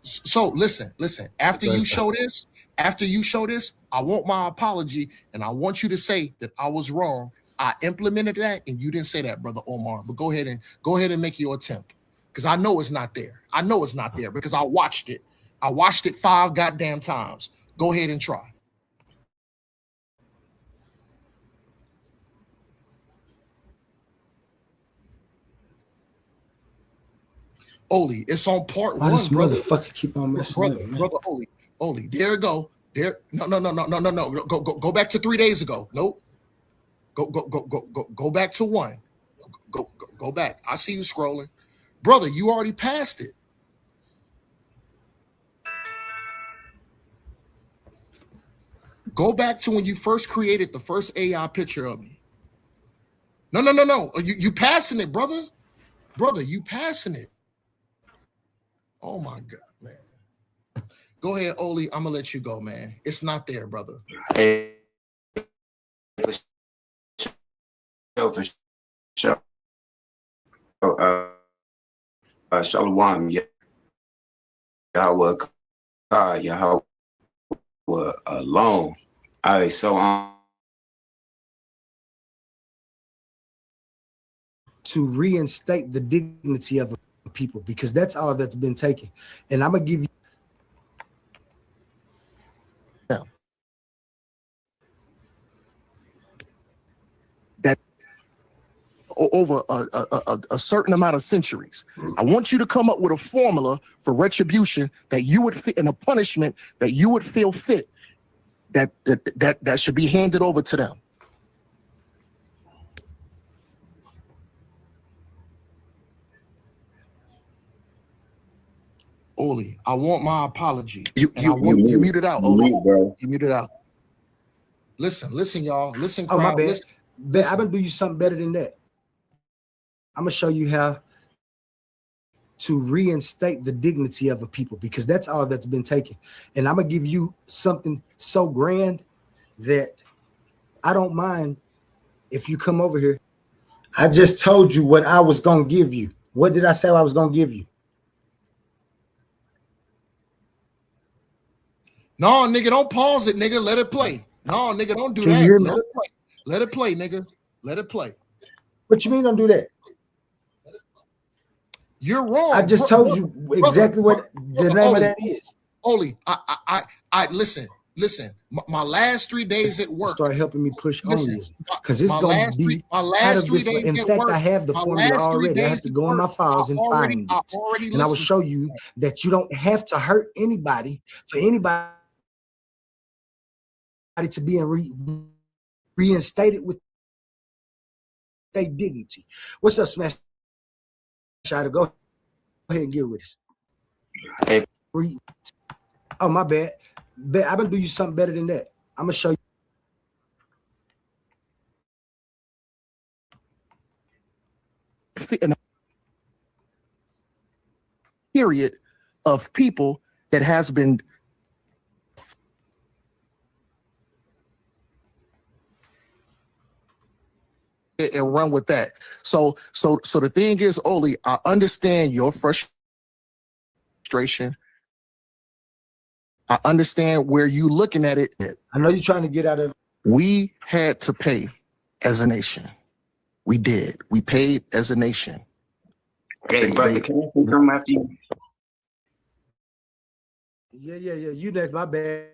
listen. After you show this, I want my apology, and I want you to say that I was wrong. I implemented that, and you didn't say that, brother Omar. But go ahead and make your attempt, because I know it's not there. I know it's not there because I watched it. I watched it 5 goddamn times. Go ahead and try. Oli, it's on part Why one, this brother. motherfucker keep on messing up, man? Brother Oli, there you go. There, no. Go back to 3 days ago. Nope. Go back to one. Go back. I see you scrolling, brother. You already passed it. Go back to when you first created the first AI picture of me. No. You passing it, brother. Brother, you passing it. Oh my God, man. Go ahead, Oli. I'm gonna let you go, man. It's not there, brother. Hey, for sure. Shalom, Yahweh, Yahweh alone. All right, so to reinstate the dignity of a people, because that's all that's been taken. And I'm gonna give you that over a certain amount of centuries. I want you to come up with a formula for retribution that you would fit, and a punishment that you would feel fit that should be handed over to them. Oli, I want my apology. You muted out, Oli. You muted out. Listen, y'all. Listen, oh, crowd. my bad. Listen. I'm gonna do you something better than that. I'm gonna show you how to reinstate the dignity of a people, because that's all that's been taken. And I'm gonna give you something so grand that I don't mind if you come over here. I just told you what I was gonna give you. What did I say I was gonna give you? No, nigga, don't pause it, nigga. Let it play. No, nigga, don't do Can that. you hear me? Let it play. Let it play, nigga. Let it play. What you mean don't do that? You're wrong. I just told you exactly what the name of that is. Oli, I listen. My last 3 days at work. Start helping me push on this because it's my gonna last be three- my out last of 3 this. days In at fact, work, I have the my formula last 3 already. I have days to at go in my work, files and find it, and I will show you that you don't have to hurt anybody for anybody to be reinstated with their dignity. What's up, Smash? Shadow, go ahead and get with us. Hey. Oh, my bad. I'm gonna do you something better than that. I'm gonna show you. In a period of people that has been and run with that. So the thing is, Oli, I understand your frustration. I understand where you looking at it. I know you're trying to get out of. We had to pay as a nation. We did. We paid as a nation. Hey, brother, can I say something after you? Yeah. You next. My bad.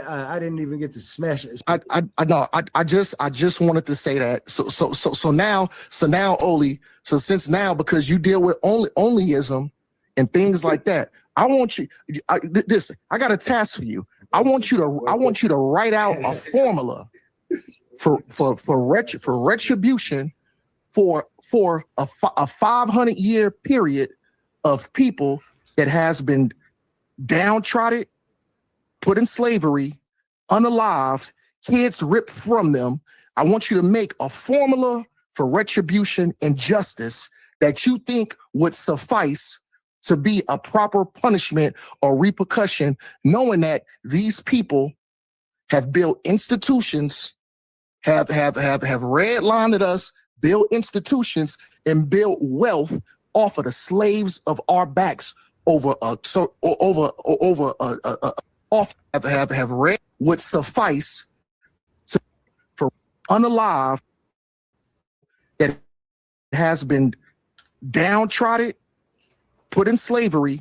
I didn't even get to smash it. I know. I just wanted to say that. So now, Oli. So since now, because you deal with onlyism and things like that, I want you. Listen, I got a task for you. I want you to write out a formula for retribution for a 500-year period of people that has been downtrodden, put in slavery, unalived, kids ripped from them. I want you to make a formula for retribution and justice that you think would suffice to be a proper punishment or repercussion, knowing that these people have built institutions, have redlined us, built institutions, and built wealth off of the slaves of our backs have read would suffice for unalive that has been downtrodden, put in slavery,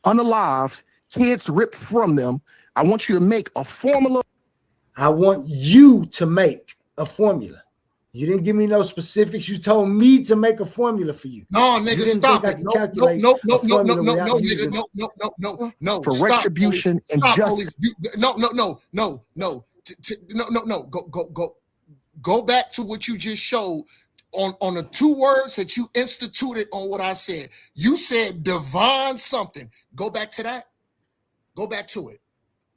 unalived, kids ripped from them. I want you to make a formula. I want you to make a formula. You didn't give me no specifics. You told me to make a formula for you. No, nigga, stop it. No, For retribution and justice. No. Go back to what you just showed on the 2 words that you instituted on what I said. You said divine something. Go back to that. Go back to it.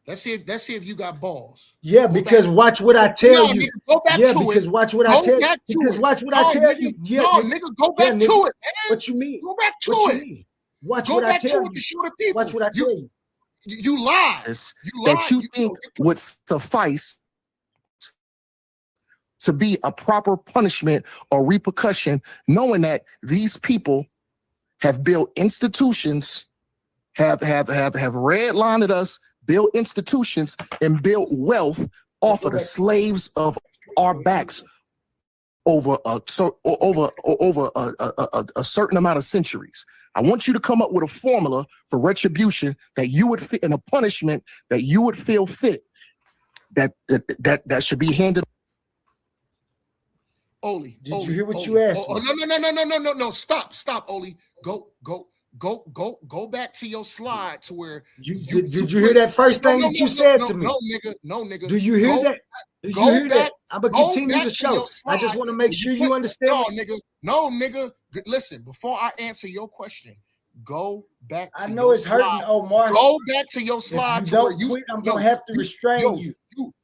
Let's see if you got balls. Yeah, because watch what I tell you. Nigga, go back to because it. watch what I tell you. Because watch what I tell you. Yeah, nigga, go back to it, man. What you mean? Go back to what it. You mean? Watch go what back I tell to you. It to show the people. Watch what I tell you. You lie. That you think would suffice to be a proper punishment or repercussion, knowing that these people have built institutions, have redlined us, built institutions, and built wealth off of the slaves of our backs over a certain amount of centuries. I want you to come up with a formula for retribution that you would fit, and a punishment that you would feel fit that should be handed. Oli, did you hear what you asked me? No. Stop, Oli. Go back to your slide to where did you hear that first thing that you said to me? No, nigga. Do you hear that? Do you hear that? I'm gonna continue the show. I just want to make sure you understand. No, nigga. Listen, before I answer your question, go back to I know it's slide. hurting, Omar. Go back to your slide. If you don't quit, I'm gonna have to restrain you.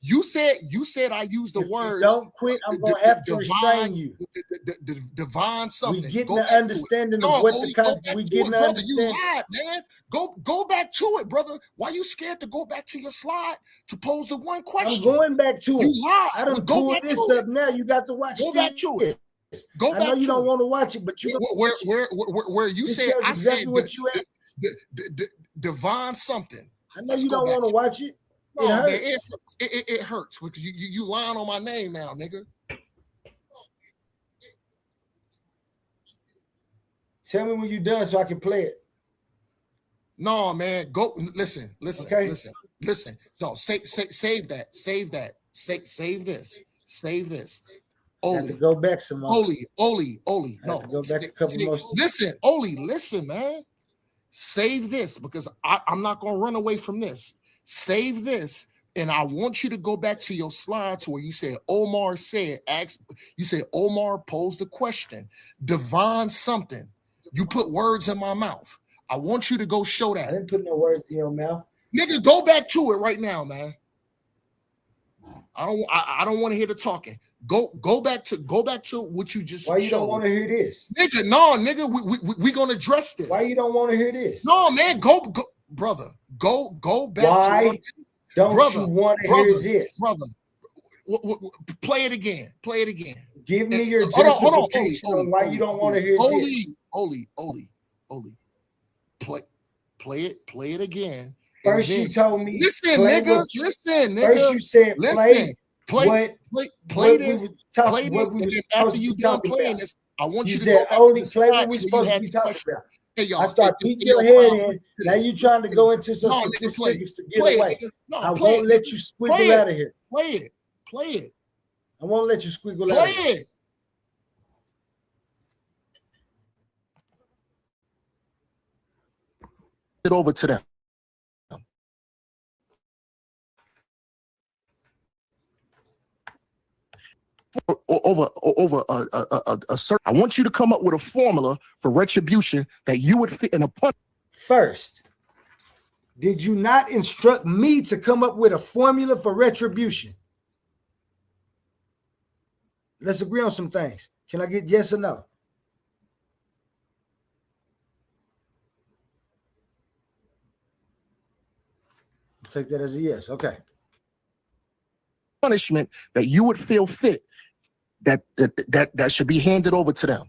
You said I used the words. Don't quit. I'm gonna have to restrain you. Divine something. We getting the understanding of what we getting the understanding. You lied, man. Go back to it, brother. Why you scared to go back to your slide to pose the one question? I'm going back to it. You lied. I done pulled this up now. You got to watch. Go back to it. I know you don't want to watch it, but you where you said I exactly said what you asked. divine something. I know you don't want to watch it. No, man, hurts. it hurts because you lying on my name now, nigga. Tell me when you're done so I can play it. No, man, go listen. Okay. Listen. No, save that. Save this. I have to go back some more. Oli. I have to go back a couple more. Listen, Oli, listen, man. Save this because I'm not gonna run away from this. Save this, and I want you to go back to your slides where you said Omar posed the question, Devon something. You put words in my mouth. I want you to go show that. I didn't put no words in your mouth. Nigga, go back to it right now, man. I don't want to hear the talking. Go back to what you just Why you showed. don't want to hear this? Nigga, no, nigga, we gonna address this. Why you don't want to hear this? No, man, go, brother. Go back. Why don't you want to hear this? Brother, play it again. Give me your justification on why you don't want to hear this. Oli. Play it again. First you told me. Listen, nigga. First you said play this. And after you done playing this, I want you to go back only to the play what we supposed to be talking about. Hey, y'all, I start beating your head in. Now you trying to go into some specifics to get away. I won't let you squiggle out of here. Play it. I won't let you squiggle out of here. Play it. It over to them. Over a certain. I want you to come up with a formula for retribution that you would fit in a punch. First, did you not instruct me to come up with a formula for retribution? Let's agree on some things. Can I get yes or no? I'll take that as a yes. Okay. Punishment that you would feel fit that should be handed over to them.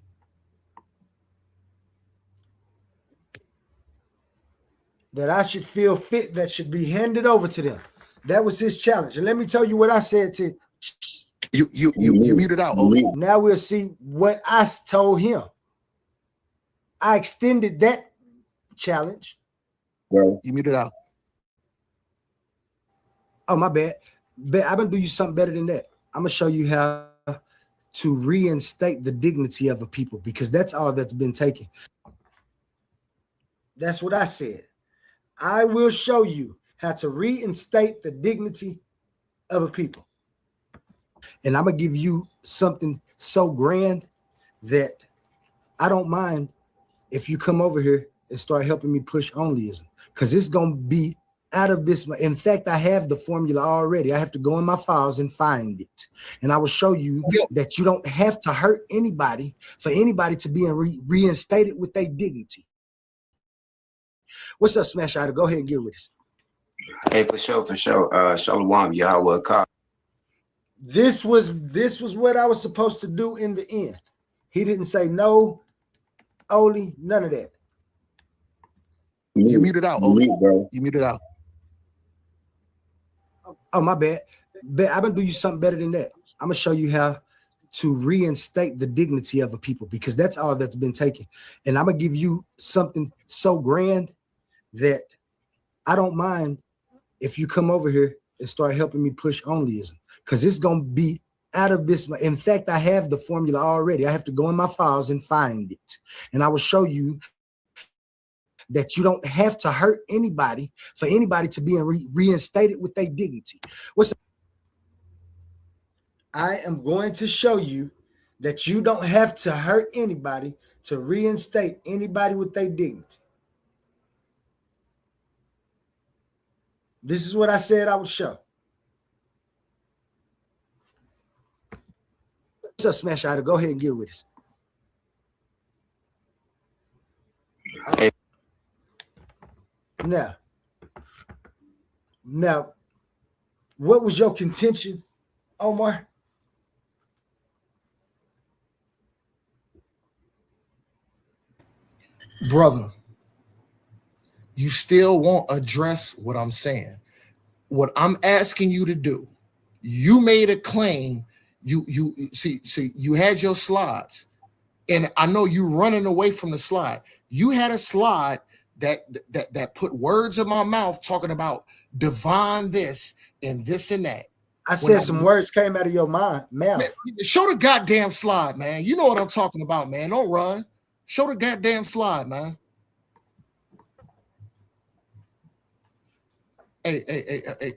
That I should feel fit that should be handed over to them. That was his challenge. And let me tell you what I said to you muted out. Now we'll see what I told him. I extended that challenge. Well, you muted out. Oh, my bad. I'm gonna do you something better than that. I'm gonna show you how to reinstate the dignity of a people, because that's all that's been taken. That's what I said. I will show you how to reinstate the dignity of a people. And I'm gonna give you something so grand that I don't mind if you come over here and start helping me push onlyism, because it's gonna be out of this. In fact, I have the formula already. I have to go in my files and find it. And I will show you that you don't have to hurt anybody for anybody to be reinstated with their dignity. What's up, Smash Idol? Go ahead and get with us. Hey, for sure. Shalom, Yahweh Ka. This was what I was supposed to do in the end. He didn't say no, Oli, none of that. You muted out, Oli. You muted out. Oh, my bad. I'm gonna do you something better than that. I'm gonna show you how to reinstate the dignity of a people, because that's all that's been taken. And I'm gonna give you something so grand that I don't mind if you come over here and start helping me push onlyism, because it's gonna be out of this. In fact, I have the formula already. I have to go in my files and find it. And I will show you that you don't have to hurt anybody for anybody to be reinstated with their dignity. I am going to show you that you don't have to hurt anybody to reinstate anybody with their dignity. This is what I said I would show. What's up, Smash Idol? Go ahead and get with us. Hey. Now, what was your contention, Omar? Brother, you still won't address what I'm saying. what I'm asking you to do, you made a claim. You see, you had your slides, and I know you running away from the slide. You had a slide that put words in my mouth talking about divine this and this and that. I said some words came out of your mouth. Man, show the goddamn slide, man. You know what I'm talking about, man. Don't run. Show the goddamn slide, man. Hey.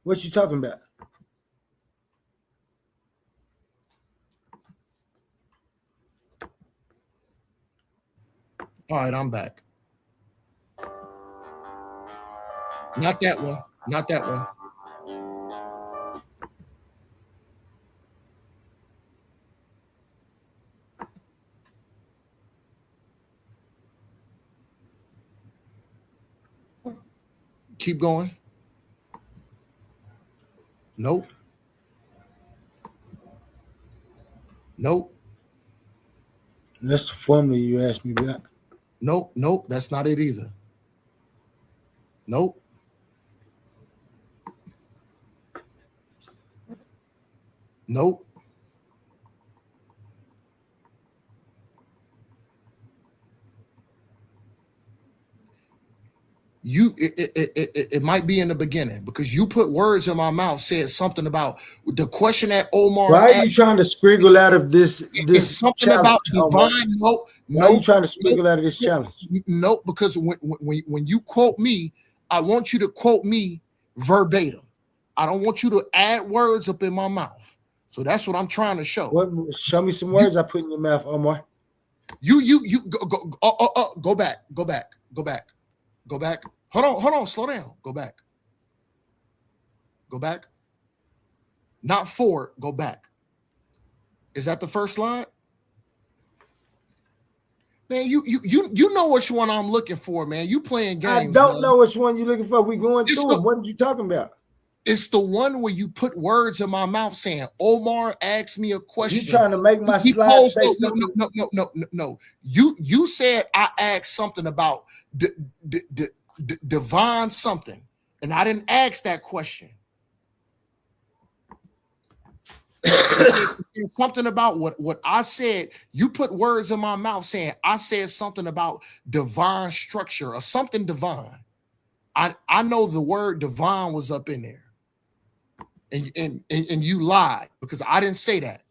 What you talking about? All right, I'm back. Not that one. Not that one. Keep going. Nope. Nope. That's the formula you asked me about. Nope. That's not it either. Nope. Nope. It might be in the beginning because you put words in my mouth, said something about the question that Omar. Why are you trying to scriggle out of this something challenge, about Omar? divine? Nope. Why are you trying to scriggle out of this challenge? Nope, because when you quote me, I want you to quote me verbatim. I don't want you to add words up in my mouth. So that's what I'm trying to show. Show me some words I put in your mouth, Omar. You go back. Hold on, slow down. Go back. Not forward, go back. Is that the first slide? Man, you know which one I'm looking for, man. You playing games. I don't know which one you're looking for. We going through them. What are you talking about? It's the one where you put words in my mouth saying, Omar asked me a question. You trying to make my slide say something? No. You said I asked something about divine something, and I didn't ask that question. Something about what I said. You put words in my mouth saying I said something about divine structure or something divine. I know the word divine was up in there. And you lied because I didn't say that.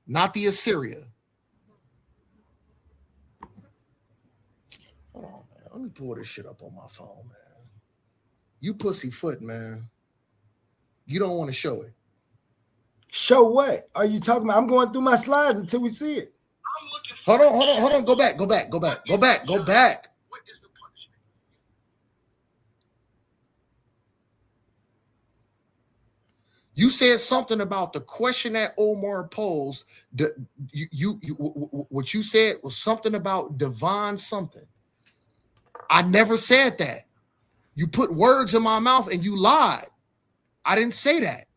Not the Assyria. Hold on, man. Let me pull this shit up on my phone, man. You pussyfoot, man. You don't want to show it. Show what? Are you talking about? I'm going through my slides until we see it. Hold on. Go back. You said something about the question that Omar posed. What you said was something about divine something. I never said that. You put words in my mouth and you lied. I didn't say that.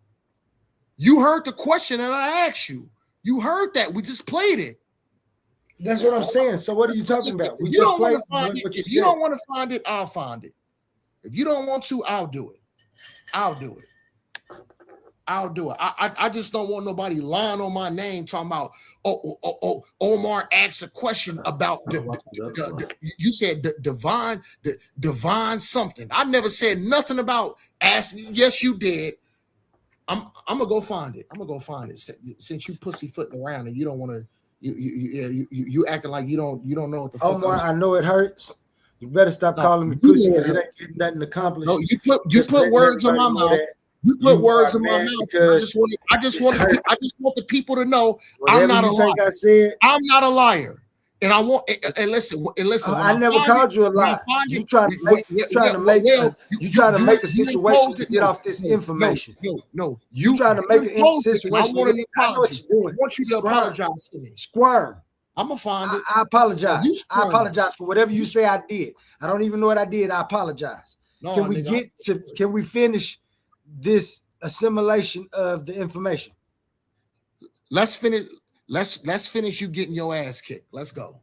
You heard the question that I asked you. You heard that. We just played it. That's what I'm saying. So what are you talking about? If you don't want to find it, if you don't want to find it, I'll find it. If you don't want to, I'll do it. I just don't want nobody lying on my name talking about Omar asked a question about you said the divine something. I never said nothing about asking. Yes, you did. I'm gonna go find it. Since you pussyfooting around and you don't want to. You acting like you don't know what the fuck. Omar, I know it hurts. You better stop calling me pussy because it ain't getting nothing accomplished. No, you put words in my mouth. You put words in my mouth. I just want the people to know I'm not a liar. I'm not a liar. And I want and listen. I never called you a liar. You trying to make a situation to get off this information. No. You trying to make an situation. I know what you're doing. I want you to apologize to me. Squirm. I'm gonna find it. I apologize. I apologize for whatever you say I did. I don't even know what I did. I apologize. Can we finish this assimilation of the information. Let's finish. Let's finish you getting your ass kicked. Let's go.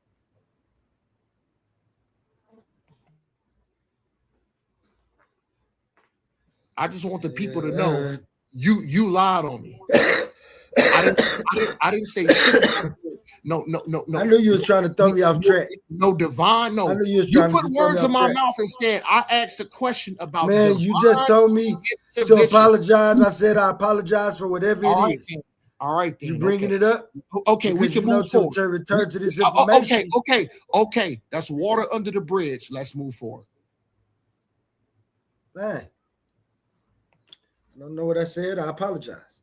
I just want the people to know you lied on me. I didn't say shit. No. I knew you was trying to throw me off track. No, Divine. No, I knew you was you trying put to throw me words off in my track. mouth instead. I asked a question about. Man, Divine you just told me to exhibition. apologize. I said I apologize for whatever All it right, is. then. All right, then. You bringing it up? Okay, we Because can you know move forward. to return to this information. Okay. That's water under the bridge. Let's move forward. Man, I don't know what I said. I apologize.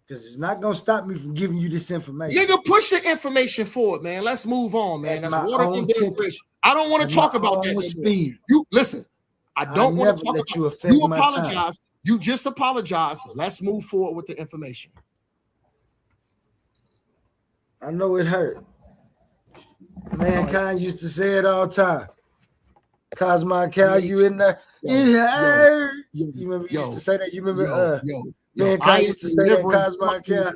Because it's not going to stop me from giving you this information. Nigga, push the information forward, man. Let's move on, man. That's water under the bridge. I don't want to talk about that speed. You listen. I don't want to talk let about you affect you. my Apologize. time. You just apologize. Let's move forward with the information. I know it hurt. Mankind used to say it all the time. Cosmo Cal, you in there? It hurts. You remember you used to say that? You remember Mankind used to say that Cosmo Cal?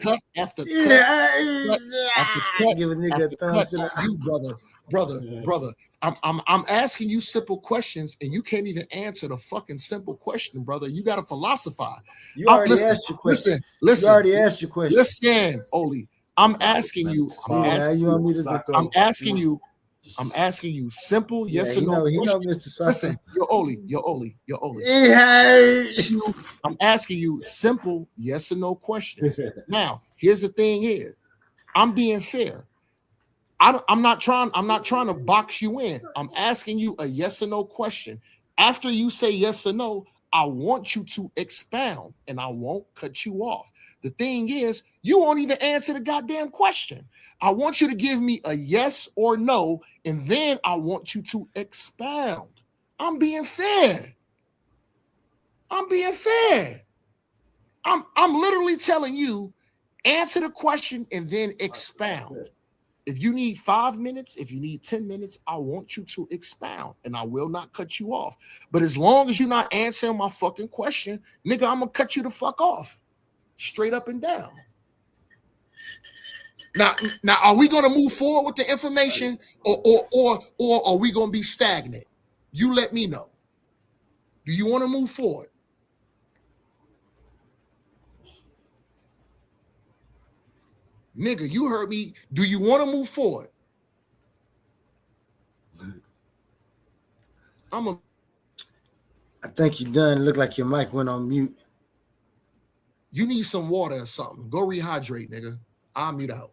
Give a nigga a thumb to the brother. I'm asking you simple questions and you can't even answer the fucking simple question, brother. You gotta philosophize. You already asked your question. Listen. You already asked your question. Listen, Oli. I'm asking you simple yes or no. He know Mr. Sasha. Listen, you're Oli. It hurts. I'm asking you simple yes or no questions. Now, here's the thing here. I'm being fair. I'm not trying to box you in. I'm asking you a yes or no question. After you say yes or no, I want you to expound and I won't cut you off. The thing is, you won't even answer the goddamn question. I want you to give me a yes or no, and then I want you to expound. I'm being fair. I'm literally telling you, answer the question and then expound. If you need 5 minutes, if you need 10 minutes, I want you to expound and I will not cut you off. But as long as you're not answering my fucking question, nigga, I'm gonna cut you the fuck off. Straight up and down. Now, are we gonna move forward with the information or are we gonna be stagnant? You let me know. Do you want to move forward? Nigga, you heard me. Do you want to move forward? I think you're done. Look like your mic went on mute. You need some water or something. Go rehydrate, nigga. I'll mute out.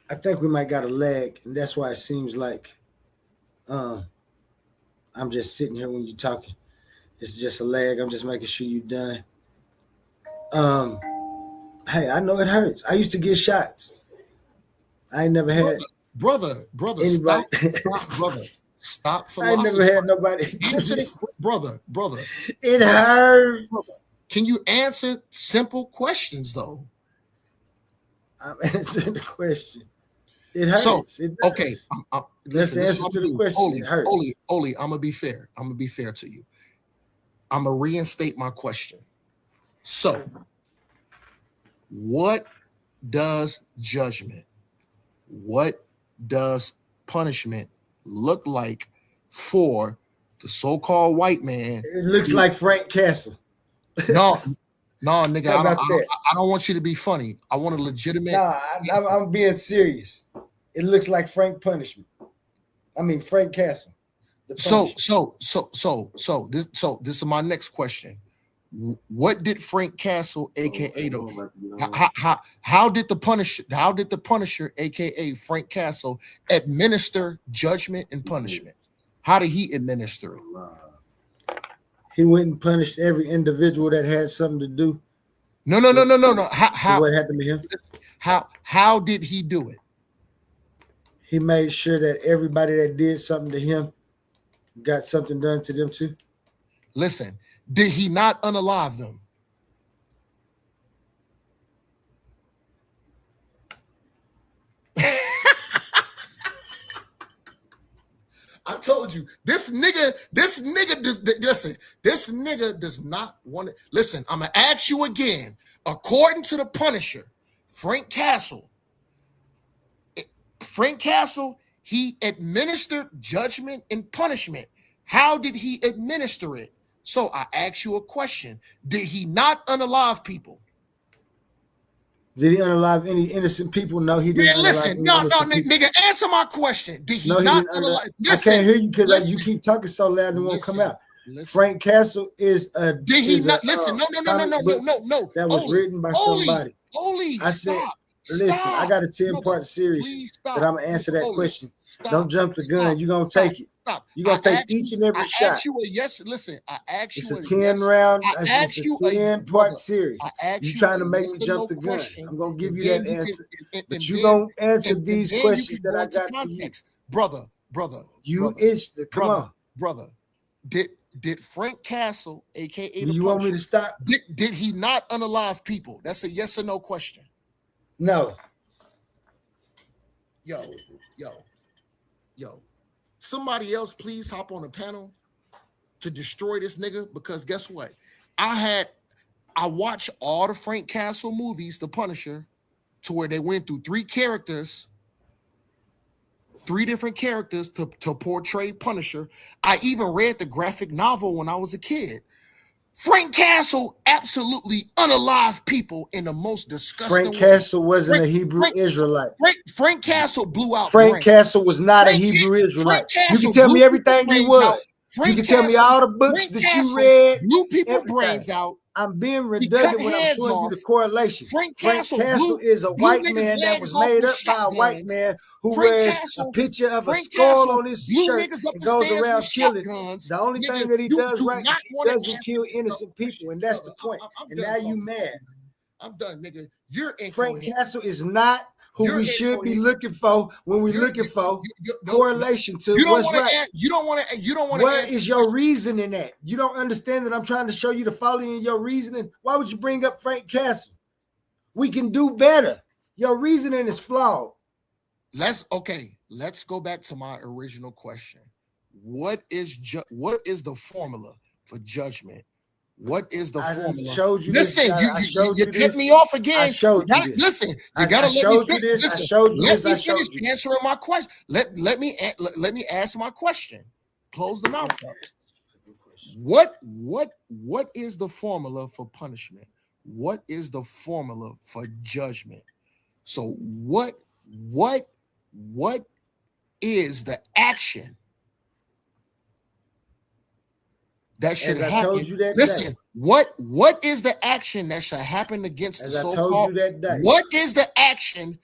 I think we might got a lag, and that's why it seems like I'm just sitting here when you're talking. It's just a lag. I'm just making sure you're done. Hey, I know it hurts. I used to get shots. I ain't never had brother. Anybody. Stop. I ain't never had nobody. brother. It hurts. Can you answer simple questions though? I'm answering the question. It hurts. So, it does. Okay. That's the answer to the question. It hurts. Oli, I'm gonna be fair. I'm gonna be fair to you. I'm gonna reinstate my question. So, what does judgment? What does punishment look like for the so-called white man? It looks like Frank Castle. No, nigga. I don't want you to be funny. I want a legitimate. Nah, I'm being serious. It looks like Frank Castle. So this is my next question. What did Frank Castle, aka how did the Punisher, aka Frank Castle, administer judgment and punishment? How did he administer it? He went and punished every individual that had something to do. No. How what happened to him? How did he do it? He made sure that everybody that did something to him got something done to them too. Listen, did he not unalive them? told you this nigga does listen. This nigga does not want to listen. I'm gonna ask you again. According to the Punisher, Frank Castle, he administered judgment and punishment. How did he administer it? So I ask you a question: did he not unalive people? Did he unalive any innocent people? No, he didn't. Man, listen, no, nigga, answer my question. Did he not unalive? Listen, I can't hear you because you keep talking so loud and it won't come out. Frank Castle is a. Did he not listen? No. That was written by somebody. I said, listen, I got a 10-part series that I'm gonna answer that question. Don't jump the gun. You're gonna take it. You're gonna take each and every shot. I asked you a yes. Listen, I asked you. It's a 10-round. It's a 10-part series. You trying to make me jump the gun? I'm gonna give you that answer, but you gonna answer these questions that I got for you, brother. Come on, brother. Did Frank Castle, aka do you want me to stop? Did he not unalive people? That's a yes or no question. No. Yo. Somebody else, please hop on the panel to destroy this nigga, because guess what? I watched all the Frank Castle movies, The Punisher, to where they went through three different characters to portray Punisher. I even read the graphic novel when I was a kid. Frank Castle absolutely unalive people in the most disgusting way. Frank Castle wasn't a Hebrew Israelite. Frank Castle blew out. Frank Castle was not a Hebrew Israelite. You can tell me everything he was. You can tell me all the books that you read. Blew people brains out. I'm being redundant when I'm showing you the correlation. Frank Castle is a white man that was made up by a white man who wears a picture of a skull on his shirt and goes around killing. The only thing that he does right is he doesn't kill innocent people, and that's the point. And now you mad. I'm done, nigga. You're Frank Castle is not who we should be looking for when we're looking for correlation to what's right. You don't want to. What is your reason in that? You don't understand that I'm trying to show you the folly in your reasoning. Why would you bring up Frank Castle? We can do better. Your reasoning is flawed. Let's go back to my original question. What is the formula for judgment? What is the formula? Showed you listen, this. You cut me off again. I showed you this. Listen, you gotta let me finish. Let me finish answering my question. Let me ask my question. Close the mouth up. What is the formula for punishment? What is the formula for judgment? So what is the action that should happen? I told you that listen, day. What is the action that should happen against the so-called? What is the action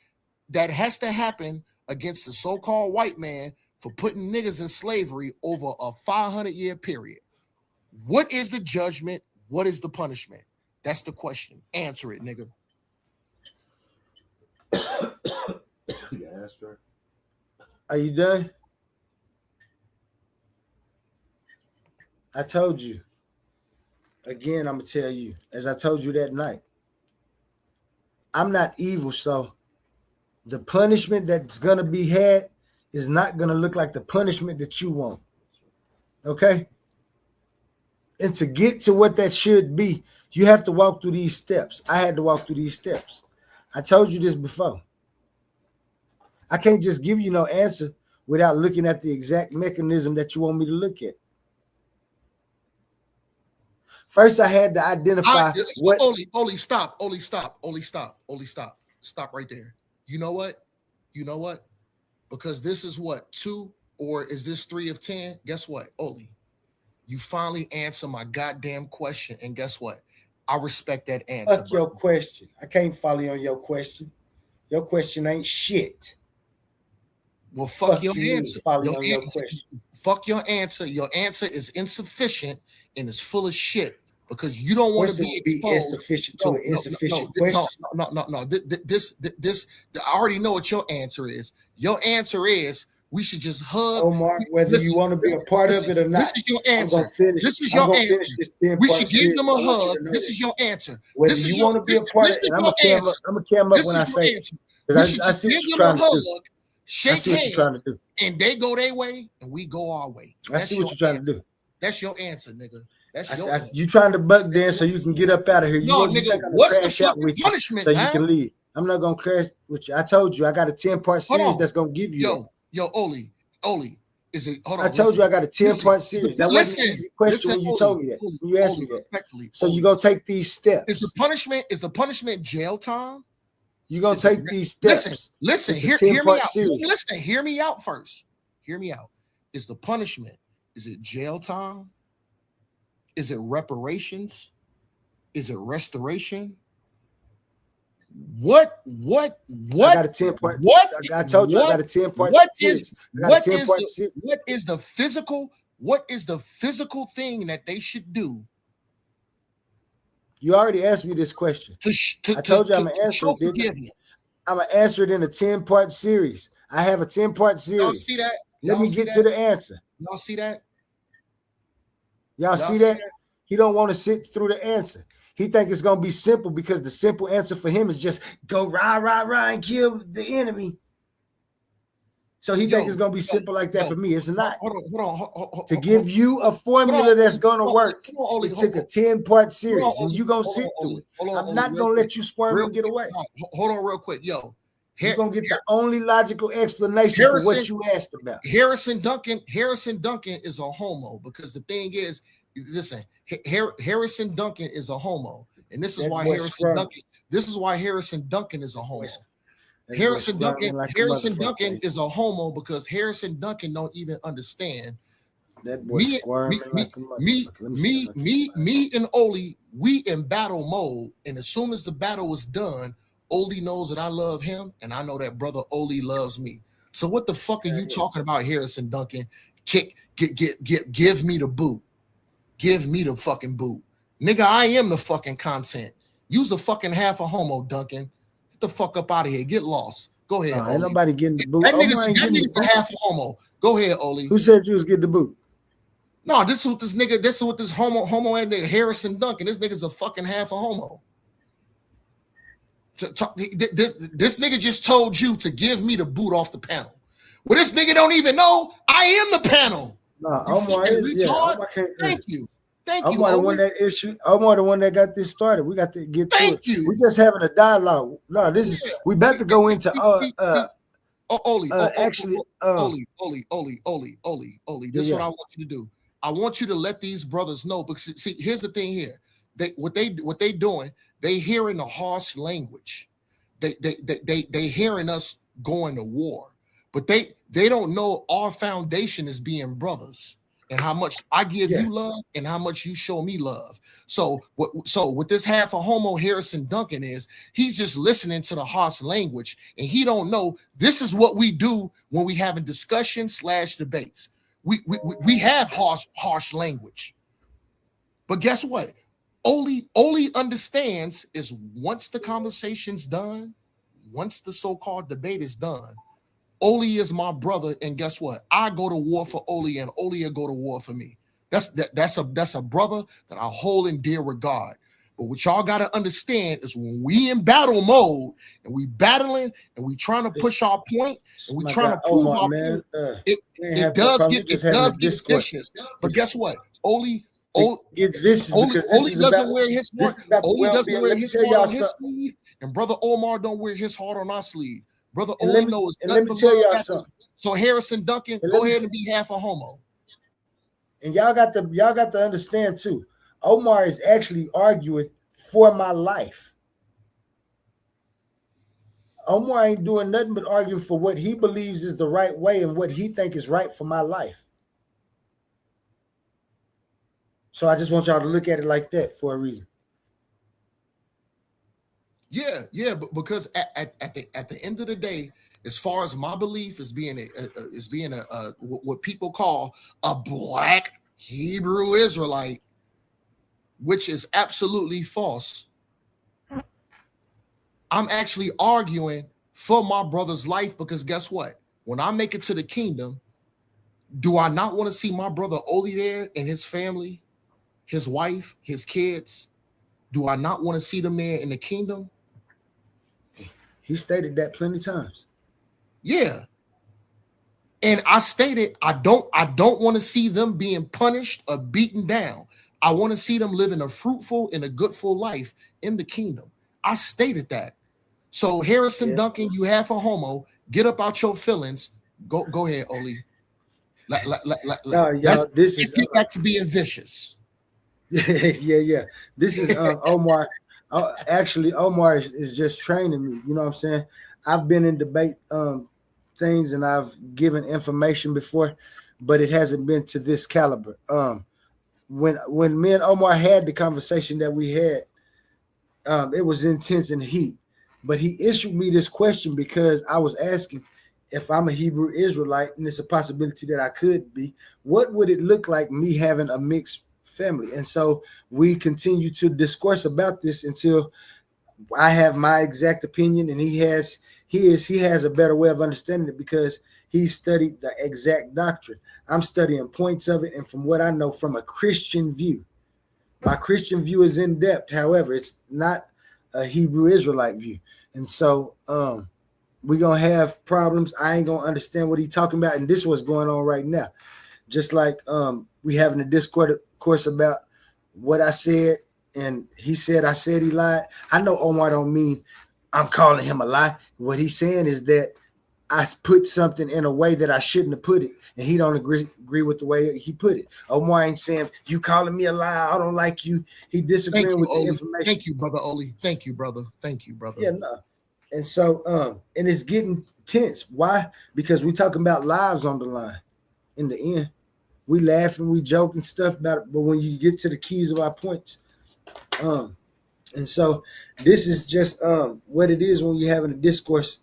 that has to happen against the so-called white man for putting niggas in slavery over a 500-year period? What is the judgment? What is the punishment? That's the question. Answer it, nigga. Are you done? I told you. Again, I'm going to tell you, as I told you that night, I'm not evil, so the punishment that's going to be had is not going to look like the punishment that you want. Okay? And to get to what that should be, you have to walk through these steps. I had to walk through these steps. I told you this before. I can't just give you no answer without looking at the exact mechanism that you want me to look at. First, I had to identify what. Stop right there. You know what? Because this is what, 2 or is this 3 of 10? Guess what, Oli? You finally answer my goddamn question, and guess what? I respect that answer. Fuck your question. I can't follow you on your question. Your question ain't shit. Well, fuck your answer. Fuck your answer. Your answer is insufficient and it's full of shit because you don't want to be exposed. Insufficient to an insufficient question. No. This. I already know what your answer is. Your answer is we should just hug. Omar, whether you want to be a part of it or not. This is your answer. This is your answer. We should give them a hug. This is your answer. Whether you want to be a part of it, I'm gonna cam up when I say it. I see what you're trying to do. shake see what hands, you're trying to do. and they go their way, and we go our way. I see what you're trying to do. That's your answer, nigga. That's your answer. You trying to buck dance so you can get up out of here. You No, want nigga, think I'm what's gonna the crash out fucking with you punishment, so you man? can leave. I'm not gonna crash with you. I told you I got a 10-part Hold series on. that's gonna give you that. Yo, Oli, is it? Hold on. I told you I got a 10-part listen, series. That wasn't an easy question when you told me that. When you asked me that. Respectfully, So you're gonna take these steps. Is the punishment jail time? You're gonna take these steps. Listen, It's a hear me 10-part out. series. Listen, hear me out first. Hear me out. Is the punishment? Is it jail time? Is it reparations? Is it restoration? What? I got a 10-part. I told you I got a 10-part series. What is the physical thing that they should do? You already asked me this question. I told you I'm gonna answer it. Forgiveness. I'm gonna answer it in a 10-part series. I have a 10-part series. Y'all see that? Let me get to the answer. Y'all see that? Y'all see that? He don't want to sit through the answer. He think it's gonna be simple because the simple answer for him is just go rah and kill the enemy. So he think it's gonna be simple like that for me. It's not. Hold on. To give you a formula that's gonna work, it took a 10-part series, and you gonna sit through it. I'm not gonna let you squirm and get away. Hold on, real quick, yo. You're gonna get the only logical explanation for what you asked about. Harrison Duncan is a homo because the thing is, listen, Harrison Duncan is a homo, and this is why Harrison Duncan is a homo. Harrison Duncan is a homo because Harrison Duncan don't even understand. That boy squirming like a me and Oli, we in battle mode, and as soon as the battle is done, Oli knows that I love him, and I know that brother Oli loves me. So what the fuck are you talking about, Harrison Duncan? Give me the boot. Give me the fucking boot. Nigga, I am the fucking content. You's a fucking half a homo, Duncan. Get the fuck up out of here. Get lost. Go ahead, Oli. Ain't nobody getting the boot. That nigga's a half a homo. Go ahead, Oli. Who said you was getting the boot? No, this is what this homo and Harrison Duncan. This nigga's a fucking half a homo. This nigga just told you to give me the boot off the panel. Well, this nigga don't even know I am the panel. No, Omar is. Yeah, Omar Thank you. Omar the one that issue. Omar the one that got this started. We got to get to it. We just having a dialogue. No, this is we about to go into Oli. This is what I want you to do. I want you to let these brothers know. Because see, here's the thing here. What they doing, they hearing the harsh language. They hearing us going to war. But they don't know our foundation is being brothers and how much I give you love and how much you show me love. So what this half a homo Harrison Duncan is, he's just listening to the harsh language and he don't know this is what we do when we having discussions / debates. We have harsh language. But guess what? Oli understands is once the conversation's done, once the so-called debate is done, Oli is my brother, and guess what? I go to war for Oli, and Oli will go to war for me. That's a brother that I hold in dear regard. But what y'all got to understand is when we in battle mode and we battling and we trying to push our point and we trying to prove our point, it does get vicious. But guess what? Oli doesn't wear his heart. Oli doesn't wear his heart on his sleeve, and brother Omar don't wear his heart on our sleeve. Brother Oli knows. Let me tell y'all something. So Harrison Duncan, go ahead and be half a homo. And y'all got to understand too. Omar is actually arguing for my life. Omar ain't doing nothing but arguing for what he believes is the right way and what he think is right for my life. So I just want y'all to look at it like that for a reason. Yeah, but because at the end of the day, as far as my belief is being what people call a black Hebrew Israelite, which is absolutely false. I'm actually arguing for my brother's life because guess what? When I make it to the kingdom, do I not want to see my brother Oli there and his family, his wife, his kids? Do I not want to see them there in the kingdom? He stated that plenty of times. Yeah. And I stated I don't want to see them being punished or beaten down. I want to see them living a fruitful and a goodful life in the kingdom. I stated that. So Harrison Duncan, you have a homo. Get up out your feelings. Go ahead, Oli. No, y'all, this is get back to being vicious. yeah. This is Omar. Actually, Omar is just training me. You know what I'm saying? I've been in debate things and I've given information before, but it hasn't been to this caliber. When me and Omar had the conversation that we had, it was intense and heat. But he issued me this question because I was asking if I'm a Hebrew Israelite, and it's a possibility that I could be, what would it look like me having a mixed family? And so we continue to discourse about this until I have my exact opinion, and he has a better way of understanding it because he studied the exact doctrine. I'm studying points of it, and from what I know from a Christian view. My Christian view is in depth. However, it's not a Hebrew Israelite view. And so we're going to have problems. I ain't going to understand what he's talking about. And this is what's going on right now. Just like we having a discourse about what I said, and he said I said he lied. I know Omar don't mean I'm calling him a lie. What he's saying is that I put something in a way that I shouldn't have put it, and he don't agree with the way he put it. Omar ain't saying you calling me a lie. I don't like you. He disagreeing with the information. Thank you, brother Oli. Thank you, brother. Thank you, brother. Yeah, no. And so, and it's getting tense. Why? Because we talking about lives on the line. In the end, we laughing, we joking stuff about it, but when you get to the keys of our points, and so this is just what it is when you're having a discourse.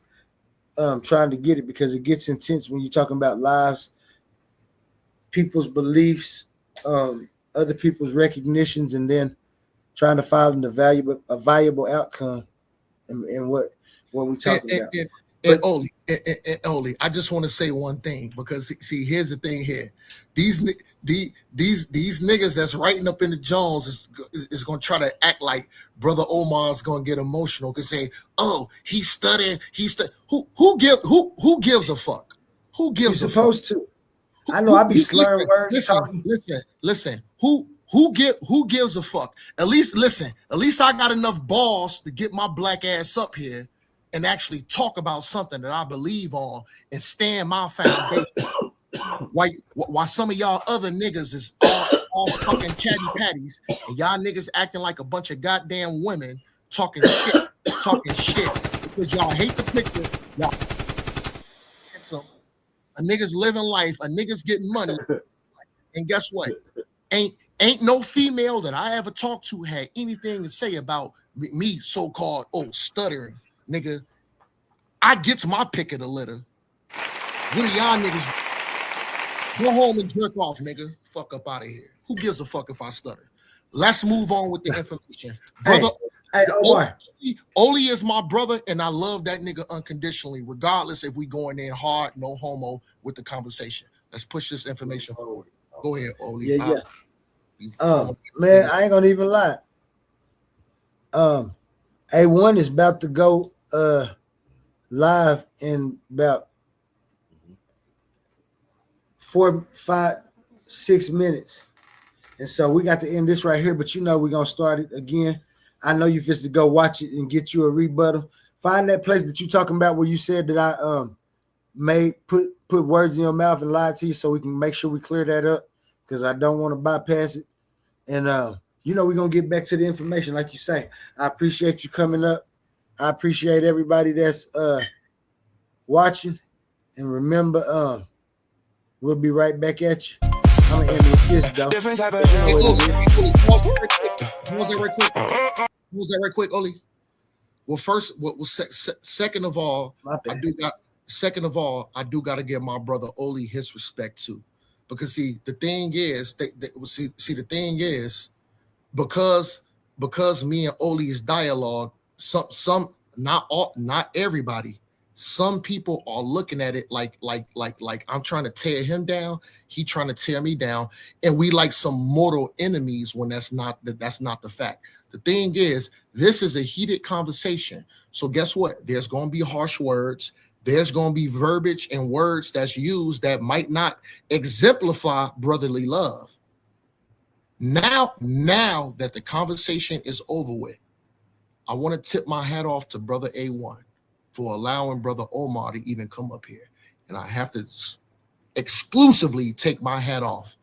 Trying to get it because it gets intense when you're talking about lives, people's beliefs, other people's recognitions, and then trying to find a valuable outcome and what we talking about. And Oli, I just want to say one thing because see, here's the thing here. These niggas that's writing up in the Jones is going to try to act like Brother Omar's going to get emotional because say, "Oh, he's studying. Who gives a fuck? Who gives a fuck? Supposed to? I know I be slurring words. Listen. Who gives a fuck? At least I got enough balls to get my black ass up here and actually talk about something that I believe on and stand my foundation. Why some of y'all other niggas is all fucking chatty patties and y'all niggas acting like a bunch of goddamn women talking shit because y'all hate the picture. Y'all handsome. A nigga's living life, a nigga's getting money, and guess what? Ain't no female that I ever talked to had anything to say about me so-called stuttering. Nigga, I get my pick of the litter. What do y'all niggas go home and jerk off, nigga? Fuck up out of here. Who gives a fuck if I stutter? Let's move on with the information. Brother, hey Omar. Oli is my brother, and I love that nigga unconditionally, regardless if we going in hard, no homo with the conversation. Let's push this information forward. Go ahead, Oli. Yeah. Man, I ain't gonna even lie. A1 is about to go live in about 4, 5, 6 minutes. And so we got to end this right here, but we're gonna start it again. I know you fist to go watch it and get you a rebuttal. Find that place that you talking about where you said that I put words in your mouth and lied to you so we can make sure we clear that up because I don't want to bypass it. And we're gonna get back to the information, like you say. I appreciate you coming up. I appreciate everybody that's watching. And remember, we'll be right back at you. I'm gonna end with this though. Different type of Pause that right quick, Oli. Well, second of all, I do got to give my brother Oli his respect too, because the thing is, because me and Oli's dialogue, not everybody. Some people are looking at it like I'm trying to tear him down. He trying to tear me down, and we like some mortal enemies when that's not the fact. The thing is, this is a heated conversation. So guess what? There's going to be harsh words. there's going to be verbiage and words that's used that might not exemplify brotherly love. Now that the conversation is over with, I want to tip my hat off to Brother A1 for allowing Brother Omar to even come up here. And I have to exclusively take my hat off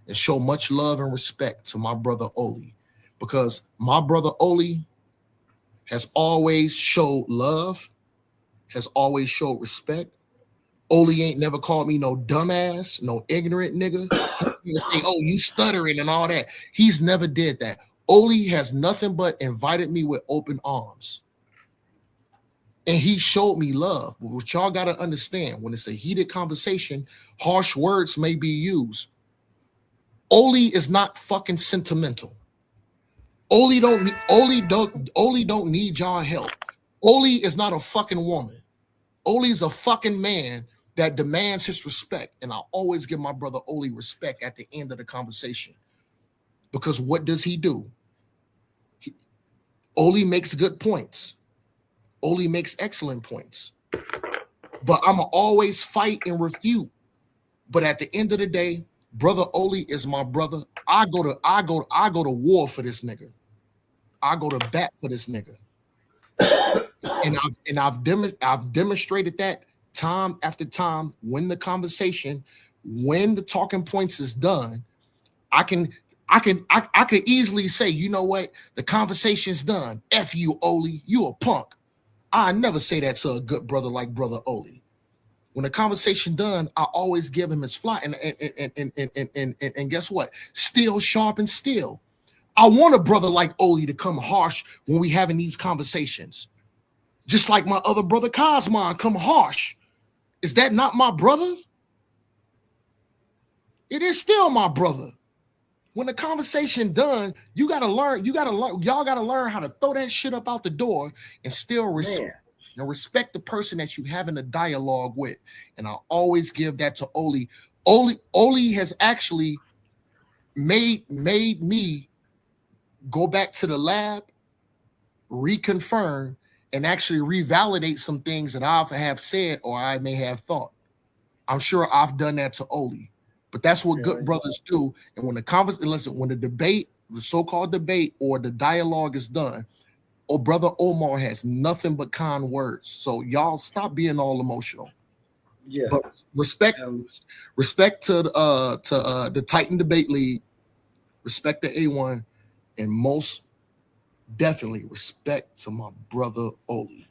and show much love and respect to my brother Oli, because my brother Oli has always showed love, has always showed respect. Oli ain't never called me no dumbass, no ignorant nigga. He say, oh, you stuttering and all that. He's never did that. Oli has nothing but invited me with open arms. And he showed me love. But what y'all got to understand, when it's a heated conversation, harsh words may be used. Oli is not fucking sentimental. Oli don't need y'all help. Oli is not a fucking woman. Oli's a fucking man that demands his respect. And I always give my brother Oli respect at the end of the conversation. Because what does he do? Oli makes good points. Oli makes excellent points. But I'ma always fight and refute. But at the end of the day, brother Oli is my brother. I go to war for this nigga. I go to bat for this nigga. and I've demonstrated that time after time. When the conversation, when the talking points is done, I could easily say, you know what, the conversation's done. F you, Oli, you a punk. I never say that to a good brother like brother Oli. When the conversation done, I always give him his fly. And guess what? Steel sharp steel. I want a brother like Oli to come harsh when we having these conversations. Just like my other brother Cosmon come harsh. Is that not my brother? It is still my brother. When the conversation done, y'all gotta learn how to throw that shit up out the door and still respect the person that you having a dialogue with. And I always give that to Oli. Oli has actually made me go back to the lab, reconfirm, and actually revalidate some things that I have said or I may have thought. I'm sure I've done that to Oli. But that's what good brothers do. And when the debate, the so-called debate or the dialogue is done, brother Omar has nothing but kind words. So y'all stop being all emotional. Yeah. But respect to the Titan Debate League, respect to A1, and most definitely respect to my brother Oli.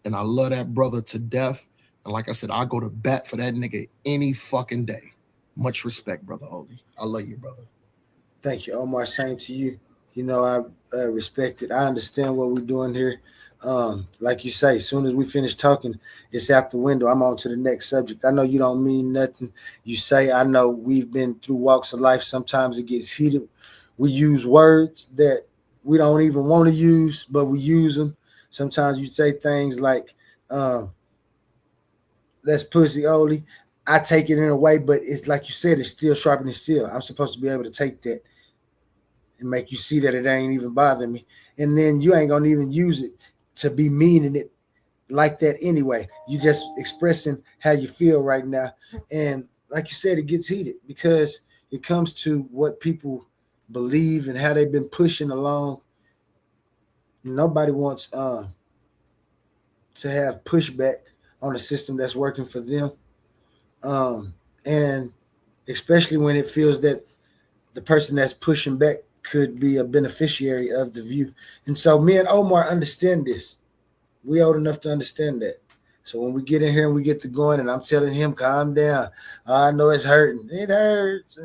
And I love that brother to death. And like I said, I go to bat for that nigga any fucking day. Much respect, brother Oli. I love you, brother. Thank you, Omar. Same to you. You know, I respect it. I understand what we're doing here. Like you say, as soon as we finish talking, it's out the window. I'm on to the next subject. I know you don't mean nothing. You say, I know we've been through walks of life. Sometimes it gets heated. We use words that we don't even want to use, but we use them. Sometimes you say things like, that's pussy Oli. I take it in a way, but it's like you said, it's still sharpening steel. I'm supposed to be able to take that and make you see that it ain't even bothering me. And then you ain't gonna even use it to be meaning it like that anyway. You just expressing how you feel right now. And like you said, it gets heated because it comes to what people believe and how they've been pushing along. Nobody wants to have pushback on a system that's working for them. And especially when it feels that the person that's pushing back could be a beneficiary of the view. And so me and Omar understand this. We old enough to understand that. So when we get in here and we get to going and I'm telling him, calm down. I know it's hurting. It hurts.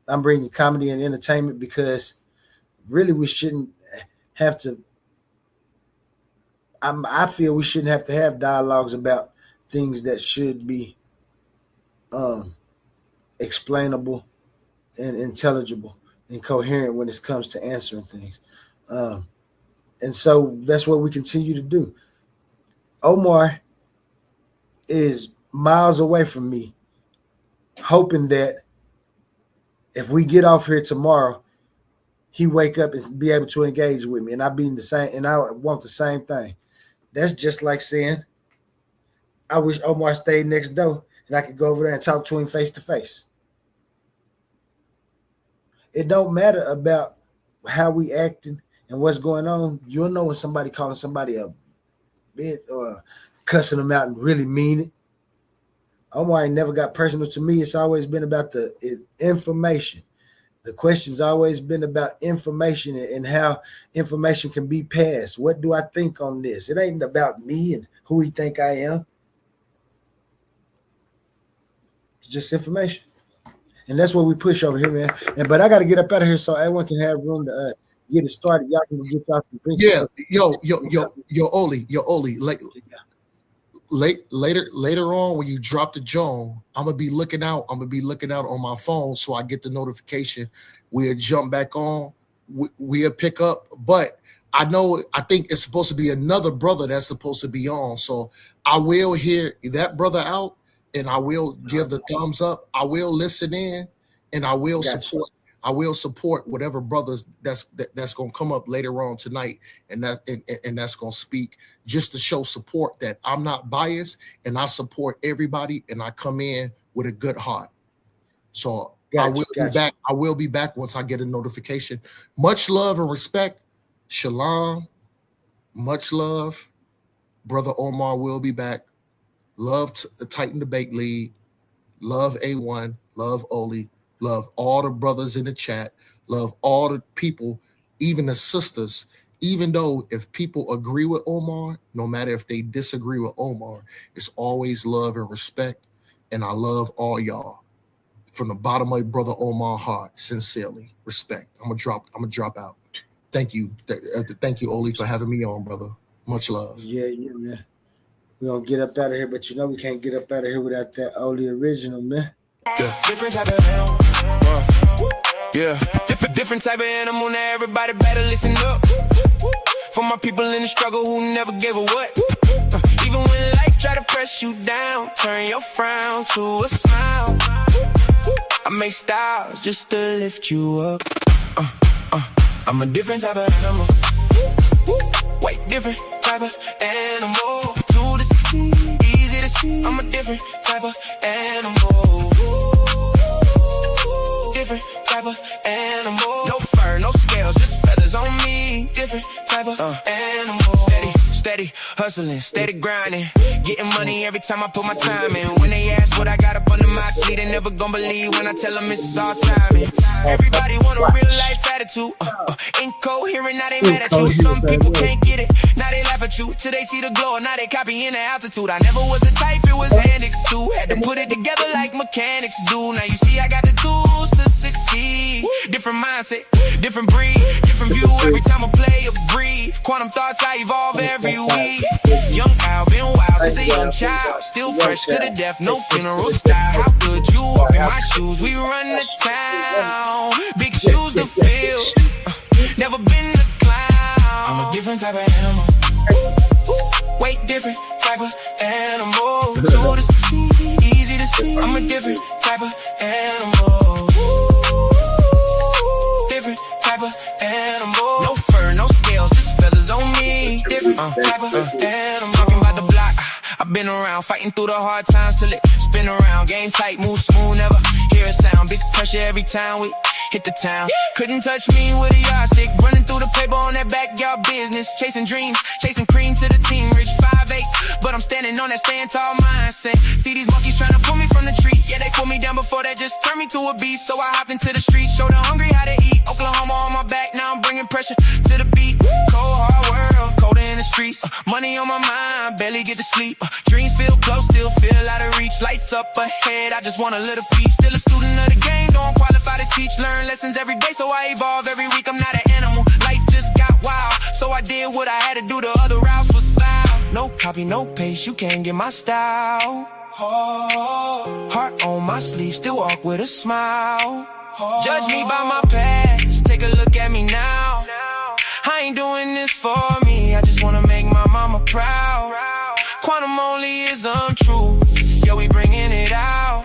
I'm bringing comedy and entertainment because really we shouldn't have to. I feel we shouldn't have to have dialogues about things that should be explainable and intelligible and coherent when it comes to answering things. And so that's what we continue to do. Omar is miles away from me, hoping that if we get off here tomorrow, he wake up and be able to engage with me. And I be the same, and I want the same thing. That's just like saying, I wish Omar stayed next door and I could go over there and talk to him face to face. It don't matter about how we acting and what's going on. You'll know when somebody calling somebody a bitch or cussing them out and really mean it. Omar ain't never got personal to me. It's always been about the information. The question's always been about information and how information can be passed. What do I think on this? It ain't about me and who we think I am. It's just information. And that's what we push over here, man. But I got to get up out of here so everyone can have room to get it started. Y'all can get y'all some drinks. Yeah, yo, Oli, later on when you drop the Joan, I'm gonna be looking out on my phone so I get the notification. We'll jump back on. We'll pick up, but I think it's supposed to be another brother that's supposed to be on. So I will hear that brother out. And I will give the thumbs up. I will listen in, and I will support. I will support whatever brothers that's gonna come up later on tonight, and that's gonna speak just to show support that I'm not biased and I support everybody, and I come in with a good heart. So I will be back. I will be back once I get a notification. Much love and respect. Shalom. Much love. Brother Omar will be back. Love the Titan Debate League. Love A1. Love Oli. Love all the brothers in the chat. Love all the people, even the sisters. Even though if people agree with Omar, no matter if they disagree with Omar, it's always love and respect. And I love all y'all from the bottom of my brother Omar heart. Sincerely, respect. I'm gonna drop out. Thank you. Thank you, Oli, for having me on, brother. Much love. Yeah, man. We're going to get up out of here, but you know we can't get up out of here without that Oli original, man. Yeah. Different type of animal. Yeah. Different type of animal. Now everybody better listen up. For my people in the struggle who never gave a what. Even when life try to press you down, turn your frown to a smile. I make styles just to lift you up. I'm a different type of animal. Way different type of animal. To succeed, easy to see. I'm a different type of animal. Different type of animal. No fur, no scales, just feathers on me. Different type of animal. Steady hustling, steady grinding. Getting money every time I put my time in. When they ask what I got up under my sleeve, they never gon' believe when I tell them it's all timing. Everybody want a real life attitude. Incoherent, now they mad at you. Some people can't get it, now they laugh at you. Till they see the glow, now they copying the altitude. I never was a type, it was handed to. Had to put it together like mechanics do. Now you see I got the tools to succeed. Different mindset, different breed, different view every time I play or breathe. Quantum thoughts, I evolve every week. Young Al, been wild since a young child. Still fresh to the death, no funeral style. How good you walk in my shoes, we run the town. Big shoes to fill, never been a clown. I'm a different type of animal. Way different type of animal. To the succeed, easy to see. I'm a different type of animal. Different type of animal. No fur, no scales, just feathers on me. Different type of animal. Talking about the block, I've been around, fighting through the hard times till it spin around. Game tight, move smooth, never hear a sound. Big pressure every time we hit the town. Couldn't touch me with a yardstick. Running through the paper on that backyard business. Chasing dreams, chasing cream to the team. Rich 5'8", but I'm standing on that stand tall mindset. See these monkeys trying to pull me from the tree. Yeah, they put me down before that, just turned me to a beast. So I hopped into the streets, showed the hungry how to eat. Oklahoma on my back, now I'm bringing pressure to the beat. Cold hard world, colder in the streets. Money on my mind, barely get to sleep. Dreams feel close, still feel out of reach. Lights up ahead, I just want a little piece. Still a student of the game, don't qualify to teach. Learn lessons every day, so I evolve every week. I'm not an animal, life just got wild. So I did what I had to do, the other routes was foul. No copy, no paste, you can't get my style. Heart on my sleeve, still walk with a smile. Judge me by my past, take a look at me now. I ain't doing this for me, I just wanna make my mama proud. Quantum only is untruth, yo, we bringing it out.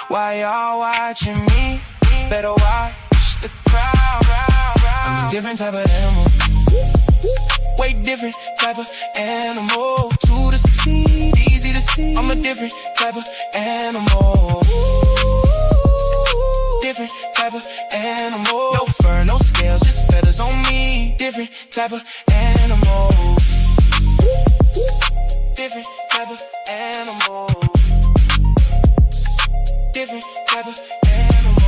Why y'all watching me? Better watch the crowd. I'm a different type of animal. Way different type of animal. To the succeed, easy to see. I'm a different type of animal. Different type of animal. No fur, no scales, just feathers on me. Different type of animal. Different type of animal. Different type of animal.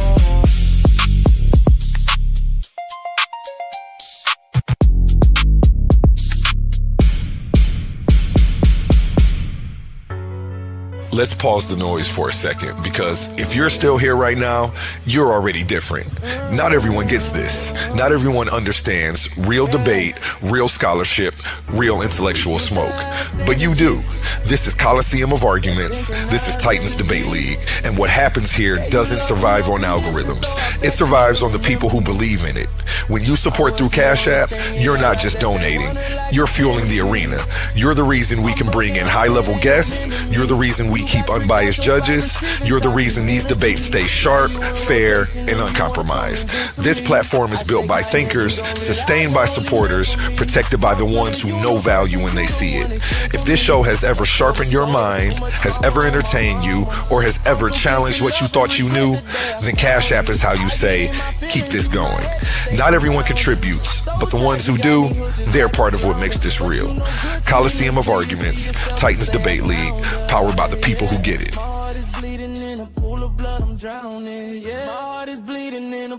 Let's pause the noise for a second, because if you're still here right now, you're already different. Not everyone gets this. Not everyone understands real debate, real scholarship, real intellectual smoke. But you do. This is Coliseum of Arguments. This is Titans Debate League. And what happens here doesn't survive on algorithms. It survives on the people who believe in it. When you support through Cash App, you're not just donating. You're fueling the arena. You're the reason we can bring in high-level guests. You're the reason we keep unbiased judges. You're the reason these debates stay sharp, fair, and uncompromised. This platform is built by thinkers, sustained by supporters, protected by the ones who know value when they see it. If this show has ever sharpened your mind, has ever entertained you, or has ever challenged what you thought you knew, then Cash App is how you say, keep this going. Not everyone contributes, but the ones who do, they're part of what makes this real. Coliseum of Arguments, Titans Debate League, powered by the people who get it. My heart is bleeding in a pool of blood, I'm drowning. Yeah, my heart is bleeding in a